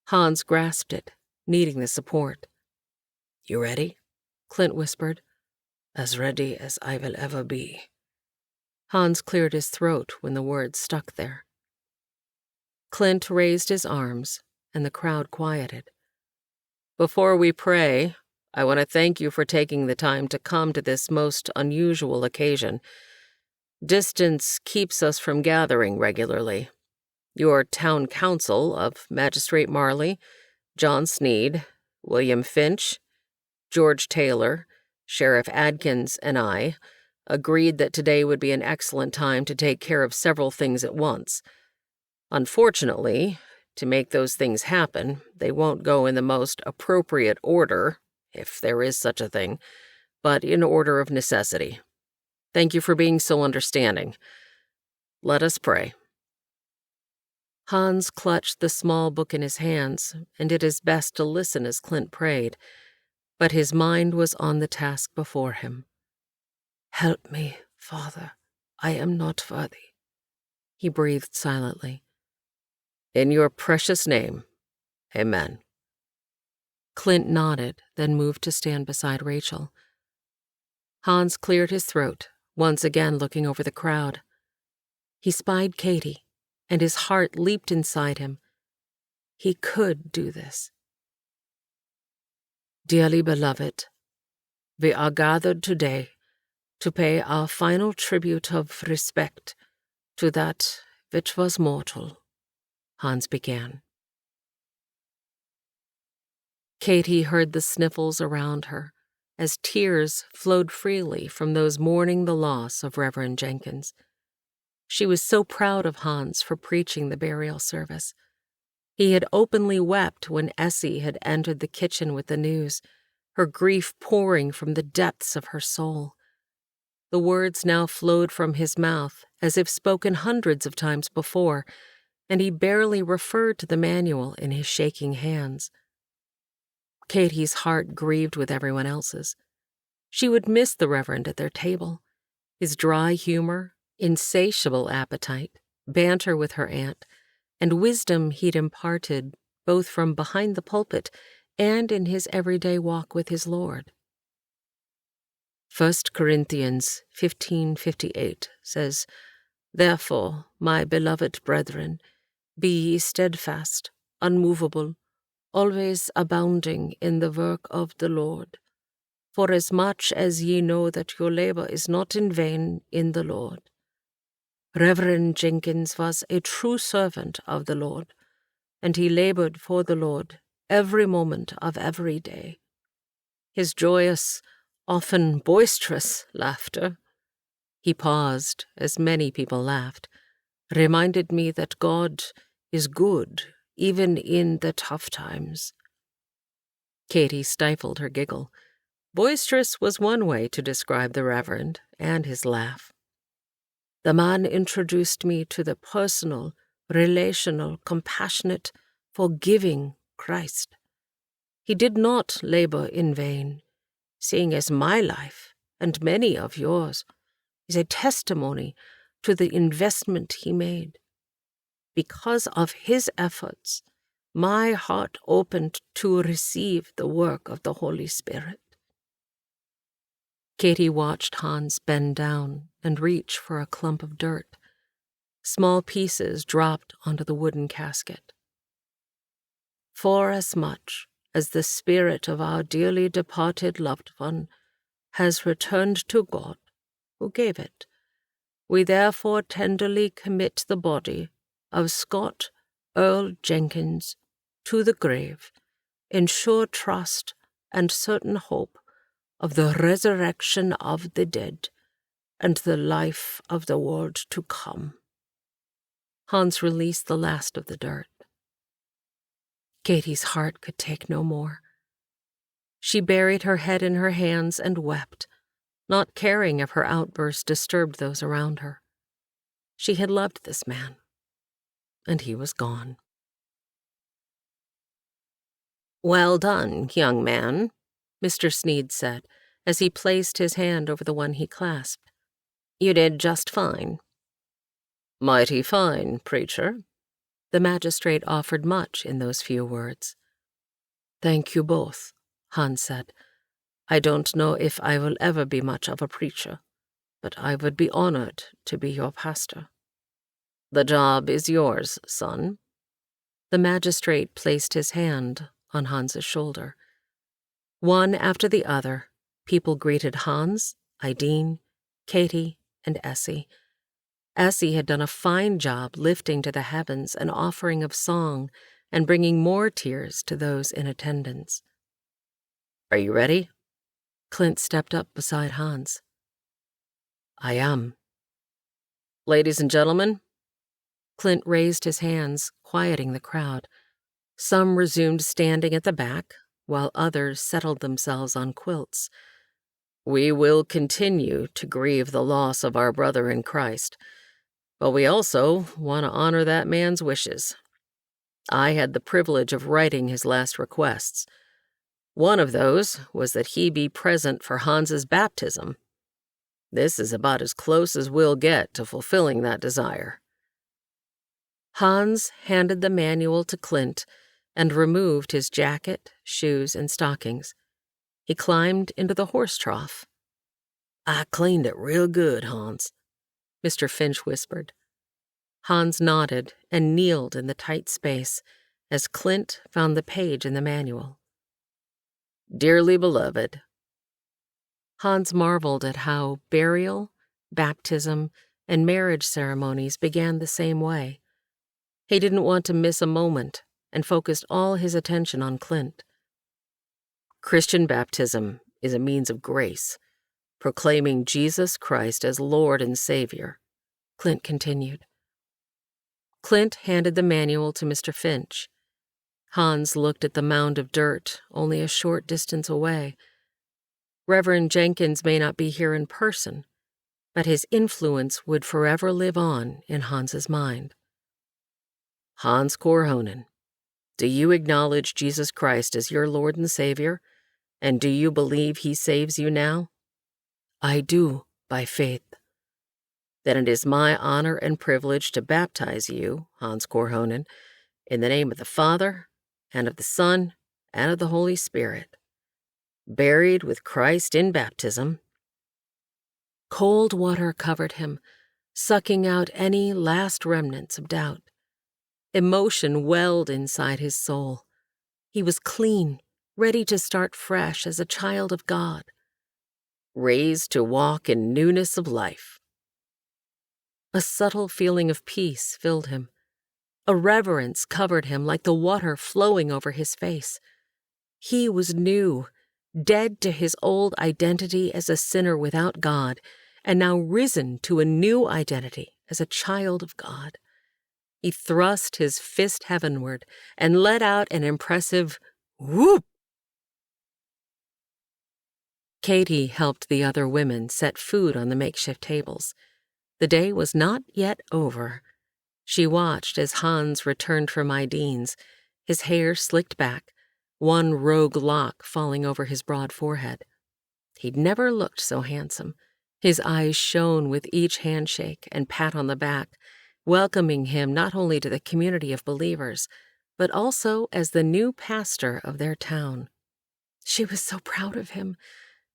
Hans grasped it, needing the support. "You ready?" Clint whispered. "As ready as I will ever be." Hans cleared his throat when the words stuck there. Clint raised his arms, and the crowd quieted. "Before we pray, I want to thank you for taking the time to come to this most unusual occasion. Distance keeps us from gathering regularly. Your town council of Magistrate Marley, John Sneed, William Finch, George Taylor, Sheriff Adkins, and I agreed that today would be an excellent time to take care of several things at once. Unfortunately, to make those things happen, they won't go in the most appropriate order, if there is such a thing, but in order of necessity. Thank you for being so understanding. Let us pray." Hans clutched the small book in his hands and did his best to listen as Clint prayed, but his mind was on the task before him. "Help me, Father. I am not worthy," he breathed silently. "In your precious name, amen." Clint nodded, then moved to stand beside Rachel. Hans cleared his throat, once again looking over the crowd. He spied Katie, and his heart leaped inside him. He could do this. "Dearly beloved, we are gathered today to pay our final tribute of respect to that which was mortal," Hans began. Katie heard the sniffles around her as tears flowed freely from those mourning the loss of Reverend Jenkins. She was so proud of Hans for preaching the burial service. He had openly wept when Essie had entered the kitchen with the news, her grief pouring from the depths of her soul. The words now flowed from his mouth as if spoken hundreds of times before, and he barely referred to the manual in his shaking hands. Katie's heart grieved with everyone else's. She would miss the Reverend at their table. His dry humor, insatiable appetite, banter with her aunt, and wisdom he'd imparted both from behind the pulpit and in his everyday walk with his Lord. 1 Corinthians 15:58 says, "Therefore, my beloved brethren, be ye steadfast, unmovable, always abounding in the work of the Lord, forasmuch as ye know that your labor is not in vain in the Lord. Reverend Jenkins was a true servant of the Lord, and he labored for the Lord every moment of every day. His joyous, often boisterous laughter," he paused as many people laughed, "reminded me that God is good even in the tough times." Katie stifled her giggle. Boisterous was one way to describe the Reverend and his laugh. "The man introduced me to the personal, relational, compassionate, forgiving Christ. He did not labor in vain, seeing as my life, and many of yours, is a testimony to the investment he made. Because of his efforts, my heart opened to receive the work of the Holy Spirit." Katie watched Hans bend down and reach for a clump of dirt. Small pieces dropped onto the wooden casket. "Forasmuch as the spirit of our dearly departed loved one has returned to God, who gave it, we therefore tenderly commit the body of Scott Earl Jenkins to the grave, in sure trust and certain hope of the resurrection of the dead and the life of the world to come." Hans released the last of the dirt. Katie's heart could take no more. She buried her head in her hands and wept, not caring if her outburst disturbed those around her. She had loved this man, and he was gone. "Well done, young man," Mr. Sneed said, as he placed his hand over the one he clasped. "You did just fine." "Mighty fine, preacher." The magistrate offered much in those few words. "Thank you both," Hans said. "I don't know if I will ever be much of a preacher, but I would be honored to be your pastor." "The job is yours, son." The magistrate placed his hand on Hans's shoulder. One after the other, people greeted Hans, Ideen, Katie, and Essie. Essie had done a fine job lifting to the heavens an offering of song and bringing more tears to those in attendance. "Are you ready?" Clint stepped up beside Hans. I am. Ladies and gentlemen. Clint raised his hands, quieting the crowd. Some resumed standing at the back, while others settled themselves on quilts. We will continue to grieve the loss of our brother in Christ, but we also want to honor that man's wishes. I had the privilege of writing his last requests. One of those was that he be present for Hans's baptism. This is about as close as we'll get to fulfilling that desire. Hans handed the manual to Clint and removed his jacket, shoes, and stockings. He climbed into the horse trough. I cleaned it real good, Hans, Mr. Finch whispered. Hans nodded and kneeled in the tight space as Clint found the page in the manual. Dearly beloved. Hans marveled at how burial, baptism, and marriage ceremonies began the same way. He didn't want to miss a moment and focused all his attention on Clint. Christian baptism is a means of grace, proclaiming Jesus Christ as Lord and Savior, Clint continued. Clint handed the manual to Mr. Finch. Hans looked at the mound of dirt only a short distance away. Reverend Jenkins may not be here in person, but his influence would forever live on in Hans's mind. Hans Korhonen, do you acknowledge Jesus Christ as your Lord and Savior, and do you believe he saves you now? I do, by faith. Then it is my honor and privilege to baptize you, Hans Korhonen, in the name of the Father, and of the Son, and of the Holy Spirit. Buried with Christ in baptism. Cold water covered him, sucking out any last remnants of doubt. Emotion welled inside his soul. He was clean, ready to start fresh as a child of God. Raised to walk in newness of life. A subtle feeling of peace filled him. A reverence covered him like the water flowing over his face. He was new, dead to his old identity as a sinner without God, and now risen to a new identity as a child of God. He thrust his fist heavenward and let out an impressive whoop. Katie helped the other women set food on the makeshift tables. The day was not yet over. She watched as Hans returned from Idine's, his hair slicked back, one rogue lock falling over his broad forehead. He'd never looked so handsome. His eyes shone with each handshake and pat on the back, welcoming him not only to the community of believers, but also as the new pastor of their town. She was so proud of him.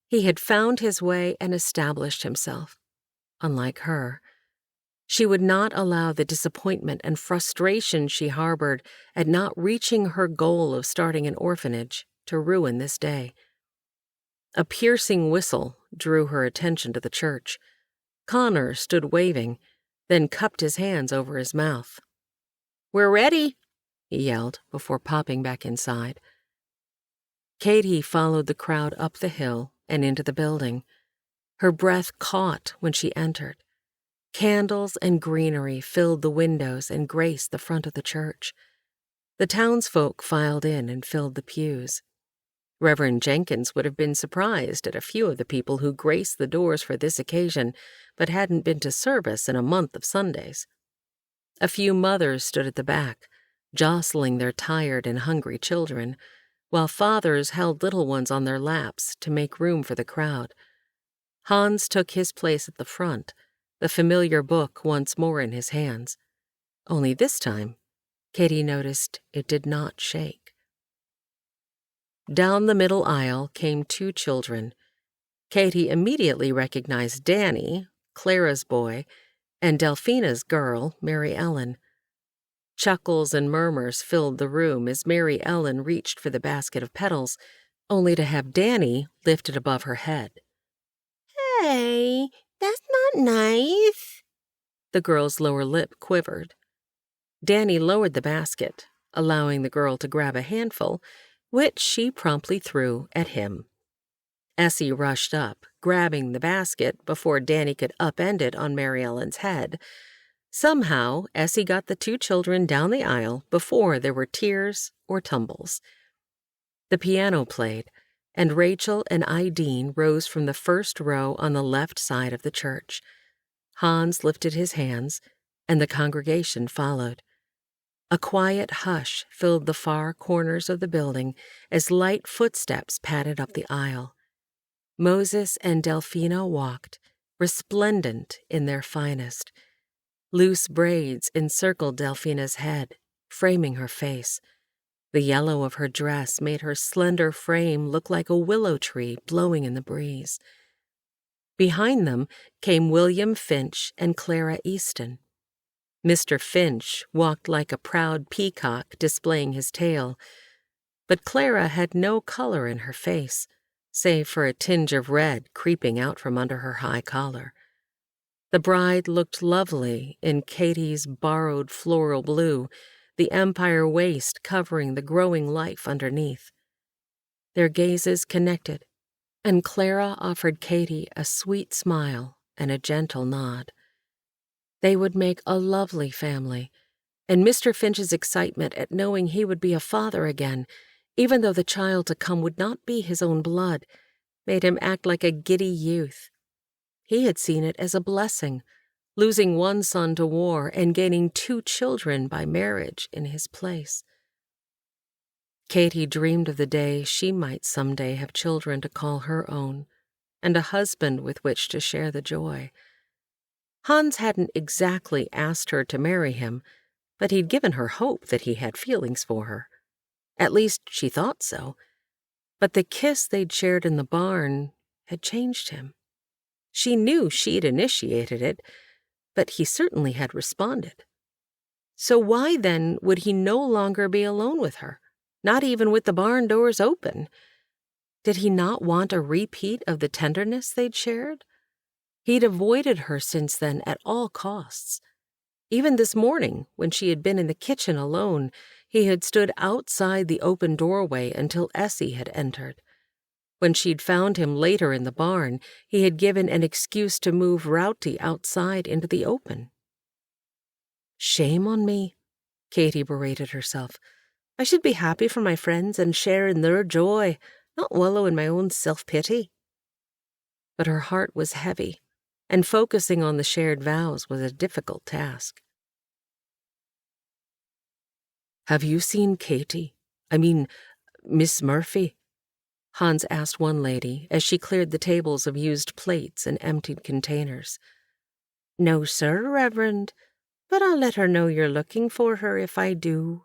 He had found his way and established himself. Unlike her, she would not allow the disappointment and frustration she harbored at not reaching her goal of starting an orphanage to ruin this day. A piercing whistle drew her attention to the church. Connor stood waving, then cupped his hands over his mouth. "We're ready," he yelled before popping back inside. Katie followed the crowd up the hill and into the building. Her breath caught when she entered. Candles and greenery filled the windows and graced the front of the church. The townsfolk filed in and filled the pews. Reverend Jenkins would have been surprised at a few of the people who graced the doors for this occasion, but hadn't been to service in a month of Sundays. A few mothers stood at the back, jostling their tired and hungry children, while fathers held little ones on their laps to make room for the crowd. Hans took his place at the front, the familiar book once more in his hands. Only this time, Katie noticed it did not shake. Down the middle aisle came two children. Katie immediately recognized Danny, Clara's boy, and Delphina's girl, Mary Ellen. Chuckles and murmurs filled the room as Mary Ellen reached for the basket of petals, only to have Danny lifted above her head. "Hey, that's not nice." The girl's lower lip quivered. Danny lowered the basket, allowing the girl to grab a handful, which she promptly threw at him. Essie rushed up, grabbing the basket before Danny could upend it on Mary Ellen's head. Somehow, Essie got the two children down the aisle before there were tears or tumbles. The piano played, and Rachel and Ideen rose from the first row on the left side of the church. Hans lifted his hands, and the congregation followed. A quiet hush filled the far corners of the building as light footsteps padded up the aisle. Moses and Delphina walked, resplendent in their finest. Loose braids encircled Delphina's head, framing her face. The yellow of her dress made her slender frame look like a willow tree blowing in the breeze. Behind them came William Finch and Clara Easton. Mr. Finch walked like a proud peacock displaying his tail, but Clara had no color in her face, save for a tinge of red creeping out from under her high collar. The bride looked lovely in Katie's borrowed floral blue, the empire waist covering the growing life underneath. Their gazes connected, and Clara offered Katie a sweet smile and a gentle nod. They would make a lovely family, and Mr. Finch's excitement at knowing he would be a father again, even though the child to come would not be his own blood, made him act like a giddy youth. He had seen it as a blessing, losing one son to war and gaining two children by marriage in his place. Katie dreamed of the day she might someday have children to call her own, and a husband with which to share the joy. Hans hadn't exactly asked her to marry him, but he'd given her hope that he had feelings for her. At least she thought so. But the kiss they'd shared in the barn had changed him. She knew she'd initiated it, but he certainly had responded. So why then would he no longer be alone with her, not even with the barn doors open? Did he not want a repeat of the tenderness they'd shared? He'd avoided her since then at all costs. Even this morning, when she had been in the kitchen alone, he had stood outside the open doorway until Essie had entered. When she'd found him later in the barn, he had given an excuse to move Rowty outside into the open. Shame on me, Katie berated herself. I should be happy for my friends and share in their joy, not wallow in my own self-pity. But her heart was heavy, and focusing on the shared vows was a difficult task. Have you seen Katie? I mean, Miss Murphy? Hans asked one lady as she cleared the tables of used plates and emptied containers. No, sir, Reverend, but I'll let her know you're looking for her if I do.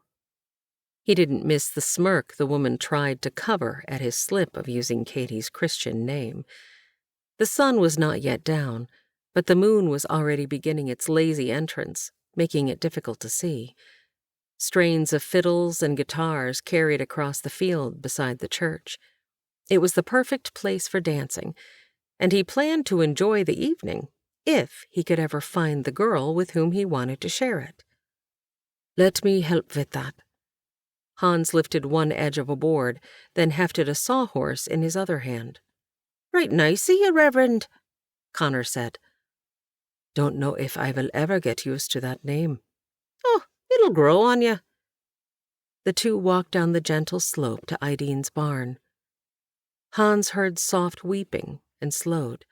He didn't miss the smirk the woman tried to cover at his slip of using Katie's Christian name. The sun was not yet down, but the moon was already beginning its lazy entrance, making it difficult to see. Strains of fiddles and guitars carried across the field beside the church. It was the perfect place for dancing, and he planned to enjoy the evening, if he could ever find the girl with whom he wanted to share it. Let me help with that. Hans lifted one edge of a board, then hefted a sawhorse in his other hand. Right nice of you, Reverend, Connor said. Don't know if I will ever get used to that name. Oh, it'll grow on you. The two walked down the gentle slope to Ideen's barn. Hans heard soft weeping and slowed.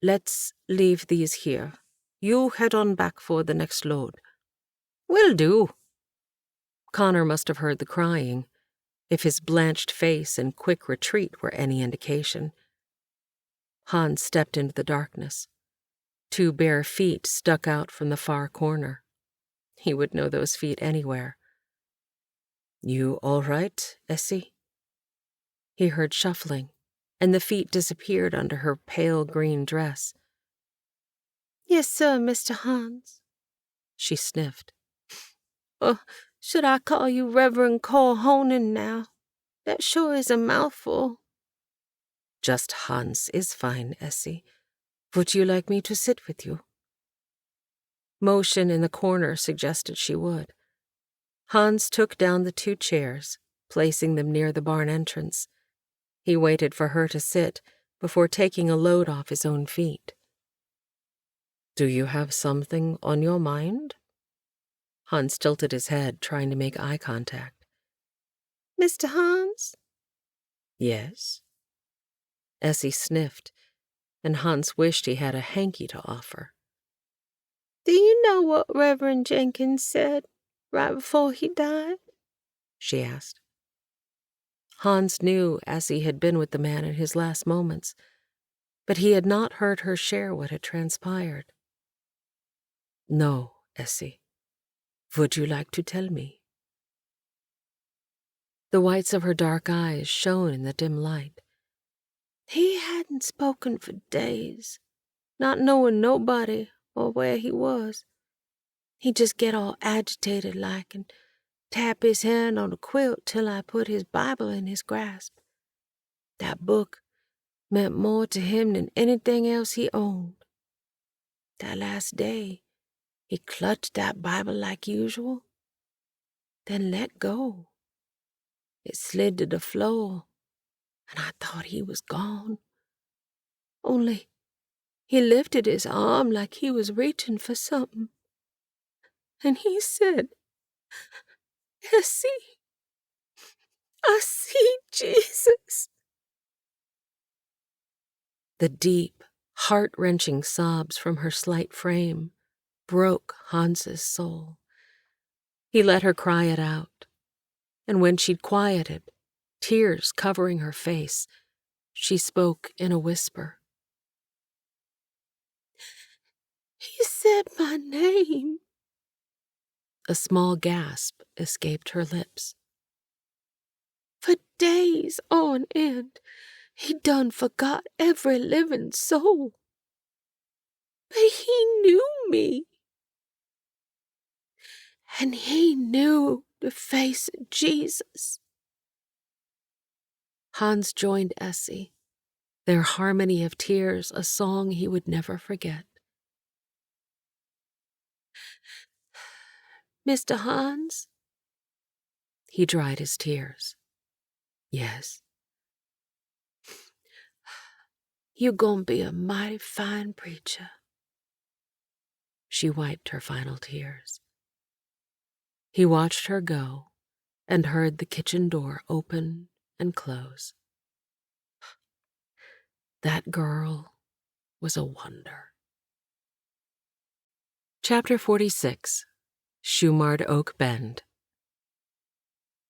Let's leave these here. You head on back for the next load. Will do. Connor must have heard the crying, if his blanched face and quick retreat were any indication. Hans stepped into the darkness. Two bare feet stuck out from the far corner. He would know those feet anywhere. You all right, Essie? He heard shuffling, and the feet disappeared under her pale green dress. Yes, sir, Mr. Hans. She sniffed. Oh, should I call you Reverend Colhonen now? That sure is a mouthful. Just Hans is fine, Essie. Would you like me to sit with you? Motion in the corner suggested she would. Hans took down the two chairs, placing them near the barn entrance. He waited for her to sit before taking a load off his own feet. Do you have something on your mind? Hans tilted his head, trying to make eye contact. Mr. Hans? Yes. Essie sniffed, and Hans wished he had a hanky to offer. Do you know what Reverend Jenkins said right before he died? She asked. Hans knew Essie had been with the man in his last moments, but he had not heard her share what had transpired. No, Essie. Would you like to tell me? The whites of her dark eyes shone in the dim light. He hadn't spoken for days, not knowing nobody or where he was. He'd just get all agitated like and tap his hand on the quilt till I put his Bible in his grasp. That book meant more to him than anything else he owned. That last day, he clutched that Bible like usual, then let go. It slid to the floor, and I thought he was gone. Only he lifted his arm like he was reaching for something, and he said, Essie, I see Jesus. The deep, heart-wrenching sobs from her slight frame broke Hans's soul. He let her cry it out, and when she'd quieted, tears covering her face, she spoke in a whisper. He said my name. A small gasp escaped her lips. For days on end, he done forgot every living soul. But he knew me. And he knew the face of Jesus. Hans joined Essie, their harmony of tears a song he would never forget. Mr. Hans? He dried his tears. Yes. You gonna be a mighty fine preacher. She wiped her final tears. He watched her go and heard the kitchen door open and close. That girl was a wonder. Chapter 46. Shumard Oak Bend.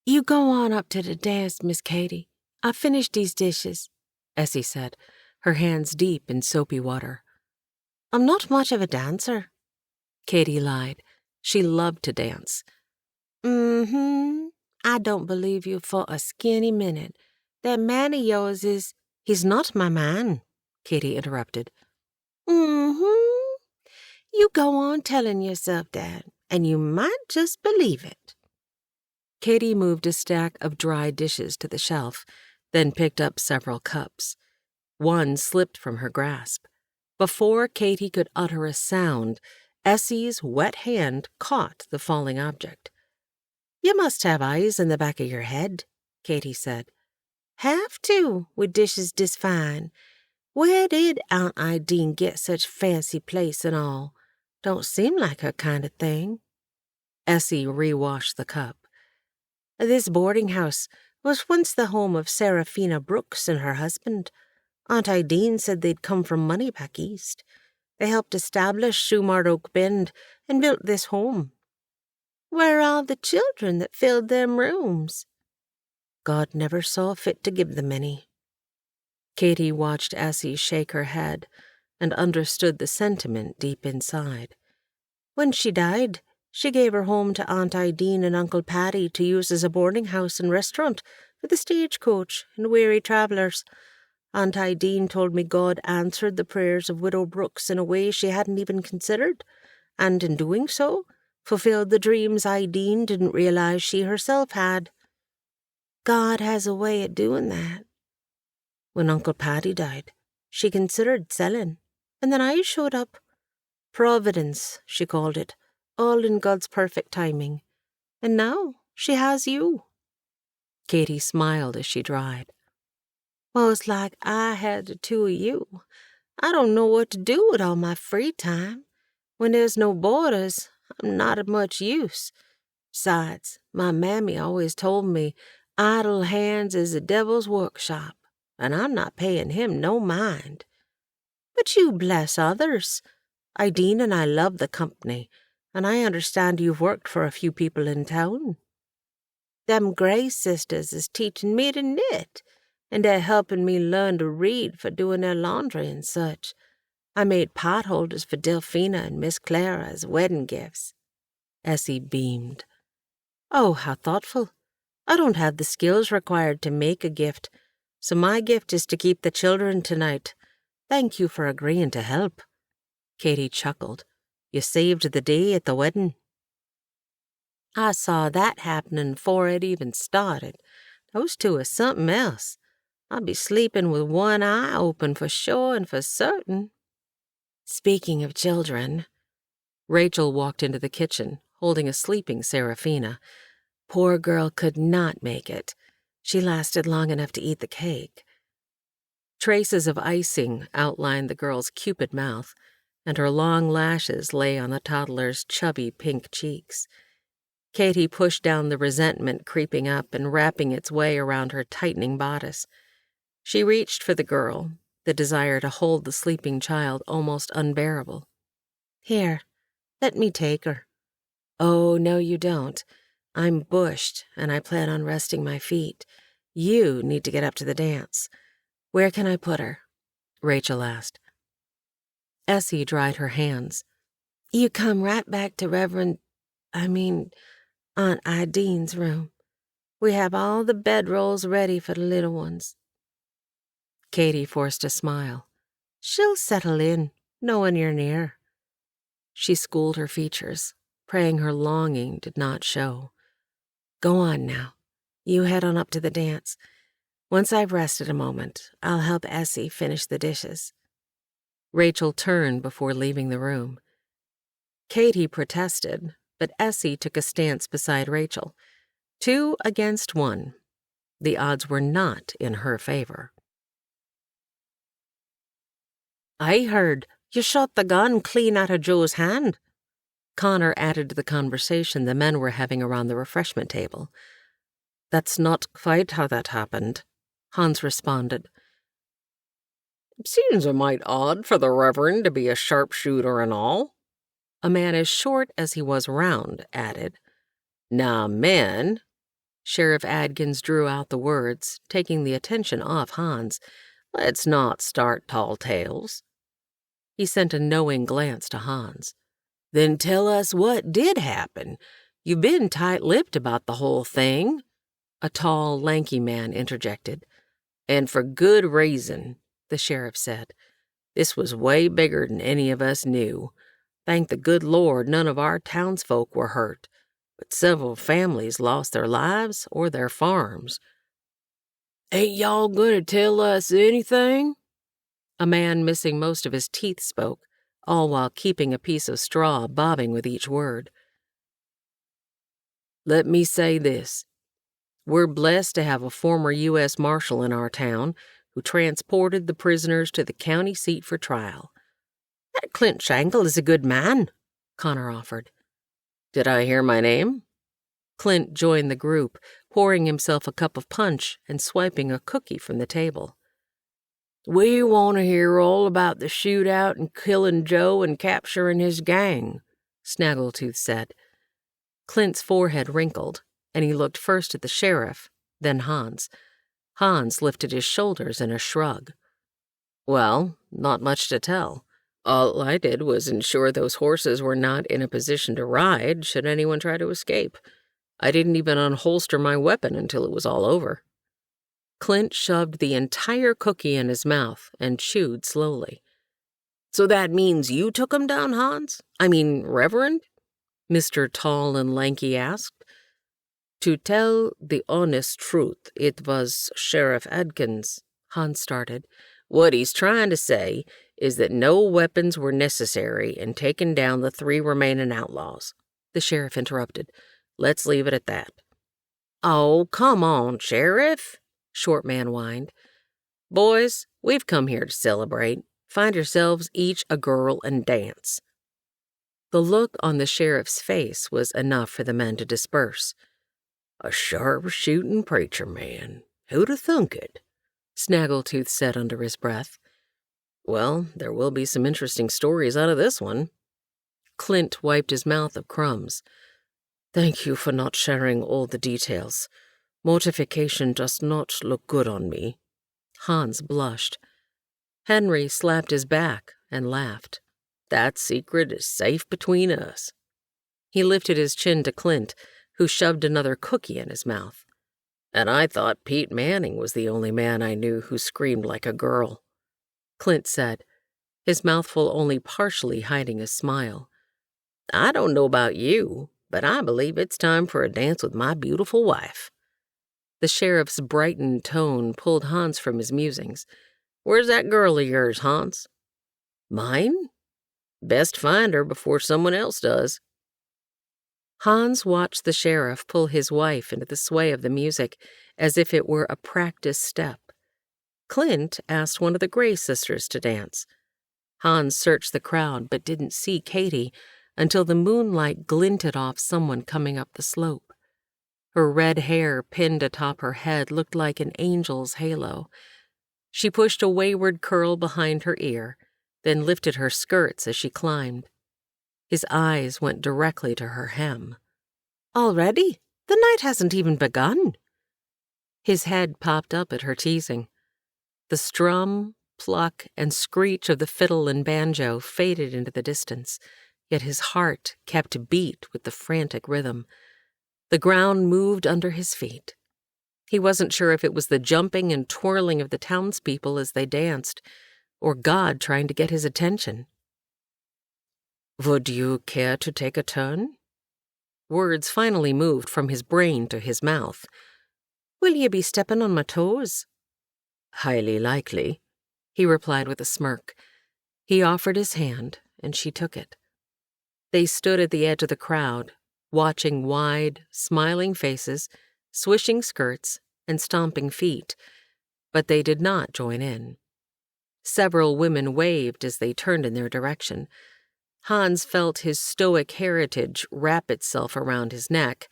You go on up to the dance, Miss Katie. I finished these dishes, Essie said, her hands deep in soapy water. I'm not much of a dancer. Katie lied. She loved to dance. I don't believe you for a skinny minute. That man of yours is... He's not my man, Katie interrupted. You go on telling yourself that, and you might just believe it. Katie moved a stack of dry dishes to the shelf, then picked up several cups. One slipped from her grasp. Before Katie could utter a sound, Essie's wet hand caught the falling object. You must have eyes in the back of your head, Katie said. Have to, with dishes this fine. Where did Aunt Ideen get such fancy place and all? Don't seem like her kind of thing. Essie rewashed the cup. This boarding house was once the home of Seraphina Brooks and her husband. Aunt Ideen said they'd come from money back east. They helped establish Shumard Oak Bend and built this home. Where are all the children that filled them rooms? God never saw fit to give them any. Katie watched Essie shake her head and understood the sentiment deep inside. When she died, she gave her home to Aunt Ideen and Uncle Paddy to use as a boarding house and restaurant for the stagecoach and weary travellers. Aunt Ideen told me God answered the prayers of Widow Brooks in a way she hadn't even considered, and in doing so, fulfilled the dreams Ideen didn't realize she herself had. God has a way of doing that. When Uncle Paddy died, she considered selling, and then I showed up. Providence, she called it, all in God's perfect timing. And now she has you. Katie smiled as she dried. Most like I had the two of you. I don't know what to do with all my free time. When there's no boarders, I'm not of much use. Besides, my mammy always told me idle hands is the devil's workshop, and I'm not paying him no mind. But you bless others. Ideen and I love the company, and I understand you've worked for a few people in town. Them Gray sisters is teaching me to knit, and they're helping me learn to read for doing their laundry and such. I made potholders for Delphina and Miss Clara as wedding gifts." Essie beamed. "Oh, how thoughtful. I don't have the skills required to make a gift, so my gift is to keep the children tonight. Thank you for agreeing to help." Katie chuckled. "You saved the day at the wedding." "I saw that happening before it even started. Those two are something else. I'll be sleeping with one eye open for sure and for certain." Speaking of children, Rachel walked into the kitchen, holding a sleeping Seraphina. Poor girl could not make it. She lasted long enough to eat the cake. Traces of icing outlined the girl's cupid mouth, and her long lashes lay on the toddler's chubby pink cheeks. Katie pushed down the resentment creeping up and wrapping its way around her tightening bodice. She reached for the girl, the desire to hold the sleeping child almost unbearable. "Here, let me take her." "Oh, no, you don't. I'm bushed, and I plan on resting my feet. You need to get up to the dance. Where can I put her?" Rachel asked. Essie dried her hands. "You come right back to Aunt Ideen's room. We have all the bedrolls ready for the little ones." Katie forced a smile. "She'll settle in, knowing you're near." She schooled her features, praying her longing did not show. "Go on now. You head on up to the dance. Once I've rested a moment, I'll help Essie finish the dishes." Rachel turned before leaving the room. Katie protested, but Essie took a stance beside Rachel. 2 against 1. The odds were not in her favor. "I heard you shot the gun clean out of Joe's hand." Connor added to the conversation the men were having around the refreshment table. "That's not quite how that happened," Hans responded. "Seems a mite odd for the Reverend to be a sharpshooter and all," a man as short as he was round added. "Now, men," Sheriff Adkins drew out the words, taking the attention off Hans, "let's not start tall tales." He sent a knowing glance to Hans. "Then tell us what did happen. You've been tight-lipped about the whole thing," a tall, lanky man interjected. "And for good reason," the sheriff said. "This was way bigger than any of us knew. Thank the good Lord none of our townsfolk were hurt, but several families lost their lives or their farms." "Ain't y'all gonna tell us anything?" A man missing most of his teeth spoke, all while keeping a piece of straw bobbing with each word. "Let me say this. We're blessed to have a former U.S. Marshal in our town who transported the prisoners to the county seat for trial." "That Clint Shangle is a good man," Connor offered. "Did I hear my name?" Clint joined the group, pouring himself a cup of punch and swiping a cookie from the table. "We want to hear all about the shootout and killing Joe and capturing his gang," Snaggletooth said. Clint's forehead wrinkled, and he looked first at the sheriff, then Hans. Hans lifted his shoulders in a shrug. "Well, not much to tell. All I did was ensure those horses were not in a position to ride should anyone try to escape. I didn't even unholster my weapon until it was all over." Clint shoved the entire cookie in his mouth and chewed slowly. "So that means you took him down, Hans? Reverend?" Mr. Tall and Lanky asked. "To tell the honest truth, it was Sheriff Adkins," Hans started. "What he's trying to say is that no weapons were necessary in taking down the 3 remaining outlaws." The sheriff interrupted. "Let's leave it at that." "Oh, come on, Sheriff," Short Man whined. Boys, we've come here to celebrate. Find yourselves each a girl and dance." The look on the sheriff's face was enough for the men to disperse. "A sharp-shooting preacher man. Who'd have thunk it?" Snaggletooth said under his breath. "Well, there will be some interesting stories out of this one." Clint wiped his mouth of crumbs. "Thank you for not sharing all the details. Mortification does not look good on me." Hans blushed. Henry slapped his back and laughed. "That secret is safe between us." He lifted his chin to Clint, who shoved another cookie in his mouth. "And I thought Pete Manning was the only man I knew who screamed like a girl," Clint said, his mouthful only partially hiding a smile. "I don't know about you, but I believe it's time for a dance with my beautiful wife." The sheriff's brightened tone pulled Hans from his musings. "Where's that girl of yours, Hans?" "Mine? Best find her before someone else does." Hans watched the sheriff pull his wife into the sway of the music as if it were a practice step. Clint asked one of the Gray sisters to dance. Hans searched the crowd but didn't see Katie until the moonlight glinted off someone coming up the slope. Her red hair pinned atop her head looked like an angel's halo. She pushed a wayward curl behind her ear, then lifted her skirts as she climbed. His eyes went directly to her hem. "Already? The night hasn't even begun." His head popped up at her teasing. The strum, pluck, and screech of the fiddle and banjo faded into the distance, yet his heart kept beat with the frantic rhythm. The ground moved under his feet. He wasn't sure if it was the jumping and twirling of the townspeople as they danced, or God trying to get his attention. "Would you care to take a turn?" Words finally moved from his brain to his mouth. "Will you be stepping on my toes?" "Highly likely," he replied with a smirk. He offered his hand, and she took it. They stood at the edge of the crowd, watching wide, smiling faces, swishing skirts, and stomping feet, but they did not join in. Several women waved as they turned in their direction. Hans felt his stoic heritage wrap itself around his neck,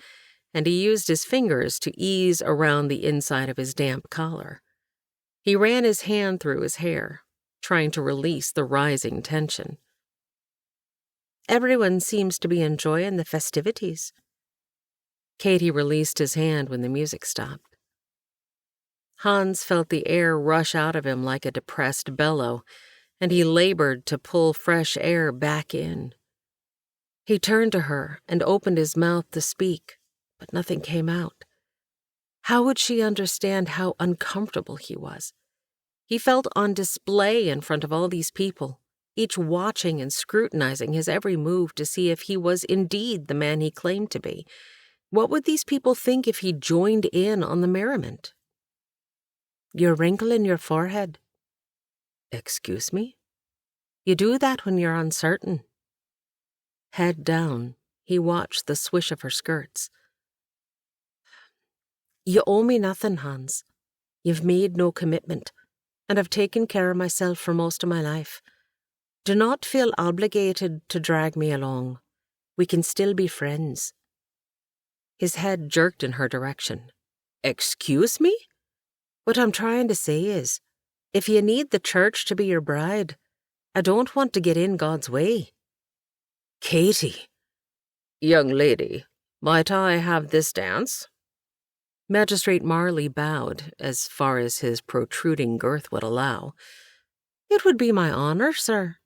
and he used his fingers to ease around the inside of his damp collar. He ran his hand through his hair, trying to release the rising tension. "Everyone seems to be enjoying the festivities." Katie released his hand when the music stopped. Hans felt the air rush out of him like a depressed bellow, and he labored to pull fresh air back in. He turned to her and opened his mouth to speak, but nothing came out. How would she understand how uncomfortable he was? He felt on display in front of all these people, each watching and scrutinizing his every move to see if he was indeed the man he claimed to be. What would these people think if he joined in on the merriment? "You're wrinkling your forehead." "Excuse me?" "You do that when you're uncertain." Head down, he watched the swish of her skirts. "You owe me nothing, Hans. You've made no commitment, and I've taken care of myself for most of my life. Do not feel obligated to drag me along. We can still be friends." His head jerked in her direction. "Excuse me? What I'm trying to say is, if you need the church to be your bride, I don't want to get in God's way." "Katie." "Young lady, might I have this dance?" Magistrate Marley bowed as far as his protruding girth would allow. "It would be my honor, sir."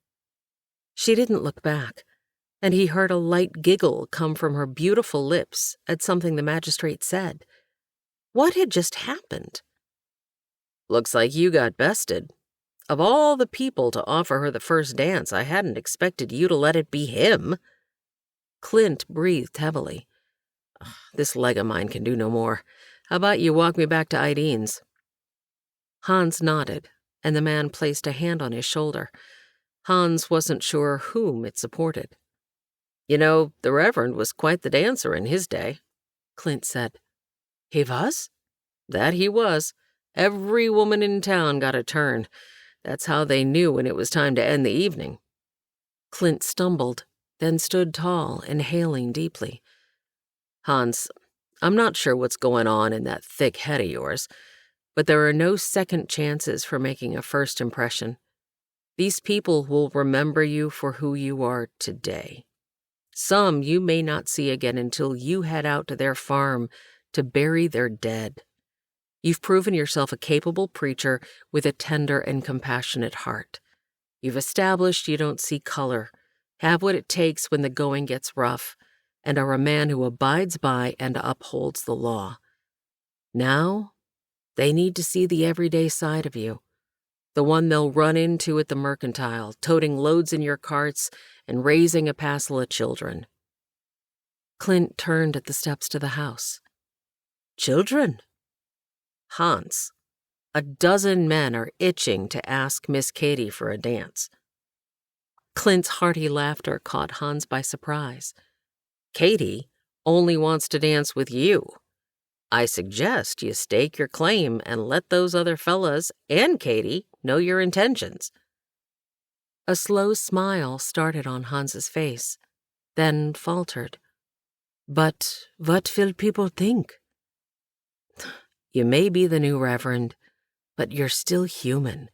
She didn't look back, and he heard a light giggle come from her beautiful lips at something the magistrate said. What had just happened? "Looks like you got bested. Of all the people to offer her the first dance, I hadn't expected you to let it be him." Clint breathed heavily. "This leg of mine can do no more. How about you walk me back to Idine's?" Hans nodded, and the man placed a hand on his shoulder. Hans wasn't sure whom it supported. "You know, the Reverend was quite the dancer in his day," Clint said. "He was?" "That he was. Every woman in town got a turn. That's how they knew when it was time to end the evening." Clint stumbled, then stood tall, inhaling deeply. "Hans, I'm not sure what's going on in that thick head of yours, but there are no second chances for making a first impression. These people will remember you for who you are today. Some you may not see again until you head out to their farm to bury their dead. You've proven yourself a capable preacher with a tender and compassionate heart. You've established you don't see color, have what it takes when the going gets rough, and are a man who abides by and upholds the law. Now, they need to see the everyday side of you, the one they'll run into at the mercantile, toting loads in your carts and raising a passel of children." Clint turned at the steps to the house. "Children?" "Hans, a dozen men are itching to ask Miss Katie for a dance." Clint's hearty laughter caught Hans by surprise. "Katie only wants to dance with you. I suggest you stake your claim and let those other fellas and Katie know your intentions." A slow smile started on Hans's face, then faltered. "But what will people think?" "You may be the new reverend, but you're still human.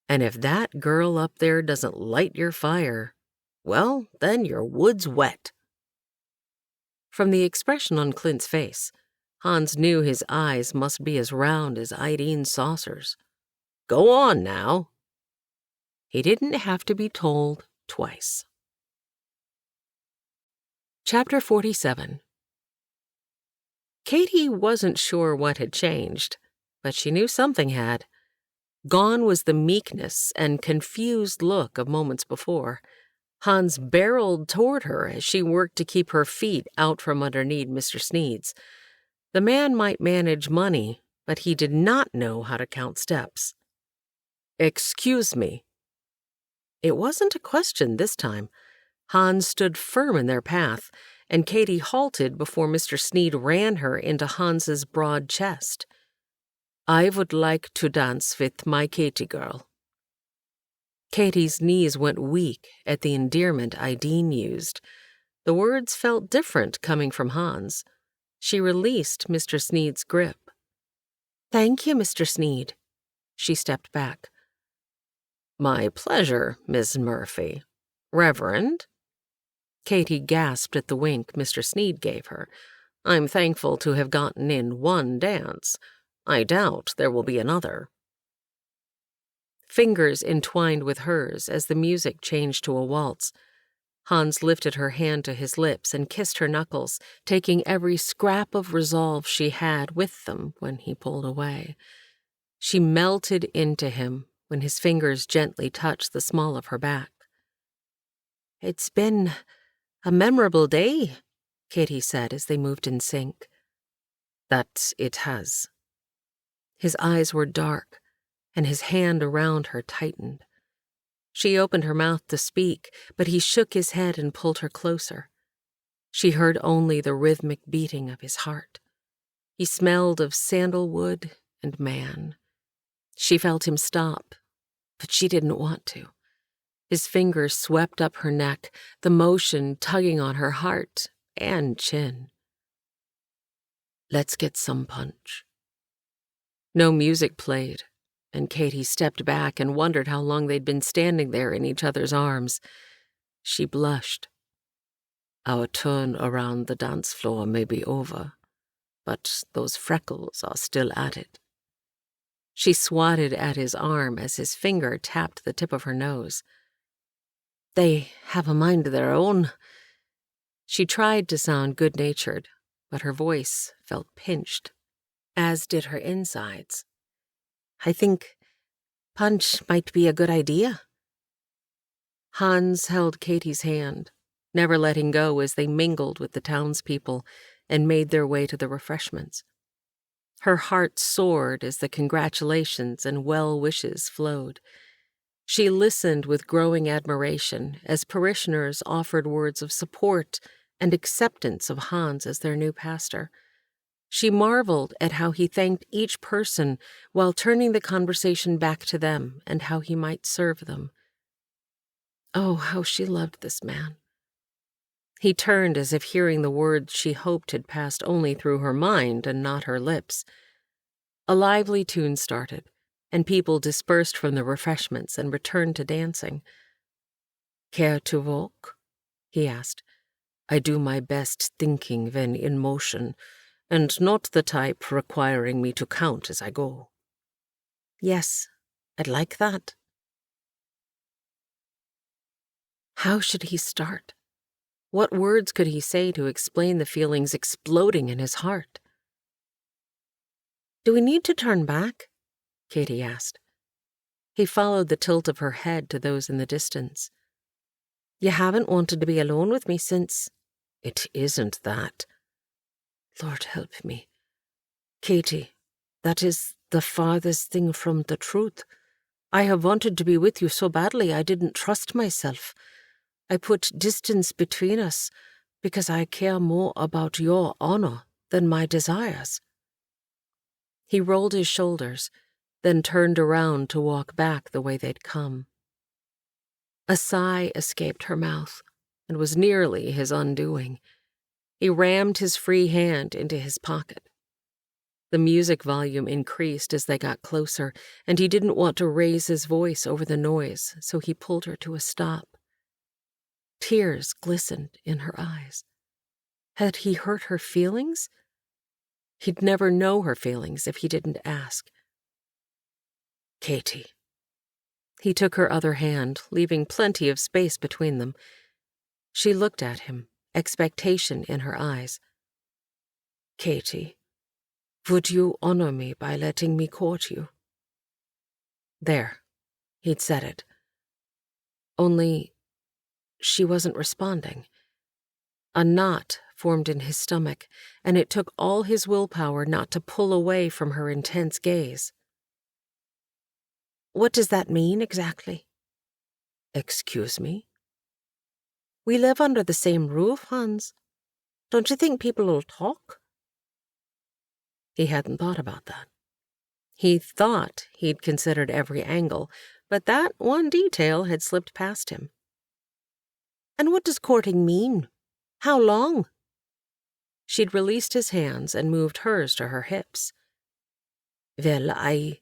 And if that girl up there doesn't light your fire, well, then your wood's wet." From the expression on Clint's face, Hans knew his eyes must be as round as Idine's saucers. "Go on now." He didn't have to be told twice. Chapter 47. Katie wasn't sure what had changed, but she knew something had. Gone was the meekness and confused look of moments before. Hans barreled toward her as she worked to keep her feet out from underneath Mr. Sneed's. The man might manage money, but he did not know how to count steps. "Excuse me." It wasn't a question this time. Hans stood firm in their path, and Katie halted before Mr. Sneed ran her into Hans's broad chest. "I would like to dance with my Katie girl." Katie's knees went weak at the endearment Idine used. The words felt different coming from Hans. She released Mr. Sneed's grip. "Thank you, Mr. Sneed." She stepped back. "My pleasure, Miss Murphy. Reverend?" Katie gasped at the wink Mr. Sneed gave her. "I'm thankful to have gotten in one dance. I doubt there will be another." Fingers entwined with hers as the music changed to a waltz. Hans lifted her hand to his lips and kissed her knuckles, taking every scrap of resolve she had with them when he pulled away. She melted into him when his fingers gently touched the small of her back. "It's been a memorable day," Katie said as they moved in sync. "That it has." His eyes were dark, and his hand around her tightened. She opened her mouth to speak, but he shook his head and pulled her closer. She heard only the rhythmic beating of his heart. He smelled of sandalwood and man. She felt him stop, but she didn't want to. His fingers swept up her neck, the motion tugging on her heart and chin. "Let's get some punch." No music played, and Katie stepped back and wondered how long they'd been standing there in each other's arms. She blushed. "Our turn around the dance floor may be over, but those freckles are still at it." She swatted at his arm as his finger tapped the tip of her nose. "They have a mind of their own." She tried to sound good-natured, but her voice felt pinched, as did her insides. "I think punch might be a good idea." Hans held Katie's hand, never letting go as they mingled with the townspeople and made their way to the refreshments. Her heart soared as the congratulations and well wishes flowed. She listened with growing admiration as parishioners offered words of support and acceptance of Hans as their new pastor. She marveled at how he thanked each person while turning the conversation back to them and how he might serve them. Oh, how she loved this man. He turned as if hearing the words she hoped had passed only through her mind and not her lips. A lively tune started, and people dispersed from the refreshments and returned to dancing. "Care to walk?" he asked. "I do my best thinking when in motion, and not the type requiring me to count as I go." "Yes, I'd like that." How should he start? What words could he say to explain the feelings exploding in his heart? "Do we need to turn back?" Katie asked. He followed the tilt of her head to those in the distance. "You haven't wanted to be alone with me since—" "It isn't that. Lord help me. Katie, that is the farthest thing from the truth. I have wanted to be with you so badly I didn't trust myself. I put distance between us because I care more about your honor than my desires." He rolled his shoulders, then turned around to walk back the way they'd come. A sigh escaped her mouth and was nearly his undoing. He rammed his free hand into his pocket. The music volume increased as they got closer, and he didn't want to raise his voice over the noise, so he pulled her to a stop. Tears glistened in her eyes. Had he hurt her feelings? He'd never know her feelings if he didn't ask. "Katie." He took her other hand, leaving plenty of space between them. She looked at him, expectation in her eyes. "Katie, would you honor me by letting me court you?" There, he'd said it. Only she wasn't responding. A knot formed in his stomach, and it took all his willpower not to pull away from her intense gaze. "What does that mean, exactly?" "Excuse me?" "We live under the same roof, Hans. Don't you think people will talk?" He hadn't thought about that. He thought he'd considered every angle, but that one detail had slipped past him. "And what does courting mean? How long?" She'd released his hands and moved hers to her hips. "Well,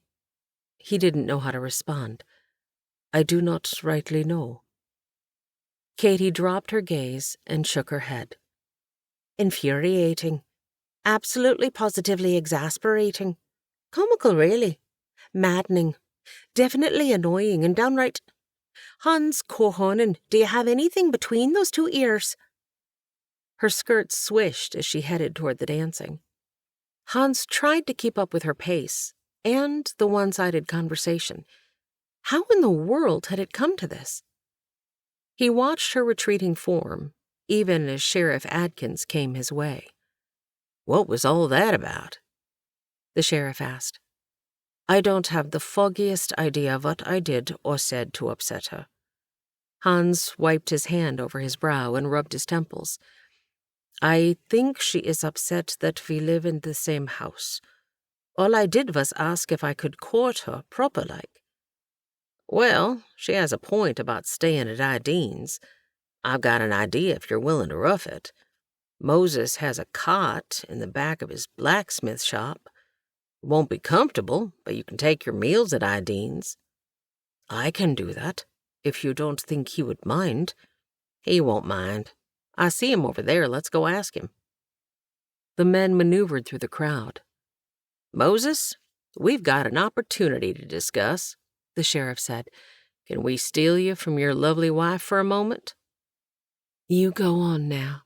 He didn't know how to respond. "I do not rightly know." Katie dropped her gaze and shook her head. "Infuriating. Absolutely positively exasperating. Comical, really. Maddening. Definitely annoying and downright... Hans Korhonen, do you have anything between those two ears?" Her skirt swished as she headed toward the dancing. Hans tried to keep up with her pace and the one-sided conversation. How in the world had it come to this? He watched her retreating form, even as Sheriff Adkins came his way. "What was all that about?" the sheriff asked. "I don't have the foggiest idea what I did or said to upset her." Hans wiped his hand over his brow and rubbed his temples. "I think she is upset that we live in the same house. All I did was ask if I could court her proper-like." "Well, she has a point about staying at Idine's. I've got an idea if you're willing to rough it. Moses has a cot in the back of his blacksmith shop. It won't be comfortable, but you can take your meals at Idine's." "I can do that, if you don't think he would mind." "He won't mind. I see him over there. Let's go ask him." The men maneuvered through the crowd. "Moses, we've got an opportunity to discuss," the sheriff said. "Can we steal you from your lovely wife for a moment?" "You go on now.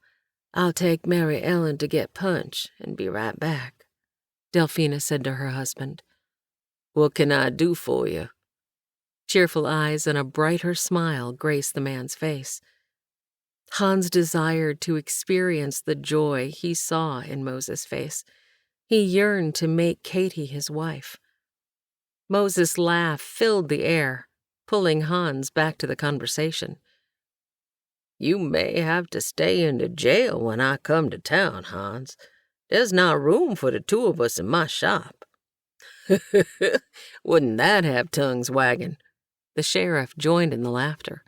I'll take Mary Ellen to get punch and be right back," Delphina said to her husband. "What can I do for you?" Cheerful eyes and a brighter smile graced the man's face. Hans desired to experience the joy he saw in Moses' face. He yearned to make Katie his wife. Moses' laugh filled the air, pulling Hans back to the conversation. "You may have to stay in the jail when I come to town, Hans. There's not room for the two of us in my shop." Wouldn't that have tongues wagging? The sheriff joined in the laughter.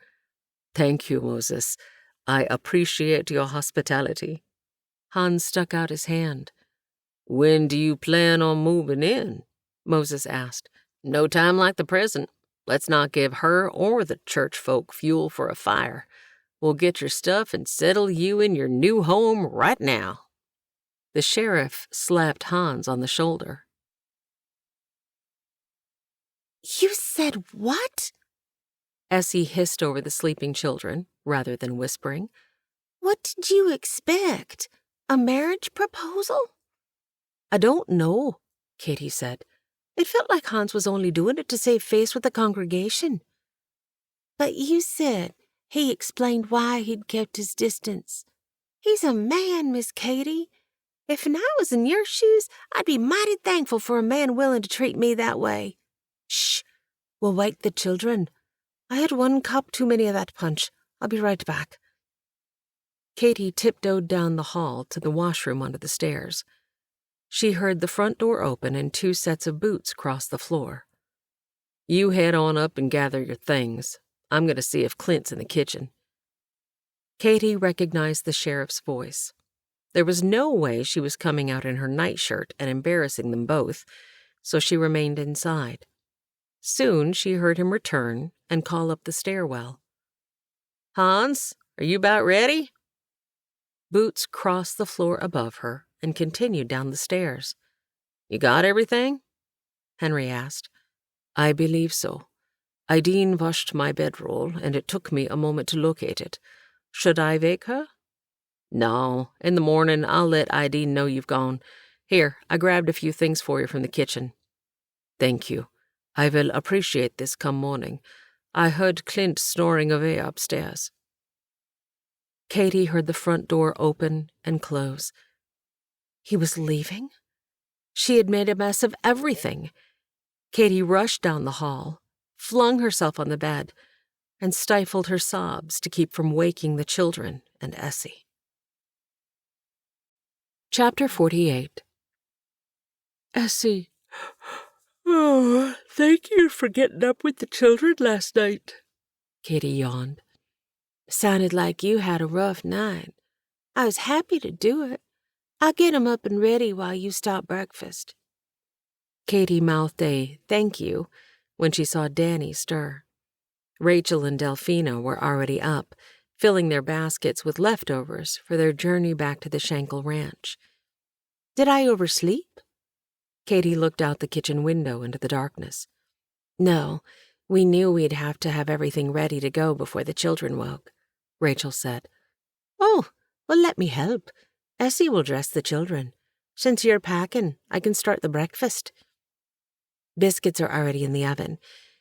"Thank you, Moses. I appreciate your hospitality." Hans stuck out his hand. "When do you plan on moving in?" Moses asked. "No time like the present. Let's not give her or the church folk fuel for a fire. We'll get your stuff and settle you in your new home right now." The sheriff slapped Hans on the shoulder. "You said what?" Essie hissed over the sleeping children, rather than whispering. "What did you expect? A marriage proposal?" "I don't know," Katie said. "It felt like Hans was only doing it to save face with the congregation." "But you said he explained why he'd kept his distance. He's a man, Miss Katie. If I was in your shoes, I'd be mighty thankful for a man willing to treat me that way." "Shh! We'll wake the children. I had one cup too many of that punch. I'll be right back." Katie tiptoed down the hall to the washroom under the stairs. She heard the front door open and 2 sets of boots cross the floor. "You head on up and gather your things. I'm going to see if Clint's in the kitchen." Katie recognized the sheriff's voice. There was no way she was coming out in her nightshirt and embarrassing them both, so she remained inside. Soon she heard him return and call up the stairwell. "Hans, are you about ready?" Boots crossed the floor above her and continued down the stairs. "You got everything?" Henry asked. "I believe so. Ideen washed my bedroll, and it took me a moment to locate it. Should I wake her?" "No. In the morning, I'll let Ideen know you've gone. Here, I grabbed a few things for you from the kitchen." "Thank you. I will appreciate this come morning. I heard Clint snoring away upstairs." Katie heard the front door open and close. He was leaving? She had made a mess of everything. Katie rushed down the hall, flung herself on the bed, and stifled her sobs to keep from waking the children and Essie. Chapter 48. "Essie, thank you for getting up with the children last night," Katie yawned. "Sounded like you had a rough night. I was happy to do it. I'll get 'em up and ready while you stop breakfast." Katie mouthed a "thank you" when she saw Danny stir. Rachel and Delphina were already up, filling their baskets with leftovers for their journey back to the Schenkel Ranch. "Did I oversleep?" Katie looked out the kitchen window into the darkness. "No, we knew we'd have to have everything ready to go before the children woke," Rachel said. "Oh, well, let me help. Essie will dress the children. Since you're packing, I can start the breakfast." "Biscuits are already in the oven.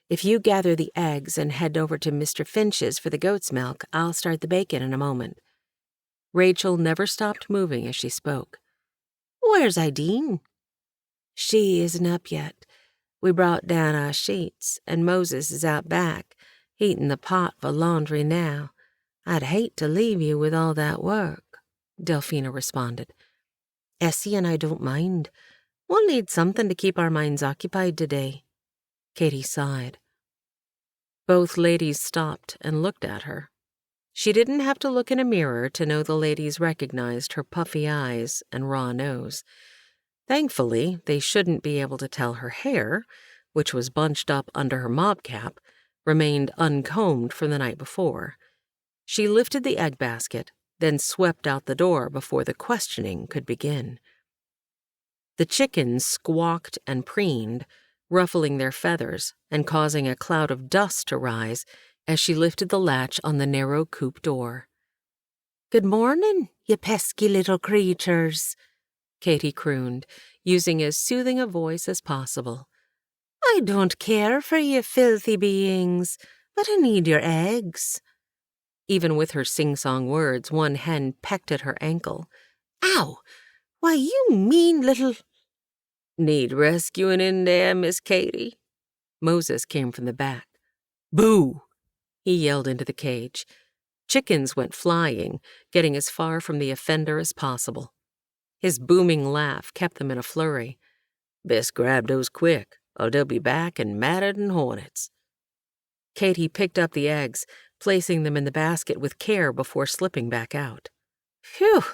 If you gather the eggs and head over to Mr. Finch's for the goat's milk, I'll start the bacon in a moment." Rachel never stopped moving as she spoke. "Where's Ideen?" "She isn't up yet. We brought down our sheets, and Moses is out back, heating the pot for laundry now. I'd hate to leave you with all that work," Delphina responded. "Essie and I don't mind. We'll need something to keep our minds occupied today." Katie sighed. Both ladies stopped and looked at her. She didn't have to look in a mirror to know the ladies recognized her puffy eyes and raw nose. Thankfully, they shouldn't be able to tell her hair, which was bunched up under her mob cap, remained uncombed from the night before. She lifted the egg basket, then swept out the door before the questioning could begin. The chickens squawked and preened, ruffling their feathers and causing a cloud of dust to rise as she lifted the latch on the narrow coop door. "Good morning, you pesky little creatures," Katie crooned, using as soothing a voice as possible. "I don't care for you filthy beings, but I need your eggs." Even with her sing-song words, one hen pecked at her ankle. "Ow! Why, you mean little—" "Need rescuing in there, Miss Katie?" Moses came from the back. "Boo!" he yelled into the cage. Chickens went flying, getting as far from the offender as possible. His booming laugh kept them in a flurry. Best grab those quick, or they'll be back and madder than hornets. Katy picked up the eggs, placing them in the basket with care before slipping back out. Phew!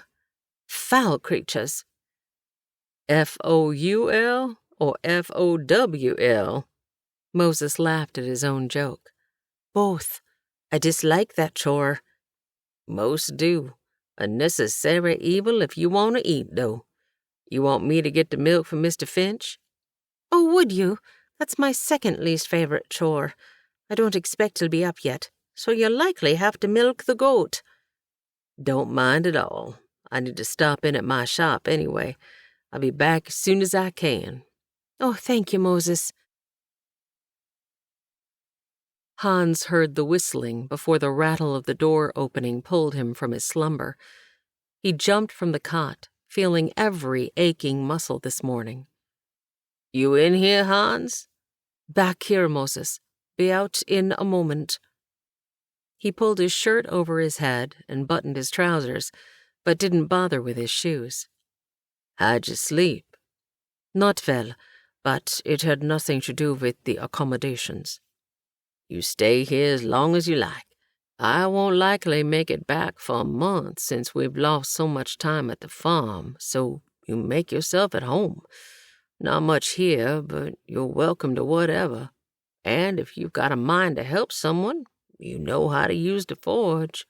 Foul creatures. Foul or FOWL? Moses laughed at his own joke. Both. I dislike that chore. Most do. A necessary evil if you want to eat, though. You want me to get the milk for Mr. Finch? Oh, would you? That's my second least favorite chore. I don't expect he'll be up yet, so you'll likely have to milk the goat. Don't mind at all. I need to stop in at my shop anyway. I'll be back as soon as I can. Oh, thank you, Moses. Hans heard the whistling before the rattle of the door opening pulled him from his slumber. He jumped from the cot, feeling every aching muscle this morning. You in here, Hans? Back here, Moses. Be out in a moment. He pulled his shirt over his head and buttoned his trousers, but didn't bother with his shoes. How'd you sleep? Not well, but it had nothing to do with the accommodations. You stay here as long as you like. I won't likely make it back for a month since we've lost so much time at the farm, so you make yourself at home. Not much here, but you're welcome to whatever. And if you've got a mind to help someone, you know how to use the forge.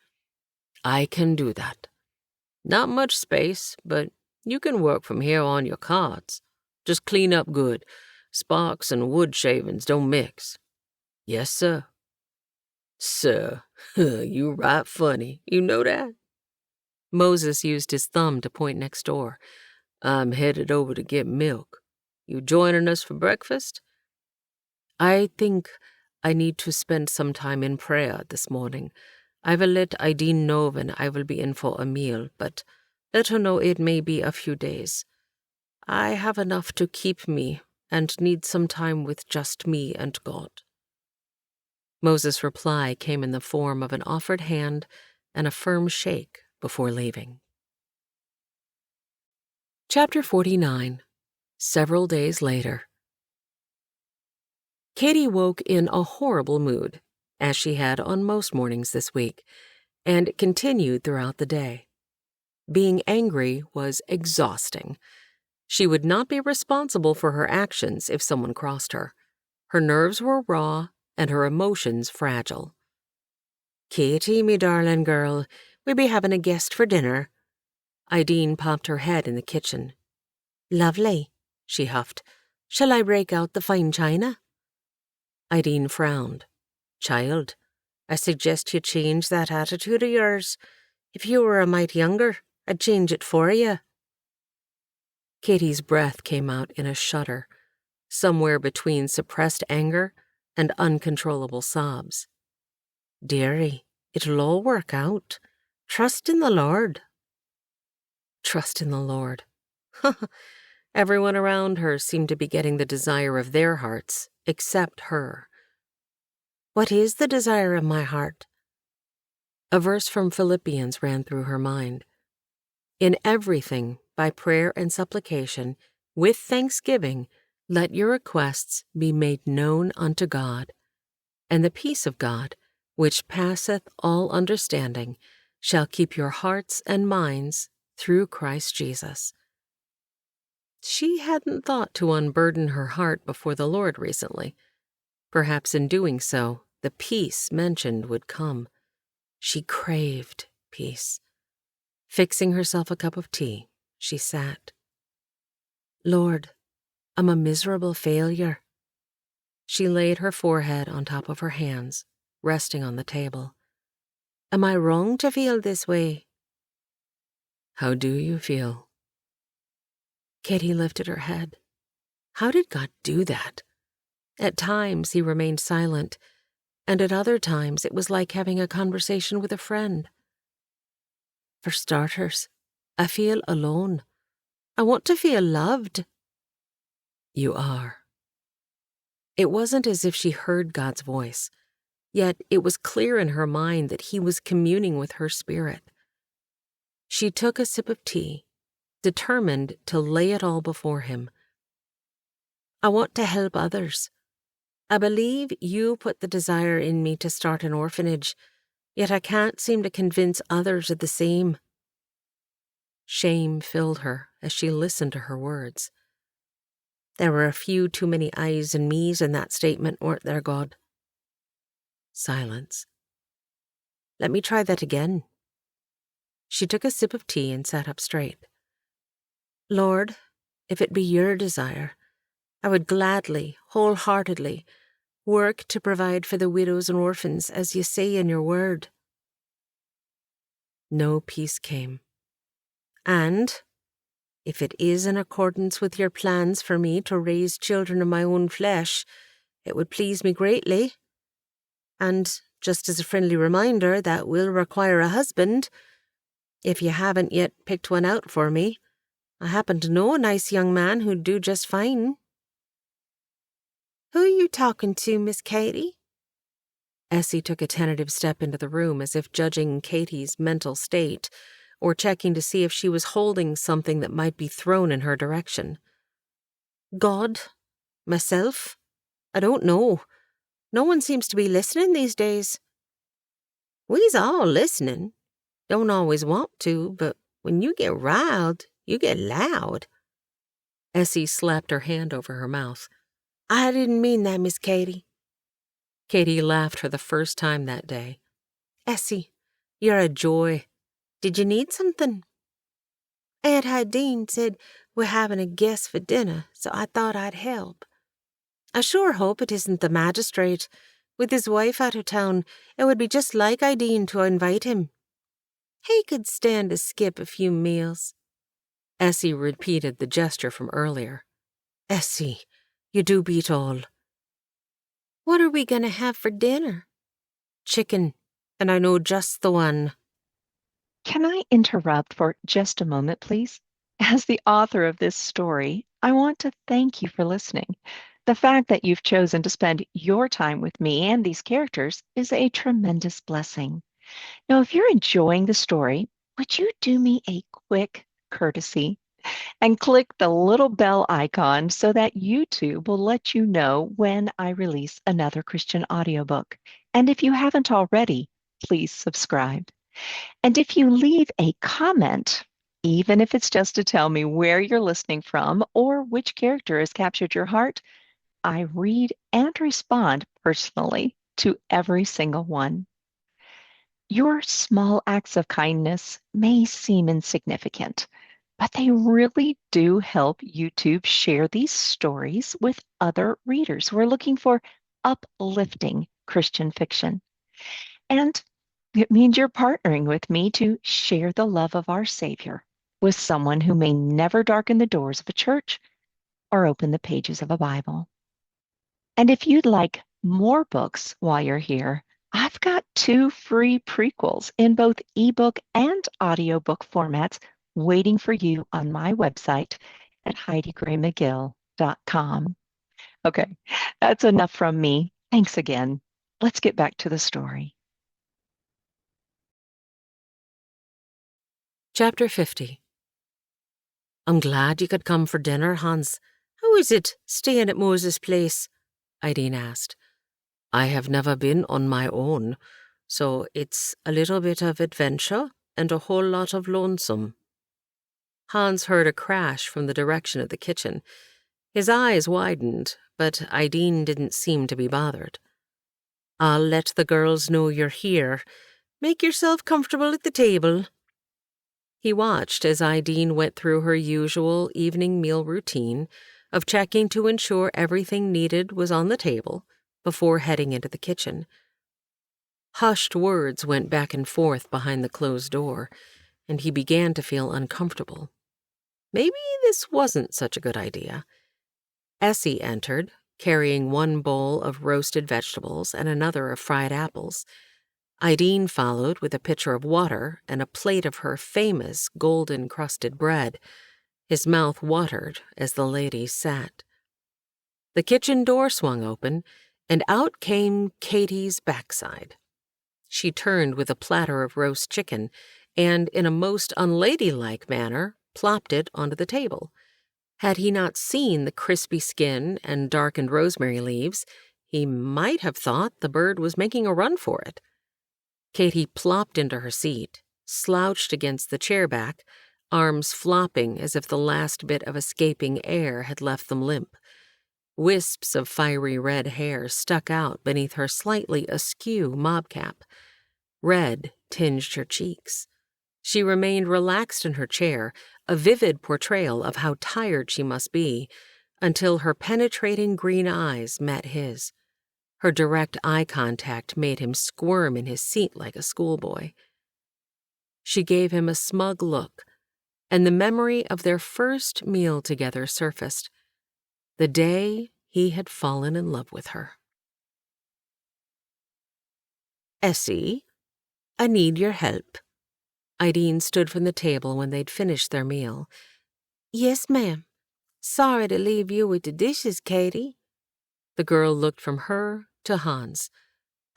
I can do that. Not much space, but you can work from here on your carts. Just clean up good. Sparks and wood shavings don't mix. Yes, sir. Sir, you right funny. You know that? Moses used his thumb to point next door. I'm headed over to get milk. You joining us for breakfast? I think I need to spend some time in prayer this morning. I will let Ideen know when I will be in for a meal, but let her know it may be a few days. I have enough to keep me and need some time with just me and God. Moses' reply came in the form of an offered hand and a firm shake before leaving. Chapter 49. Several days later. Katy woke in a horrible mood, as she had on most mornings this week, and it continued throughout the day. Being angry was exhausting. She would not be responsible for her actions if someone crossed her. Her nerves were raw and her emotions fragile. Katy, me darling girl, we'll be having a guest for dinner. Ideen popped her head in the kitchen. Lovely, she huffed. Shall I break out the fine china? Ideen frowned. Child, I suggest you change that attitude of yours. If you were a mite younger, I'd change it for you. Katy's breath came out in a shudder, somewhere between suppressed anger and uncontrollable sobs. Dearie, it'll all work out. Trust in the Lord. Trust in the Lord. Everyone around her seemed to be getting the desire of their hearts, except her. What is the desire of my heart? A verse from Philippians ran through her mind. In everything, by prayer and supplication, with thanksgiving, let your requests be made known unto God, and the peace of God, which passeth all understanding, shall keep your hearts and minds through Christ Jesus. She hadn't thought to unburden her heart before the Lord recently. Perhaps in doing so, the peace mentioned would come. She craved peace. Fixing herself a cup of tea, she sat. Lord, I'm a miserable failure. She laid her forehead on top of her hands, resting on the table. Am I wrong to feel this way? How do you feel? Katy lifted her head. How did God do that? At times he remained silent, and at other times it was like having a conversation with a friend. For starters, I feel alone. I want to feel loved. You are. It wasn't as if she heard God's voice, yet it was clear in her mind that he was communing with her spirit. She took a sip of tea, determined to lay it all before him. I want to help others. I believe you put the desire in me to start an orphanage, yet I can't seem to convince others of the same. Shame filled her as she listened to her words. There were a few too many I's and me's in that statement, weren't there, God? Silence. Let me try that again. She took a sip of tea and sat up straight. Lord, if it be your desire, I would gladly, wholeheartedly, work to provide for the widows and orphans as you say in your word. No peace came. And, if it is in accordance with your plans for me to raise children of my own flesh, it would please me greatly. And, just as a friendly reminder, that will require a husband. If you haven't yet picked one out for me, I happen to know a nice young man who'd do just fine. Who are you talking to, Miss Katie? Essie took a tentative step into the room as if judging Katie's mental state, or checking to see if she was holding something that might be thrown in her direction. God? Myself? I don't know. No one seems to be listening these days. We's all listening. Don't always want to, but when you get riled, you get loud. Essie slapped her hand over her mouth. I didn't mean that, Miss Katie. Katie laughed for the first time that day. Essie, you're a joy. Did you need something? Aunt Heidi said we're having a guest for dinner, so I thought I'd help. I sure hope it isn't the magistrate. With his wife out of town, it would be just like Heidi to invite him. He could stand to skip a few meals. Essie repeated the gesture from earlier. Essie, you do beat all. What are we going to have for dinner? Chicken, and I know just the one. Can I interrupt for just a moment, please? As the author of this story, I want to thank you for listening. The fact that you've chosen to spend your time with me and these characters is a tremendous blessing. Now, if you're enjoying the story, would you do me a quick courtesy and click the little bell icon so that YouTube will let you know when I release another Christian audiobook. And if you haven't already, please subscribe. And if you leave a comment, even if it's just to tell me where you're listening from or which character has captured your heart, I read and respond personally to every single one. Your small acts of kindness may seem insignificant, but they really do help YouTube share these stories with other readers who are looking for uplifting Christian fiction. And it means you're partnering with me to share the love of our Savior with someone who may never darken the doors of a church or open the pages of a Bible. And if you'd like more books while you're here, I've got 2 free prequels in both ebook and audiobook formats waiting for you on my website at HeidiGrayMcGill.com. Okay, that's enough from me. Thanks again. Let's get back to the story. Chapter 50. I'm glad you could come for dinner, Hans. How is it, staying at Moses' place? Heidi asked. I have never been on my own, so it's a little bit of adventure and a whole lot of lonesome. Hans heard a crash from the direction of the kitchen. His eyes widened, but Heidi didn't seem to be bothered. I'll let the girls know you're here. Make yourself comfortable at the table. He watched as Heidi went through her usual evening meal routine of checking to ensure everything needed was on the table before heading into the kitchen. Hushed words went back and forth behind the closed door, and he began to feel uncomfortable. Maybe this wasn't such a good idea. Essie entered, carrying one bowl of roasted vegetables and another of fried apples. Heidi followed with a pitcher of water and a plate of her famous golden-crusted bread. His mouth watered as the ladies sat. The kitchen door swung open, and out came Katie's backside. She turned with a platter of roast chicken, and in a most unladylike manner plopped it onto the table. Had he not seen the crispy skin and darkened rosemary leaves, he might have thought the bird was making a run for it. Katy plopped into her seat, slouched against the chair back, arms flopping as if the last bit of escaping air had left them limp. Wisps of fiery red hair stuck out beneath her slightly askew mob cap. Red tinged her cheeks. She remained relaxed in her chair, a vivid portrayal of how tired she must be, until her penetrating green eyes met his. Her direct eye contact made him squirm in his seat like a schoolboy. She gave him a smug look, and the memory of their first meal together surfaced, the day he had fallen in love with her. Essie, I need your help. Ideen stood from the table when they'd finished their meal. Yes, ma'am. Sorry to leave you with the dishes, Katy. The girl looked from her to Hans.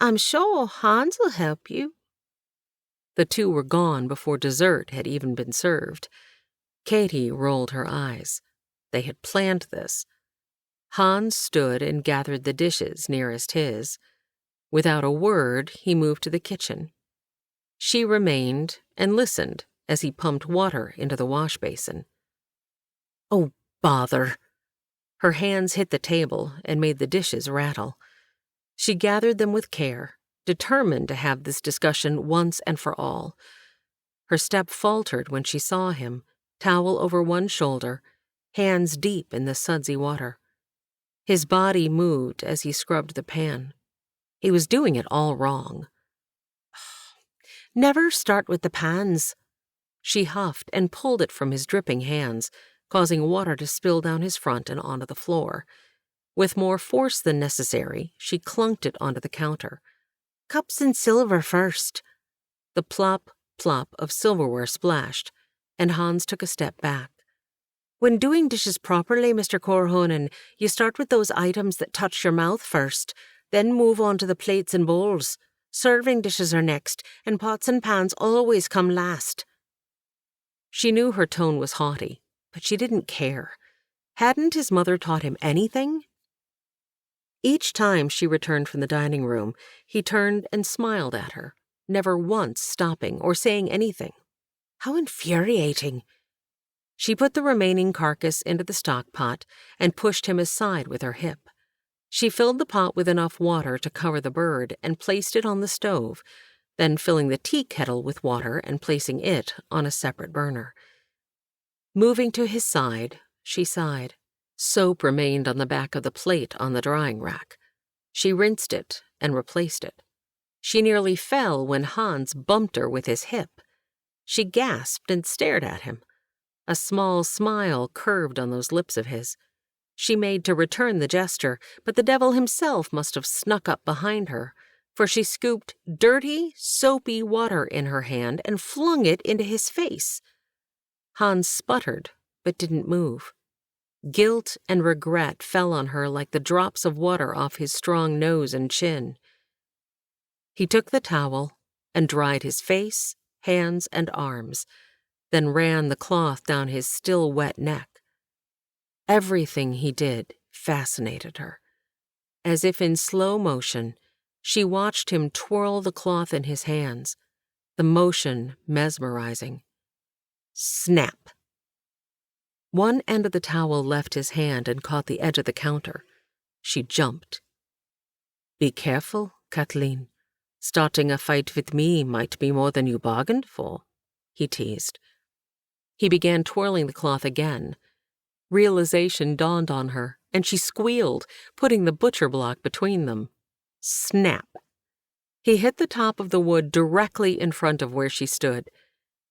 I'm sure Hans will help you. The two were gone before dessert had even been served. Katy rolled her eyes. They had planned this. Hans stood and gathered the dishes nearest his. Without a word, he moved to the kitchen. She remained and listened as he pumped water into the wash basin. Oh, bother! Her hands hit the table and made the dishes rattle. She gathered them with care, determined to have this discussion once and for all. Her step faltered when she saw him, towel over one shoulder, hands deep in the sudsy water. His body moved as he scrubbed the pan. He was doing it all wrong. Never start with the pans. She huffed and pulled it from his dripping hands, causing water to spill down his front and onto the floor. With more force than necessary, she clunked it onto the counter. Cups and silver first. The plop, plop of silverware splashed, and Hans took a step back. When doing dishes properly, Mr. Corhonen, you start with those items that touch your mouth first, then move on to the plates and bowls. Serving dishes are next, and pots and pans always come last. She knew her tone was haughty, but she didn't care. Hadn't his mother taught him anything? Each time she returned from the dining room, he turned and smiled at her, never once stopping or saying anything. How infuriating! She put the remaining carcass into the stock pot and pushed him aside with her hip. She filled the pot with enough water to cover the bird and placed it on the stove, then filling the tea kettle with water and placing it on a separate burner. Moving to his side, she sighed. Soap remained on the back of the plate on the drying rack. She rinsed it and replaced it. She nearly fell when Hans bumped her with his hip. She gasped and stared at him. A small smile curved on those lips of his. She made to return the gesture, but the devil himself must have snuck up behind her, for she scooped dirty, soapy water in her hand and flung it into his face. Hans sputtered, but didn't move. Guilt and regret fell on her like the drops of water off his strong nose and chin. He took the towel and dried his face, hands, and arms, then ran the cloth down his still wet neck. Everything he did fascinated her. As if in slow motion, she watched him twirl the cloth in his hands, the motion mesmerizing. Snap! One end of the towel left his hand and caught the edge of the counter. She jumped. Be careful, Kathleen. Starting a fight with me might be more than you bargained for, he teased. He began twirling the cloth again. Realization dawned on her, and she squealed, putting the butcher block between them. Snap! He hit the top of the wood directly in front of where she stood.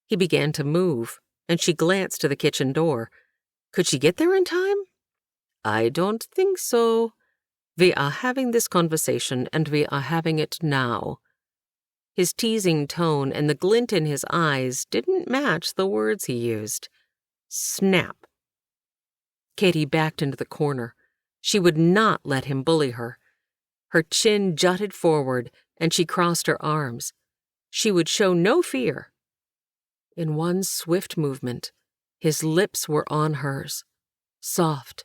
He began to move, and she glanced to the kitchen door. Could she get there in time? I don't think so. We are having this conversation, and we are having it now. His teasing tone and the glint in his eyes didn't match the words he used. Snap! Katy backed into the corner. She would not let him bully her. Her chin jutted forward, and she crossed her arms. She would show no fear. In one swift movement, His lips were on hers, soft,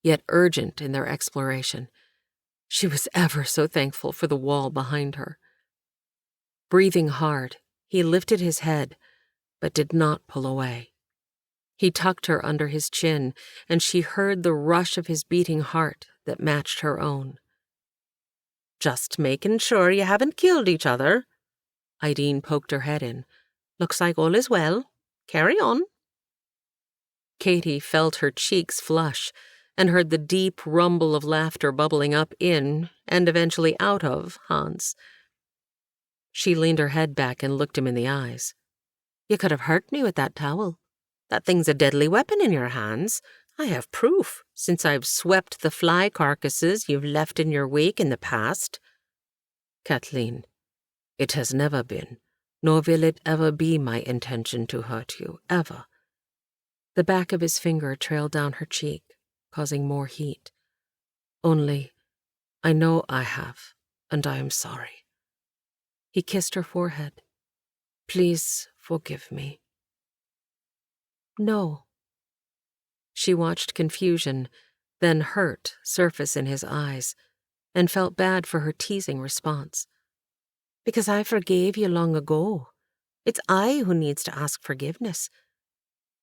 yet urgent in their exploration. She was ever so thankful for the wall behind her. Breathing hard, he lifted his head, but did not pull away. He tucked her under his chin, and she heard the rush of his beating heart that matched her own. Just making sure you haven't killed each other. Ideen poked her head in. Looks like all is well. Carry on. Katie felt her cheeks flush and heard the deep rumble of laughter bubbling up in, and eventually out of, Hans. She leaned her head back and looked him in the eyes. You could have hurt me with that towel. That thing's a deadly weapon in your hands. I have proof, since I've swept the fly carcasses you've left in your wake in the past. Kathleen, it has never been, nor will it ever be my intention to hurt you, ever. The back of his finger trailed down her cheek, causing more heat. Only, I know I have, and I am sorry. He kissed her forehead. Please forgive me. No. She watched confusion, then hurt surface in his eyes, and felt bad for her teasing response. Because I forgave you long ago. It's I who needs to ask forgiveness.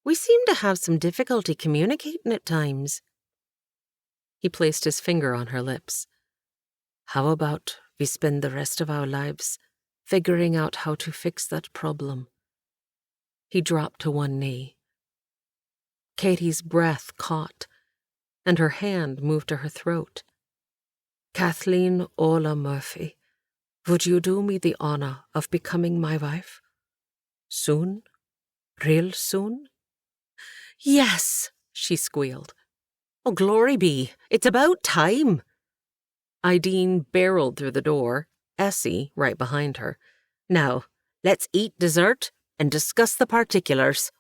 We seem to have some difficulty communicating at times. He placed his finger on her lips. How about we spend the rest of our lives figuring out how to fix that problem? He dropped to one knee. Katie's breath caught, and her hand moved to her throat. Kathleen Ola Murphy, would you do me the honor of becoming my wife? Soon? Real soon? Yes, she squealed. Oh, glory be, it's about time. Ideen barreled through the door, Essie right behind her. Now, let's eat dessert and discuss the particulars.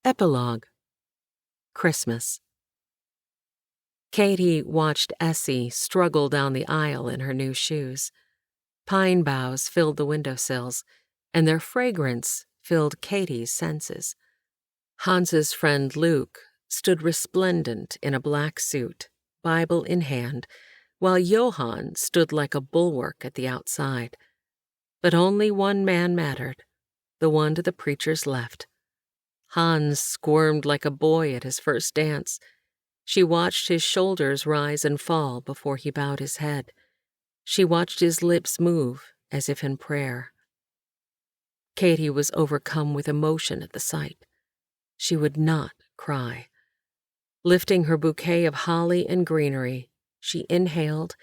Epilogue. Christmas. Katie watched Essie struggle down the aisle in her new shoes. Pine boughs filled the windowsills, and their fragrance filled Katie's senses. Hans's friend Luke stood resplendent in a black suit, Bible in hand, while Johann stood like a bulwark at the outside. But only one man mattered, the one to the preacher's left. Hans squirmed like a boy at his first dance. She watched his shoulders rise and fall before he bowed his head. She watched his lips move as if in prayer. Katie was overcome with emotion at the sight. She would not cry. Lifting her bouquet of holly and greenery, she inhaled,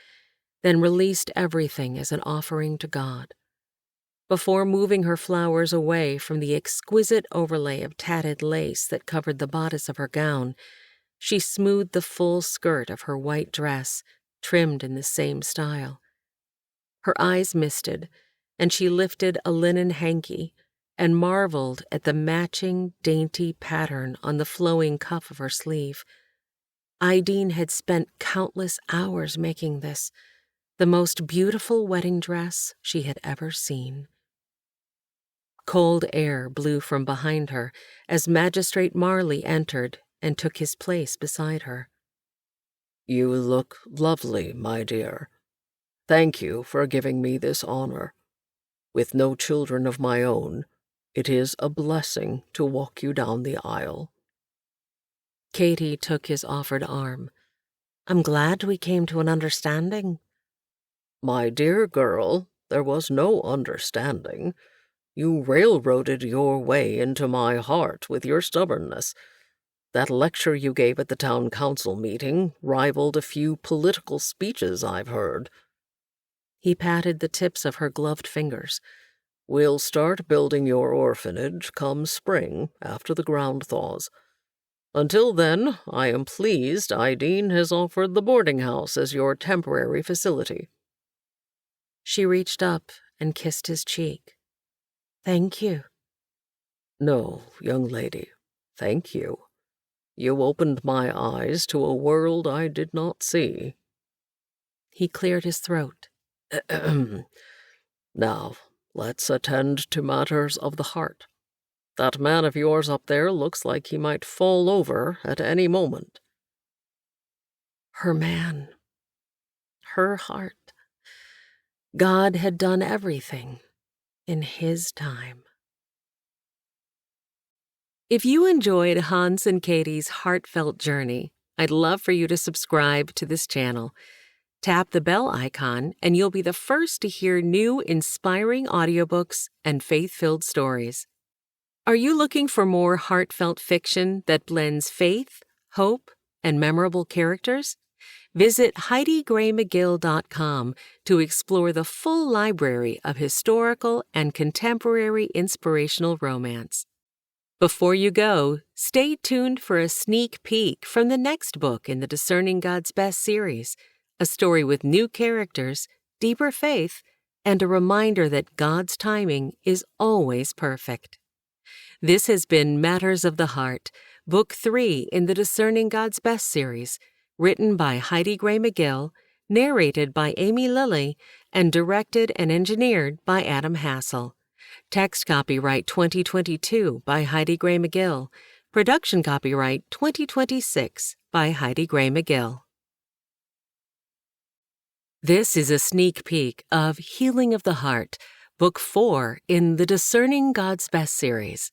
then released everything as an offering to God. Before moving her flowers away from the exquisite overlay of tatted lace that covered the bodice of her gown, she smoothed the full skirt of her white dress, trimmed in the same style. Her eyes misted, and she lifted a linen hanky and marveled at the matching, dainty pattern on the flowing cuff of her sleeve. Ideen had spent countless hours making this, the most beautiful wedding dress she had ever seen. Cold air blew from behind her as Magistrate Marley entered and took his place beside her. You look lovely, my dear. Thank you for giving me this honor. With no children of my own, it is a blessing to walk you down the aisle. Katie took his offered arm. I'm glad we came to an understanding. My dear girl, there was no understanding. You railroaded your way into my heart with your stubbornness. That lecture you gave at the town council meeting rivaled a few political speeches I've heard. He patted the tips of her gloved fingers. We'll start building your orphanage come spring, after the ground thaws. Until then, I am pleased Ideen has offered the boarding house as your temporary facility. She reached up and kissed his cheek. Thank you. No, young lady, thank you. You opened my eyes to a world I did not see. He cleared his throat. Now, let's attend to matters of the heart. That man of yours up there looks like he might fall over at any moment." Her man. Her heart. God had done everything in His time. If you enjoyed Hans and Katie's heartfelt journey, I'd love for you to subscribe to this channel. Tap the bell icon and you'll be the first to hear new inspiring audiobooks and faith-filled stories. Are you looking for more heartfelt fiction that blends faith, hope, and memorable characters? Visit HeidiGrayMcGill.com to explore the full library of historical and contemporary inspirational romance. Before you go, stay tuned for a sneak peek from the next book in the Discerning God's Best series, a story with new characters, deeper faith, and a reminder that God's timing is always perfect. This has been Matters of the Heart, Book 3 in the Discerning God's Best series, written by Heidi Gray McGill, narrated by Amy Lilly, and directed and engineered by Adam Hassel. Text copyright 2022 by Heidi Gray McGill. Production copyright 2026 by Heidi Gray McGill. This is a sneak peek of Healing of the Heart, Book 4 in the Discerning God's Best series.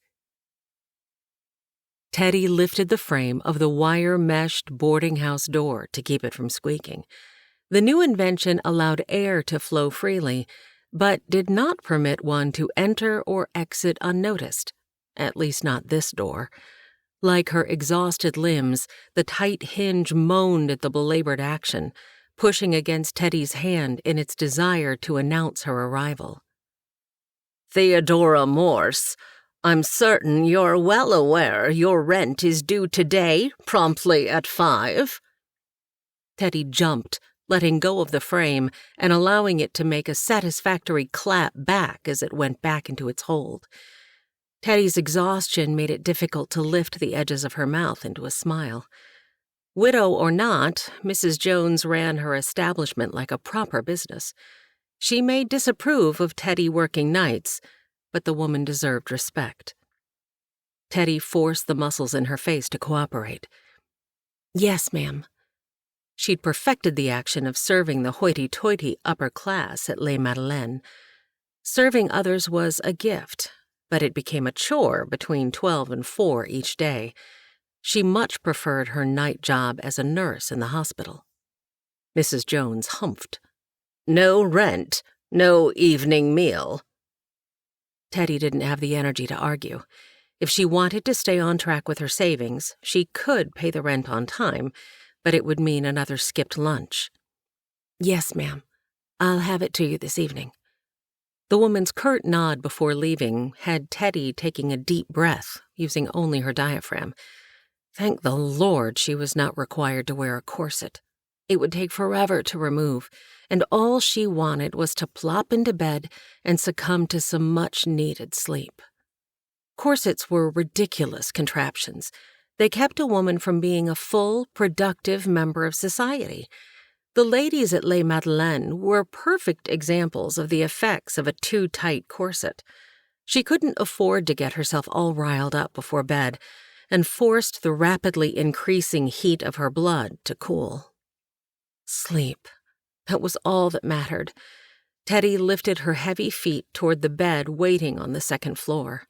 Teddy lifted the frame of the wire-meshed boarding house door to keep it from squeaking. The new invention allowed air to flow freely, but did not permit one to enter or exit unnoticed, at least not this door. Like her exhausted limbs, the tight hinge moaned at the belabored action, pushing against Teddy's hand in its desire to announce her arrival. "Theodora Morse, I'm certain you're well aware your rent is due today, promptly at 5. Teddy jumped, letting go of the frame and allowing it to make a satisfactory clap back as it went back into its hold. Teddy's exhaustion made it difficult to lift the edges of her mouth into a smile. Widow or not, Mrs. Jones ran her establishment like a proper business. She may disapprove of Teddy working nights, but the woman deserved respect. Teddy forced the muscles in her face to cooperate. "Yes, ma'am." She'd perfected the action of serving the hoity-toity upper class at Les Madeleines. Serving others was a gift, but it became a chore between 12 and 4 each day. She much preferred her night job as a nurse in the hospital. Mrs. Jones humphed. "No rent, no evening meal." Teddy didn't have the energy to argue. If she wanted to stay on track with her savings, she could pay the rent on time, but it would mean another skipped lunch. "Yes, ma'am. I'll have it to you this evening." The woman's curt nod before leaving had Teddy taking a deep breath, using only her diaphragm. Thank the Lord she was not required to wear a corset. It would take forever to remove, and all she wanted was to plop into bed and succumb to some much-needed sleep. Corsets were ridiculous contraptions. They kept a woman from being a full, productive member of society. The ladies at Les Madeleines were perfect examples of the effects of a too-tight corset. She couldn't afford to get herself all riled up before bed, and forced the rapidly increasing heat of her blood to cool. Sleep. That was all that mattered. Teddy lifted her heavy feet toward the bed waiting on the second floor.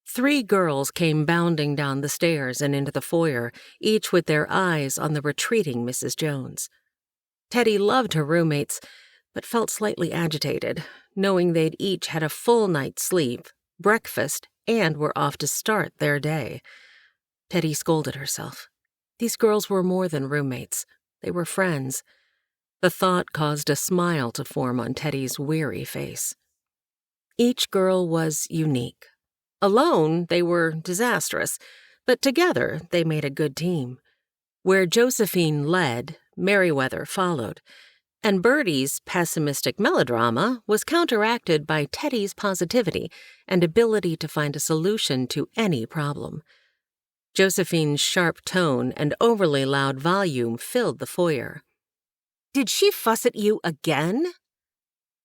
3 girls came bounding down the stairs and into the foyer, each with their eyes on the retreating Mrs. Jones. Teddy loved her roommates, but felt slightly agitated, knowing they'd each had a full night's sleep, breakfast, and were off to start their day. Teddy scolded herself. These girls were more than roommates. They were friends. The thought caused a smile to form on Teddy's weary face. Each girl was unique. Alone, they were disastrous, but together they made a good team. Where Josephine led, Merriweather followed, and Bertie's pessimistic melodrama was counteracted by Teddy's positivity and ability to find a solution to any problem. Josephine's sharp tone and overly loud volume filled the foyer. "Did she fuss at you again?"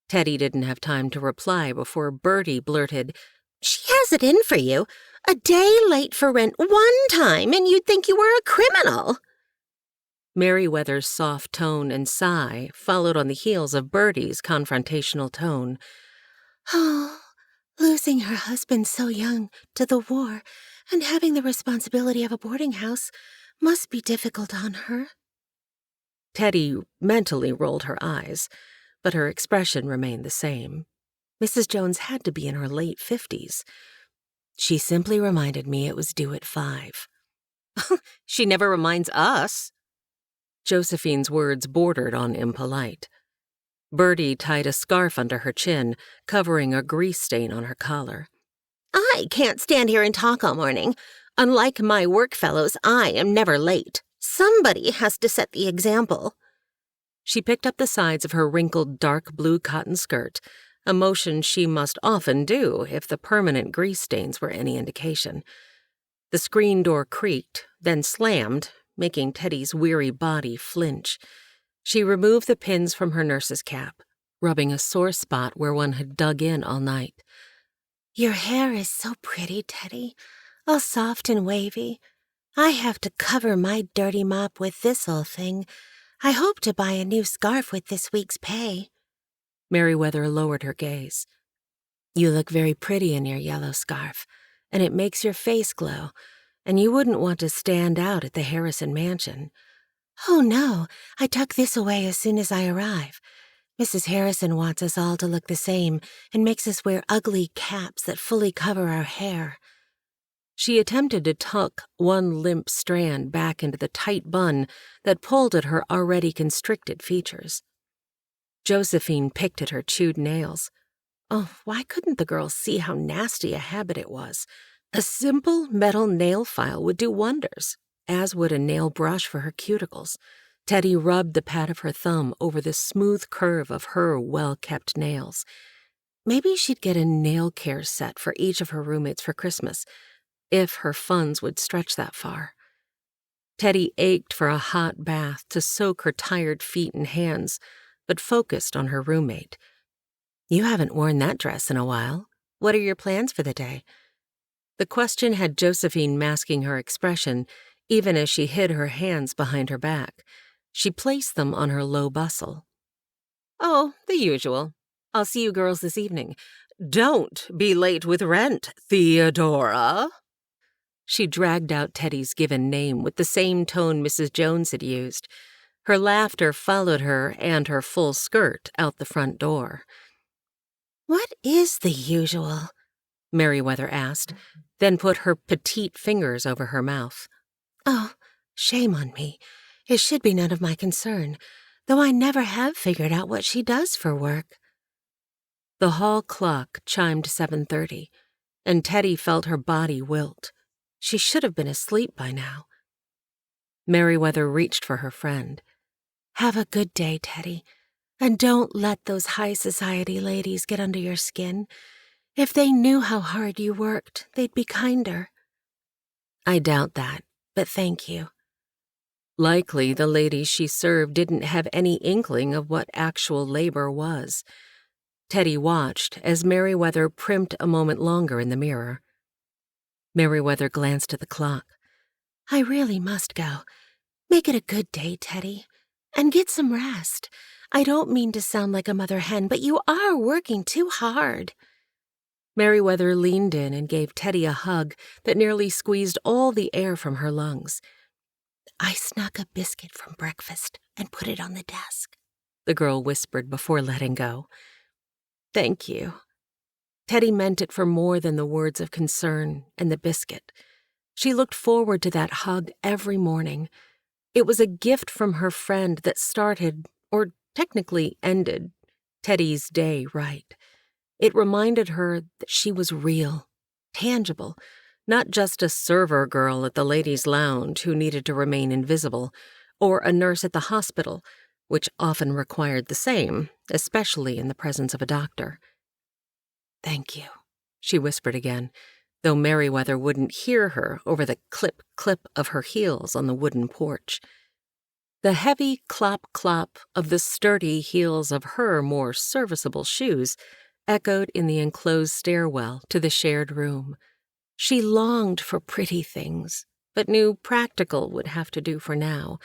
Teddy didn't have time to reply before Bertie blurted, She has it in for you. A day late for rent one time, and you'd think you were a criminal. Merriweather's soft tone and sigh followed on the heels of Bertie's confrontational tone. Oh, losing her husband so young to the war and having the responsibility of a boarding house must be difficult on her. Teddy mentally rolled her eyes, but her expression remained the same. Mrs. Jones had to be in her late 50s. She simply reminded me it was due at 5. She never reminds us. Josephine's words bordered on impolite. Bertie tied a scarf under her chin, covering a grease stain on her collar. I can't stand here and talk all morning. Unlike my work fellows, I am never late. Somebody has to set the example. She picked up the sides of her wrinkled dark blue cotton skirt, a motion she must often do if the permanent grease stains were any indication. The screen door creaked, then slammed, making Teddy's weary body flinch. She removed the pins from her nurse's cap, rubbing a sore spot where one had dug in all night. Your hair is so pretty, Teddy, all soft and wavy. I have to cover my dirty mop with this old thing. I hope to buy a new scarf with this week's pay. Merriweather lowered her gaze. You look very pretty in your yellow scarf, and it makes your face glow, and you wouldn't want to stand out at the Harrison mansion. Oh, no, I tuck this away as soon as I arrive. Mrs. Harrison wants us all to look the same and makes us wear ugly caps that fully cover our hair. She attempted to tuck one limp strand back into the tight bun that pulled at her already constricted features. Josephine picked at her chewed nails. Oh, why couldn't the girl see how nasty a habit it was? A simple metal nail file would do wonders, as would a nail brush for her cuticles. Teddy rubbed the pad of her thumb over the smooth curve of her well-kept nails. Maybe she'd get a nail care set for each of her roommates for Christmas, if her funds would stretch that far. Teddy ached for a hot bath to soak her tired feet and hands, but focused on her roommate. You haven't worn that dress in a while. What are your plans for the day? The question had Josephine masking her expression, even as she hid her hands behind her back. She placed them on her low bustle. Oh, the usual. I'll see you girls this evening. Don't be late with rent, Theodora. She dragged out Teddy's given name with the same tone Mrs. Jones had used. Her laughter followed her and her full skirt out the front door. What is the usual? Merriweather asked, then put her petite fingers over her mouth. Oh, shame on me. It should be none of my concern, though I never have figured out what she does for work. The hall clock chimed 7:30, and Teddy felt her body wilt. She should have been asleep by now. Merriweather reached for her friend. Have a good day, Teddy, and don't let those high society ladies get under your skin. If they knew how hard you worked, they'd be kinder. I doubt that, but thank you. Likely the ladies she served didn't have any inkling of what actual labor was. Teddy watched as Merriweather primped a moment longer in the mirror. Merriweather glanced at the clock. I really must go. Make it a good day, Teddy, and get some rest. I don't mean to sound like a mother hen, but you are working too hard. Merriweather leaned in and gave Teddy a hug that nearly squeezed all the air from her lungs. I snuck a biscuit from breakfast and put it on the desk, the girl whispered before letting go. Thank you. Teddy meant it for more than the words of concern and the biscuit. She looked forward to that hug every morning. It was a gift from her friend that started, or technically ended, Teddy's day right. It reminded her that she was real, tangible, not just a server girl at the ladies' lounge who needed to remain invisible, or a nurse at the hospital, which often required the same, especially in the presence of a doctor. Thank you, she whispered again, though Merriweather wouldn't hear her over the clip-clip of her heels on the wooden porch. The heavy clop-clop of the sturdy heels of her more serviceable shoes echoed in the enclosed stairwell to the shared room. She longed for pretty things, but knew practical would have to do for now.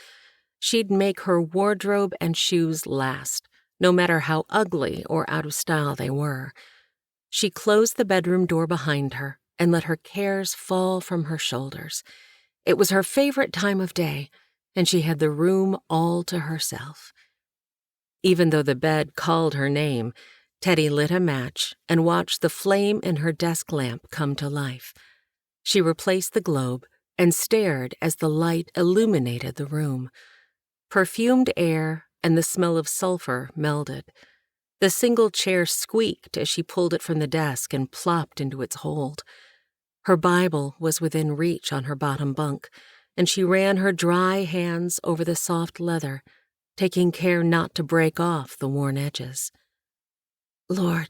She'd make her wardrobe and shoes last, no matter how ugly or out of style they were. She closed the bedroom door behind her and let her cares fall from her shoulders. It was her favorite time of day, and she had the room all to herself. Even though the bed called her name, Teddy lit a match and watched the flame in her desk lamp come to life. She replaced the globe and stared as the light illuminated the room. Perfumed air and the smell of sulfur melded. The single chair squeaked as she pulled it from the desk and plopped into its hold. Her Bible was within reach on her bottom bunk, and she ran her dry hands over the soft leather, taking care not to break off the worn edges. Lord,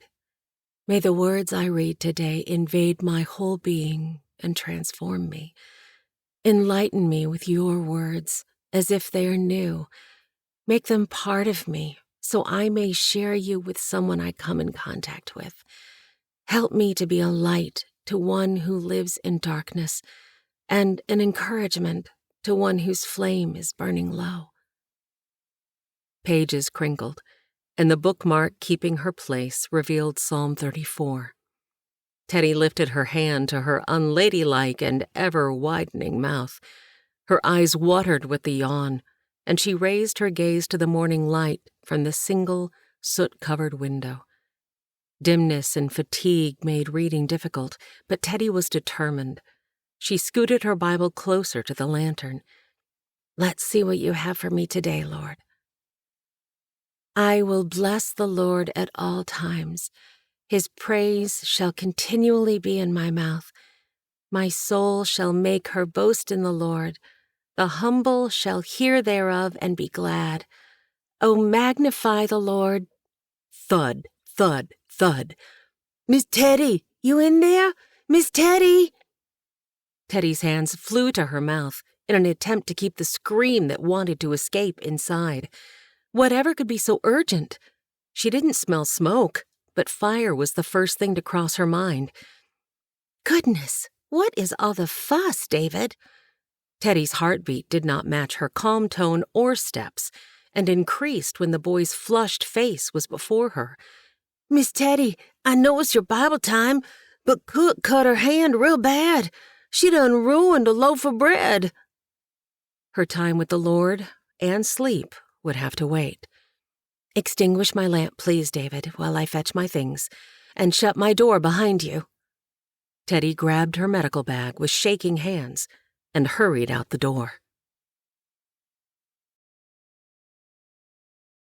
may the words I read today invade my whole being and transform me. Enlighten me with your words as if they are new. Make them part of me so I may share you with someone I come in contact with. Help me to be a light to one who lives in darkness and an encouragement to one whose flame is burning low. Pages crinkled, and the bookmark keeping her place revealed Psalm 34. Teddy lifted her hand to her unladylike and ever-widening mouth. Her eyes watered with the yawn, and she raised her gaze to the morning light from the single, soot-covered window. Dimness and fatigue made reading difficult, but Teddy was determined. She scooted her Bible closer to the lantern. Let's see what you have for me today, Lord. I will bless the Lord at all times. His praise shall continually be in my mouth. My soul shall make her boast in the Lord. The humble shall hear thereof and be glad. O magnify the Lord. Thud, thud, thud. Miss Teddy, you in there? Miss Teddy! Teddy's hands flew to her mouth in an attempt to keep the scream that wanted to escape inside. Whatever could be so urgent? She didn't smell smoke, but fire was the first thing to cross her mind. Goodness, what is all the fuss, David? Teddy's heartbeat did not match her calm tone or steps, and increased when the boy's flushed face was before her. Miss Teddy, I know it's your Bible time, but Cook cut her hand real bad. She done ruined a loaf of bread. Her time with the Lord and sleep would have to wait. Extinguish my lamp, please, David, while I fetch my things, and shut my door behind you. Teddy grabbed her medical bag with shaking hands and hurried out the door.